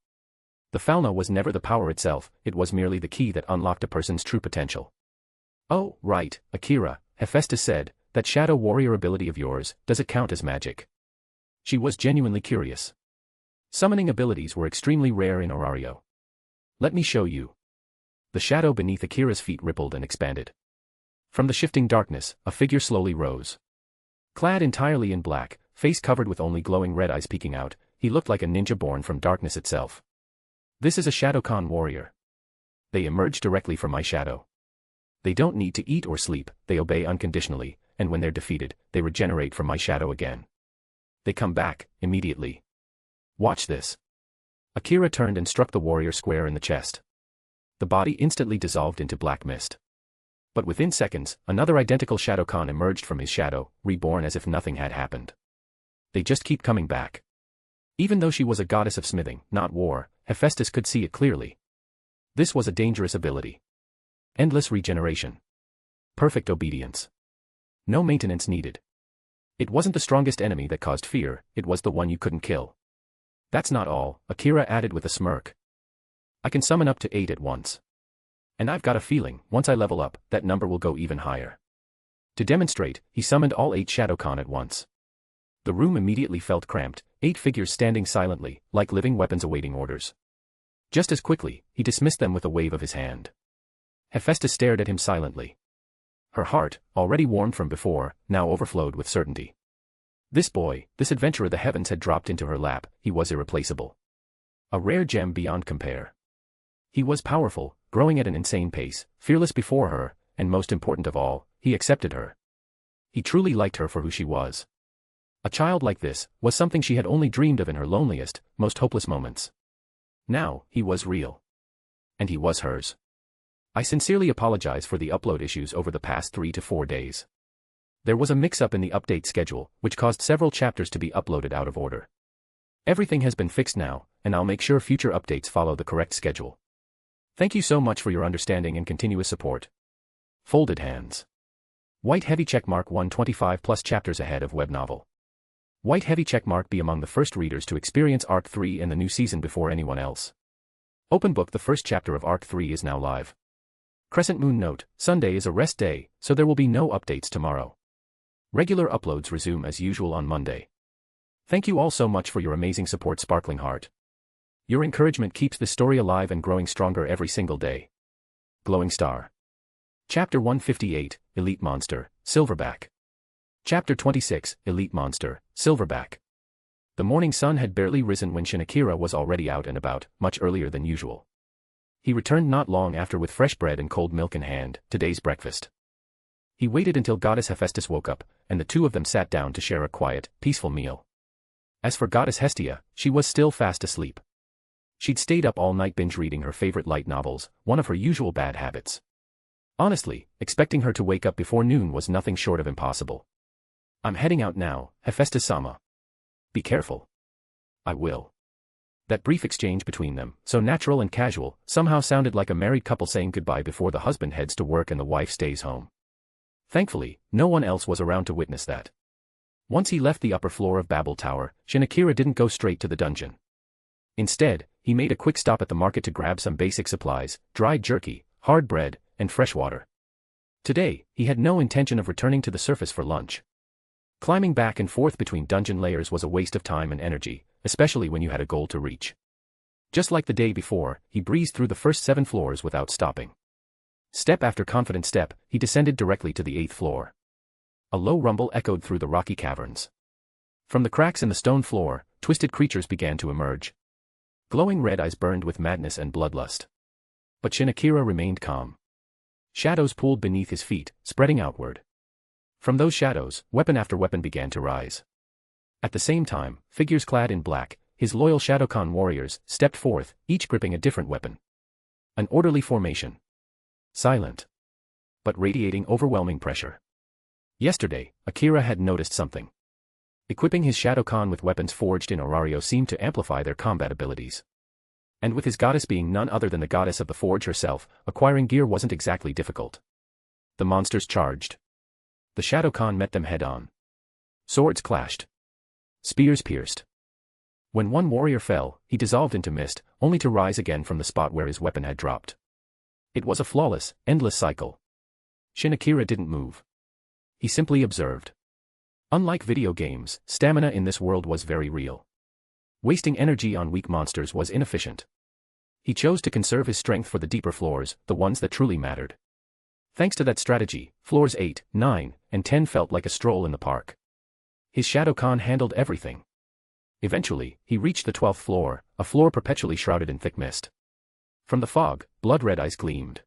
S3: The fauna was never the power itself, it was merely the key that unlocked a person's true potential. Oh, right, Akira, Hephaestus said, that shadow warrior ability of yours, does it count as magic? She was genuinely curious. Summoning abilities were extremely rare in Orario. Let me show you. The shadow beneath Akira's feet rippled and expanded. From the shifting darkness, a figure slowly rose. Clad entirely in black, face covered with only glowing red eyes peeking out, he looked like a ninja born from darkness itself. This is a Shadowkan warrior. They emerge directly from my shadow. They don't need to eat or sleep, they obey unconditionally, and when they're defeated, they regenerate from my shadow again. They come back, immediately. Watch this. Akira turned and struck the warrior square in the chest. The body instantly dissolved into black mist. But within seconds, another identical Shadowkan emerged from his shadow, reborn as if nothing had happened. They just keep coming back. Even though she was a goddess of smithing, not war, Hephaestus could see it clearly. This was a dangerous ability. Endless regeneration. Perfect obedience. No maintenance needed. It wasn't the strongest enemy that caused fear, it was the one you couldn't kill. That's not all, Akira added with a smirk. I can summon up to 8 at once. And I've got a feeling, once I level up, that number will go even higher. To demonstrate, he summoned all 8 Shadowkan at once. The room immediately felt cramped, 8 figures standing silently, like living weapons awaiting orders. Just as quickly, he dismissed them with a wave of his hand. Hephaestus stared at him silently. Her heart, already warmed from before, now overflowed with certainty. This boy, this adventurer the heavens had dropped into her lap, he was irreplaceable. A rare gem beyond compare. He was powerful, growing at an insane pace, fearless before her, and most important of all, he accepted her. He truly liked her for who she was. A child like this was something she had only dreamed of in her loneliest, most hopeless moments. Now, he was real. And he was hers. I sincerely apologize for the upload issues over the past 3 to 4 days. There was a mix-up in the update schedule, which caused several chapters to be uploaded out of order. Everything has been fixed now, and I'll make sure future updates follow the correct schedule. Thank you so much for your understanding and continuous support. Folded hands. White heavy checkmark 125 plus chapters ahead of web novel. White heavy checkmark be among the first readers to experience Arc 3 and the new season before anyone else. Open book the first chapter of Arc 3 is now live. Crescent moon note, Sunday is a rest day, so there will be no updates tomorrow. Regular uploads resume as usual on Monday. Thank you all so much for your amazing support, Sparkling Heart. Your encouragement keeps the story alive and growing stronger every single day. Glowing Star. Chapter 158, Elite Monster, Silverback. Chapter 26, Elite Monster, Silverback. The morning sun had barely risen when Shinakira was already out and about, much earlier than usual. He returned not long after with fresh bread and cold milk in hand, today's breakfast. He waited until Goddess Hephaestus woke up, and the two of them sat down to share a quiet, peaceful meal. As for Goddess Hestia, she was still fast asleep. She'd stayed up all night binge reading her favorite light novels, one of her usual bad habits. Honestly, expecting her to wake up before noon was nothing short of impossible. I'm heading out now, Hephaestus-sama. Be careful. I will. That brief exchange between them, so natural and casual, somehow sounded like a married couple saying goodbye before the husband heads to work and the wife stays home. Thankfully, no one else was around to witness that. Once he left the upper floor of Babel Tower, Shinakira didn't go straight to the dungeon. Instead, he made a quick stop at the market to grab some basic supplies, dried jerky, hard bread, and fresh water. Today, he had no intention of returning to the surface for lunch. Climbing back and forth between dungeon layers was a waste of time and energy, especially when you had a goal to reach. Just like the day before, he breezed through the first 7 floors without stopping. Step after confident step, he descended directly to the 8th floor. A low rumble echoed through the rocky caverns. From the cracks in the stone floor, twisted creatures began to emerge. Glowing red eyes burned with madness and bloodlust. But Shin Akira remained calm. Shadows pooled beneath his feet, spreading outward. From those shadows, weapon after weapon began to rise. At the same time, figures clad in black, his loyal Shadowkan warriors, stepped forth, each gripping a different weapon. An orderly formation. Silent. But radiating overwhelming pressure. Yesterday, Akira had noticed something. Equipping his Shadowkan with weapons forged in Orario seemed to amplify their combat abilities. And with his goddess being none other than the goddess of the forge herself, acquiring gear wasn't exactly difficult. The monsters charged. The Shadowkan met them head-on. Swords clashed. Spears pierced. When one warrior fell, he dissolved into mist, only to rise again from the spot where his weapon had dropped. It was a flawless, endless cycle. Shin Akira didn't move. He simply observed. Unlike video games, stamina in this world was very real. Wasting energy on weak monsters was inefficient. He chose to conserve his strength for the deeper floors, the ones that truly mattered. Thanks to that strategy, floors 8, 9, and 10 felt like a stroll in the park. His Shadowkan handled everything. Eventually, he reached the 12th floor, a floor perpetually shrouded in thick mist. From the fog, blood-red eyes gleamed.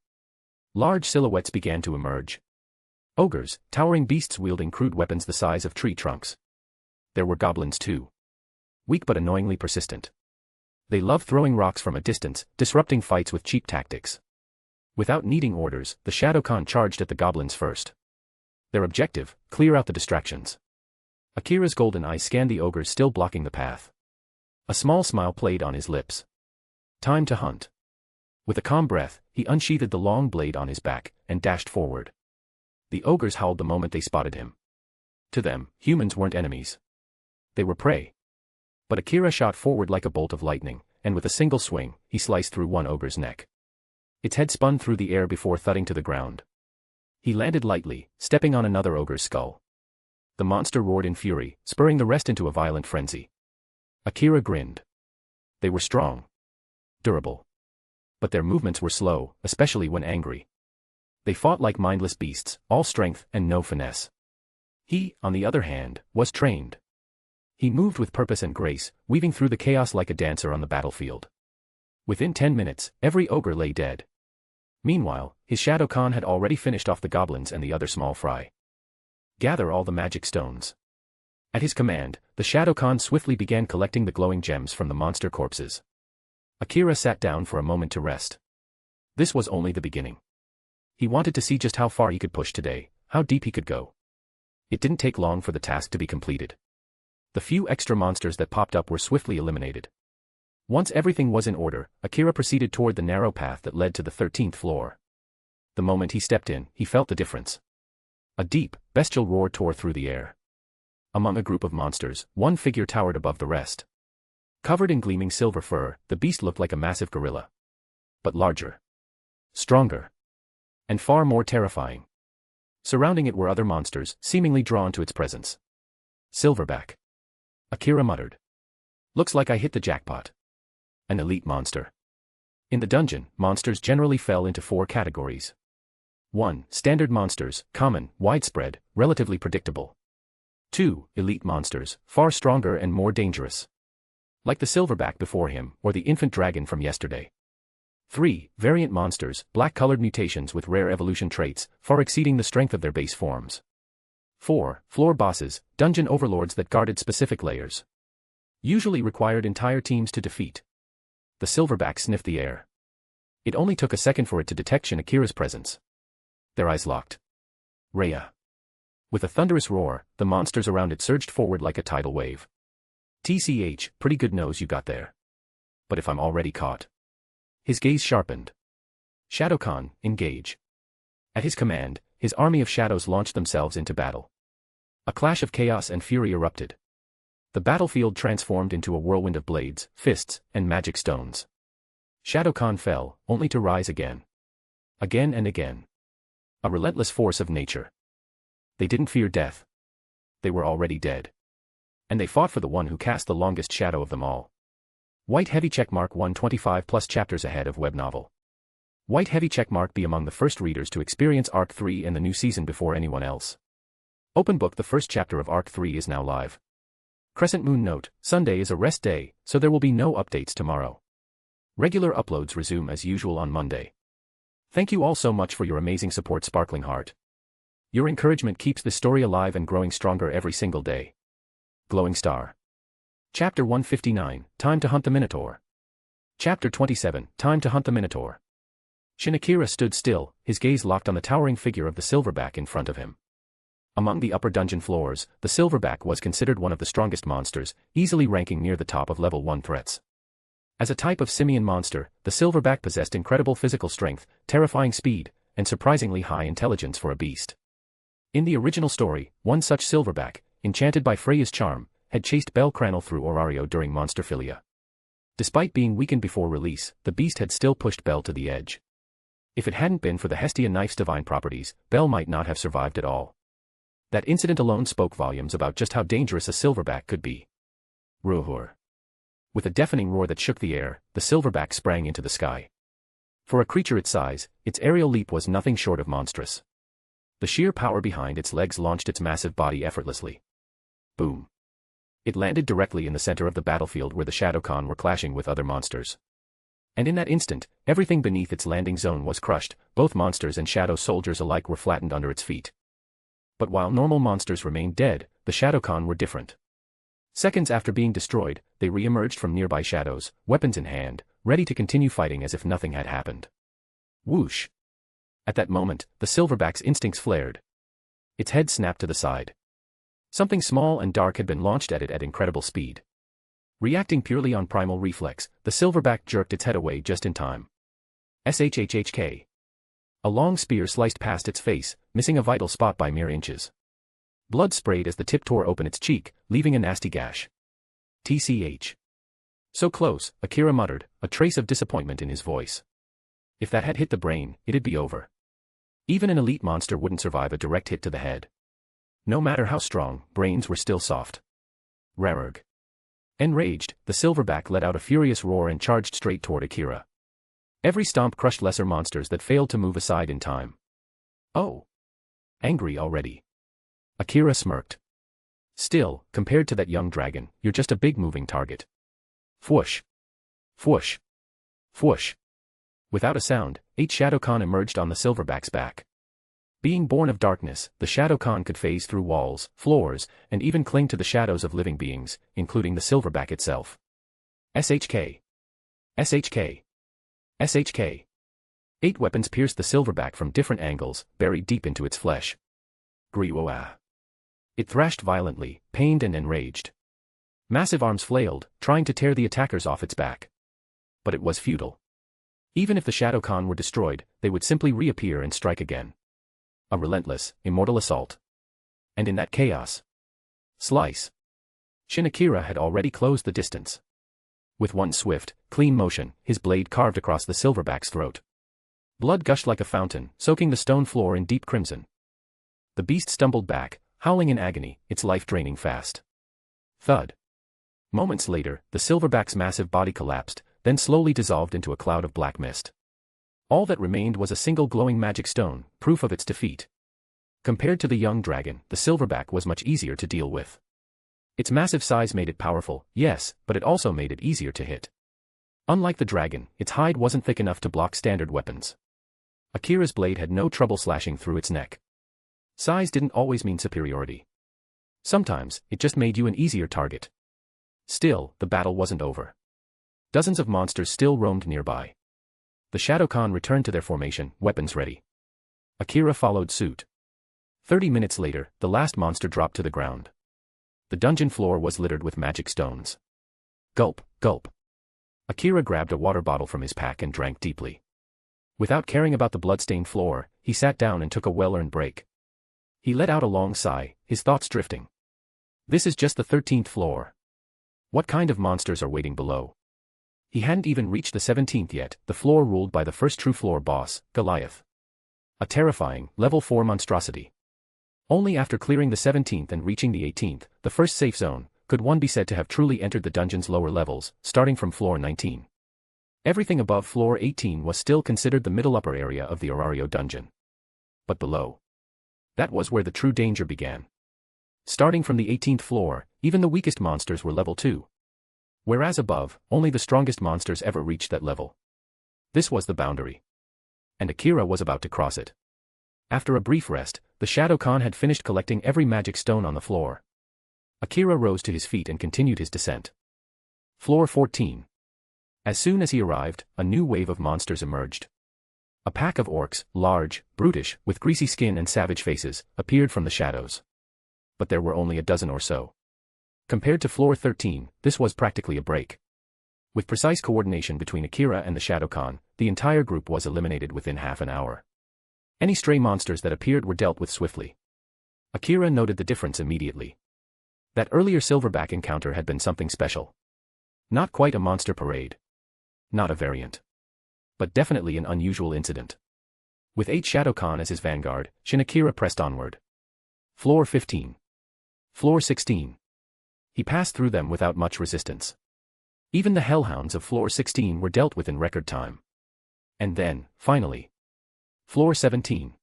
S3: Large silhouettes began to emerge. Ogres, towering beasts wielding crude weapons the size of tree trunks. There were goblins too. Weak but annoyingly persistent. They loved throwing rocks from a distance, disrupting fights with cheap tactics. Without needing orders, the Shadowkan charged at the goblins first. Their objective, clear out the distractions. Akira's golden eyes scanned the ogres still blocking the path. A small smile played on his lips. Time to hunt. With a calm breath, he unsheathed the long blade on his back, and dashed forward. The ogres howled the moment they spotted him. To them, humans weren't enemies. They were prey. But Akira shot forward like a bolt of lightning, and with a single swing, he sliced through one ogre's neck. Its head spun through the air before thudding to the ground. He landed lightly, stepping on another ogre's skull. The monster roared in fury, spurring the rest into a violent frenzy. Akira grinned. They were strong. Durable. But their movements were slow, especially when angry. They fought like mindless beasts, all strength and no finesse. He, on the other hand, was trained. He moved with purpose and grace, weaving through the chaos like a dancer on the battlefield. Within 10 minutes, every ogre lay dead. Meanwhile, his Shadowkan had already finished off the goblins and the other small fry. Gather all the magic stones. At his command, the Shadowkan swiftly began collecting the glowing gems from the monster corpses. Akira sat down for a moment to rest. This was only the beginning. He wanted to see just how far he could push today, how deep he could go. It didn't take long for the task to be completed. The few extra monsters that popped up were swiftly eliminated. Once everything was in order, Akira proceeded toward the narrow path that led to the 13th floor. The moment he stepped in, he felt the difference. A deep, bestial roar tore through the air. Among a group of monsters, one figure towered above the rest. Covered in gleaming silver fur, the beast looked like a massive gorilla. But larger. Stronger. And far more terrifying. Surrounding it were other monsters, seemingly drawn to its presence. Silverback. Akira muttered. Looks like I hit the jackpot. An elite monster. In the dungeon, monsters generally fell into 4 categories. 1. Standard monsters, common, widespread, relatively predictable. 2. Elite monsters, far stronger and more dangerous. Like the silverback before him, or the infant dragon from yesterday. 3. Variant monsters, black-colored mutations with rare evolution traits, far exceeding the strength of their base forms. 4. Floor bosses, dungeon overlords that guarded specific layers. Usually required entire teams to defeat. The silverback sniffed the air. It only took a second for it to detect Shin Akira's presence. Their eyes locked. Rhea. With a thunderous roar, the monsters around it surged forward like a tidal wave. TCH, pretty good nose you got there. But if I'm already caught. His gaze sharpened. Shadowkan, engage. At his command, his army of shadows launched themselves into battle. A clash of chaos and fury erupted. The battlefield transformed into a whirlwind of blades, fists, and magic stones. Shadowkan fell, only to rise again. Again and again. A relentless force of nature. They didn't fear death. They were already dead. And they fought for the one who cast the longest shadow of them all. White heavy checkmark 125 plus chapters ahead of web novel. White heavy checkmark. Be among the first readers to experience Arc 3 and the new season before anyone else. Open book. The first chapter of Arc 3 is now live. Crescent Moon note, Sunday is a rest day, so there will be no updates tomorrow. Regular uploads resume as usual on Monday. Thank you all so much for your amazing support, Sparkling Heart. Your encouragement keeps the story alive and growing stronger every single day. Glowing Star. Chapter 159, Time to Hunt the Minotaur. Chapter 27, Time to Hunt the Minotaur. Akira stood still, his gaze locked on the towering figure of the silverback in front of him. Among the upper dungeon floors, the silverback was considered one of the strongest monsters, easily ranking near the top of level 1 threats. As a type of simian monster, the silverback possessed incredible physical strength, terrifying speed, and surprisingly high intelligence for a beast. In the original story, one such silverback, enchanted by Freya's charm, had chased Bel Cranel through Orario during Monsterphilia. Despite being weakened before release, the beast had still pushed Bel to the edge. If it hadn't been for the Hestia knife's divine properties, Bel might not have survived at all. That incident alone spoke volumes about just how dangerous a silverback could be. Roar. With a deafening roar that shook the air, the silverback sprang into the sky. For a creature its size, its aerial leap was nothing short of monstrous. The sheer power behind its legs launched its massive body effortlessly. Boom. It landed directly in the center of the battlefield where the Shadowcon were clashing with other monsters. And in that instant, everything beneath its landing zone was crushed, both monsters and shadow soldiers alike were flattened under its feet. But while normal monsters remained dead, the Shadowcon were different. Seconds after being destroyed, they re-emerged from nearby shadows, weapons in hand, ready to continue fighting as if nothing had happened. Whoosh! At that moment, the silverback's instincts flared. Its head snapped to the side. Something small and dark had been launched at it at incredible speed. Reacting purely on primal reflex, the silverback jerked its head away just in time. SHHHK. A long spear sliced past its face, missing a vital spot by mere inches. Blood sprayed as the tip tore open its cheek, leaving a nasty gash. TCH. So close, Akira muttered, a trace of disappointment in his voice. If that had hit the brain, it'd be over. Even an elite monster wouldn't survive a direct hit to the head. No matter how strong, brains were still soft. Rarerg. Enraged, the silverback let out a furious roar and charged straight toward Akira. Every stomp crushed lesser monsters that failed to move aside in time. Oh! Angry already. Akira smirked. Still, compared to that young dragon, you're just a big moving target. Fwoosh. Fwoosh. Fwoosh. Without a sound, 8 Shadowcon emerged on the silverback's back. Being born of darkness, the Shadowcon could phase through walls, floors, and even cling to the shadows of living beings, including the silverback itself. SHK. SHK. SHK. 8 weapons pierced the silverback from different angles, buried deep into its flesh. Griwoah. It thrashed violently, pained and enraged. Massive arms flailed, trying to tear the attackers off its back. But it was futile. Even if the Shadowcon were destroyed, they would simply reappear and strike again. A relentless, immortal assault. And in that chaos. Slice. Akira had already closed the distance. With one swift, clean motion, his blade carved across the silverback's throat. Blood gushed like a fountain, soaking the stone floor in deep crimson. The beast stumbled back, howling in agony, its life draining fast. Thud. Moments later, the silverback's massive body collapsed, then slowly dissolved into a cloud of black mist. All that remained was a single glowing magic stone, proof of its defeat. Compared to the young dragon, the silverback was much easier to deal with. Its massive size made it powerful, yes, but it also made it easier to hit. Unlike the dragon, its hide wasn't thick enough to block standard weapons. Akira's blade had no trouble slashing through its neck. Size didn't always mean superiority. Sometimes, it just made you an easier target. Still, the battle wasn't over. Dozens of monsters still roamed nearby. The Shadowcon returned to their formation, weapons ready. Akira followed suit. 30 minutes later, the last monster dropped to the ground. The dungeon floor was littered with magic stones. Gulp, gulp. Akira grabbed a water bottle from his pack and drank deeply. Without caring about the bloodstained floor, he sat down and took a well-earned break. He let out a long sigh, his thoughts drifting. This is just the 13th floor. What kind of monsters are waiting below? He hadn't even reached the 17th yet, the floor ruled by the first true floor boss, Goliath. A terrifying, level 4 monstrosity. Only after clearing the 17th and reaching the 18th, the first safe zone, could one be said to have truly entered the dungeon's lower levels, starting from floor 19. Everything above floor 18 was still considered the middle upper area of the Orario dungeon. But below, that was where the true danger began. Starting from the 18th floor, even the weakest monsters were level 2. Whereas above, only the strongest monsters ever reached that level. This was the boundary. And Akira was about to cross it. After a brief rest, the Shadow Khan had finished collecting every magic stone on the floor. Akira rose to his feet and continued his descent. Floor 14. As soon as he arrived, a new wave of monsters emerged. A pack of orcs, large, brutish, with greasy skin and savage faces, appeared from the shadows. But there were only a dozen or so. Compared to floor 13, this was practically a break. With precise coordination between Akira and the Shadow Khan, the entire group was eliminated within half an hour. Any stray monsters that appeared were dealt with swiftly. Akira noted the difference immediately. That earlier silverback encounter had been something special. Not quite a monster parade. Not a variant. But definitely an unusual incident. With 8 Shadow Khan as his vanguard, Shin Akira pressed onward. Floor 15. Floor 16. He passed through them without much resistance. Even the hellhounds of floor 16 were dealt with in record time. And then, finally, floor 17.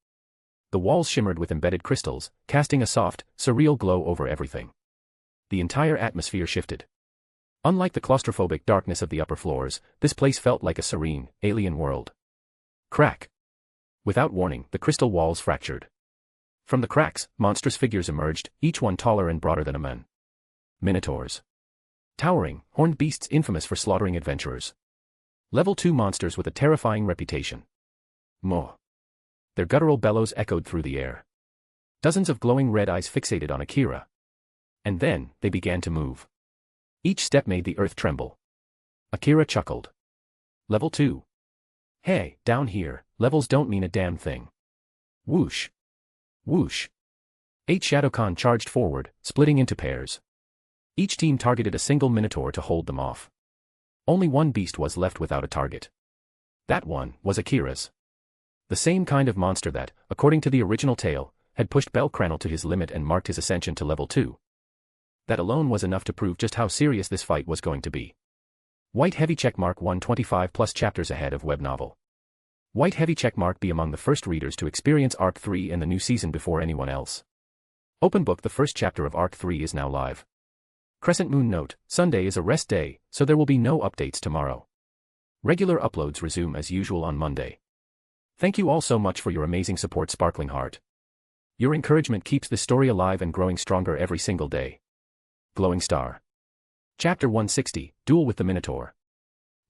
S3: The walls shimmered with embedded crystals, casting a soft, surreal glow over everything. The entire atmosphere shifted. Unlike the claustrophobic darkness of the upper floors, this place felt like a serene, alien world. Crack. Without warning, the crystal walls fractured. From the cracks, monstrous figures emerged, each one taller and broader than a man. Minotaurs. Towering, horned beasts infamous for slaughtering adventurers. Level 2 monsters with a terrifying reputation. Moh. Their guttural bellows echoed through the air. Dozens of glowing red eyes fixated on Akira. And then, they began to move. Each step made the earth tremble. Akira chuckled. Level 2. Hey, down here, levels don't mean a damn thing. Whoosh. Whoosh. 8 Shadow Khan charged forward, splitting into pairs. Each team targeted a single minotaur to hold them off. Only one beast was left without a target. That one was Akira's. The same kind of monster that, according to the original tale, had pushed Belcranel to his limit and marked his ascension to level 2. That alone was enough to prove just how serious this fight was going to be. White heavy checkmark 125 plus chapters ahead of web novel. White heavy checkmark be among the first readers to experience Arc 3 in the new season before anyone else. Open book the first chapter of Arc 3 is now live. Crescent Moon note, Sunday is a rest day, so there will be no updates tomorrow. Regular uploads resume as usual on Monday. Thank you all so much for your amazing support, Sparkling Heart. Your encouragement keeps this story alive and growing stronger every single day. Glowing Star. Chapter 160, Duel with the Minotaur.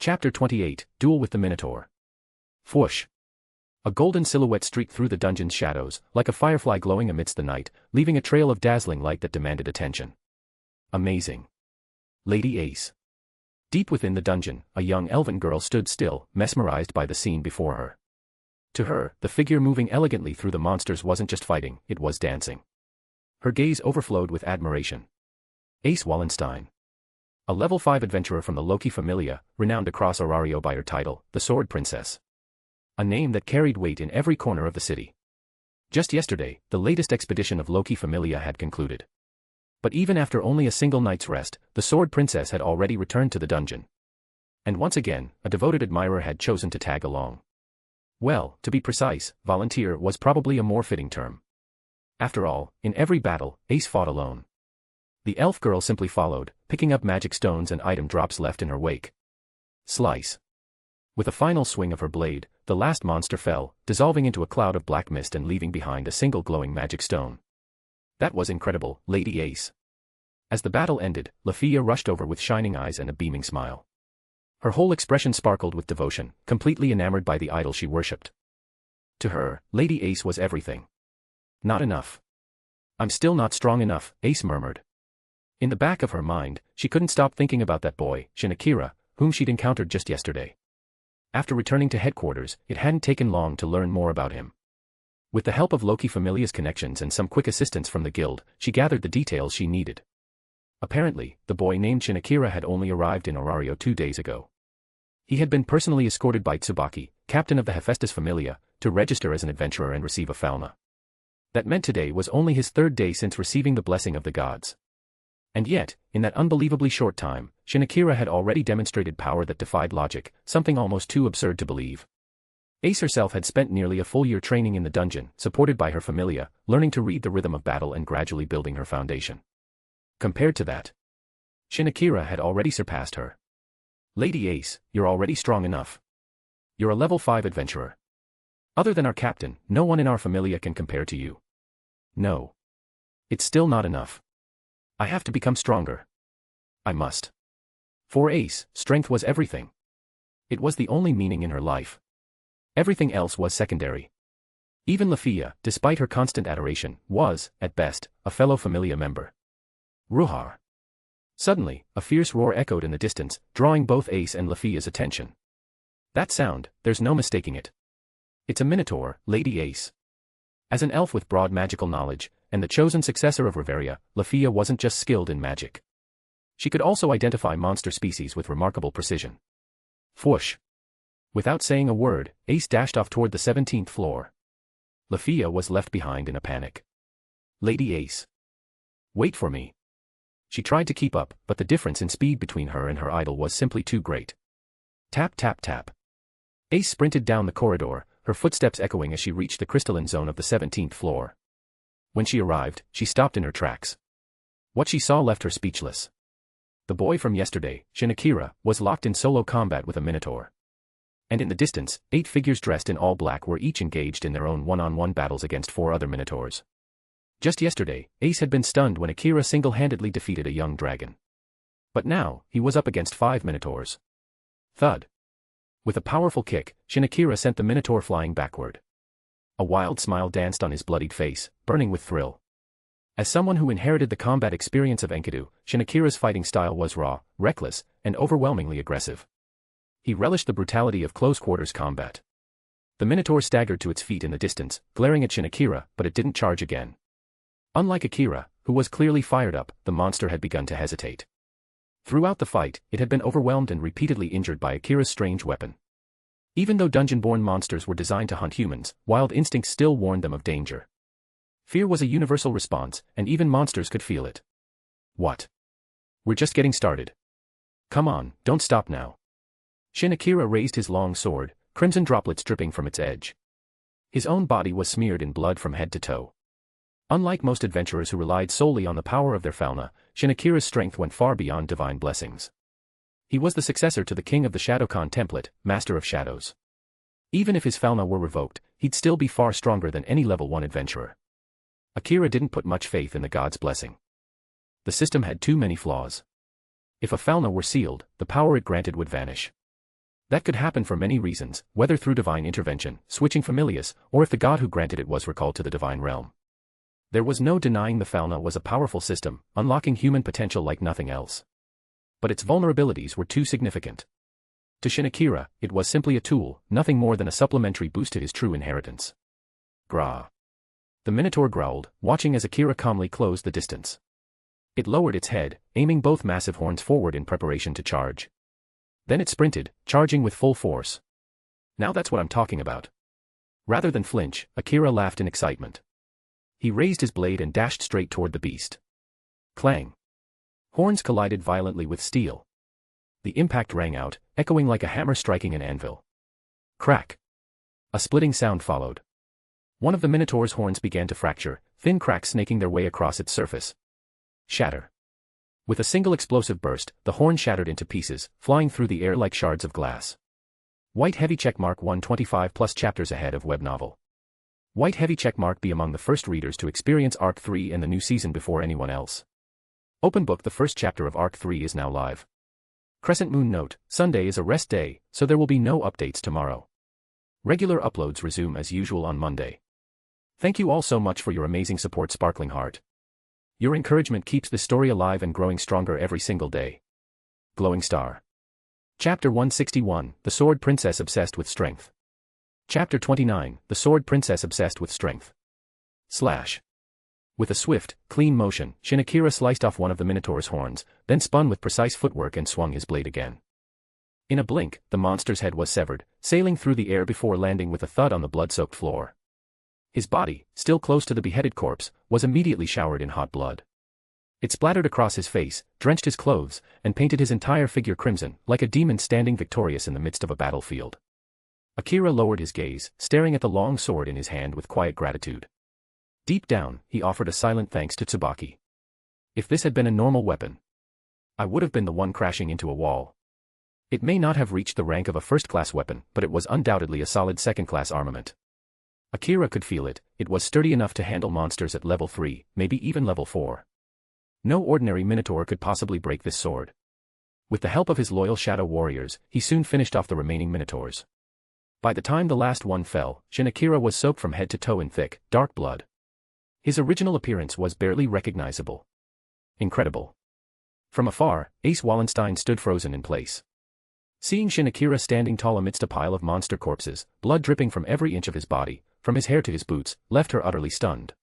S3: Chapter 28, Duel with the Minotaur. Whoosh. A golden silhouette streaked through the dungeon's shadows, like a firefly glowing amidst the night, leaving a trail of dazzling light that demanded attention. Amazing. Lady Ace. Deep within the dungeon, a young elven girl stood still, mesmerized by the scene before her. To her, the figure moving elegantly through the monsters wasn't just fighting, it was dancing. Her gaze overflowed with admiration. Ace Wallenstein. A level 5 adventurer from the Loki Familia, renowned across Orario by her title, the Sword Princess. A name that carried weight in every corner of the city. Just yesterday, the latest expedition of Loki Familia had concluded. But even after only a single night's rest, the Sword Princess had already returned to the dungeon. And once again, a devoted admirer had chosen to tag along. Well, to be precise, volunteer was probably a more fitting term. After all, in every battle, Ace fought alone. The elf girl simply followed, picking up magic stones and item drops left in her wake. Slice. With a final swing of her blade, the last monster fell, dissolving into a cloud of black mist and leaving behind a single glowing magic stone. That was incredible, Lady Ace. As the battle ended, Lafia rushed over with shining eyes and a beaming smile. Her whole expression sparkled with devotion, completely enamored by the idol she worshipped. To her, Lady Ace was everything. Not enough. I'm still not strong enough, Ace murmured. In the back of her mind, she couldn't stop thinking about that boy, Shin Akira, whom she'd encountered just yesterday. After returning to headquarters, it hadn't taken long to learn more about him. With the help of Loki Familia's connections and some quick assistance from the guild, she gathered the details she needed. Apparently, the boy named Shin Akira had only arrived in Orario 2 days ago. He had been personally escorted by Tsubaki, captain of the Hephaestus Familia, to register as an adventurer and receive a falna. That meant today was only his 3rd day since receiving the blessing of the gods. And yet, in that unbelievably short time, Shin Akira had already demonstrated power that defied logic, something almost too absurd to believe. Ace herself had spent nearly a full year training in the dungeon, supported by her familia, learning to read the rhythm of battle and gradually building her foundation. Compared to that, Shin Akira had already surpassed her. Lady Ace, you're already strong enough. You're a level 5 adventurer. Other than our captain, no one in our familia can compare to you. No. It's still not enough. I have to become stronger. I must. For Ace, strength was everything. It was the only meaning in her life. Everything else was secondary. Even Lafia, despite her constant adoration, was, at best, a fellow familia member. Ruhar. Suddenly, a fierce roar echoed in the distance, drawing both Ace and Lafia's attention. That sound, there's no mistaking it. It's a minotaur, Lady Ace. As an elf with broad magical knowledge, and the chosen successor of Reveria, Lafia wasn't just skilled in magic. She could also identify monster species with remarkable precision. Whoosh. Without saying a word, Ace dashed off toward the 17th floor. Lafia was left behind in a panic. Lady Ace. Wait for me. She tried to keep up, but the difference in speed between her and her idol was simply too great. Tap tap tap. Ace sprinted down the corridor, her footsteps echoing as she reached the crystalline zone of the 17th floor. When she arrived, she stopped in her tracks. What she saw left her speechless. The boy from yesterday, Shin Akira, was locked in solo combat with a minotaur. And in the distance, 8 figures dressed in all black were each engaged in their own one-on-one battles against 4 other minotaurs. Just yesterday, Ace had been stunned when Akira single-handedly defeated a young dragon. But now, he was up against 5 minotaurs. Thud. With a powerful kick, Shin Akira sent the minotaur flying backward. A wild smile danced on his bloodied face, burning with thrill. As someone who inherited the combat experience of Enkidu, Shin Akira's fighting style was raw, reckless, and overwhelmingly aggressive. He relished the brutality of close-quarters combat. The minotaur staggered to its feet in the distance, glaring at Shin Akira, but it didn't charge again. Unlike Akira, who was clearly fired up, the monster had begun to hesitate. Throughout the fight, it had been overwhelmed and repeatedly injured by Akira's strange weapon. Even though dungeon-born monsters were designed to hunt humans, wild instincts still warned them of danger. Fear was a universal response, and even monsters could feel it. What? We're just getting started. Come on, don't stop now. Shin Akira raised his long sword, crimson droplets dripping from its edge. His own body was smeared in blood from head to toe. Unlike most adventurers who relied solely on the power of their fauna, Shin Akira's strength went far beyond divine blessings. He was the successor to the king of the Shadowkan template, Master of Shadows. Even if his fauna were revoked, he'd still be far stronger than any level 1 adventurer. Akira didn't put much faith in the god's blessing. The system had too many flaws. If a fauna were sealed, the power it granted would vanish. That could happen for many reasons, whether through divine intervention, switching familias, or if the god who granted it was recalled to the divine realm. There was no denying the fauna was a powerful system, unlocking human potential like nothing else. But its vulnerabilities were too significant. To Shin Akira, it was simply a tool, nothing more than a supplementary boost to his true inheritance. Grah. The minotaur growled, watching as Akira calmly closed the distance. It lowered its head, aiming both massive horns forward in preparation to charge. Then it sprinted, charging with full force. Now that's what I'm talking about. Rather than flinch, Akira laughed in excitement. He raised his blade and dashed straight toward the beast. Clang. Horns collided violently with steel. The impact rang out, echoing like a hammer striking an anvil. Crack. A splitting sound followed. One of the minotaur's horns began to fracture, thin cracks snaking their way across its surface. Shatter. With a single explosive burst, the horn shattered into pieces, flying through the air like shards of glass. White heavy checkmark 125 plus chapters ahead of web novel. White heavy checkmark be among the first readers to experience Arc 3 and the new season before anyone else. Open book. The first chapter of Arc 3 is now live. Crescent Moon note, Sunday is a rest day, so there will be no updates tomorrow. Regular uploads resume as usual on Monday. Thank you all so much for your amazing support, Sparkling Heart. Your encouragement keeps the story alive and growing stronger every single day. Glowing Star. Chapter 161, The Sword Princess Obsessed with Strength. Chapter 29, The Sword Princess Obsessed with Strength. Slash. With a swift, clean motion, Shin Akira sliced off one of the minotaur's horns, then spun with precise footwork and swung his blade again. In a blink, the monster's head was severed, sailing through the air before landing with a thud on the blood-soaked floor. His body, still close to the beheaded corpse, was immediately showered in hot blood. It splattered across his face, drenched his clothes, and painted his entire figure crimson, like a demon standing victorious in the midst of a battlefield. Akira lowered his gaze, staring at the long sword in his hand with quiet gratitude. Deep down, he offered a silent thanks to Tsubaki. If this had been a normal weapon, I would have been the one crashing into a wall. It may not have reached the rank of a first-class weapon, but it was undoubtedly a solid second-class armament. Akira could feel it. It was sturdy enough to handle monsters at level 3, maybe even level 4. No ordinary minotaur could possibly break this sword. With the help of his loyal shadow warriors, he soon finished off the remaining minotaurs. By the time the last one fell, Shin Akira was soaked from head to toe in thick, dark blood. His original appearance was barely recognizable. Incredible. From afar, Ace Wallenstein stood frozen in place. Seeing Shin Akira standing tall amidst a pile of monster corpses, blood dripping from every inch of his body, from his hair to his boots, left her utterly stunned.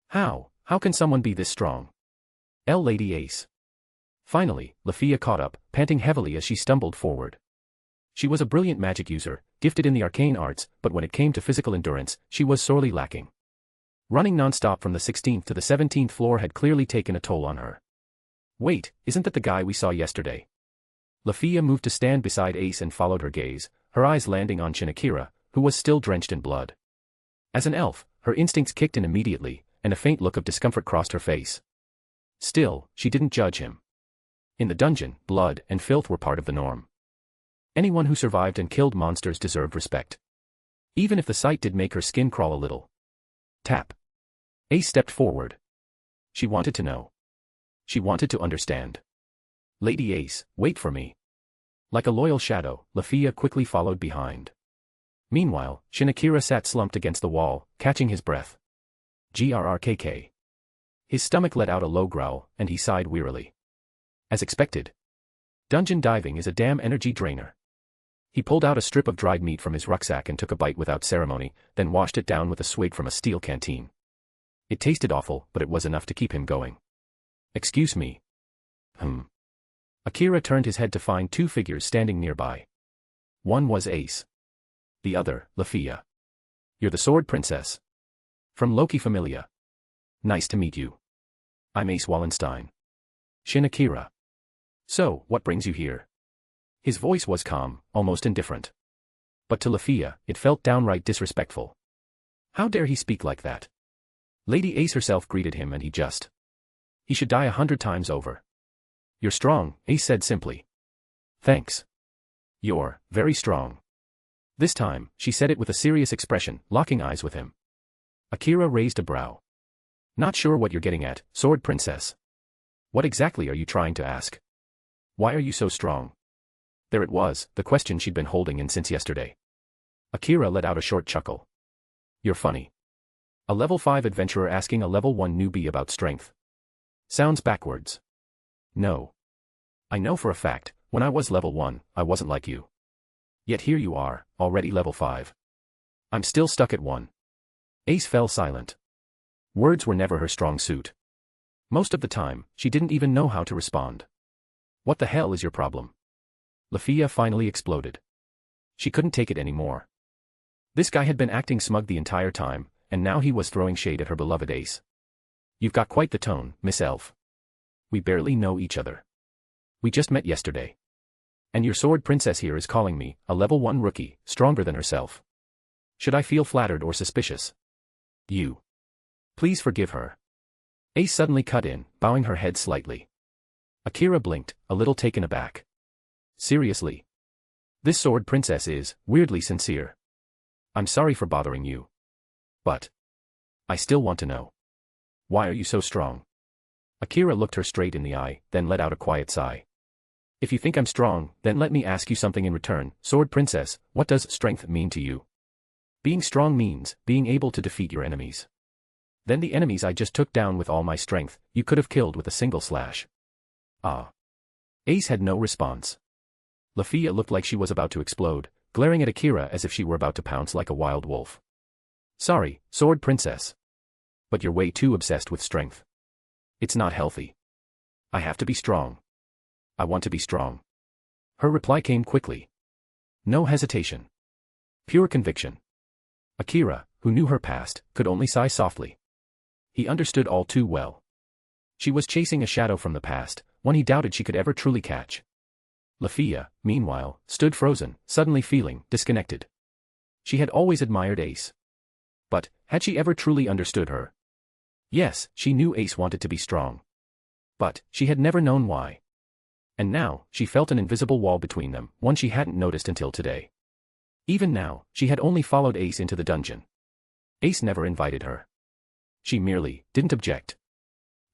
S3: How can someone be this strong? Lady Ace. Finally, Lafia caught up, panting heavily as she stumbled forward. She was a brilliant magic user, gifted in the arcane arts, but when it came to physical endurance, she was sorely lacking. Running non-stop from the 16th to the 17th floor had clearly taken a toll on her. Wait, isn't that the guy we saw yesterday? Lafia moved to stand beside Ace and followed her gaze, her eyes landing on Shin Akira, who was still drenched in blood. As an elf, her instincts kicked in immediately, and a faint look of discomfort crossed her face. Still, she didn't judge him. In the dungeon, blood and filth were part of the norm. Anyone who survived and killed monsters deserved respect. Even if the sight did make her skin crawl a little. Tap. Ace stepped forward. She wanted to know. She wanted to understand. Lady Ace, wait for me. Like a loyal shadow, Lafia quickly followed behind. Meanwhile, Shin Akira sat slumped against the wall, catching his breath. Grrkk. His stomach let out a low growl, and he sighed wearily. As expected. Dungeon diving is a damn energy drainer. He pulled out a strip of dried meat from his rucksack and took a bite without ceremony, then washed it down with a swig from a steel canteen. It tasted awful, but it was enough to keep him going. Excuse me. Akira turned his head to find two figures standing nearby. One was Ace. The other, Lafia. You're the Sword Princess. From Loki Familia. Nice to meet you. I'm Ace Wallenstein. Shin Akira. So, what brings you here? His voice was calm, almost indifferent. But to Lafia, it felt downright disrespectful. How dare he speak like that? Lady Ace herself greeted him and he should die 100 times over. You're strong, Ace said simply. Thanks. You're very strong. This time, she said it with a serious expression, locking eyes with him. Akira raised a brow. Not sure what you're getting at, Sword Princess. What exactly are you trying to ask? Why are you so strong? There it was, the question she'd been holding in since yesterday. Akira let out a short chuckle. You're funny. A level 5 adventurer asking a level 1 newbie about strength. Sounds backwards. No. I know for a fact, when I was level 1, I wasn't like you. Yet here you are, already level 5. I'm still stuck at 1. Ace fell silent. Words were never her strong suit. Most of the time, she didn't even know how to respond. What the hell is your problem? Lafia finally exploded. She couldn't take it anymore. This guy had been acting smug the entire time, and now he was throwing shade at her beloved Ace. You've got quite the tone, Miss Elf. We barely know each other. We just met yesterday. And your Sword Princess here is calling me, a level 1 rookie, stronger than herself. Should I feel flattered or suspicious? You. Please forgive her. Ace suddenly cut in, bowing her head slightly. Akira blinked, a little taken aback. Seriously? This Sword Princess is, weirdly sincere. I'm sorry for bothering you. But I still want to know. Why are you so strong? Akira looked her straight in the eye, then let out a quiet sigh. If you think I'm strong, then let me ask you something in return, Sword Princess, what does strength mean to you? Being strong means being able to defeat your enemies. Then the enemies I just took down with all my strength, you could have killed with a single slash. Ah. Ace had no response. Lafia looked like she was about to explode, glaring at Akira as if she were about to pounce like a wild wolf. Sorry, Sword Princess. But you're way too obsessed with strength. It's not healthy. I have to be strong. I want to be strong. Her reply came quickly. No hesitation. Pure conviction. Akira, who knew her past, could only sigh softly. He understood all too well. She was chasing a shadow from the past, one he doubted she could ever truly catch. Lafia, meanwhile, stood frozen, suddenly feeling disconnected. She had always admired Ace. But, had she ever truly understood her? Yes, she knew Ace wanted to be strong. But, she had never known why. And now, she felt an invisible wall between them, one she hadn't noticed until today. Even now, she had only followed Ace into the dungeon. Ace never invited her. She merely didn't object.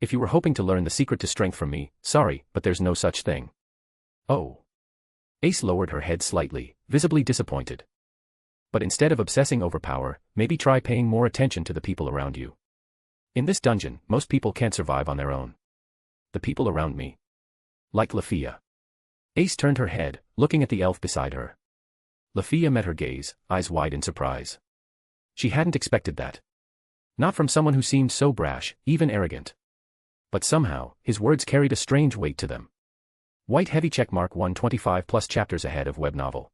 S3: If you were hoping to learn the secret to strength from me, sorry, but there's no such thing. Oh. Ace lowered her head slightly, visibly disappointed. But instead of obsessing over power, maybe try paying more attention to the people around you. In this dungeon, most people can't survive on their own. The people around me. Like Lafia. Ace turned her head, looking at the elf beside her. Lafia met her gaze, eyes wide in surprise. She hadn't expected that. Not from someone who seemed so brash, even arrogant. But somehow, his words carried a strange weight to them. White heavy checkmark 125 plus chapters ahead of web novel.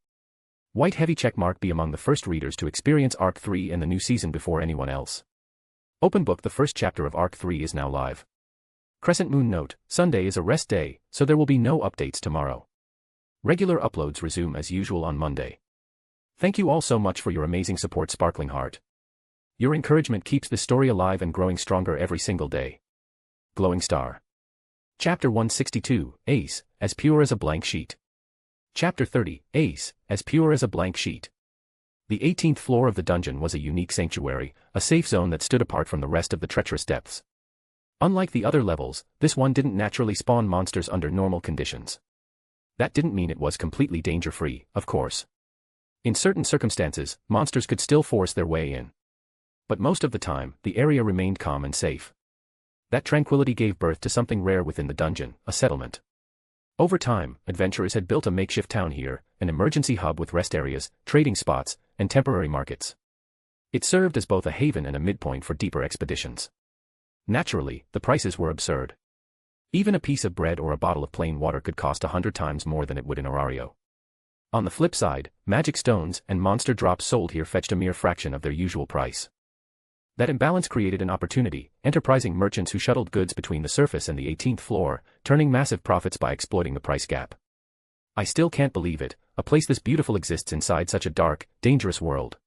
S3: White heavy checkmark be among the first readers to experience Arc 3 in the new season before anyone else. Open book. The first chapter of Arc 3 is now live. Crescent Moon note, Sunday is a rest day, so there will be no updates tomorrow. Regular uploads resume as usual on Monday. Thank you all so much for your amazing support, Sparkling Heart. Your encouragement keeps this story alive and growing stronger every single day. Glowing Star. Chapter 162, Ace, as pure as a blank sheet. Chapter 30, Ace, as pure as a blank sheet. The 18th floor of the dungeon was a unique sanctuary, a safe zone that stood apart from the rest of the treacherous depths. Unlike the other levels, this one didn't naturally spawn monsters under normal conditions. That didn't mean it was completely danger-free, of course. In certain circumstances, monsters could still force their way in. But most of the time, the area remained calm and safe. That tranquility gave birth to something rare within the dungeon, a settlement. Over time, adventurers had built a makeshift town here, an emergency hub with rest areas, trading spots, and temporary markets. It served as both a haven and a midpoint for deeper expeditions. Naturally, the prices were absurd. Even a piece of bread or a bottle of plain water could cost 100 times more than it would in Orario. On the flip side, magic stones and monster drops sold here fetched a mere fraction of their usual price. That imbalance created an opportunity, enterprising merchants who shuttled goods between the surface and the 18th floor, turning massive profits by exploiting the price gap. I still can't believe it, a place this beautiful exists inside such a dark, dangerous world.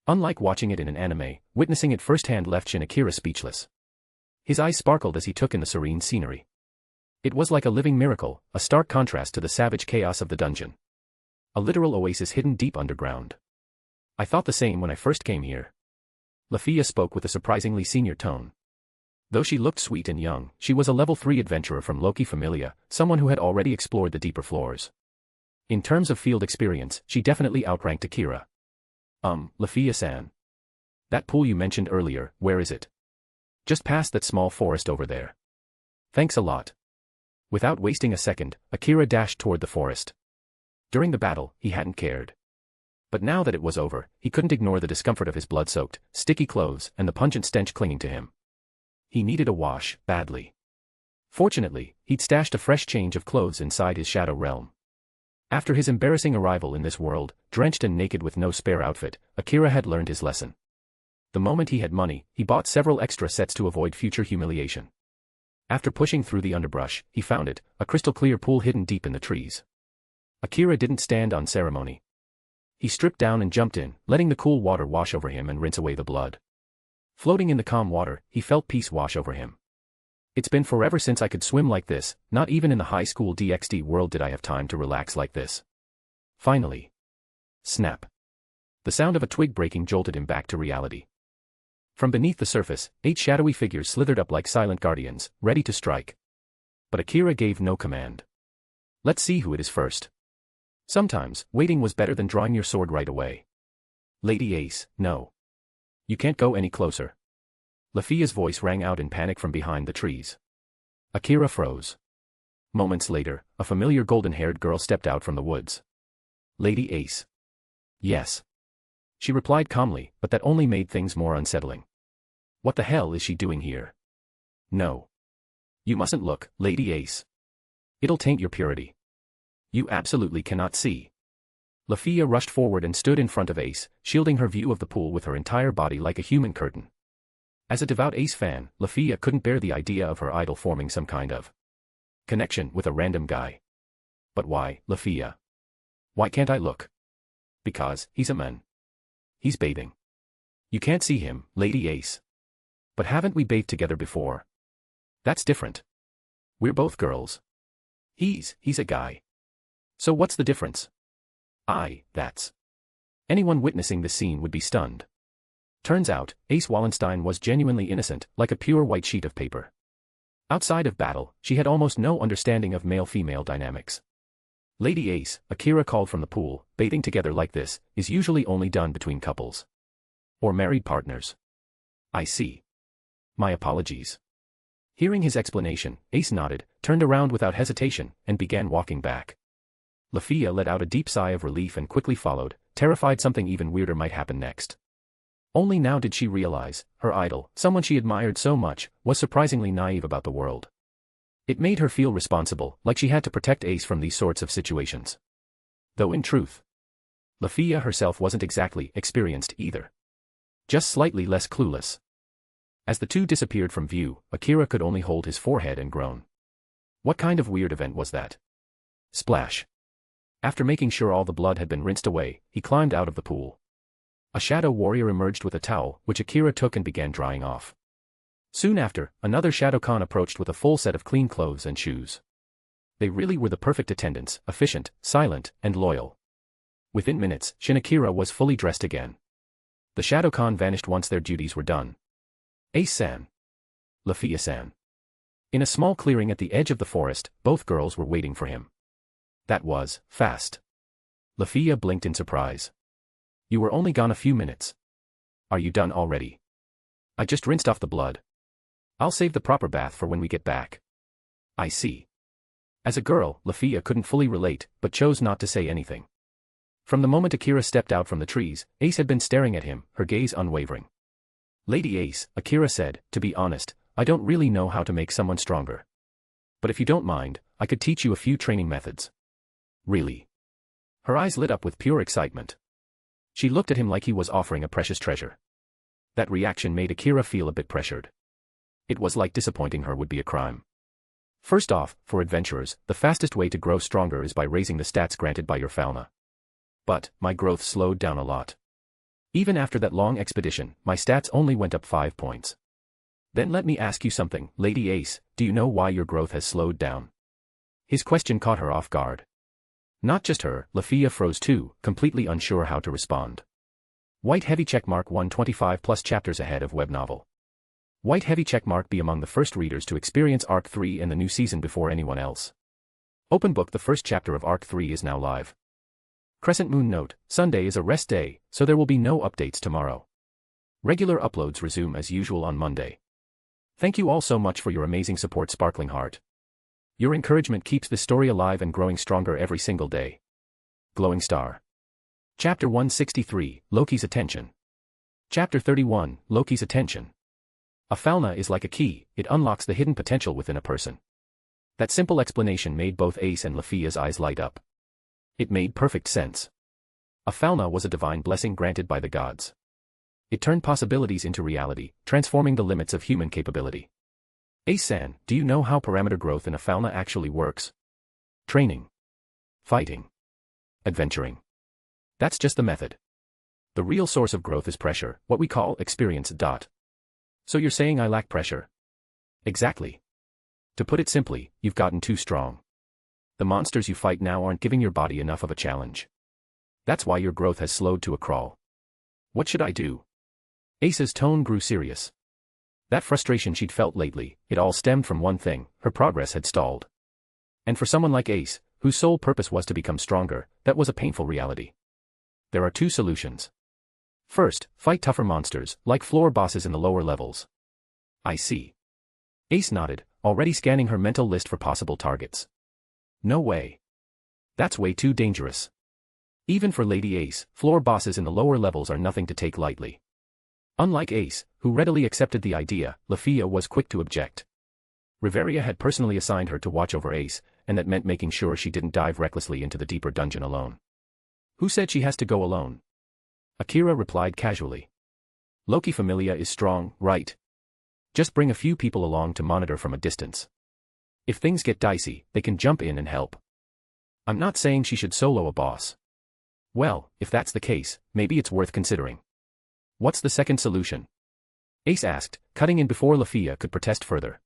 S3: Unlike watching it in an anime, witnessing it firsthand left Shin Akira speechless. His eyes sparkled as he took in the serene scenery. It was like a living miracle, a stark contrast to the savage chaos of the dungeon. A literal oasis hidden deep underground. I thought the same when I first came here. Lafia spoke with a surprisingly senior tone. Though she looked sweet and young, she was a level 3 adventurer from Loki Familia, someone who had already explored the deeper floors. In terms of field experience, she definitely outranked Akira. Lafia-san. That pool you mentioned earlier, where is it? Just past that small forest over there. Thanks a lot. Without wasting a second, Akira dashed toward the forest. During the battle, he hadn't cared. But now that it was over, he couldn't ignore the discomfort of his blood-soaked, sticky clothes and the pungent stench clinging to him. He needed a wash, badly. Fortunately, he'd stashed a fresh change of clothes inside his shadow realm. After his embarrassing arrival in this world, drenched and naked with no spare outfit, Akira had learned his lesson. The moment he had money, he bought several extra sets to avoid future humiliation. After pushing through the underbrush, he found it, a crystal-clear pool hidden deep in the trees. Akira didn't stand on ceremony. He stripped down and jumped in, letting the cool water wash over him and rinse away the blood. Floating in the calm water, he felt peace wash over him. It's been forever since I could swim like this, not even in the high school DxD world did I have time to relax like this. Finally. Snap. The sound of a twig breaking jolted him back to reality. From beneath the surface, 8 shadowy figures slithered up like silent guardians, ready to strike. But Akira gave no command. Let's see who it is first. Sometimes, waiting was better than drawing your sword right away. Lady Ace, no. You can't go any closer. Lafia's voice rang out in panic from behind the trees. Akira froze. Moments later, a familiar golden-haired girl stepped out from the woods. Lady Ace. Yes. She replied calmly, but that only made things more unsettling. What the hell is she doing here? No. You mustn't look, Lady Ace. It'll taint your purity. You absolutely cannot see. Lafia rushed forward and stood in front of Ace, shielding her view of the pool with her entire body like a human curtain. As a devout Ace fan, Lafia couldn't bear the idea of her idol forming some kind of connection with a random guy. But why, Lafia? Why can't I look? Because he's a man. He's bathing. You can't see him, Lady Ace. But haven't we bathed together before? That's different. We're both girls. He's a guy. So what's the difference? That's. Anyone witnessing this scene would be stunned. Turns out, Ace Wallenstein was genuinely innocent, like a pure white sheet of paper. Outside of battle, she had almost no understanding of male-female dynamics. Lady Ace, Akira called from the pool, bathing together like this, is usually only done between couples. Or married partners. I see. My apologies. Hearing his explanation, Ace nodded, turned around without hesitation, and began walking back. Lafia let out a deep sigh of relief and quickly followed, terrified something even weirder might happen next. Only now did she realize, her idol, someone she admired so much, was surprisingly naive about the world. It made her feel responsible, like she had to protect Ace from these sorts of situations. Though in truth, Lafia herself wasn't exactly experienced either. Just slightly less clueless. As the two disappeared from view, Akira could only hold his forehead and groan. What kind of weird event was that? Splash. After making sure all the blood had been rinsed away, he climbed out of the pool. A shadow warrior emerged with a towel, which Akira took and began drying off. Soon after, another Shadowkan approached with a full set of clean clothes and shoes. They really were the perfect attendants, efficient, silent, and loyal. Within minutes, Shin Akira was fully dressed again. The Shadowkan vanished once their duties were done. Ace-san. Lafia-san. In a small clearing at the edge of the forest, both girls were waiting for him. That was fast. Lafia blinked in surprise. You were only gone a few minutes. Are you done already? I just rinsed off the blood. I'll save the proper bath for when we get back. I see. As a girl, Lafia couldn't fully relate, but chose not to say anything. From the moment Akira stepped out from the trees, Ace had been staring at him, her gaze unwavering. Lady Ace, Akira said, to be honest, I don't really know how to make someone stronger. But if you don't mind, I could teach you a few training methods. Really? Her eyes lit up with pure excitement. She looked at him like he was offering a precious treasure. That reaction made Akira feel a bit pressured. It was like disappointing her would be a crime. First off, for adventurers, the fastest way to grow stronger is by raising the stats granted by your fauna. But, my growth slowed down a lot. Even after that long expedition, my stats only went up 5 points. Then let me ask you something, Lady Ace, do you know why your growth has slowed down? His question caught her off guard. Not just her, Lafia froze too, completely unsure how to respond. White heavy checkmark 125 plus chapters ahead of web novel. White heavy checkmark be among the first readers to experience Arc 3 and the new season before anyone else. Open book the first chapter of Arc 3 is now live. Crescent Moon note, Sunday is a rest day, so there will be no updates tomorrow. Regular uploads resume as usual on Monday. Thank you all so much for your amazing support, Sparkling Heart. Your encouragement keeps this story alive and growing stronger every single day. Glowing Star. Chapter 163, Loki's Attention. Chapter 31, Loki's Attention. A fauna is like a key, it unlocks the hidden potential within a person. That simple explanation made both Ace and Lafia's eyes light up. It made perfect sense. A fauna was a divine blessing granted by the gods. It turned possibilities into reality, transforming the limits of human capability. Ace-san, do you know how parameter growth in a fauna actually works? Training. Fighting. Adventuring. That's just the method. The real source of growth is pressure, what we call experience. So you're saying I lack pressure? Exactly. To put it simply, you've gotten too strong. The monsters you fight now aren't giving your body enough of a challenge. That's why your growth has slowed to a crawl. What should I do? Ace's tone grew serious. That frustration she'd felt lately, it all stemmed from one thing, her progress had stalled. And for someone like Ace, whose sole purpose was to become stronger, that was a painful reality. There are two solutions. First, fight tougher monsters, like floor bosses in the lower levels. I see. Ace nodded, already scanning her mental list for possible targets. No way. That's way too dangerous. Even for Lady Ace, floor bosses in the lower levels are nothing to take lightly. Unlike Ace, who readily accepted the idea, Lafia was quick to object. Riveria had personally assigned her to watch over Ace, and that meant making sure she didn't dive recklessly into the deeper dungeon alone. Who said she has to go alone? Akira replied casually. Loki Familia is strong, right? Just bring a few people along to monitor from a distance. If things get dicey, they can jump in and help. I'm not saying she should solo a boss. Well, if that's the case, maybe it's worth considering. What's the second solution? Ace asked, cutting in before Lafia could protest further.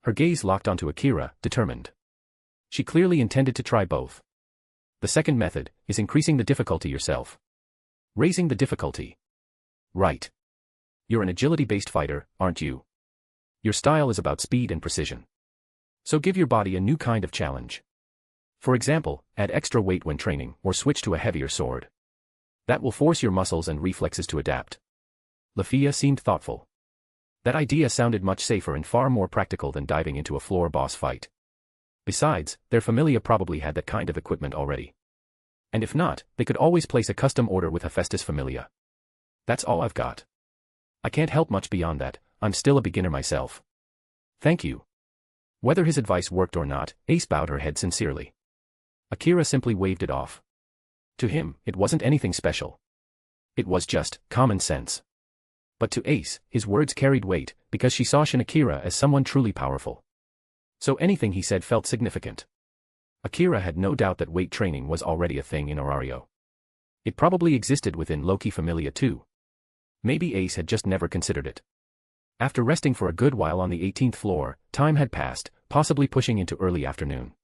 S3: Her gaze locked onto Akira, determined. She clearly intended to try both. The second method is increasing the difficulty yourself. Raising the difficulty. Right. You're an agility-based fighter, aren't you? Your style is about speed and precision. So give your body a new kind of challenge. For example, add extra weight when training or switch to a heavier sword. That will force your muscles and reflexes to adapt. Lafia seemed thoughtful. That idea sounded much safer and far more practical than diving into a floor boss fight. Besides, their familia probably had that kind of equipment already. And if not, they could always place a custom order with Hephaestus familia. That's all I've got. I can't help much beyond that, I'm still a beginner myself. Thank you. Whether his advice worked or not, Ace bowed her head sincerely. Akira simply waved it off. To him, it wasn't anything special. It was just common sense. But to Ace, his words carried weight, because she saw Shin Akira as someone truly powerful. So anything he said felt significant. Akira had no doubt that weight training was already a thing in Orario. It probably existed within Loki familia too. Maybe Ace had just never considered it. After resting for a good while on the 18th floor, time had passed, possibly pushing into early afternoon.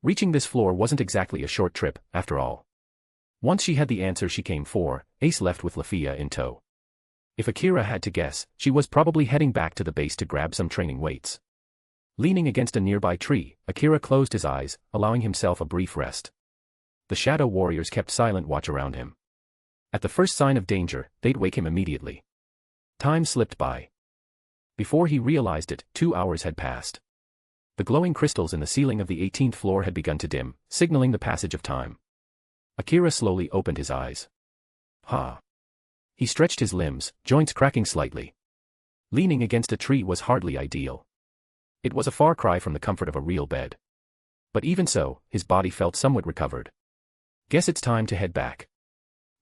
S3: Reaching this floor wasn't exactly a short trip, after all. Once she had the answer she came for, Ace left with Lafia in tow. If Akira had to guess, she was probably heading back to the base to grab some training weights. Leaning against a nearby tree, Akira closed his eyes, allowing himself a brief rest. The shadow warriors kept silent watch around him. At the first sign of danger, they'd wake him immediately. Time slipped by. Before he realized it, 2 hours had passed. The glowing crystals in the ceiling of the 18th floor had begun to dim, signaling the passage of time. Akira slowly opened his eyes. Ha! He stretched his limbs, joints cracking slightly. Leaning against a tree was hardly ideal. It was a far cry from the comfort of a real bed. But even so, his body felt somewhat recovered. Guess it's time to head back.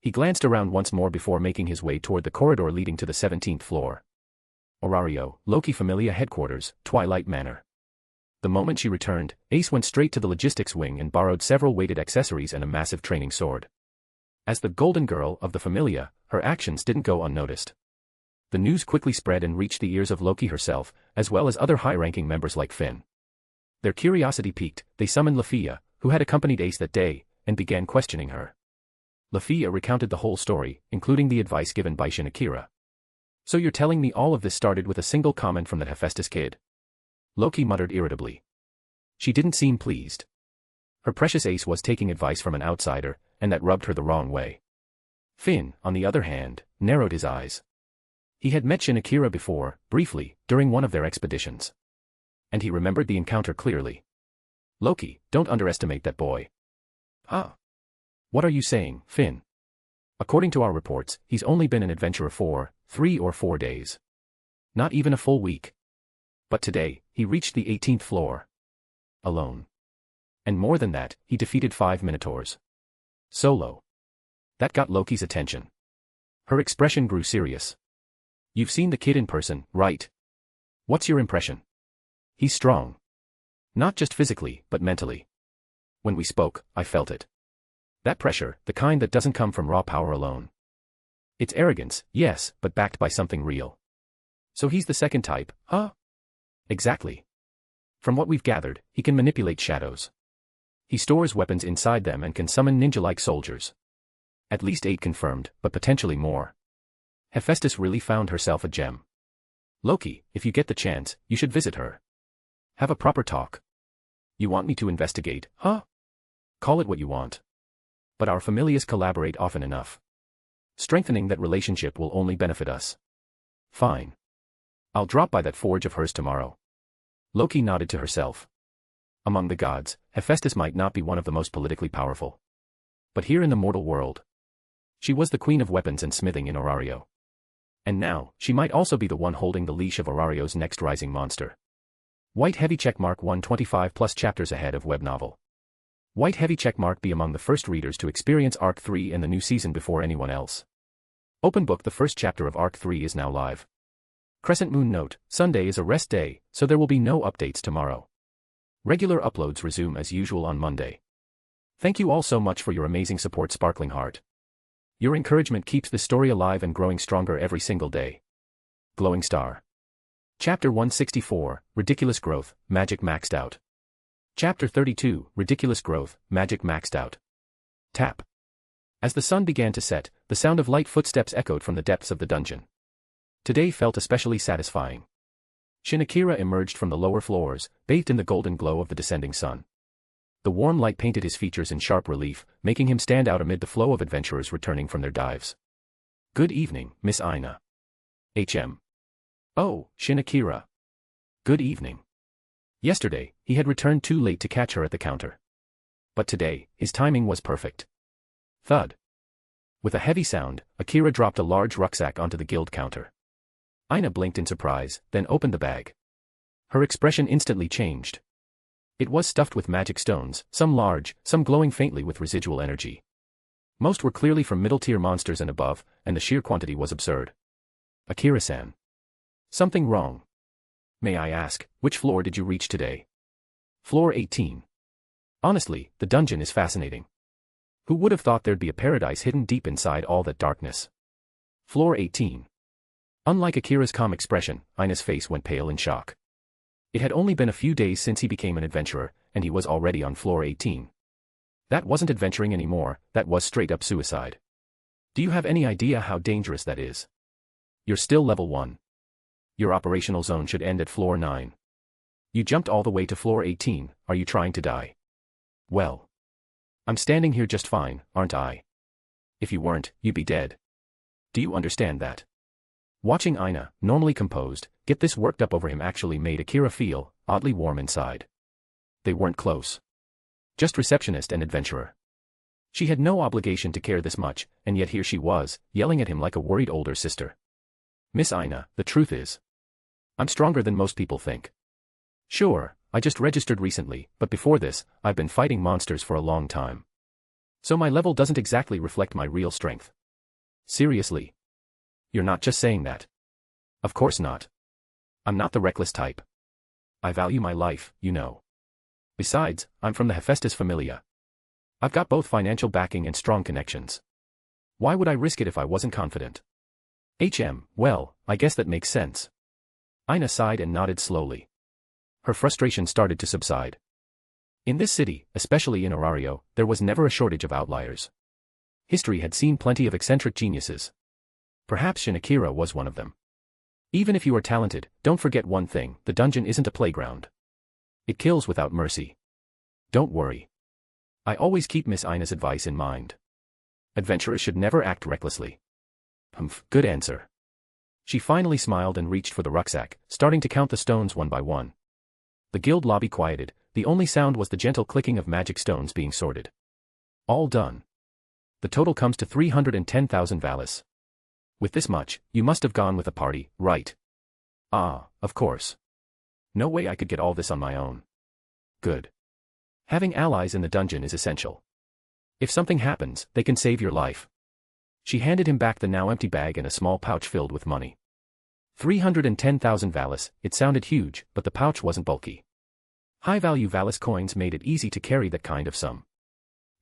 S3: He glanced around once more before making his way toward the corridor leading to the 17th floor. Orario, Loki Familia Headquarters, Twilight Manor. The moment she returned, Ace went straight to the logistics wing and borrowed several weighted accessories and a massive training sword. As the golden girl of the Familia, her actions didn't go unnoticed. The news quickly spread and reached the ears of Loki herself, as well as other high-ranking members like Finn. Their curiosity piqued, they summoned Lafia, who had accompanied Ace that day, and began questioning her. Lafia recounted the whole story, including the advice given by Shin Akira. So you're telling me all of this started with a single comment from that Hephaestus kid? Loki muttered irritably. She didn't seem pleased. Her precious Ace was taking advice from an outsider, and that rubbed her the wrong way. Finn, on the other hand, narrowed his eyes. He had met Shin Akira before, briefly, during one of their expeditions. And he remembered the encounter clearly. Loki, don't underestimate that boy. Ah. What are you saying, Finn? According to our reports, he's only been an adventurer for 3 or 4 days. Not even a full week. But today, he reached the 18th floor. Alone. And more than that, he defeated 5 minotaurs. Solo. That got Loki's attention. Her expression grew serious. You've seen the kid in person, right? What's your impression? He's strong. Not just physically, but mentally. When we spoke, I felt it. That pressure, the kind that doesn't come from raw power alone. It's arrogance, yes, but backed by something real. So he's the second type, huh? Exactly. From what we've gathered, he can manipulate shadows. He stores weapons inside them and can summon ninja-like soldiers. At least 8 confirmed, but potentially more. Hephaestus really found herself a gem. Loki, if you get the chance, you should visit her. Have a proper talk. You want me to investigate, huh? Call it what you want. But our familias collaborate often enough. Strengthening that relationship will only benefit us. Fine. I'll drop by that forge of hers tomorrow. Loki nodded to herself. Among the gods, Hephaestus might not be one of the most politically powerful. But here in the mortal world, she was the queen of weapons and smithing in Orario. And now, she might also be the one holding the leash of Orario's next rising monster. White heavy checkmark 125 plus chapters ahead of web novel. White heavy checkmark be among the first readers to experience Arc 3 and the new season before anyone else. Open book. The first chapter of Arc 3 is now live. Crescent moon note, Sunday is a rest day, so there will be no updates tomorrow. Regular uploads resume as usual on Monday. Thank you all so much for your amazing support, Sparkling Heart. Your encouragement keeps this story alive and growing stronger every single day. Glowing Star. Chapter 164, Ridiculous Growth, Magic Maxed Out. Chapter 32, Ridiculous Growth, Magic Maxed Out. Tap. As the sun began to set, the sound of light footsteps echoed from the depths of the dungeon. Today felt especially satisfying. Akira emerged from the lower floors, bathed in the golden glow of the descending sun. The warm light painted his features in sharp relief, making him stand out amid the flow of adventurers returning from their dives. Good evening, Miss Aina. HM. Oh, Akira. Good evening. Yesterday, he had returned too late to catch her at the counter. But today, his timing was perfect. Thud. With a heavy sound, Akira dropped a large rucksack onto the guild counter. Aina blinked in surprise, then opened the bag. Her expression instantly changed. It was stuffed with magic stones, some large, some glowing faintly with residual energy. Most were clearly from middle-tier monsters and above, and the sheer quantity was absurd. Akira-san. Something wrong. May I ask, which floor did you reach today? Floor 18. Honestly, the dungeon is fascinating. Who would have thought there'd be a paradise hidden deep inside all that darkness? Floor 18. Unlike Akira's calm expression, Aina's face went pale in shock. It had only been a few days since he became an adventurer, and he was already on floor 18. That wasn't adventuring anymore, that was straight-up suicide. Do you have any idea how dangerous that is? You're still level 1. Your operational zone should end at floor 9. You jumped all the way to floor 18, are you trying to die? Well. I'm standing here just fine, aren't I? If you weren't, you'd be dead. Do you understand that? Watching Aina, normally composed, get this worked up over him actually made Akira feel oddly warm inside. They weren't close. Just receptionist and adventurer. She had no obligation to care this much, and yet here she was, yelling at him like a worried older sister. Miss Aina, the truth is, I'm stronger than most people think. Sure, I just registered recently, but before this, I've been fighting monsters for a long time. So my level doesn't exactly reflect my real strength. Seriously? You're not just saying that. Of course not. I'm not the reckless type. I value my life, you know. Besides, I'm from the Hephaestus familia. I've got both financial backing and strong connections. Why would I risk it if I wasn't confident? Well, I guess that makes sense. Aina sighed and nodded slowly. Her frustration started to subside. In this city, especially in Orario, there was never a shortage of outliers. History had seen plenty of eccentric geniuses. Perhaps Akira was one of them. Even if you are talented, don't forget one thing, the dungeon isn't a playground. It kills without mercy. Don't worry. I always keep Miss Aina's advice in mind. Adventurers should never act recklessly. Humph, good answer. She finally smiled and reached for the rucksack, starting to count the stones one by one. The guild lobby quieted, the only sound was the gentle clicking of magic stones being sorted. All done. The total comes to 310,000 valis. With this much, you must have gone with a party, right? Ah, of course. No way I could get all this on my own. Good. Having allies in the dungeon is essential. If something happens, they can save your life. She handed him back the now empty bag and a small pouch filled with money. 310,000 valis, it sounded huge, but the pouch wasn't bulky. High-value valis coins made it easy to carry that kind of sum.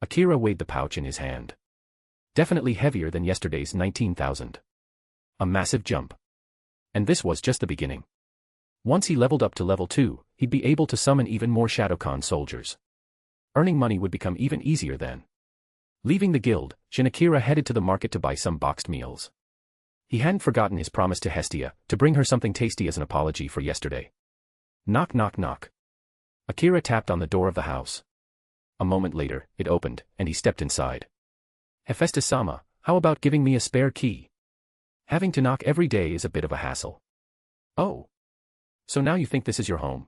S3: Akira weighed the pouch in his hand. Definitely heavier than yesterday's 19,000. A massive jump. And this was just the beginning. Once he leveled up to level 2, he'd be able to summon even more Shadowcon soldiers. Earning money would become even easier then. Leaving the guild, Akira headed to the market to buy some boxed meals. He hadn't forgotten his promise to Hestia, to bring her something tasty as an apology for yesterday. Knock knock knock. Akira tapped on the door of the house. A moment later, it opened, and he stepped inside. Hephaestus-sama, how about giving me a spare key? Having to knock every day is a bit of a hassle. Oh. So now you think this is your home?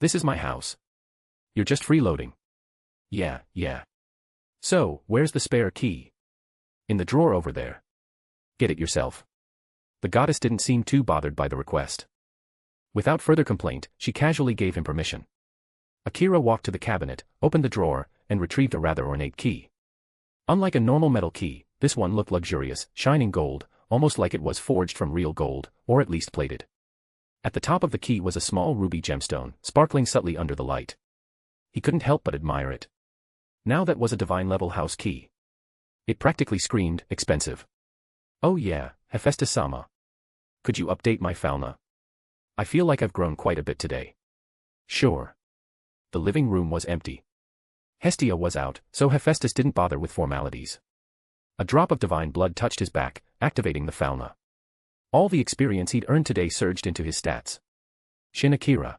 S3: This is my house. You're just freeloading. Yeah. So, where's the spare key? In the drawer over there. Get it yourself. The goddess didn't seem too bothered by the request. Without further complaint, she casually gave him permission. Akira walked to the cabinet, opened the drawer, and retrieved a rather ornate key. Unlike a normal metal key, this one looked luxurious, shining gold, almost like it was forged from real gold, or at least plated. At the top of the key was a small ruby gemstone, sparkling subtly under the light. He couldn't help but admire it. Now that was a divine-level house key. It practically screamed, expensive. Oh yeah, Hephaestus-sama. Could you update my fauna? I feel like I've grown quite a bit today. Sure. The living room was empty. Hestia was out, so Hephaestus didn't bother with formalities. A drop of divine blood touched his back, activating the fauna. All the experience he'd earned today surged into his stats. Shin Akira.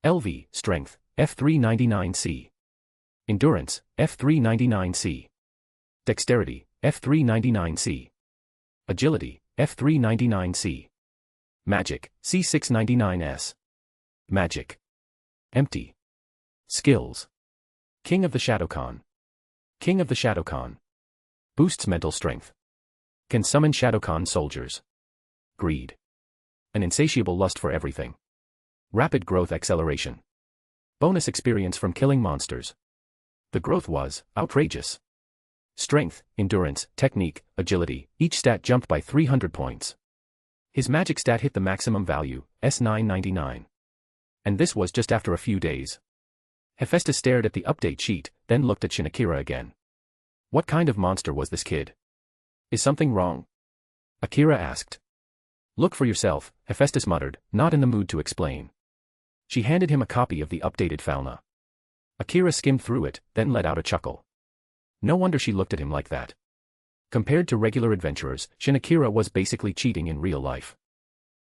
S3: LV, Strength, F399C. Endurance, F399C. Dexterity, F399C. Agility, F399C. Magic, C699S. Magic. Empty. Skills. King of the Shadowcon. King of the Shadowcon. Boosts mental strength. Can summon Shadowcon soldiers. Greed. An insatiable lust for everything. Rapid growth acceleration. Bonus experience from killing monsters. The growth was outrageous. Strength, endurance, technique, agility, each stat jumped by 300 points. His magic stat hit the maximum value, S999. And this was just after a few days. Hephaestus stared at the update sheet, then looked at Shin Akira again. What kind of monster was this kid? Is something wrong? Akira asked. Look for yourself, Hephaestus muttered, not in the mood to explain. She handed him a copy of the updated fauna. Akira skimmed through it, then let out a chuckle. No wonder she looked at him like that. Compared to regular adventurers, Shin Akira was basically cheating in real life.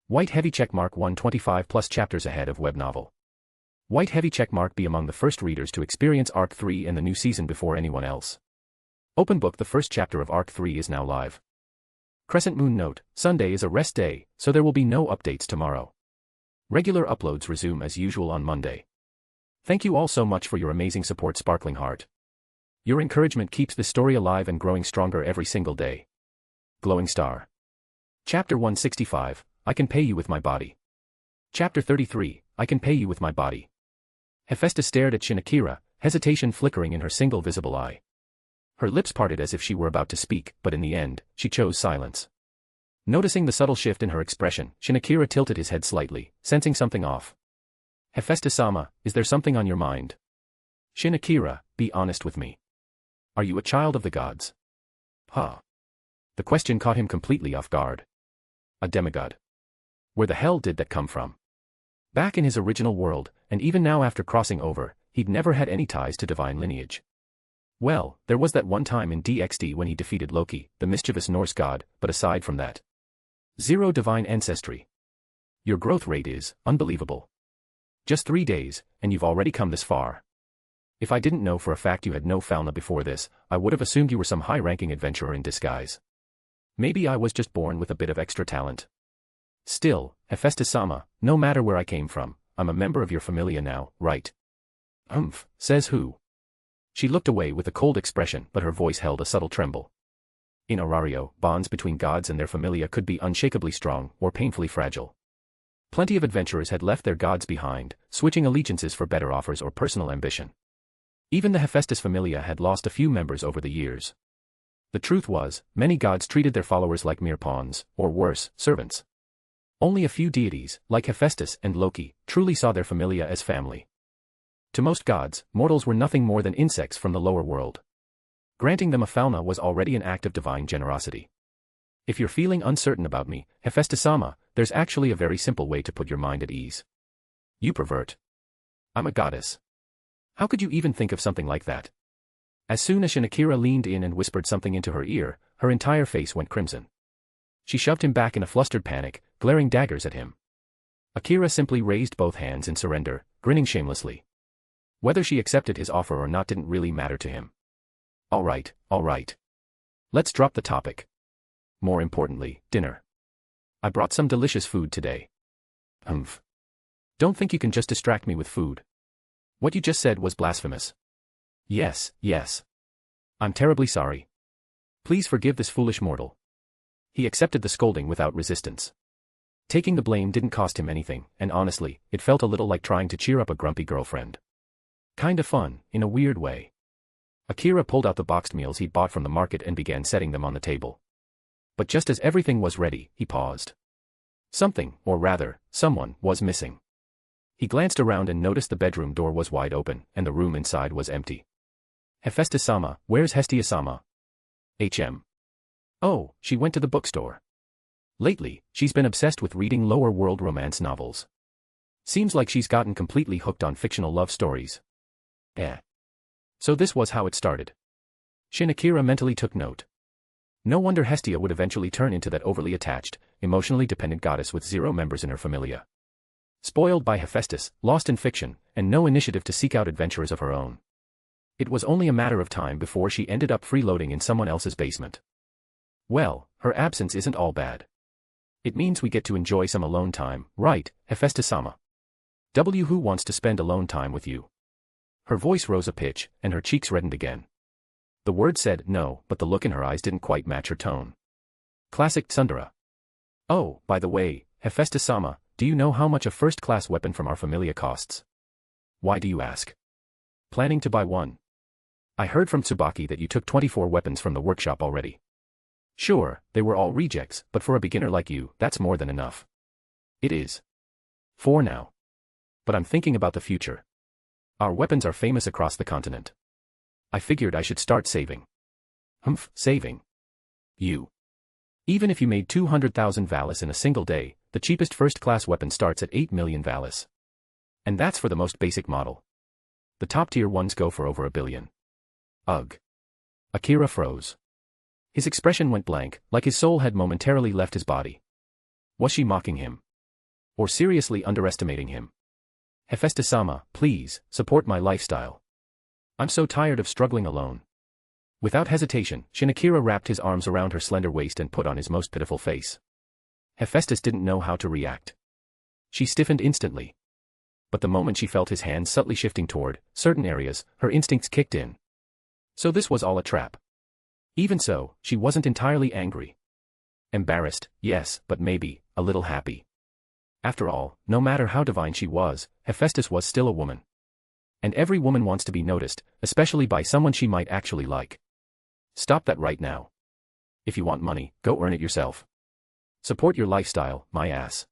S3: White heavy checkmark 125 plus chapters ahead of web novel. White heavy checkmark be among the first readers to experience Arc 3 and the new season before anyone else. Open book. The first chapter of Arc 3 is now live. Crescent moon note, Sunday is a rest day, so there will be no updates tomorrow. Regular uploads resume as usual on Monday. Thank you all so much for your amazing support, Sparkling Heart. Your encouragement keeps this story alive and growing stronger every single day. Glowing Star. Chapter 165, I can pay you with my body. Chapter 33, I can pay you with my body. Hephaestus stared at Shin Akira, hesitation flickering in her single visible eye. Her lips parted as if she were about to speak, but in the end, she chose silence. Noticing the subtle shift in her expression, Shin Akira tilted his head slightly, sensing something off. Hephaestus-sama, is there something on your mind? Shin Akira, be honest with me. Are you a child of the gods? Huh. The question caught him completely off guard. A demigod. Where the hell did that come from? Back in his original world, and even now after crossing over, he'd never had any ties to divine lineage. Well, there was that one time in DxD when he defeated Loki, the mischievous Norse god, but aside from that, zero divine ancestry. Your growth rate is unbelievable. Just 3 days, and you've already come this far. If I didn't know for a fact you had no fauna before this, I would have assumed you were some high-ranking adventurer in disguise. Maybe I was just born with a bit of extra talent. Still, Hephaestus-sama, no matter where I came from, I'm a member of your familia now, right? Says who? She looked away with a cold expression, but her voice held a subtle tremble. In Orario, bonds between gods and their familia could be unshakably strong or painfully fragile. Plenty of adventurers had left their gods behind, switching allegiances for better offers or personal ambition. Even the Hephaestus familia had lost a few members over the years. The truth was, many gods treated their followers like mere pawns, or worse, servants. Only a few deities, like Hephaestus and Loki, truly saw their familia as family. To most gods, mortals were nothing more than insects from the lower world. Granting them a fauna was already an act of divine generosity. If you're feeling uncertain about me, Hephaestus-sama, there's actually a very simple way to put your mind at ease. You pervert. I'm a goddess. How could you even think of something like that? As soon as Shin Akira leaned in and whispered something into her ear, her entire face went crimson. She shoved him back in a flustered panic, glaring daggers at him. Akira simply raised both hands in surrender, grinning shamelessly. Whether she accepted his offer or not didn't really matter to him. All right. Let's drop the topic. More importantly, dinner. I brought some delicious food today. Don't think you can just distract me with food. What you just said was blasphemous. Yes. I'm terribly sorry. Please forgive this foolish mortal. He accepted the scolding without resistance. Taking the blame didn't cost him anything, and honestly, it felt a little like trying to cheer up a grumpy girlfriend. Kinda fun, in a weird way. Akira pulled out the boxed meals he'd bought from the market and began setting them on the table. But just as everything was ready, he paused. Something, or rather, someone, was missing. He glanced around and noticed the bedroom door was wide open, and the room inside was empty. Hephaestus-sama, where's Hestia-sama? Oh, she went to the bookstore. Lately, she's been obsessed with reading lower world romance novels. Seems like she's gotten completely hooked on fictional love stories. So this was how it started. Akira mentally took note. No wonder Hestia would eventually turn into that overly attached, emotionally dependent goddess with 0 members in her familia. Spoiled by Hephaestus, lost in fiction, and no initiative to seek out adventures of her own. It was only a matter of time before she ended up freeloading in someone else's basement. Well, her absence isn't all bad. It means we get to enjoy some alone time, right, Hephaestus-sama? Who wants to spend alone time with you? Her voice rose a pitch, and her cheeks reddened again. The word said no, but the look in her eyes didn't quite match her tone. Classic tsundere. Oh, by the way, Hephaestus-sama, do you know how much a first-class weapon from our familia costs? Why do you ask? Planning to buy one? I heard from Tsubaki that you took 24 weapons from the workshop already. Sure, they were all rejects, but for a beginner like you, that's more than enough. It is. For now. But I'm thinking about the future. Our weapons are famous across the continent. I figured I should start saving. Saving? You. Even if you made 200,000 valis in a single day, the cheapest first-class weapon starts at 8 million valis. And that's for the most basic model. The top-tier ones go for over 1 billion. Ugh. Akira froze. His expression went blank, like his soul had momentarily left his body. Was she mocking him? Or seriously underestimating him? Hephaestus-sama, please, support my lifestyle. I'm so tired of struggling alone. Without hesitation, Akira wrapped his arms around her slender waist and put on his most pitiful face. Hephaestus didn't know how to react. She stiffened instantly. But the moment she felt his hands subtly shifting toward certain areas, her instincts kicked in. So this was all a trap. Even so, she wasn't entirely angry. Embarrassed, yes, but maybe a little happy. After all, no matter how divine she was, Hephaestus was still a woman. And every woman wants to be noticed, especially by someone she might actually like. Stop that right now. If you want money, go earn it yourself. Support your lifestyle, my ass.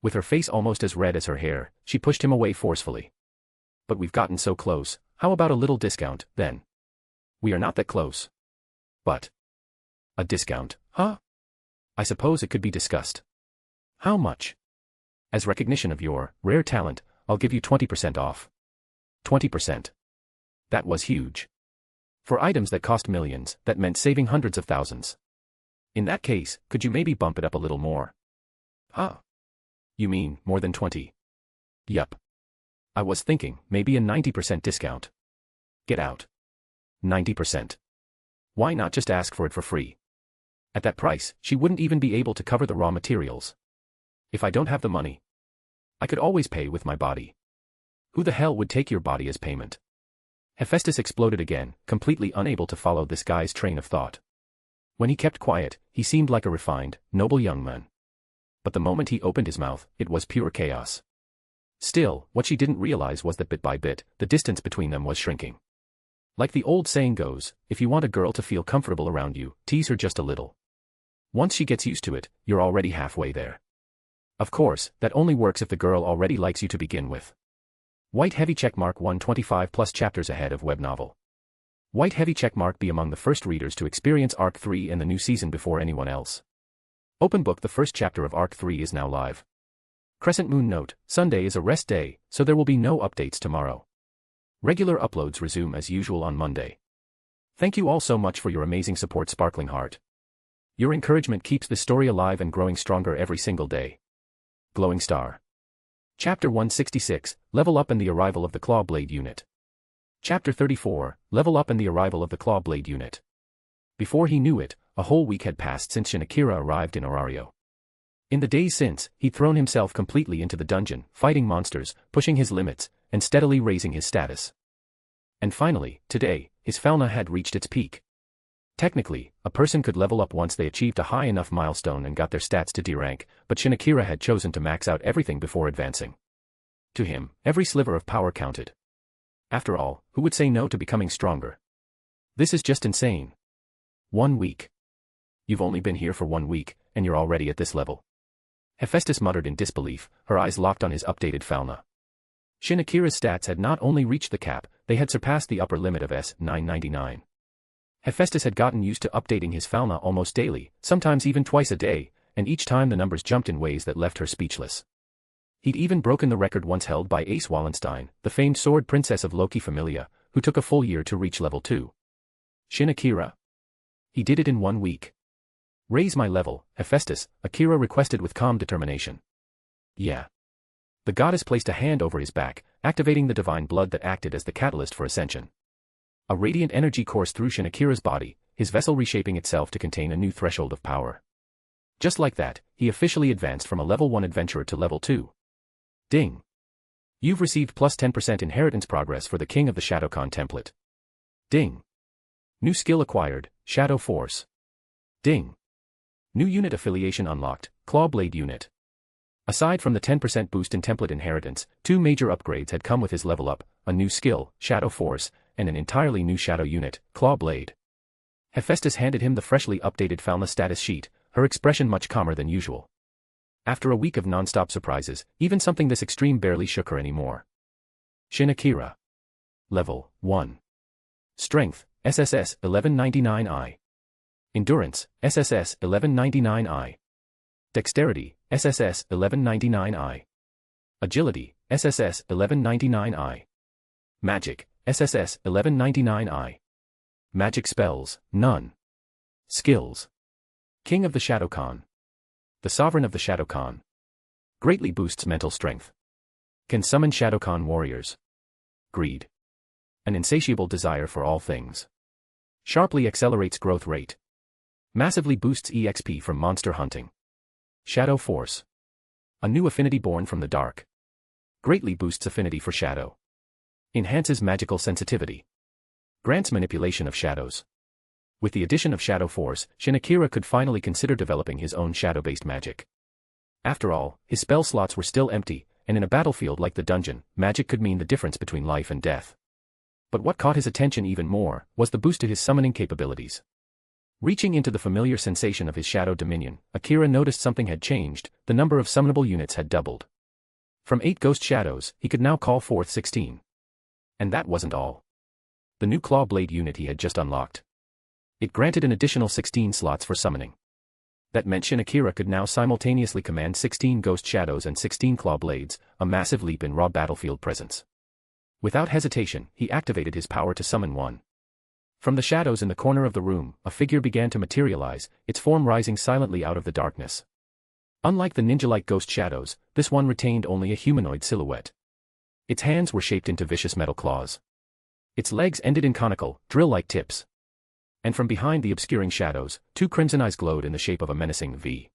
S3: With her face almost as red as her hair, she pushed him away forcefully. But we've gotten so close, how about a little discount, then? We are not that close. But. A discount, huh? I suppose it could be discussed. How much? As recognition of your rare talent, I'll give you 20% off. 20%. That was huge. For items that cost millions, that meant saving hundreds of thousands. In that case, could you maybe bump it up a little more? Huh? You mean, more than 20? Yup. I was thinking, maybe a 90% discount. Get out. 90%. Why not just ask for it for free? At that price, she wouldn't even be able to cover the raw materials. If I don't have the money, I could always pay with my body. Who the hell would take your body as payment? Hephaestus exploded again, completely unable to follow this guy's train of thought. When he kept quiet, he seemed like a refined, noble young man. But the moment he opened his mouth, it was pure chaos. Still, what she didn't realize was that bit by bit, the distance between them was shrinking. Like the old saying goes, if you want a girl to feel comfortable around you, tease her just a little. Once she gets used to it, you're already halfway there. Of course, that only works if the girl already likes you to begin with. White heavy checkmark 125 plus chapters ahead of web novel. White heavy checkmark be among the first readers to experience Arc 3 in the new season before anyone else. Open book the first chapter of Arc 3 is now live. Crescent moon note, Sunday is a rest day, so there will be no updates tomorrow. Regular uploads resume as usual on Monday. Thank you all so much for your amazing support, Sparkling Heart. Your encouragement keeps the story alive and growing stronger every single day. Glowing Star. Chapter 166, Level Up and the Arrival of the Claw Blade Unit. Chapter 34, Level Up and the Arrival of the Claw Blade Unit. Before he knew it, a whole week had passed since Akira arrived in Orario. In the days since, he'd thrown himself completely into the dungeon, fighting monsters, pushing his limits, and steadily raising his status. And finally, today, his Falna had reached its peak. Technically, a person could level up once they achieved a high enough milestone and got their stats to D rank, but Akira had chosen to max out everything before advancing. To him, every sliver of power counted. After all, who would say no to becoming stronger? This is just insane. 1 week. You've only been here for 1 week, and you're already at this level. Hephaestus muttered in disbelief, her eyes locked on his updated Falna. Shin Akira's stats had not only reached the cap, they had surpassed the upper limit of S999. Hephaestus had gotten used to updating his Falna almost daily, sometimes even twice a day, and each time the numbers jumped in ways that left her speechless. He'd even broken the record once held by Ace Wallenstein, the famed sword princess of Loki Familia, who took a full year to reach level 2. Shin Akira. He did it in 1 week. Raise my level, Hephaestus, Akira requested with calm determination. Yeah. The goddess placed a hand over his back, activating the divine blood that acted as the catalyst for ascension. A radiant energy coursed through Shin Akira's body, his vessel reshaping itself to contain a new threshold of power. Just like that, he officially advanced from a level 1 adventurer to level 2. Ding. You've received plus 10% inheritance progress for the King of the Shadowcon template. Ding. New skill acquired, Shadow Force. Ding. New unit affiliation unlocked, Clawblade unit. Aside from the 10% boost in template inheritance, 2 major upgrades had come with his level up, a new skill, Shadow Force, and an entirely new shadow unit, Clawblade. Hephaestus handed him the freshly updated Falna status sheet, her expression much calmer than usual. After a week of non-stop surprises, even something this extreme barely shook her anymore. Shin Akira. Level 1. Strength, SSS 1199I. Endurance, SSS 1199I. Dexterity, SSS 1199I. Agility, SSS 1199I. Magic, SSS 1199I. Magic spells, none. Skills. King of the Shadowcon. The Sovereign of the Shadowcon. Greatly boosts mental strength. Can summon Shadowcon warriors. Greed. An insatiable desire for all things. Sharply accelerates growth rate. Massively boosts EXP from monster hunting. Shadow Force. A new affinity born from the dark. Greatly boosts affinity for shadow. Enhances magical sensitivity. Grants manipulation of shadows. With the addition of Shadow Force, Shin Akira could finally consider developing his own shadow-based magic. After all, his spell slots were still empty, and in a battlefield like the dungeon, magic could mean the difference between life and death. But what caught his attention even more was the boost to his summoning capabilities. Reaching into the familiar sensation of his shadow dominion, Akira noticed something had changed, the number of summonable units had doubled. From 8 ghost shadows, he could now call forth 16. And that wasn't all. The new Clawblade unit he had just unlocked. It granted an additional 16 slots for summoning. That meant Shin Akira could now simultaneously command 16 ghost shadows and 16 Clawblades, a massive leap in raw battlefield presence. Without hesitation, he activated his power to summon one. From the shadows in the corner of the room, a figure began to materialize, its form rising silently out of the darkness. Unlike the ninja-like ghost shadows, this one retained only a humanoid silhouette. Its hands were shaped into vicious metal claws. Its legs ended in conical, drill-like tips. And from behind the obscuring shadows, 2 crimson eyes glowed in the shape of a menacing V.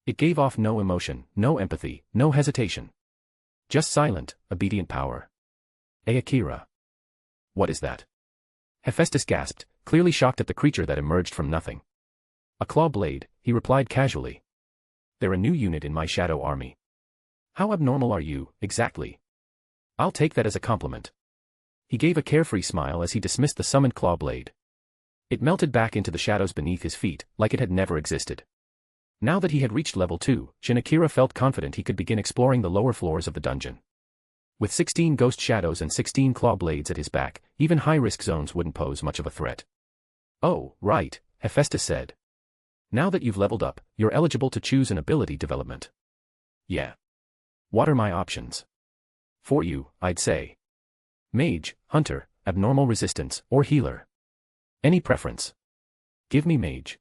S3: It gave off no emotion, no empathy, no hesitation. Just silent, obedient power. Akira. What is that? Hephaestus gasped, clearly shocked at the creature that emerged from nothing. A claw blade, he replied casually. They're a new unit in my shadow army. How abnormal are you, exactly? I'll take that as a compliment. He gave a carefree smile as he dismissed the summoned claw blade. It melted back into the shadows beneath his feet, like it had never existed. Now that he had reached level 2, Shin Akira felt confident he could begin exploring the lower floors of the dungeon. With 16 ghost shadows and 16 claw blades at his back, even high-risk zones wouldn't pose much of a threat. Oh, right, Hephaestus said. Now that you've leveled up, you're eligible to choose an ability development. Yeah. What are my options? For you, I'd say Mage, Hunter, Abnormal Resistance, or Healer. Any preference? Give me Mage.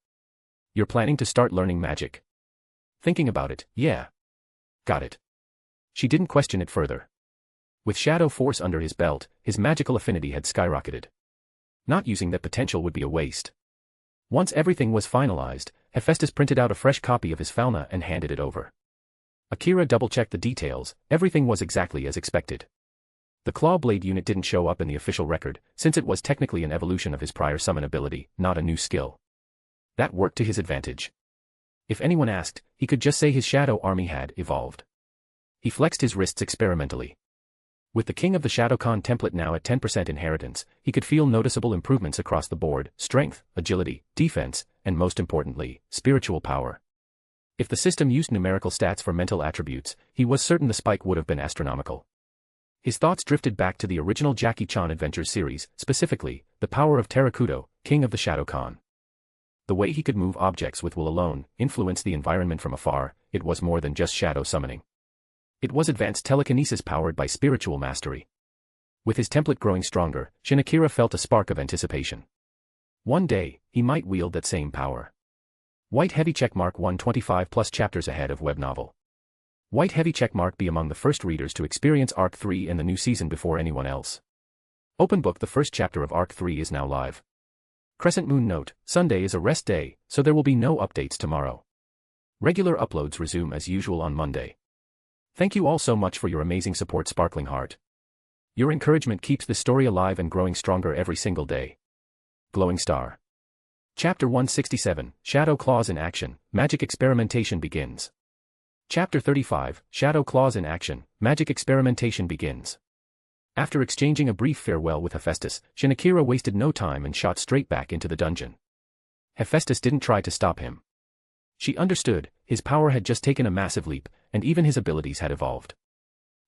S3: You're planning to start learning magic? Thinking about it, yeah. Got it. She didn't question it further. With Shadow Force under his belt, his magical affinity had skyrocketed. Not using that potential would be a waste. Once everything was finalized, Hephaestus printed out a fresh copy of his Falna and handed it over. Akira double-checked the details, everything was exactly as expected. The Claw Blade unit didn't show up in the official record, since it was technically an evolution of his prior summon ability, not a new skill. That worked to his advantage. If anyone asked, he could just say his shadow army had evolved. He flexed his wrists experimentally. With the King of the Shadowcon template now at 10% inheritance, he could feel noticeable improvements across the board: strength, agility, defense, and most importantly, spiritual power. If the system used numerical stats for mental attributes, he was certain the spike would have been astronomical. His thoughts drifted back to the original Jackie Chan Adventures series, specifically, the power of Kuoh, king of the Shadow Khan. The way he could move objects with will alone, influence the environment from afar, it was more than just shadow summoning. It was advanced telekinesis powered by spiritual mastery. With his template growing stronger, Akira felt a spark of anticipation. One day, he might wield that same power. White heavy checkmark 125 plus chapters ahead of web novel. White heavy checkmark be among the first readers to experience Arc 3 in the new season before anyone else. Open book. The first chapter of Arc 3 is now live. Crescent Moon note, Sunday is a rest day, so there will be no updates tomorrow. Regular uploads resume as usual on Monday. Thank you all so much for your amazing support, Sparkling Heart. Your encouragement keeps this story alive and growing stronger every single day. Glowing Star. Chapter 167, Shadow Claws in Action, Magic Experimentation begins. Chapter 35, Shadow Claws in Action, Magic Experimentation begins. After exchanging a brief farewell with Hephaestus, Akira wasted no time and shot straight back into the dungeon. Hephaestus didn't try to stop him. She understood, his power had just taken a massive leap, and even his abilities had evolved.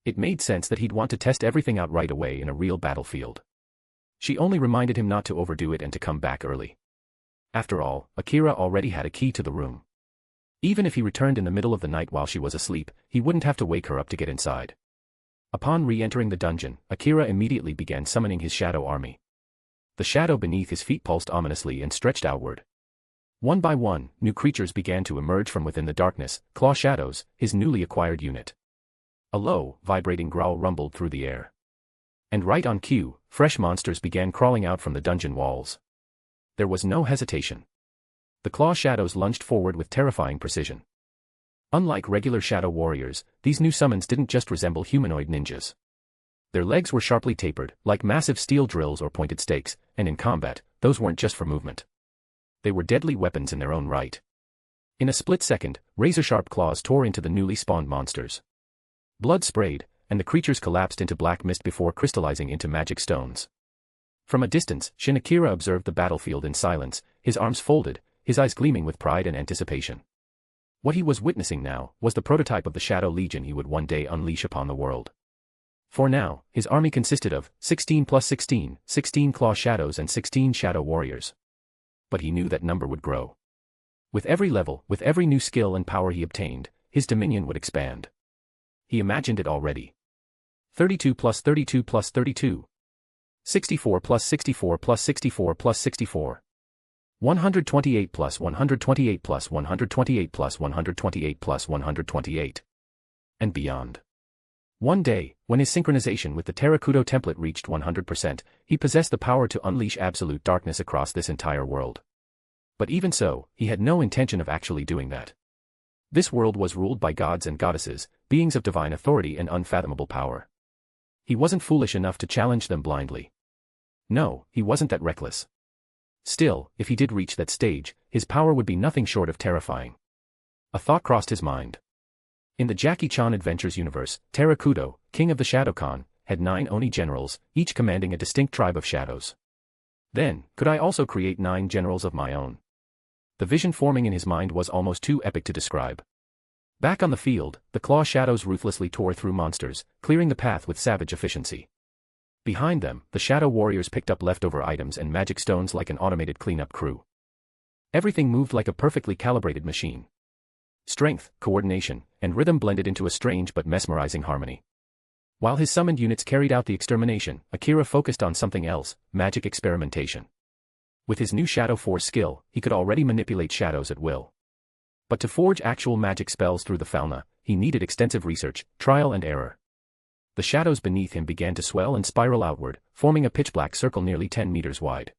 S3: It made sense that he'd want to test everything out right away in a real battlefield. She only reminded him not to overdo it and to come back early. After all, Akira already had a key to the room. Even if he returned in the middle of the night while she was asleep, he wouldn't have to wake her up to get inside. Upon re-entering the dungeon, Akira immediately began summoning his shadow army. The shadow beneath his feet pulsed ominously and stretched outward. One by one, new creatures began to emerge from within the darkness, Claw Shadows, his newly acquired unit. A low, vibrating growl rumbled through the air. And right on cue, fresh monsters began crawling out from the dungeon walls. There was no hesitation. The Claw Shadows lunged forward with terrifying precision. Unlike regular shadow warriors, these new summons didn't just resemble humanoid ninjas. Their legs were sharply tapered, like massive steel drills or pointed stakes, and in combat, those weren't just for movement. They were deadly weapons in their own right. In a split second, razor-sharp claws tore into the newly spawned monsters. Blood sprayed, and the creatures collapsed into black mist before crystallizing into magic stones. From a distance, Akira observed the battlefield in silence, his arms folded, his eyes gleaming with pride and anticipation. What he was witnessing now was the prototype of the Shadow Legion he would one day unleash upon the world. For now, his army consisted of 16 plus 16, 16 Claw Shadows and 16 Shadow Warriors. But he knew that number would grow. With every level, with every new skill and power he obtained, his dominion would expand. He imagined it already. 32 plus 32 plus 32. 64 plus 64 plus 64 plus 64. 128 plus 128 plus 128 plus 128 plus 128. And beyond. One day, when his synchronization with the Kuoh template reached 100%, he possessed the power to unleash absolute darkness across this entire world. But even so, he had no intention of actually doing that. This world was ruled by gods and goddesses, beings of divine authority and unfathomable power. He wasn't foolish enough to challenge them blindly. No, he wasn't that reckless. Still, if he did reach that stage, his power would be nothing short of terrifying. A thought crossed his mind. In the Jackie Chan Adventures universe, Kuoh, king of the Shadow Khan, had 9 Oni generals, each commanding a distinct tribe of shadows. Then, could I also create 9 generals of my own? The vision forming in his mind was almost too epic to describe. Back on the field, the Claw Shadows ruthlessly tore through monsters, clearing the path with savage efficiency. Behind them, the Shadow Warriors picked up leftover items and magic stones like an automated cleanup crew. Everything moved like a perfectly calibrated machine. Strength, coordination, and rhythm blended into a strange but mesmerizing harmony. While his summoned units carried out the extermination, Akira focused on something else, magic experimentation. With his new Shadow Force skill, he could already manipulate shadows at will. But to forge actual magic spells through the Falna, he needed extensive research, trial and error. The shadows beneath him began to swell and spiral outward, forming a pitch-black circle nearly 10 meters wide.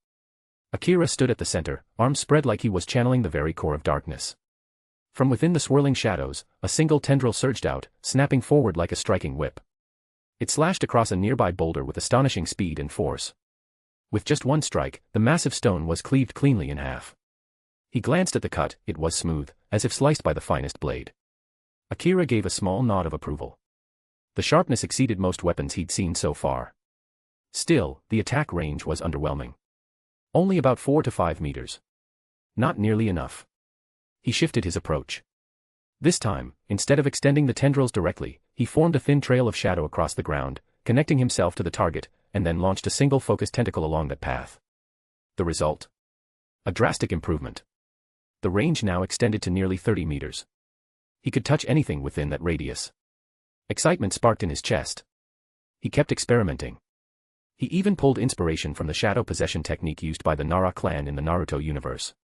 S3: Akira stood at the center, arms spread like he was channeling the very core of darkness. From within the swirling shadows, a single tendril surged out, snapping forward like a striking whip. It slashed across a nearby boulder with astonishing speed and force. With just one strike, the massive stone was cleaved cleanly in half. He glanced at the cut, it was smooth, as if sliced by the finest blade. Akira gave a small nod of approval. The sharpness exceeded most weapons he'd seen so far. Still, the attack range was underwhelming. Only about 4 to 5 meters. Not nearly enough. He shifted his approach. This time, instead of extending the tendrils directly, he formed a thin trail of shadow across the ground, connecting himself to the target, and then launched a single focused tentacle along that path. The result? A drastic improvement. The range now extended to nearly 30 meters. He could touch anything within that radius. Excitement sparked in his chest. He kept experimenting. He even pulled inspiration from the shadow possession technique used by the Nara clan in the Naruto universe.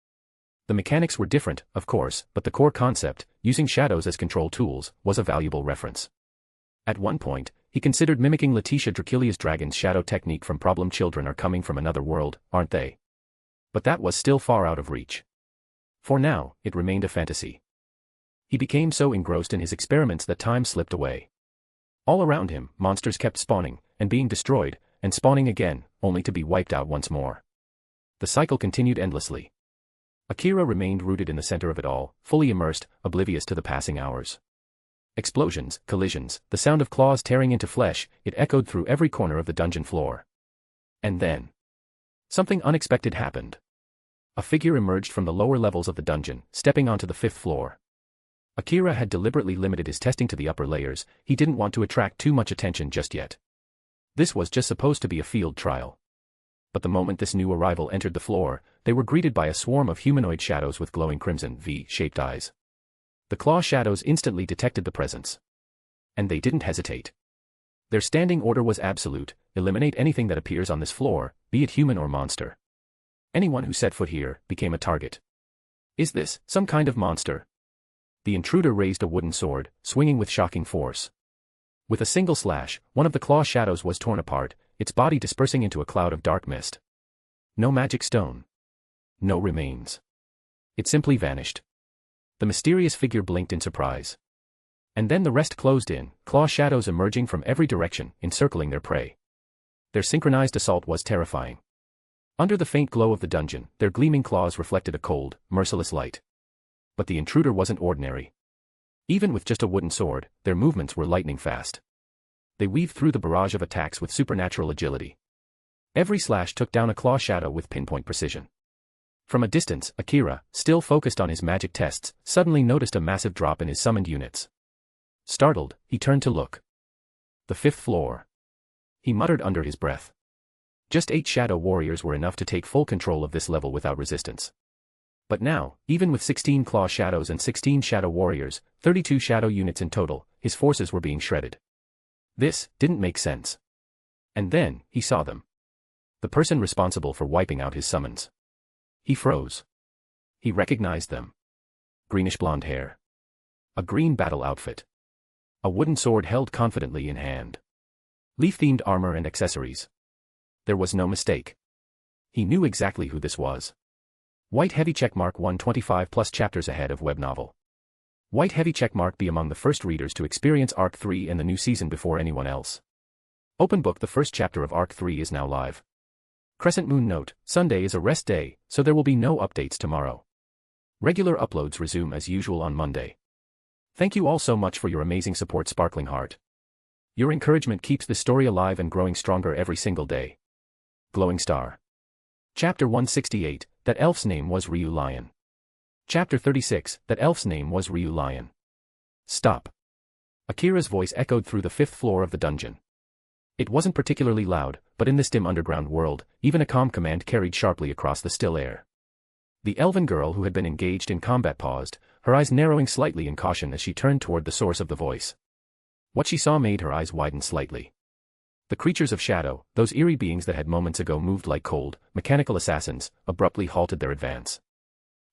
S3: The mechanics were different, of course, but the core concept, using shadows as control tools, was a valuable reference. At one point, he considered mimicking Letitia Dracula's dragon's shadow technique from Problem Children Are Coming from Another World, Aren't They? But that was still far out of reach. For now, it remained a fantasy. He became so engrossed in his experiments that time slipped away. All around him, monsters kept spawning, and being destroyed, and spawning again, only to be wiped out once more. The cycle continued endlessly. Akira remained rooted in the center of it all, fully immersed, oblivious to the passing hours. Explosions, collisions, the sound of claws tearing into flesh, it echoed through every corner of the dungeon floor. And then, something unexpected happened. A figure emerged from the lower levels of the dungeon, stepping onto the 5th floor. Akira had deliberately limited his testing to the upper layers, he didn't want to attract too much attention just yet. This was just supposed to be a field trial. But the moment this new arrival entered the floor, they were greeted by a swarm of humanoid shadows with glowing crimson V-shaped eyes. The claw shadows instantly detected the presence. And they didn't hesitate. Their standing order was absolute: eliminate anything that appears on this floor, be it human or monster. Anyone who set foot here became a target. Is this some kind of monster? The intruder raised a wooden sword, swinging with shocking force. With a single slash, one of the claw shadows was torn apart, its body dispersing into a cloud of dark mist. No magic stone. No remains. It simply vanished. The mysterious figure blinked in surprise. And then the rest closed in, claw shadows emerging from every direction, encircling their prey. Their synchronized assault was terrifying. Under the faint glow of the dungeon, their gleaming claws reflected a cold, merciless light. But the intruder wasn't ordinary. Even with just a wooden sword, their movements were lightning fast. They weaved through the barrage of attacks with supernatural agility. Every slash took down a claw shadow with pinpoint precision. From a distance, Akira, still focused on his magic tests, suddenly noticed a massive drop in his summoned units. Startled, he turned to look. The 5th floor. He muttered under his breath. Just 8 shadow warriors were enough to take full control of this level without resistance. But now, even with 16 claw shadows and 16 shadow warriors, 32 shadow units in total, his forces were being shredded. This didn't make sense. And then, he saw them. The person responsible for wiping out his summons. He froze. He recognized them. Greenish blonde hair. A green battle outfit. A wooden sword held confidently in hand. Leaf-themed armor and accessories. There was no mistake. He knew exactly who this was. White heavy checkmark 125 plus chapters ahead of web novel. White heavy checkmark be among the first readers to experience Arc 3 and the new season before anyone else. Open book: the first chapter of Arc 3 is now live. Crescent moon note: Sunday is a rest day, so there will be no updates tomorrow. Regular uploads resume as usual on Monday. Thank you all so much for your amazing support, Sparkling Heart. Your encouragement keeps the story alive and growing stronger every single day. Glowing Star. Chapter 168, that elf's name was Ryu Lion. Chapter 36, that elf's name was Ryu Lion. Stop. Akira's voice echoed through the 5th floor of the dungeon. It wasn't particularly loud, but in this dim underground world, even a calm command carried sharply across the still air. The elven girl who had been engaged in combat paused, her eyes narrowing slightly in caution as she turned toward the source of the voice. What she saw made her eyes widen slightly. The creatures of shadow, those eerie beings that had moments ago moved like cold, mechanical assassins, abruptly halted their advance.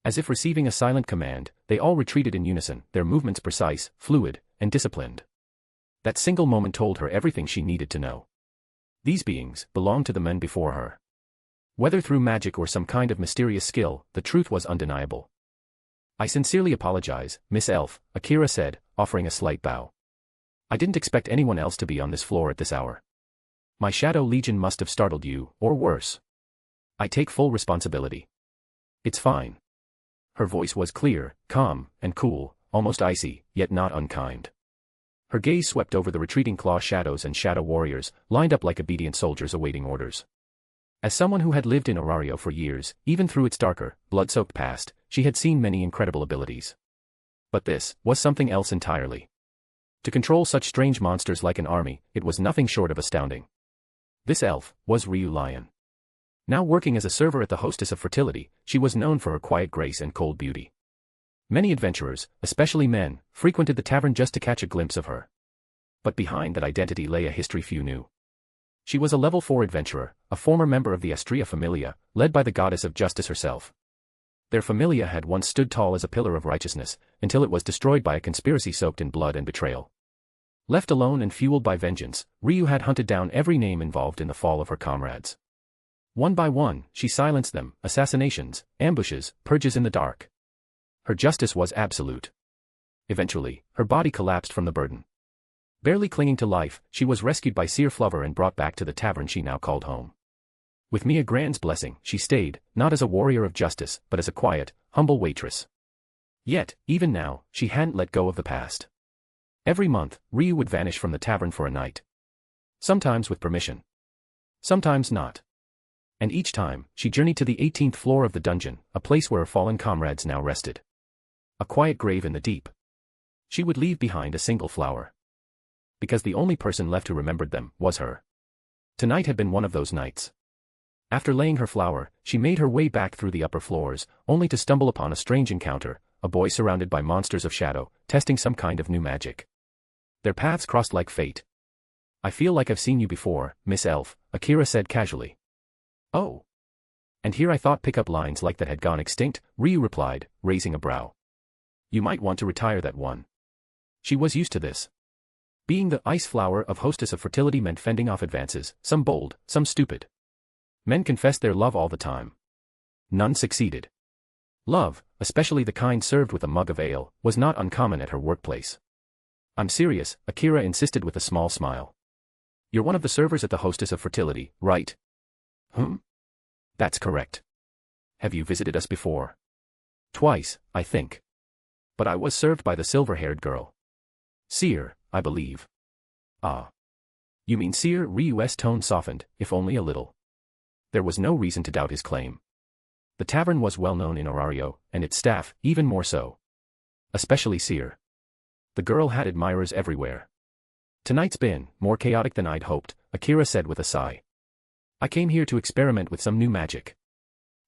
S3: As if receiving a silent command, they all retreated in unison, their movements precise, fluid, and disciplined. That single moment told her everything she needed to know. These beings belonged to the men before her. Whether through magic or some kind of mysterious skill, the truth was undeniable. I sincerely apologize, Miss Elf, Akira said, offering a slight bow. I didn't expect anyone else to be on this floor at this hour. My Shadow Legion must have startled you, or worse. I take full responsibility. It's fine. Her voice was clear, calm, and cool, almost icy, yet not unkind. Her gaze swept over the retreating claw shadows and shadow warriors, lined up like obedient soldiers awaiting orders. As someone who had lived in Orario for years, even through its darker, blood-soaked past, she had seen many incredible abilities. But this was something else entirely. To control such strange monsters like an army, it was nothing short of astounding. This elf was Ryu Lion. Now working as a server at the Hostess of Fertility, she was known for her quiet grace and cold beauty. Many adventurers, especially men, frequented the tavern just to catch a glimpse of her. But behind that identity lay a history few knew. She was a level 4 adventurer, a former member of the Astrea Familia, led by the goddess of justice herself. Their familia had once stood tall as a pillar of righteousness, until it was destroyed by a conspiracy soaked in blood and betrayal. Left alone and fueled by vengeance, Ryu had hunted down every name involved in the fall of her comrades. One by one, she silenced them: assassinations, ambushes, purges in the dark. Her justice was absolute. Eventually, her body collapsed from the burden. Barely clinging to life, she was rescued by Seer Flover and brought back to the tavern she now called home. With Mia Grand's blessing, she stayed, not as a warrior of justice, but as a quiet, humble waitress. Yet, even now, she hadn't let go of the past. Every month, Ryu would vanish from the tavern for a night. Sometimes with permission. Sometimes not. And each time, she journeyed to the 18th floor of the dungeon, a place where her fallen comrades now rested. A quiet grave in the deep. She would leave behind a single flower. Because the only person left who remembered them was her. Tonight had been one of those nights. After laying her flower, she made her way back through the upper floors, only to stumble upon a strange encounter: a boy surrounded by monsters of shadow, testing some kind of new magic. Their paths crossed like fate. "I feel like I've seen you before, Miss Elf," Akira said casually. "Oh. And here I thought pick up lines like that had gone extinct," Ryu replied, raising a brow. "You might want to retire that one." She was used to this. Being the ice flower of Hostess of Fertility meant fending off advances, some bold, some stupid. Men confessed their love all the time. None succeeded. Love, especially the kind served with a mug of ale, was not uncommon at her workplace. "I'm serious," Akira insisted with a small smile. "You're one of the servers at the Hostess of Fertility, right?" "That's correct." "Have you visited us before?" "Twice, I think. But I was served by the silver-haired girl. Seer, I believe." "Ah. You mean Seer?" Ryu's tone softened, if only a little. There was no reason to doubt his claim. The tavern was well known in Orario, and its staff, even more so. Especially Seer. The girl had admirers everywhere. "Tonight's been more chaotic than I'd hoped," Akira said with a sigh. "I came here to experiment with some new magic.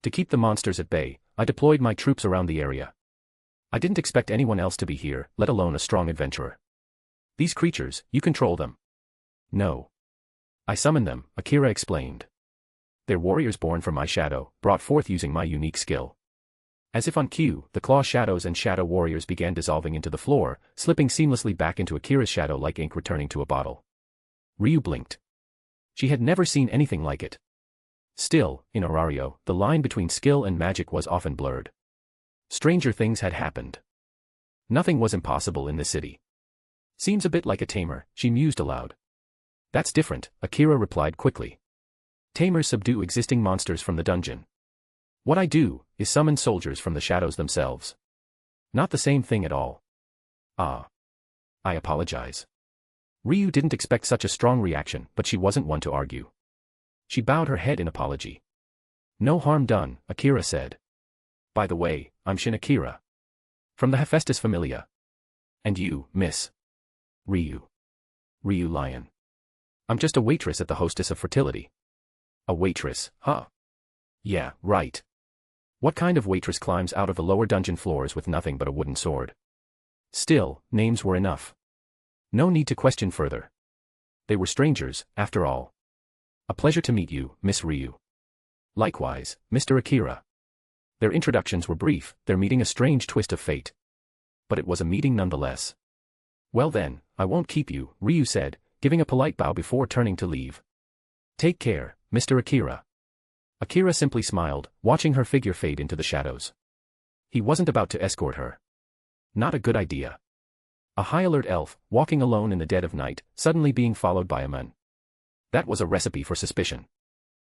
S3: To keep the monsters at bay, I deployed my troops around the area. I didn't expect anyone else to be here, let alone a strong adventurer." "These creatures, you control them?" "No. I summon them," Akira explained. "They're warriors born from my shadow, brought forth using my unique skill." As if on cue, the claw shadows and shadow warriors began dissolving into the floor, slipping seamlessly back into Akira's shadow like ink returning to a bottle. Ryu blinked. She had never seen anything like it. Still, in Orario, the line between skill and magic was often blurred. Stranger things had happened. Nothing was impossible in this city. "Seems a bit like a tamer," she mused aloud. "That's different," Akira replied quickly. "Tamers subdue existing monsters from the dungeon. What I do is summon soldiers from the shadows themselves. Not the same thing at all." "Ah. I apologize." Ryu didn't expect such a strong reaction, but she wasn't one to argue. She bowed her head in apology. "No harm done," Akira said. "By the way, I'm Shin Akira. From the Hephaestus Familia. And you, Miss?" "Ryu. Ryu Lion. I'm just a waitress at the Hostess of Fertility." "A waitress, huh?" "Yeah, right. What kind of waitress climbs out of the lower dungeon floors with nothing but a wooden sword?" Still, names were enough. No need to question further. They were strangers, after all. "A pleasure to meet you, Miss Ryu." "Likewise, Mr. Akira." Their introductions were brief, their meeting a strange twist of fate. But it was a meeting nonetheless. "Well then, I won't keep you," Ryu said, giving a polite bow before turning to leave. "Take care, Mr. Akira." Akira simply smiled, watching her figure fade into the shadows. He wasn't about to escort her. Not a good idea. A high-alert elf, walking alone in the dead of night, suddenly being followed by a man. That was a recipe for suspicion.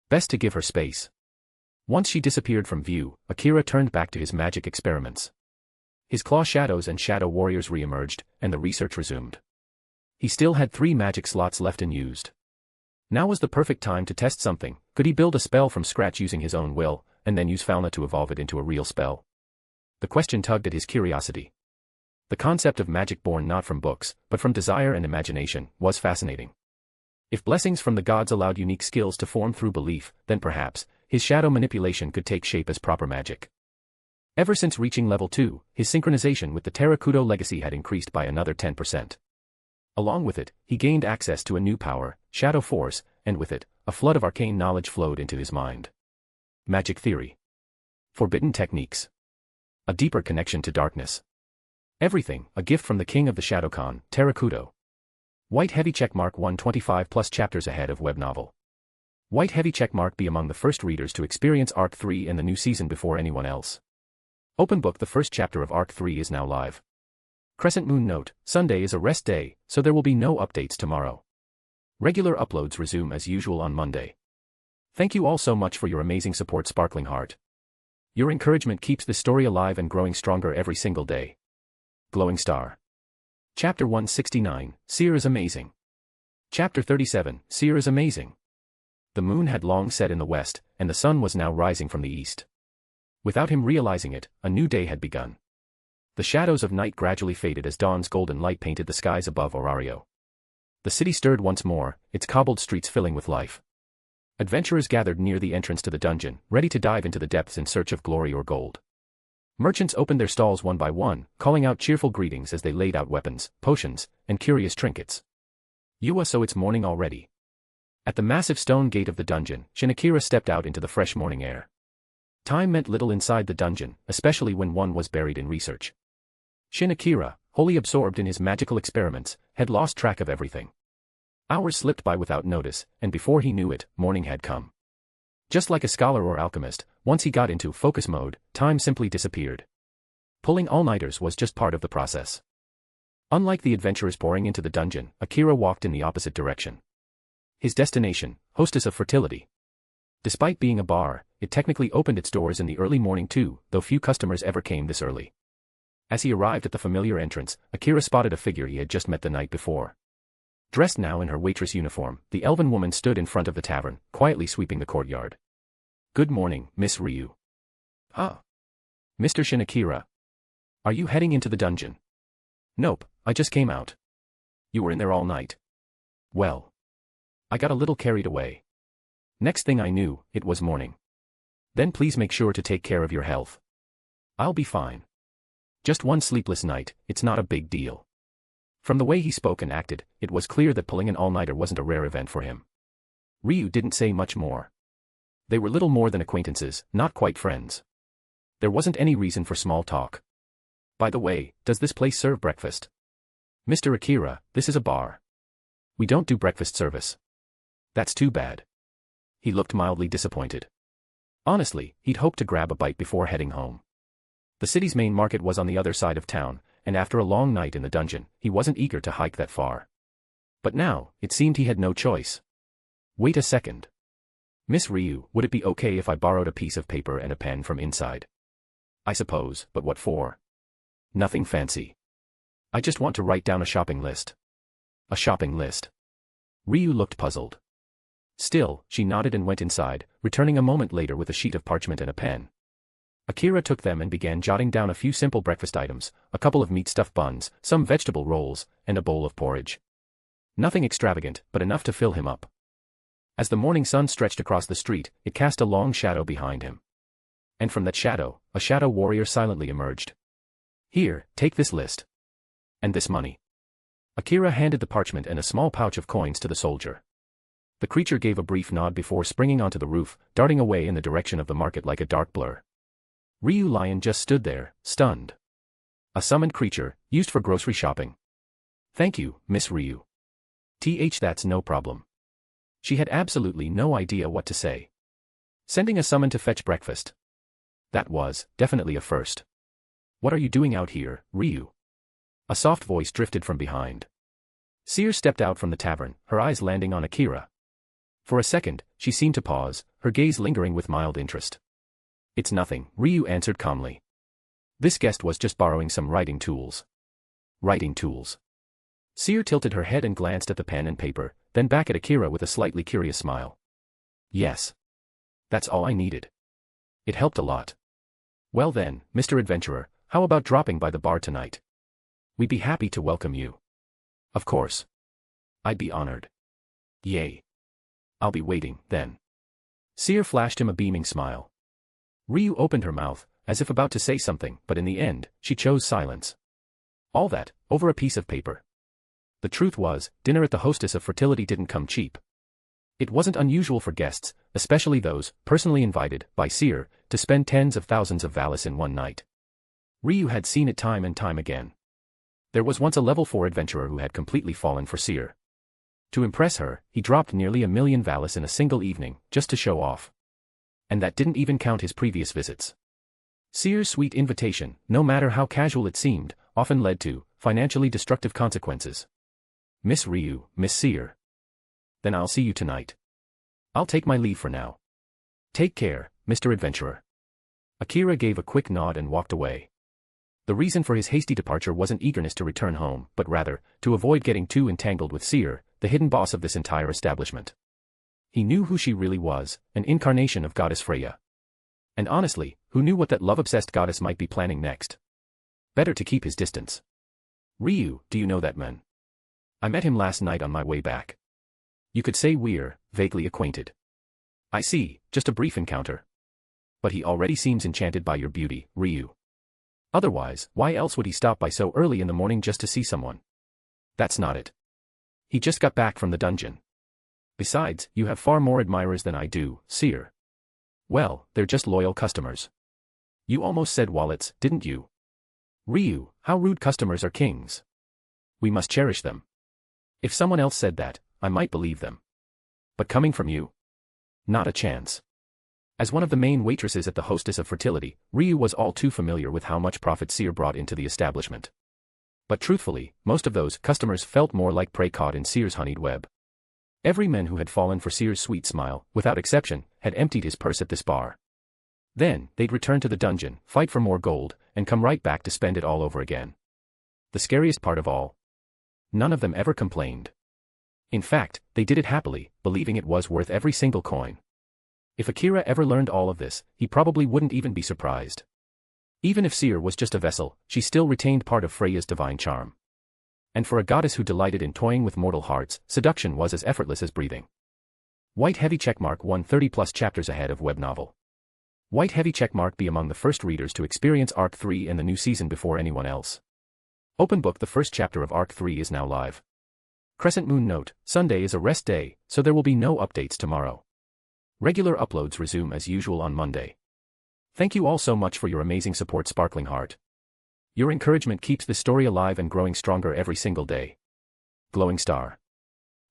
S3: Best to give her space. Once she disappeared from view, Akira turned back to his magic experiments. His claw shadows and shadow warriors re-emerged, and the research resumed. He still had 3 magic slots left unused. Now was the perfect time to test something. Could he build a spell from scratch using his own will, and then use Fauna to evolve it into a real spell? The question tugged at his curiosity. The concept of magic born not from books, but from desire and imagination, was fascinating. If blessings from the gods allowed unique skills to form through belief, then perhaps, his shadow manipulation could take shape as proper magic. Ever since reaching level 2, his synchronization with the Kuoh legacy had increased by another 10%. Along with it, he gained access to a new power, Shadow Force, and with it, a flood of arcane knowledge flowed into his mind. Magic theory. Forbidden techniques. A deeper connection to darkness. Everything, a gift from the king of the Shadowcon, Kuoh. White heavy checkmark 125 plus chapters ahead of web novel. White heavy checkmark be among the first readers to experience Arc 3 and the new season before anyone else. Open book. The first chapter of Arc 3 is now live. Crescent moon note, Sunday is a rest day, so there will be no updates tomorrow. Regular uploads resume as usual on Monday. Thank you all so much for your amazing support, Sparkling Heart. Your encouragement keeps this story alive and growing stronger every single day. Glowing Star. Chapter 169, Seer is amazing. Chapter 37, Seer is amazing. The moon had long set in the west, and the sun was now rising from the east. Without him realizing it, a new day had begun. The shadows of night gradually faded as dawn's golden light painted the skies above Orario. The city stirred once more, its cobbled streets filling with life. Adventurers gathered near the entrance to the dungeon, ready to dive into the depths in search of glory or gold. Merchants opened their stalls one by one, calling out cheerful greetings as they laid out weapons, potions, and curious trinkets. So it's morning already. At the massive stone gate of the dungeon, Akira stepped out into the fresh morning air. Time meant little inside the dungeon, especially when one was buried in research. Akira, wholly absorbed in his magical experiments, had lost track of everything. Hours slipped by without notice, and before he knew it, morning had come. Just like a scholar or alchemist, once he got into focus mode, time simply disappeared. Pulling all-nighters was just part of the process. Unlike the adventurers pouring into the dungeon, Akira walked in the opposite direction. His destination, Hostess of Fertility. Despite being a bar, it technically opened its doors in the early morning too, though few customers ever came this early. As he arrived at the familiar entrance, Akira spotted a figure he had just met the night before. Dressed now in her waitress uniform, the elven woman stood in front of the tavern, quietly sweeping the courtyard. Good morning, Miss Ryu. Ah. Mr. Akira. Are you heading into the dungeon? Nope, I just came out. You were in there all night. Well. I got a little carried away. Next thing I knew, it was morning. Then please make sure to take care of your health. I'll be fine. Just one sleepless night, it's not a big deal. From the way he spoke and acted, it was clear that pulling an all-nighter wasn't a rare event for him. Ryu didn't say much more. They were little more than acquaintances, not quite friends. There wasn't any reason for small talk. By the way, does this place serve breakfast? Mr. Akira, this is a bar. We don't do breakfast service. That's too bad. He looked mildly disappointed. Honestly, he'd hoped to grab a bite before heading home. The city's main market was on the other side of town, and after a long night in the dungeon, he wasn't eager to hike that far. But now, it seemed he had no choice. Wait a second. Miss Ryu, would it be okay if I borrowed a piece of paper and a pen from inside? I suppose, but what for? Nothing fancy. I just want to write down a shopping list. A shopping list. Ryu looked puzzled. Still, she nodded and went inside, returning a moment later with a sheet of parchment and a pen. Akira took them and began jotting down a few simple breakfast items, a couple of meat-stuffed buns, some vegetable rolls, and a bowl of porridge. Nothing extravagant, but enough to fill him up. As the morning sun stretched across the street, it cast a long shadow behind him. And from that shadow, a shadow warrior silently emerged. Here, take this list. And this money. Akira handed the parchment and a small pouch of coins to the soldier. The creature gave a brief nod before springing onto the roof, darting away in the direction of the market like a dark blur. Ryu Lion just stood there, stunned. A summoned creature, used for grocery shopping. Thank you, Miss Ryu. That's no problem. She had absolutely no idea what to say. Sending a summon to fetch breakfast. That was, definitely a first. What are you doing out here, Ryu? A soft voice drifted from behind. Seer stepped out from the tavern, her eyes landing on Akira. For a second, she seemed to pause, her gaze lingering with mild interest. It's nothing, Ryu answered calmly. This guest was just borrowing some writing tools. Writing tools. Seer tilted her head and glanced at the pen and paper, then back at Akira with a slightly curious smile. Yes. That's all I needed. It helped a lot. Well then, Mr. Adventurer, how about dropping by the bar tonight? We'd be happy to welcome you. Of course. I'd be honored. Yay. I'll be waiting, then. Seer flashed him a beaming smile. Ryu opened her mouth, as if about to say something, but in the end, she chose silence. All that, over a piece of paper. The truth was, dinner at the Hostess of Fertility didn't come cheap. It wasn't unusual for guests, especially those, personally invited, by Seer, to spend tens of thousands of valis in one night. Ryu had seen it time and time again. There was once a level 4 adventurer who had completely fallen for Seer. To impress her, he dropped nearly 1,000,000 valis in a single evening, just to show off. And that didn't even count his previous visits. Seer's sweet invitation, no matter how casual it seemed, often led to financially destructive consequences. Miss Ryu, Miss Seer. Then I'll see you tonight. I'll take my leave for now. Take care, Mr. Adventurer. Akira gave a quick nod and walked away. The reason for his hasty departure wasn't eagerness to return home, but rather, to avoid getting too entangled with Seer, the hidden boss of this entire establishment. He knew who she really was, an incarnation of Goddess Freya. And honestly, who knew what that love-obsessed goddess might be planning next? Better to keep his distance. Ryu, do you know that man? I met him last night on my way back. You could say we're vaguely acquainted. I see, just a brief encounter. But he already seems enchanted by your beauty, Ryu. Otherwise, why else would he stop by so early in the morning just to see someone? That's not it. He just got back from the dungeon. Besides, you have far more admirers than I do, Seer. Well, they're just loyal customers. You almost said wallets, didn't you? Ryu, how rude customers are kings. We must cherish them. If someone else said that, I might believe them. But coming from you? Not a chance. As one of the main waitresses at the Hostess of Fertility, Ryu was all too familiar with how much profit Seer brought into the establishment. But truthfully, most of those customers felt more like prey caught in Seer's honeyed web. Every man who had fallen for Seer's sweet smile, without exception, had emptied his purse at this bar. Then, they'd return to the dungeon, fight for more gold, and come right back to spend it all over again. The scariest part of all? None of them ever complained. In fact, they did it happily, believing it was worth every single coin. If Akira ever learned all of this, he probably wouldn't even be surprised. Even if Seer was just a vessel, she still retained part of Freya's divine charm. And for a goddess who delighted in toying with mortal hearts, seduction was as effortless as breathing. White heavy checkmark 130+ chapters ahead of web novel. White heavy checkmark be among the first readers to experience Arc 3 and the new season before anyone else. Open book. The first chapter of Arc 3 is now live. Crescent Moon note, Sunday is a rest day, so there will be no updates tomorrow. Regular uploads resume as usual on Monday. Thank you all so much for your amazing support, Sparkling Heart. Your encouragement keeps this story alive and growing stronger every single day. Glowing Star.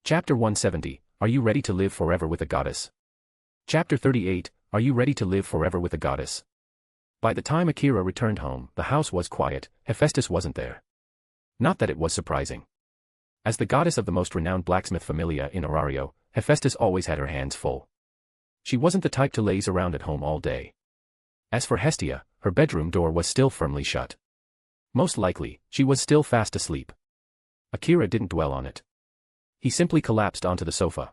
S3: Chapter 170, Are you ready to live forever with a goddess? Chapter 38, Are you ready to live forever with a goddess? By the time Akira returned home, the house was quiet. Hephaestus wasn't there. Not that it was surprising. As the goddess of the most renowned blacksmith familia in Orario, Hephaestus always had her hands full. She wasn't the type to laze around at home all day. As for Hestia, her bedroom door was still firmly shut. Most likely, she was still fast asleep. Akira didn't dwell on it. He simply collapsed onto the sofa.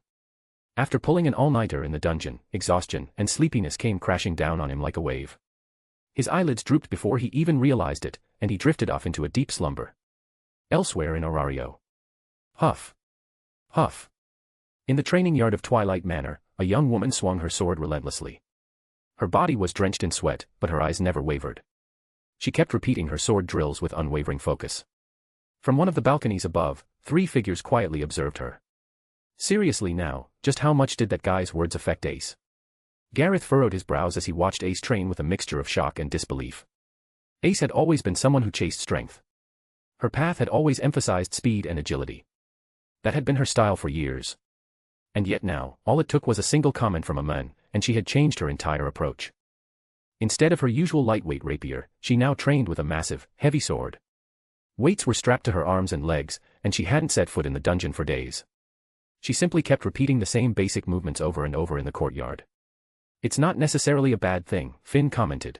S3: After pulling an all-nighter in the dungeon, exhaustion and sleepiness came crashing down on him like a wave. His eyelids drooped before he even realized it, and he drifted off into a deep slumber. Elsewhere in Orario. Huff. Huff. In the training yard of Twilight Manor, a young woman swung her sword relentlessly. Her body was drenched in sweat, but her eyes never wavered. She kept repeating her sword drills with unwavering focus. From one of the balconies above, 3 figures quietly observed her. Seriously now, just how much did that guy's words affect Ace? Gareth furrowed his brows as he watched Ace train with a mixture of shock and disbelief. Ace had always been someone who chased strength. Her path had always emphasized speed and agility. That had been her style for years. And yet now, all it took was a single comment from a man, and she had changed her entire approach. Instead of her usual lightweight rapier, she now trained with a massive, heavy sword. Weights were strapped to her arms and legs, and she hadn't set foot in the dungeon for days. She simply kept repeating the same basic movements over and over in the courtyard. It's not necessarily a bad thing, Finn commented.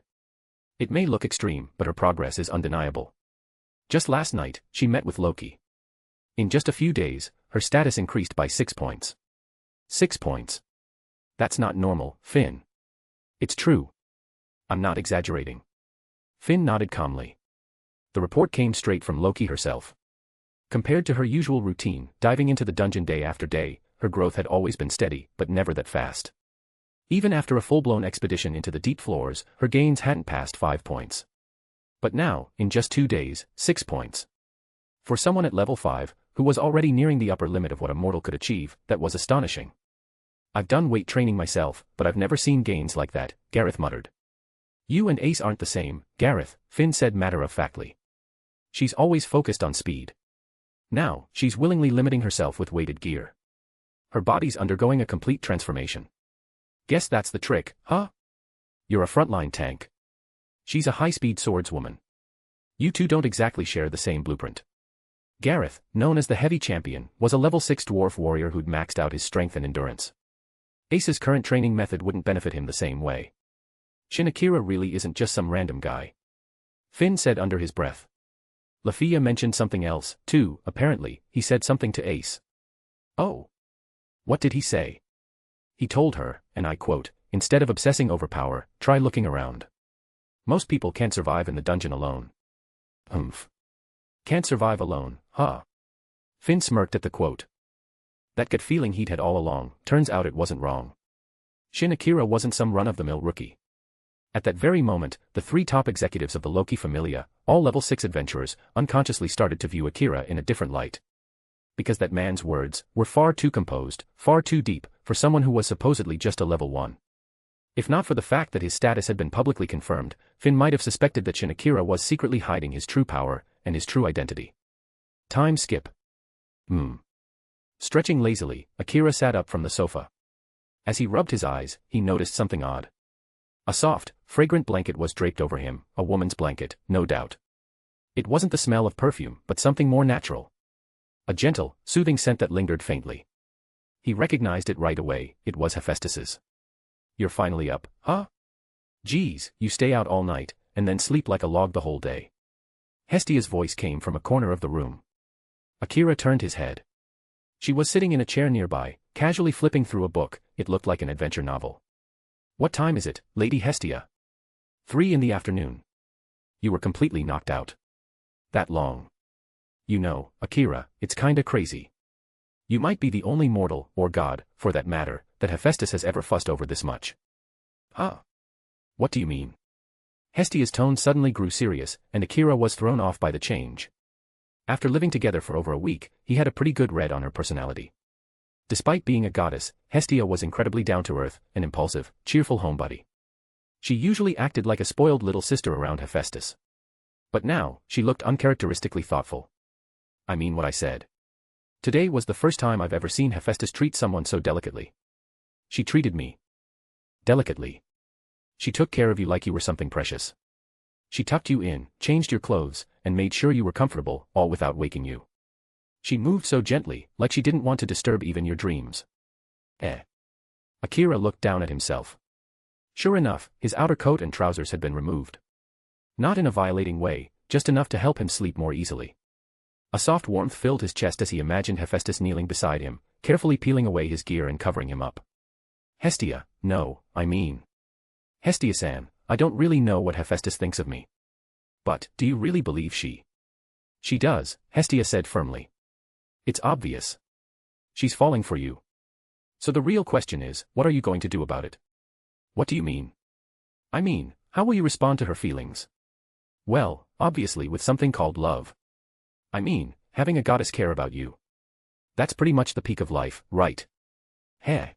S3: It may look extreme, but her progress is undeniable. Just last night, she met with Loki. In just a few days, her status increased by 6 points. 6 points. That's not normal, Finn. It's true. I'm not exaggerating. Finn nodded calmly. The report came straight from Loki herself. Compared to her usual routine, diving into the dungeon day after day, her growth had always been steady, but never that fast. Even after a full-blown expedition into the deep floors, her gains hadn't passed 5 points. But now, in just 2 days, 6 points. For someone at level 5, who was already nearing the upper limit of what a mortal could achieve, that was astonishing. I've done weight training myself, but I've never seen gains like that, Gareth muttered. You and Ace aren't the same, Gareth, Finn said matter-of-factly. She's always focused on speed. Now, she's willingly limiting herself with weighted gear. Her body's undergoing a complete transformation. Guess that's the trick, huh? You're a frontline tank. She's a high-speed swordswoman. You two don't exactly share the same blueprint. Gareth, known as the Heavy Champion, was a level 6 dwarf warrior who'd maxed out his strength and endurance. Ace's current training method wouldn't benefit him the same way. Akira really isn't just some random guy. Finn said under his breath. Lafia mentioned something else, too, apparently, he said something to Ace. Oh. What did he say? He told her, and I quote, instead of obsessing over power, try looking around. Most people can't survive in the dungeon alone. Humph. Can't survive alone, huh? Finn smirked at the quote. That gut feeling he'd had all along, turns out it wasn't wrong. Akira wasn't some run-of-the-mill rookie. At that very moment, the 3 top executives of the Loki Familia, all level 6 adventurers, unconsciously started to view Akira in a different light. Because that man's words were far too composed, far too deep, for someone who was supposedly just a level 1. If not for the fact that his status had been publicly confirmed, Finn might have suspected that Akira was secretly hiding his true power, and his true identity. Time skip. Stretching lazily, Akira sat up from the sofa. As he rubbed his eyes, he noticed something odd. A soft, fragrant blanket was draped over him, a woman's blanket, no doubt. It wasn't the smell of perfume, but something more natural. A gentle, soothing scent that lingered faintly. He recognized it right away, it was Hephaestus's. You're finally up, huh? Geez, you stay out all night, and then sleep like a log the whole day. Hestia's voice came from a corner of the room. Akira turned his head. She was sitting in a chair nearby, casually flipping through a book. It looked like an adventure novel. What time is it, Lady Hestia? 3 in the afternoon. You were completely knocked out. That long. You know, Akira, it's kinda crazy. You might be the only mortal, or god, for that matter, that Hephaestus has ever fussed over this much. Huh? What do you mean? Hestia's tone suddenly grew serious, and Akira was thrown off by the change. After living together for over a week, he had a pretty good read on her personality. Despite being a goddess, Hestia was incredibly down-to-earth, an impulsive, cheerful homebody. She usually acted like a spoiled little sister around Hephaestus. But now, she looked uncharacteristically thoughtful. I mean what I said. Today was the first time I've ever seen Hephaestus treat someone so delicately. She treated me. Delicately. She took care of you like you were something precious. She tucked you in, changed your clothes, and made sure you were comfortable, all without waking you. She moved so gently, like she didn't want to disturb even your dreams. Akira looked down at himself. Sure enough, his outer coat and trousers had been removed. Not in a violating way, just enough to help him sleep more easily. A soft warmth filled his chest as he imagined Hephaestus kneeling beside him, carefully peeling away his gear and covering him up. Hestia, no, I mean. Hestia-san, I don't really know what Hephaestus thinks of me. But, do you really believe she? She does, Hestia said firmly. It's obvious. She's falling for you. So the real question is, what are you going to do about it? What do you mean? I mean, how will you respond to her feelings? Well, obviously with something called love. I mean, having a goddess care about you. That's pretty much the peak of life, right? Heh.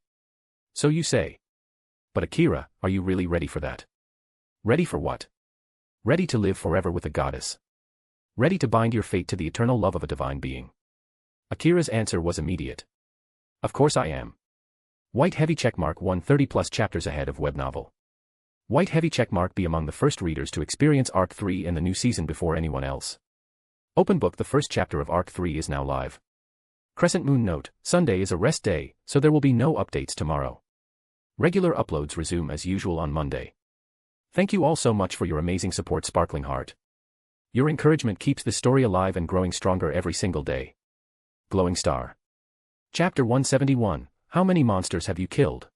S3: So you say. But Akira, are you really ready for that? Ready for what? Ready to live forever with a goddess. Ready to bind your fate to the eternal love of a divine being. Akira's answer was immediate. Of course I am. White heavy checkmark 130 plus chapters ahead of web novel. White heavy checkmark be among the first readers to experience Arc 3 and the new season before anyone else. Open book the first chapter of Arc 3 is now live. Crescent moon note, Sunday is a rest day, so there will be no updates tomorrow. Regular uploads resume as usual on Monday. Thank you all so much for your amazing support, Sparkling Heart. Your encouragement keeps this story alive and growing stronger every single day. Glowing Star. Chapter 171, How many monsters have you killed?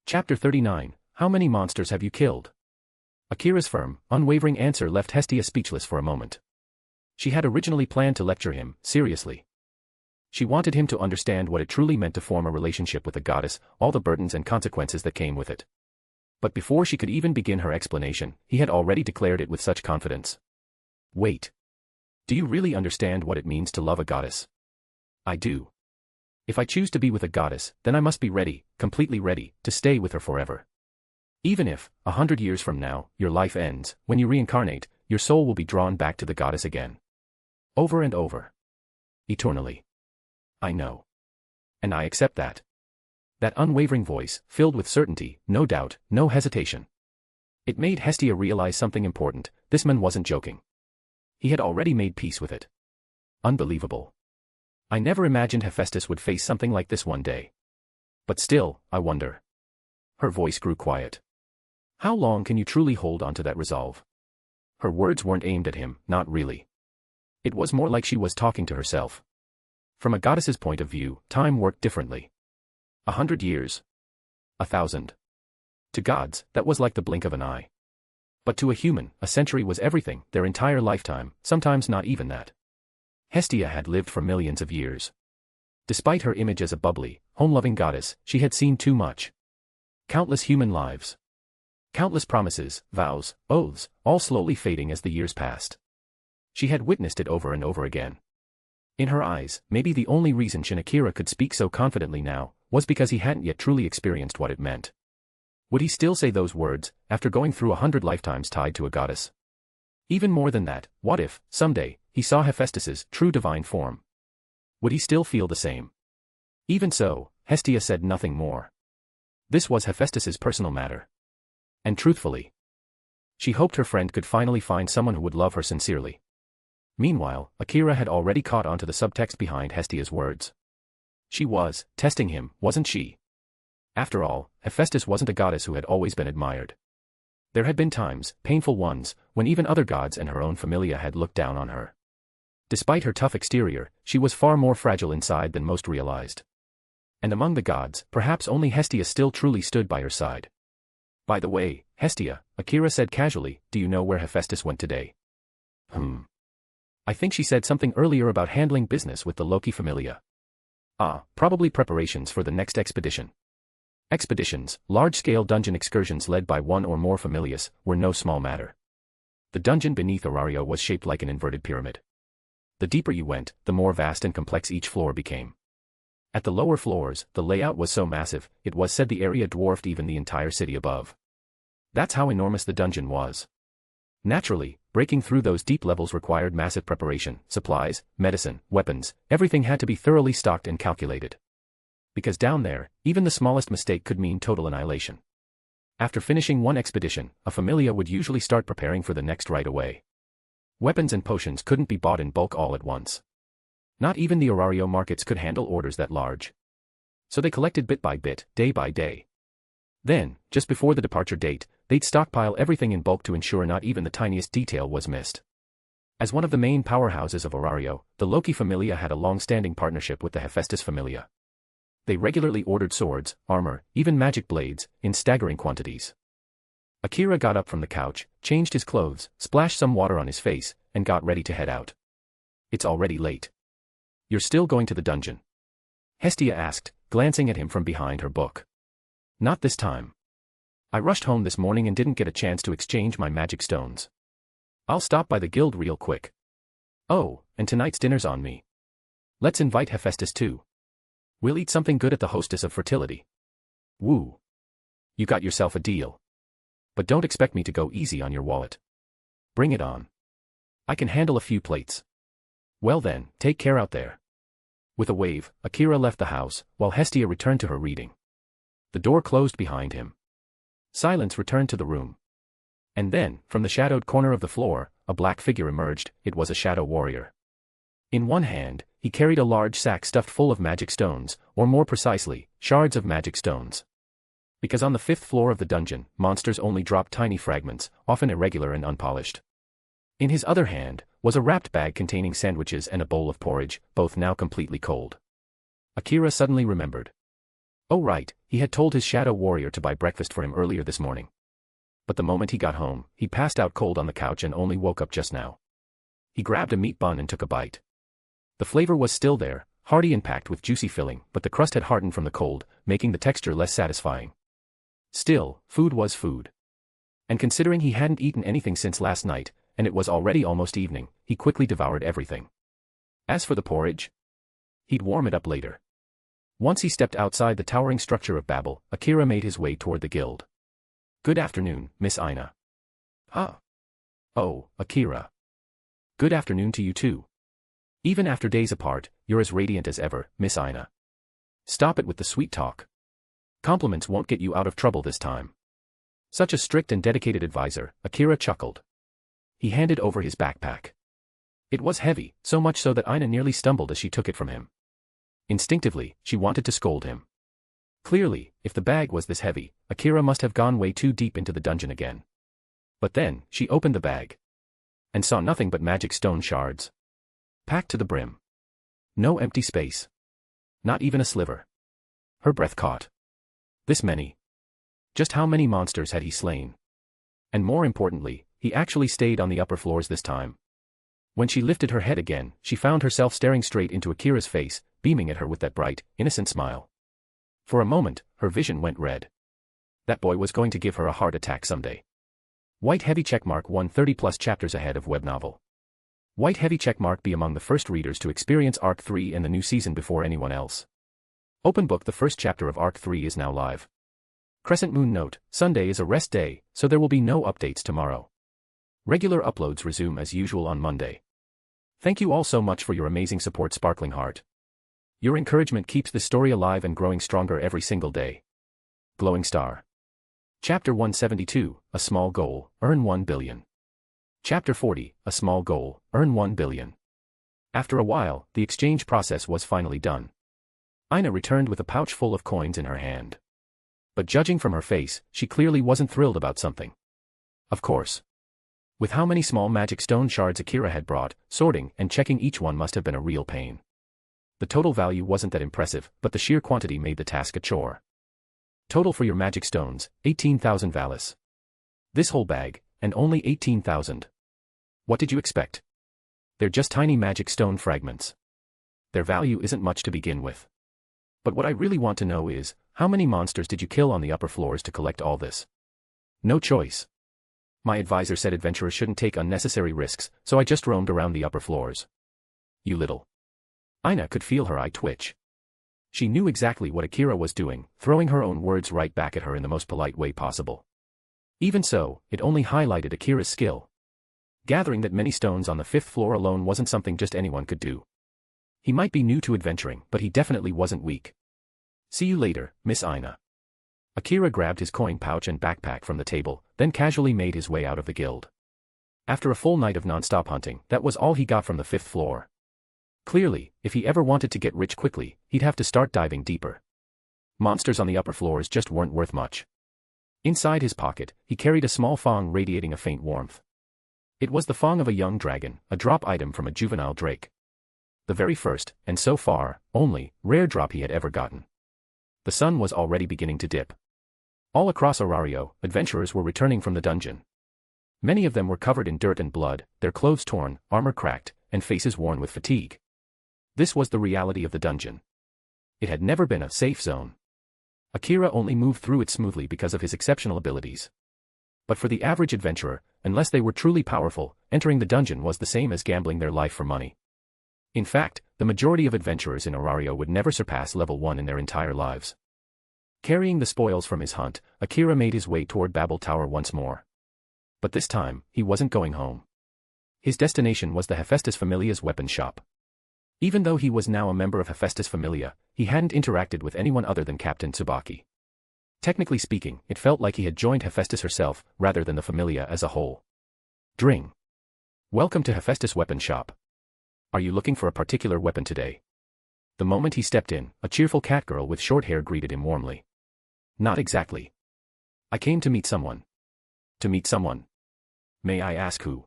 S3: Chapter 39, How many monsters have you killed? Akira's firm, unwavering answer left Hestia speechless for a moment. She had originally planned to lecture him, seriously. She wanted him to understand what it truly meant to form a relationship with a goddess, all the burdens and consequences that came with it. But before she could even begin her explanation, he had already declared it with such confidence. Wait. Do you really understand what it means to love a goddess? I do. If I choose to be with a goddess, then I must be ready, completely ready, to stay with her forever. Even if, 100 years from now, your life ends, when you reincarnate, your soul will be drawn back to the goddess again. Over and over. Eternally. I know. And I accept that. That unwavering voice, filled with certainty, no doubt, no hesitation. It made Hestia realize something important: this man wasn't joking. He had already made peace with it. Unbelievable. I never imagined Hephaestus would face something like this one day. But still, I wonder. Her voice grew quiet. How long can you truly hold on to that resolve? Her words weren't aimed at him, not really. It was more like she was talking to herself. From a goddess's point of view, time worked differently. 100 years. 1,000. To gods, that was like the blink of an eye. But to a human, a century was everything, their entire lifetime, sometimes not even that. Hestia had lived for millions of years. Despite her image as a bubbly, home-loving goddess, she had seen too much. Countless human lives. Countless promises, vows, oaths, all slowly fading as the years passed. She had witnessed it over and over again. In her eyes, maybe the only reason Akira could speak so confidently now was because he hadn't yet truly experienced what it meant. Would he still say those words, after going through 100 lifetimes tied to a goddess? Even more than that, what if, someday, he saw Hephaestus's true divine form? Would he still feel the same? Even so, Hestia said nothing more. This was Hephaestus's personal matter. And truthfully, she hoped her friend could finally find someone who would love her sincerely. Meanwhile, Akira had already caught on to the subtext behind Hestia's words. She was testing him, wasn't she? After all, Hephaestus wasn't a goddess who had always been admired. There had been times, painful ones, when even other gods and her own familia had looked down on her. Despite her tough exterior, she was far more fragile inside than most realized. And among the gods, perhaps only Hestia still truly stood by her side. By the way, Hestia, Akira said casually, do you know where Hephaestus went today? I think she said something earlier about handling business with the Loki familia. Probably preparations for the next expedition. Expeditions, large-scale dungeon excursions led by one or more familias, were no small matter. The dungeon beneath Orario was shaped like an inverted pyramid. The deeper you went, the more vast and complex each floor became. At the lower floors, the layout was so massive, it was said the area dwarfed even the entire city above. That's how enormous the dungeon was. Naturally, breaking through those deep levels required massive preparation: supplies, medicine, weapons, everything had to be thoroughly stocked and calculated. Because down there, even the smallest mistake could mean total annihilation. After finishing one expedition, a familia would usually start preparing for the next right away. Weapons and potions couldn't be bought in bulk all at once. Not even the Orario markets could handle orders that large. So they collected bit by bit, day by day. Then, just before the departure date, they'd stockpile everything in bulk to ensure not even the tiniest detail was missed. As one of the main powerhouses of Orario, the Loki familia had a long-standing partnership with the Hephaestus familia. They regularly ordered swords, armor, even magic blades, in staggering quantities. Akira got up from the couch, changed his clothes, splashed some water on his face, and got ready to head out. It's already late. You're still going to the dungeon? Hestia asked, glancing at him from behind her book. Not this time. I rushed home this morning and didn't get a chance to exchange my magic stones. I'll stop by the guild real quick. Oh, and tonight's dinner's on me. Let's invite Hephaestus too. We'll eat something good at the hostess of fertility. Woo. You got yourself a deal. But don't expect me to go easy on your wallet. Bring it on. I can handle a few plates. Well then, take care out there. With a wave, Akira left the house, while Hestia returned to her reading. The door closed behind him. Silence returned to the room. And then, from the shadowed corner of the floor, a black figure emerged. It was a shadow warrior. In one hand, he carried a large sack stuffed full of magic stones, or more precisely, shards of magic stones. Because on the 5th floor of the dungeon, monsters only dropped tiny fragments, often irregular and unpolished. In his other hand, was a wrapped bag containing sandwiches and a bowl of porridge, both now completely cold. Akira suddenly remembered. Oh right, he had told his shadow warrior to buy breakfast for him earlier this morning. But the moment he got home, he passed out cold on the couch and only woke up just now. He grabbed a meat bun and took a bite. The flavor was still there, hearty and packed with juicy filling, but the crust had hardened from the cold, making the texture less satisfying. Still, food was food. And considering he hadn't eaten anything since last night, and it was already almost evening, he quickly devoured everything. As for the porridge, he'd warm it up later. Once he stepped outside the towering structure of Babel, Akira made his way toward the guild. "Good afternoon, Miss Aina." "Ah. Oh, Akira. Good afternoon to you too. Even after days apart, you're as radiant as ever, Miss Aina. Stop it with the sweet talk. Compliments won't get you out of trouble this time." Such a strict and dedicated advisor, Akira chuckled. He handed over his backpack. It was heavy, so much so that Aina nearly stumbled as she took it from him. Instinctively, she wanted to scold him. Clearly, if the bag was this heavy, Akira must have gone way too deep into the dungeon again. But then, she opened the bag. And saw nothing but magic stone shards. Packed to the brim. No empty space. Not even a sliver. Her breath caught. This many. Just how many monsters had he slain? And more importantly, he actually stayed on the upper floors this time. When she lifted her head again, she found herself staring straight into Akira's face, beaming at her with that bright, innocent smile. For a moment, her vision went red. That boy was going to give her a heart attack someday. White heavy checkmark 130+ chapters ahead of web novel. White heavy checkmark be among the first readers to experience Arc 3 and the new season before anyone else. Open book. The first chapter of Arc 3 is now live. Crescent moon note, Sunday is a rest day, so there will be no updates tomorrow. Regular uploads resume as usual on Monday. Thank you all so much for your amazing support, Sparkling Heart. Your encouragement keeps the story alive and growing stronger every single day. Glowing Star. Chapter 172, A Small Goal, Earn 1 billion. Chapter 40, A Small Goal, Earn 1 billion. After a while, the exchange process was finally done. Aina returned with a pouch full of coins in her hand. But judging from her face, she clearly wasn't thrilled about something. Of course. With how many small magic stone shards Akira had brought, sorting and checking each one must have been a real pain. The total value wasn't that impressive, but the sheer quantity made the task a chore. Total for your magic stones, 18,000 valis. This whole bag, and only 18,000. What did you expect? They're just tiny magic stone fragments. Their value isn't much to begin with. But what I really want to know is, how many monsters did you kill on the upper floors to collect all this? No choice. My advisor said adventurers shouldn't take unnecessary risks, so I just roamed around the upper floors. You little. Aina could feel her eye twitch. She knew exactly what Akira was doing, throwing her own words right back at her in the most polite way possible. Even so, it only highlighted Akira's skill. Gathering that many stones on the 5th floor alone wasn't something just anyone could do. He might be new to adventuring, but he definitely wasn't weak. See you later, Miss Aina. Akira grabbed his coin pouch and backpack from the table, then casually made his way out of the guild. After a full night of non-stop hunting, that was all he got from the 5th floor. Clearly, if he ever wanted to get rich quickly, he'd have to start diving deeper. Monsters on the upper floors just weren't worth much. Inside his pocket, he carried a small fong radiating a faint warmth. It was the fong of a young dragon, a drop item from a juvenile drake. The very first, and so far, only, rare drop he had ever gotten. The sun was already beginning to dip. All across Orario, adventurers were returning from the dungeon. Many of them were covered in dirt and blood, their clothes torn, armor cracked, and faces worn with fatigue. This was the reality of the dungeon. It had never been a safe zone. Akira only moved through it smoothly because of his exceptional abilities. But for the average adventurer, unless they were truly powerful, entering the dungeon was the same as gambling their life for money. In fact, the majority of adventurers in Orario would never surpass level 1 in their entire lives. Carrying the spoils from his hunt, Akira made his way toward Babel Tower once more. But this time, he wasn't going home. His destination was the Hephaestus Familia's weapon shop. Even though he was now a member of Hephaestus Familia, he hadn't interacted with anyone other than Captain Tsubaki. Technically speaking, it felt like he had joined Hephaestus herself, rather than the Familia as a whole. Dring. Welcome to Hephaestus Weapon Shop. Are you looking for a particular weapon today? The moment he stepped in, a cheerful cat girl with short hair greeted him warmly. Not exactly. I came to meet someone. To meet someone? May I ask who?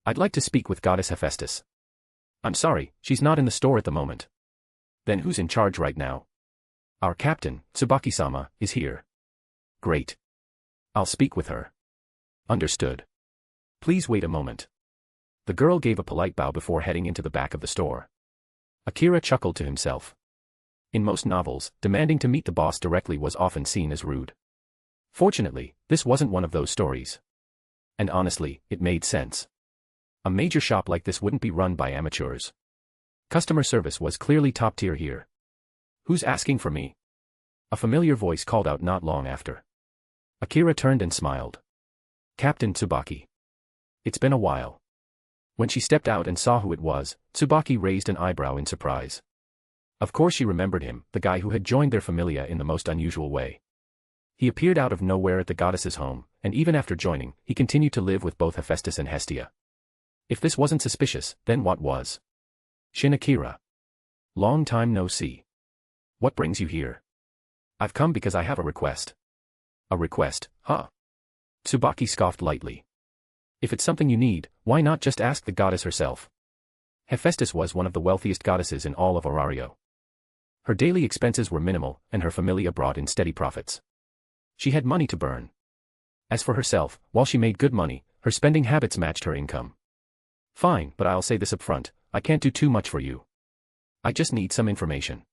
S3: I'd like to speak with Goddess Hephaestus. I'm sorry, she's not in the store at the moment. Then who's in charge right now? Our captain, Tsubaki-sama, is here. Great. I'll speak with her. Understood. Please wait a moment. The girl gave a polite bow before heading into the back of the store. Akira chuckled to himself. In most novels, demanding to meet the boss directly was often seen as rude. Fortunately, this wasn't one of those stories. And honestly, it made sense. A major shop like this wouldn't be run by amateurs. Customer service was clearly top tier here. "Who's asking for me?" A familiar voice called out not long after. Akira turned and smiled. "Captain Tsubaki. It's been a while." When she stepped out and saw who it was, Tsubaki raised an eyebrow in surprise. Of course she remembered him, the guy who had joined their familia in the most unusual way. He appeared out of nowhere at the goddess's home, and even after joining, he continued to live with both Hephaestus and Hestia. If this wasn't suspicious, then what was? "Shin Akira. Long time no see. What brings you here?" "I've come because I have a request." "A request, huh?" Tsubaki scoffed lightly. "If it's something you need, why not just ask the goddess herself?" Hephaestus was one of the wealthiest goddesses in all of Orario. Her daily expenses were minimal, and her familia brought in steady profits. She had money to burn. As for herself, while she made good money, her spending habits matched her income. "Fine, but I'll say this up front, I can't do too much for you. I just need some information.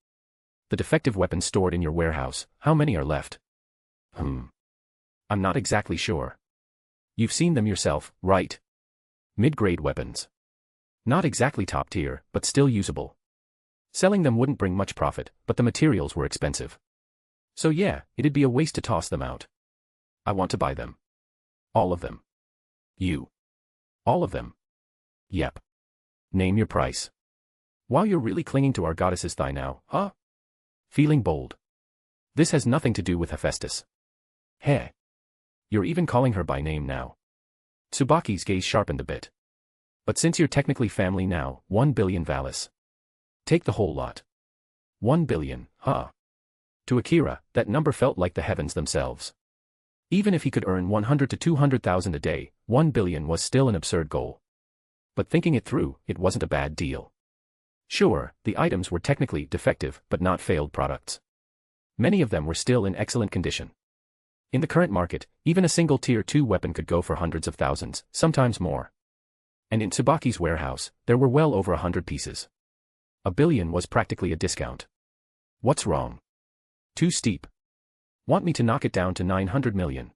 S3: The defective weapons stored in your warehouse, how many are left?" I'm not exactly sure." "You've seen them yourself, right? Mid-grade weapons. Not exactly top tier, but still usable. Selling them wouldn't bring much profit, but the materials were expensive. So yeah, it'd be a waste to toss them out. I want to buy them. All of them." "You? All of them?" "Yep. Name your price." "Wow, you're really clinging to our goddess's thigh now, huh?" Feeling bold. "This has nothing to do with Hephaestus." "Heh. You're even calling her by name now." Tsubaki's gaze sharpened a bit. "But since you're technically family now, 1 billion valis. Take the whole lot." 1 billion, huh? To Akira, that number felt like the heavens themselves. Even if he could earn 100 to 200,000 a day, 1 billion was still an absurd goal. But thinking it through, it wasn't a bad deal. Sure, the items were technically defective, but not failed products. Many of them were still in excellent condition. In the current market, even a single Tier 2 weapon could go for hundreds of thousands, sometimes more. And in Tsubaki's warehouse, there were well over 100 pieces. 1 billion was practically a discount. What's wrong? Too steep. Want me to knock it down to 900 million?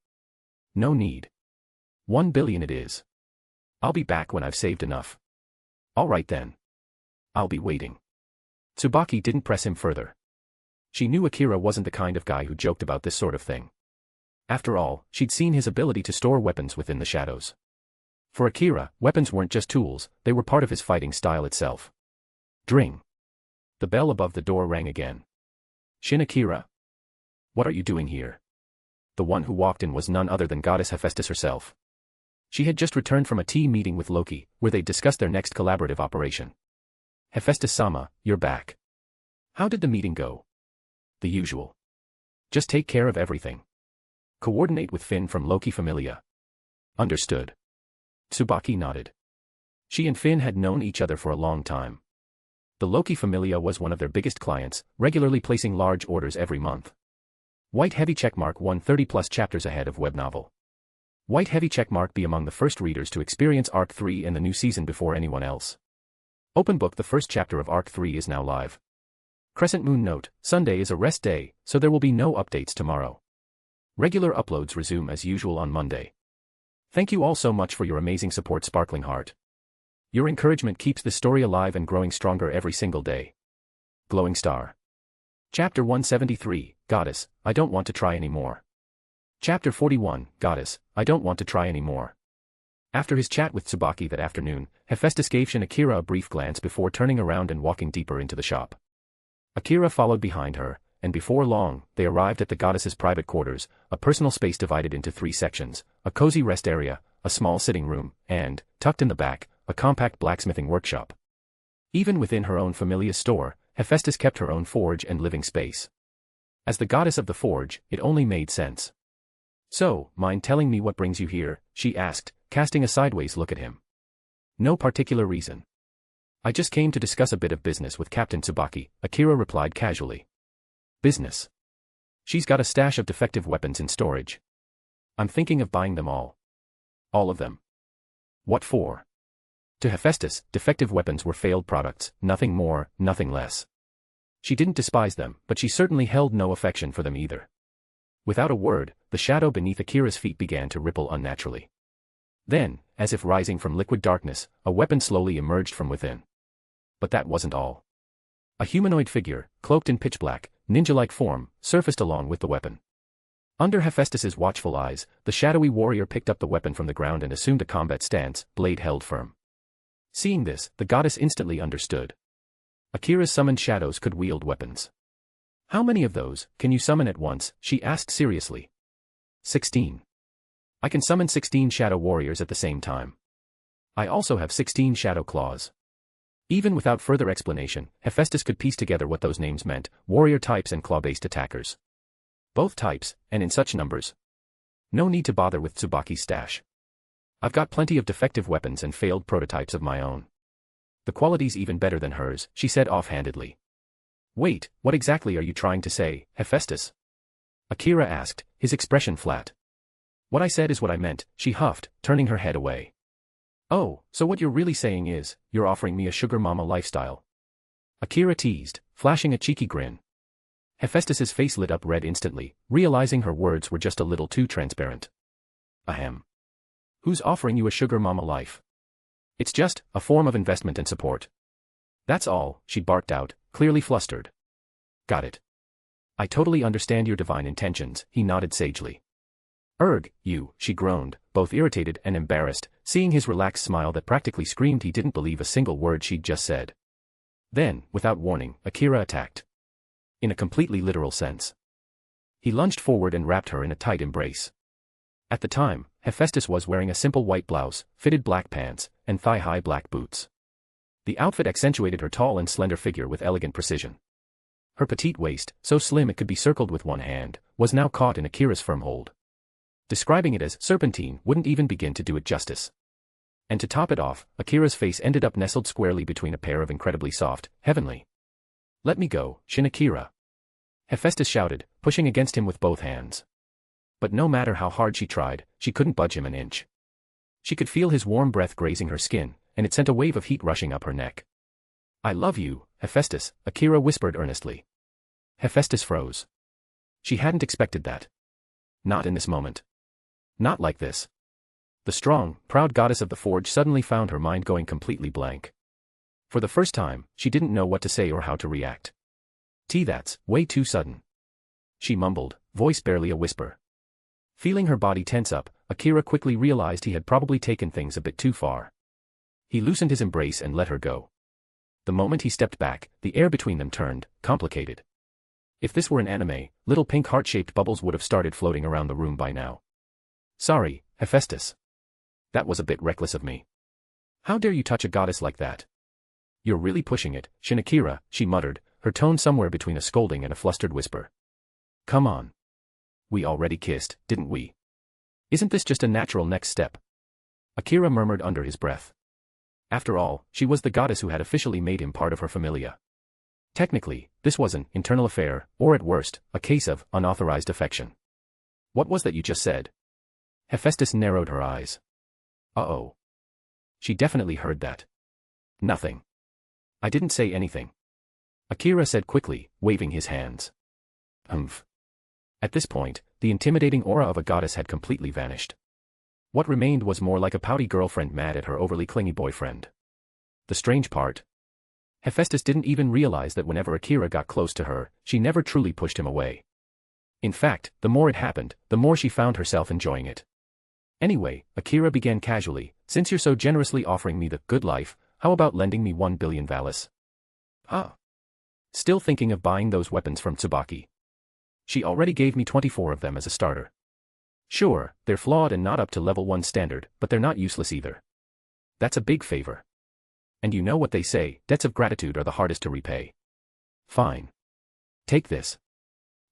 S3: No need. 1 billion it is. I'll be back when I've saved enough. All right then. I'll be waiting. Tsubaki didn't press him further. She knew Akira wasn't the kind of guy who joked about this sort of thing. After all, she'd seen his ability to store weapons within the shadows. For Akira, weapons weren't just tools, they were part of his fighting style itself. Dring. The bell above the door rang again. "Shin Akira? What are you doing here?" The one who walked in was none other than goddess Hephaestus herself. She had just returned from a tea meeting with Loki, where they'd discussed their next collaborative operation. "Hephaestus-sama, you're back. How did the meeting go?" "The usual. Just take care of everything. Coordinate with Finn from Loki Familia." "Understood." Tsubaki nodded. She and Finn had known each other for a long time. The Loki Familia was one of their biggest clients, regularly placing large orders every month. White Heavy Checkmark 130+ chapters ahead of web novel. White Heavy Checkmark be among the first readers to experience Arc 3 and the new season before anyone else. Open book. The first chapter of Arc 3 is now live. Crescent Moon note, Sunday is a rest day, so there will be no updates tomorrow. Regular uploads resume as usual on Monday. Thank you all so much for your amazing support, Sparkling Heart. Your encouragement keeps the story alive and growing stronger every single day. Glowing Star. Chapter 173, Goddess, I don't want to try anymore. Chapter 41, Goddess, I don't want to try anymore. After his chat with Tsubaki that afternoon, Hephaestus gave Shin Akira a brief glance before turning around and walking deeper into the shop. Akira followed behind her, and before long, they arrived at the goddess's private quarters, a personal space divided into 3 sections, a cozy rest area, a small sitting room, and, tucked in the back, a compact blacksmithing workshop. Even within her own familia store, Hephaestus kept her own forge and living space. As the goddess of the forge, it only made sense. "So, mind telling me what brings you here?" she asked, casting a sideways look at him. "No particular reason. I just came to discuss a bit of business with Captain Tsubaki," Akira replied casually. "Business?" "She's got a stash of defective weapons in storage. I'm thinking of buying them all." "All of them? What for?" To Hephaestus, defective weapons were failed products, nothing more, nothing less. She didn't despise them, but she certainly held no affection for them either. Without a word, the shadow beneath Akira's feet began to ripple unnaturally. Then, as if rising from liquid darkness, a weapon slowly emerged from within. But that wasn't all. A humanoid figure, cloaked in pitch black, ninja-like form, surfaced along with the weapon. Under Hephaestus's watchful eyes, the shadowy warrior picked up the weapon from the ground and assumed a combat stance, blade held firm. Seeing this, the goddess instantly understood. Akira's summoned shadows could wield weapons. How many of those can you summon at once? She asked seriously. 16. I can summon 16 shadow warriors at the same time. I also have 16 shadow claws. Even without further explanation, Hephaestus could piece together what those names meant: warrior types and claw-based attackers. Both types, and in such numbers. No need to bother with Tsubaki's stash. I've got plenty of defective weapons and failed prototypes of my own. The quality's even better than hers, she said offhandedly. Wait, what exactly are you trying to say, Hephaestus? Akira asked, his expression flat. What I said is what I meant, she huffed, turning her head away. Oh, so what you're really saying is, you're offering me a sugar mama lifestyle. Akira teased, flashing a cheeky grin. Hephaestus's face lit up red instantly, realizing her words were just a little too transparent. Ahem. Who's offering you a sugar mama life? It's just a form of investment and support. That's all, she barked out, clearly flustered. Got it. I totally understand your divine intentions, he nodded sagely. Erg, you, she groaned, both irritated and embarrassed, seeing his relaxed smile that practically screamed he didn't believe a single word she'd just said. Then, without warning, Akira attacked. In a completely literal sense. He lunged forward and wrapped her in a tight embrace. At the time, Hephaestus was wearing a simple white blouse, fitted black pants, and thigh-high black boots. The outfit accentuated her tall and slender figure with elegant precision. Her petite waist, so slim it could be circled with one hand, was now caught in Akira's firm hold. Describing it as serpentine wouldn't even begin to do it justice. And to top it off, Akira's face ended up nestled squarely between a pair of incredibly soft, heavenly. Let me go, Shin Akira. Hephaestus shouted, pushing against him with both hands. But no matter how hard she tried, she couldn't budge him an inch. She could feel his warm breath grazing her skin, and it sent a wave of heat rushing up her neck. I love you, Hephaestus, Akira whispered earnestly. Hephaestus froze. She hadn't expected that. Not in this moment. Not like this. The strong, proud goddess of the forge suddenly found her mind going completely blank. For the first time, she didn't know what to say or how to react. That's way too sudden. She mumbled, voice barely a whisper. Feeling her body tense up, Akira quickly realized he had probably taken things a bit too far. He loosened his embrace and let her go. The moment he stepped back, the air between them turned complicated. If this were an anime, little pink heart-shaped bubbles would have started floating around the room by now. Sorry, Hephaestus. That was a bit reckless of me. How dare you touch a goddess like that? You're really pushing it, Shin Akira, she muttered, her tone somewhere between a scolding and a flustered whisper. Come on. We already kissed, didn't we? Isn't this just a natural next step? Akira murmured under his breath. After all, she was the goddess who had officially made him part of her familia. Technically, this was an internal affair, or at worst, a case of unauthorized affection. What was that you just said? Hephaestus narrowed her eyes. Uh-oh. She definitely heard that. Nothing. I didn't say anything. Akira said quickly, waving his hands. Humph. At this point, the intimidating aura of a goddess had completely vanished. What remained was more like a pouty girlfriend mad at her overly clingy boyfriend. The strange part? Hephaestus didn't even realize that whenever Akira got close to her, she never truly pushed him away. In fact, the more it happened, the more she found herself enjoying it. Anyway, Akira began casually, since you're so generously offering me the good life, how about lending me 1 billion valis? Ah. Still thinking of buying those weapons from Tsubaki. She already gave me 24 of them as a starter. Sure, they're flawed and not up to level 1 standard, but they're not useless either. That's a big favor. And you know what they say, debts of gratitude are the hardest to repay. Fine. Take this.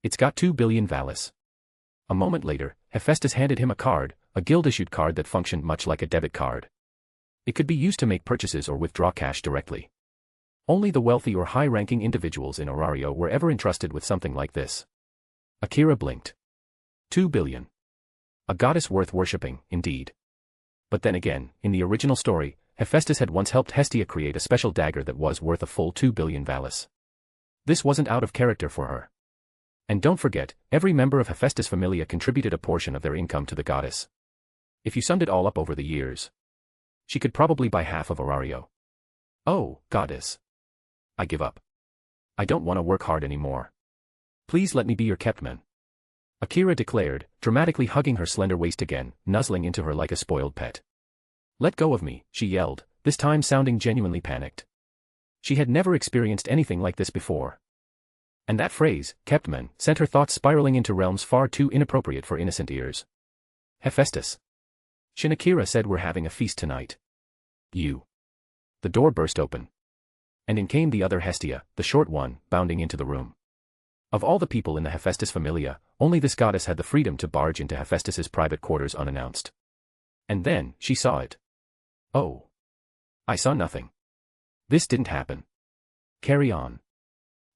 S3: It's got 2 billion valis. A moment later, Hephaestus handed him a card, a guild-issued card that functioned much like a debit card. It could be used to make purchases or withdraw cash directly. Only the wealthy or high-ranking individuals in Orario were ever entrusted with something like this. Akira blinked. 2 billion. A goddess worth worshipping, indeed. But then again, in the original story, Hephaestus had once helped Hestia create a special dagger that was worth a full 2 billion valis. This wasn't out of character for her. And don't forget, every member of Hephaestus' familia contributed a portion of their income to the goddess. If you summed it all up over the years, she could probably buy half of Orario. Oh, goddess. I give up. I don't want to work hard anymore. Please let me be your keptman. Akira declared, dramatically hugging her slender waist again, nuzzling into her like a spoiled pet. Let go of me, she yelled, this time sounding genuinely panicked. She had never experienced anything like this before. And that phrase, keptman, sent her thoughts spiraling into realms far too inappropriate for innocent ears. Hephaestus. Akira said, we're having a feast tonight. You. The door burst open. And in came the other Hestia, the short one, bounding into the room. Of all the people in the Hephaestus familia, only this goddess had the freedom to barge into Hephaestus's private quarters unannounced. And then, she saw it. Oh. I saw nothing. This didn't happen. Carry on.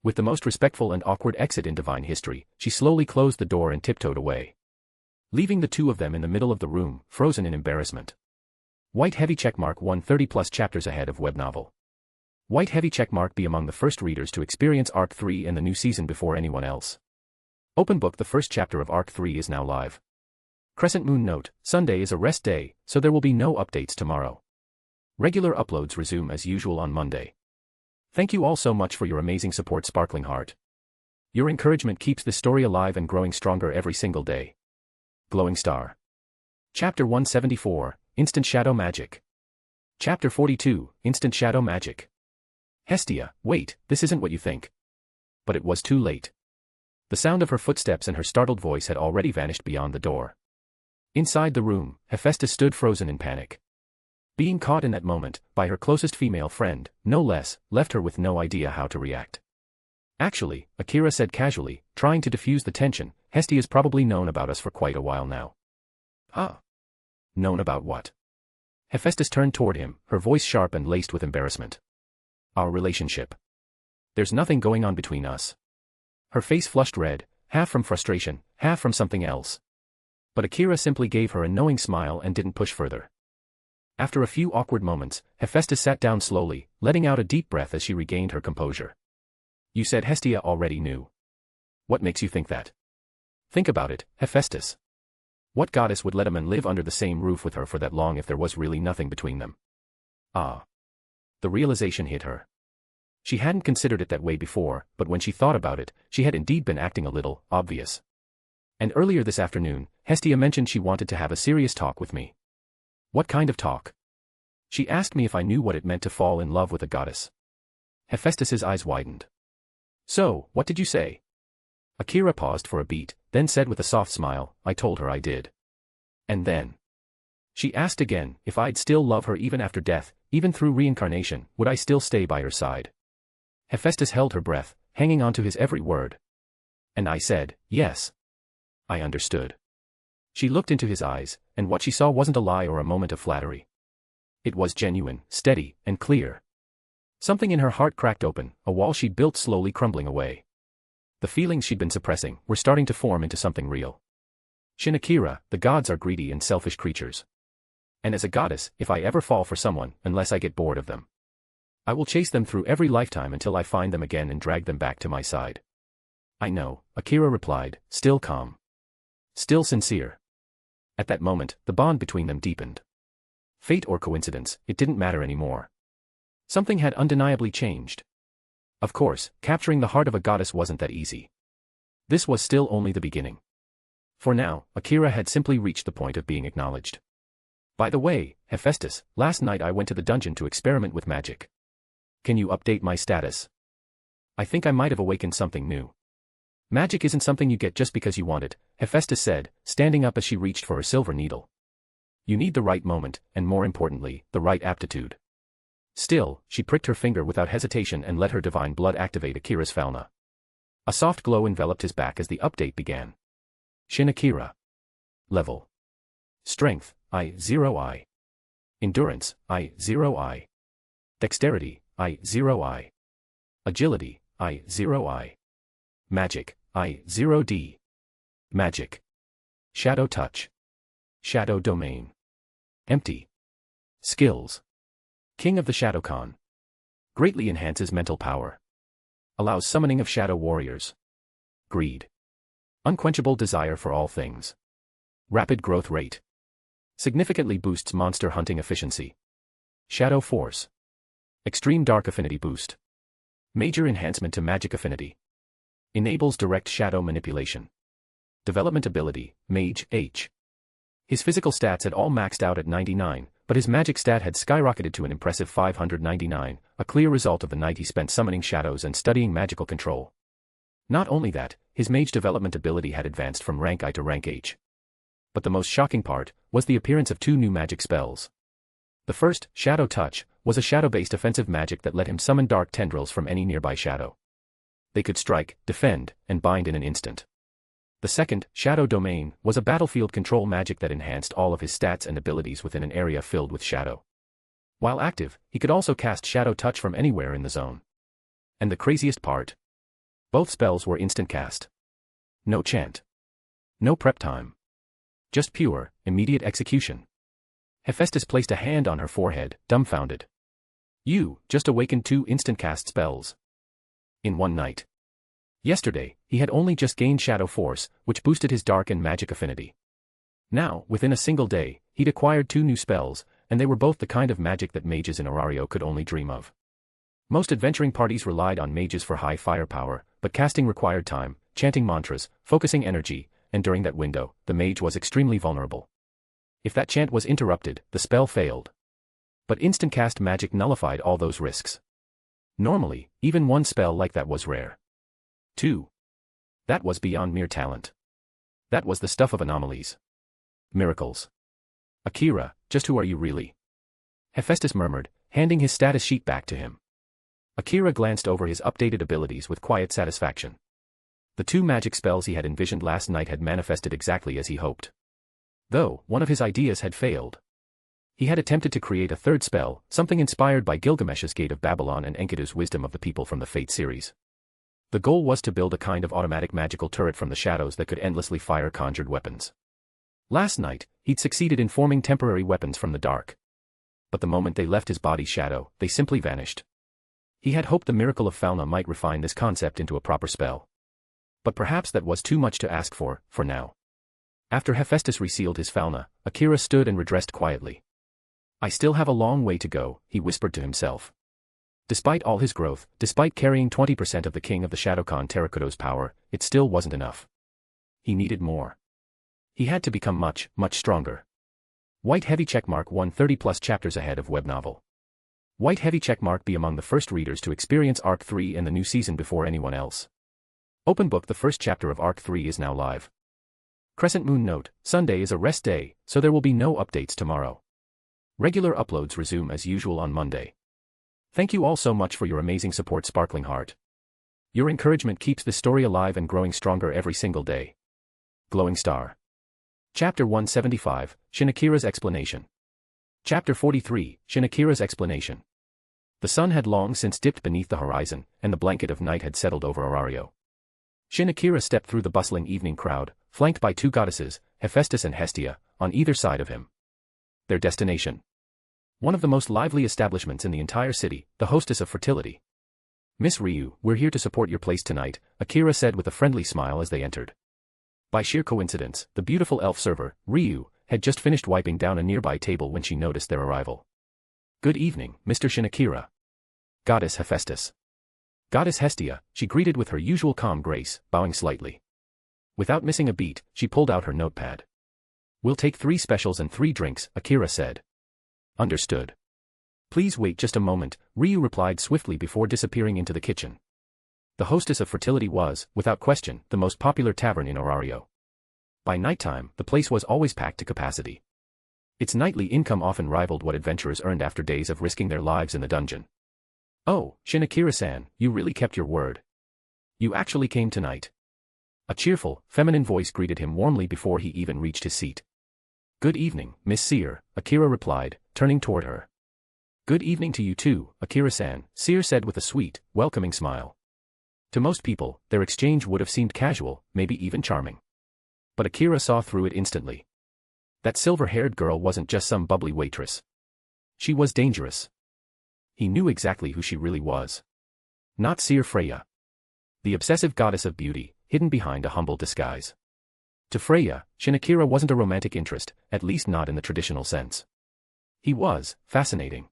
S3: With the most respectful and awkward exit in divine history, she slowly closed the door and tiptoed away, leaving the two of them in the middle of the room, frozen in embarrassment. White heavy checkmark 130+ chapters ahead of web novel. White heavy checkmark be among the first readers to experience Arc 3 and the new season before anyone else. Open book. The first chapter of Arc 3 is now live. Crescent moon note, Sunday is a rest day, so there will be no updates tomorrow. Regular uploads resume as usual on Monday. Thank you all so much for your amazing support, Sparkling Heart. Your encouragement keeps this story alive and growing stronger every single day. Glowing Star. Chapter 174, Instant Shadow Magic. Chapter 42, Instant Shadow Magic. Hestia, wait, this isn't what you think. But it was too late. The sound of her footsteps and her startled voice had already vanished beyond the door. Inside the room, Hephaestus stood frozen in panic. Being caught in that moment, by her closest female friend, no less, left her with no idea how to react. Actually, Akira said casually, trying to diffuse the tension, Hestia's probably known about us for quite a while now. Huh? Known about what? Hephaestus turned toward him, her voice sharp and laced with embarrassment. Our relationship. There's nothing going on between us. Her face flushed red, half from frustration, half from something else. But Akira simply gave her a knowing smile and didn't push further. After a few awkward moments, Hephaestus sat down slowly, letting out a deep breath as she regained her composure. You said Hestia already knew. What makes you think that? Think about it, Hephaestus. What goddess would let a man live under the same roof with her for that long if there was really nothing between them? Ah. The realization hit her. She hadn't considered it that way before, but when she thought about it, she had indeed been acting a little obvious. And earlier this afternoon, Hestia mentioned she wanted to have a serious talk with me. What kind of talk? She asked me if I knew what it meant to fall in love with a goddess. Hephaestus's eyes widened. So, what did you say? Akira paused for a beat, then said with a soft smile, I told her I did. And then? She asked again, if I'd still love her even after death, even through reincarnation, would I still stay by her side? Hephaestus held her breath, hanging on to his every word. And I said, yes. I understood. She looked into his eyes, and what she saw wasn't a lie or a moment of flattery. It was genuine, steady, and clear. Something in her heart cracked open, a wall she'd built slowly crumbling away. The feelings she'd been suppressing were starting to form into something real. Akira, the gods are greedy and selfish creatures. And as a goddess, if I ever fall for someone, unless I get bored of them, I will chase them through every lifetime until I find them again and drag them back to my side. I know, Akira replied, still calm. Still sincere. At that moment, the bond between them deepened. Fate or coincidence, it didn't matter anymore. Something had undeniably changed. Of course, capturing the heart of a goddess wasn't that easy. This was still only the beginning. For now, Akira had simply reached the point of being acknowledged. By the way, Hephaestus, last night I went to the dungeon to experiment with magic. Can you update my status? I think I might have awakened something new. Magic isn't something you get just because you want it, Hephaestus said, standing up as she reached for her silver needle. You need the right moment, and more importantly, the right aptitude. Still, she pricked her finger without hesitation and let her divine blood activate Akira's fauna. A soft glow enveloped his back as the update began. Akira. Level. Strength, I0I. Endurance, I0I. Dexterity, I0I. Agility, I0I. Magic, I0D. Magic. Shadow touch. Shadow domain. Empty. Skills. King of the Shadowcon. Greatly enhances mental power. Allows summoning of shadow warriors. Greed. Unquenchable desire for all things. Rapid growth rate. Significantly boosts monster hunting efficiency. Shadow force. Extreme dark affinity boost. Major enhancement to magic affinity. Enables direct shadow manipulation. Development ability, Mage H. His physical stats had all maxed out at 99, but his magic stat had skyrocketed to an impressive 599, a clear result of the night he spent summoning shadows and studying magical control. Not only that, his mage development ability had advanced from rank I to rank H. But the most shocking part was the appearance of two new magic spells. The first, Shadow Touch, was a shadow-based offensive magic that let him summon dark tendrils from any nearby shadow. They could strike, defend, and bind in an instant. The second, Shadow Domain, was a battlefield control magic that enhanced all of his stats and abilities within an area filled with shadow. While active, he could also cast Shadow Touch from anywhere in the zone. And the craziest part? Both spells were instant cast. No chant. No prep time. Just pure, immediate execution. Hephaestus placed a hand on her forehead, dumbfounded. You just awakened two instant cast spells. In one night. Yesterday, he had only just gained Shadow Force, which boosted his dark and magic affinity. Now, within a single day, he'd acquired two new spells, and they were both the kind of magic that mages in Orario could only dream of. Most adventuring parties relied on mages for high firepower, but casting required time, chanting mantras, focusing energy, and during that window, the mage was extremely vulnerable. If that chant was interrupted, the spell failed. But instant cast magic nullified all those risks. Normally, even one spell like that was rare. 2. That was beyond mere talent. That was the stuff of anomalies. Miracles. Akira, just who are you really? Hephaestus murmured, handing his status sheet back to him. Akira glanced over his updated abilities with quiet satisfaction. The two magic spells he had envisioned last night had manifested exactly as he hoped. Though, one of his ideas had failed. He had attempted to create a third spell, something inspired by Gilgamesh's Gate of Babylon and Enkidu's Wisdom of the People from the Fate series. The goal was to build a kind of automatic magical turret from the shadows that could endlessly fire conjured weapons. Last night, he'd succeeded in forming temporary weapons from the dark. But the moment they left his body's shadow, they simply vanished. He had hoped the miracle of Falna might refine this concept into a proper spell. But perhaps that was too much to ask for now. After Hephaestus resealed his Falna, Akira stood and redressed quietly. I still have a long way to go, he whispered to himself. Despite all his growth, despite carrying 20% of the King of the Shadowcon Terrakoto's power, it still wasn't enough. He needed more. He had to become much stronger. White heavy checkmark 130+ chapters ahead of web novel. White heavy checkmark be among the first readers to experience Arc 3 in the new season before anyone else. Open book the first chapter of Arc 3 is now live. Crescent Moon note, Sunday is a rest day, so there will be no updates tomorrow. Regular uploads resume as usual on Monday. Thank you all so much for your amazing support, Sparkling Heart. Your encouragement keeps this story alive and growing stronger every single day. Glowing Star. Chapter 175, Shinakira's Explanation. Chapter 43, Shinakira's Explanation. The sun had long since dipped beneath the horizon, and the blanket of night had settled over Orario. Shinakira stepped through the bustling evening crowd, flanked by two goddesses, Hephaestus and Hestia, on either side of him. Their destination. One of the most lively establishments in the entire city, the hostess of fertility. Miss Ryu, we're here to support your place tonight, Akira said with a friendly smile as they entered. By sheer coincidence, the beautiful elf server, Ryu, had just finished wiping down a nearby table when she noticed their arrival. Good evening, Mr. Shinakira. Goddess Hephaestus. Goddess Hestia, she greeted with her usual calm grace, bowing slightly. Without missing a beat, she pulled out her notepad. We'll take 3 specials and 3 drinks, Akira said. Understood. Please wait just a moment, Ryu replied swiftly before disappearing into the kitchen. The hostess of fertility was, without question, the most popular tavern in Orario. By nighttime, the place was always packed to capacity. Its nightly income often rivaled what adventurers earned after days of risking their lives in the dungeon. Oh, Shinakira-san, you really kept your word. You actually came tonight. A cheerful, feminine voice greeted him warmly before he even reached his seat. Good evening, Miss Seer, Akira replied, turning toward her. Good evening to you too, Akira-san, Seer said with a sweet, welcoming smile. To most people, their exchange would have seemed casual, maybe even charming. But Akira saw through it instantly. That silver-haired girl wasn't just some bubbly waitress. She was dangerous. he knew exactly who she really was. Not seer Freya. The obsessive goddess of beauty, hidden behind a humble disguise. To Freya, Shin Akira wasn't a romantic interest, at least not in the traditional sense. He was fascinating.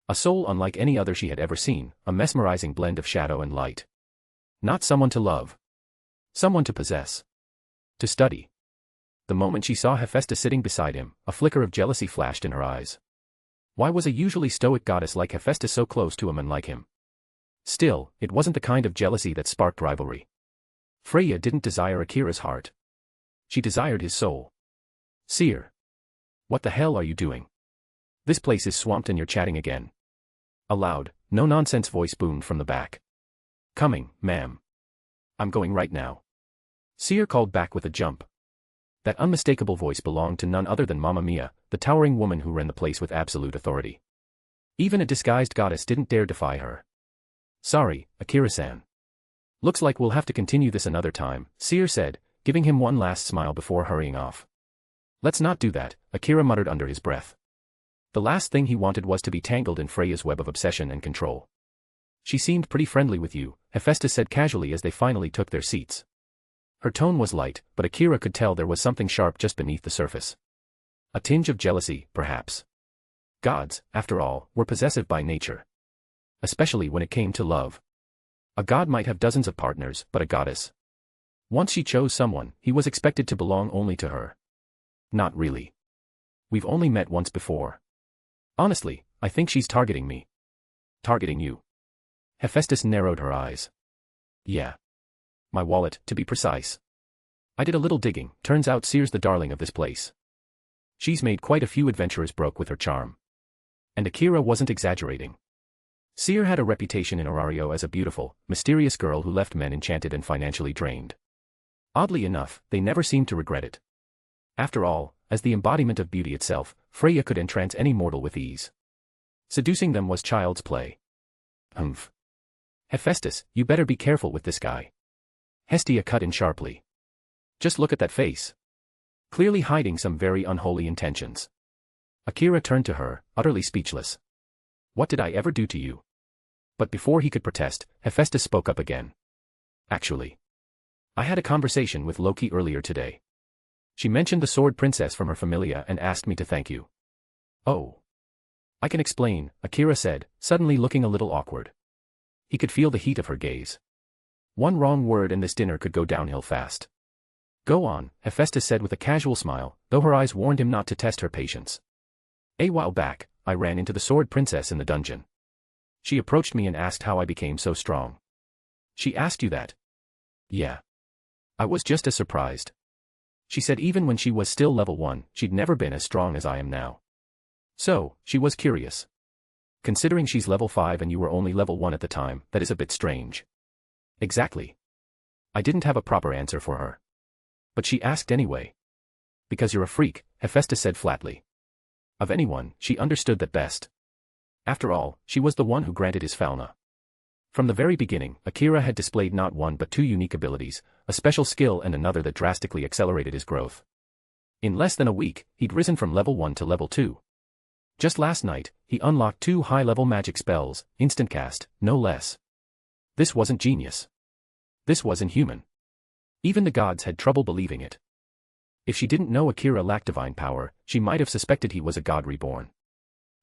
S3: A soul unlike any other she had ever seen, a mesmerizing blend of shadow and light. Not someone to love. Someone to possess. To study. The moment she saw Hephaestus sitting beside him, a flicker of jealousy flashed in her eyes. Why was a usually stoic goddess like Hephaestus so close to a man like him? Still, it wasn't the kind of jealousy that sparked rivalry. Freya didn't desire Akira's heart. She desired his soul. Seer. What the hell are you doing? This place is swamped and you're chatting again. A loud, no-nonsense voice boomed from the back. Coming, ma'am. I'm going right now. Seer called back with a jump. That unmistakable voice belonged to none other than Mamma Mia, the towering woman who ran the place with absolute authority. Even a disguised goddess didn't dare defy her. Sorry, Akira-san. Looks like we'll have to continue this another time, Seer said, giving him one last smile before hurrying off. Let's not do that, Akira muttered under his breath. The last thing he wanted was to be tangled in Freya's web of obsession and control. She seemed pretty friendly with you, Hephaestus said casually as they finally took their seats. Her tone was light, but Akira could tell there was something sharp just beneath the surface. A tinge of jealousy, perhaps. Gods, after all, were possessive by nature. Especially when it came to love. A god might have dozens of partners, but a goddess. Once she chose someone, he was expected to belong only to her. Not really. We've only met once before. Honestly, I think she's targeting me. Targeting you. Hephaestus narrowed her eyes. Yeah. My wallet, to be precise. I did a little digging, turns out Seer's the darling of this place. She's made quite a few adventurers broke with her charm. And Akira wasn't exaggerating. Seer had a reputation in Orario as a beautiful, mysterious girl who left men enchanted and financially drained. Oddly enough, they never seemed to regret it. After all, as the embodiment of beauty itself, Freya could entrance any mortal with ease. Seducing them was child's play. Humph. Hephaestus, you better be careful with this guy. Hestia cut in sharply. Just look at that face. Clearly hiding some very unholy intentions. Akira turned to her, utterly speechless. What did I ever do to you? But before he could protest, Hephaestus spoke up again. Actually, I had a conversation with Loki earlier today. She mentioned the sword princess from her familia and asked me to thank you. Oh. I can explain, Akira said, suddenly looking a little awkward. He could feel the heat of her gaze. One wrong word and this dinner could go downhill fast. Go on, Hephaestus said with a casual smile, though her eyes warned him not to test her patience. A while back, I ran into the sword princess in the dungeon. She approached me and asked how I became so strong. She asked you that? Yeah. I was just as surprised. She said even when she was still level 1, she'd never been as strong as I am now. So, she was curious. Considering she's level 5 and you were only level 1 at the time, that is a bit strange. Exactly. I didn't have a proper answer for her. But she asked anyway. Because you're a freak, Hephaestus said flatly. Of anyone, she understood that best. After all, she was the one who granted his fauna. From the very beginning, Akira had displayed not one but two unique abilities, a special skill and another that drastically accelerated his growth. In less than a week, he'd risen from level 1 to level 2. Just last night, he unlocked 2 high-level magic spells, instant cast, no less. This wasn't genius. This was inhuman. Even the gods had trouble believing it. If she didn't know Akira lacked divine power, she might have suspected he was a god reborn.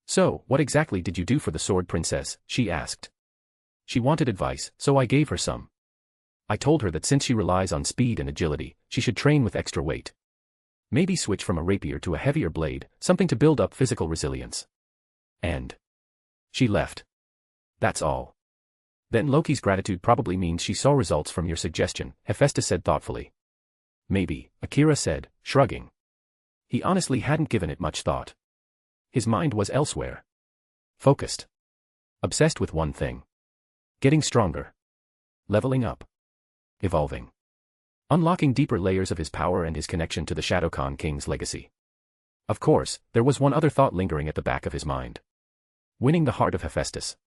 S3: So, what exactly did you do for the sword princess? She asked. She wanted advice, so I gave her some. I told her that since she relies on speed and agility, she should train with extra weight. Maybe switch from a rapier to a heavier blade, something to build up physical resilience. And she left. That's all. Then Loki's gratitude probably means she saw results from your suggestion, Hephaestus said thoughtfully. Maybe, Akira said, shrugging. He honestly hadn't given it much thought. His mind was elsewhere. Focused. Obsessed with one thing. Getting stronger. Leveling up. Evolving. Unlocking deeper layers of his power and his connection to the Shadow Khan King's legacy. Of course, there was one other thought lingering at the back of his mind. Winning the heart of Hephaestus.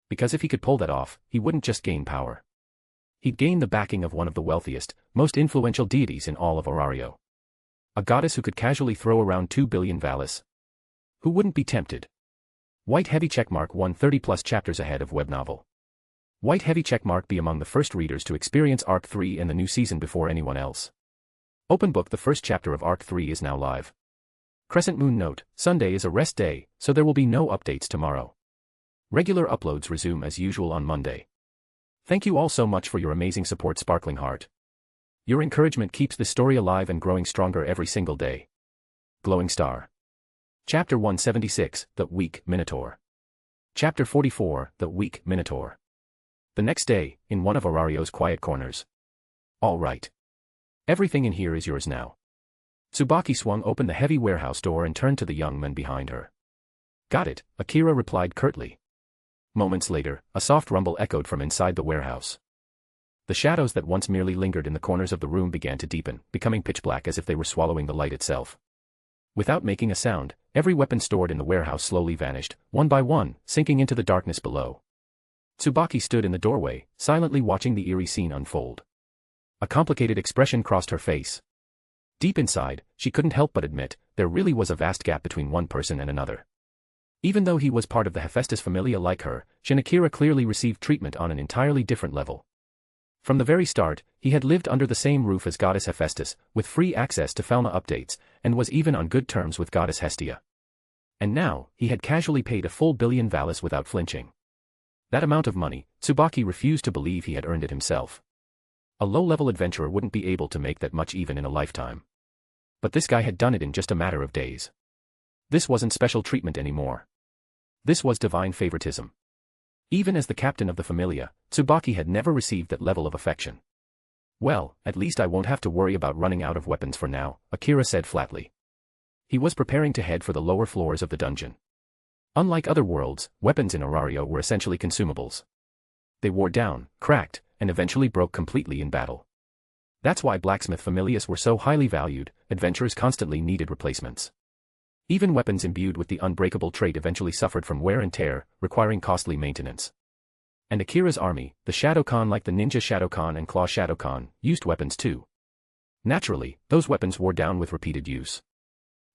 S3: Because if he could pull that off, he wouldn't just gain power. He'd gain the backing of one of the wealthiest, most influential deities in all of Orario. A goddess who could casually throw around 2 billion valis. Who wouldn't be tempted? White heavy checkmark 130 plus chapters ahead of web novel. White heavy checkmark be among the first readers to experience Arc 3 and the new season before anyone else. Open book. The first chapter of Arc 3 is now live. Crescent moon note, Sunday is a rest day, so there will be no updates tomorrow. Regular uploads resume as usual on Monday. Thank you all so much for your amazing support, Sparkling Heart. Your encouragement keeps this story alive and growing stronger every single day. Glowing Star. Chapter 176, The Weak Minotaur. Chapter 44, The Weak Minotaur. The next day, in one of Orario's quiet corners. All right. Everything in here is yours now. Tsubaki swung open the heavy warehouse door and turned to the young man behind her. Got it, Akira replied curtly. Moments later, a soft rumble echoed from inside the warehouse. The shadows that once merely lingered in the corners of the room began to deepen, becoming pitch black as if they were swallowing the light itself. Without making a sound, every weapon stored in the warehouse slowly vanished, one by one, sinking into the darkness below. Tsubaki stood in the doorway, silently watching the eerie scene unfold. A complicated expression crossed her face. Deep inside, she couldn't help but admit, there really was a vast gap between one person and another. Even though he was part of the Hephaestus familia like her, Akira clearly received treatment on an entirely different level. From the very start, he had lived under the same roof as goddess Hephaestus, with free access to Felna updates, and was even on good terms with goddess Hestia. And now, he had casually paid a full billion valis without flinching. That amount of money, Tsubaki refused to believe he had earned it himself. A low-level adventurer wouldn't be able to make that much even in a lifetime. But this guy had done it in just a matter of days. This wasn't special treatment anymore. This was divine favoritism. Even as the captain of the familia, Tsubaki had never received that level of affection. Well, at least I won't have to worry about running out of weapons for now, Akira said flatly. He was preparing to head for the lower floors of the dungeon. Unlike other worlds, weapons in Orario were essentially consumables. They wore down, cracked, and eventually broke completely in battle. That's why blacksmith familiars were so highly valued, adventurers constantly needed replacements. Even weapons imbued with the unbreakable trait eventually suffered from wear and tear, requiring costly maintenance. And Akira's army, the Shadowkan like the Ninja Shadowkan and Claw Shadowkan, used weapons too. Naturally, those weapons wore down with repeated use.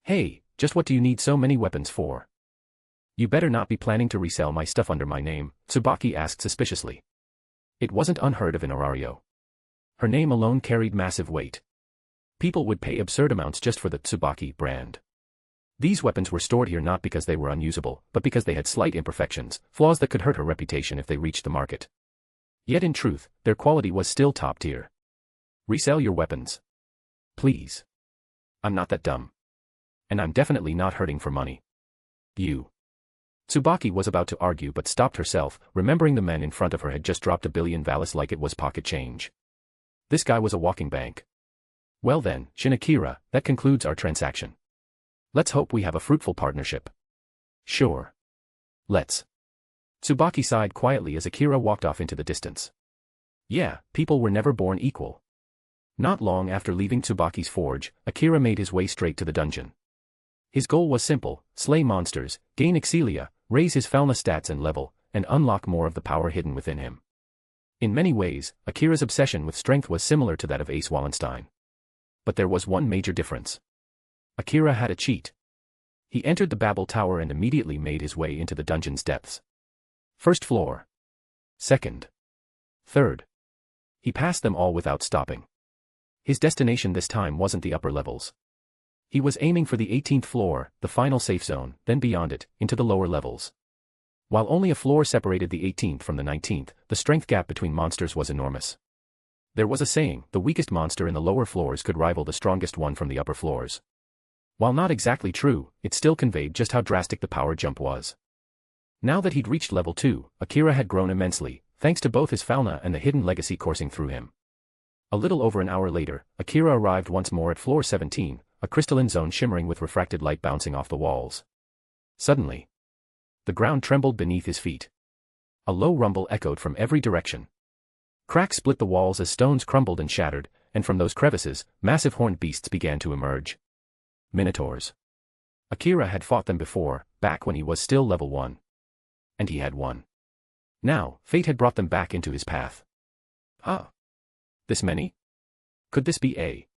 S3: Hey, just what do you need so many weapons for? You better not be planning to resell my stuff under my name, Tsubaki asked suspiciously. It wasn't unheard of in Orario. Her name alone carried massive weight. People would pay absurd amounts just for the Tsubaki brand. These weapons were stored here not because they were unusable, but because they had slight imperfections, flaws that could hurt her reputation if they reached the market. Yet in truth, their quality was still top tier. Resell your weapons. Please. I'm not that dumb. And I'm definitely not hurting for money. You. Tsubaki was about to argue but stopped herself, remembering the men in front of her had just dropped a billion valis like it was pocket change. This guy was a walking bank. Well then, Akira, that concludes our transaction. Let's hope we have a fruitful partnership. Sure. Let's. Tsubaki sighed quietly as Akira walked off into the distance. Yeah, people were never born equal. Not long after leaving Tsubaki's forge, Akira made his way straight to the dungeon. His goal was simple: slay monsters, gain Excelia, raise his Felna stats and level, and unlock more of the power hidden within him. In many ways, Akira's obsession with strength was similar to that of Ace Wallenstein. But there was one major difference. Akira had a cheat. He entered the Babel Tower and immediately made his way into the dungeon's depths. First floor. Second. Third. He passed them all without stopping. His destination this time wasn't the upper levels. He was aiming for the 18th floor, the final safe zone, then beyond it, into the lower levels. While only a floor separated the 18th from the 19th, the strength gap between monsters was enormous. There was a saying, the weakest monster in the lower floors could rival the strongest one from the upper floors. While not exactly true, it still conveyed just how drastic the power jump was. Now that he'd reached level 2, Akira had grown immensely, thanks to both his Felna and the hidden legacy coursing through him. A little over an hour later, Akira arrived once more at floor 17, a crystalline zone shimmering with refracted light bouncing off the walls. Suddenly, the ground trembled beneath his feet. A low rumble echoed from every direction. Cracks split the walls as stones crumbled and shattered, and from those crevices, massive horned beasts began to emerge. Minotaurs. Akira had fought them before, back when he was still level 1. And he had won. Now, fate had brought them back into his path. Huh? This many? Could this be a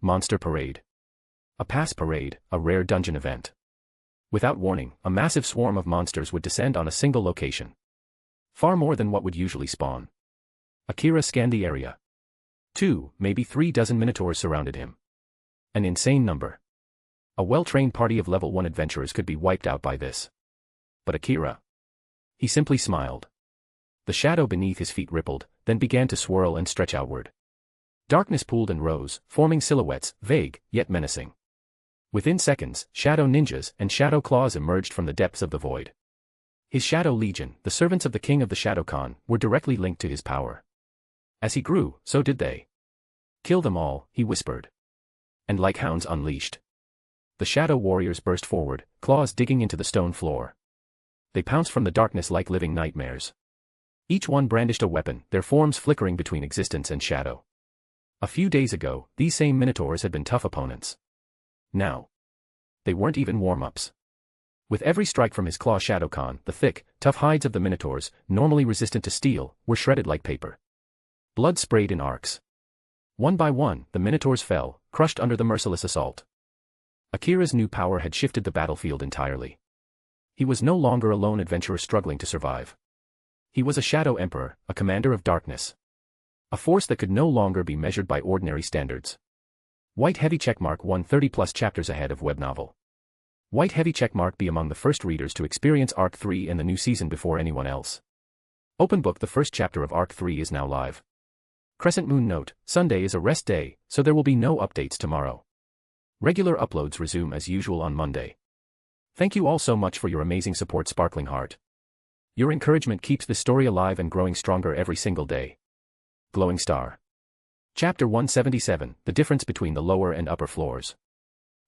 S3: monster parade? A pass parade, a rare dungeon event. Without warning, a massive swarm of monsters would descend on a single location. Far more than what would usually spawn. Akira scanned the area. 2, maybe 3 dozen minotaurs surrounded him. An insane number. A well-trained party of level 1 adventurers could be wiped out by this. But Akira? He simply smiled. The shadow beneath his feet rippled, then began to swirl and stretch outward. Darkness pooled and rose, forming silhouettes, vague, yet menacing. Within seconds, shadow ninjas and shadow claws emerged from the depths of the void. His Shadow Legion, the servants of the King of the Shadow Khan, were directly linked to his power. As he grew, so did they. Kill them all, he whispered. And like hounds unleashed. The shadow warriors burst forward, claws digging into the stone floor. They pounced from the darkness like living nightmares. Each one brandished a weapon, their forms flickering between existence and shadow. A few days ago, these same minotaurs had been tough opponents. Now, they weren't even warm-ups. With every strike from his claw Shadow Khan, the thick, tough hides of the minotaurs, normally resistant to steel, were shredded like paper. Blood sprayed in arcs. One by one, the minotaurs fell, crushed under the merciless assault. Akira's new power had shifted the battlefield entirely. He was no longer a lone adventurer struggling to survive. He was a Shadow Emperor, a commander of darkness. A force that could no longer be measured by ordinary standards. White heavy checkmark 130+ chapters ahead of web novel. White heavy checkmark be among the first readers to experience Arc 3 and the new season before anyone else. Open book. The first chapter of Arc 3 is now live. Crescent Moon note, Sunday is a rest day, so there will be no updates tomorrow. Regular uploads resume as usual on Monday. Thank you all so much for your amazing support, Sparkling Heart. Your encouragement keeps this story alive and growing stronger every single day. Glowing Star. Chapter 177, The Difference Between the Lower and Upper Floors.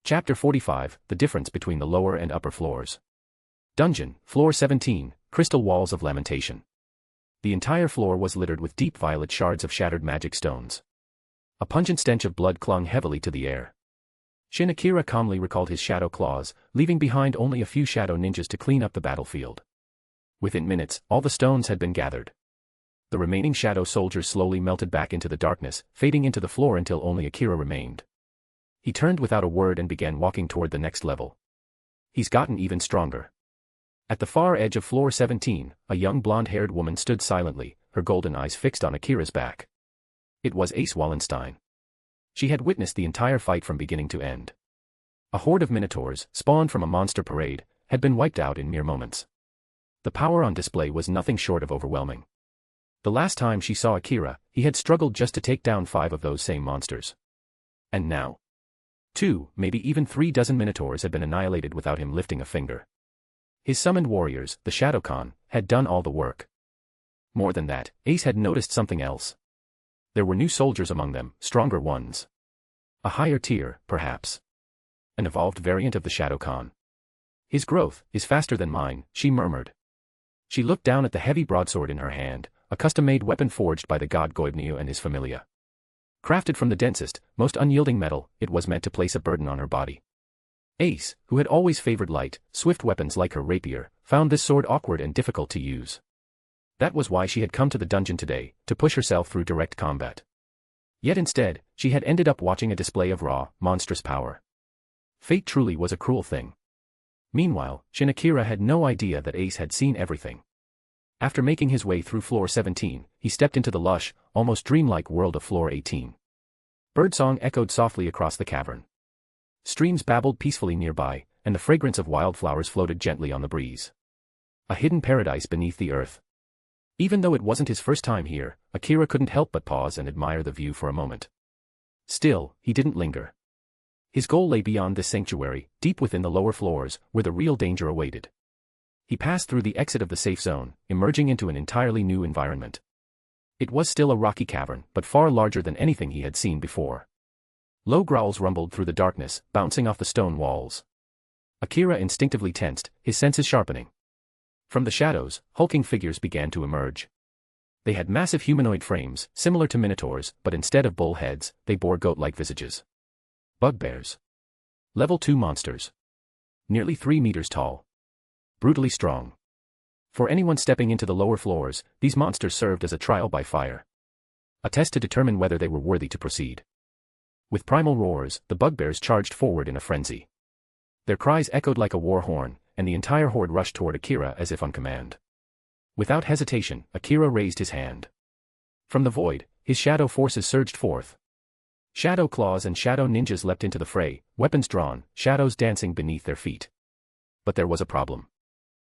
S3: Chapter 45, The Difference Between the Lower and Upper Floors. Dungeon, Floor 17, Crystal Walls of Lamentation. The entire floor was littered with deep violet shards of shattered magic stones. A pungent stench of blood clung heavily to the air. Shin Akira calmly recalled his shadow claws, leaving behind only a few shadow ninjas to clean up the battlefield. Within minutes, all the stones had been gathered. The remaining shadow soldiers slowly melted back into the darkness, fading into the floor until only Akira remained. He turned without a word and began walking toward the next level. He's gotten even stronger. At the far edge of floor 17, a young blonde-haired woman stood silently, her golden eyes fixed on Akira's back. It was Ace Wallenstein. She had witnessed the entire fight from beginning to end. A horde of minotaurs, spawned from a monster parade, had been wiped out in mere moments. The power on display was nothing short of overwhelming. The last time she saw Akira, he had struggled just to take down 5 of those same monsters. And now? 2, maybe even 3 dozen minotaurs had been annihilated without him lifting a finger. His summoned warriors, the Shadow Khan, had done all the work. More than that, Ace had noticed something else. There were new soldiers among them, stronger ones. A higher tier, perhaps. An evolved variant of the Shadow Khan. His growth is faster than mine, she murmured. She looked down at the heavy broadsword in her hand, a custom-made weapon forged by the god Goibniu and his familia. Crafted from the densest, most unyielding metal, it was meant to place a burden on her body. Ace, who had always favored light, swift weapons like her rapier, found this sword awkward and difficult to use. That was why she had come to the dungeon today, to push herself through direct combat. Yet instead, she had ended up watching a display of raw, monstrous power. Fate truly was a cruel thing. Meanwhile, Shin Akira had no idea that Ace had seen everything. After making his way through floor 17, he stepped into the lush, almost dreamlike world of floor 18. Birdsong echoed softly across the cavern. Streams babbled peacefully nearby, and the fragrance of wildflowers floated gently on the breeze. A hidden paradise beneath the earth. Even though it wasn't his first time here, Akira couldn't help but pause and admire the view for a moment. Still, he didn't linger. His goal lay beyond this sanctuary, deep within the lower floors, where the real danger awaited. He passed through the exit of the safe zone, emerging into an entirely new environment. It was still a rocky cavern, but far larger than anything he had seen before. Low growls rumbled through the darkness, bouncing off the stone walls. Akira instinctively tensed, his senses sharpening. From the shadows, hulking figures began to emerge. They had massive humanoid frames, similar to minotaurs, but instead of bull heads, they bore goat-like visages. Bugbears. Level 2 monsters. Nearly 3 meters tall. Brutally strong. For anyone stepping into the lower floors, these monsters served as a trial by fire. A test to determine whether they were worthy to proceed. With primal roars, the bugbears charged forward in a frenzy. Their cries echoed like a war horn, and the entire horde rushed toward Akira as if on command. Without hesitation, Akira raised his hand. From the void, his shadow forces surged forth. Shadow claws and shadow ninjas leapt into the fray, weapons drawn, shadows dancing beneath their feet. But there was a problem.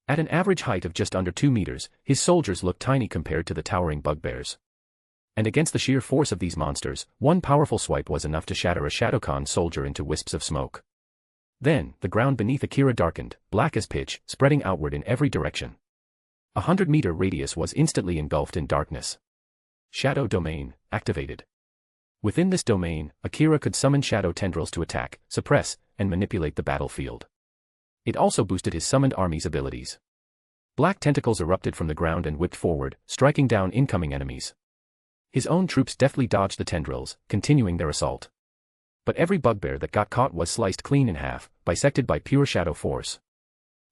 S3: At an average height of just under 2 meters, his soldiers looked tiny compared to the towering bugbears. And against the sheer force of these monsters, one powerful swipe was enough to shatter a Shadowkan soldier into wisps of smoke. Then, the ground beneath Akira darkened, black as pitch, spreading outward in every direction. 100-meter radius was instantly engulfed in darkness. Shadow Domain, activated. Within this domain, Akira could summon shadow tendrils to attack, suppress, and manipulate the battlefield. It also boosted his summoned army's abilities. Black tentacles erupted from the ground and whipped forward, striking down incoming enemies. His own troops deftly dodged the tendrils, continuing their assault. But every bugbear that got caught was sliced clean in half, bisected by pure shadow force.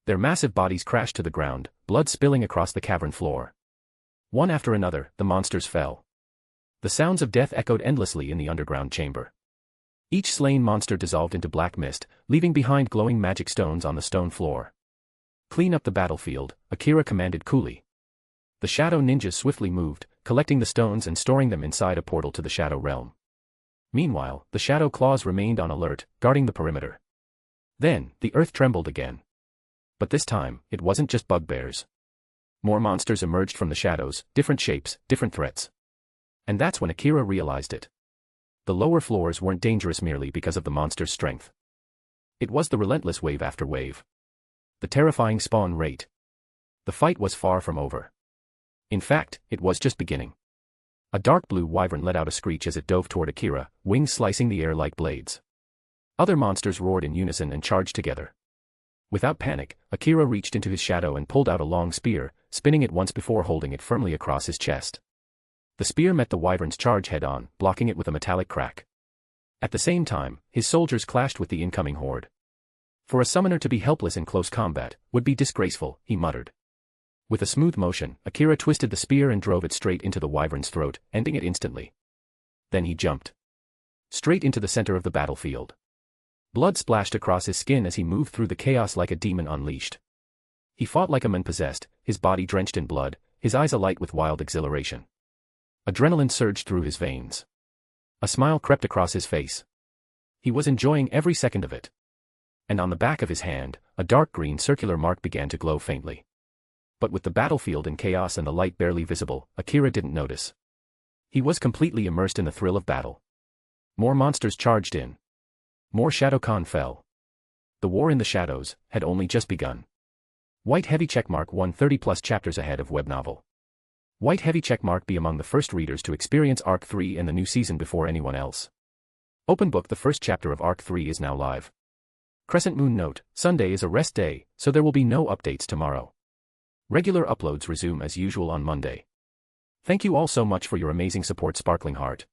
S3: Their massive bodies crashed to the ground, blood spilling across the cavern floor. One after another, the monsters fell. The sounds of death echoed endlessly in the underground chamber. Each slain monster dissolved into black mist, leaving behind glowing magic stones on the stone floor. Clean up the battlefield, Akira commanded coolly. The shadow ninjas swiftly moved, collecting the stones and storing them inside a portal to the shadow realm. Meanwhile, the shadow claws remained on alert, guarding the perimeter. Then, the earth trembled again. But this time, it wasn't just bugbears. More monsters emerged from the shadows, different shapes, different threats. And that's when Akira realized it. The lower floors weren't dangerous merely because of the monster's strength. It was the relentless wave after wave. The terrifying spawn rate. The fight was far from over. In fact, it was just beginning. A dark blue wyvern let out a screech as it dove toward Akira, wings slicing the air like blades. Other monsters roared in unison and charged together. Without panic, Akira reached into his shadow and pulled out a long spear, spinning it once before holding it firmly across his chest. The spear met the wyvern's charge head-on, blocking it with a metallic crack. At the same time, his soldiers clashed with the incoming horde. For a summoner to be helpless in close combat would be disgraceful, he muttered. With a smooth motion, Akira twisted the spear and drove it straight into the wyvern's throat, ending it instantly. Then he jumped. Straight into the center of the battlefield. Blood splashed across his skin as he moved through the chaos like a demon unleashed. He fought like a man possessed, his body drenched in blood, his eyes alight with wild exhilaration. Adrenaline surged through his veins. A smile crept across his face. He was enjoying every second of it. And on the back of his hand, a dark green circular mark began to glow faintly. But with the battlefield in chaos and the light barely visible, Akira didn't notice. He was completely immersed in the thrill of battle. More monsters charged in. More Shadowkan fell. The war in the shadows had only just begun. White heavy checkmark 130+ chapters ahead of web novel. White heavy checkmark be among the first readers to experience Arc 3 and the new season before anyone else. Open book. The first chapter of Arc 3 is now live. Crescent moon note, Sunday is a rest day, so there will be no updates tomorrow. Regular uploads resume as usual on Monday. Thank you all so much for your amazing support, Sparkling Heart.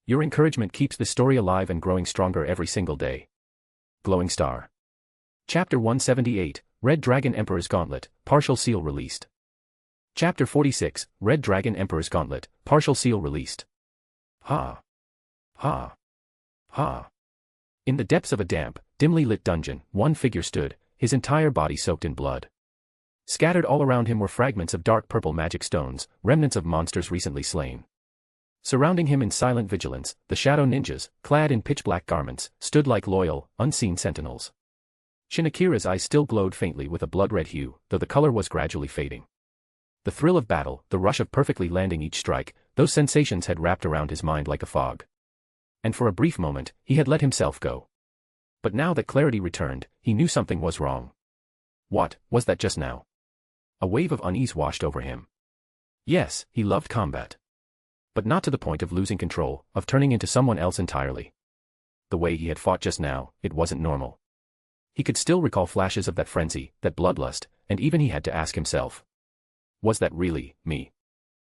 S3: Your encouragement keeps this story alive and growing stronger every single day. Glowing Star. Chapter 178, Red Dragon Emperor's Gauntlet, partial seal released. Chapter 46, Red Dragon Emperor's Gauntlet, partial seal released. Ha. Ha. Ha. In the depths of a damp, dimly lit dungeon, one figure stood, his entire body soaked in blood. Scattered all around him were fragments of dark purple magic stones, remnants of monsters recently slain. Surrounding him in silent vigilance, the shadow ninjas, clad in pitch-black garments, stood like loyal, unseen sentinels. Akira's eyes still glowed faintly with a blood-red hue, though the color was gradually fading. The thrill of battle, the rush of perfectly landing each strike, those sensations had wrapped around his mind like a fog. And for a brief moment, he had let himself go. But now that clarity returned, he knew something was wrong. What was that just now? A wave of unease washed over him. Yes, he loved combat. But not to the point of losing control, of turning into someone else entirely. The way he had fought just now, it wasn't normal. He could still recall flashes of that frenzy, that bloodlust, and even he had to ask himself. Was that really me?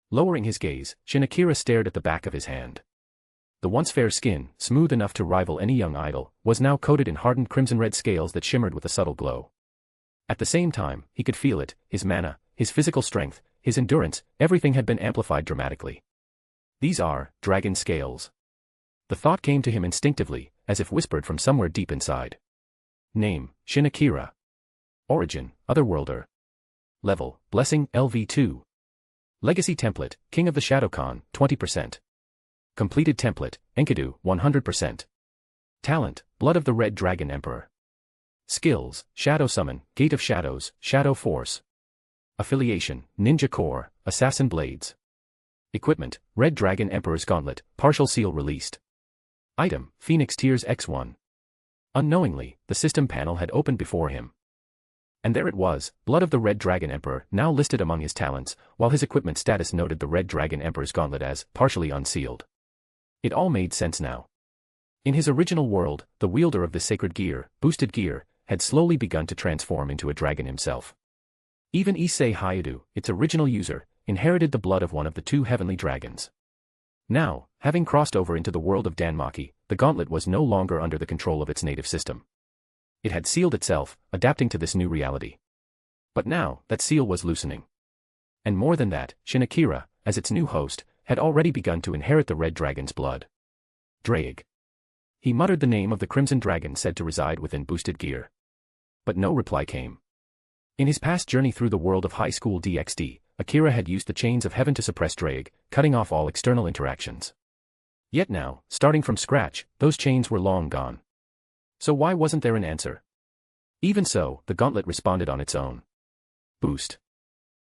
S3: Lowering his gaze, Akira stared at the back of his hand. The once fair skin, smooth enough to rival any young idol, was now coated in hardened crimson-red scales that shimmered with a subtle glow. At the same time, he could feel it, his mana, his physical strength, his endurance, everything had been amplified dramatically. These are dragon scales. The thought came to him instinctively, as if whispered from somewhere deep inside. Name, Shin Akira. Origin, Otherworlder. Level, Blessing, LV2. Legacy template, King of the Shadow Khan, 20%. Completed template, Enkidu, 100%. Talent, Blood of the Red Dragon Emperor. Skills, Shadow Summon, Gate of Shadows, Shadow Force. Affiliation, Ninja Corps, Assassin Blades. Equipment, Red Dragon Emperor's Gauntlet, partial seal released. Item, Phoenix Tears X1. Unknowingly, the system panel had opened before him. And there it was, Blood of the Red Dragon Emperor, now listed among his talents, while his equipment status noted the Red Dragon Emperor's Gauntlet as partially unsealed. It all made sense now. In his original world, the wielder of the sacred gear, boosted gear, had slowly begun to transform into a dragon himself. Even Issei Hyudu, its original user, inherited the blood of one of the two heavenly dragons. Now, having crossed over into the world of Danmaki, the gauntlet was no longer under the control of its native system. It had sealed itself, adapting to this new reality. But now, that seal was loosening. And more than that, Shin Akira, as its new host, had already begun to inherit the red dragon's blood. Draig. He muttered the name of the crimson dragon said to reside within boosted gear. But no reply came. In his past journey through the world of high school DxD, Akira had used the chains of heaven to suppress Draig, cutting off all external interactions. Yet now, starting from scratch, those chains were long gone. So why wasn't there an answer? Even so, the gauntlet responded on its own. Boost.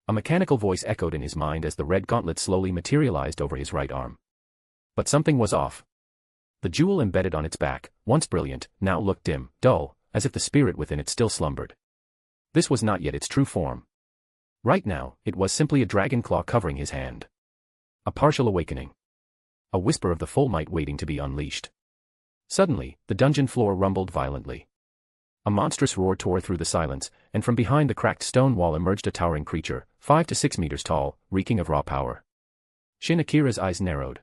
S3: A mechanical voice echoed in his mind as the red gauntlet slowly materialized over his right arm. But something was off. The jewel embedded on its back, once brilliant, now looked dim, dull, as if the spirit within it still slumbered. This was not yet its true form. Right now, it was simply a dragon claw covering his hand. A partial awakening. A whisper of the full might waiting to be unleashed. Suddenly, the dungeon floor rumbled violently. A monstrous roar tore through the silence, and from behind the cracked stone wall emerged a towering creature, 5 to 6 meters tall, reeking of raw power. Shin Akira's eyes narrowed.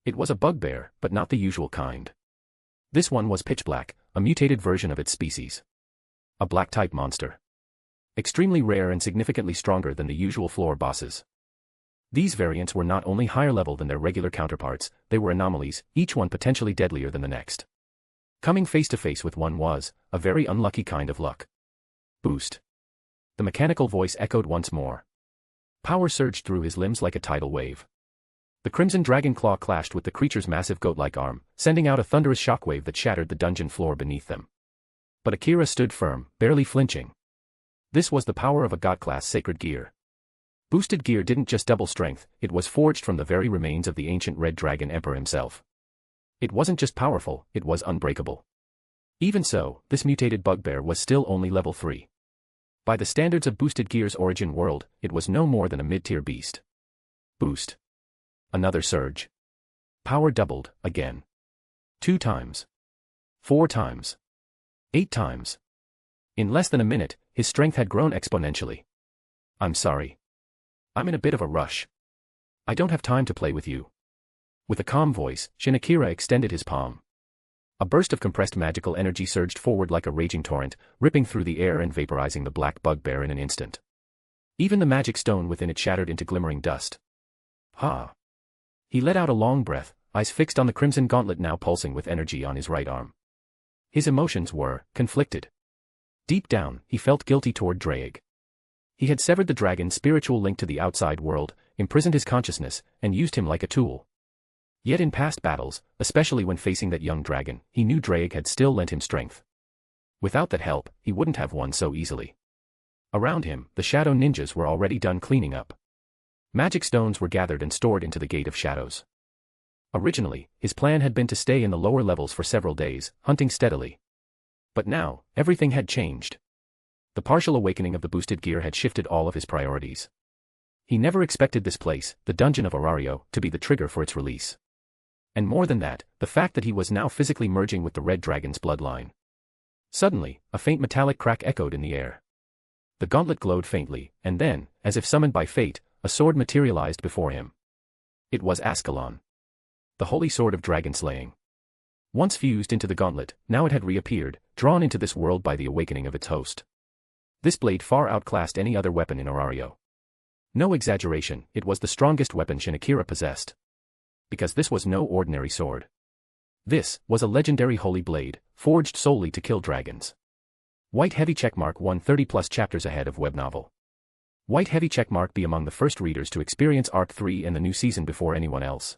S3: It was a bugbear, but not the usual kind. This one was pitch black, a mutated version of its species. A black-type monster. Extremely rare and significantly stronger than the usual floor bosses. These variants were not only higher level than their regular counterparts, they were anomalies, each one potentially deadlier than the next. Coming face to face with one was a very unlucky kind of luck. Boost. The mechanical voice echoed once more. Power surged through his limbs like a tidal wave. The crimson dragon claw clashed with the creature's massive goat-like arm, sending out a thunderous shockwave that shattered the dungeon floor beneath them. But Akira stood firm, barely flinching. This was the power of a god-class sacred gear. Boosted gear didn't just double strength, it was forged from the very remains of the ancient Red Dragon Emperor himself. It wasn't just powerful, it was unbreakable. Even so, this mutated bugbear was still only level 3. By the standards of boosted gear's origin world, it was no more than a mid-tier beast. Boost. Another surge. Power doubled, again. 2 times. 4 times. 8 times. In less than a minute, his strength had grown exponentially. I'm sorry. I'm in a bit of a rush. I don't have time to play with you. With a calm voice, Shin Akira extended his palm. A burst of compressed magical energy surged forward like a raging torrent, ripping through the air and vaporizing the black bugbear in an instant. Even the magic stone within it shattered into glimmering dust. Ha! He let out a long breath, eyes fixed on the crimson gauntlet now pulsing with energy on his right arm. His emotions were conflicted. Deep down, he felt guilty toward Draig. He had severed the dragon's spiritual link to the outside world, imprisoned his consciousness, and used him like a tool. Yet in past battles, especially when facing that young dragon, he knew Draig had still lent him strength. Without that help, he wouldn't have won so easily. Around him, the shadow ninjas were already done cleaning up. Magic stones were gathered and stored into the Gate of Shadows. Originally, his plan had been to stay in the lower levels for several days, hunting steadily. But now, everything had changed. The partial awakening of the boosted gear had shifted all of his priorities. He never expected this place, the dungeon of Orario, to be the trigger for its release. And more than that, the fact that he was now physically merging with the red dragon's bloodline. Suddenly, a faint metallic crack echoed in the air. The gauntlet glowed faintly, and then, as if summoned by fate, a sword materialized before him. It was Ascalon. The holy sword of dragon slaying. Once fused into the gauntlet, now it had reappeared, drawn into this world by the awakening of its host. This blade far outclassed any other weapon in Orario. No exaggeration, it was the strongest weapon Shin Akira possessed. Because this was no ordinary sword. This was a legendary holy blade, forged solely to kill dragons. White heavy checkmark 130 plus chapters ahead of web novel. White heavy checkmark be among the first readers to experience Arc 3 and the new season before anyone else.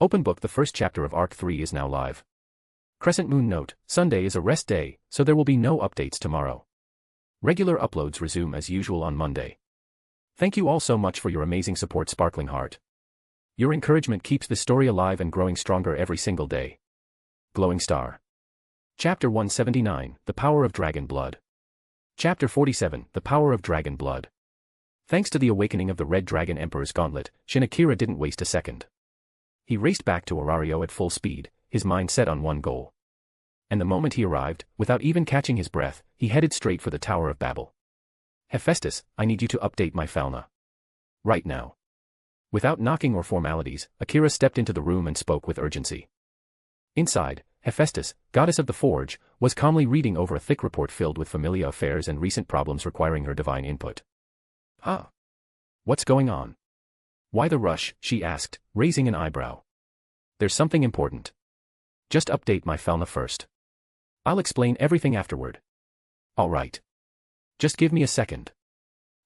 S3: Open book. The first chapter of Arc 3 is now live. Crescent moon note, Sunday is a rest day, so there will be no updates tomorrow. Regular uploads resume as usual on Monday. Thank you all so much for your amazing support, Sparkling Heart. Your encouragement keeps this story alive and growing stronger every single day. Glowing Star. Chapter 179, The Power of Dragon Blood. Chapter 47, The Power of Dragon Blood. Thanks to the awakening of the Red Dragon Emperor's gauntlet, Shin Akira didn't waste a second. He raced back to Orario at full speed, his mind set on one goal. And the moment he arrived, without even catching his breath, he headed straight for the Tower of Babel. Hephaestus, I need you to update my fauna. Right now. Without knocking or formalities, Akira stepped into the room and spoke with urgency. Inside, Hephaestus, goddess of the forge, was calmly reading over a thick report filled with familiar affairs and recent problems requiring her divine input. Huh? What's going on? Why the rush? She asked, raising an eyebrow. There's something important. Just update my fauna first. I'll explain everything afterward. All right. Just give me a second.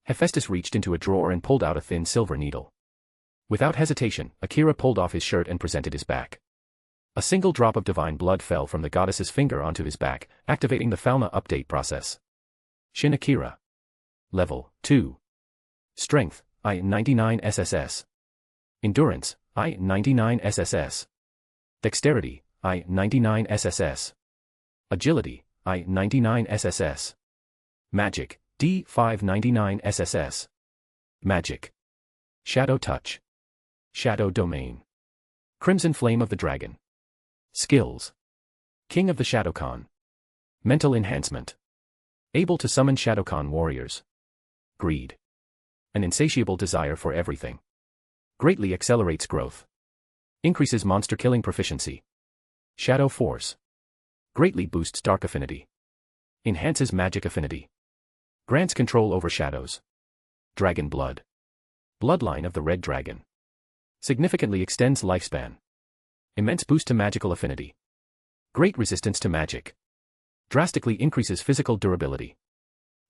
S3: Hephaestus reached into a drawer and pulled out a thin silver needle. Without hesitation, Akira pulled off his shirt and presented his back. A single drop of divine blood fell from the goddess's finger onto his back, activating the fauna update process. Shin Akira. Level 2. Strength, I-99 SSS. Endurance, I-99 SSS. Dexterity, I-99 SSS. Agility, I-99 SSS. Magic, D599 SSS. Magic. Shadow Touch. Shadow Domain. Crimson Flame of the Dragon. Skills. King of the Shadowcon. Mental Enhancement. Able to summon Shadowcon warriors. Greed. An insatiable desire for everything. Greatly accelerates growth. Increases monster killing proficiency. Shadow Force. Greatly boosts dark affinity. Enhances magic affinity. Grants control over shadows. Dragon Blood. Bloodline of the Red Dragon. Significantly extends lifespan. Immense boost to magical affinity. Great resistance to magic. Drastically increases physical durability.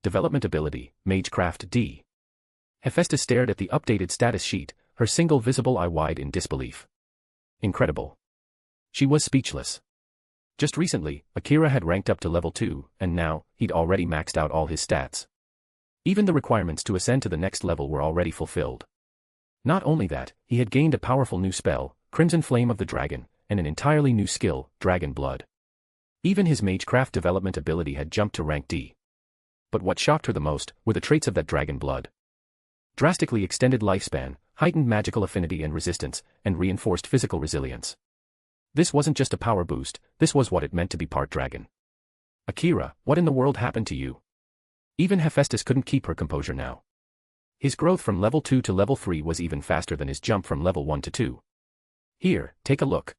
S3: Development ability, Magecraft D. Hephaestus stared at the updated status sheet, her single visible eye wide in disbelief. Incredible. She was speechless. Just recently, Akira had ranked up to level 2, and now, he'd already maxed out all his stats. Even the requirements to ascend to the next level were already fulfilled. Not only that, he had gained a powerful new spell, Crimson Flame of the Dragon, and an entirely new skill, Dragon Blood. Even his Magecraft development ability had jumped to rank D. But what shocked her the most were the traits of that Dragon Blood. Drastically extended lifespan, heightened magical affinity and resistance, and reinforced physical resilience. This wasn't just a power boost, this was what it meant to be part dragon. Akira, what in the world happened to you? Even Hephaestus couldn't keep her composure now. His growth from level 2 to level 3 was even faster than his jump from level 1 to 2. Here, take a look.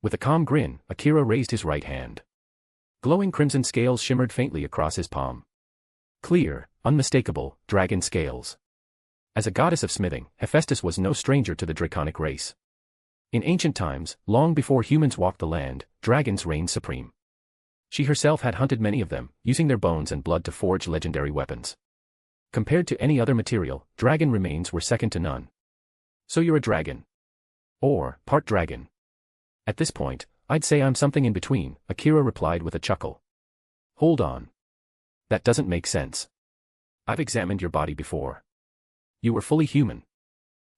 S3: With a calm grin, Akira raised his right hand. Glowing crimson scales shimmered faintly across his palm. Clear, unmistakable, dragon scales. As a goddess of smithing, Hephaestus was no stranger to the draconic race. In ancient times, long before humans walked the land, dragons reigned supreme. She herself had hunted many of them, using their bones and blood to forge legendary weapons. Compared to any other material, dragon remains were second to none. So you're a dragon. Or, part dragon. At this point, I'd say I'm something in between, Akira replied with a chuckle. Hold on. That doesn't make sense. I've examined your body before. You were fully human.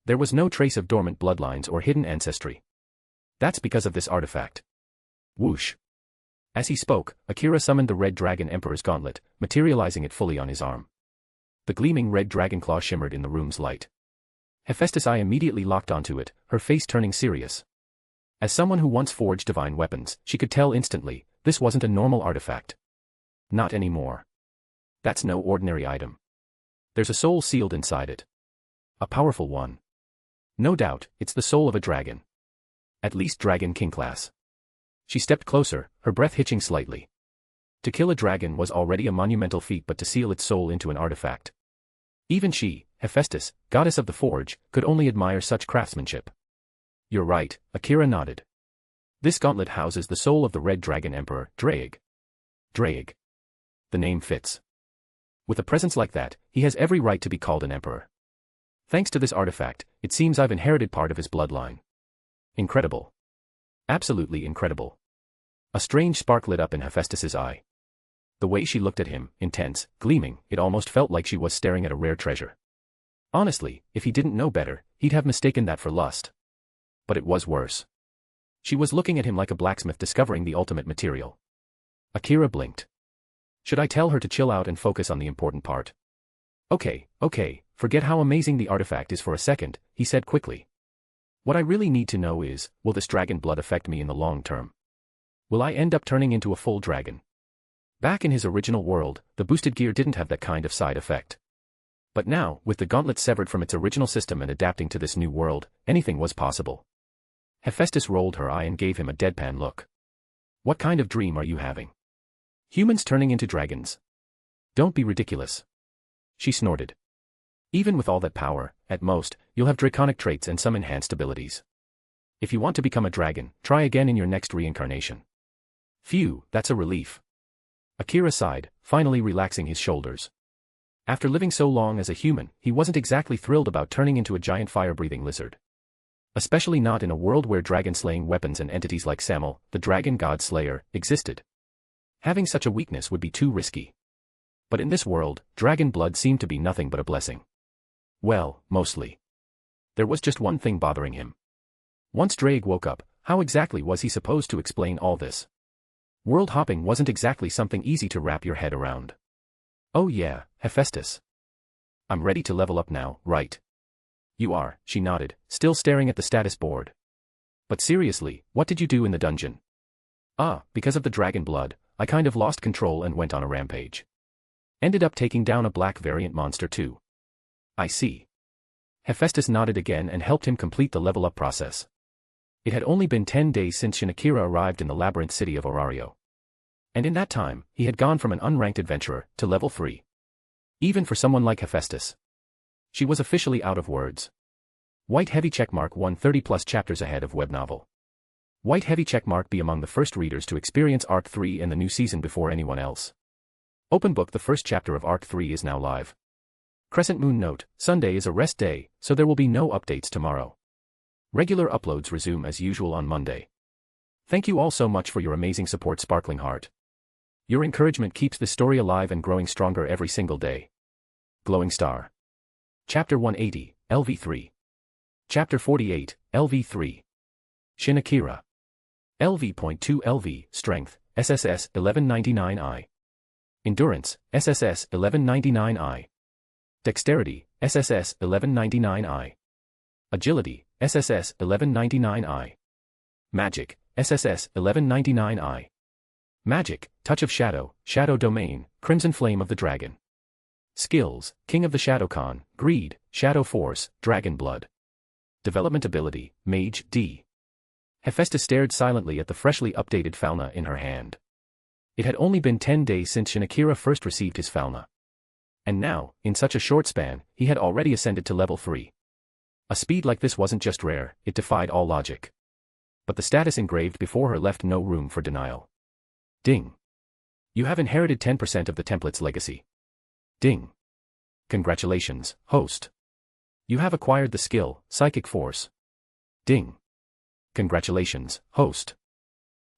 S3: There was no trace of dormant bloodlines or hidden ancestry. That's because of this artifact. Whoosh. As he spoke, Akira summoned the Red Dragon Emperor's gauntlet, materializing it fully on his arm. The gleaming red dragon claw shimmered in the room's light. Hephaestus' eye immediately locked onto it, her face turning serious. As someone who once forged divine weapons, she could tell instantly, this wasn't a normal artifact. Not anymore. That's no ordinary item. There's a soul sealed inside it. A powerful one. No doubt, it's the soul of a dragon. At least Dragon King class. She stepped closer, her breath hitching slightly. To kill a dragon was already a monumental feat, but to seal its soul into an artifact. Even she, Hephaestus, goddess of the forge, could only admire such craftsmanship. You're right, Akira nodded. This gauntlet houses the soul of the Red Dragon Emperor, Draig. Draig. the name fits. With a presence like that, he has every right to be called an emperor. Thanks to this artifact, it seems I've inherited part of his bloodline. Incredible. Absolutely incredible. A strange spark lit up in Hephaestus's eye. The way she looked at him, intense, gleaming, it almost felt like she was staring at a rare treasure. Honestly, if he didn't know better, he'd have mistaken that for lust. But it was worse. She was looking at him like a blacksmith discovering the ultimate material. Akira blinked. Should I tell her to chill out and focus on the important part? Okay, forget how amazing the artifact is for a second, he said quickly. What I really need to know is, will this dragon blood affect me in the long term? Will I end up turning into a full dragon? Back in his original world, the boosted gear didn't have that kind of side effect. But now, with the gauntlet severed from its original system and adapting to this new world, anything was possible. Hephaestus rolled her eye and gave him a deadpan look. What kind of dream are you having? Humans turning into dragons? Don't be ridiculous. She snorted. Even with all that power, at most, you'll have draconic traits and some enhanced abilities. If you want to become a dragon, try again in your next reincarnation. Phew, that's a relief. Akira sighed, finally relaxing his shoulders. After living so long as a human, he wasn't exactly thrilled about turning into a giant fire-breathing lizard. Especially not in a world where dragon-slaying weapons and entities like Samel, the dragon god slayer, existed. Having such a weakness would be too risky. But in this world, dragon blood seemed to be nothing but a blessing. Well, mostly. There was just one thing bothering him. Once Drake woke up, how exactly was he supposed to explain all this? World hopping wasn't exactly something easy to wrap your head around. Oh yeah, Hephaestus. I'm ready to level up now, right? You are, she nodded, still staring at the status board. But seriously, what did you do in the dungeon? Because of the dragon blood, I kind of lost control and went on a rampage. Ended up taking down a black variant monster too. I see. Hephaestus nodded again and helped him complete the level up process. It had only been 10 days since Akira arrived in the labyrinth city of Orario. And in that time, he had gone from an unranked adventurer to level 3. Even for someone like Hephaestus. She was officially out of words. White heavy checkmark 130 plus chapters ahead of web novel. White heavy checkmark be among the first readers to experience Arc 3 in the new season before anyone else. Open book the first chapter of Arc 3 is now live. Crescent moon note, Sunday is a rest day, so there will be no updates tomorrow. Regular uploads resume as usual on Monday. Thank you all so much for your amazing support, Sparkling Heart. Your encouragement keeps this story alive and growing stronger every single day. Glowing Star. Chapter 180, LV3. Chapter 48, LV3. Shin Akira. LV.2 LV, Strength, SSS 1199I. Endurance, SSS 1199I. Dexterity, SSS 1199I. Agility, SSS 1199I. Magic, SSS 1199I. Magic, Touch of Shadow, Shadow Domain, Crimson Flame of the Dragon. Skills, King of the Shadow Khan, Greed, Shadow Force, Dragon Blood. Development Ability, Mage D. Hephaestus stared silently at the freshly updated Falna in her hand. It had only been 10 days since Shin Akira first received his Falna. And now, in such a short span, he had already ascended to level 3. A speed like this wasn't just rare, it defied all logic. But the status engraved before her left no room for denial. Ding. You have inherited 10% of the template's legacy. Ding. Congratulations, host. You have acquired the skill, Psychic Force. Ding. Congratulations, host.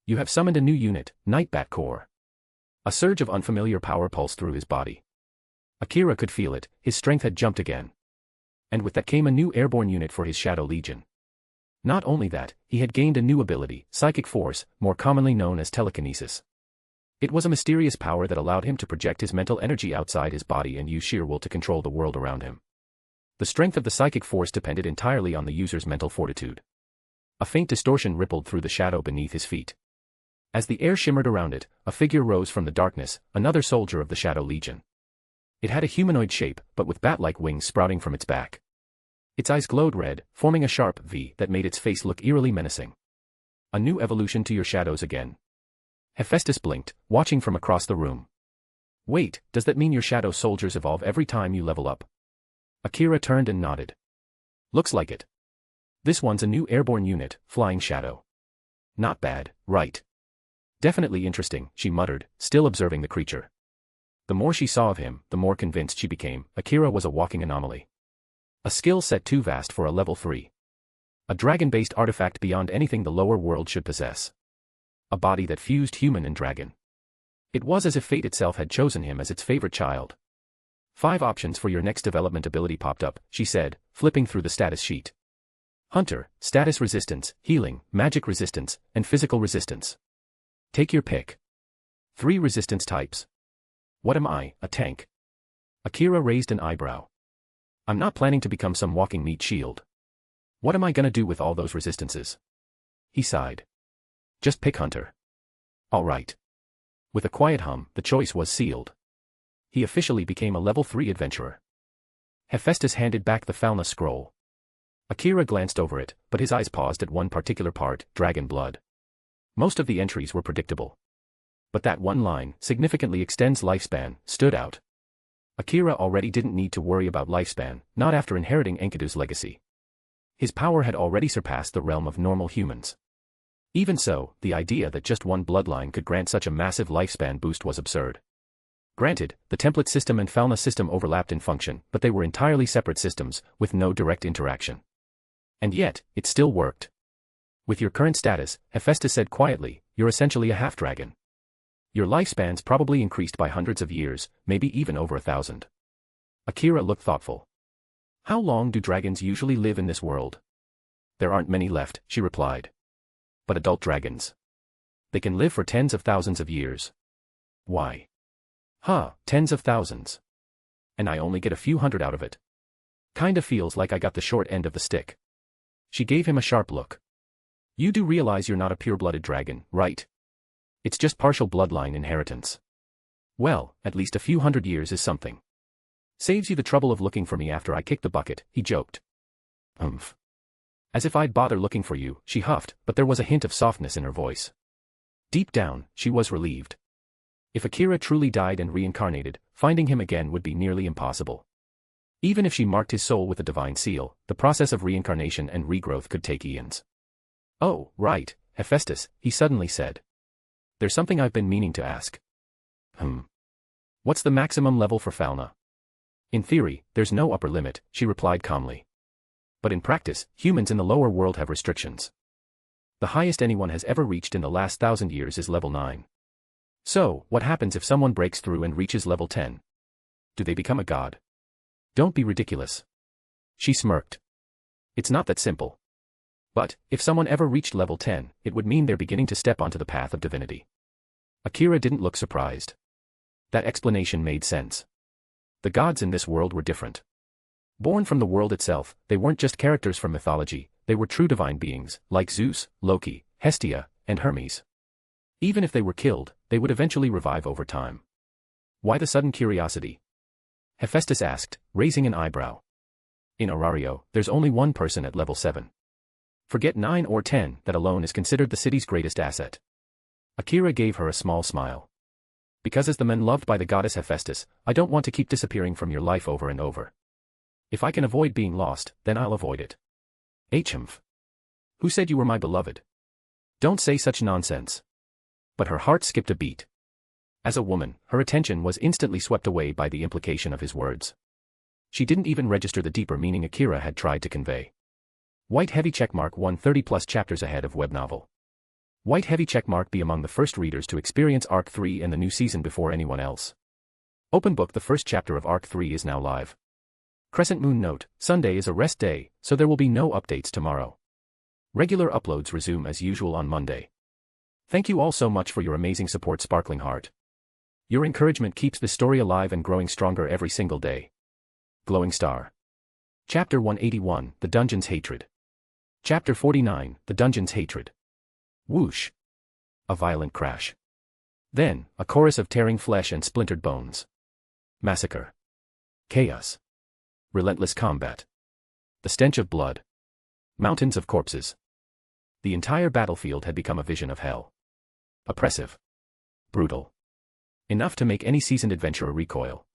S3: You have summoned a new unit, Nightbat Core. A surge of unfamiliar power pulsed through his body. Akira could feel it, his strength had jumped again. And with that came a new airborne unit for his Shadow Legion. Not only that, he had gained a new ability, Psychic Force, more commonly known as telekinesis. It was a mysterious power that allowed him to project his mental energy outside his body and use sheer will to control the world around him. The strength of the Psychic Force depended entirely on the user's mental fortitude. A faint distortion rippled through the shadow beneath his feet. As the air shimmered around it, a figure rose from the darkness, another soldier of the Shadow Legion. It had a humanoid shape, but with bat-like wings sprouting from its back. Its eyes glowed red, forming a sharp V that made its face look eerily menacing. A new evolution to your shadows again. Hephaestus blinked, watching from across the room. Wait, does that mean your shadow soldiers evolve every time you level up? Akira turned and nodded. Looks like it. This one's a new airborne unit, Flying Shadow. Not bad, right? Definitely interesting, she muttered, still observing the creature. The more she saw of him, the more convinced she became, Akira was a walking anomaly. A skill set too vast for a level 3. A dragon-based artifact beyond anything the lower world should possess. A body that fused human and dragon. It was as if fate itself had chosen him as its favorite child. 5 options for your next development ability popped up, she said, flipping through the status sheet. Hunter, status resistance, healing, magic resistance, and physical resistance. Take your pick. 3 resistance types. What am I, a tank? Akira raised an eyebrow. I'm not planning to become some walking meat shield. What am I gonna do with all those resistances? He sighed. Just pick Hunter. All right. With a quiet hum, the choice was sealed. He officially became a level 3 adventurer. Hephaestus handed back the Falna scroll. Akira glanced over it, but his eyes paused at one particular part, dragon blood. Most of the entries were predictable. But that one line, significantly extends lifespan, stood out. Akira already didn't need to worry about lifespan, not after inheriting Enkidu's legacy. His power had already surpassed the realm of normal humans. Even so, the idea that just one bloodline could grant such a massive lifespan boost was absurd. Granted, the template system and Falna system overlapped in function, but they were entirely separate systems, with no direct interaction. And yet, it still worked. With your current status, Hephaestus said quietly, you're essentially a half-dragon. Your lifespan's probably increased by hundreds of years, maybe even over 1,000. Akira looked thoughtful. How long do dragons usually live in this world? There aren't many left, she replied. But adult dragons. They can live for tens of thousands of years. Why? Tens of thousands. And I only get a few hundred out of it. Kinda feels like I got the short end of the stick. She gave him a sharp look. You do realize you're not a pure-blooded dragon, right? It's just partial bloodline inheritance. Well, at least a few hundred years is something. Saves you the trouble of looking for me after I kick the bucket, he joked. As if I'd bother looking for you, she huffed, but there was a hint of softness in her voice. Deep down, she was relieved. If Akira truly died and reincarnated, finding him again would be nearly impossible. Even if she marked his soul with a divine seal, the process of reincarnation and regrowth could take eons. Oh, right, Hephaestus, he suddenly said. There's something I've been meaning to ask. What's the maximum level for Falna? In theory, there's no upper limit, she replied calmly. But in practice, humans in the lower world have restrictions. The highest anyone has ever reached in the last 1,000 years is level 9. So, what happens if someone breaks through and reaches level 10? Do they become a god? Don't be ridiculous. She smirked. It's not that simple. But, if someone ever reached level 10, it would mean they're beginning to step onto the path of divinity. Akira didn't look surprised. That explanation made sense. The gods in this world were different. Born from the world itself, they weren't just characters from mythology, they were true divine beings, like Zeus, Loki, Hestia, and Hermes. Even if they were killed, they would eventually revive over time. Why the sudden curiosity? Hephaestus asked, raising an eyebrow. In Orario, there's only one person at level 7. Forget 9 or 10, that alone is considered the city's greatest asset. Akira gave her a small smile. Because as the man loved by the goddess Hephaestus, I don't want to keep disappearing from your life over and over. If I can avoid being lost, then I'll avoid it. Who said you were my beloved? Don't say such nonsense. But her heart skipped a beat. As a woman, her attention was instantly swept away by the implication of his words. She didn't even register the deeper meaning Akira had tried to convey. White heavy checkmark 130+ chapters ahead of web novel. White heavy checkmark be among the first readers to experience Arc 3 and the new season before anyone else. Open book the first chapter of Arc 3 is now live. Crescent moon note, Sunday is a rest day, so there will be no updates tomorrow. Regular uploads resume as usual on Monday. Thank you all so much for your amazing support, Sparkling Heart. Your encouragement keeps this story alive and growing stronger every single day. Glowing Star. Chapter 181, The Dungeon's Hatred. Chapter 49, The Dungeon's Hatred. Whoosh. A violent crash. Then, a chorus of tearing flesh and splintered bones. Massacre. Chaos. Relentless combat. The stench of blood. Mountains of corpses. The entire battlefield had become a vision of hell. Oppressive. Brutal. Enough to make any seasoned adventurer recoil.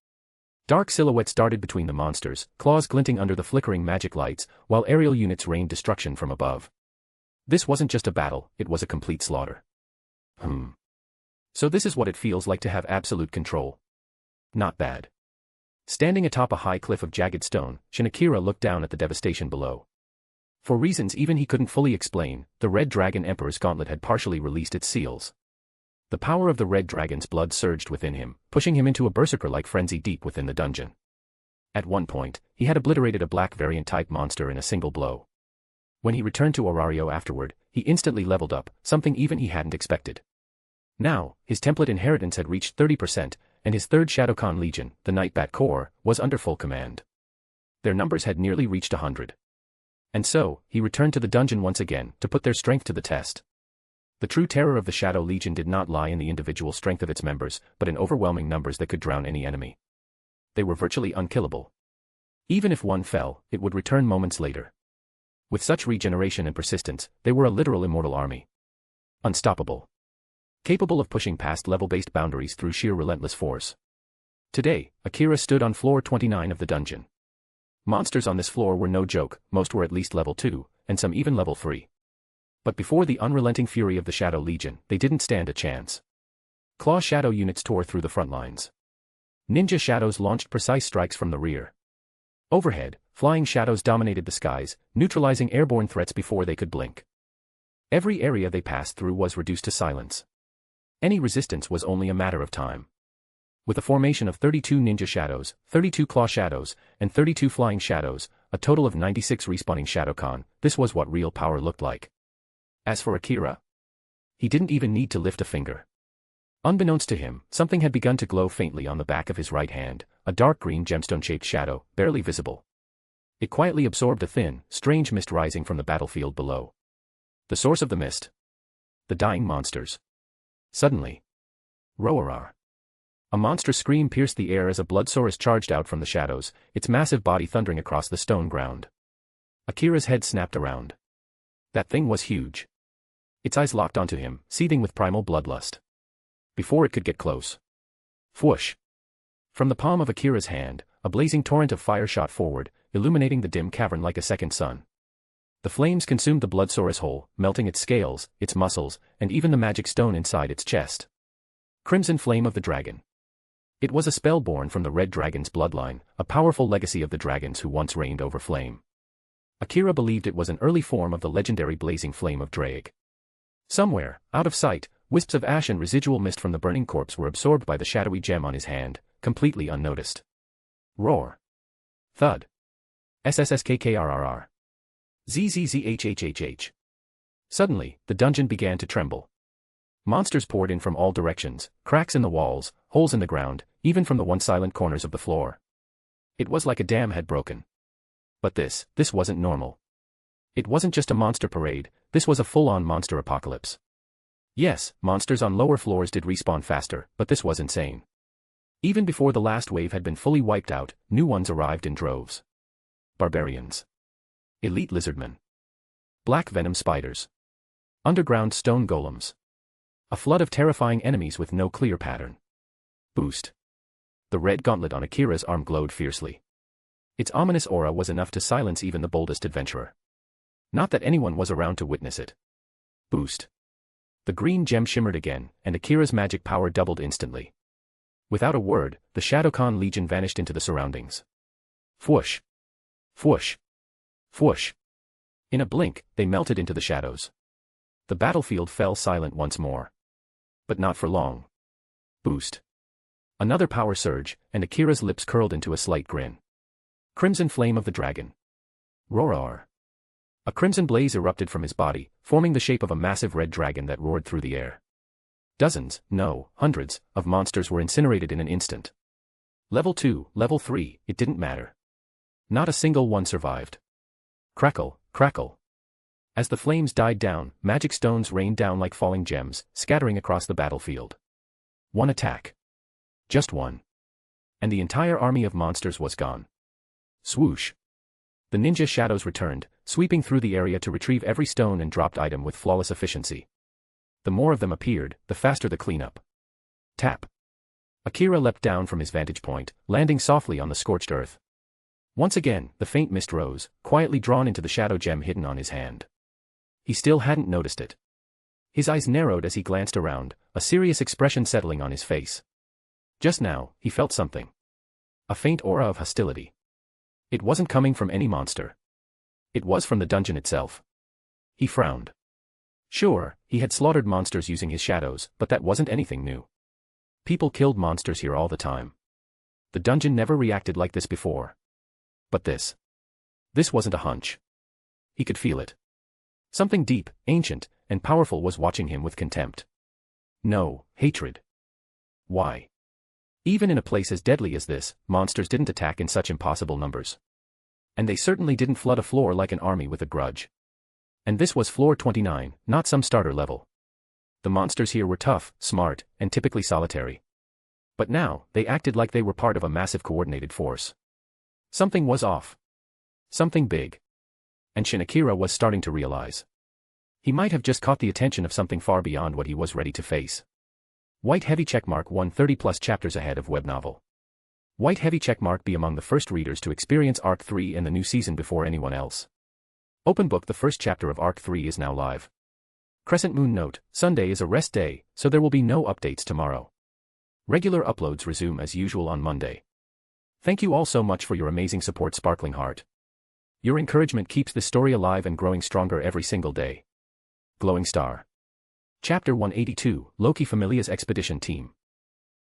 S3: Dark silhouettes darted between the monsters, claws glinting under the flickering magic lights, while aerial units rained destruction from above. This wasn't just a battle, it was a complete slaughter. So this is what it feels like to have absolute control. Not bad. Standing atop a high cliff of jagged stone, Akira looked down at the devastation below. For reasons even he couldn't fully explain, the Red Dragon Emperor's gauntlet had partially released its seals. The power of the Red Dragon's blood surged within him, pushing him into a berserker-like frenzy deep within the dungeon. At one point, he had obliterated a black variant-type monster in a single blow. When he returned to Orario afterward, he instantly leveled up, something even he hadn't expected. Now, his template inheritance had reached 30%, and his third Shadowcon Legion, the Nightbat Corps, was under full command. Their numbers had nearly reached 100. And so, he returned to the dungeon once again, to put their strength to the test. The true terror of the Shadow Legion did not lie in the individual strength of its members, but in overwhelming numbers that could drown any enemy. They were virtually unkillable. Even if one fell, it would return moments later. With such regeneration and persistence, they were a literal immortal army. Unstoppable. Capable of pushing past level-based boundaries through sheer relentless force. Today, Akira stood on floor 29 of the dungeon. Monsters on this floor were no joke, most were at least level 2, and some even level 3. But before the unrelenting fury of the Shadow Legion, they didn't stand a chance. Claw Shadow units tore through the front lines. Ninja Shadows launched precise strikes from the rear. Overhead, flying shadows dominated the skies, neutralizing airborne threats before they could blink. Every area they passed through was reduced to silence. Any resistance was only a matter of time. With a formation of 32 Ninja Shadows, 32 Claw Shadows, and 32 Flying Shadows, a total of 96 respawning Shadowcon, this was what real power looked like. As for Akira, he didn't even need to lift a finger. Unbeknownst to him, something had begun to glow faintly on the back of his right hand, a dark green gemstone-shaped shadow, barely visible. It quietly absorbed a thin, strange mist rising from the battlefield below. The source of the mist? The dying monsters. Suddenly. Roarar. A monstrous scream pierced the air as a bloodsaurus charged out from the shadows, its massive body thundering across the stone ground. Akira's head snapped around. That thing was huge. Its eyes locked onto him, seething with primal bloodlust. Before it could get close. Whoosh. From the palm of Akira's hand, a blazing torrent of fire shot forward, illuminating the dim cavern like a second sun. The flames consumed the bloodsaurus whole, melting its scales, its muscles, and even the magic stone inside its chest. Crimson Flame of the Dragon. It was a spell born from the Red Dragon's bloodline, a powerful legacy of the dragons who once reigned over flame. Akira believed it was an early form of the legendary blazing flame of Drake. Somewhere, out of sight, wisps of ash and residual mist from the burning corpse were absorbed by the shadowy gem on his hand, completely unnoticed. Roar. Thud. SSSKKRRR. ZZZHHHH. Suddenly, the dungeon began to tremble. Monsters poured in from all directions, cracks in the walls, holes in the ground, even from the once silent corners of the floor. It was like a dam had broken. But this wasn't normal. It wasn't just a monster parade, this was a full-on monster apocalypse. Yes, monsters on lower floors did respawn faster, but this was insane. Even before the last wave had been fully wiped out, new ones arrived in droves. Barbarians. Elite lizardmen. Black venom spiders. Underground stone golems. A flood of terrifying enemies with no clear pattern. Boost. The red gauntlet on Akira's arm glowed fiercely. Its ominous aura was enough to silence even the boldest adventurer. Not that anyone was around to witness it. Boost. The green gem shimmered again, and Akira's magic power doubled instantly. Without a word, the Shadowcon Legion vanished into the surroundings. Whoosh. Whoosh. Whoosh. In a blink, they melted into the shadows. The battlefield fell silent once more. But not for long. Boost. Another power surge, and Akira's lips curled into a slight grin. Crimson Flame of the Dragon. Roar. A crimson blaze erupted from his body, forming the shape of a massive red dragon that roared through the air. Dozens, no, hundreds, of monsters were incinerated in an instant. Level 2, Level 3, it didn't matter. Not a single one survived. Crackle, crackle. As the flames died down, magic stones rained down like falling gems, scattering across the battlefield. One attack. Just one. And the entire army of monsters was gone. Swoosh. The ninja shadows returned, sweeping through the area to retrieve every stone and dropped item with flawless efficiency. The more of them appeared, the faster the cleanup. Tap. Akira leapt down from his vantage point, landing softly on the scorched earth. Once again, the faint mist rose, quietly drawn into the shadow gem hidden on his hand. He still hadn't noticed it. His eyes narrowed as he glanced around, a serious expression settling on his face. Just now, he felt something. A faint aura of hostility. It wasn't coming from any monster. It was from the dungeon itself. He frowned. Sure, he had slaughtered monsters using his shadows, but that wasn't anything new. People killed monsters here all the time. The dungeon never reacted like this before. But this wasn't a hunch. He could feel it. Something deep, ancient, and powerful was watching him with contempt. No, hatred. Why? Even in a place as deadly as this, monsters didn't attack in such impossible numbers. And they certainly didn't flood a floor like an army with a grudge. And this was floor 29, not some starter level. The monsters here were tough, smart, and typically solitary. But now, they acted like they were part of a massive coordinated force. Something was off. Something big. And Shin Akira was starting to realize. He might have just caught the attention of something far beyond what he was ready to face. White heavy checkmark 130 plus chapters ahead of web novel. White heavy checkmark be among the first readers to experience Arc 3 and the new season before anyone else. Open book. The first chapter of Arc 3 is now live. Crescent Moon note, Sunday is a rest day, so there will be no updates tomorrow. Regular uploads resume as usual on Monday. Thank you all so much for your amazing support, Sparkling Heart. Your encouragement keeps this story alive and growing stronger every single day. Glowing Star. Chapter 182, Loki Familia's Expedition Team.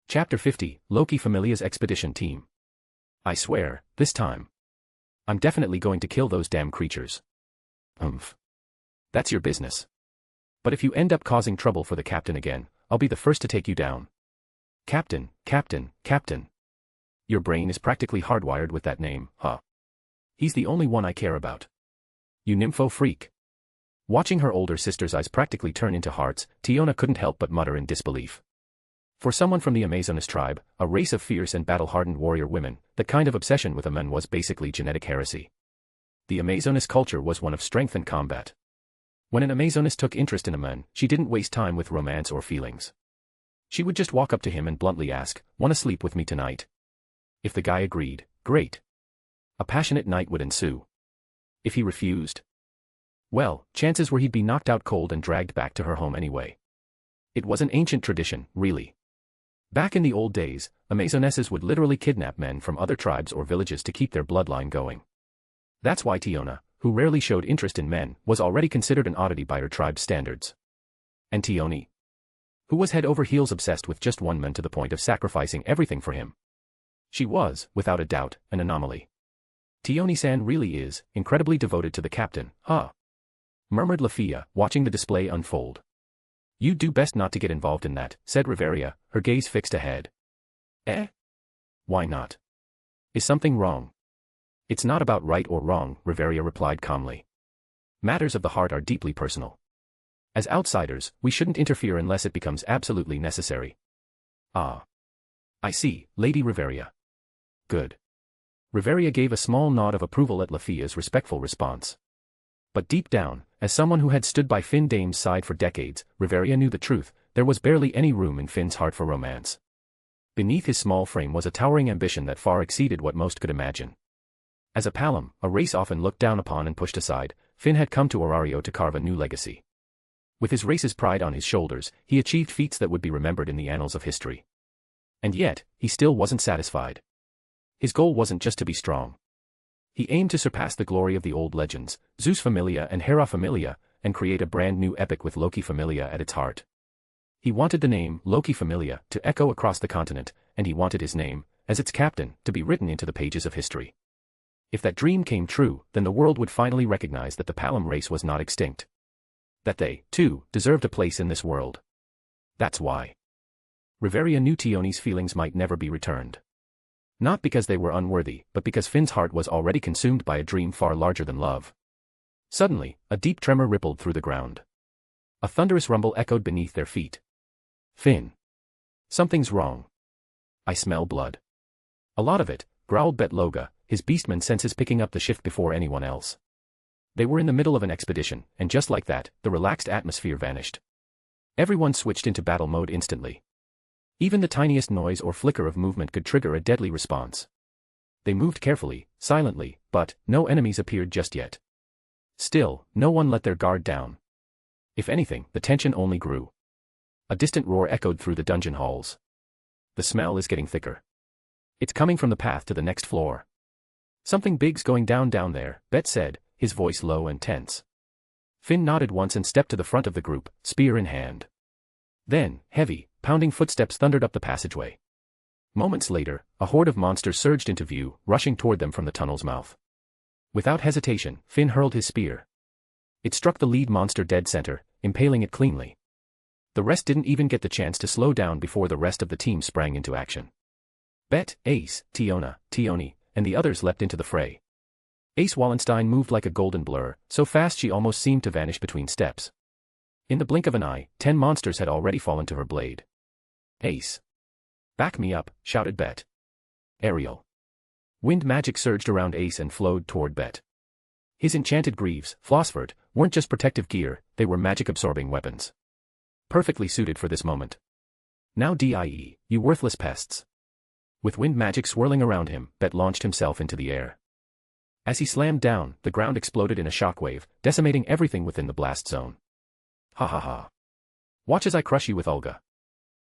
S3: Chapter 50, Loki Familia's Expedition Team. I swear, this time. I'm definitely going to kill those damn creatures. That's your business. But if you end up causing trouble for the captain again, I'll be the first to take you down. Captain, Captain, Captain. Your brain is practically hardwired with that name, huh? He's the only one I care about. You nympho freak. Watching her older sister's eyes practically turn into hearts, Tiona couldn't help but mutter in disbelief. For someone from the Amazonas tribe, a race of fierce and battle-hardened warrior women, that kind of obsession with a man was basically genetic heresy. The Amazonas culture was one of strength and combat. When an Amazonas took interest in a man, she didn't waste time with romance or feelings. She would just walk up to him and bluntly ask, "Wanna sleep with me tonight?" If the guy agreed, great. A passionate night would ensue. If he refused, well, chances were he'd be knocked out cold and dragged back to her home anyway. It was an ancient tradition, really. Back in the old days, Amazonesses would literally kidnap men from other tribes or villages to keep their bloodline going. That's why Tiona, who rarely showed interest in men, was already considered an oddity by her tribe's standards. And Tioni, who was head over heels obsessed with just one man to the point of sacrificing everything for him. She was, without a doubt, an anomaly. Tioni-san really is, incredibly devoted to the captain, huh? Murmured Lafia, watching the display unfold. You'd do best not to get involved in that, said Riveria, her gaze fixed ahead. Eh? Why not? Is something wrong? It's not about right or wrong, Riveria replied calmly. Matters of the heart are deeply personal. As outsiders, we shouldn't interfere unless it becomes absolutely necessary. Ah. I see, Lady Riveria. Good. Riveria gave a small nod of approval at Lafia's respectful response. But deep down, as someone who had stood by Finn Dame's side for decades, Riveria knew the truth, there was barely any room in Finn's heart for romance. Beneath his small frame was a towering ambition that far exceeded what most could imagine. As a Palom, a race often looked down upon and pushed aside, Finn had come to Orario to carve a new legacy. With his race's pride on his shoulders, he achieved feats that would be remembered in the annals of history. And yet, he still wasn't satisfied. His goal wasn't just to be strong. He aimed to surpass the glory of the old legends, Zeus Familia and Hera Familia, and create a brand new epic with Loki Familia at its heart. He wanted the name, Loki Familia, to echo across the continent, and he wanted his name, as its captain, to be written into the pages of history. If that dream came true, then the world would finally recognize that the Palom race was not extinct. That they, too, deserved a place in this world. That's why. Riveria knew Tioni's feelings might never be returned. Not because they were unworthy, but because Finn's heart was already consumed by a dream far larger than love. Suddenly, a deep tremor rippled through the ground. A thunderous rumble echoed beneath their feet. Finn. Something's wrong. I smell blood. A lot of it, growled Betloga, his beastman senses picking up the shift before anyone else. They were in the middle of an expedition, and just like that, the relaxed atmosphere vanished. Everyone switched into battle mode instantly. Even the tiniest noise or flicker of movement could trigger a deadly response. They moved carefully, silently, but no enemies appeared just yet. Still, no one let their guard down. If anything, the tension only grew. A distant roar echoed through the dungeon halls. The smell is getting thicker. It's coming from the path to the next floor. Something big's going down there, Bet said, his voice low and tense. Finn nodded once and stepped to the front of the group, spear in hand. Then, heavy, pounding footsteps thundered up the passageway. Moments later, a horde of monsters surged into view, rushing toward them from the tunnel's mouth. Without hesitation, Finn hurled his spear. It struck the lead monster dead center, impaling it cleanly. The rest didn't even get the chance to slow down before the rest of the team sprang into action. Bet, Ace, Tiona, Tioni, and the others leapt into the fray. Ace Wallenstein moved like a golden blur, so fast she almost seemed to vanish between steps. In the blink of an eye, 10 monsters had already fallen to her blade. Ace. Back me up, shouted Bet. Aerial. Wind magic surged around Ace and flowed toward Bet. His enchanted greaves, Flossford, weren't just protective gear, they were magic-absorbing weapons. Perfectly suited for this moment. Now die, you worthless pests. With wind magic swirling around him, Bet launched himself into the air. As he slammed down, the ground exploded in a shockwave, decimating everything within the blast zone. Ha ha ha. Watch as I crush you with Olga.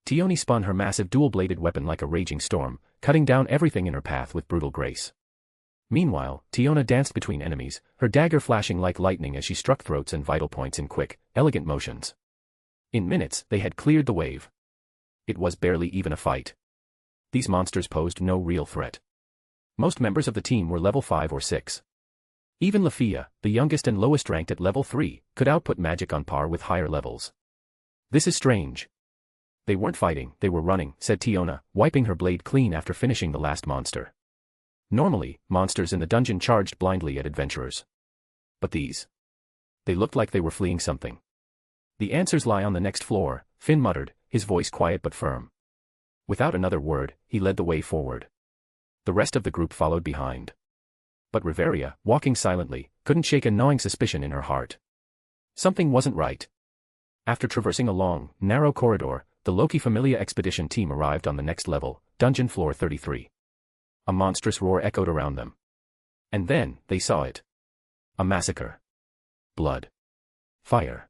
S3: Tioni spun her massive dual-bladed weapon like a raging storm, cutting down everything in her path with brutal grace. Meanwhile, Tiona danced between enemies, her dagger flashing like lightning as she struck throats and vital points in quick, elegant motions. In minutes, they had cleared the wave. It was barely even a fight. These monsters posed no real threat. Most members of the team were level 5 or 6. Even Lafia, the youngest and lowest ranked at level 3, could output magic on par with higher levels. This is strange. They weren't fighting, they were running, said Tiona, wiping her blade clean after finishing the last monster. Normally, monsters in the dungeon charged blindly at adventurers. But these. They looked like they were fleeing something. The answers lie on the next floor, Finn muttered, his voice quiet but firm. Without another word, he led the way forward. The rest of the group followed behind. But Riveria, walking silently, couldn't shake a gnawing suspicion in her heart. Something wasn't right. After traversing a long, narrow corridor, the Loki Familia expedition team arrived on the next level, dungeon floor 33. A monstrous roar echoed around them. And then, they saw it. A massacre. Blood. Fire.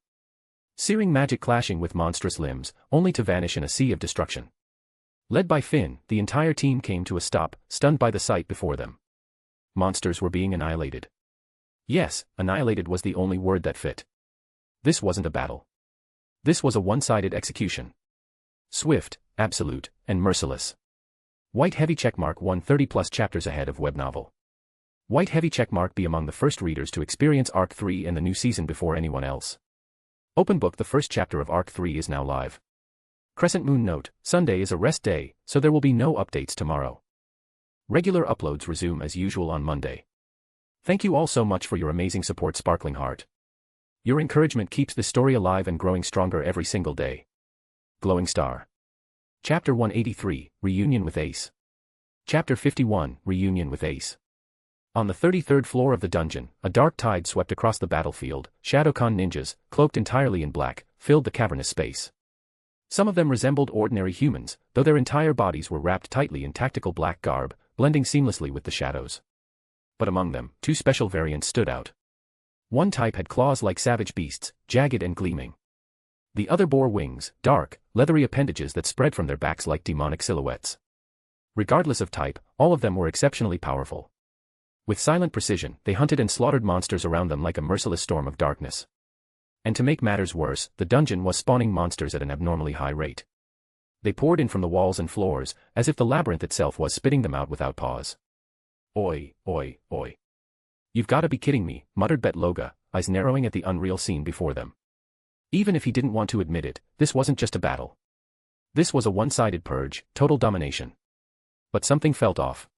S3: Searing magic clashing with monstrous limbs, only to vanish in a sea of destruction. Led by Finn, the entire team came to a stop, stunned by the sight before them. Monsters were being annihilated. Yes, annihilated was the only word that fit. This wasn't a battle. This was a one-sided execution. Swift, absolute, and merciless. White heavy checkmark 130+ chapters ahead of web novel. White heavy checkmark be among the first readers to experience Arc 3 and the new season before anyone else. Open book the first chapter of Arc 3 is now live. Crescent Moon note, Sunday is a rest day, so there will be no updates tomorrow. Regular uploads resume as usual on Monday. Thank you all so much for your amazing support, Sparkling Heart. Your encouragement keeps this story alive and growing stronger every single day. Glowing Star. Chapter 183, Reunion with Ace. Chapter 51, Reunion with Ace. On the 33rd floor of the dungeon, a dark tide swept across the battlefield. Shadowcon ninjas, cloaked entirely in black, filled the cavernous space. Some of them resembled ordinary humans, though their entire bodies were wrapped tightly in tactical black garb, blending seamlessly with the shadows. But among them, 2 special variants stood out. One type had claws like savage beasts, jagged and gleaming. The other bore wings, dark, leathery appendages that spread from their backs like demonic silhouettes. Regardless of type, all of them were exceptionally powerful. With silent precision, they hunted and slaughtered monsters around them like a merciless storm of darkness. And to make matters worse, the dungeon was spawning monsters at an abnormally high rate. They poured in from the walls and floors, as if the labyrinth itself was spitting them out without pause. Oi, oi, oi. You've gotta be kidding me, muttered Bet Loga, eyes narrowing at the unreal scene before them. Even if he didn't want to admit it, this wasn't just a battle. This was a one-sided purge, total domination. But something felt off.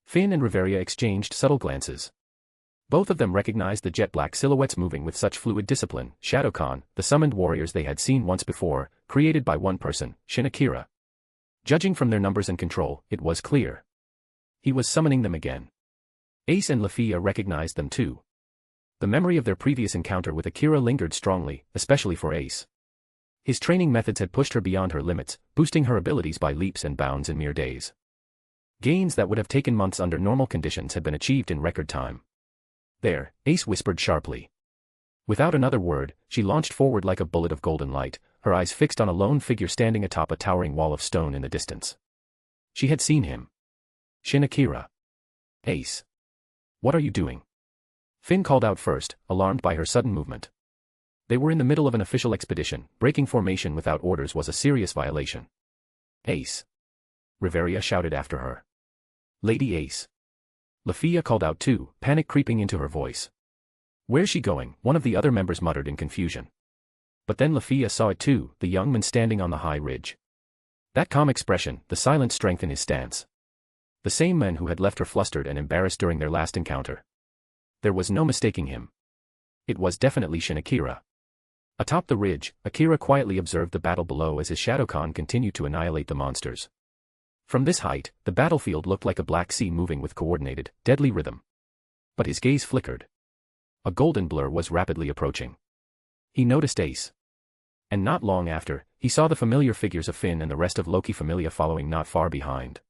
S3: Finn and Riveria exchanged subtle glances. Both of them recognized the jet-black silhouettes moving with such fluid discipline. Shadowcon, the summoned warriors they had seen once before, created by one person, Shin Akira. Judging from their numbers and control, it was clear. He was summoning them again. Ace and Lafia recognized them too. The memory of their previous encounter with Akira lingered strongly, especially for Ace. His training methods had pushed her beyond her limits, boosting her abilities by leaps and bounds in mere days. Gains that would have taken months under normal conditions had been achieved in record time. There, Ace whispered sharply. Without another word, she launched forward like a bullet of golden light, her eyes fixed on a lone figure standing atop a towering wall of stone in the distance. She had seen him. Shin Akira. Ace. What are you doing? Finn called out first, alarmed by her sudden movement. They were in the middle of an official expedition. Breaking formation without orders was a serious violation. Ace. Riveria shouted after her. Lady Ace. Lafia called out too, panic creeping into her voice. Where's she going? One of the other members muttered in confusion. But then Lafia saw it too, the young man standing on the high ridge. That calm expression, the silent strength in his stance. The same man who had left her flustered and embarrassed during their last encounter. There was no mistaking him. It was definitely Shin Akira. Atop the ridge, Akira quietly observed the battle below as his Shadowkan continued to annihilate the monsters. From this height, the battlefield looked like a black sea moving with coordinated, deadly rhythm. But his gaze flickered. A golden blur was rapidly approaching. He noticed Ace. And not long after, he saw the familiar figures of Finn and the rest of Loki Familia following not far behind.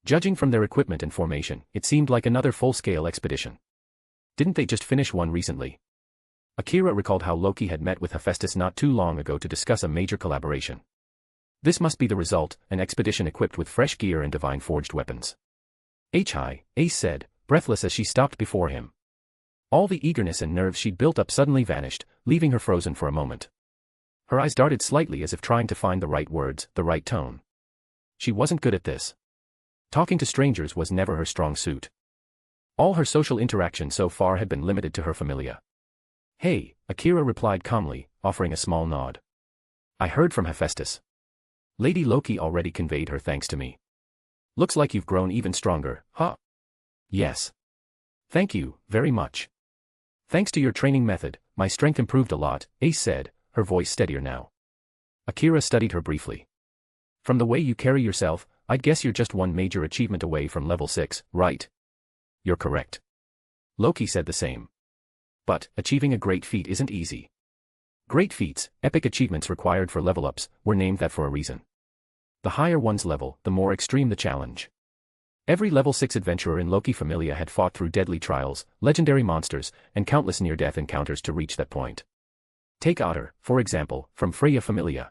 S3: Judging from their equipment and formation, it seemed like another full-scale expedition. Didn't they just finish one recently? Akira recalled how Loki had met with Hephaestus not too long ago to discuss a major collaboration. This must be the result, an expedition equipped with fresh gear and divine forged weapons. Hi, Ace said, breathless as she stopped before him. All the eagerness and nerves she'd built up suddenly vanished, leaving her frozen for a moment. Her eyes darted slightly as if trying to find the right words, the right tone. She wasn't good at this. Talking to strangers was never her strong suit. All her social interaction so far had been limited to her familia. Hey, Akira replied calmly, offering a small nod. I heard from Hephaestus. Lady Loki already conveyed her thanks to me. Looks like you've grown even stronger, huh? Yes. Thank you, very much. Thanks to your training method, my strength improved a lot, Ace said, her voice steadier now. Akira studied her briefly. From the way you carry yourself, I'd guess you're just one major achievement away from level 6, right? You're correct. Loki said the same. But, achieving a great feat isn't easy. Great feats, epic achievements required for level-ups, were named that for a reason. The higher one's level, the more extreme the challenge. Every level 6 adventurer in Loki Familia had fought through deadly trials, legendary monsters, and countless near-death encounters to reach that point. Take Otter, for example, from Freya Familia.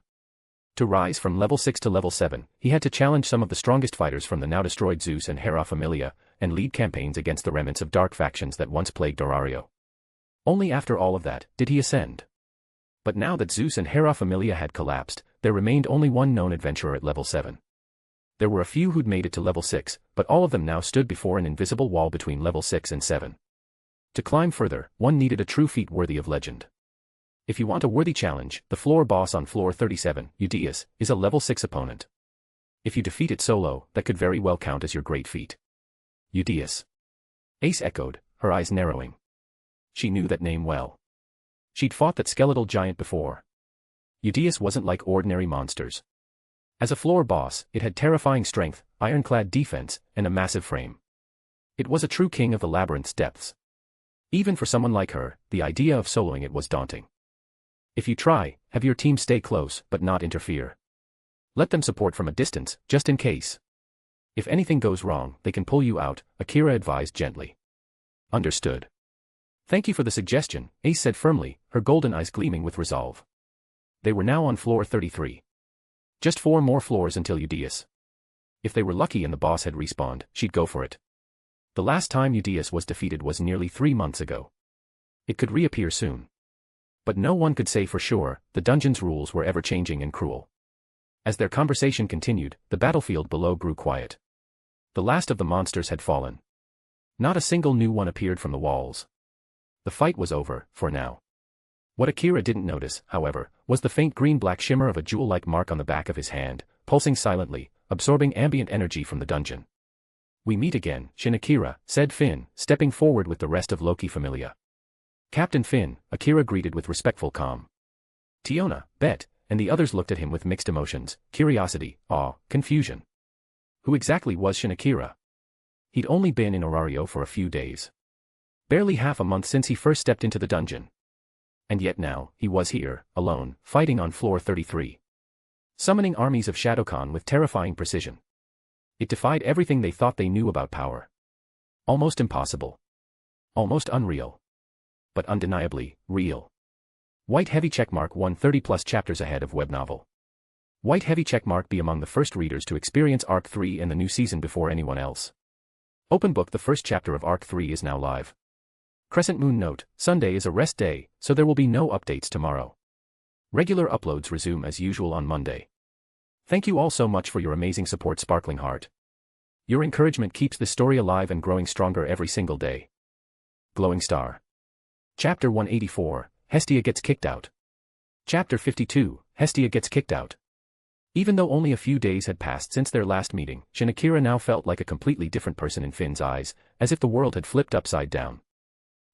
S3: To rise from level 6 to level 7, he had to challenge some of the strongest fighters from the now-destroyed Zeus and Hera Familia, and lead campaigns against the remnants of dark factions that once plagued Orario. Only after all of that, did he ascend. But now that Zeus and Hera Familia had collapsed, there remained only one known adventurer at level 7. There were a few who'd made it to level 6, but all of them now stood before an invisible wall between level 6 and 7. To climb further, one needed a true feat worthy of legend. If you want a worthy challenge, the floor boss on floor 37, Eudias, is a level 6 opponent. If you defeat it solo, that could very well count as your great feat. Eudias. Ace echoed, her eyes narrowing. She knew that name well. She'd fought that skeletal giant before. Eudias wasn't like ordinary monsters. As a floor boss, it had terrifying strength, ironclad defense, and a massive frame. It was a true king of the labyrinth's depths. Even for someone like her, the idea of soloing it was daunting. If you try, have your team stay close but not interfere. Let them support from a distance, just in case. If anything goes wrong, they can pull you out, Akira advised gently. Understood. Thank you for the suggestion, Ace said firmly, her golden eyes gleaming with resolve. They were now on floor 33. Just 4 more floors until Eudias. If they were lucky and the boss had respawned, she'd go for it. The last time Eudias was defeated was nearly 3 months ago. It could reappear soon. But no one could say for sure, the dungeon's rules were ever-changing and cruel. As their conversation continued, the battlefield below grew quiet. The last of the monsters had fallen. Not a single new one appeared from the walls. The fight was over, for now. What Akira didn't notice, however, was the faint green-black shimmer of a jewel-like mark on the back of his hand, pulsing silently, absorbing ambient energy from the dungeon. We meet again, Shin Akira, said Finn, stepping forward with the rest of Loki Familia. Captain Finn, Akira greeted with respectful calm. Tiona, Bet, and the others looked at him with mixed emotions, curiosity, awe, confusion. Who exactly was Shin Akira? He'd only been in Orario for a few days. Barely half a month since he first stepped into the dungeon. And yet now, he was here, alone, fighting on floor 33. Summoning armies of Shadowkan with terrifying precision. It defied everything they thought they knew about power. Almost impossible. Almost unreal. But undeniably, real. White heavy checkmark 130+ chapters ahead of web novel. White heavy checkmark. Be among the first readers to experience Arc 3 and the new season before anyone else. Open book. The first chapter of Arc 3 is now live. Crescent moon note, Sunday is a rest day, so there will be no updates tomorrow. Regular uploads resume as usual on Monday. Thank you all so much for your amazing support, Sparkling Heart. Your encouragement keeps this story alive and growing stronger every single day. Glowing Star. Chapter 184, Hestia gets kicked out. Chapter 52, Hestia gets kicked out. Even though only a few days had passed since their last meeting, Akira now felt like a completely different person in Finn's eyes, as if the world had flipped upside down.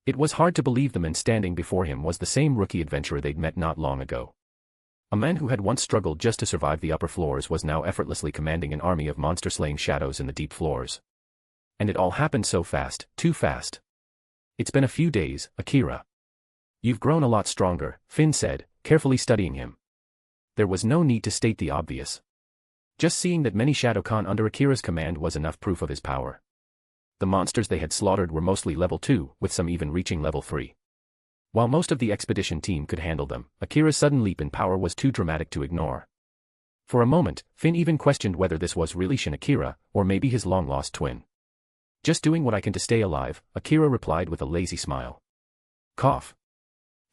S3: It was hard to believe the man standing before him was the same rookie adventurer they'd met not long ago. A man who had once struggled just to survive the upper floors was now effortlessly commanding an army of monster-slaying shadows in the deep floors. And it all happened so fast, too fast. It's been a few days, Akira. You've grown a lot stronger, Finn said, carefully studying him. There was no need to state the obvious. Just seeing that many Shadowkan under Akira's command was enough proof of his power. The monsters they had slaughtered were mostly level 2, with some even reaching level 3. While most of the expedition team could handle them, Akira's sudden leap in power was too dramatic to ignore. For a moment, Finn even questioned whether this was really Akira, or maybe his long-lost twin. Just doing what I can to stay alive, Akira replied with a lazy smile. Cough.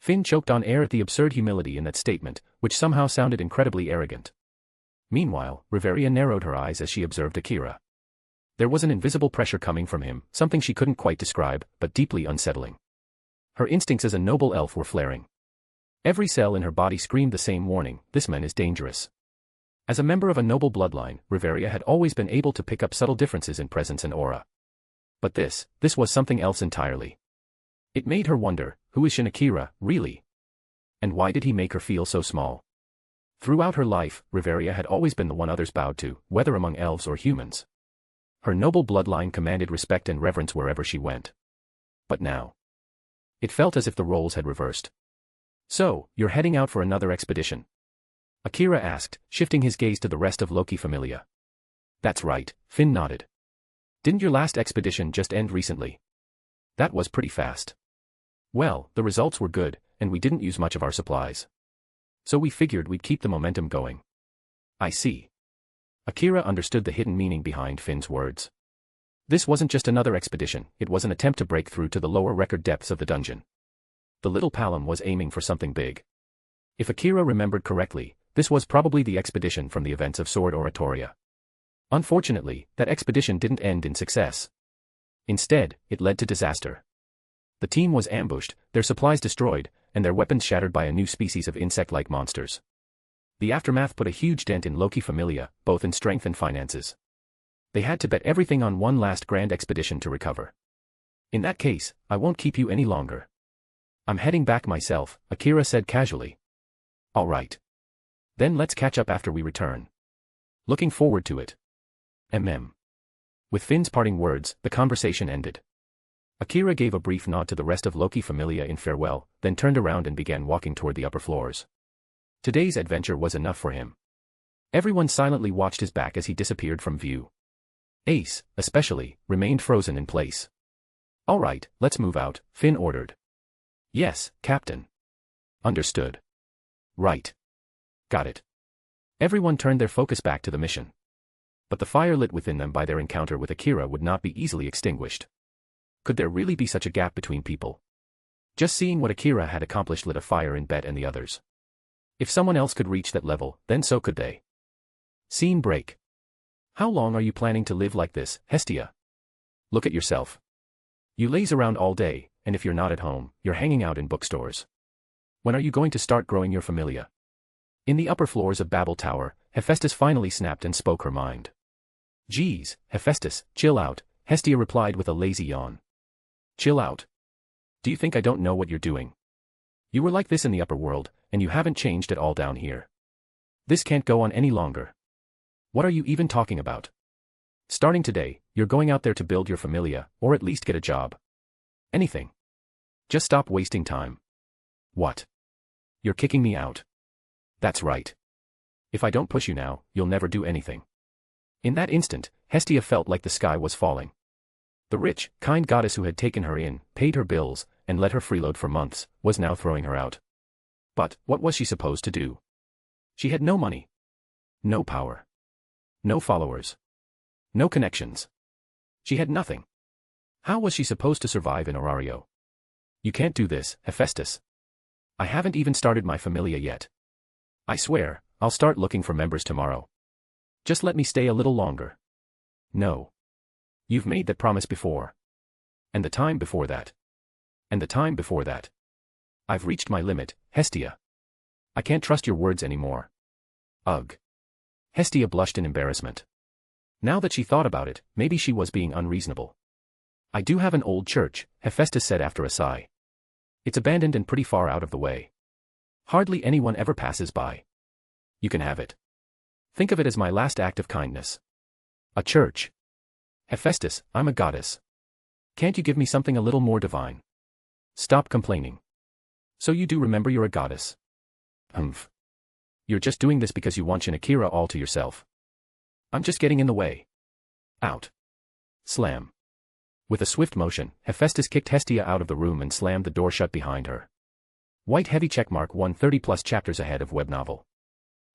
S3: Finn choked on air at the absurd humility in that statement, which somehow sounded incredibly arrogant. Meanwhile, Riveria narrowed her eyes as she observed Akira. There was an invisible pressure coming from him, something she couldn't quite describe, but deeply unsettling. Her instincts as a noble elf were flaring. Every cell in her body screamed the same warning: this man is dangerous. As a member of a noble bloodline, Riveria had always been able to pick up subtle differences in presence and aura. But this was something else entirely. It made her wonder, who is Akira, really? And why did he make her feel so small? Throughout her life, Riveria had always been the one others bowed to, whether among elves or humans. Her noble bloodline commanded respect and reverence wherever she went. But now, it felt as if the roles had reversed. So, you're heading out for another expedition? Akira asked, shifting his gaze to the rest of Loki Familia. That's right, Finn nodded. Didn't your last expedition just end recently? That was pretty fast. Well, the results were good, and we didn't use much of our supplies. So we figured we'd keep the momentum going. I see. Akira understood the hidden meaning behind Finn's words. This wasn't just another expedition, it was an attempt to break through to the lower record depths of the dungeon. The little Palom was aiming for something big. If Akira remembered correctly, this was probably the expedition from the events of Sword Oratoria. Unfortunately, that expedition didn't end in success. Instead, it led to disaster. The team was ambushed, their supplies destroyed, and their weapons shattered by a new species of insect-like monsters. The aftermath put a huge dent in Loki Familia, both in strength and finances. They had to bet everything on one last grand expedition to recover. In that case, I won't keep you any longer. I'm heading back myself, Akira said casually. All right. Then let's catch up after we return. Looking forward to it. With Finn's parting words, the conversation ended. Akira gave a brief nod to the rest of Loki Familia in farewell, then turned around and began walking toward the upper floors. Today's adventure was enough for him. Everyone silently watched his back as he disappeared from view. Ace, especially, remained frozen in place. All right, let's move out, Finn ordered. Yes, Captain. Understood. Right. Got it. Everyone turned their focus back to the mission. But the fire lit within them by their encounter with Akira would not be easily extinguished. Could there really be such a gap between people? Just seeing what Akira had accomplished lit a fire in Bet and the others. If someone else could reach that level, then so could they. Scene break. How long are you planning to live like this, Hestia? Look at yourself. You laze around all day, and if you're not at home, you're hanging out in bookstores. When are you going to start growing your familia? In the upper floors of Babel Tower, Hephaestus finally snapped and spoke her mind. Geez, Hephaestus, chill out, Hestia replied with a lazy yawn. Chill out? Do you think I don't know what you're doing? You were like this in the upper world, and you haven't changed at all down here. This can't go on any longer. What are you even talking about? Starting today, you're going out there to build your familia, or at least get a job. Anything. Just stop wasting time. What? You're kicking me out. That's right. If I don't push you now, you'll never do anything. In that instant, Hestia felt like the sky was falling. The rich, kind goddess who had taken her in, paid her bills, and let her freeload for months, was now throwing her out. But, what was she supposed to do? She had no money. No power. No followers. No connections. She had nothing. How was she supposed to survive in Orario? You can't do this, Hephaestus. I haven't even started my familia yet. I swear, I'll start looking for members tomorrow. Just let me stay a little longer. No. You've made that promise before. And the time before that. And the time before that. I've reached my limit, Hestia. I can't trust your words anymore. Ugh. Hestia blushed in embarrassment. Now that she thought about it, maybe she was being unreasonable. I do have an old church, Hephaestus said after a sigh. It's abandoned and pretty far out of the way. Hardly anyone ever passes by. You can have it. Think of it as my last act of kindness. A church. Hephaestus, I'm a goddess. Can't you give me something a little more divine? Stop complaining. So you do remember you're a goddess? Humph. You're just doing this because you want Shinakira all to yourself. I'm just getting in the way. Out. Slam. With a swift motion, Hephaestus kicked Hestia out of the room and slammed the door shut behind her. White heavy checkmark 130+ chapters ahead of web novel.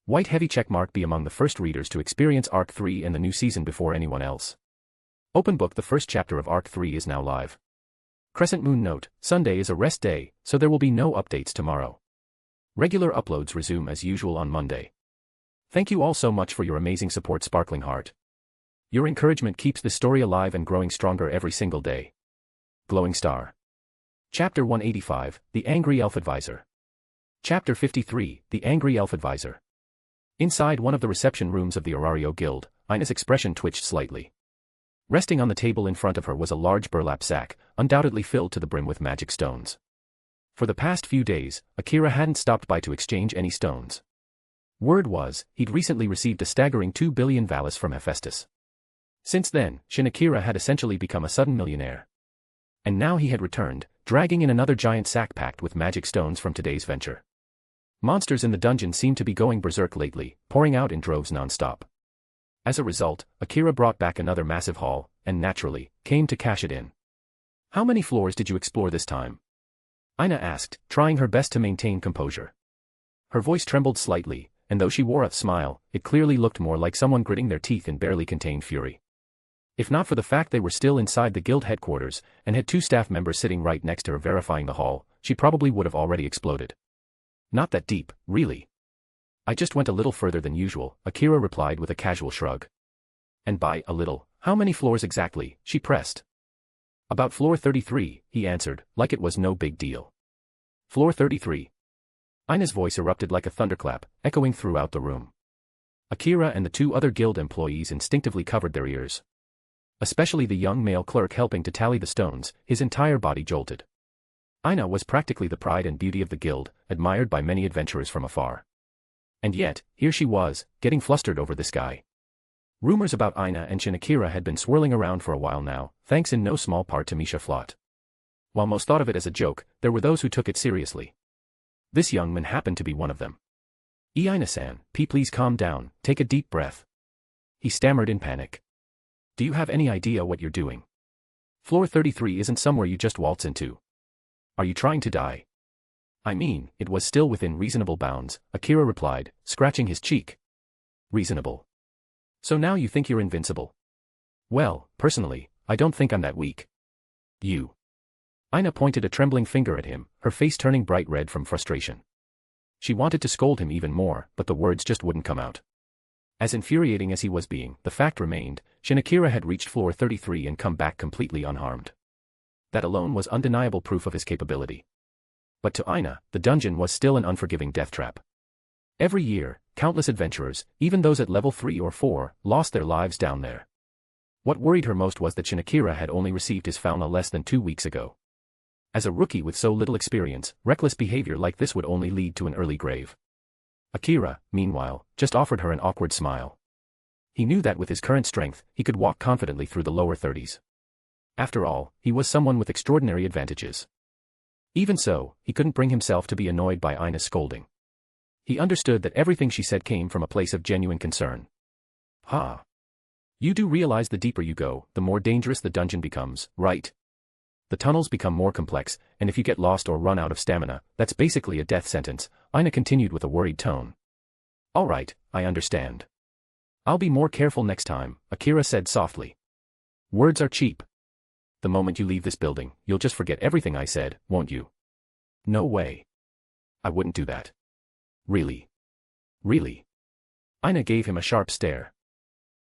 S3: White heavy checkmark be among the first readers to experience Arc 3 and the new season before anyone else. Open book. The first chapter of Arc 3 is now live. Crescent moon note, Sunday is a rest day, so there will be no updates tomorrow. Regular uploads resume as usual on Monday. Thank you all so much for your amazing support, Sparkling Heart. Your encouragement keeps the story alive and growing stronger every single day. Glowing Star. Chapter 185, The Angry Elf Advisor. Chapter 53, The Angry Elf Advisor. Inside one of the reception rooms of the Orario Guild, Ina's expression twitched slightly. Resting on the table in front of her was a large burlap sack, undoubtedly filled to the brim with magic stones. For the past few days, Akira hadn't stopped by to exchange any stones. Word was, he'd recently received a staggering 2 billion valis from Hephaestus. Since then, Shinakira had essentially become a sudden millionaire. And now he had returned, dragging in another giant sack packed with magic stones from today's venture. Monsters in the dungeon seemed to be going berserk lately, pouring out in droves non-stop. As a result, Akira brought back another massive haul, and naturally, came to cash it in. How many floors did you explore this time? Ina asked, trying her best to maintain composure. Her voice trembled slightly, and though she wore a smile, it clearly looked more like someone gritting their teeth in barely contained fury. If not for the fact they were still inside the guild headquarters, and had 2 staff members sitting right next to her verifying the haul, she probably would have already exploded. Not that deep, really. I just went a little further than usual, Akira replied with a casual shrug. And by a little, how many floors exactly? She pressed. About floor 33, he answered, like it was no big deal. Floor 33. Ina's voice erupted like a thunderclap, echoing throughout the room. Akira and the 2 other guild employees instinctively covered their ears. Especially the young male clerk helping to tally the stones, his entire body jolted. Ina was practically the pride and beauty of the guild, admired by many adventurers from afar. And yet, here she was, getting flustered over this guy. Rumors about Ina and Shinakira had been swirling around for a while now, thanks in no small part to Misha Flott. While most thought of it as a joke, there were those who took it seriously. This young man happened to be one of them. Ina-san, please calm down, take a deep breath. He stammered in panic. Do you have any idea what you're doing? Floor 33 isn't somewhere you just waltz into. Are you trying to die? I mean, it was still within reasonable bounds, Akira replied, scratching his cheek. Reasonable. So now you think you're invincible? Well, personally, I don't think I'm that weak. You. Ina pointed a trembling finger at him, her face turning bright red from frustration. She wanted to scold him even more, but the words just wouldn't come out. As infuriating as he was being, the fact remained, Shinakira had reached floor 33 and come back completely unharmed. That alone was undeniable proof of his capability. But to Ina, the dungeon was still an unforgiving death trap. Every year, countless adventurers, even those at level 3 or 4, lost their lives down there. What worried her most was that Shinakira had only received his fauna less than 2 weeks ago. As a rookie with so little experience, reckless behavior like this would only lead to an early grave. Akira, meanwhile, just offered her an awkward smile. He knew that with his current strength, he could walk confidently through the lower 30s. After all, he was someone with extraordinary advantages. Even so, he couldn't bring himself to be annoyed by Ina's scolding. He understood that everything she said came from a place of genuine concern. Ha! You do realize the deeper you go, the more dangerous the dungeon becomes, right? The tunnels become more complex, and if you get lost or run out of stamina, that's basically a death sentence, Ina continued with a worried tone. All right, I understand. I'll be more careful next time, Akira said softly. Words are cheap. The moment you leave this building, you'll just forget everything I said, won't you? No way. I wouldn't do that. Really? Really? Aina gave him a sharp stare.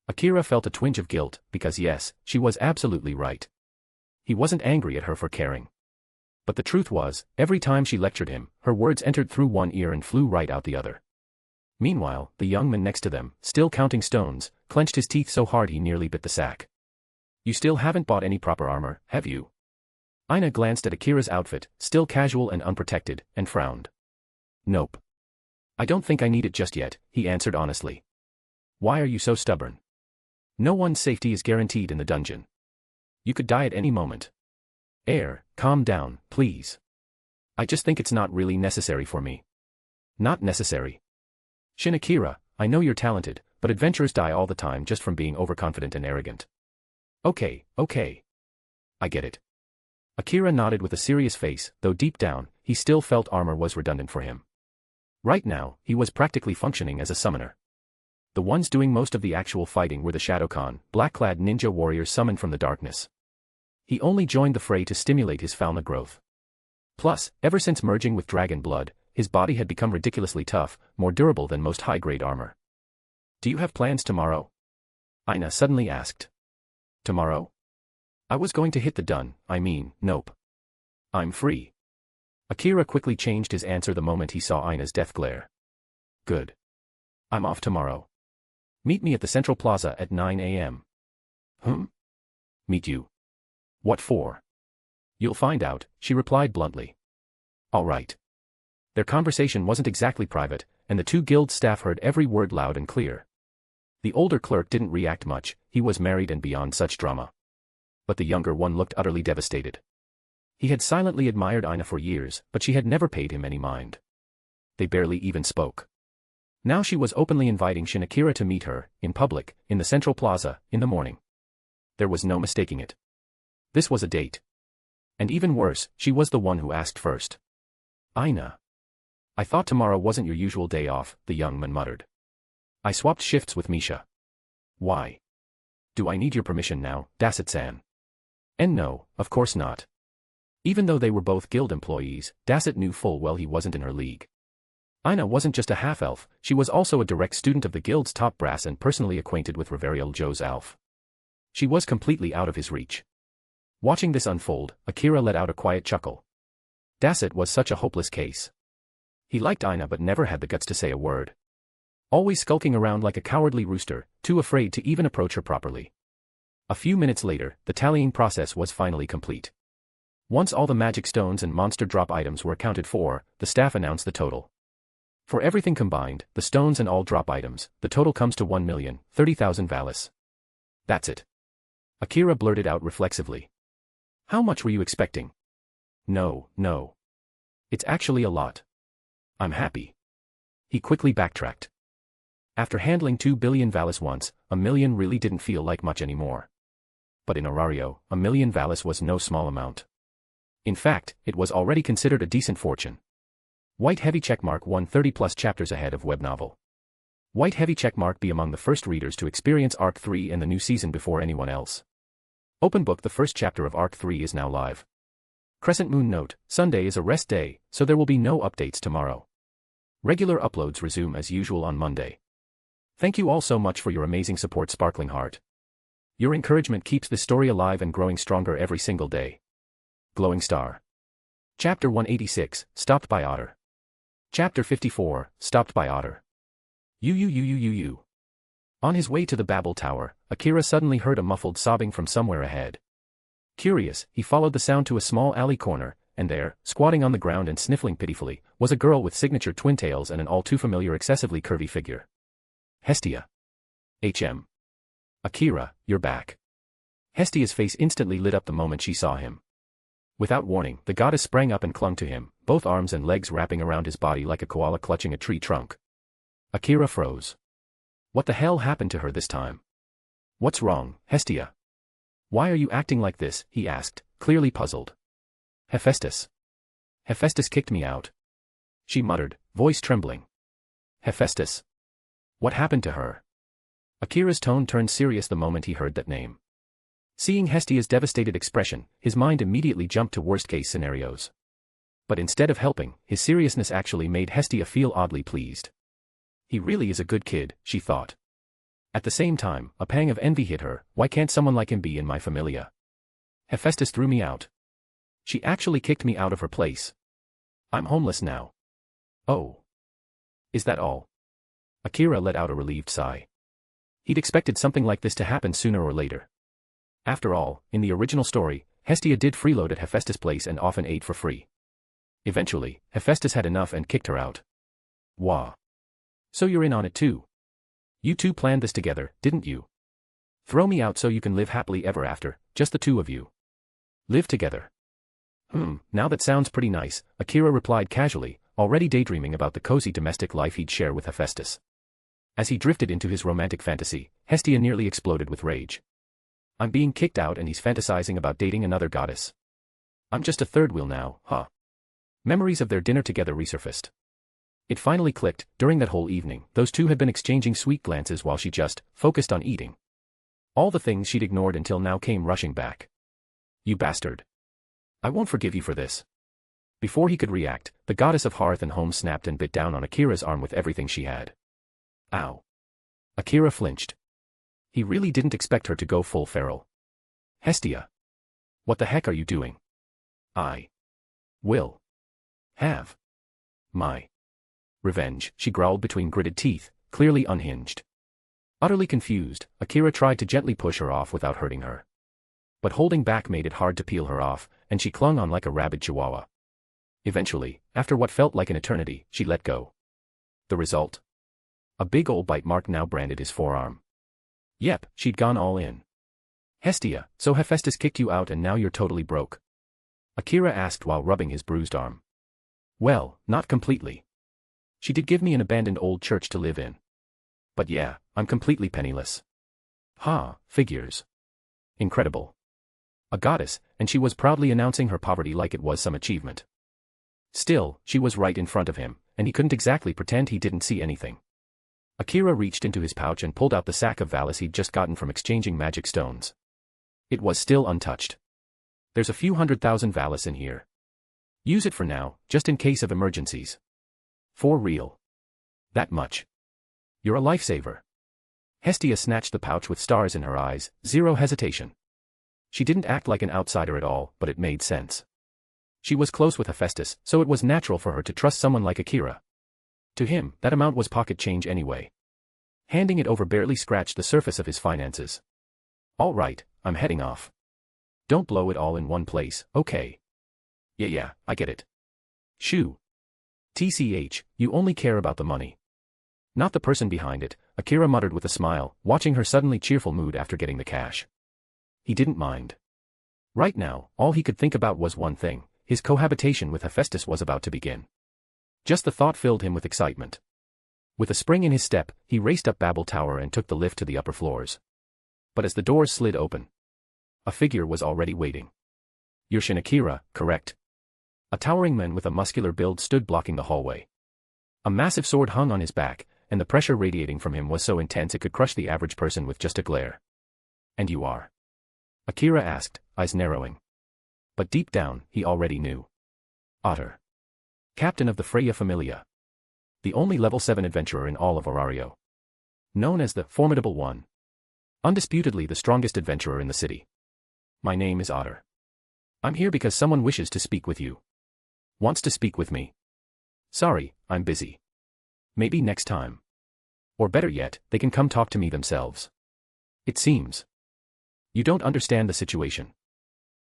S3: Akira felt a twinge of guilt, because yes, she was absolutely right. He wasn't angry at her for caring. But the truth was, every time she lectured him, her words entered through one ear and flew right out the other. Meanwhile, the young man next to them, still counting stones, clenched his teeth so hard he nearly bit the sack. You still haven't bought any proper armor, have you? Aina glanced at Akira's outfit, still casual and unprotected, and frowned. Nope. I don't think I need it just yet, he answered honestly. Why are you so stubborn? No one's safety is guaranteed in the dungeon. You could die at any moment. Heir, calm down, please. I just think it's not really necessary for me. Not necessary. Shin Akira, I know you're talented, but adventurers die all the time just from being overconfident and arrogant. Okay. I get it. Akira nodded with a serious face, though deep down, he still felt armor was redundant for him. Right now, he was practically functioning as a summoner. The ones doing most of the actual fighting were the Shadowkan, black-clad ninja warriors summoned from the darkness. He only joined the fray to stimulate his fauna growth. Plus, ever since merging with dragon blood, his body had become ridiculously tough, more durable than most high-grade armor. Do you have plans tomorrow? Aina suddenly asked. Tomorrow? I was going to hit the dun, nope. I'm free. Akira quickly changed his answer the moment he saw Aina's death glare. Good. I'm off tomorrow. Meet me at the Central Plaza at 9 a.m. Meet you. What for? You'll find out, she replied bluntly. All right. Their conversation wasn't exactly private, and the two guild staff heard every word loud and clear. The older clerk didn't react much, he was married and beyond such drama. But the younger one looked utterly devastated. He had silently admired Aina for years, but she had never paid him any mind. They barely even spoke. Now she was openly inviting Shin Akira to meet her, in public, in the Central Plaza, in the morning. There was no mistaking it. This was a date. And even worse, she was the one who asked first. Aina. I thought tomorrow wasn't your usual day off, the young man muttered. I swapped shifts with Misha. Why? Do I need your permission now, Dasit-san? And no, of course not. Even though they were both guild employees, Dasit knew full well he wasn't in her league. Aina wasn't just a half-elf, she was also a direct student of the guild's top brass and personally acquainted with Reverial Joe's elf. She was completely out of his reach. Watching this unfold, Akira let out a quiet chuckle. Dasit was such a hopeless case. He liked Aina but never had the guts to say a word. Always skulking around like a cowardly rooster, too afraid to even approach her properly. A few minutes later, the tallying process was finally complete. Once all the magic stones and monster drop items were accounted for, the staff announced the total. For everything combined, the stones and all drop items, the total comes to 1,030,000 valis. That's it. Akira blurted out reflexively. How much were you expecting? No. It's actually a lot. I'm happy. He quickly backtracked. After handling 2 billion valis once, 1 million really didn't feel like much anymore. But in Orario, 1 million valis was no small amount. In fact, it was already considered a decent fortune. White Heavy Checkmark 130+ chapters ahead of web novel. White Heavy Checkmark be among the first readers to experience Arc 3 and the new season before anyone else. Open book. The first chapter of Arc 3 is now live. Crescent Moon note, Sunday is a rest day, so there will be no updates tomorrow. Regular uploads resume as usual on Monday. Thank you all so much for your amazing support, Sparkling Heart. Your encouragement keeps this story alive and growing stronger every single day. Glowing Star. Chapter 186, Stopped by Otter. Chapter 54, Stopped by Otter. You. On his way to the Babel Tower, Akira suddenly heard a muffled sobbing from somewhere ahead. Curious, he followed the sound to a small alley corner, and there, squatting on the ground and sniffling pitifully, was a girl with signature twin tails and an all-too-familiar excessively curvy figure. Hestia. HM. Akira, you're back. Hestia's face instantly lit up the moment she saw him. Without warning, the goddess sprang up and clung to him, both arms and legs wrapping around his body like a koala clutching a tree trunk. Akira froze. What the hell happened to her this time? What's wrong, Hestia? Why are you acting like this? He asked, clearly puzzled. Hephaestus. Hephaestus kicked me out. She muttered, voice trembling. Hephaestus. What happened to her? Akira's tone turned serious the moment he heard that name. Seeing Hestia's devastated expression, his mind immediately jumped to worst-case scenarios. But instead of helping, his seriousness actually made Hestia feel oddly pleased. He really is a good kid, she thought. At the same time, a pang of envy hit her. Why can't someone like him be in my familia? Hephaestus threw me out. She actually kicked me out of her place. I'm homeless now. Oh. Is that all? Akira let out a relieved sigh. He'd expected something like this to happen sooner or later. After all, in the original story, Hestia did freeload at Hephaestus' place and often ate for free. Eventually, Hephaestus had enough and kicked her out. Wah. So you're in on it too. You two planned this together, didn't you? Throw me out so you can live happily ever after, just the two of you. Live together. Now that sounds pretty nice, Akira replied casually, already daydreaming about the cozy domestic life he'd share with Hephaestus. As he drifted into his romantic fantasy, Hestia nearly exploded with rage. I'm being kicked out and he's fantasizing about dating another goddess. I'm just a third wheel now, huh? Memories of their dinner together resurfaced. It finally clicked. During that whole evening, those two had been exchanging sweet glances while she just focused on eating. All the things she'd ignored until now came rushing back. You bastard. I won't forgive you for this. Before he could react, the goddess of hearth and home snapped and bit down on Akira's arm with everything she had. Ow. Akira flinched. He really didn't expect her to go full feral. Hestia. What the heck are you doing? I will have my revenge, she growled between gritted teeth, clearly unhinged. Utterly confused, Akira tried to gently push her off without hurting her. But holding back made it hard to peel her off, and she clung on like a rabid chihuahua. Eventually, after what felt like an eternity, she let go. The result? A big old bite mark now branded his forearm. Yep, she'd gone all in. Hestia, so Hephaestus kicked you out and now you're totally broke? Akira asked while rubbing his bruised arm. Well, not completely. She did give me an abandoned old church to live in. But yeah, I'm completely penniless. Ha, figures. Incredible. A goddess, and she was proudly announcing her poverty like it was some achievement. Still, she was right in front of him, and he couldn't exactly pretend he didn't see anything. Akira reached into his pouch and pulled out the sack of Valis he'd just gotten from exchanging magic stones. It was still untouched. There's a few 100,000 Valis in here. Use it for now, just in case of emergencies. For real. That much. You're a lifesaver. Hestia snatched the pouch with stars in her eyes, zero hesitation. She didn't act like an outsider at all, but it made sense. She was close with Hephaestus, so it was natural for her to trust someone like Akira. To him, that amount was pocket change anyway. Handing it over barely scratched the surface of his finances. All right, I'm heading off. Don't blow it all in one place, okay? Yeah, I get it. Shoo. TCH, you only care about the money. Not the person behind it, Akira muttered with a smile, watching her suddenly cheerful mood after getting the cash. He didn't mind. Right now, all he could think about was one thing: his cohabitation with Hephaestus was about to begin. Just the thought filled him with excitement. With a spring in his step, he raced up Babel Tower and took the lift to the upper floors. But as the doors slid open, a figure was already waiting. Yurshin Akira, correct? A towering man with a muscular build stood blocking the hallway. A massive sword hung on his back, and the pressure radiating from him was so intense it could crush the average person with just a glare. And you are? Akira asked, eyes narrowing. But deep down, he already knew. Otter. Captain of the Freya Familia. The only level 7 adventurer in all of Orario. Known as the Formidable One. Undisputedly the strongest adventurer in the city. My name is Otter. I'm here because someone wishes to speak with you. Wants to speak with me. Sorry, I'm busy. Maybe next time. Or better yet, they can come talk to me themselves. It seems you don't understand the situation.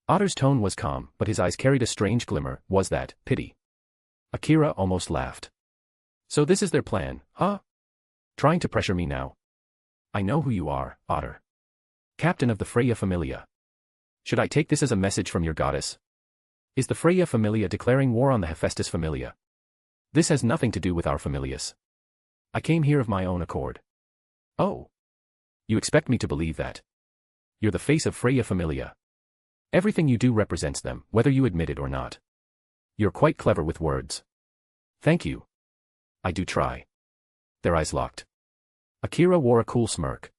S3: Otter's tone was calm, but his eyes carried a strange glimmer. Was that pity? Akira almost laughed. So this is their plan, huh? Trying to pressure me now? I know who you are, Otter. Captain of the Freya Familia. Should I take this as a message from your goddess? Is the Freya Familia declaring war on the Hephaestus Familia? This has nothing to do with our familias. I came here of my own accord. Oh. You expect me to believe that? You're the face of Freya Familia. Everything you do represents them, whether you admit it or not. You're quite clever with words. Thank you. I do try. Their eyes locked. Akira wore a cool smirk.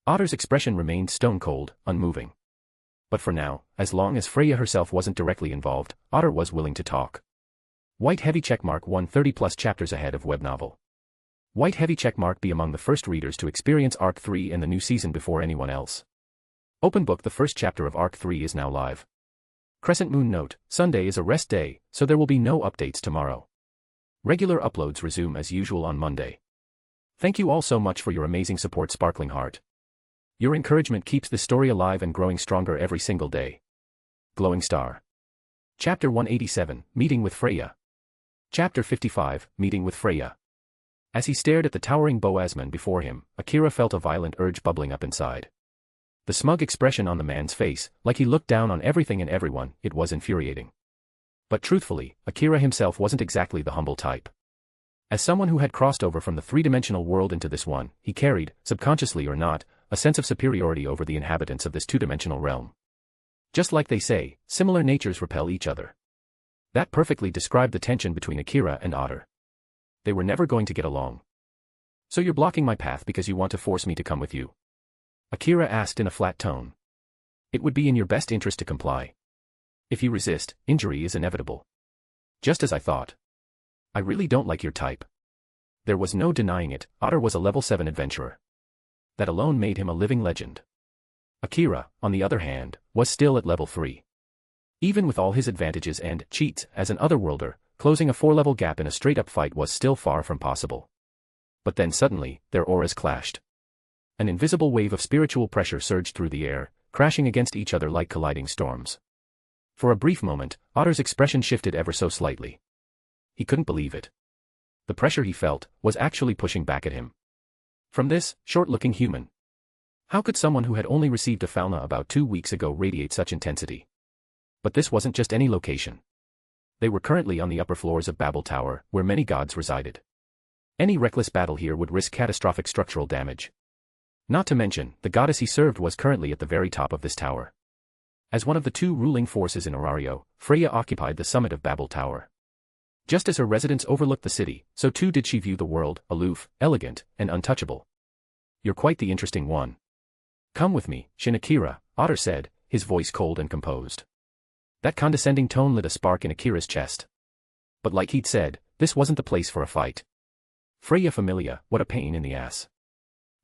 S3: Otter's expression remained stone-cold, unmoving. But for now, as long as Freya herself wasn't directly involved, Otter was willing to talk. White heavy checkmark 130+ chapters ahead of web novel. White heavy checkmark be among the first readers to experience Arc 3 in the new season before anyone else. Open book. The first chapter of Arc 3 is now live. Crescent moon note, Sunday is a rest day, so there will be no updates tomorrow. Regular uploads resume as usual on Monday. Thank you all so much for your amazing support, Sparkling Heart. Your encouragement keeps this story alive and growing stronger every single day. Glowing Star. Chapter 187, Meeting with Freya. Chapter 55, Meeting with Freya. As he stared at the towering Boazman before him, Akira felt a violent urge bubbling up inside. The smug expression on the man's face, like he looked down on everything and everyone, it was infuriating. But truthfully, Akira himself wasn't exactly the humble type. As someone who had crossed over from the three-dimensional world into this one, he carried, subconsciously or not, a sense of superiority over the inhabitants of this two-dimensional realm. Just like they say, similar natures repel each other. That perfectly described the tension between Akira and Otter. They were never going to get along. So you're blocking my path because you want to force me to come with you? Akira asked in a flat tone. It would be in your best interest to comply. If you resist, injury is inevitable. Just as I thought. I really don't like your type. There was no denying it, Otter was a level 7 adventurer. That alone made him a living legend. Akira, on the other hand, was still at level 3. Even with all his advantages and cheats as an otherworlder, closing a 4-level gap in a straight-up fight was still far from possible. But then suddenly, their auras clashed. An invisible wave of spiritual pressure surged through the air, crashing against each other like colliding storms. For a brief moment, Otter's expression shifted ever so slightly. He couldn't believe it. The pressure he felt was actually pushing back at him. From this, short-looking human. How could someone who had only received a fauna about 2 weeks ago radiate such intensity? But this wasn't just any location. They were currently on the upper floors of Babel Tower, where many gods resided. Any reckless battle here would risk catastrophic structural damage. Not to mention, the goddess he served was currently at the very top of this tower. As one of the 2 ruling forces in Orario, Freya occupied the summit of Babel Tower. Just as her residence overlooked the city, so too did she view the world, aloof, elegant, and untouchable. You're quite the interesting one. Come with me, Shin Akira, Otter said, his voice cold and composed. That condescending tone lit a spark in Akira's chest. But like he'd said, this wasn't the place for a fight. Freya Familia, what a pain in the ass.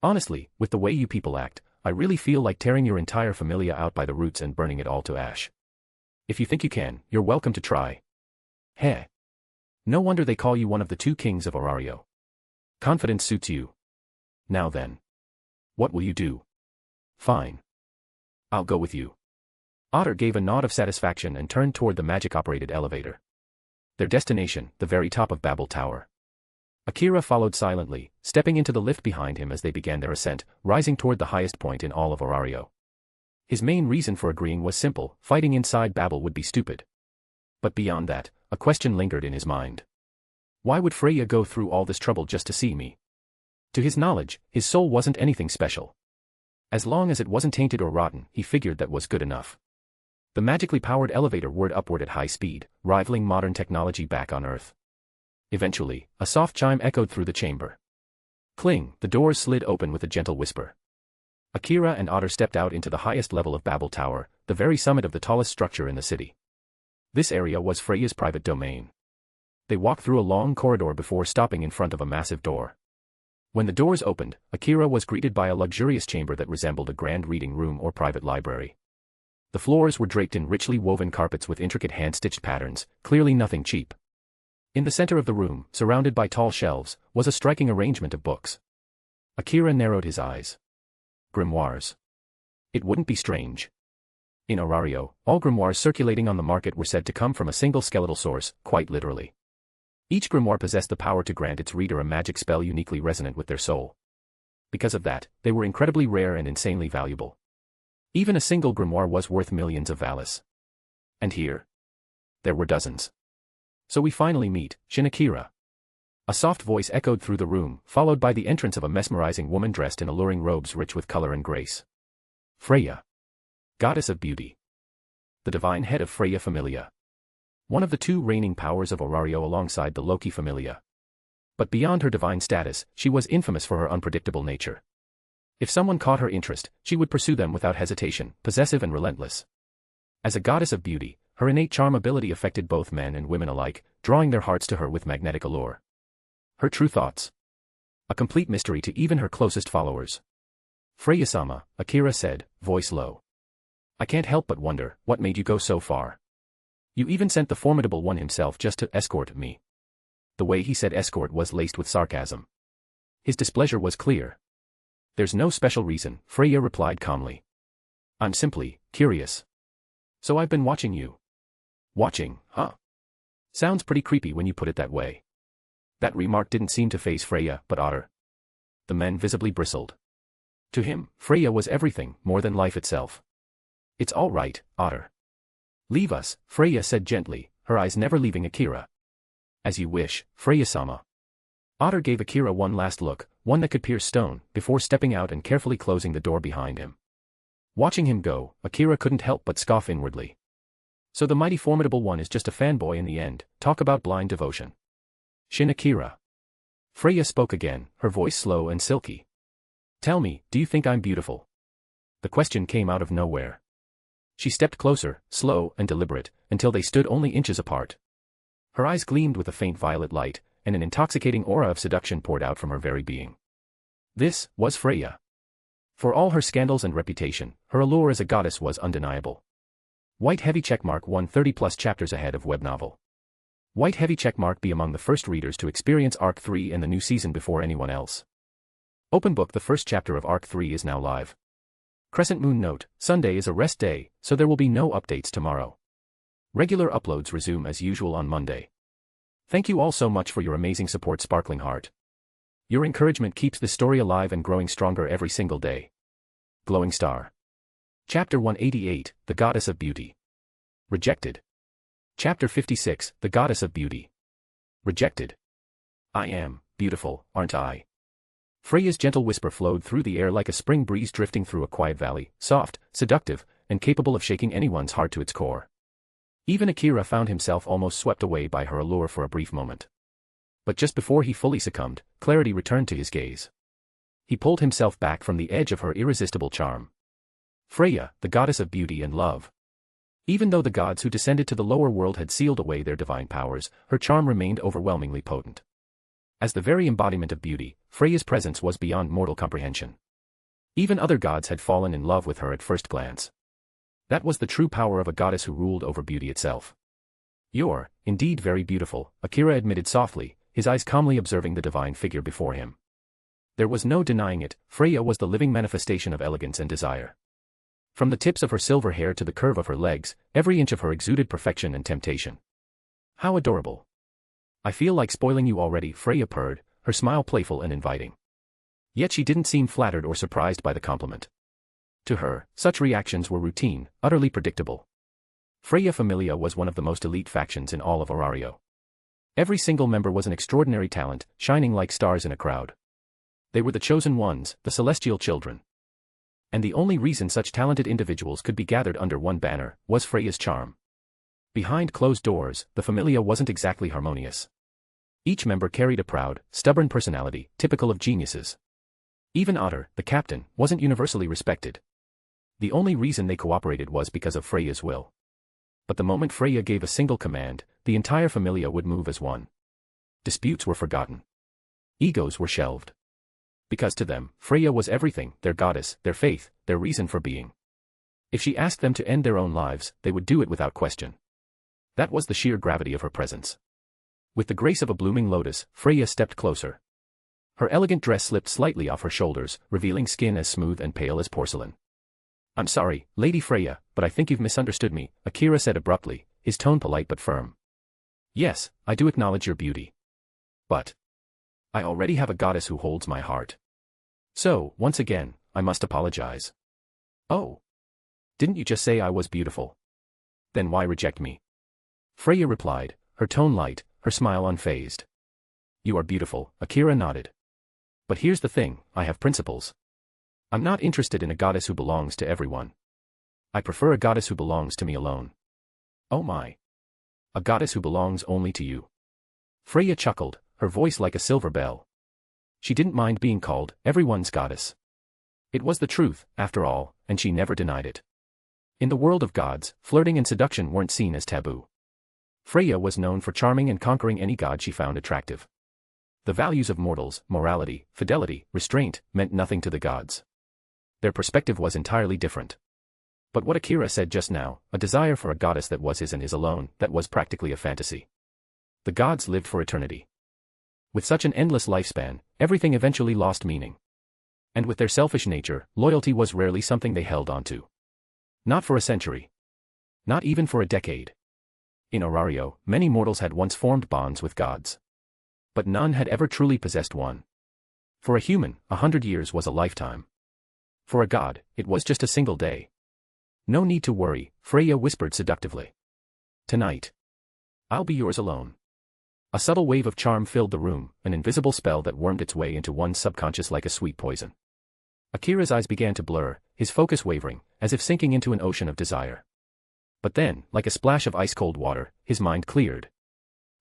S3: Honestly, with the way you people act, I really feel like tearing your entire familia out by the roots and burning it all to ash. If you think you can, you're welcome to try. Heh. No wonder they call you one of the 2 kings of Orario. Confidence suits you. Now then. What will you do? Fine. I'll go with you. Otter gave a nod of satisfaction and turned toward the magic-operated elevator. Their destination, the very top of Babel Tower. Akira followed silently, stepping into the lift behind him as they began their ascent, rising toward the highest point in all of Orario. His main reason for agreeing was simple: fighting inside Babel would be stupid. But beyond that, a question lingered in his mind. Why would Freya go through all this trouble just to see me? To his knowledge, his soul wasn't anything special. As long as it wasn't tainted or rotten, he figured that was good enough. The magically powered elevator whirred upward at high speed, rivaling modern technology back on Earth. Eventually, a soft chime echoed through the chamber. Cling, the doors slid open with a gentle whisper. Akira and Otter stepped out into the highest level of Babel Tower, the very summit of the tallest structure in the city. This area was Freya's private domain. They walked through a long corridor before stopping in front of a massive door. When the doors opened, Akira was greeted by a luxurious chamber that resembled a grand reading room or private library. The floors were draped in richly woven carpets with intricate hand-stitched patterns, clearly nothing cheap. In the center of the room, surrounded by tall shelves, was a striking arrangement of books. Akira narrowed his eyes. Grimoires. It wouldn't be strange. In Orario, all grimoires circulating on the market were said to come from a single skeletal source, quite literally. Each grimoire possessed the power to grant its reader a magic spell uniquely resonant with their soul. Because of that, they were incredibly rare and insanely valuable. Even a single grimoire was worth millions of valis. And here? There were dozens. So we finally meet, Shin Akira. A soft voice echoed through the room, followed by the entrance of a mesmerizing woman dressed in alluring robes rich with color and grace. Freya. Goddess of Beauty. The divine head of Freya Familia. One of the 2 reigning powers of Orario alongside the Loki Familia. But beyond her divine status, she was infamous for her unpredictable nature. If someone caught her interest, she would pursue them without hesitation, possessive and relentless. As a goddess of beauty, her innate charm ability affected both men and women alike, drawing their hearts to her with magnetic allure. Her true thoughts. A complete mystery to even her closest followers. "Freya-sama," Akira said, voice low. "I can't help but wonder, what made you go so far? You even sent the formidable one himself just to escort me." The way he said escort was laced with sarcasm. His displeasure was clear. "There's no special reason," Freya replied calmly. "I'm simply curious. So I've been watching you." "Watching, huh? Sounds pretty creepy when you put it that way." That remark didn't seem to faze Freya, but Otter. The men visibly bristled. To him, Freya was everything, more than life itself. "It's all right, Otter. Leave us," Freya said gently, her eyes never leaving Akira. "As you wish, Freya-sama." Otter gave Akira one last look, one that could pierce stone, before stepping out and carefully closing the door behind him. Watching him go, Akira couldn't help but scoff inwardly. So the mighty formidable one is just a fanboy in the end, talk about blind devotion. "Shin Akira." Freya spoke again, her voice slow and silky. "Tell me, do you think I'm beautiful?" The question came out of nowhere. She stepped closer, slow and deliberate, until they stood only inches apart. Her eyes gleamed with a faint violet light, and an intoxicating aura of seduction poured out from her very being. This was Freya. For all her scandals and reputation, her allure as a goddess was undeniable. White heavy checkmark 130+ chapters ahead of web novel. White heavy checkmark be among the first readers to experience Arc 3 and the new season before anyone else. Open book. The first chapter of Arc 3 is now live. Crescent moon note, Sunday is a rest day, so there will be no updates tomorrow. Regular uploads resume as usual on Monday. Thank you all so much for your amazing support, Sparkling Heart. Your encouragement keeps the story alive and growing stronger every single day. Glowing Star. Chapter 188, The Goddess of Beauty. Rejected. Chapter 56, The Goddess of Beauty. Rejected. "I am beautiful, aren't I?" Freya's gentle whisper flowed through the air like a spring breeze drifting through a quiet valley, soft, seductive, and capable of shaking anyone's heart to its core. Even Akira found himself almost swept away by her allure for a brief moment. But just before he fully succumbed, clarity returned to his gaze. He pulled himself back from the edge of her irresistible charm. Freya, the goddess of beauty and love. Even though the gods who descended to the lower world had sealed away their divine powers, her charm remained overwhelmingly potent. As the very embodiment of beauty, Freya's presence was beyond mortal comprehension. Even other gods had fallen in love with her at first glance. That was the true power of a goddess who ruled over beauty itself. "You're, indeed very beautiful," Akira admitted softly, his eyes calmly observing the divine figure before him. There was no denying it, Freya was the living manifestation of elegance and desire. From the tips of her silver hair to the curve of her legs, every inch of her exuded perfection and temptation. "How adorable. I feel like spoiling you already," Freya purred, her smile playful and inviting. Yet she didn't seem flattered or surprised by the compliment. To her, such reactions were routine, utterly predictable. Freya Familia was one of the most elite factions in all of Orario. Every single member was an extraordinary talent, shining like stars in a crowd. They were the chosen ones, the celestial children. And the only reason such talented individuals could be gathered under one banner was Freya's charm. Behind closed doors, the Familia wasn't exactly harmonious. Each member carried a proud, stubborn personality, typical of geniuses. Even Otter, the captain, wasn't universally respected. The only reason they cooperated was because of Freya's will. But the moment Freya gave a single command, the entire Familia would move as one. Disputes were forgotten. Egos were shelved. Because to them, Freya was everything, their goddess, their faith, their reason for being. If she asked them to end their own lives, they would do it without question. That was the sheer gravity of her presence. With the grace of a blooming lotus, Freya stepped closer. Her elegant dress slipped slightly off her shoulders, revealing skin as smooth and pale as porcelain. "I'm sorry, Lady Freya, but I think you've misunderstood me," Akira said abruptly, his tone polite but firm. "Yes, I do acknowledge your beauty. But I already have a goddess who holds my heart. So, once again, I must apologize." "Oh. Didn't you just say I was beautiful? Then why reject me?" Freya replied, her tone light, her smile unfazed. "You are beautiful," Akira nodded. "But here's the thing, I have principles. I'm not interested in a goddess who belongs to everyone. I prefer a goddess who belongs to me alone." "Oh my. A goddess who belongs only to you." Freya chuckled, her voice like a silver bell. She didn't mind being called everyone's goddess. It was the truth, after all, and she never denied it. In the world of gods, flirting and seduction weren't seen as taboo. Freya was known for charming and conquering any god she found attractive. The values of mortals, morality, fidelity, restraint, meant nothing to the gods. Their perspective was entirely different. But what Akira said just now, a desire for a goddess that was his and his alone, that was practically a fantasy. The gods lived for eternity. With such an endless lifespan, everything eventually lost meaning. And with their selfish nature, loyalty was rarely something they held onto. Not for a century. Not even for a decade. In Orario, many mortals had once formed bonds with gods. But none had ever truly possessed one. For a human, 100 years was a lifetime. For a god, it was just a single day. No need to worry, Freya whispered seductively. Tonight. I'll be yours alone. A subtle wave of charm filled the room, an invisible spell that wormed its way into one's subconscious like a sweet poison. Akira's eyes began to blur, his focus wavering, as if sinking into an ocean of desire. But then, like a splash of ice-cold water, his mind cleared.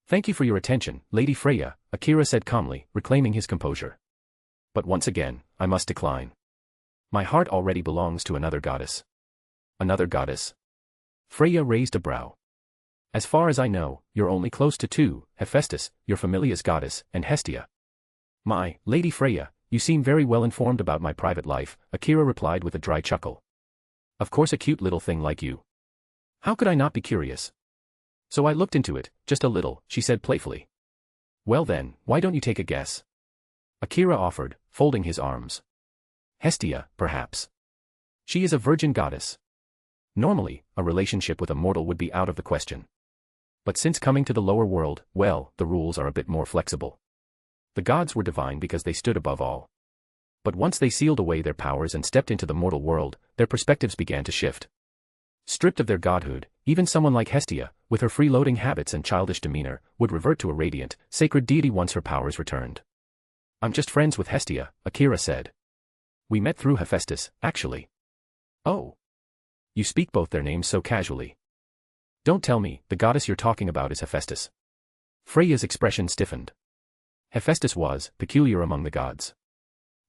S3: Thank you for your attention, Lady Freya, Akira said calmly, reclaiming his composure. But once again, I must decline. My heart already belongs to another goddess. Another goddess? Freya raised a brow. As far as I know, you're only close to two, Hephaestus, your familiar's goddess, and Hestia. My, Lady Freya, you seem very well informed about my private life, Akira replied with a dry chuckle. Of course, a cute little thing like you. How could I not be curious? So I looked into it, just a little, she said playfully. Well then, why don't you take a guess? Akira offered, folding his arms. Hestia, perhaps. She is a virgin goddess. Normally, a relationship with a mortal would be out of the question. But since coming to the lower world, well, the rules are a bit more flexible. The gods were divine because they stood above all. But once they sealed away their powers and stepped into the mortal world, their perspectives began to shift. Stripped of their godhood, even someone like Hestia, with her freeloading habits and childish demeanor, would revert to a radiant, sacred deity once her powers returned. I'm just friends with Hestia, Akira said. We met through Hephaestus, actually. Oh. You speak both their names so casually. Don't tell me, the goddess you're talking about is Hephaestus. Freya's expression stiffened. Hephaestus was peculiar among the gods.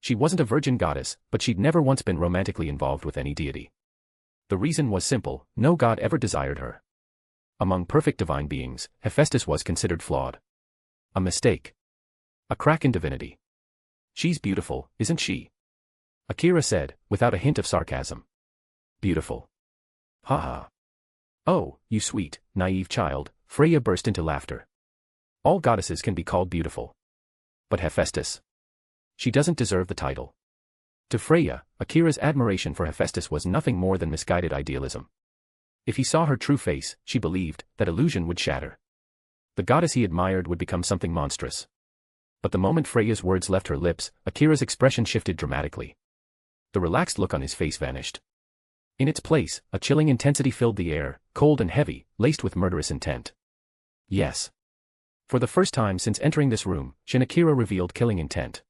S3: She wasn't a virgin goddess, but she'd never once been romantically involved with any deity. The reason was simple, no god ever desired her. Among perfect divine beings, Hephaestus was considered flawed. A mistake. A crack in divinity. She's beautiful, isn't she? Akira said, without a hint of sarcasm. Beautiful. Ha ha. Oh, you sweet, naive child, Freya burst into laughter. All goddesses can be called beautiful. But Hephaestus? She doesn't deserve the title. To Freya, Akira's admiration for Hephaestus was nothing more than misguided idealism. If he saw her true face, she believed, that illusion would shatter. The goddess he admired would become something monstrous. But the moment Freya's words left her lips, Akira's expression shifted dramatically. The relaxed look on his face vanished. In its place, a chilling intensity filled the air, cold and heavy, laced with murderous intent. Yes. For the first time since entering this room, Akira revealed killing intent.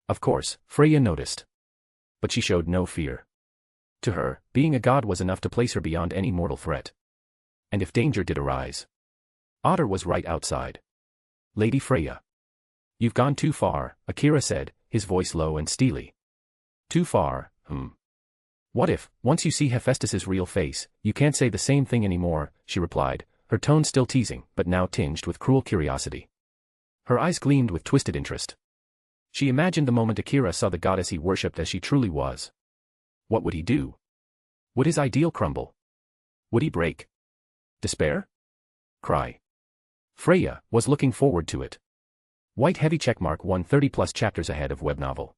S3: Of course, Freya noticed. But she showed no fear. To her, being a god was enough to place her beyond any mortal threat. And if danger did arise, Otter was right outside. Lady Freya. You've gone too far, Akira said, his voice low and steely. Too far, What if, once you see Hephaestus's real face, you can't say the same thing anymore, she replied, her tone still teasing, but now tinged with cruel curiosity. Her eyes gleamed with twisted interest. She imagined the moment Akira saw the goddess he worshipped as she truly was. What would he do? Would his ideal crumble? Would he break? Despair? Cry? Freya was looking forward to it. White heavy checkmark 130+ chapters ahead of web novel.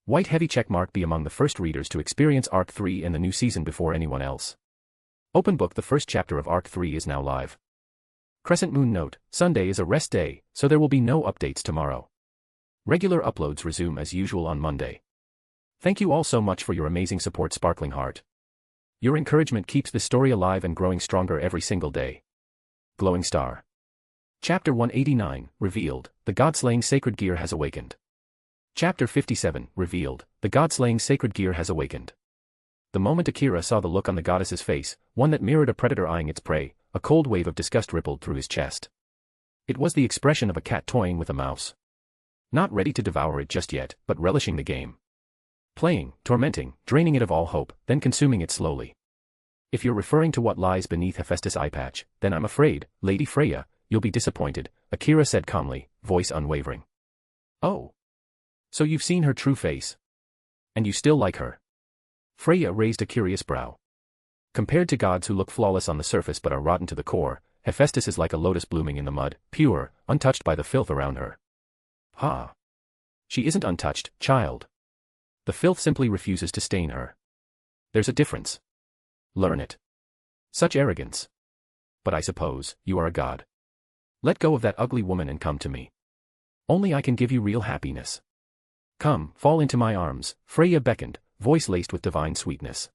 S3: White heavy checkmark be among the first readers to experience Arc 3 and the new season before anyone else. Open book. The first chapter of Arc 3 is now live. Crescent moon note, Sunday is a rest day, so there will be no updates tomorrow. Regular uploads resume as usual on Monday. Thank you all so much for your amazing support, Sparkling Heart. Your encouragement keeps the story alive and growing stronger every single day. Glowing Star. Chapter 189, revealed, the god-slaying sacred gear has awakened. Chapter 57, revealed, the god-slaying sacred gear has awakened. The moment Akira saw the look on the goddess's face, one that mirrored a predator eyeing its prey, a cold wave of disgust rippled through his chest. It was the expression of a cat toying with a mouse. Not ready to devour it just yet, but relishing the game. Playing, tormenting, draining it of all hope, then consuming it slowly. If you're referring to what lies beneath Hephaestus' eye patch, then I'm afraid, Lady Freya, you'll be disappointed, Akira said calmly, voice unwavering. Oh. So you've seen her true face. And you still like her? Freya raised a curious brow. Compared to gods who look flawless on the surface but are rotten to the core, Hephaestus is like a lotus blooming in the mud, pure, untouched by the filth around her. Ha! She isn't untouched, child. The filth simply refuses to stain her. There's a difference. Learn it. Such arrogance. But I suppose, you are a god. Let go of that ugly woman and come to me. Only I can give you real happiness. Come, fall into my arms, Freya beckoned, voice laced with divine sweetness.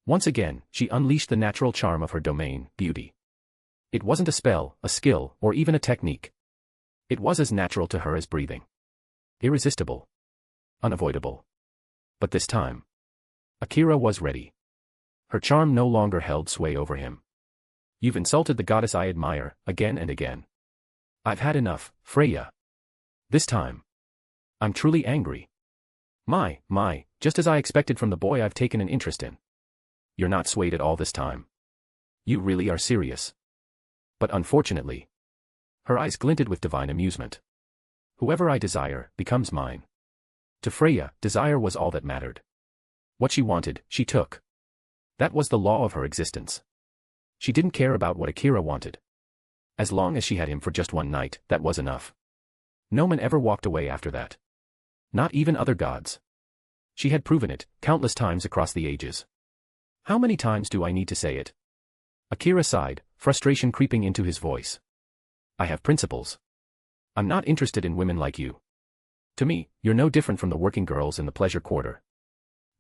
S3: Once again, she unleashed the natural charm of her domain, beauty. It wasn't a spell, a skill, or even a technique. It was as natural to her as breathing. Irresistible. Unavoidable. But this time, Akira was ready. Her charm no longer held sway over him. You've insulted the goddess I admire, again and again. I've had enough, Freya. This time, I'm truly angry. My, just as I expected from the boy I've taken an interest in. You're not swayed at all this time. You really are serious. But unfortunately, her eyes glinted with divine amusement. Whoever I desire, becomes mine. To Freya, desire was all that mattered. What she wanted, she took. That was the law of her existence. She didn't care about what Akira wanted. As long as she had him for just one night, that was enough. No man ever walked away after that. Not even other gods. She had proven it, countless times across the ages. How many times do I need to say it? Akira sighed, frustration creeping into his voice. I have principles. I'm not interested in women like you. To me, you're no different from the working girls in the pleasure quarter.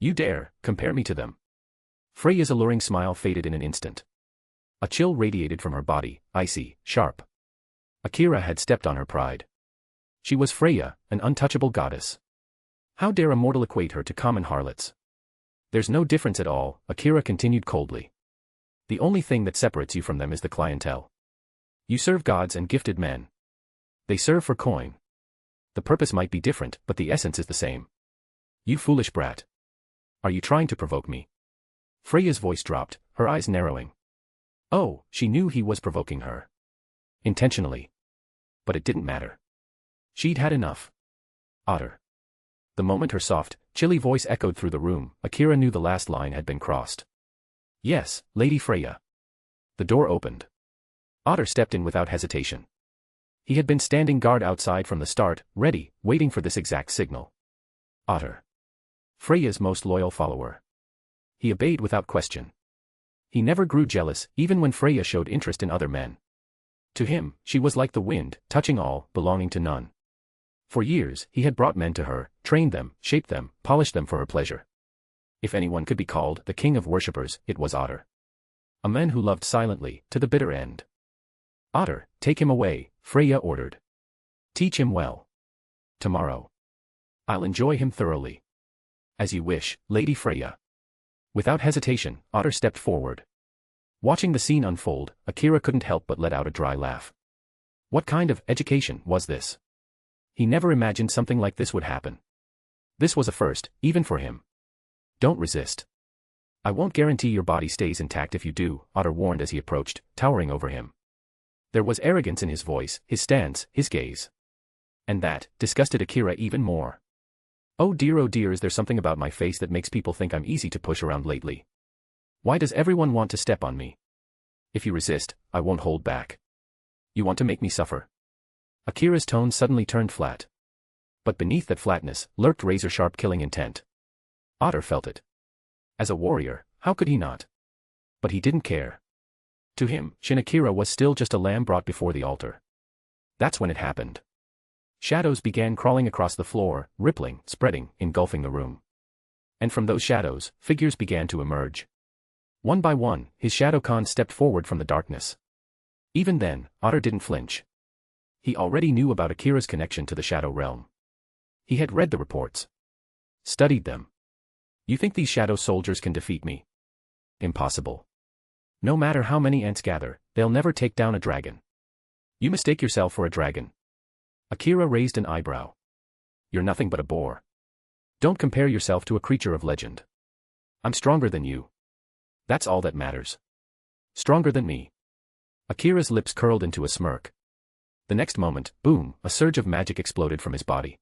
S3: You dare compare me to them? Freya's alluring smile faded in an instant. A chill radiated from her body, icy, sharp. Akira had stepped on her pride. She was Freya, an untouchable goddess. How dare a mortal equate her to common harlots? There's no difference at all, Akira continued coldly. The only thing that separates you from them is the clientele. You serve gods and gifted men. They serve for coin. The purpose might be different, but the essence is the same. You foolish brat. Are you trying to provoke me? Freya's voice dropped, her eyes narrowing. Oh, she knew he was provoking her. Intentionally. But it didn't matter. She'd had enough. Otter. The moment her soft, chilly voice echoed through the room, Akira knew the last line had been crossed. Yes, Lady Freya. The door opened. Otter stepped in without hesitation. He had been standing guard outside from the start, ready, waiting for this exact signal. Otter. Freya's most loyal follower. He obeyed without question. He never grew jealous, even when Freya showed interest in other men. To him, she was like the wind, touching all, belonging to none. For years, he had brought men to her, trained them, shaped them, polished them for her pleasure. If anyone could be called the king of worshippers, it was Otter. A man who loved silently, to the bitter end. Otter, take him away, Freya ordered. Teach him well. Tomorrow. I'll enjoy him thoroughly. As you wish, Lady Freya. Without hesitation, Otter stepped forward. Watching the scene unfold, Akira couldn't help but let out a dry laugh. What kind of education was this? He never imagined something like this would happen. This was a first, even for him. Don't resist. I won't guarantee your body stays intact if you do, Otter warned as he approached, towering over him. There was arrogance in his voice, his stance, his gaze. And that disgusted Akira even more. Oh dear, is there something about my face that makes people think I'm easy to push around lately? Why does everyone want to step on me? If you resist, I won't hold back. You want to make me suffer? Akira's tone suddenly turned flat. But beneath that flatness, lurked razor-sharp killing intent. Otter felt it. As a warrior, how could he not? But he didn't care. To him, Shin Akira was still just a lamb brought before the altar. That's when it happened. Shadows began crawling across the floor, rippling, spreading, engulfing the room. And from those shadows, figures began to emerge. One by one, his shadow cons stepped forward from the darkness. Even then, Otter didn't flinch. He already knew about Akira's connection to the shadow realm. He had read the reports. Studied them. You think these shadow soldiers can defeat me? Impossible. No matter how many ants gather, they'll never take down a dragon. You mistake yourself for a dragon. Akira raised an eyebrow. You're nothing but a boar. Don't compare yourself to a creature of legend. I'm stronger than you. That's all that matters. Stronger than me. Akira's lips curled into a smirk. The next moment, boom, a surge of magic exploded from his body.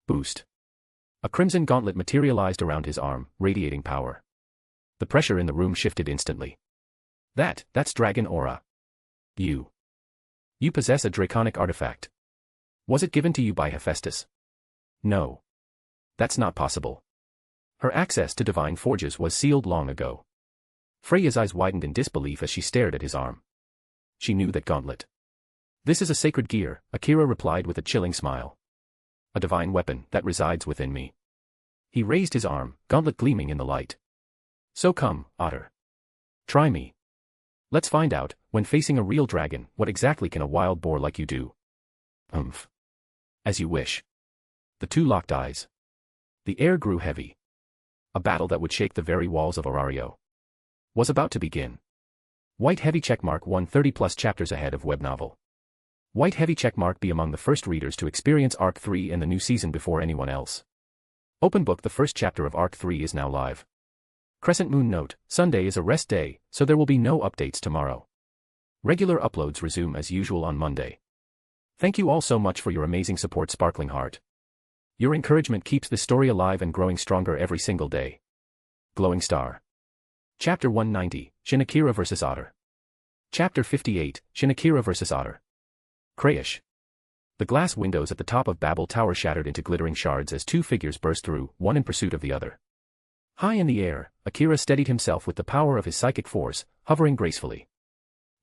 S3: Boost. A crimson gauntlet materialized around his arm, radiating power. The pressure in the room shifted instantly. That's dragon aura. You possess a draconic artifact. Was it given to you by Hephaestus? No. That's not possible. Her access to divine forges was sealed long ago. Freya's eyes widened in disbelief as she stared at his arm. She knew that gauntlet. This is a sacred gear, Akira replied with a chilling smile. A divine weapon that resides within me. He raised his arm, gauntlet gleaming in the light. So come, otter. Try me. Let's find out, when facing a real dragon, what exactly can a wild boar like you do? As you wish. The two locked eyes. The air grew heavy. A battle that would shake the very walls of Orario was about to begin. White heavy checkmark 130+ chapters ahead of web novel. White heavy checkmark be among the first readers to experience Arc 3 and the new season before anyone else. Open book. The first chapter of Arc 3 is now live. Crescent moon note, Sunday is a rest day, so there will be no updates tomorrow. Regular uploads resume as usual on Monday. Thank you all so much for your amazing support, Sparkling Heart. Your encouragement keeps this story alive and growing stronger every single day. Glowing Star. Chapter 190, Shin Akira vs. Otter. Chapter 58, Shin Akira vs. Otter. Crash. The glass windows at the top of Babel Tower shattered into glittering shards as two figures burst through, one in pursuit of the other. High in the air, Akira steadied himself with the power of his psychic force, hovering gracefully.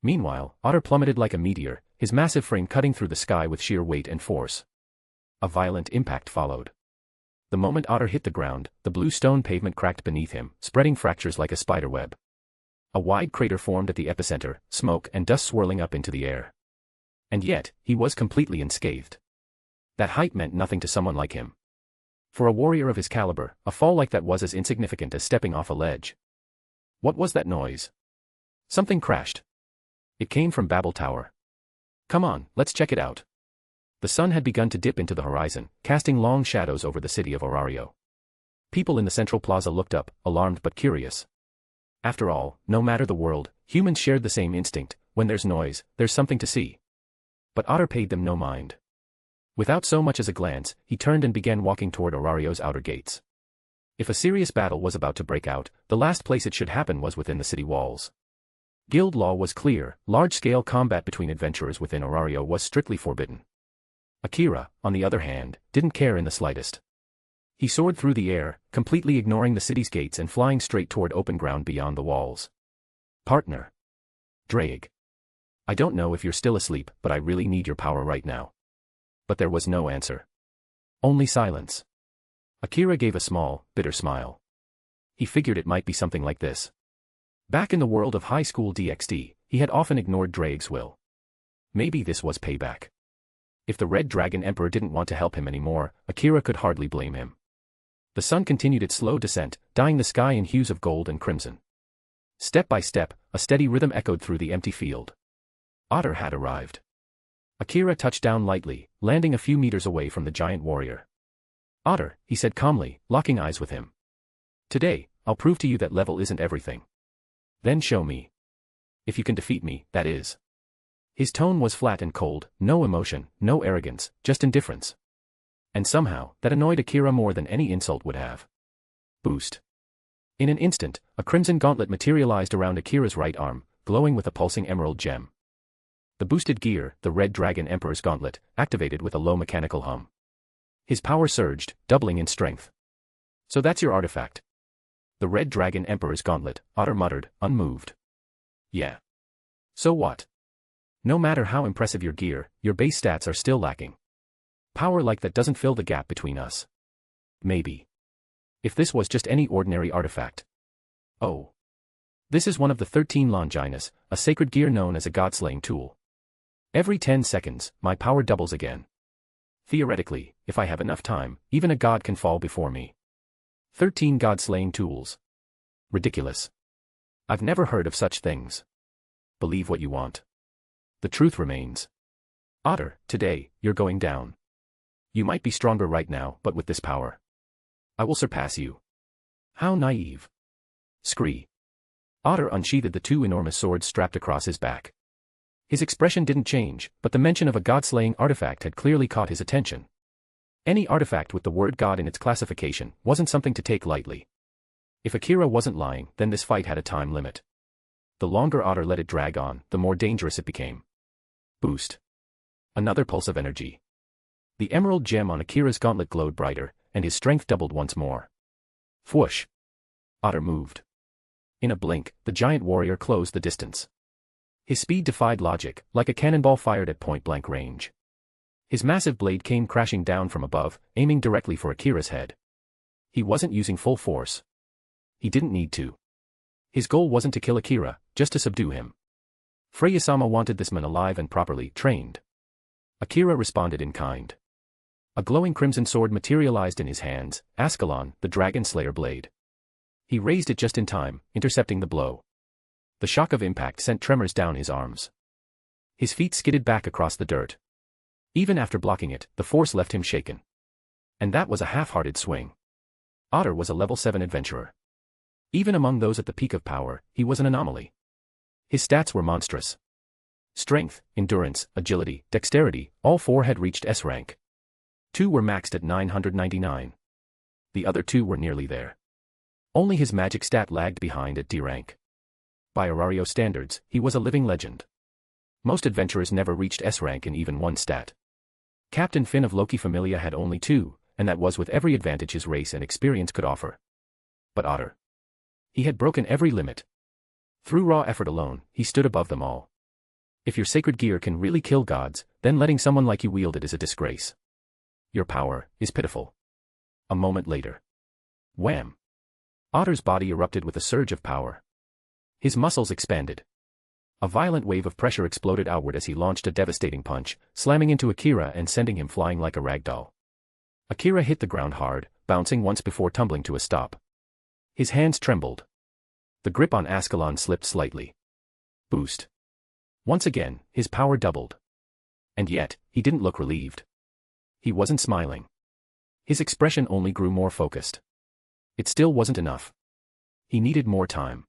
S3: Meanwhile, Otter plummeted like a meteor, his massive frame cutting through the sky with sheer weight and force. A violent impact followed. The moment Otter hit the ground, the blue stone pavement cracked beneath him, spreading fractures like a spiderweb. A wide crater formed at the epicenter, smoke and dust swirling up into the air. And yet, he was completely unscathed. That height meant nothing to someone like him. For a warrior of his caliber, a fall like that was as insignificant as stepping off a ledge. What was that noise? Something crashed. It came from Babel Tower. Come on, let's check it out. The sun had begun to dip into the horizon, casting long shadows over the city of Orario. People in the central plaza looked up, alarmed but curious. After all, no matter the world, humans shared the same instinct: when there's noise, there's something to see. But Otter paid them no mind. Without so much as a glance, he turned and began walking toward Orario's outer gates. If a serious battle was about to break out, the last place it should happen was within the city walls. Guild law was clear: large-scale combat between adventurers within Orario was strictly forbidden. Akira, on the other hand, didn't care in the slightest. He soared through the air, completely ignoring the city's gates and flying straight toward open ground beyond the walls. Partner. Drake. I don't know if you're still asleep, but I really need your power right now. But there was no answer. Only silence. Akira gave a small, bitter smile. He figured it might be something like this. Back in the world of high school DxD, he had often ignored Drake's will. Maybe this was payback. If the Red Dragon Emperor didn't want to help him anymore, Akira could hardly blame him. The sun continued its slow descent, dyeing the sky in hues of gold and crimson. Step by step, a steady rhythm echoed through the empty field. Otter had arrived. Akira touched down lightly, landing a few meters away from the giant warrior. Otter, he said calmly, locking eyes with him. Today, I'll prove to you that level isn't everything. Then show me. If you can defeat me, that is. His tone was flat and cold, no emotion, no arrogance, just indifference. And somehow, that annoyed Akira more than any insult would have. Boost. In an instant, a crimson gauntlet materialized around Akira's right arm, glowing with a pulsing emerald gem. The boosted gear, the Red Dragon Emperor's Gauntlet, activated with a low mechanical hum. His power surged, doubling in strength. So that's your artifact. The Red Dragon Emperor's Gauntlet, Otter muttered, unmoved. Yeah. So what? No matter how impressive your gear, your base stats are still lacking. Power like that doesn't fill the gap between us. Maybe. If this was just any ordinary artifact. Oh. This is one of the 13 Longinus, a sacred gear known as a god-slaying tool. Every 10 seconds, my power doubles again. Theoretically, if I have enough time, even a god can fall before me. 13 god-slaying tools. Ridiculous. I've never heard of such things. Believe what you want. The truth remains. Otter, today, you're going down. You might be stronger right now, but with this power. I will surpass you. How naive. Scree. Otter unsheathed the two enormous swords strapped across his back. His expression didn't change, but the mention of a god-slaying artifact had clearly caught his attention. Any artifact with the word god in its classification wasn't something to take lightly. If Akira wasn't lying, then this fight had a time limit. The longer Otter let it drag on, the more dangerous it became. Boost. Another pulse of energy. The emerald gem on Akira's gauntlet glowed brighter, and his strength doubled once more. Whoosh. Otter moved. In a blink, the giant warrior closed the distance. His speed defied logic, like a cannonball fired at point-blank range. His massive blade came crashing down from above, aiming directly for Akira's head. He wasn't using full force. He didn't need to. His goal wasn't to kill Akira, just to subdue him. Freya-sama wanted this man alive and properly trained. Akira responded in kind. A glowing crimson sword materialized in his hands, Ascalon, the dragon slayer blade. He raised it just in time, intercepting the blow. The shock of impact sent tremors down his arms. His feet skidded back across the dirt. Even after blocking it, the force left him shaken. And that was a half-hearted swing. Otter was a level 7 adventurer. Even among those at the peak of power, he was an anomaly. His stats were monstrous. Strength, endurance, agility, dexterity, all 4 had reached S rank. 2 were maxed at 999. The other 2 were nearly there. Only his magic stat lagged behind at D rank. By Orario standards, he was a living legend. Most adventurers never reached S rank in even one stat. Captain Finn of Loki Familia had only 2, and that was with every advantage his race and experience could offer. But Otter. He had broken every limit. Through raw effort alone, he stood above them all. If your sacred gear can really kill gods, then letting someone like you wield it is a disgrace. Your power is pitiful. A moment later. Wham! Otter's body erupted with a surge of power. His muscles expanded. A violent wave of pressure exploded outward as he launched a devastating punch, slamming into Akira and sending him flying like a ragdoll. Akira hit the ground hard, bouncing once before tumbling to a stop. His hands trembled. The grip on Ascalon slipped slightly. Boost. Once again, his power doubled. And yet, he didn't look relieved. He wasn't smiling. His expression only grew more focused. It still wasn't enough. He needed more time.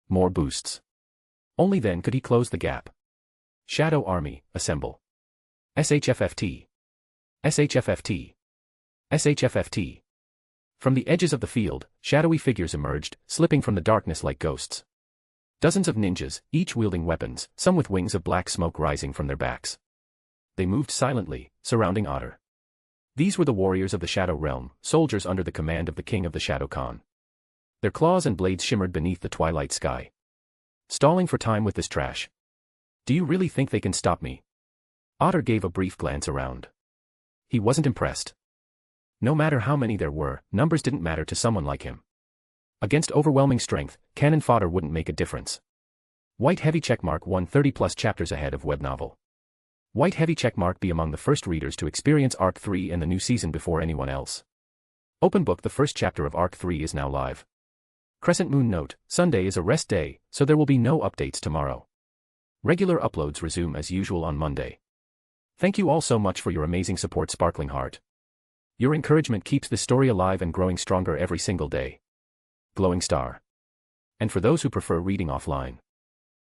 S3: More boosts. Only then could he close the gap. Shadow Army, assemble. SHFFT. SHFFT. SHFFT. From the edges of the field, shadowy figures emerged, slipping from the darkness like ghosts. Dozens of ninjas, each wielding weapons, some with wings of black smoke rising from their backs. They moved silently, surrounding Otter. These were the warriors of the Shadow Realm, soldiers under the command of the King of the Shadow Khan. Their claws and blades shimmered beneath the twilight sky. Stalling for time with this trash. Do you really think they can stop me? Otter gave a brief glance around. He wasn't impressed. No matter how many there were, numbers didn't matter to someone like him. Against overwhelming strength, cannon fodder wouldn't make a difference. White heavy checkmark 130+ chapters ahead of web novel. White heavy checkmark be among the first readers to experience Arc 3 and the new season before anyone else. Open book. The first chapter of Arc 3 is now live. Crescent Moon note, Sunday is a rest day, so there will be no updates tomorrow. Regular uploads resume as usual on Monday. Thank you all so much for your amazing support, Sparkling Heart. Your encouragement keeps this story alive and growing stronger every single day. Glowing Star. And for those who prefer reading offline,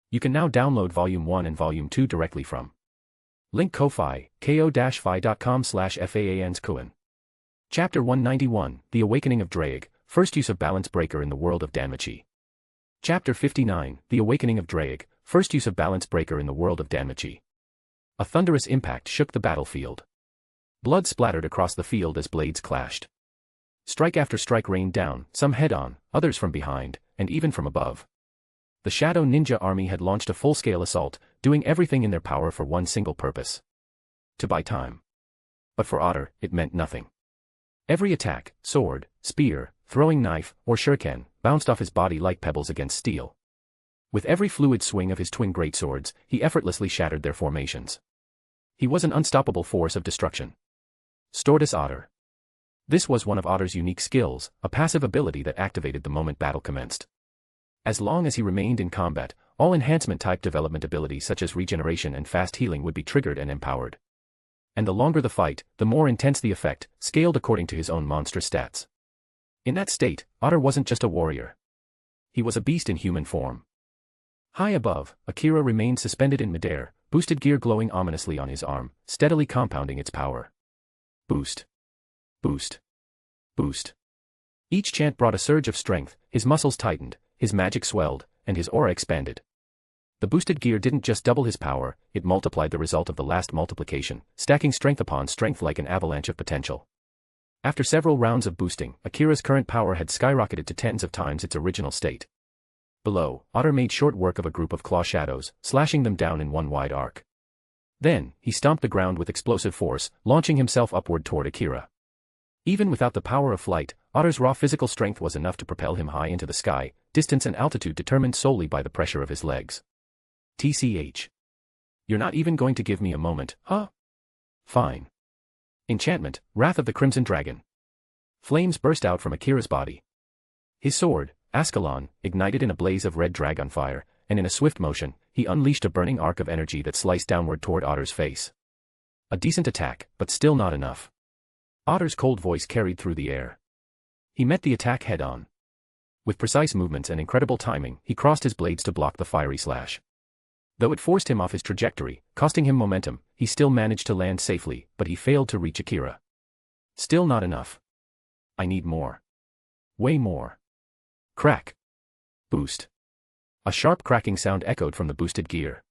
S3: you can now download Volume 1 and Volume 2 directly from link Ko-Fi, ko-fi.com/FAANSKUN. Chapter 191, The Awakening of Draig, First Use of Balance Breaker in the World of Danmachi. Chapter 59, The Awakening of Draig, First Use of Balance Breaker in the World of Danmachi. A thunderous impact shook the battlefield. Blood splattered across the field as blades clashed. Strike after strike rained down, some head-on, others from behind, and even from above. The Shadow Ninja Army had launched a full-scale assault, doing everything in their power for one single purpose. To buy time. But for Otter, it meant nothing. Every attack, sword, spear, throwing knife, or shuriken, bounced off his body like pebbles against steel. With every fluid swing of his twin greatswords, he effortlessly shattered their formations. He was an unstoppable force of destruction. Stordus Otter. This was one of Otter's unique skills, a passive ability that activated the moment battle commenced. As long as he remained in combat, all enhancement-type development abilities such as regeneration and fast healing would be triggered and empowered. And the longer the fight, the more intense the effect, scaled according to his own monstrous stats. In that state, Otter wasn't just a warrior. He was a beast in human form. High above, Akira remained suspended in midair, boosted gear glowing ominously on his arm, steadily compounding its power. Boost. Boost. Boost. Each chant brought a surge of strength, his muscles tightened, his magic swelled, and his aura expanded. The boosted gear didn't just double his power, it multiplied the result of the last multiplication, stacking strength upon strength like an avalanche of potential. After several rounds of boosting, Akira's current power had skyrocketed to tens of times its original state. Below, Otter made short work of a group of claw shadows, slashing them down in one wide arc. Then, he stomped the ground with explosive force, launching himself upward toward Akira. Even without the power of flight, Otter's raw physical strength was enough to propel him high into the sky, distance and altitude determined solely by the pressure of his legs. TCH. You're not even going to give me a moment, huh? Fine. Enchantment, Wrath of the Crimson Dragon. Flames burst out from Akira's body. His sword, Ascalon, ignited in a blaze of red dragon fire, and in a swift motion, he unleashed a burning arc of energy that sliced downward toward Otter's face. A decent attack, but still not enough. Otter's cold voice carried through the air. He met the attack head-on. With precise movements and incredible timing, he crossed his blades to block the fiery slash. Though it forced him off his trajectory, costing him momentum, he still managed to land safely, but he failed to reach Akira. Still not enough. I need more. Way more. Crack. Boost. A sharp cracking sound echoed from the boosted gear.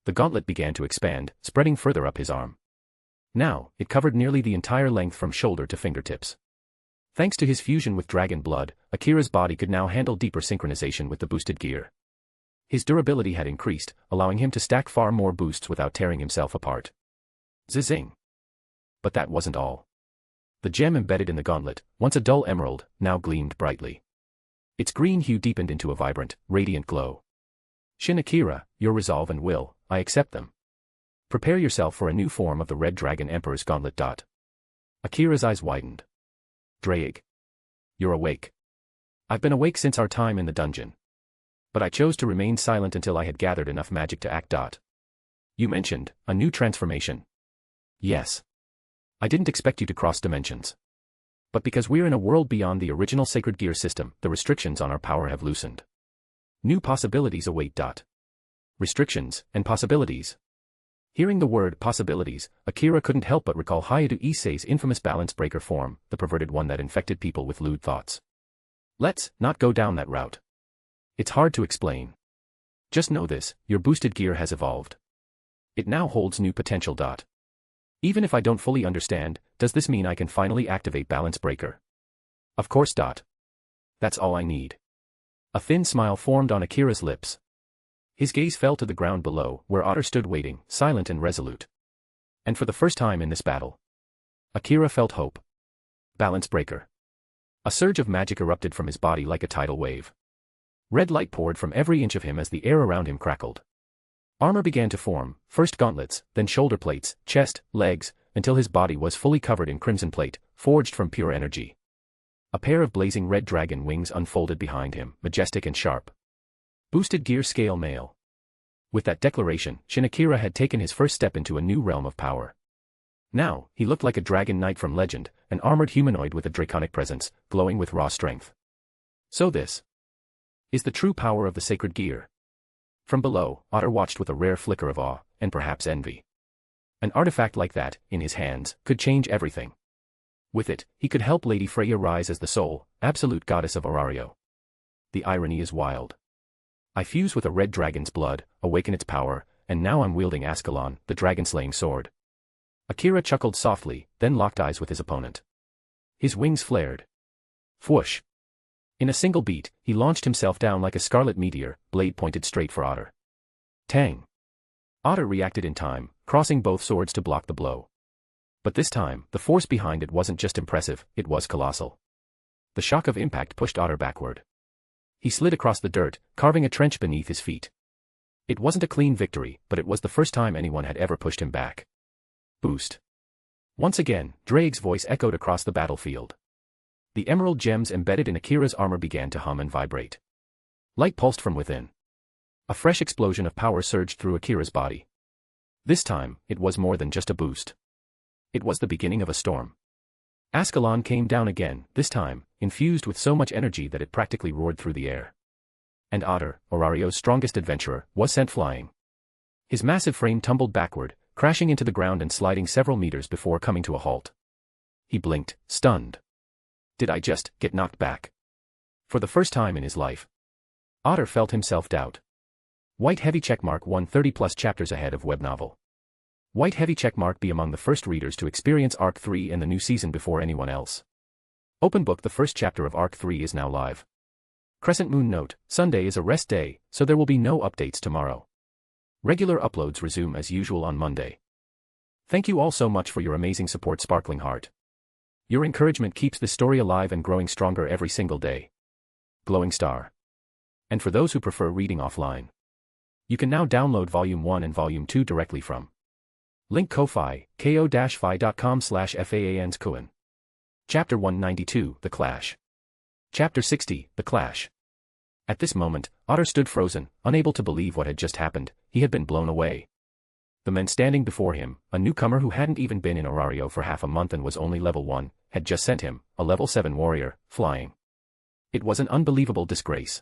S3: The gauntlet began to expand, spreading further up his arm. Now, it covered nearly the entire length from shoulder to fingertips. Thanks to his fusion with dragon blood, Akira's body could now handle deeper synchronization with the boosted gear. His durability had increased, allowing him to stack far more boosts without tearing himself apart. Zzzing. But that wasn't all. The gem embedded in the gauntlet, once a dull emerald, now gleamed brightly. Its green hue deepened into a vibrant, radiant glow. Shin Akira, your resolve and will, I accept them. Prepare yourself for a new form of the Red Dragon Emperor's gauntlet. Akira's eyes widened. Drake. You're awake. I've been awake since our time in the dungeon. But I chose to remain silent until I had gathered enough magic to act. You mentioned, a new transformation. Yes. I didn't expect you to cross dimensions. But because we're in a world beyond the original sacred gear system, the restrictions on our power have loosened. New possibilities await. Restrictions, and possibilities. Hearing the word possibilities, Akira couldn't help but recall Hayate Issei's infamous balance breaker form, the perverted one that infected people with lewd thoughts. Let's not go down that route. It's hard to explain. Just know this, your boosted gear has evolved. It now holds new potential. Even if I don't fully understand, does this mean I can finally activate balance breaker? Of course. That's all I need. A thin smile formed on Akira's lips. His gaze fell to the ground below, where Otter stood waiting, silent and resolute. And for the first time in this battle, Akira felt hope. Balance breaker. A surge of magic erupted from his body like a tidal wave. Red light poured from every inch of him as the air around him crackled. Armor began to form, first gauntlets, then shoulder plates, chest, legs, until his body was fully covered in crimson plate, forged from pure energy. A pair of blazing red dragon wings unfolded behind him, majestic and sharp. Boosted gear scale male. With that declaration, Shin Akira had taken his first step into a new realm of power. Now, he looked like a dragon knight from legend, an armored humanoid with a draconic presence, glowing with raw strength. So this is the true power of the sacred gear. From below, Otter watched with a rare flicker of awe, and perhaps envy. An artifact like that, in his hands, could change everything. With it, he could help Lady Freya rise as the sole, absolute goddess of Orario. The irony is wild. I fuse with a red dragon's blood, awaken its power, and now I'm wielding Ascalon, the dragon-slaying sword. Akira chuckled softly, then locked eyes with his opponent. His wings flared. Whoosh. In a single beat, he launched himself down like a scarlet meteor, blade pointed straight for Otter. Tang. Otter reacted in time, crossing both swords to block the blow. But this time, the force behind it wasn't just impressive, it was colossal. The shock of impact pushed Otter backward. He slid across the dirt, carving a trench beneath his feet. It wasn't a clean victory, but it was the first time anyone had ever pushed him back. Boost. Once again, Drake's voice echoed across the battlefield. The emerald gems embedded in Akira's armor began to hum and vibrate. Light pulsed from within. A fresh explosion of power surged through Akira's body. This time, it was more than just a boost. It was the beginning of a storm. Ascalon came down again, this time, infused with so much energy that it practically roared through the air. And Otter, Orario's strongest adventurer, was sent flying. His massive frame tumbled backward, crashing into the ground and sliding several meters before coming to a halt. He blinked, stunned. Did I just get knocked back? For the first time in his life. Otter felt himself doubt. White heavy checkmark 130+ chapters ahead of web novel. White heavy checkmark be among the first readers to experience Arc 3 and the new season before anyone else. Open book. The first chapter of Arc 3 is now live. Crescent moon note, Sunday is a rest day, so there will be no updates tomorrow. Regular uploads resume as usual on Monday. Thank you all so much for your amazing support, Sparkling Heart. Your encouragement keeps this story alive and growing stronger every single day. Glowing Star. And for those who prefer reading offline, you can now download Volume 1 and Volume 2 directly from link Ko-Fi, ko-fi.com/fans. Chapter 192, The Clash. Chapter 60, The Clash. At this moment, Otter stood frozen, unable to believe what had just happened. He had been blown away. The man standing before him, a newcomer who hadn't even been in Orario for half a month and was only level 1, had just sent him, a level 7 warrior, flying. It was an unbelievable disgrace.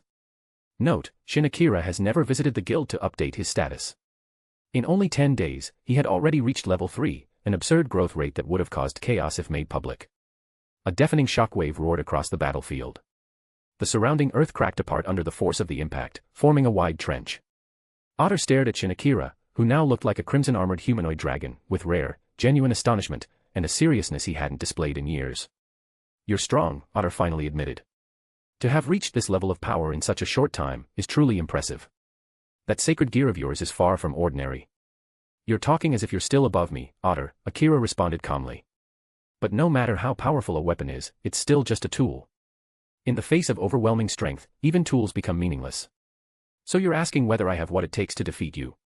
S3: Note, Shin Akira has never visited the guild to update his status. In only 10 days, he had already reached level 3, an absurd growth rate that would have caused chaos if made public. A deafening shockwave roared across the battlefield. The surrounding earth cracked apart under the force of the impact, forming a wide trench. Otter stared at Shin Akira, who now looked like a crimson-armored humanoid dragon, with rare, genuine astonishment, and a seriousness he hadn't displayed in years. You're strong, Otter finally admitted. To have reached this level of power in such a short time is truly impressive. That sacred gear of yours is far from ordinary. You're talking as if you're still above me, Otter, Akira responded calmly. But no matter how powerful a weapon is, it's still just a tool. In the face of overwhelming strength, even tools become meaningless. So you're asking whether I have what it takes to defeat you?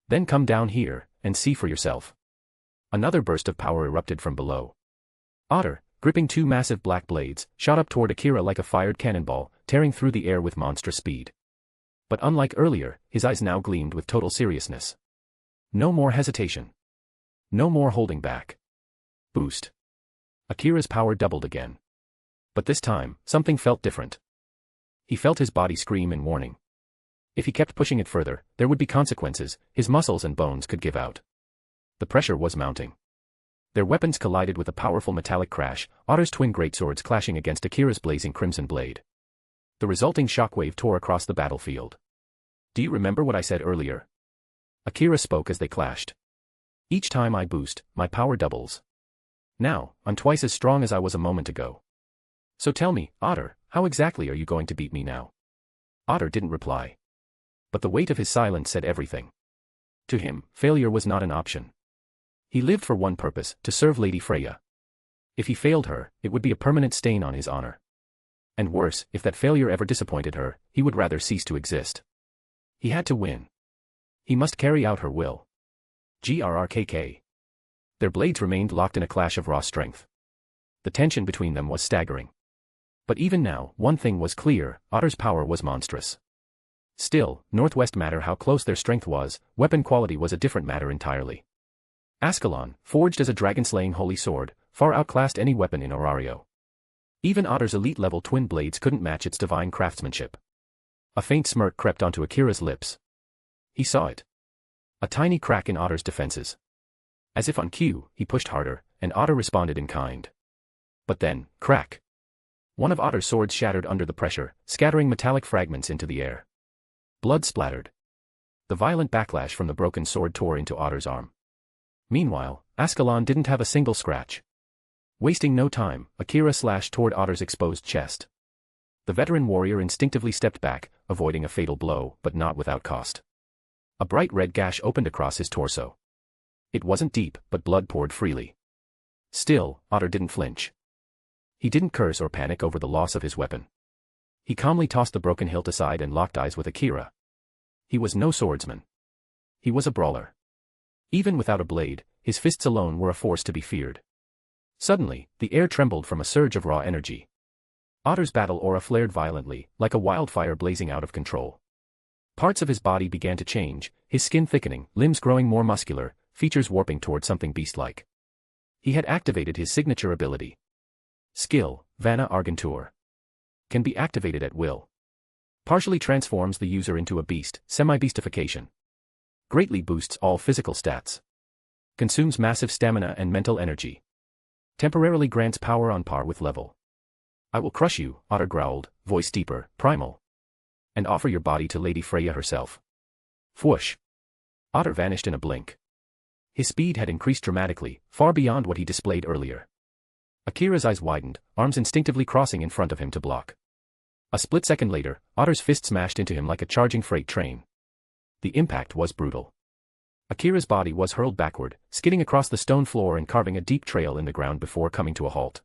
S3: Then come down here, and see for yourself. Another burst of power erupted from below. Otter, gripping two massive black blades, shot up toward Akira like a fired cannonball, tearing through the air with monstrous speed. But unlike earlier, his eyes now gleamed with total seriousness. No more hesitation. No more holding back. Boost. Akira's power doubled again. But this time, something felt different. He felt his body scream in warning. If he kept pushing it further, there would be consequences. His muscles and bones could give out. The pressure was mounting. Their weapons collided with a powerful metallic crash, Otter's twin greatswords clashing against Akira's blazing crimson blade. The resulting shockwave tore across the battlefield. Do you remember what I said earlier? Akira spoke as they clashed. Each time I boost, my power doubles. Now, I'm twice as strong as I was a moment ago. So tell me, Otter, how exactly are you going to beat me now? Otter didn't reply. But the weight of his silence said everything. To him, failure was not an option. He lived for one purpose, to serve Lady Freya. If he failed her, it would be a permanent stain on his honor. And worse, if that failure ever disappointed her, he would rather cease to exist. He had to win. He must carry out her will. GRRKK. Their blades remained locked in a clash of raw strength. The tension between them was staggering. But even now, one thing was clear, Otter's power was monstrous. Still, Northwest matter how close their strength was, weapon quality was a different matter entirely. Ascalon, forged as a dragon-slaying holy sword, far outclassed any weapon in Orario. Even Otter's elite-level twin blades couldn't match its divine craftsmanship. A faint smirk crept onto Akira's lips. He saw it. A tiny crack in Otter's defenses. As if on cue, he pushed harder, and Otter responded in kind. But then, crack. One of Otter's swords shattered under the pressure, scattering metallic fragments into the air. Blood splattered. The violent backlash from the broken sword tore into Otter's arm. Meanwhile, Ascalon didn't have a single scratch. Wasting no time, Akira slashed toward Otter's exposed chest. The veteran warrior instinctively stepped back, avoiding a fatal blow, but not without cost. A bright red gash opened across his torso. It wasn't deep, but blood poured freely. Still, Otter didn't flinch. He didn't curse or panic over the loss of his weapon. He calmly tossed the broken hilt aside and locked eyes with Akira. He was no swordsman. He was a brawler. Even without a blade, his fists alone were a force to be feared. Suddenly, the air trembled from a surge of raw energy. Otter's battle aura flared violently, like a wildfire blazing out of control. Parts of his body began to change, his skin thickening, limbs growing more muscular, features warping toward something beast-like. He had activated his signature ability. Skill, Vana Argentur. Can be activated at will. Partially transforms the user into a beast, semi-beastification. Greatly boosts all physical stats. Consumes massive stamina and mental energy. Temporarily grants power on par with level. I will crush you, Otter growled, voice deeper, primal. And offer your body to Lady Freya herself. Whoosh. Otter vanished in a blink. His speed had increased dramatically, far beyond what he displayed earlier. Akira's eyes widened, arms instinctively crossing in front of him to block. A split second later, Otter's fist smashed into him like a charging freight train. The impact was brutal. Akira's body was hurled backward, skidding across the stone floor and carving a deep trail in the ground before coming to a halt.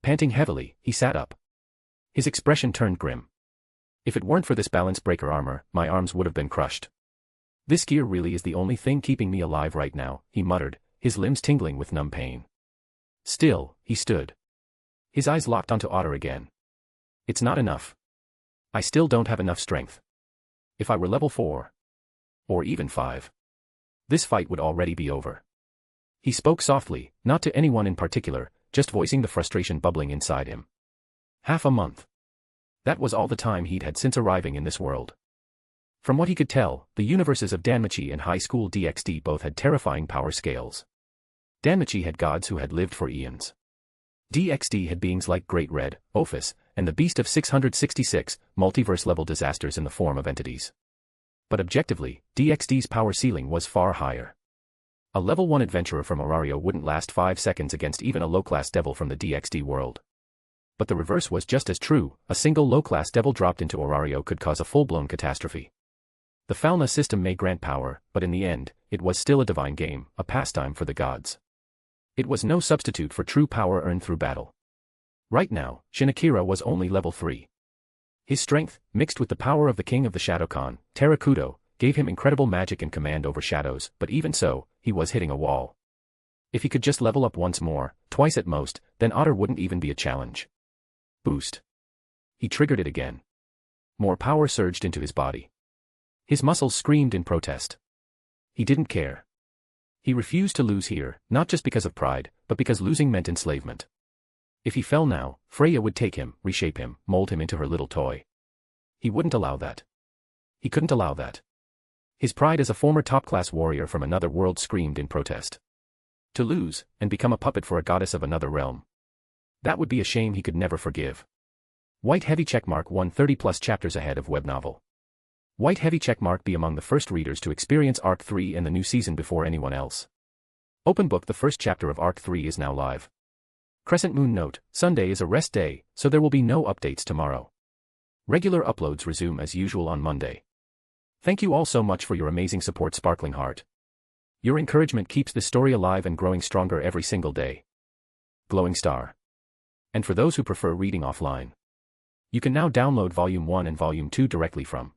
S3: Panting heavily, he sat up. His expression turned grim. If it weren't for this balance breaker armor, my arms would have been crushed. This gear really is the only thing keeping me alive right now, he muttered, his limbs tingling with numb pain. Still, he stood. His eyes locked onto Otter again. It's not enough. I still don't have enough strength. If I were level 4. Or even 5. This fight would already be over. He spoke softly, not to anyone in particular, just voicing the frustration bubbling inside him. Half a month. That was all the time he'd had since arriving in this world. From what he could tell, the universes of Danmachi and High School DxD both had terrifying power scales. Danmachi had gods who had lived for eons. DxD had beings like Great Red, Ophis, and the Beast of 666, multiverse-level disasters in the form of entities. But objectively, DxD's power ceiling was far higher. A level 1 adventurer from Orario wouldn't last 5 seconds against even a low-class devil from the DxD world. But the reverse was just as true, a single low-class devil dropped into Orario could cause a full-blown catastrophe. The Falna system may grant power, but in the end, it was still a divine game, a pastime for the gods. It was no substitute for true power earned through battle. Right now, Shin Akira was only level 3. His strength, mixed with the power of the king of the Shadow Khan, Terakudo, gave him incredible magic and command over shadows, but even so, he was hitting a wall. If he could just level up once more, twice at most, then Otter wouldn't even be a challenge. Boost. He triggered it again. More power surged into his body. His muscles screamed in protest. He didn't care. He refused to lose here, not just because of pride, but because losing meant enslavement. If he fell now, Freya would take him, reshape him, mold him into her little toy. He wouldn't allow that. He couldn't allow that. His pride as a former top-class warrior from another world screamed in protest. To lose, and become a puppet for a goddess of another realm. That would be a shame he could never forgive. White heavy checkmark 130+ chapters ahead of web novel. White heavy checkmark be among the first readers to experience Arc 3 and the new season before anyone else. Open book the first chapter of Arc 3 is now live. Crescent Moon note, Sunday is a rest day, so there will be no updates tomorrow. Regular uploads resume as usual on Monday. Thank you all so much for your amazing support, Sparkling Heart. Your encouragement keeps this story alive and growing stronger every single day. Glowing Star. And for those who prefer reading offline, you can now download Volume 1 and Volume 2 directly from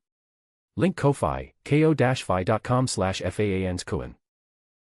S3: link Ko-Fi, ko-fi.com/faans Koen.